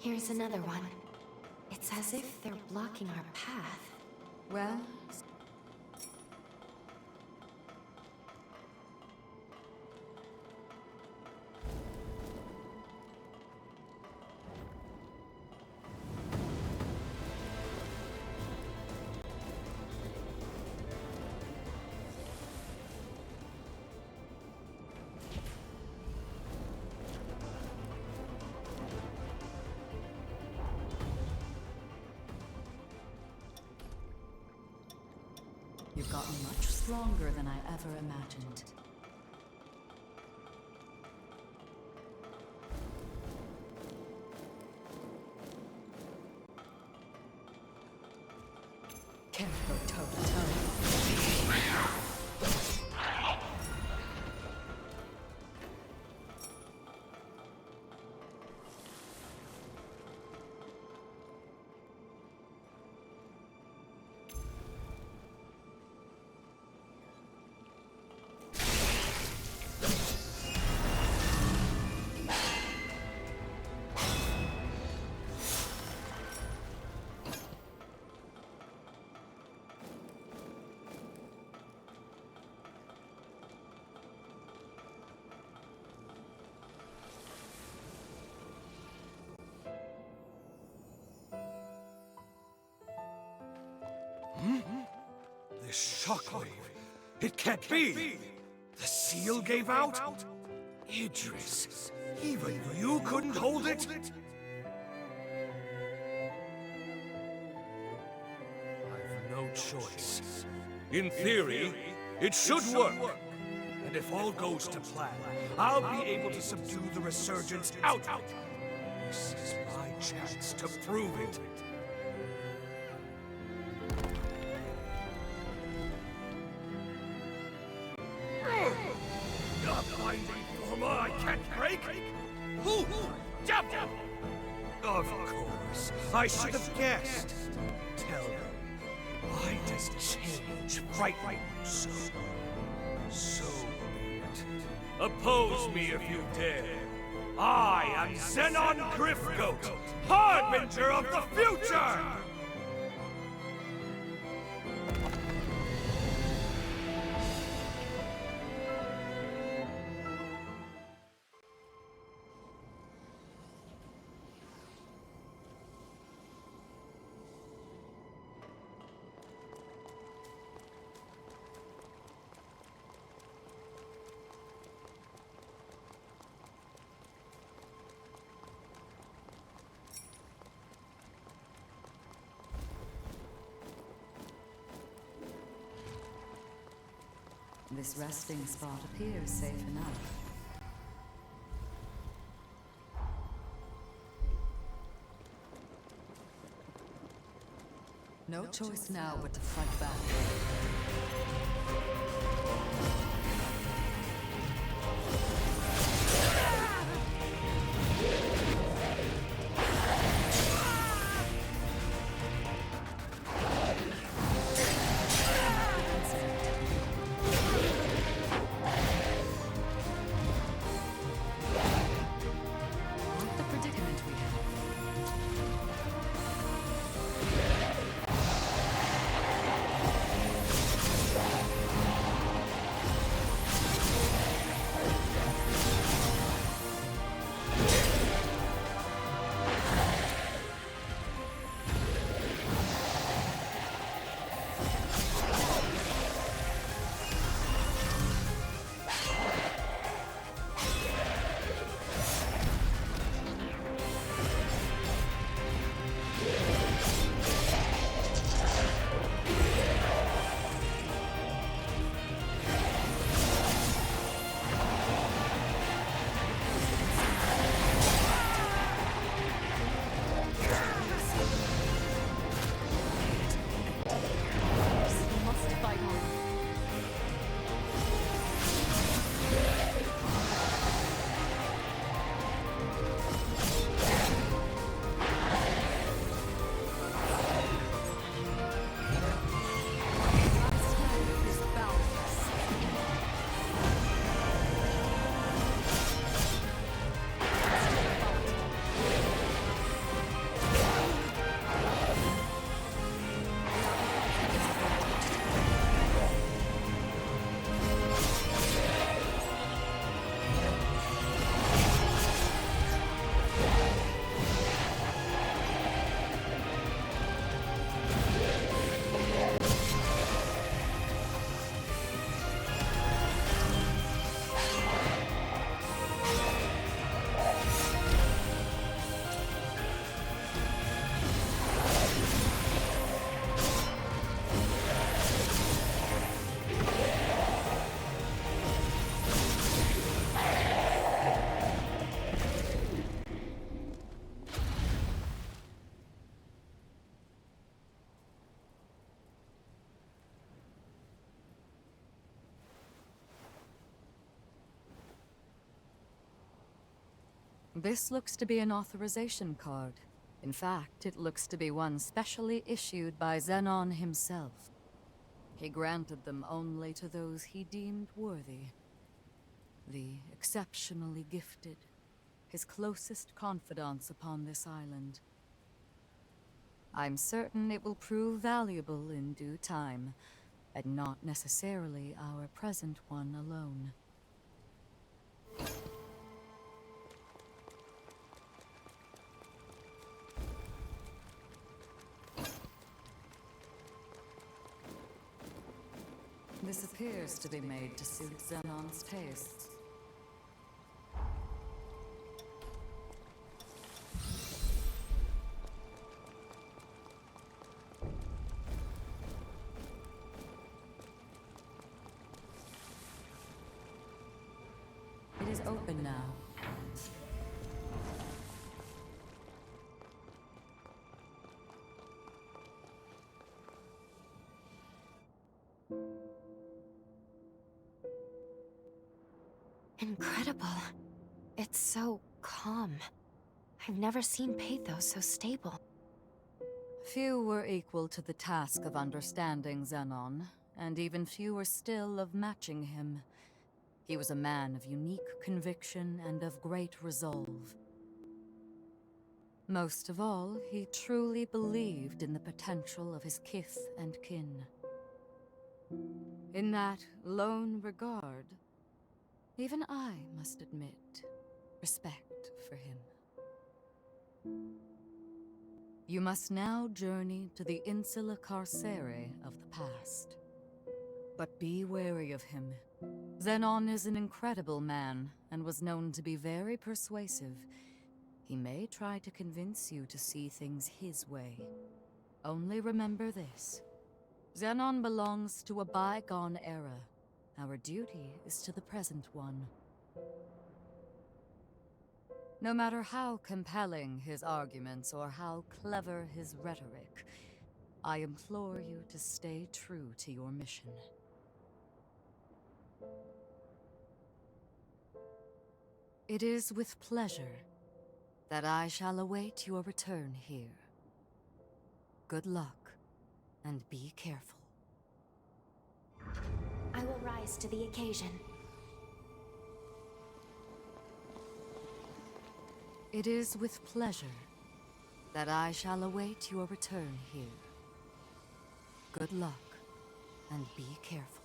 Here's another one. It's as if they're blocking our path. Well, you've gotten much stronger than I ever imagined. Can't go toe to toe. This shockwave. It can't be! The seal gave out? Idris, even you couldn't hold it? I've no choice. In theory, it should work. And if all goes to plan, I'll be able to subdue the resurgence out. This is my chance to prove it. I can't break? Who? Devil! Of course. I should have guessed. Tell me, why does change frighten you so? So be it. Oppose me if you dare. I am Xenon Griffgoat, harbinger of the future! This resting spot appears safe enough. No choice now but to fight back. This looks to be an authorization card. In fact, it looks to be one specially issued by Xenon himself. He granted them only to those he deemed worthy. The exceptionally gifted, his closest confidants upon this island. I'm certain it will prove valuable in due time, and not necessarily our present one alone. This appears to be made to suit Xenon's tastes. It is open now. Incredible. It's so calm. I've never seen Pathos so stable. Few were equal to the task of understanding Xenon, and even fewer still of matching him. He was a man of unique conviction and of great resolve. Most of all, he truly believed in the potential of his kith and kin. In that lone regard, even I must admit respect for him. You must now journey to the Insula Carcere of the past. But be wary of him. Xenon is an incredible man, and was known to be very persuasive. He may try to convince you to see things his way. Only remember this. Xenon belongs to a bygone era. Our duty is to the present one. No matter how compelling his arguments or how clever his rhetoric, I implore you to stay true to your mission. It is with pleasure that I shall await your return here. Good luck, and be careful. I will rise to the occasion. It is with pleasure that I shall await your return here. Good luck, and be careful.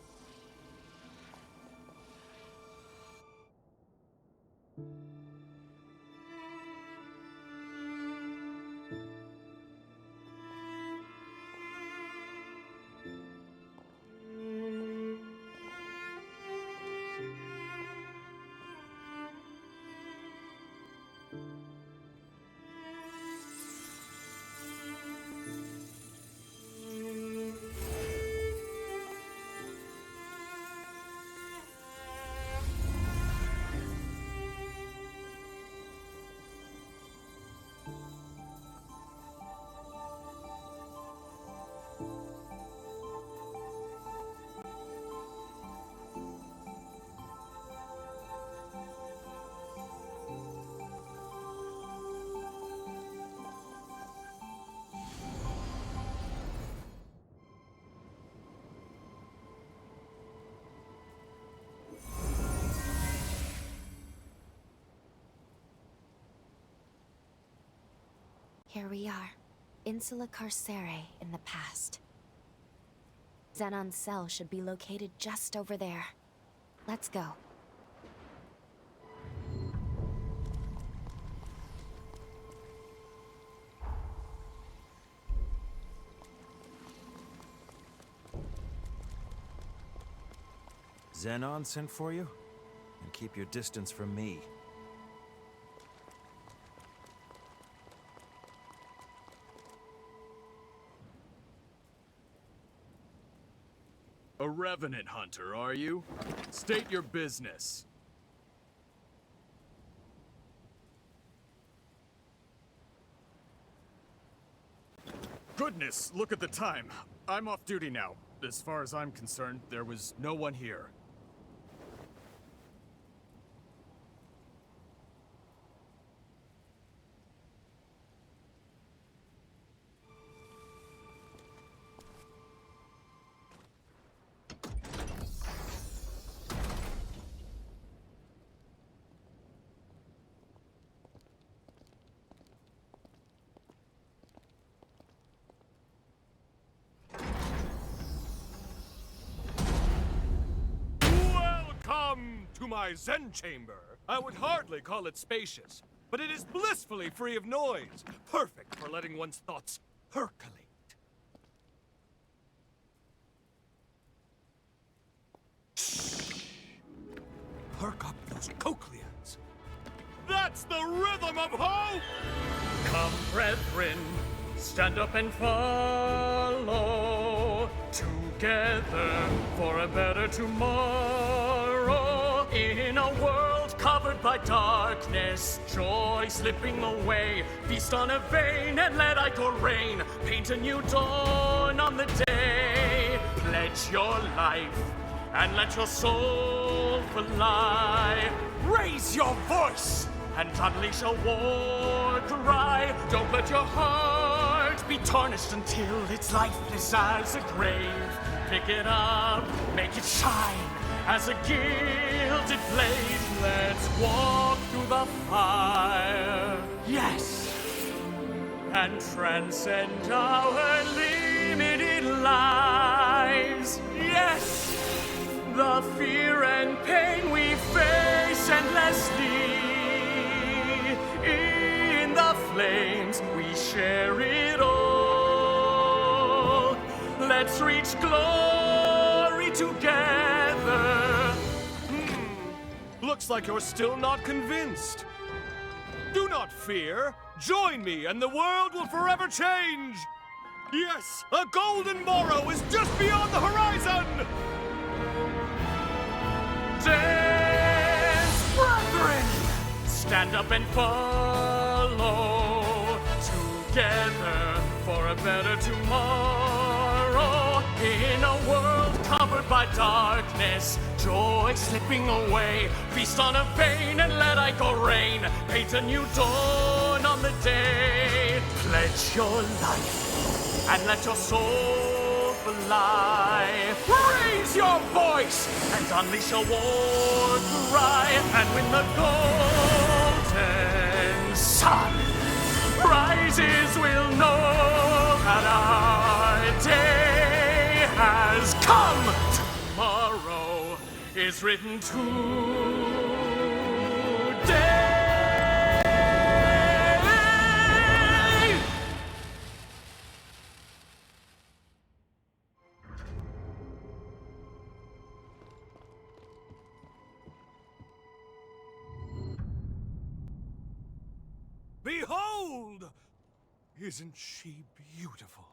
Here we are, Insula Carcere in the past. Xenon's cell should be located just over there. Let's go. Xenon sent for you? And keep your distance from me. A revenant hunter, are you? State your business. Goodness, look at the time. I'm off duty now. As far as I'm concerned, there was no one here. to my Zen chamber. I would hardly call it spacious, but it is blissfully free of noise, perfect for letting one's thoughts percolate. Shh. Perk up those cochlears. That's the rhythm of hope! Come, brethren, stand up and follow together for a better tomorrow. In a world covered by darkness, joy slipping away. Feast on a vein and let Ichor reign. Paint a new dawn on the day. Pledge your life and let your soul fly. Raise your voice and unleash a war cry. Don't let your heart be tarnished until it's lifeless as a grave. Pick it up, make it shine as a gilded blade. Let's walk through the fire, yes, and transcend our limited lives, yes. The fear and pain we face endlessly. In the flames, we share it all. Let's reach glory together. Looks like you're still not convinced. Do not fear. Join me and the world will forever change. Yes, a golden morrow is just beyond the horizon. Dance, brethren! Stand up and follow together for a better tomorrow. In a world covered by darkness, joy slipping away. Feast on a vein and let Ichor reign. Paint a new dawn on the day. Pledge your life and let your soul fly. Raise your voice and unleash a war cry. And when the golden sun rises, we'll know that our day has come. Tomorrow is written today. Behold! Isn't she beautiful?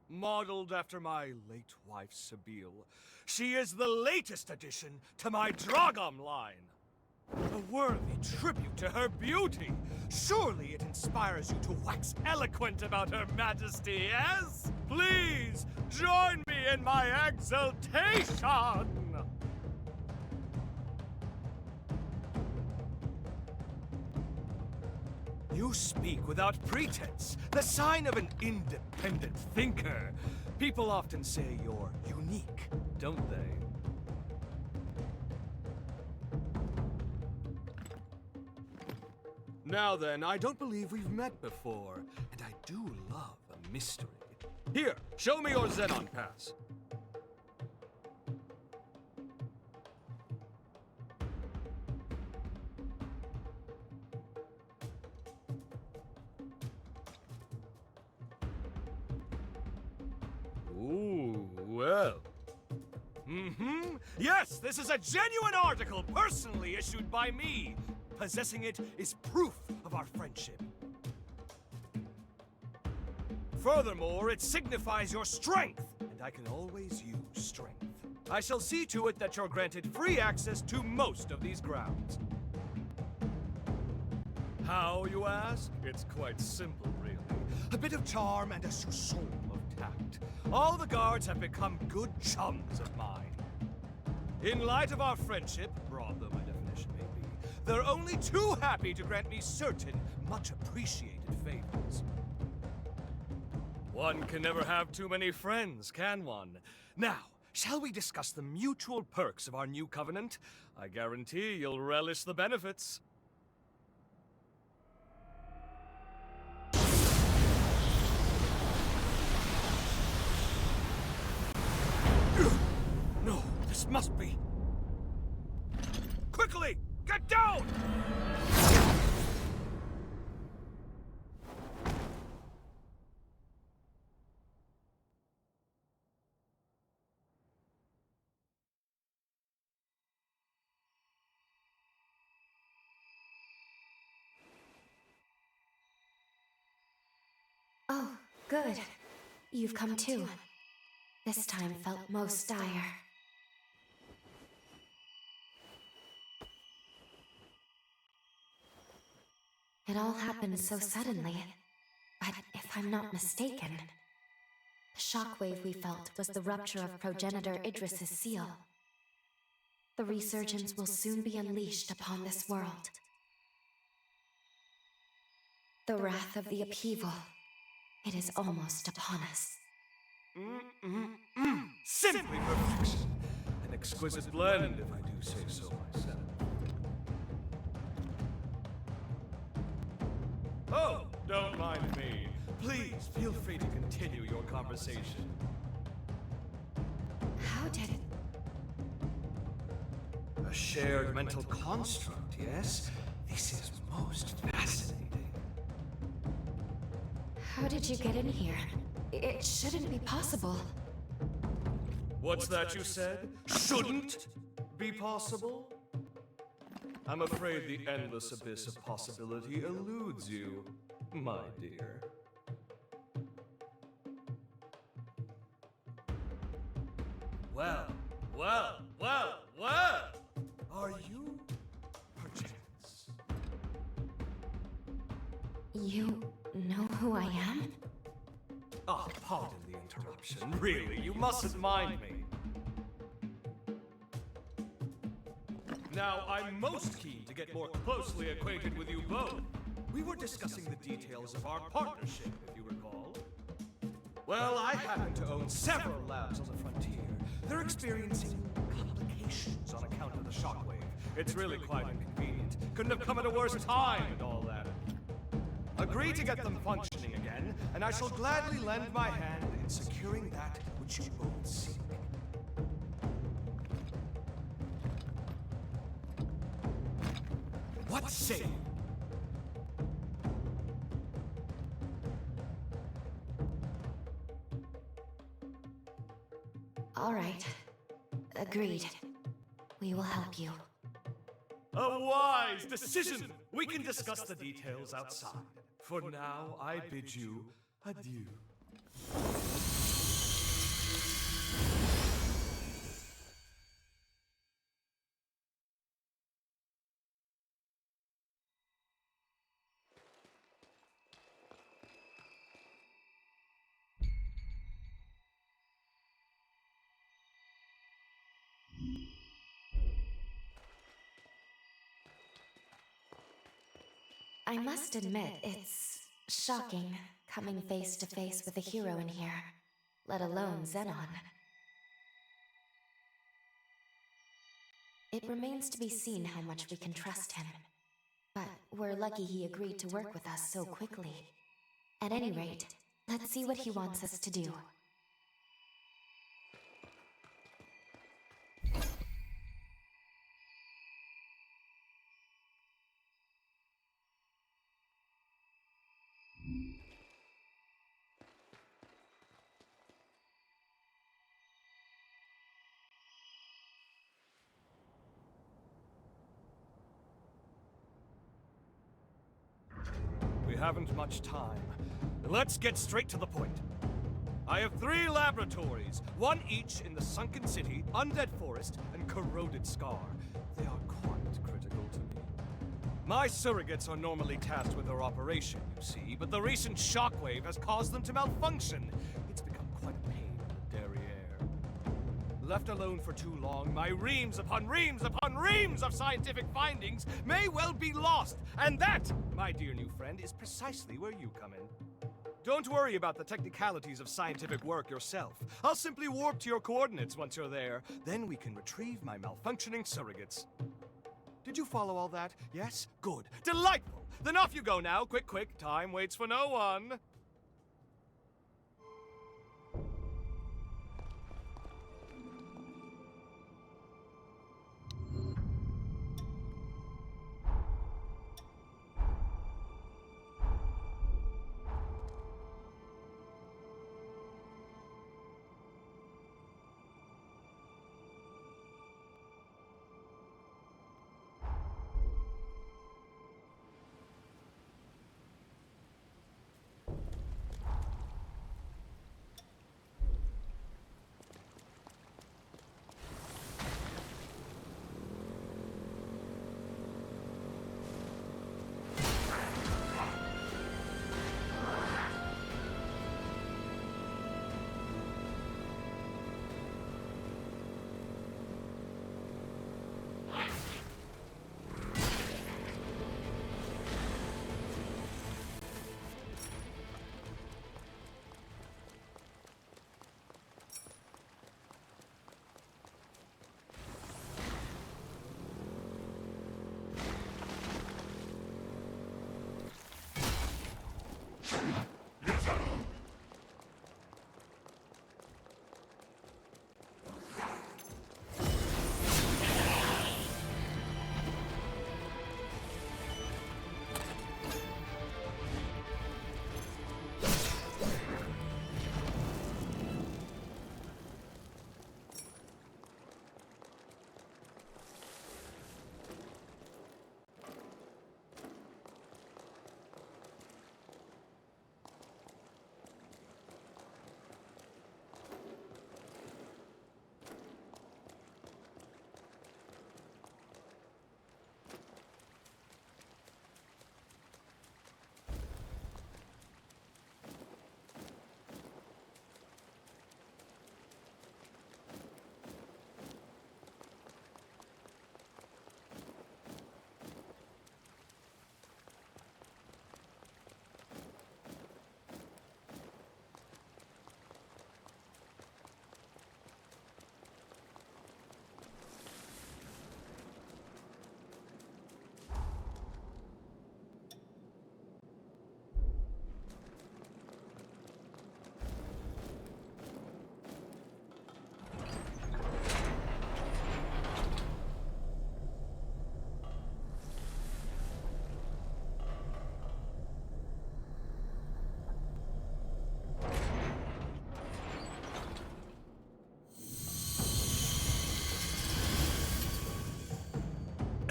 Modeled after my late wife, Sabile, she is the latest addition to my Dragom line. A worthy tribute to her beauty. Surely it inspires you to wax eloquent about her majesty, yes? Please, join me in my exultation! You speak without pretense, the sign of an independent thinker. People often say you're unique, don't they? Now then, I don't believe we've met before, and I do love a mystery. Here, show me your Xenon pass. Ooh, well. Yes, this is a genuine article personally issued by me. Possessing it is proof of our friendship. Furthermore, it signifies your strength, and I can always use strength. I shall see to it that you're granted free access to most of these grounds. How, you ask? It's quite simple, really. A bit of charm and a soupçon of tact. All the guards have become good chums of mine. In light of our friendship, broad though my definition may be, they're only too happy to grant me certain, much appreciated favors. One can never have too many friends, can one? Now, shall we discuss the mutual perks of our new covenant? I guarantee you'll relish the benefits. No, this must be... Back down! Oh, good. You've come too. This time felt most dire. It all happened so suddenly. But if I'm not mistaken, the shockwave we felt was the rupture of progenitor Idris's seal. The resurgence will soon be unleashed upon this world. The wrath of the upheaval. It is almost upon us. Simply perfection. An exquisite blend, if I do say so myself. Oh, don't mind me. Please, feel free to continue your conversation. How did... A shared mental construct, yes? This is most fascinating. How did you get in here? It shouldn't be possible. What's that you said? Shouldn't be possible? I'm afraid the endless abyss of possibility eludes you, my dear. Well, well, well, well! Are you perchance? You know who I am? Ah, pardon the interruption. Really, you mustn't mind me. Now, I'm most keen to get more closely acquainted with you both. We were discussing the details of our partnership, if you recall. Well, I happen to own several labs on the frontier. They're experiencing complications on account of the shockwave. It's really quite inconvenient. Couldn't have come at a worse time and all that. Agree to get them functioning again, and I shall gladly lend my hand in securing that which you both seek. What say you? All right. Agreed. We will help you. A wise decision! We can discuss the details outside. For now, I bid you adieu. I must admit, it's shocking coming face to face with a hero in here, let alone Xenon. It remains to be seen how much we can trust him. But we're lucky he agreed to work with us so quickly. At any rate, let's see what he wants us to do. We haven't much time. Let's get straight to the point. I have 3 laboratories, one each in the Sunken City, Undead Forest, and Corroded Scar. They are quite critical to me. My surrogates are normally tasked with their operation, you see, but the recent shockwave has caused them to malfunction. It's become quite a pain in the derriere. Left alone for too long, my reams upon reams upon reams of scientific findings may well be lost. And that, my dear new friend, is precisely where you come in. Don't worry about the technicalities of scientific work yourself. I'll simply warp to your coordinates once you're there. Then we can retrieve my malfunctioning surrogates. Did you follow all that? Yes? Good. Delightful! Then off you go now. Quick, quick. Time waits for no one.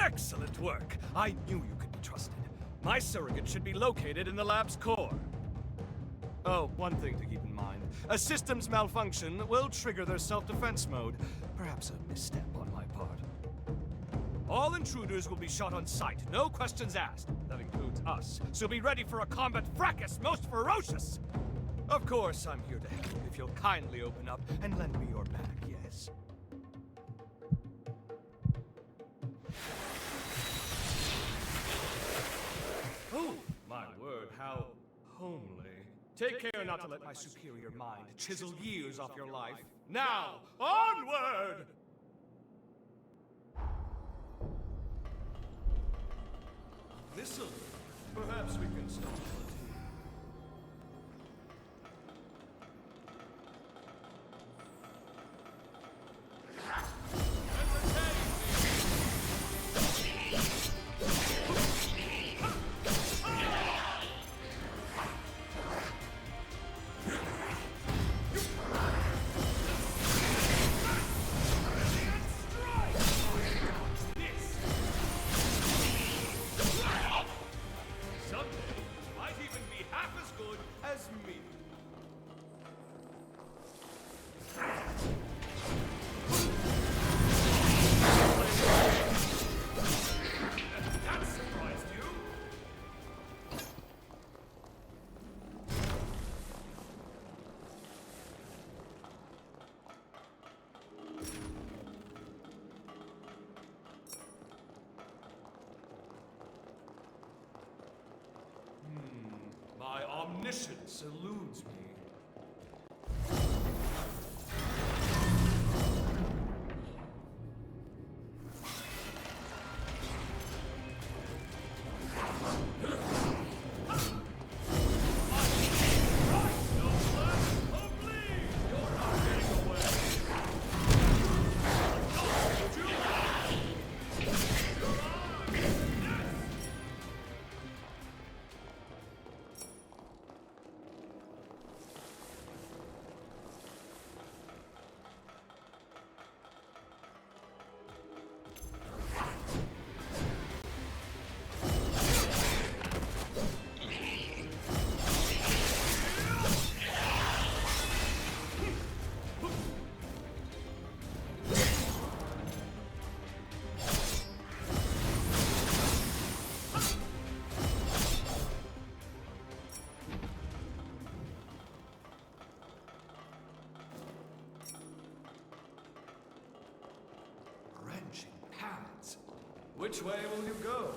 Excellent work. I knew you could be trusted. My surrogate should be located in the lab's core. Oh, one thing to keep in mind. A system's malfunction will trigger their self-defense mode. Perhaps a misstep on my part. All intruders will be shot on sight, no questions asked. That includes us. So be ready for a combat fracas most ferocious! Of course, I'm here to help if you'll kindly open up and lend me your back, yes? Oh, my word, how homely. Take care not to let my superior mind chisel years off your life. Now, onward! This'll... Perhaps we can stop for tea. My omniscience eludes me. Which way will you go?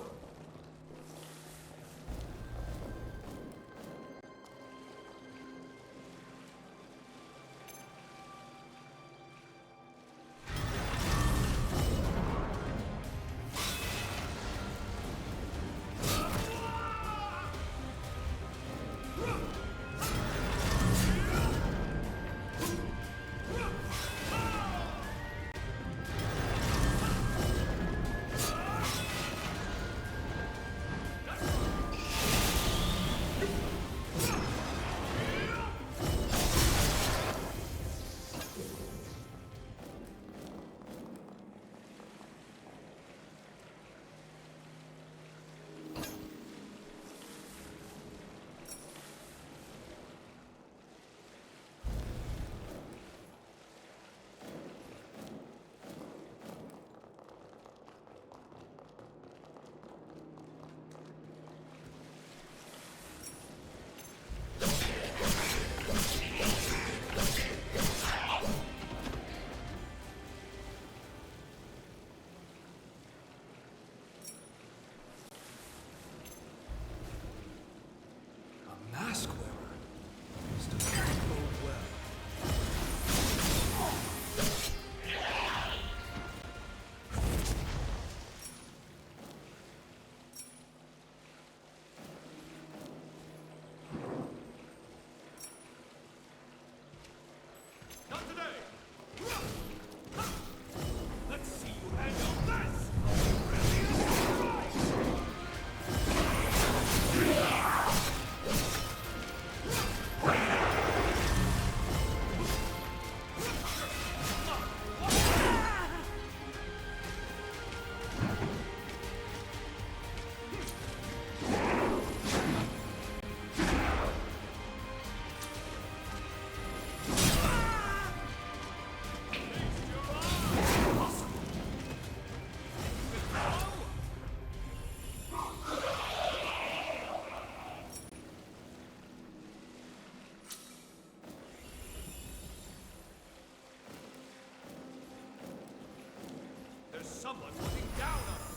someone looking down on us.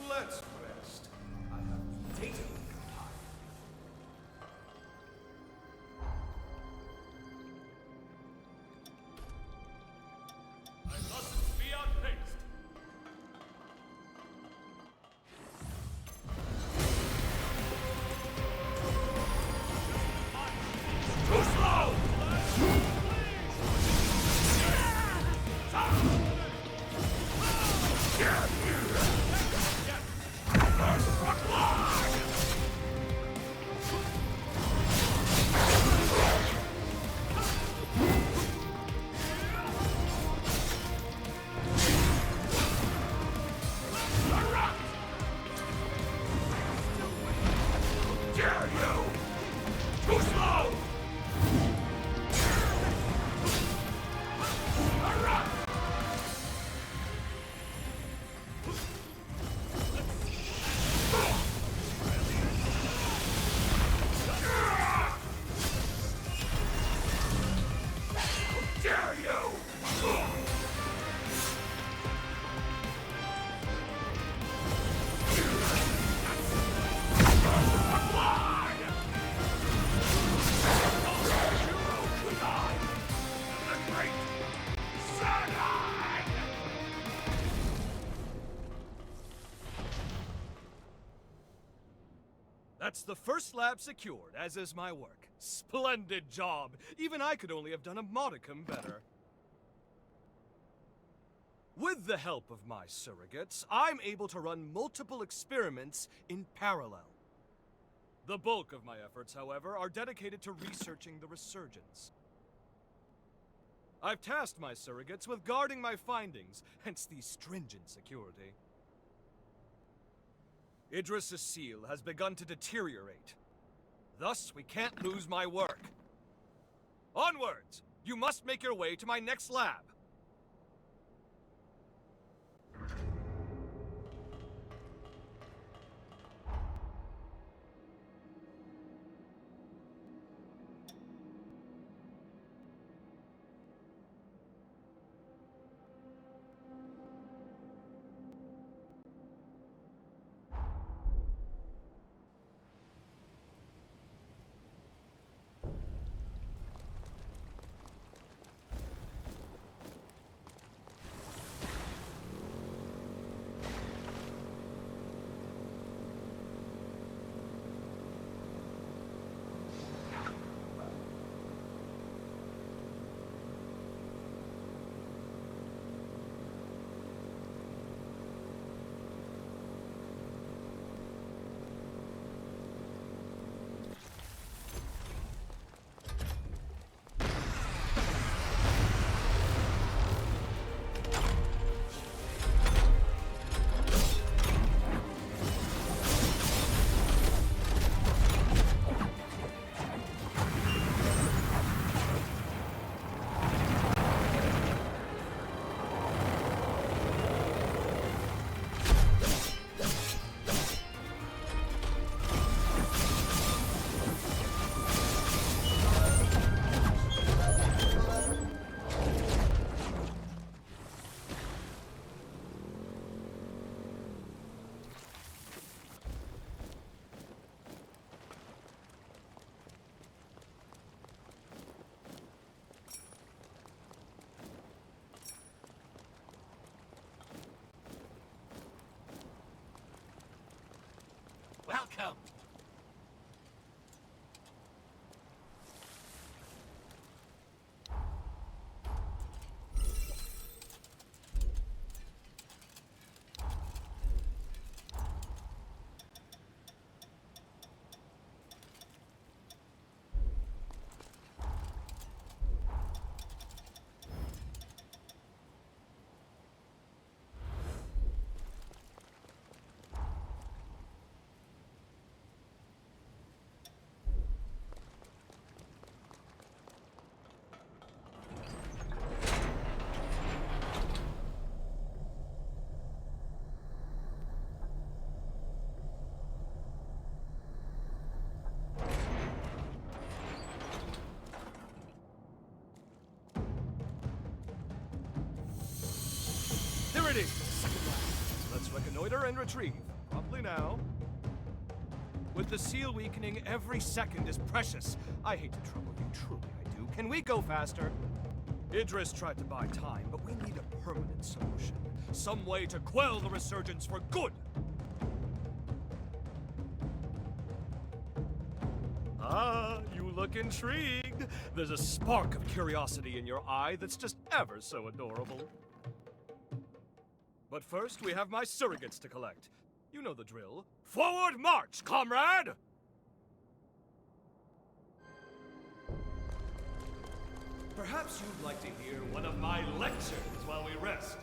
Let's rest. I have data compiled. I mustn't be outpaced. Too slow! Dare you! Too slow! Dare you! That's the first lab secured, as is my work. Splendid job! Even I could only have done a modicum better. With the help of my surrogates, I'm able to run multiple experiments in parallel. The bulk of my efforts, however, are dedicated to researching the resurgence. I've tasked my surrogates with guarding my findings, hence the stringent security. Idris' seal has begun to deteriorate. Thus, we can't lose my work. Onwards! You must make your way to my next lab. Welcome. Consider and retrieve. Promptly now. With the seal weakening, every second is precious. I hate to trouble you, truly I do. Can we go faster? Idris tried to buy time, but we need a permanent solution. Some way to quell the resurgence for good! Ah, you look intrigued. There's a spark of curiosity in your eye that's just ever so adorable. But first, we have my surrogates to collect. You know the drill. Forward march, comrade! Perhaps you'd like to hear one of my lectures while we rest.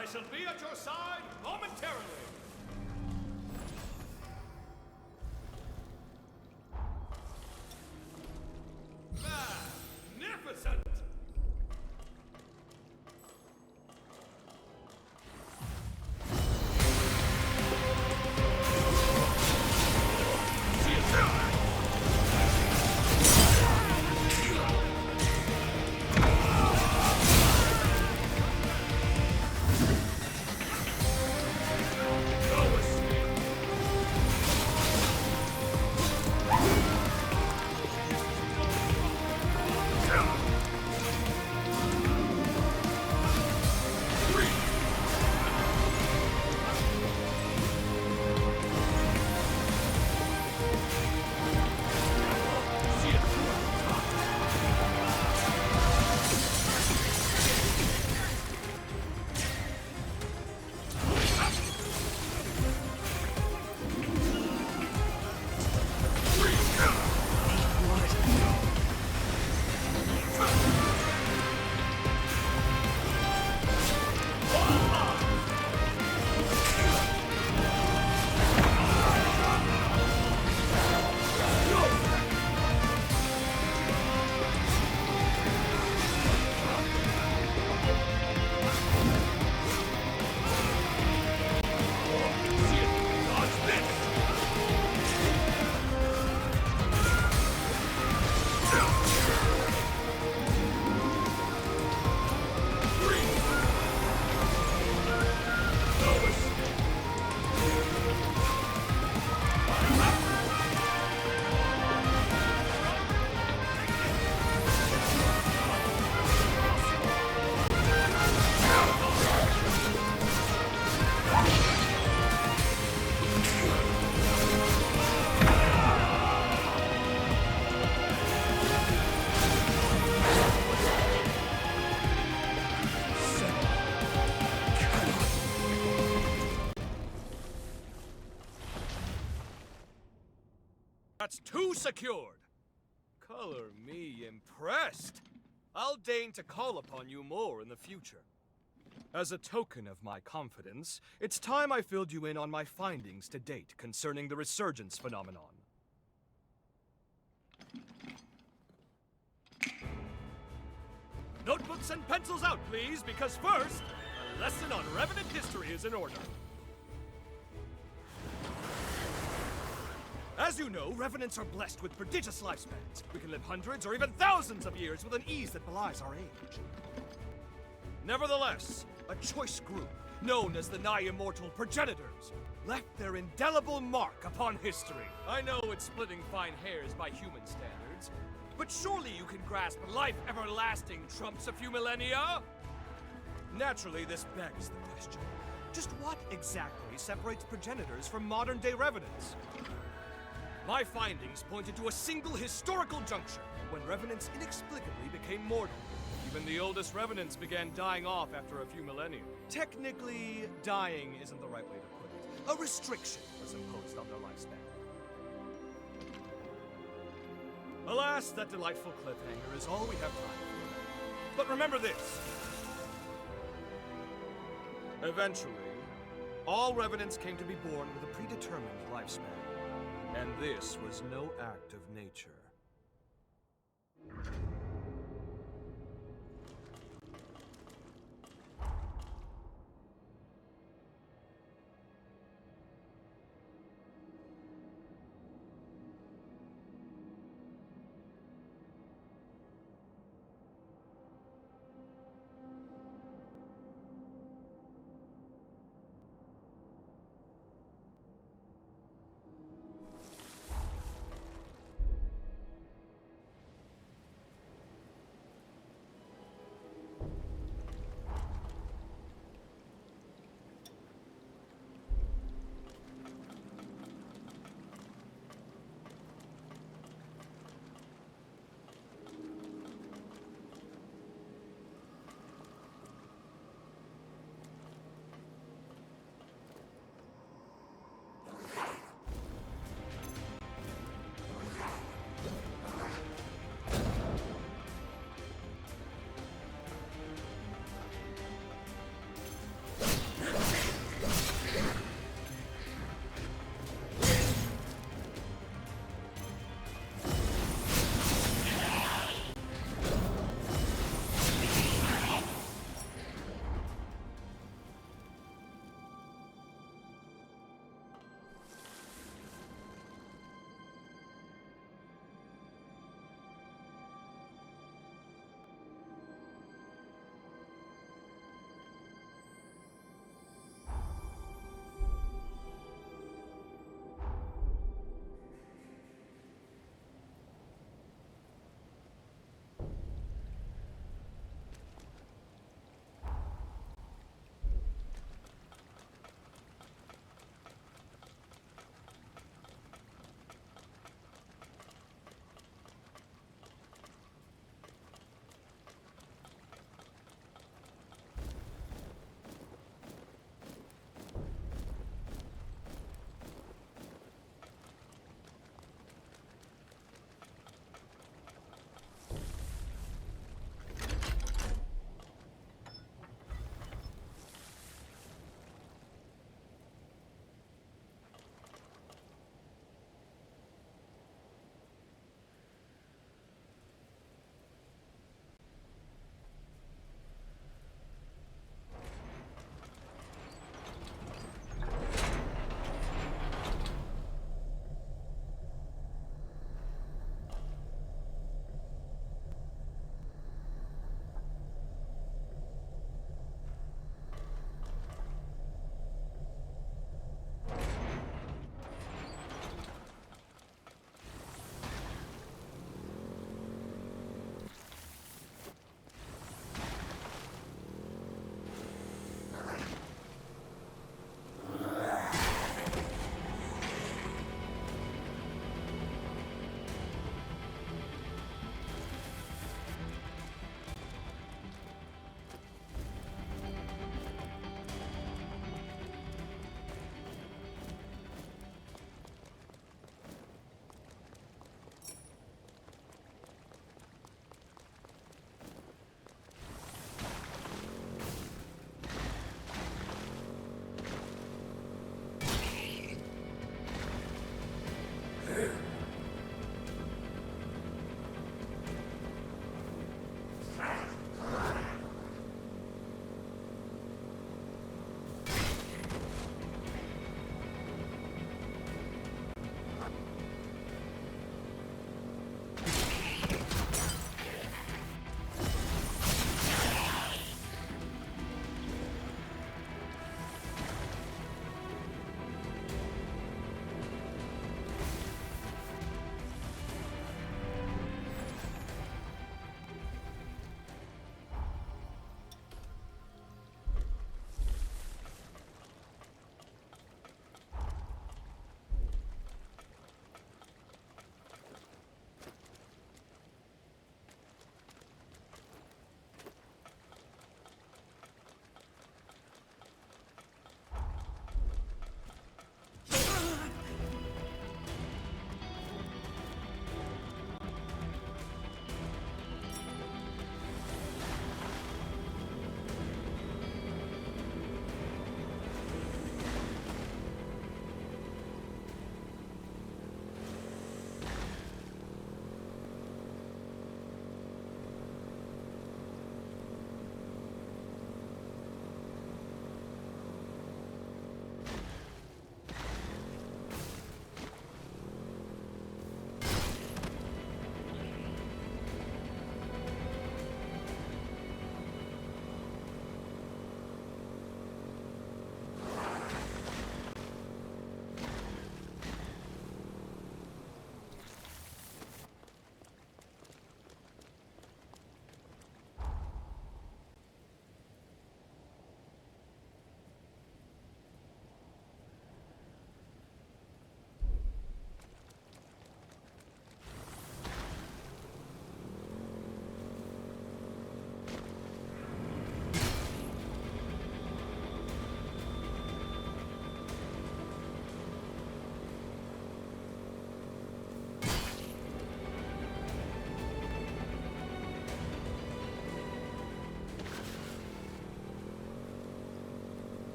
I shall be at your side momentarily. Magnificent! That's 2 secured! Color me impressed. I'll deign to call upon you more in the future. As a token of my confidence, it's time I filled you in on my findings to date concerning the resurgence phenomenon. Notebooks and pencils out, please, because first, a lesson on Revenant history is in order. As you know, Revenants are blessed with prodigious lifespans. We can live hundreds or even thousands of years with an ease that belies our age. Nevertheless, a choice group, known as the nigh-immortal progenitors, left their indelible mark upon history. I know it's splitting fine hairs by human standards, but surely you can grasp life everlasting trumps a few millennia? Naturally, this begs the question. Just what exactly separates progenitors from modern-day Revenants? My findings pointed to a single historical juncture when Revenants inexplicably became mortal. Even the oldest Revenants began dying off after a few millennia. Technically, dying isn't the right way to put it. A restriction was imposed on their lifespan. Alas, that delightful cliffhanger is all we have time for. But remember this. Eventually, all Revenants came to be born with a predetermined lifespan. And this was no act of nature.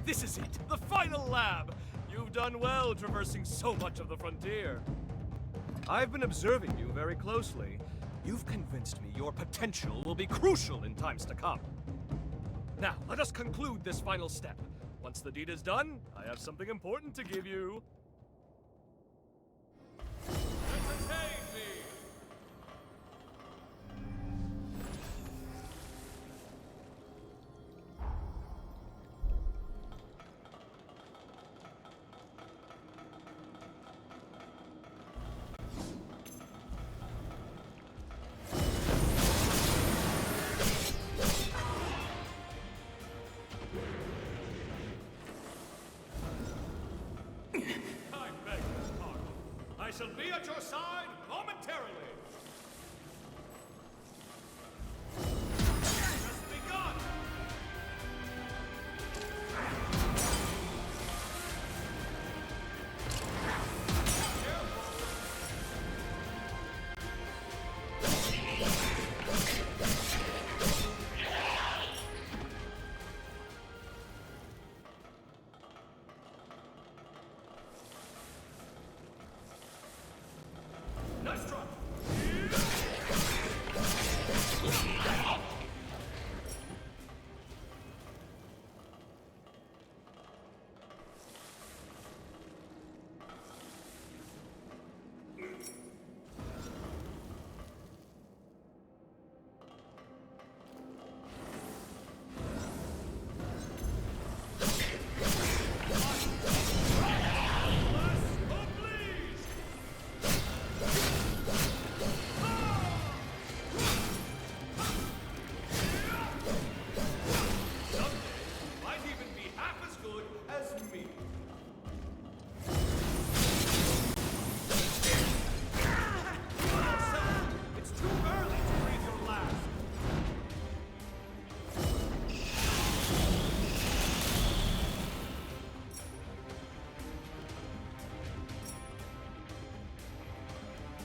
This is it, the final lab! You've done well traversing so much of the frontier. I've been observing you very closely. You've convinced me your potential will be crucial in times to come. Now, let us conclude this final step. Once the deed is done, I have something important to give you. Entertain me! I shall be at your side momentarily. Just begun. Nice try.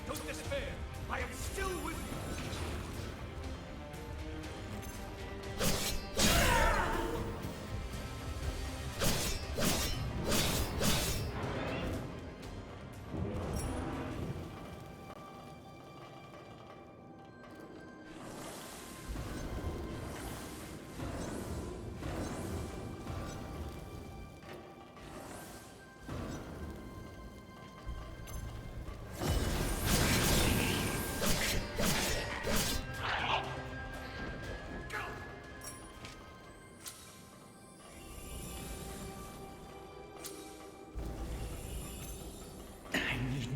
Don't despair. I am still with you.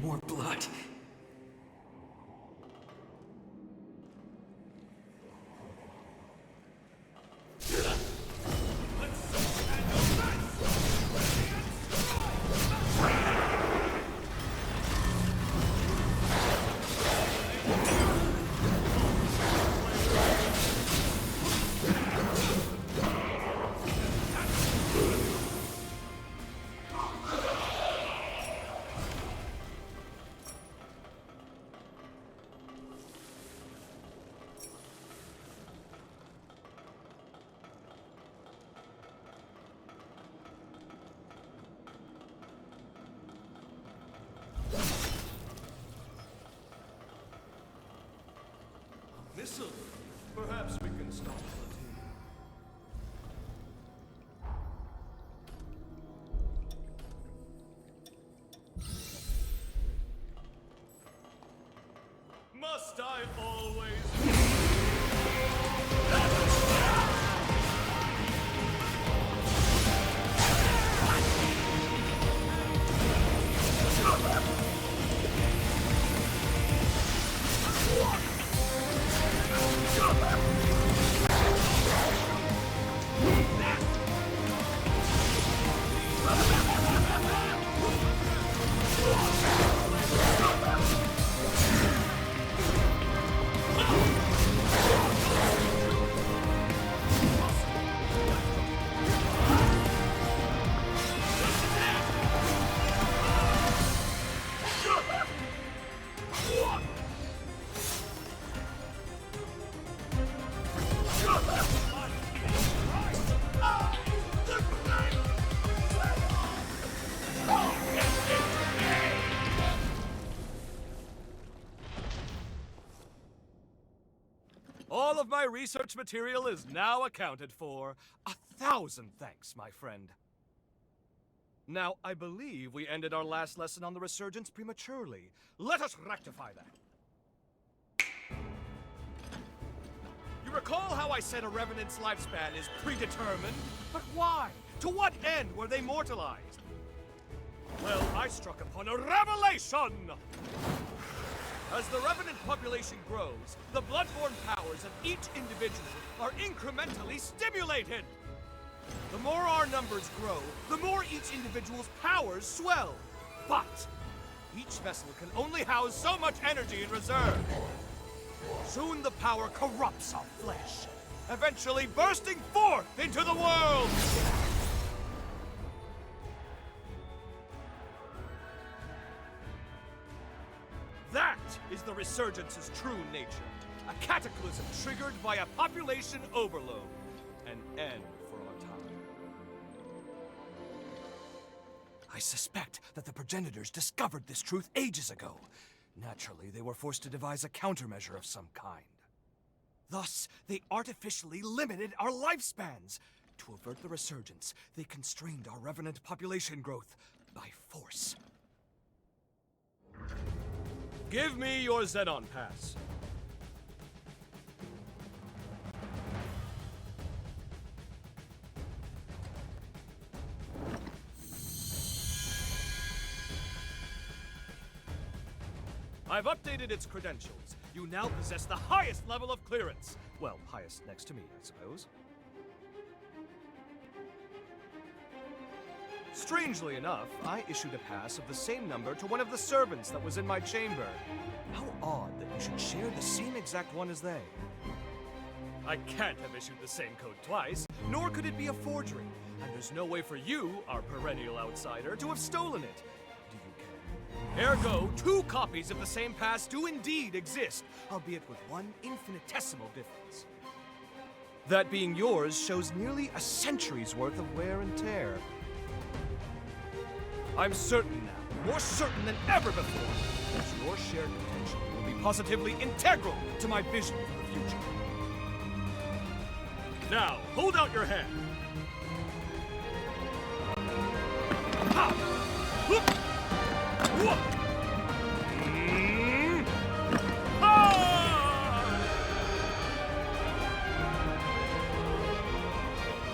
More blood. Missile. Perhaps we can stop the team. Must I always... research material is now accounted for. 1,000 thanks, my friend. Now, I believe we ended our last lesson on the resurgence prematurely. Let us rectify that. You recall how I said a Revenant's lifespan is predetermined? But why? To what end were they mortalized? Well, I struck upon a revelation! As the Revenant population grows, the bloodborne powers of each individual are incrementally stimulated. The more our numbers grow, the more each individual's powers swell. But each vessel can only house so much energy in reserve. Soon the power corrupts our flesh, eventually bursting forth into the world! That is the Resurgence's true nature. A cataclysm triggered by a population overload. An end for our time. I suspect that the progenitors discovered this truth ages ago. Naturally, they were forced to devise a countermeasure of some kind. Thus, they artificially limited our lifespans. To avert the resurgence, they constrained our revenant population growth by force. Give me your Xenon Pass. I've updated its credentials. You now possess the highest level of clearance. Well, highest next to me, I suppose. Strangely enough, I issued a pass of the same number to one of the servants that was in my chamber. How odd that you should share the same exact one as they. I can't have issued the same code twice, nor could it be a forgery. And there's no way for you, our perennial outsider, to have stolen it. Do you care? Ergo, 2 copies of the same pass do indeed exist, albeit with one infinitesimal difference. That being yours shows nearly a century's worth of wear and tear. I'm certain now, more certain than ever before, that your shared potential will be positively integral to my vision for the future. Now, hold out your hand. Ha! Whoop! Whoop! Ha!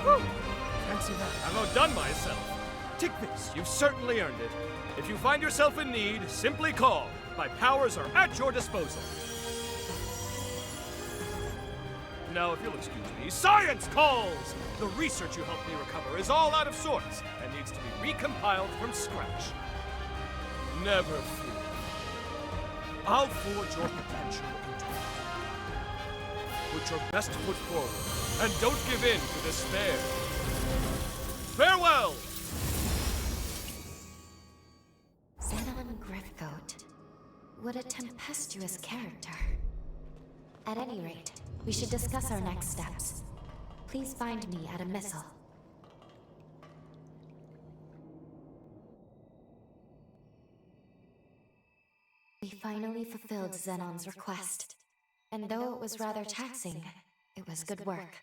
Whew! Fancy that. I've outdone myself. Take this, you've certainly earned it. If you find yourself in need, simply call. My powers are at your disposal. Now, if you'll excuse me, science calls! The research you helped me recover is all out of sorts and needs to be recompiled from scratch. Never fear. I'll forge your potential into it. Put your best foot forward, and don't give in to despair. Farewell! Xenon Griffgoat. What a tempestuous character. At any rate, we should discuss our next steps. Please find me at a missile. We finally fulfilled Xenon's request. And though it was rather taxing, it was good work.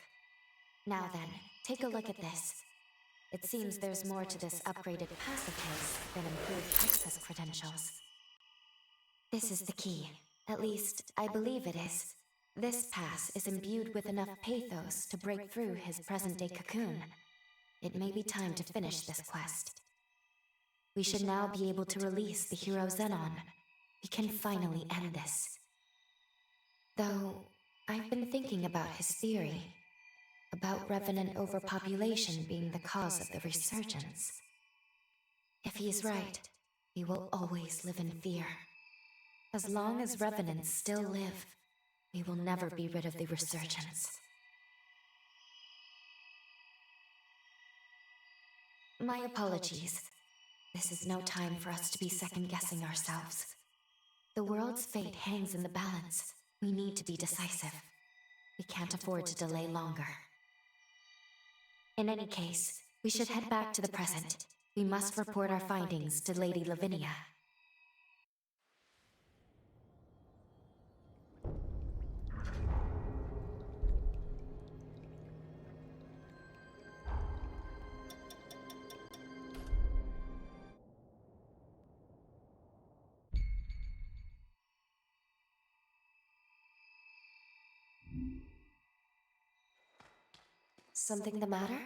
Now then, take a look at this. It seems there's more to this upgraded pass of his than improved access credentials. This is the key. At least, I believe it is. This pass is imbued with enough pathos to break through his present-day cocoon. It may be time to finish this quest. We should now be able to release the hero Xenon. We can finally end this. Though, I've been thinking about his theory. About revenant overpopulation being the cause of the resurgence. If he is right, we will always live in fear. As long as revenants still live, we will never be rid of the resurgence. My apologies. This is no time for us to be second-guessing ourselves. The world's fate hangs in the balance. We need to be decisive. We can't afford to delay longer. In any case, we should head back to the present. We must report our findings to Lady Lavinia. Something the matter?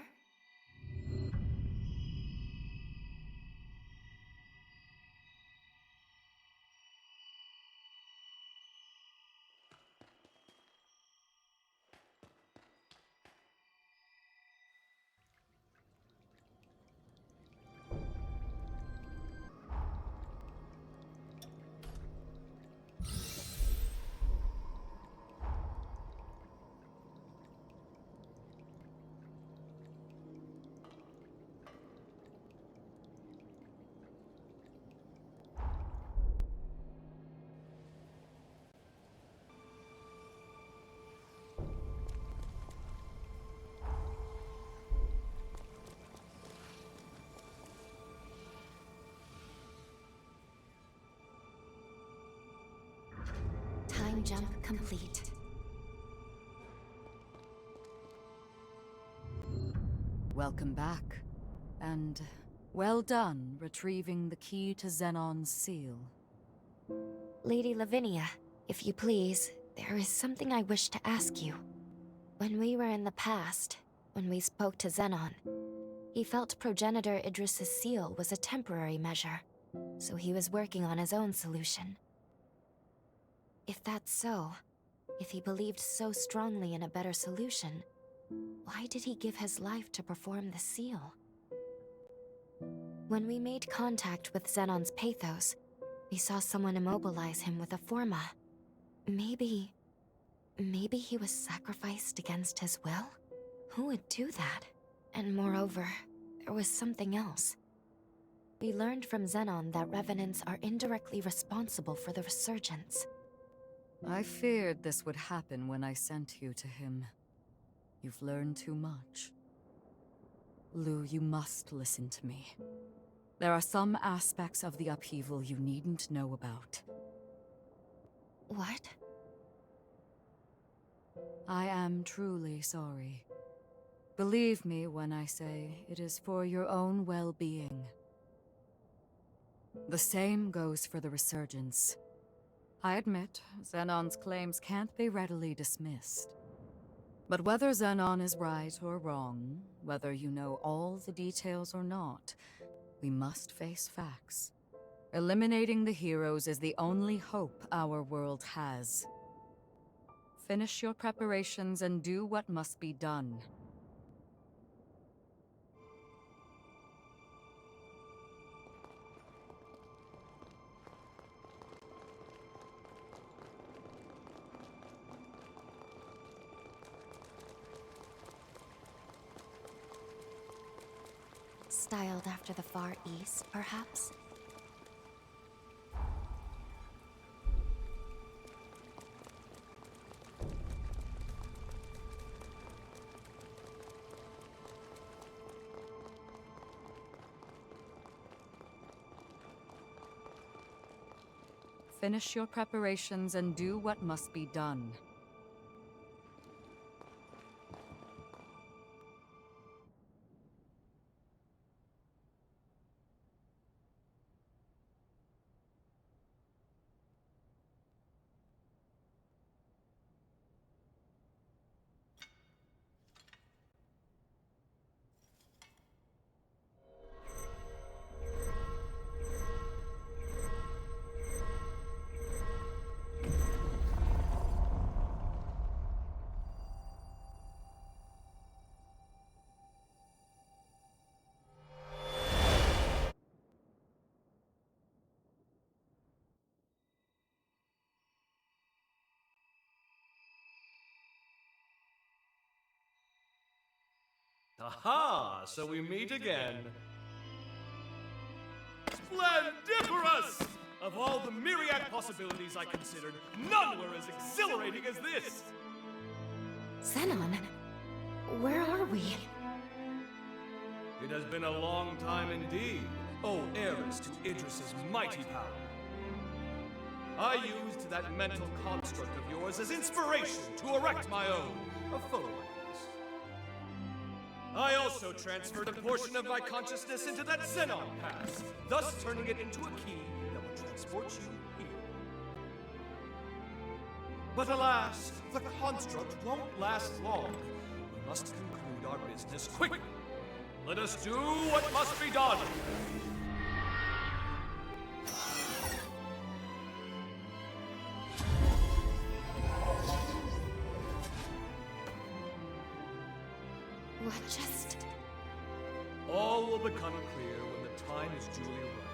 Time jump complete. Welcome back. And well done retrieving the key to Xenon's seal. Lady Lavinia, if you please, there is something I wish to ask you. When we were in the past, when we spoke to Xenon, he felt Progenitor Idris's seal was a temporary measure, so he was working on his own solution. If that's so, if he believed so strongly in a better solution, why did he give his life to perform the seal? When we made contact with Xenon's pathos, we saw someone immobilize him with a forma. Maybe he was sacrificed against his will? Who would do that? And moreover, there was something else. We learned from Xenon that revenants are indirectly responsible for the resurgence. I feared this would happen when I sent you to him. You've learned too much. Lou, you must listen to me. There are some aspects of the upheaval you needn't know about. What? I am truly sorry. Believe me when I say it is for your own well-being. The same goes for the resurgence. I admit, Xenon's claims can't be readily dismissed. But whether Xenon is right or wrong, whether you know all the details or not, we must face facts. Eliminating the heroes is the only hope our world has. Finish your preparations and do what must be done. Styled after the Far East, perhaps? Finish your preparations and do what must be done. Aha! So we meet again. Splendiferous! Of all the myriad possibilities I considered, none were as exhilarating as this! Xenon, where are we? It has been a long time indeed, O heiress to Idris's mighty power. I used that mental construct of yours as inspiration to erect my own, a photo. I also transferred a portion of my consciousness into that Xenon pass, thus turning it into a key that will transport you here. But alas, the construct won't last long. We must conclude our business quickly. Let us do what must be done. What just... All will become clear when the time is duly right.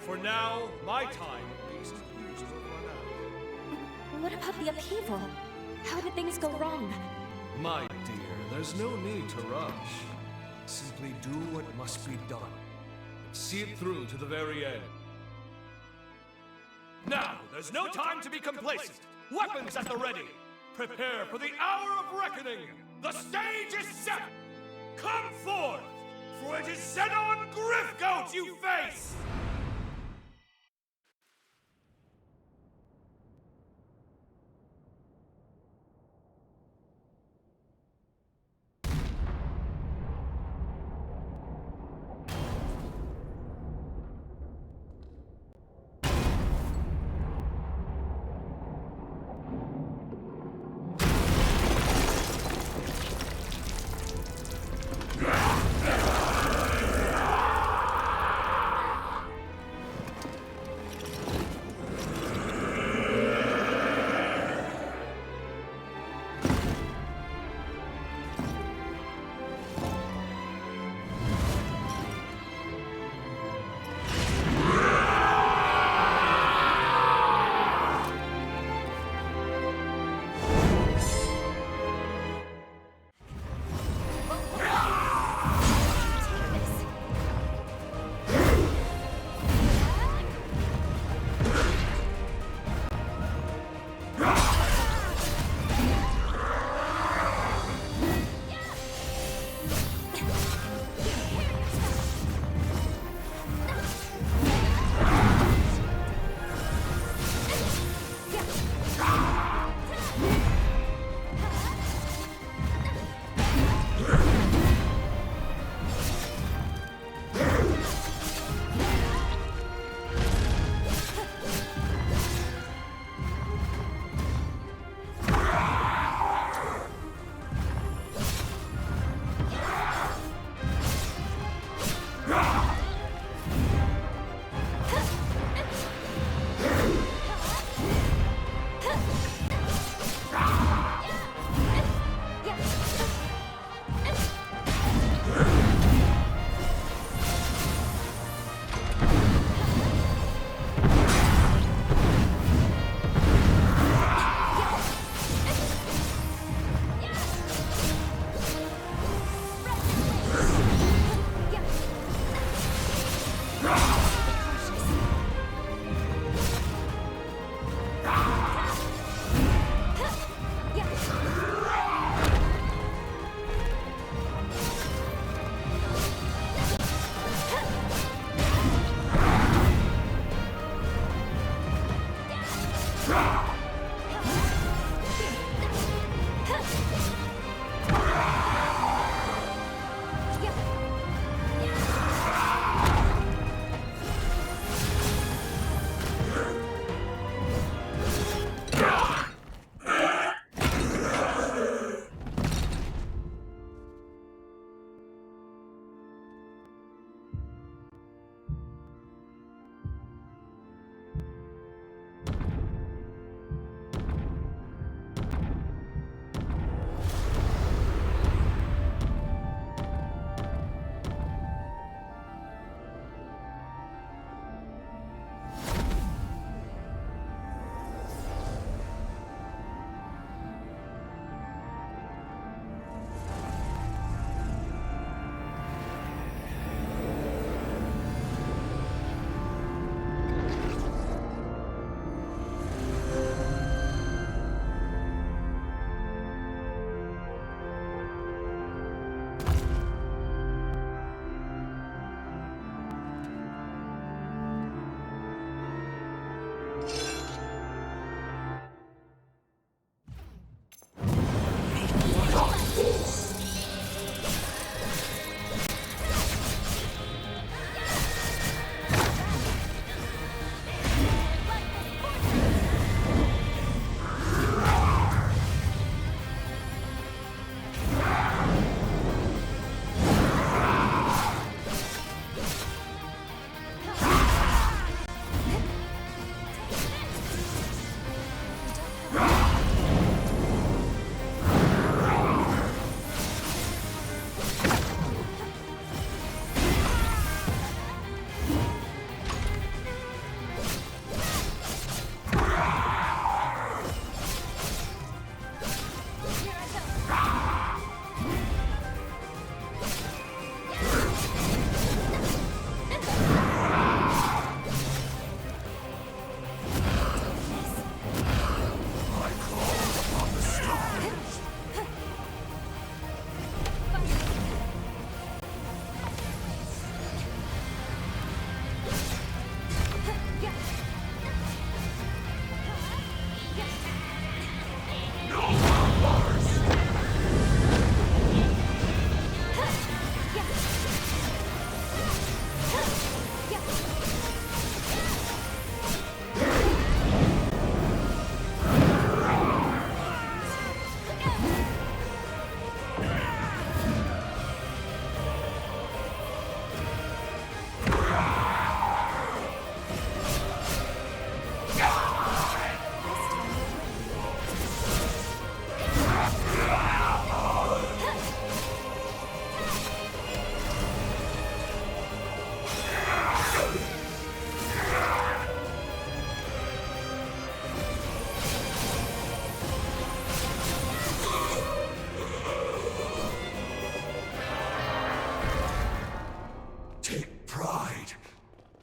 For now, my time, at least, appears to have run out. What about the upheaval? How did things go wrong? My dear, there's no need to rush. Simply do what must be done. See it through to the very end. Now, there's no time to be complacent. Weapons at the ready. Prepare for the hour of reckoning. The stage is set. Come forth, for it is Xenon Griffgoat you face!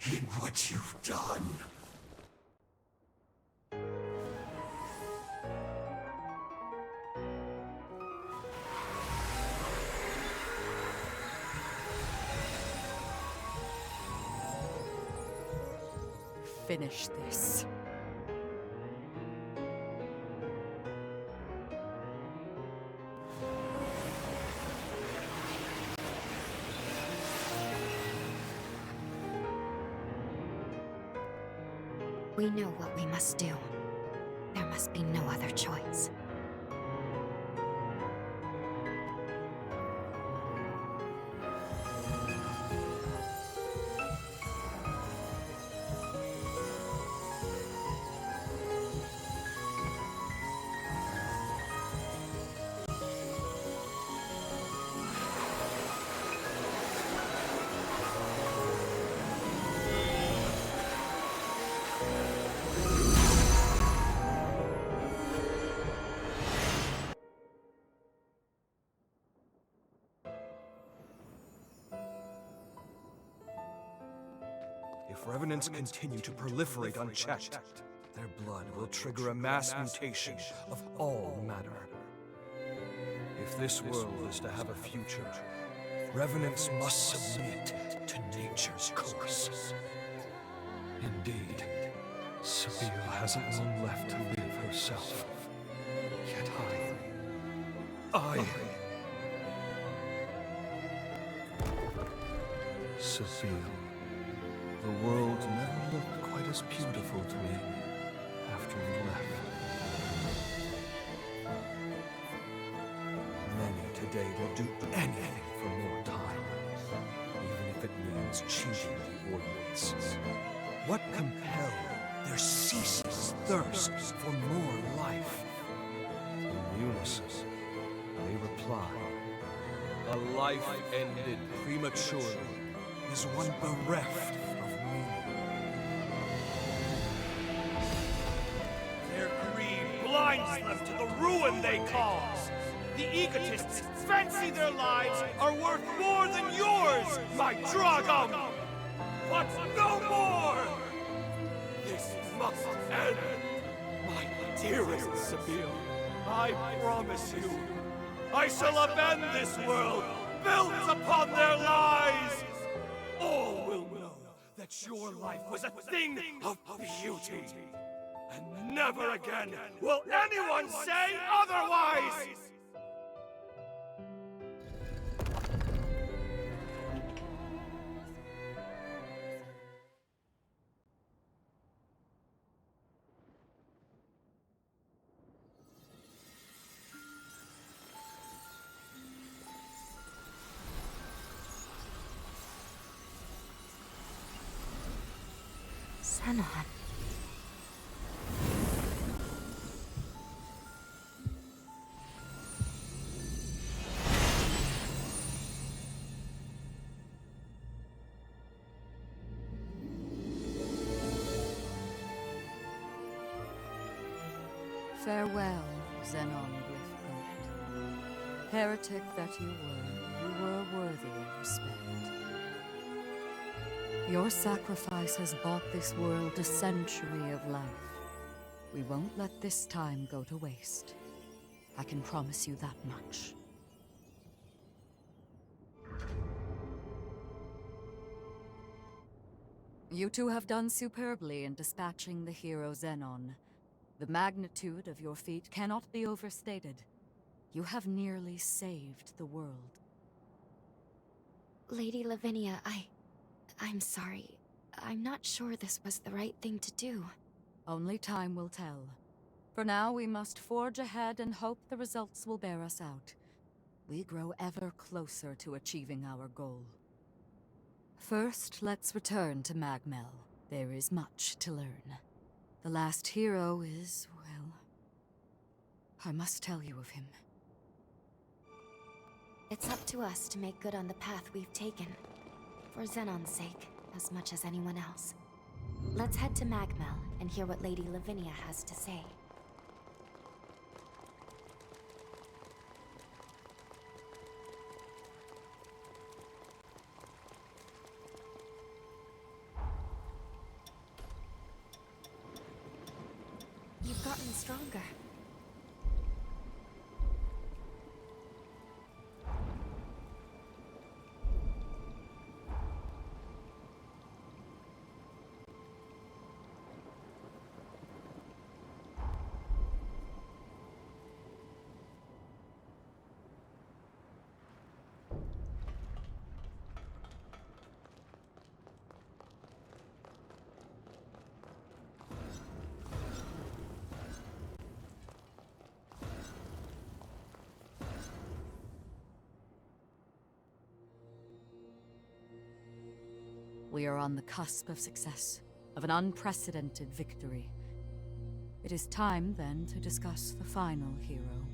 in what you've done. Finish this. We know what we must do. There must be no other choice. If revenants continue to proliferate unchecked, their blood will trigger a mass mutation of all matter. If this world is to have a future, revenants must submit to nature's course. Indeed, Sabine hasn't long left to live herself. Yet Sabine. The world never looked quite as beautiful to me after you left. Many today will do anything for more time, even if it means cheating the ordinance. What compelled their ceaseless thirst for more life? In unison, they reply, a life ended prematurely is one bereft of meaning. Their greed blinds them to the ruin they cause. The egotists fancy their lives are worth more than yours, my Dragom! But no more! This must end! My dearest Sabine, I promise you, I shall upend this world, built upon their lies! All will know that your life was a thing of beauty. And never again will anyone say otherwise! Xenon. Farewell, Xenon Glyphgoat. Heretic that you were worthy of respect. Your sacrifice has bought this world a century of life. We won't let this time go to waste. I can promise you that much. You two have done superbly in dispatching the hero Xenon. The magnitude of your feat cannot be overstated. You have nearly saved the world. Lady Lavinia, I'm sorry. I'm not sure this was the right thing to do. Only time will tell. For now, we must forge ahead and hope the results will bear us out. We grow ever closer to achieving our goal. First, let's return to Magmel. There is much to learn. The last hero is, well, I must tell you of him. It's up to us to make good on the path we've taken. For Xenon's sake, as much as anyone else. Let's head to Magmel and hear what Lady Lavinia has to say. stronger. We are on the cusp of success, of an unprecedented victory. It is time, then, to discuss the final hero.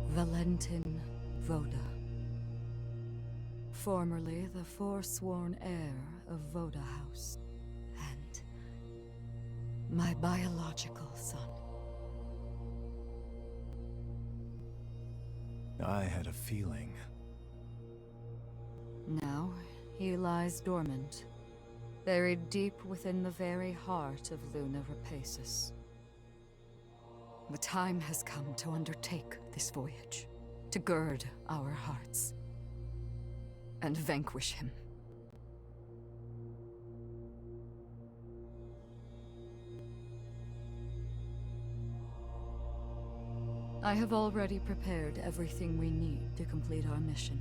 Valentin Voda. Formerly the forsworn heir of Voda House, and my biological son. I had a feeling. Now, he lies dormant, buried deep within the very heart of Luna Rapaces. The time has come to undertake this voyage, to gird our hearts, and vanquish him. I have already prepared everything we need to complete our mission.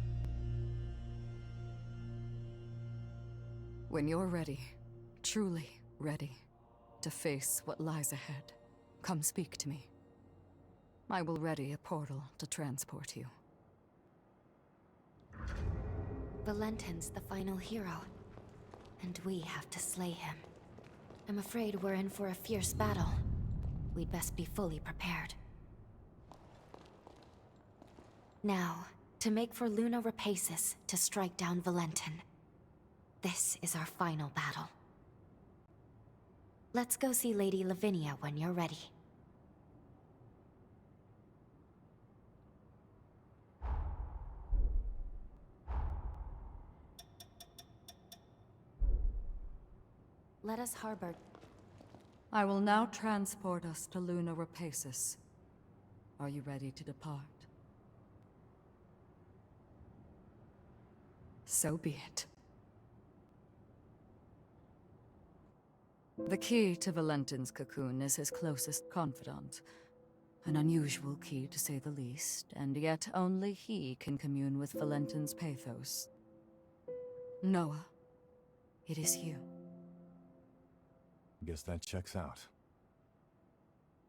When you're ready, truly ready, to face what lies ahead, come speak to me. I will ready a portal to transport you. Valentin's the final hero, and we have to slay him. I'm afraid we're in for a fierce battle. We'd best be fully prepared. Now, to make for Luna Rapaces to strike down Valentin. This is our final battle. Let's go see Lady Lavinia when you're ready. Let us harbor. I will now transport us to Luna Rapaces. Are you ready to depart? So be it. The key to Valentin's cocoon is his closest confidant. An unusual key, to say the least, and yet only he can commune with Valentin's pathos. Noah, it is you. Guess that checks out.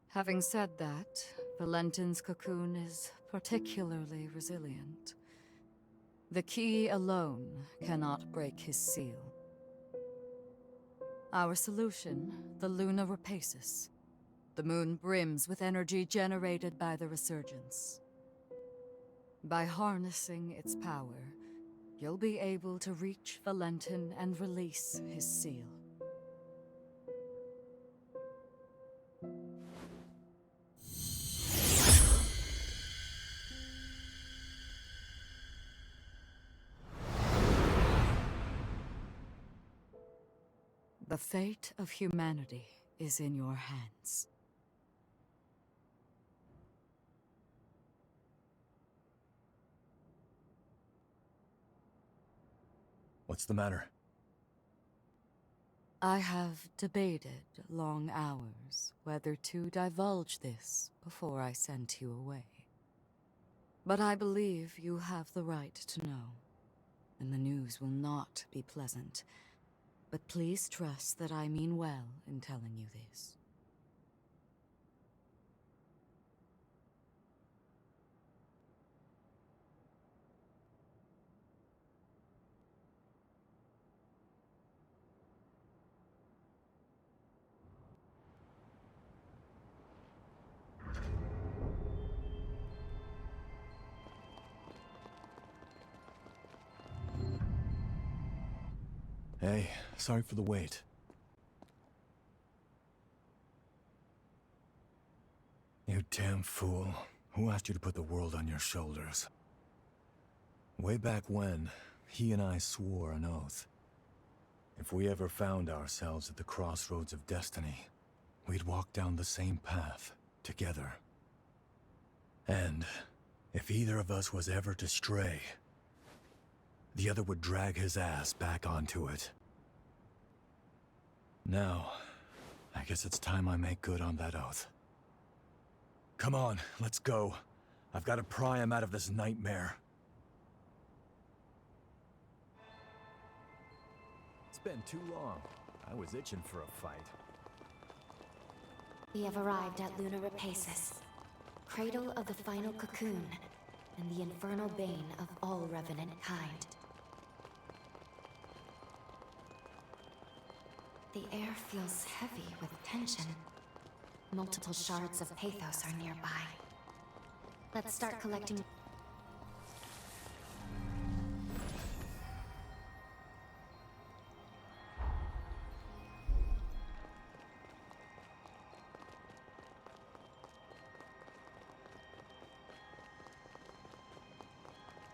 Having said that, Valentin's cocoon is particularly resilient. The key alone cannot break his seal. Our solution, the Luna Rapaces. The moon brims with energy generated by the resurgence. By harnessing its power, you'll be able to reach Valentin and release his seal. The fate of humanity is in your hands. What's the matter? I have debated long hours whether to divulge this before I sent you away. But I believe you have the right to know, and the news will not be pleasant. But please trust that I mean well in telling you this. Hey, sorry for the wait. You damn fool. Who asked you to put the world on your shoulders? Way back when, he and I swore an oath. If we ever found ourselves at the crossroads of destiny, we'd walk down the same path, together. And if either of us was ever to stray, the other would drag his ass back onto it. Now, I guess it's time I make good on that oath. Come on, let's go. I've got to pry him out of this nightmare. It's been too long. I was itching for a fight. We have arrived at Lunar Rapaces, cradle of the final cocoon, and the infernal bane of all revenant kind. The air feels heavy with tension. Multiple shards of pathos are nearby. Let's start collecting.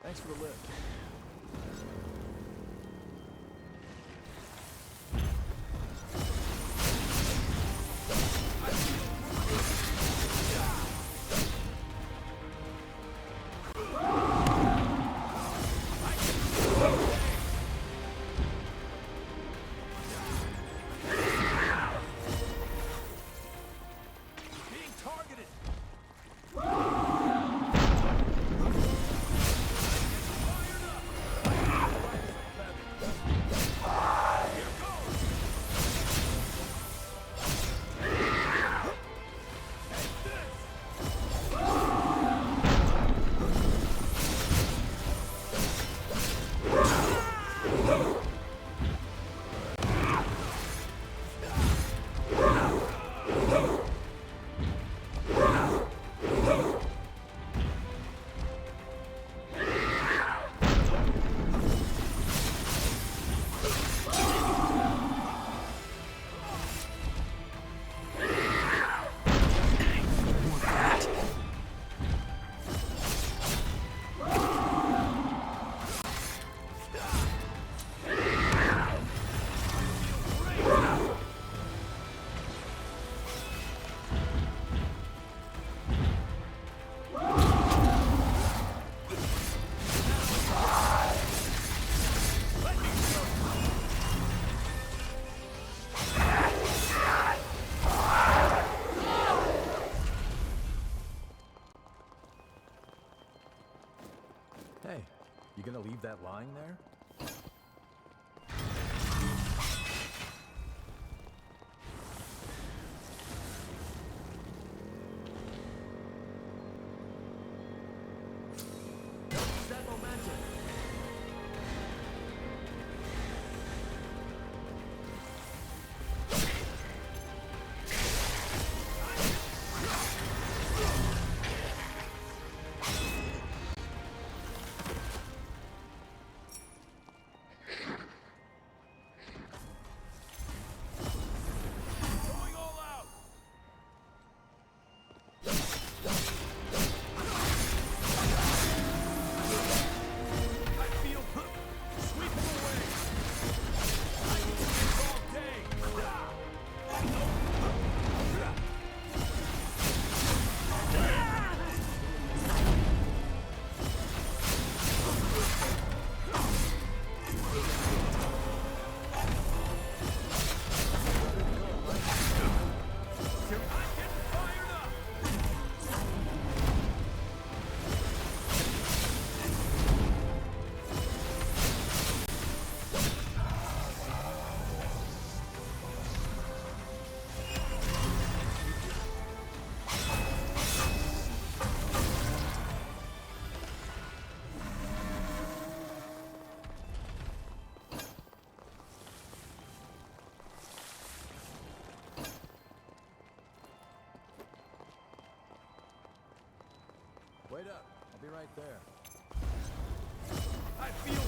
Thanks for the lift. Hey, you gonna leave that lying there? That momentum. Wait up. I'll be right there. I feel...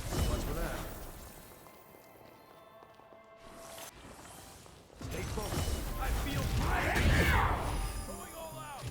What's with that? Stay focused. I feel great! Going all out!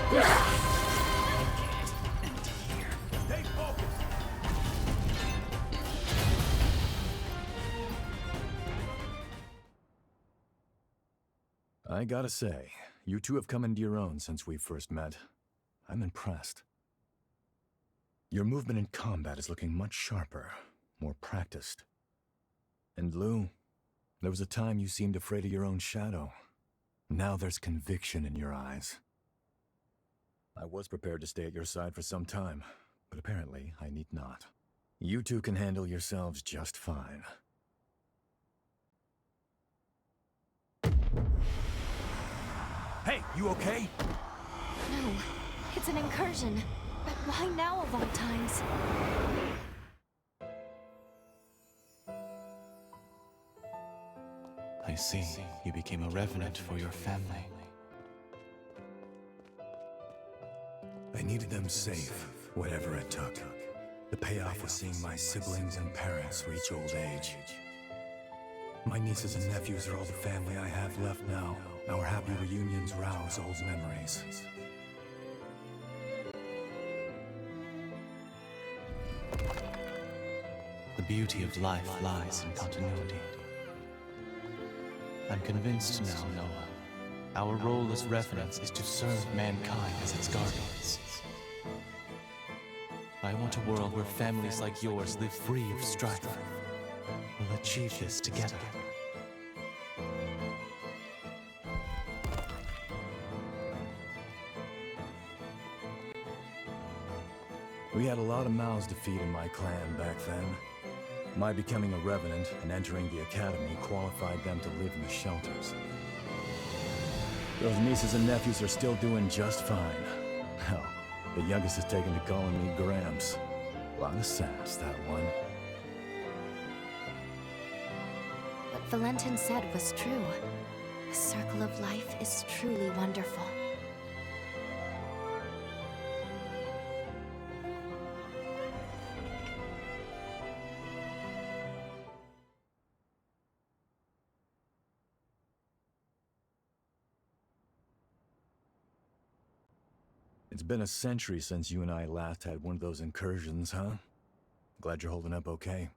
Stay focused! I gotta say, you two have come into your own since we first met. I'm impressed. Your movement in combat is looking much sharper, more practiced. And Lou, there was a time you seemed afraid of your own shadow. Now there's conviction in your eyes. I was prepared to stay at your side for some time, but apparently I need not. You two can handle yourselves just fine. Hey, you okay? No, it's an incursion. But why now of all times? I see. You became a revenant for your family. I needed them safe, whatever it took. The payoff was seeing my siblings and parents reach old age. My nieces and nephews are all the family I have left now. Our happy reunions rouse old memories. The beauty of life lies in continuity. I'm convinced now, Noah. Our role as revenants is to serve mankind as its guardians. I want a world where families like yours live free of strife. We'll achieve this together. We had a lot of mouths to feed in my clan back then. My becoming a revenant and entering the academy qualified them to live in the shelters. Those nieces and nephews are still doing just fine. Hell, the youngest has taken to calling me Gramps. A lot of sass, that one. What Valentin said was true. The circle of life is truly wonderful. It's been a century since you and I last had one of those incursions, huh? Glad you're holding up okay.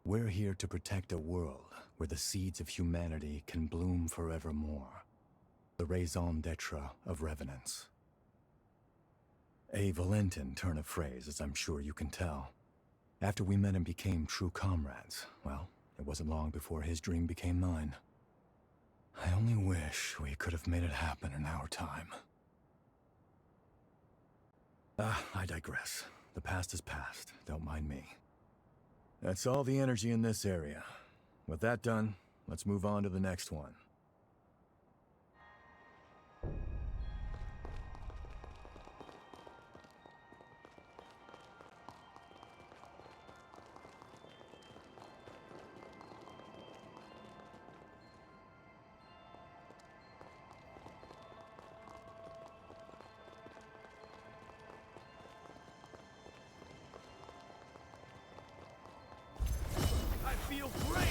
We're here to protect a world where the seeds of humanity can bloom forevermore. The raison d'etre of revenants. A Valentin turn of phrase, as I'm sure you can tell. After we met and became true comrades, well, it wasn't long before his dream became mine. I only wish we could have made it happen in our time. I digress. The past is past. Don't mind me. That's all the energy in this area. With that done, let's move on to the next one. I feel great!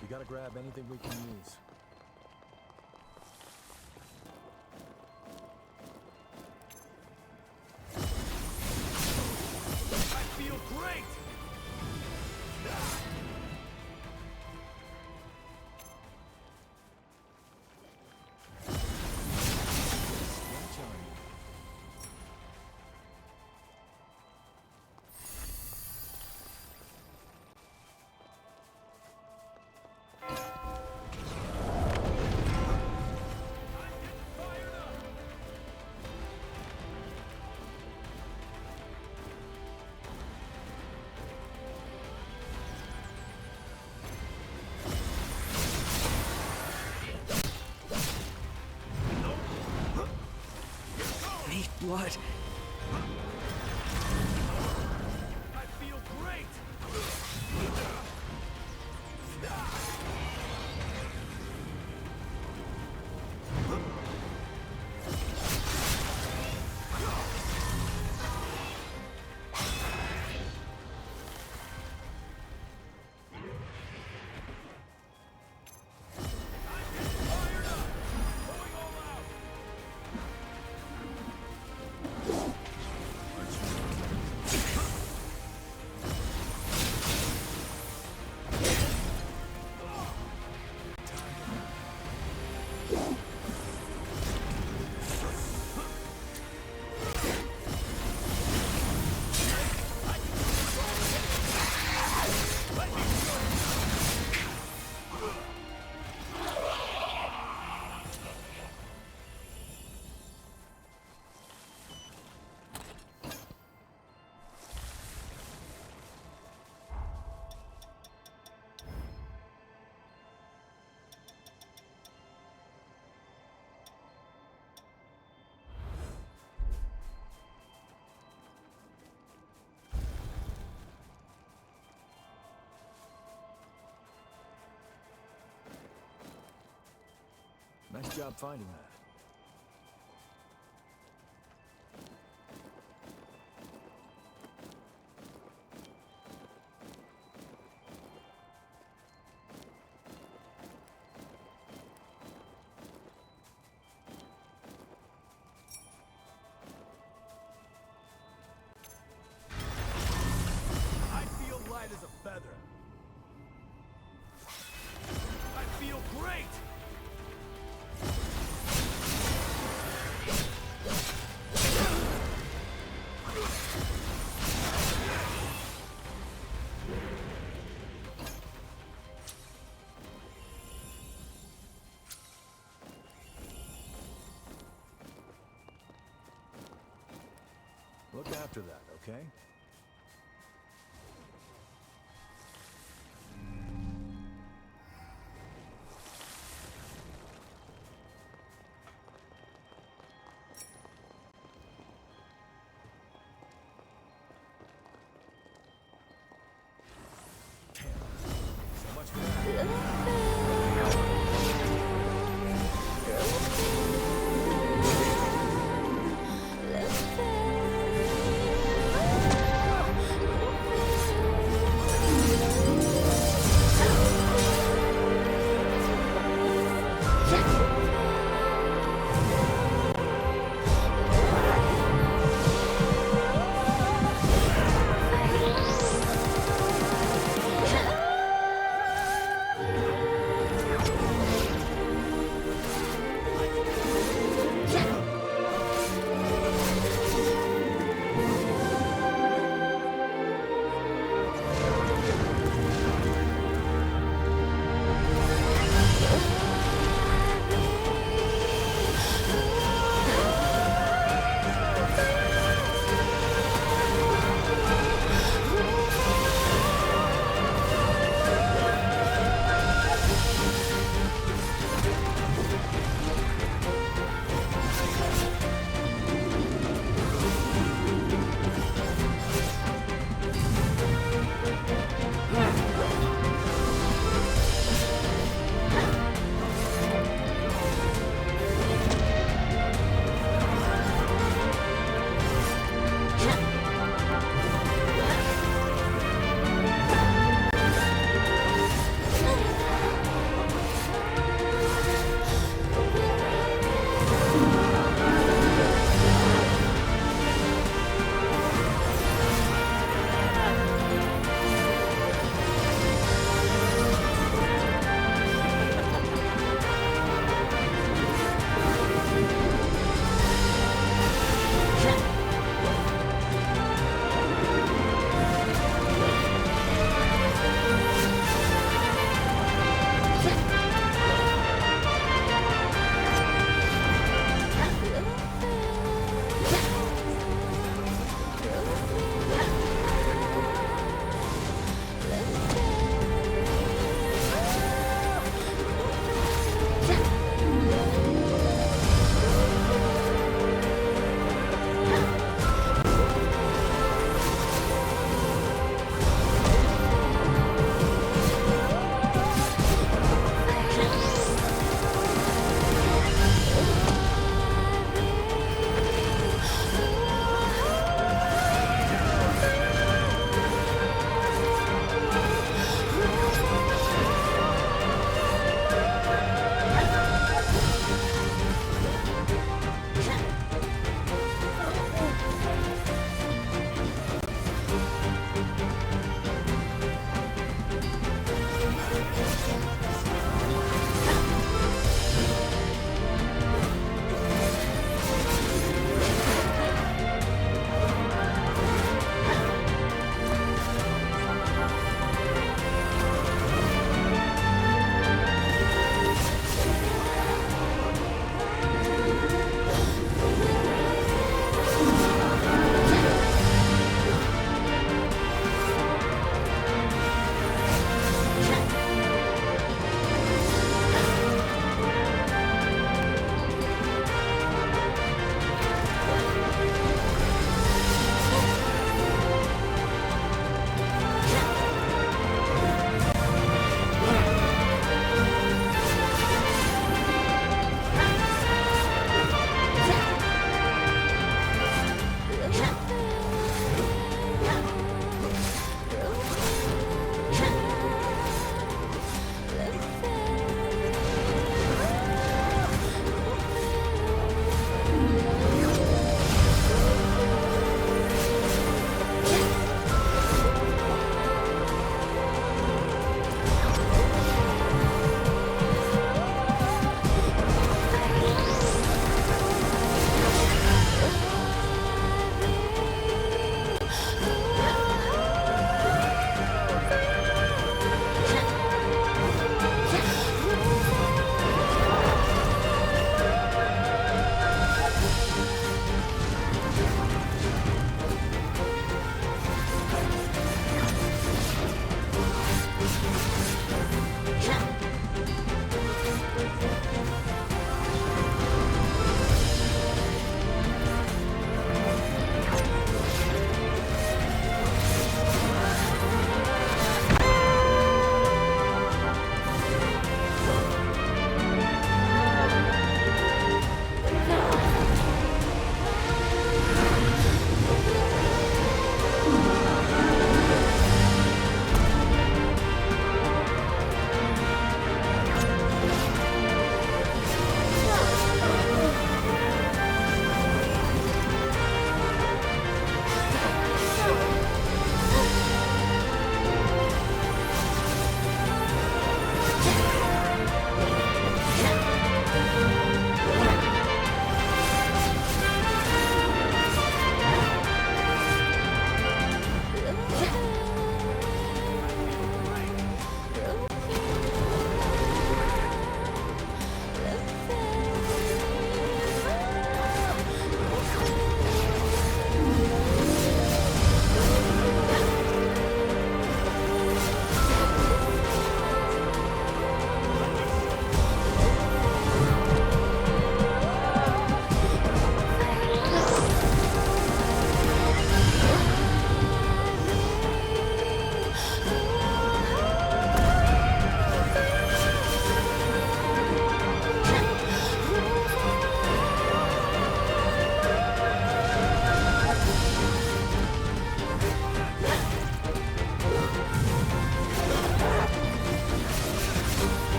We gotta grab anything we can use. I feel great! Need blood. I feel great! Nice job finding that. I feel light as a feather. I feel great! Look after that, okay? So much for that.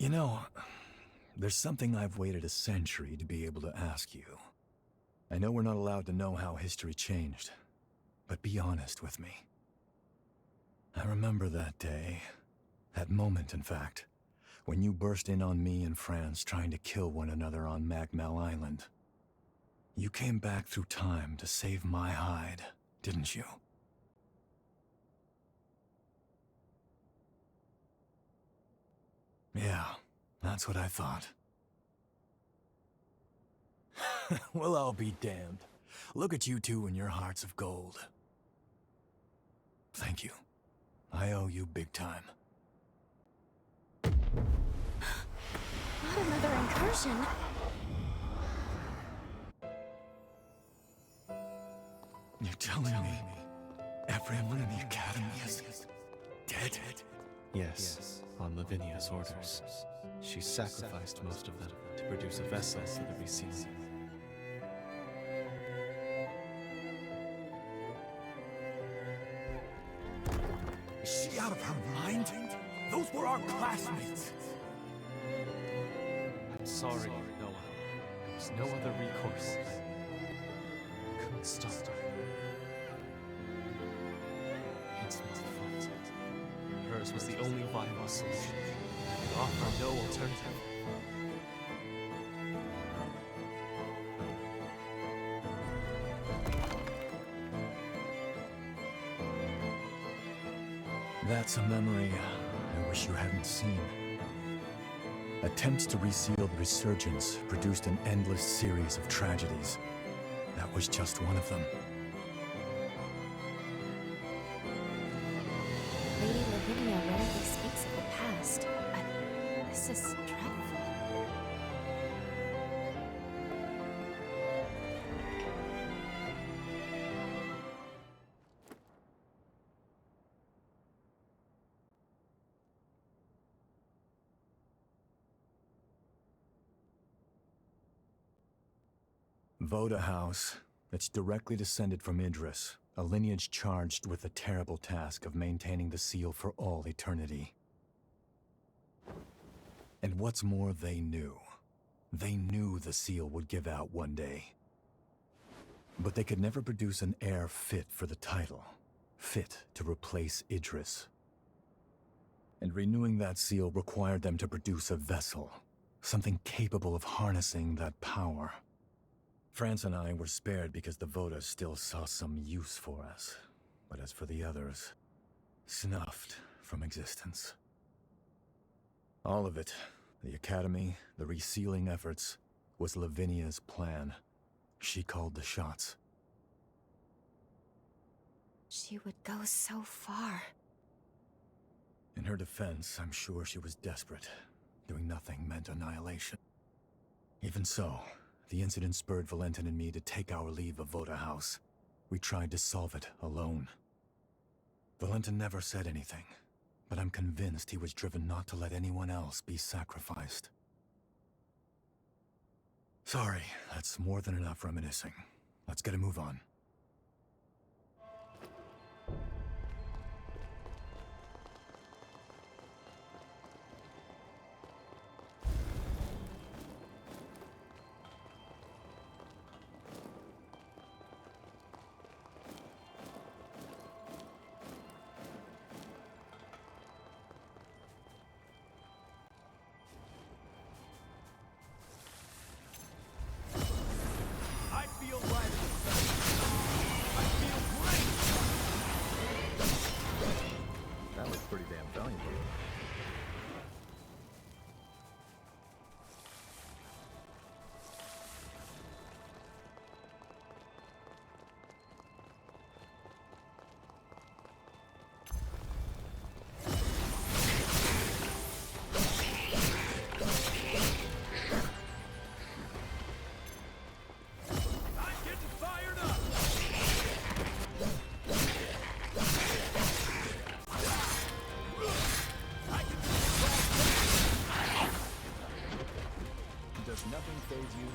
You know, there's something I've waited a century to be able to ask you. I know we're not allowed to know how history changed, but be honest with me. I remember that day, that moment in fact, when you burst in on me and France trying to kill one another on Magmel Island. You came back through time to save my hide, didn't you? Yeah, that's what I thought. Well, I'll be damned. Look at you two and your hearts of gold. Thank you. I owe you big time. Not another incursion. You're telling me everyone in the Academy is dead? Yes, on Lavinia's orders. She sacrificed most of them to produce a vessel for the resealing. Is she out of her mind? Those were our classmates. I'm sorry, Noah. There was no other recourse. I couldn't stop her. It's my fault. Hers was the only viable solution. I could offer no alternative. That's a memory I wish you hadn't seen. Attempts to reseal the resurgence produced an endless series of tragedies. That was just one of them. Lady Lavinia rarely speaks of the past, but this is dreadful. Voda House, it's directly descended from Idris, a lineage charged with the terrible task of maintaining the seal for all eternity. And what's more, they knew. They knew the seal would give out one day. But they could never produce an heir fit for the title, fit to replace Idris. And renewing that seal required them to produce a vessel, something capable of harnessing that power. France and I were spared because the Voda still saw some use for us. But as for the others, snuffed from existence. All of it, the Academy, the resealing efforts, was Lavinia's plan. She called the shots. She would go so far. In her defense, I'm sure she was desperate. Doing nothing meant annihilation. Even so, the incident spurred Valentin and me to take our leave of Voda House. We tried to solve it alone. Valentin never said anything, but I'm convinced he was driven not to let anyone else be sacrificed. Sorry, that's more than enough reminiscing. Let's get a move on. That looks pretty damn valuable. Does nothing faze you?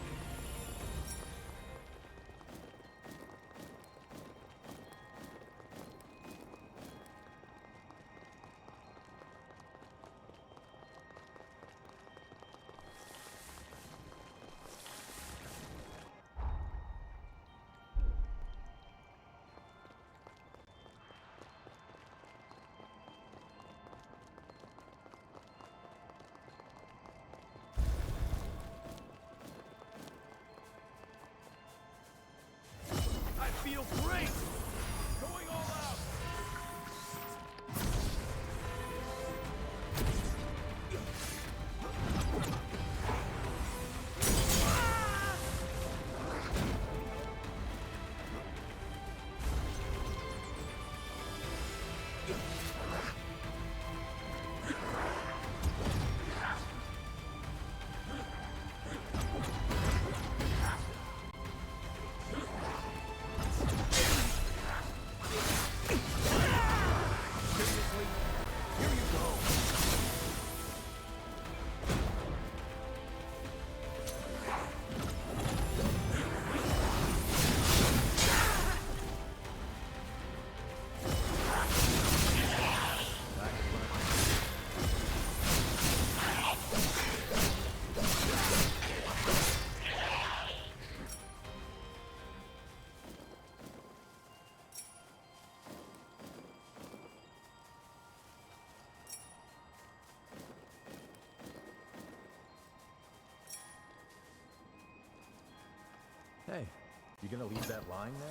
You gonna leave that lying there?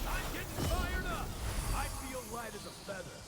I'm getting fired up! I feel light as a feather.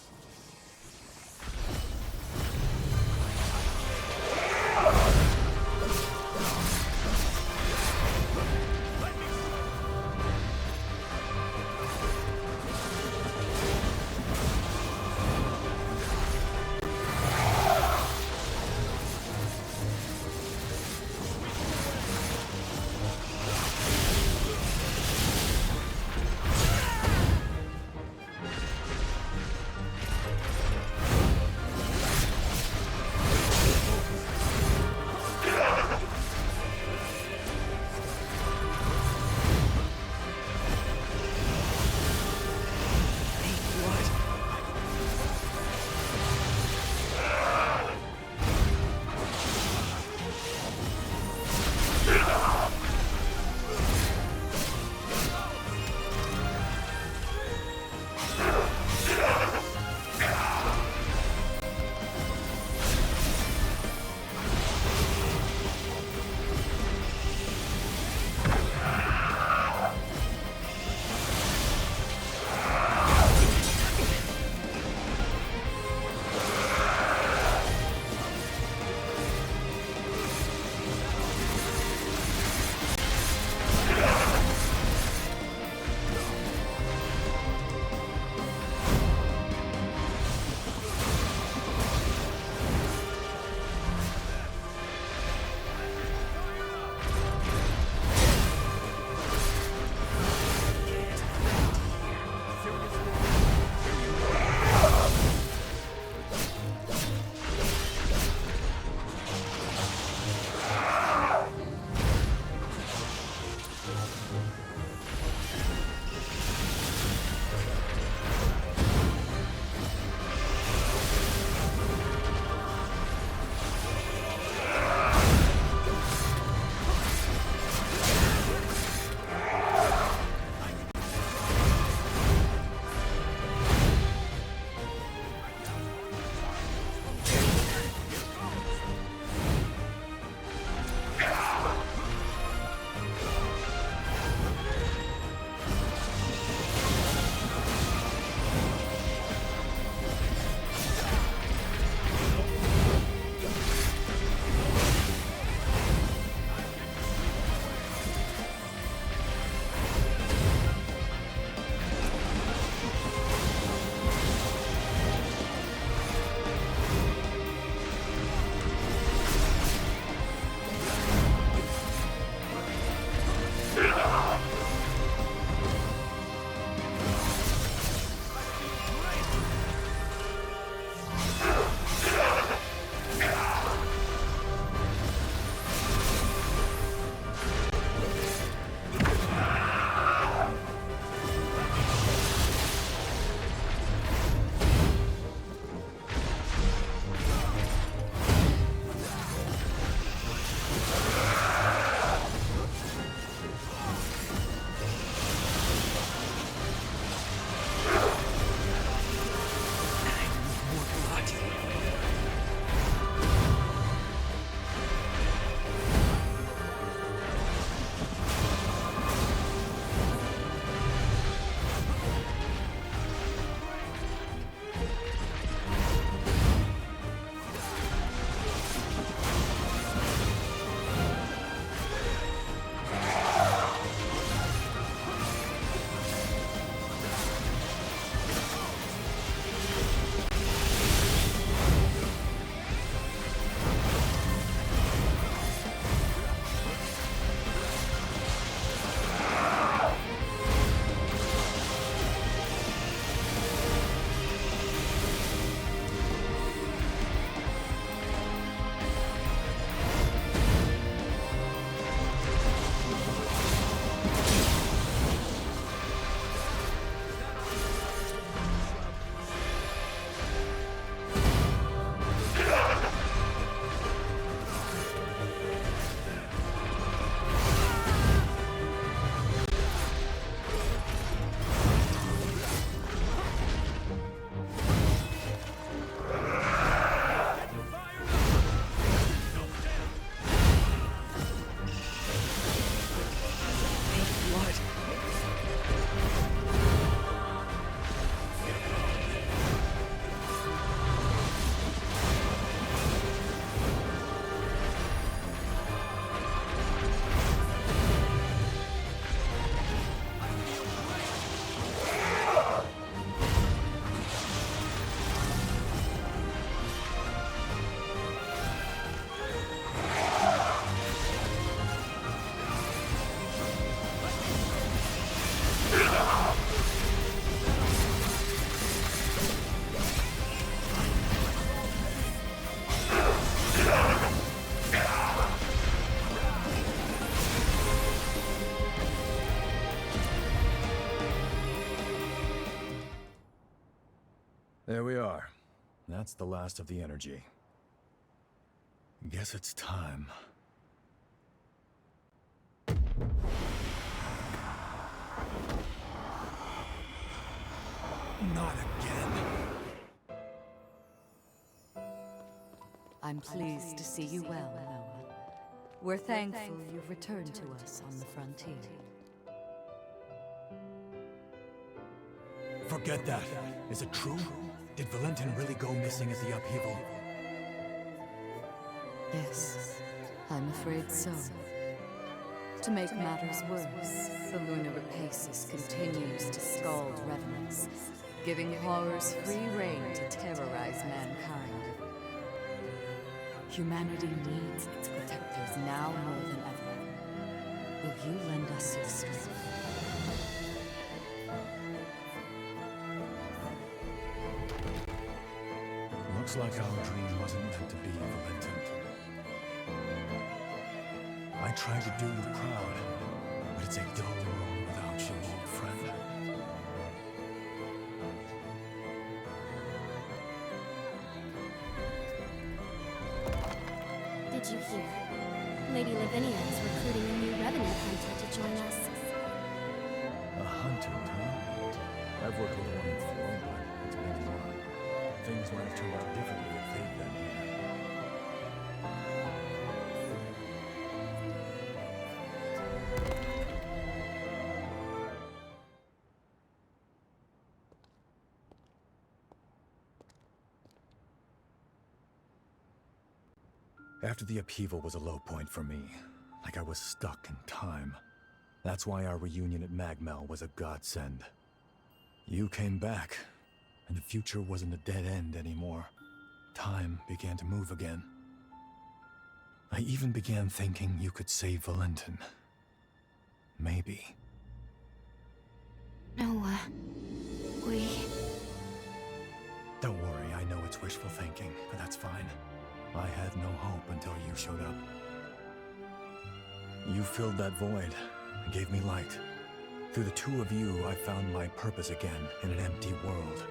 There we are. That's the last of the energy. Guess it's time. Not again. I'm pleased to see you well, Noah. We're thankful you've returned to us on the frontier. Forget that. Is it true? Did Valentin really go missing at the upheaval? Yes, I'm afraid so. To make matters worse, the lunar rapacious continues to scald revenants, giving horrors free rein to terrorize mankind. Humanity needs its protectors now more than ever. Will you lend us your strength? Looks like our dream wasn't meant to be, Valentin. I tried to do you proud, but it's a dull world without you, old friend. Did you hear? Lady Lavinia is recruiting a new revenue hunter to join us. A hunter, huh? I've worked with one before, but it's been long. Things might have turned out differently if they'd been here. After the upheaval was a low point for me, like I was stuck in time. That's why our reunion at Magmel was a godsend. You came back, and the future wasn't a dead end anymore. Time began to move again. I even began thinking you could save Valentin. Maybe. Noah, we... Don't worry, I know it's wishful thinking, but that's fine. I had no hope until you showed up. You filled that void and gave me light. Through the two of you, I found my purpose again in an empty world.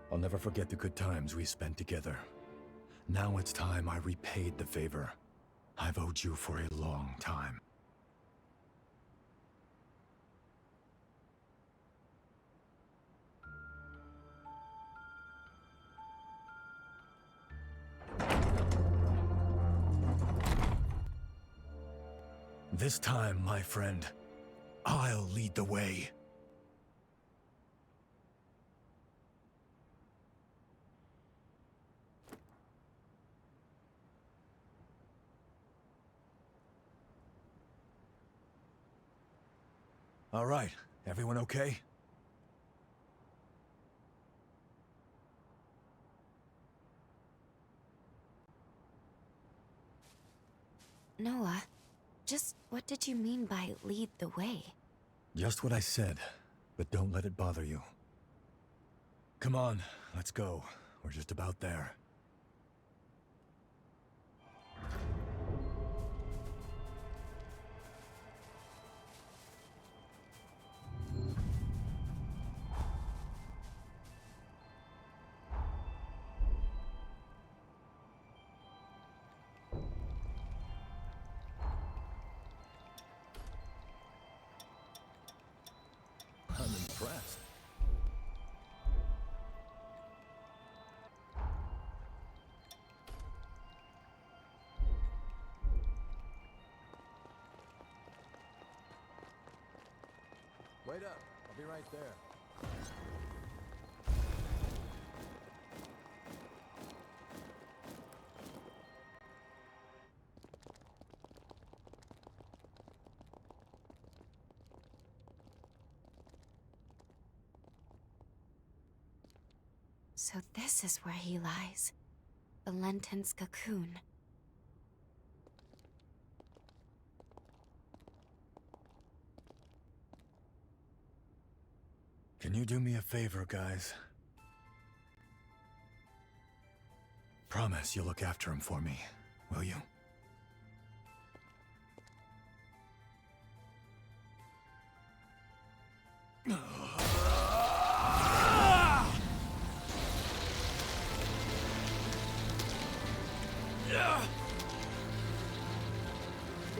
I'll never forget the good times we spent together. Now it's time I repaid the favor I've owed you for a long time. This time, my friend, I'll lead the way. All right, everyone okay? Noah, just what did you mean by lead the way? Just what I said, but don't let it bother you. Come on, let's go. We're just about there. I'm impressed. Wait up. I'll be right there. So this is where he lies. Valentin's cocoon. Can you do me a favor, guys? Promise you'll look after him for me, will you?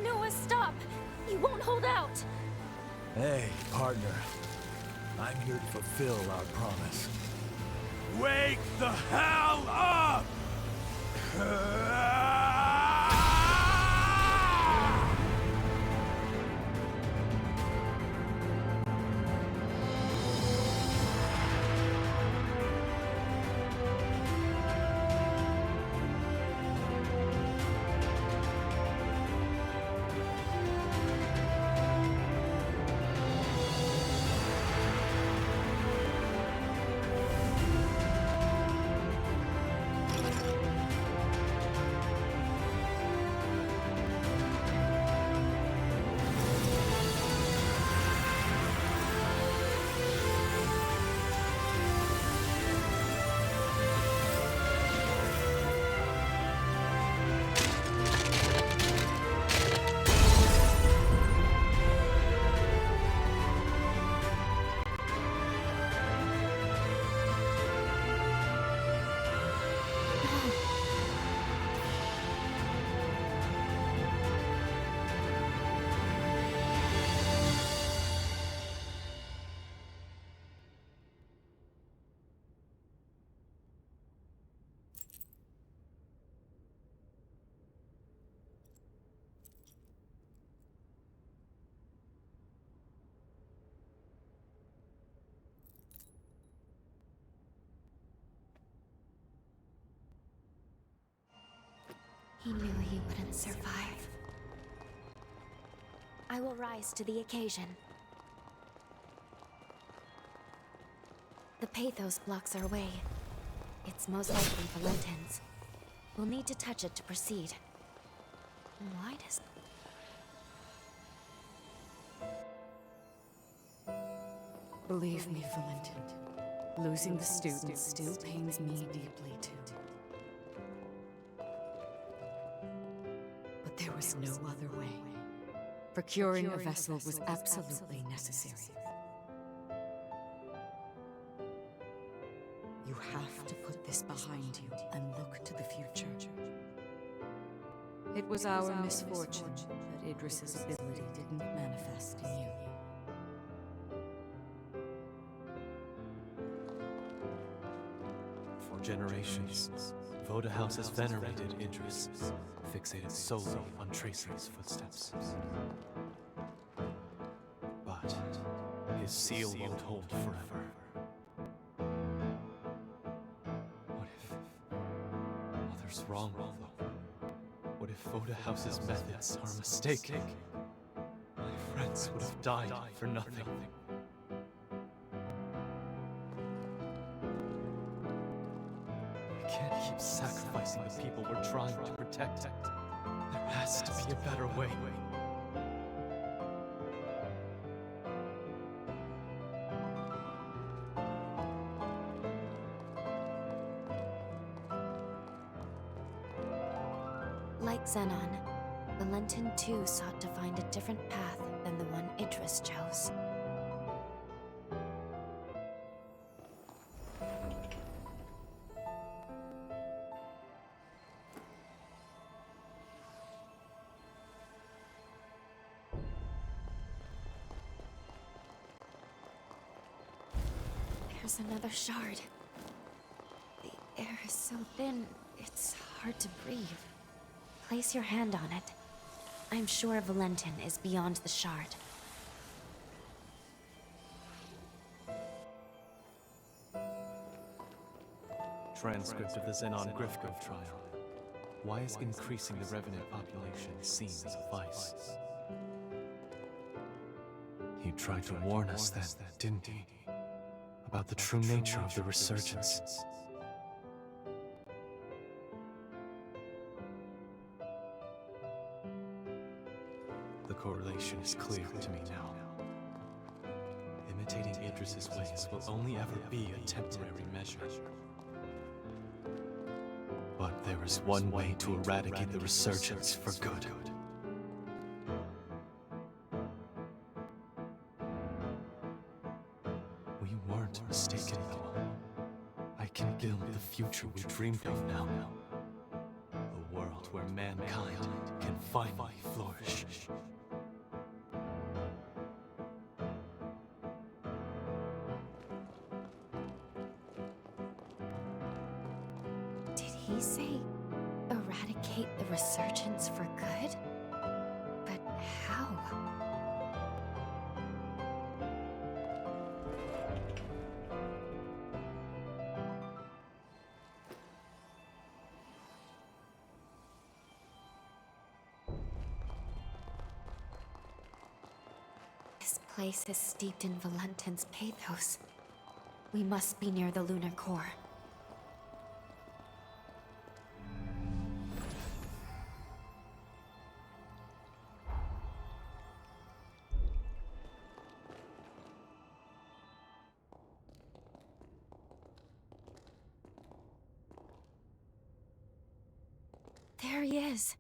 Noah, stop! You won't hold out! Hey, partner. I'm here to fulfill our promise. Wake the hell up! He knew he wouldn't survive. I will rise to the occasion. The pathos blocks our way. It's most likely Valentin's. We'll need to touch it to proceed. Why does... Believe me, Valentin. Losing the students still pains me deeply, too. But there was no other way. Procuring a vessel was absolutely necessary. You have to put this behind you and look to the future. It was our misfortune that Idris's ability didn't manifest in you. For generations, Voda House has venerated Idris, fixated solely on tracing his footsteps. But his seal won't hold forever. What if Mother's wrong, though? What if Voda House's methods are a mistake? My friends would have died for nothing. We can't keep sacrificing the people we're trying to protect. There has to be a better way. Like Xenon, Valentin too sought to find a different path than the one Idris chose. There's another shard. The air is so thin, it's hard to breathe. Place your hand on it. I'm sure Valentin is beyond the shard. Transcript of the Xenon Grifko trial. Why is increasing the revenant population seen as a vice? He tried to warn us then, didn't he? About the true nature of the resurgence. The correlation is clear to me now. Imitating Idris's ways will only ever be a temporary measure. But there is one way to eradicate the resurgence for good. We weren't mistaken, Noah. I can build the future we dreamed of now. A world where mankind can finally flourish. Did he say eradicate the resurgence for good? But how? This place is steeped in Valentin's pathos. We must be near the lunar core. There he is.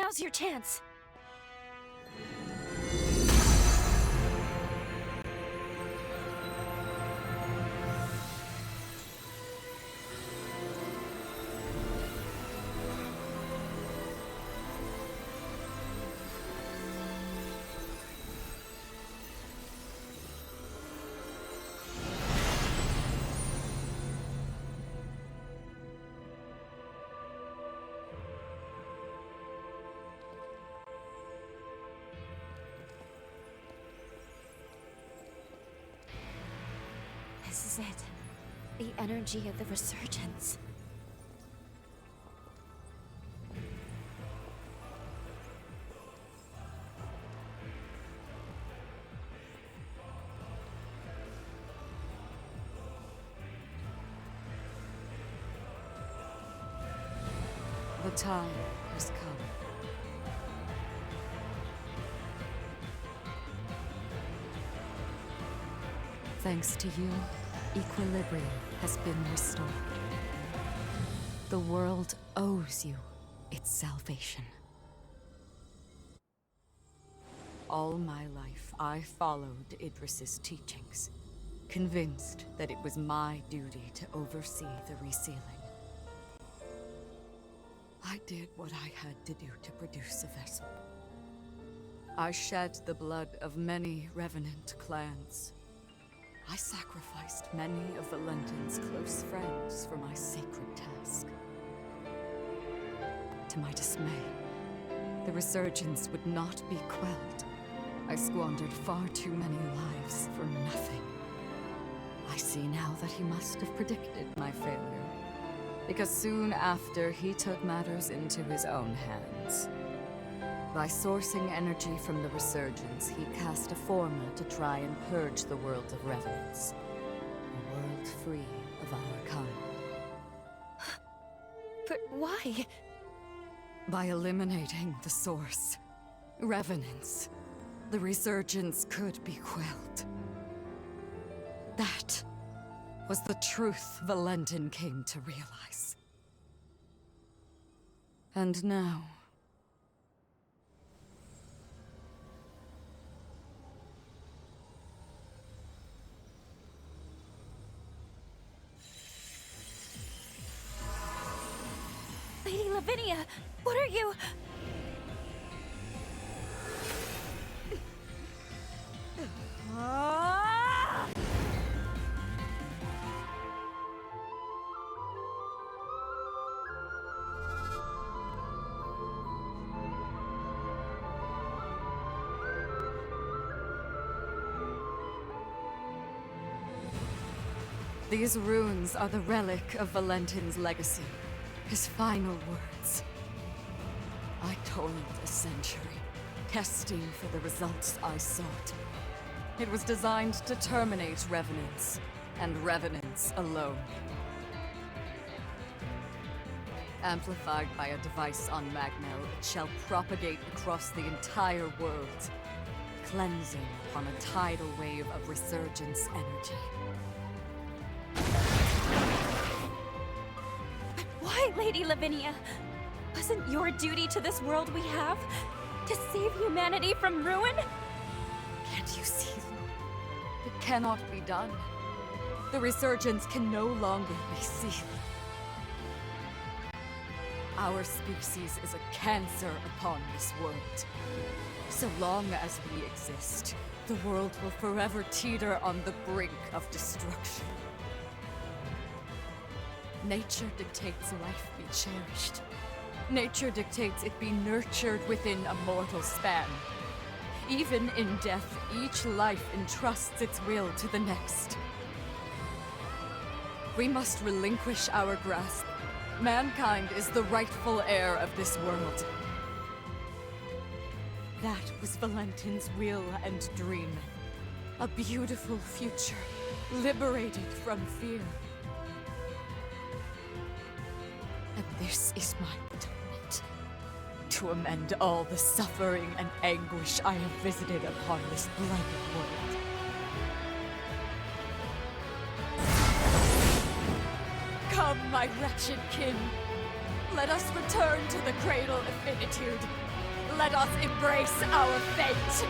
Now's your chance. This is it. The energy of the resurgence. The time has come. Thanks to you, equilibrium has been restored. The world owes you its salvation. All my life, I followed Idris's teachings, convinced that it was my duty to oversee the resealing. I did what I had to do to produce a vessel. I shed the blood of many revenant clans. I sacrificed many of Valentin's close friends for my sacred task. To my dismay, the resurgence would not be quelled. I squandered far too many lives for nothing. I see now that he must have predicted my failure, because soon after he took matters into his own hands. By sourcing energy from the resurgence, he cast a formula to try and purge the world of revenants. A world free of our kind. But why? By eliminating the source, revenants, the resurgence could be quelled. That was the truth Valentin came to realize. And now... Lady Lavinia, what are you? These runes are the relic of Valentin's legacy, his final words. I toiled a century, testing for the results I sought. It was designed to terminate revenants, and revenants alone. Amplified by a device on Magmel, it shall propagate across the entire world, cleansing upon a tidal wave of resurgence energy. Why, Lady Lavinia? Wasn't your duty to this world we have to save humanity from ruin? Can't you see? It cannot be done. The resurgence can no longer be seen. Our species is a cancer upon this world. So long as we exist, the world will forever teeter on the brink of destruction. Nature dictates life be cherished. Nature dictates it be nurtured within a mortal span. Even in death, each life entrusts its will to the next. We must relinquish our grasp. Mankind is the rightful heir of this world. That was Valentin's will and dream. A beautiful future, liberated from fear. And this is my atonement. To amend all the suffering and anguish I have visited upon this blighted world. Come, my wretched kin. Let us return to the cradle of finitude. Let us embrace our fate!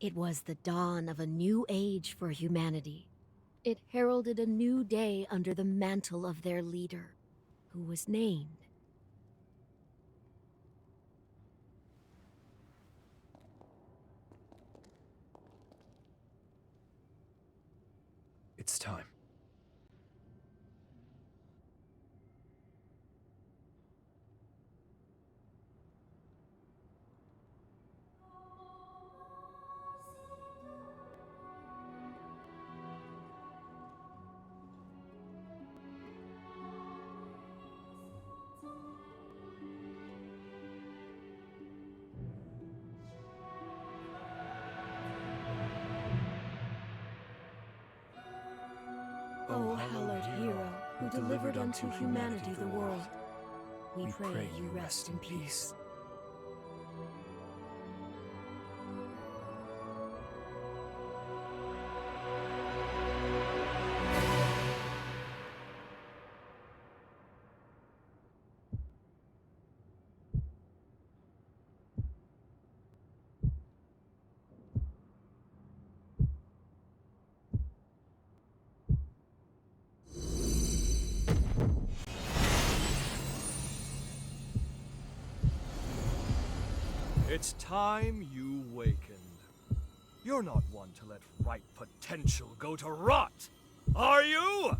It was the dawn of a new age for humanity. It heralded a new day under the mantle of their leader, who was named It's time. O hallowed hero, who delivered unto humanity the world, we pray you rest in peace. It's time you wakened. You're not one to let ripe potential go to rot, are you?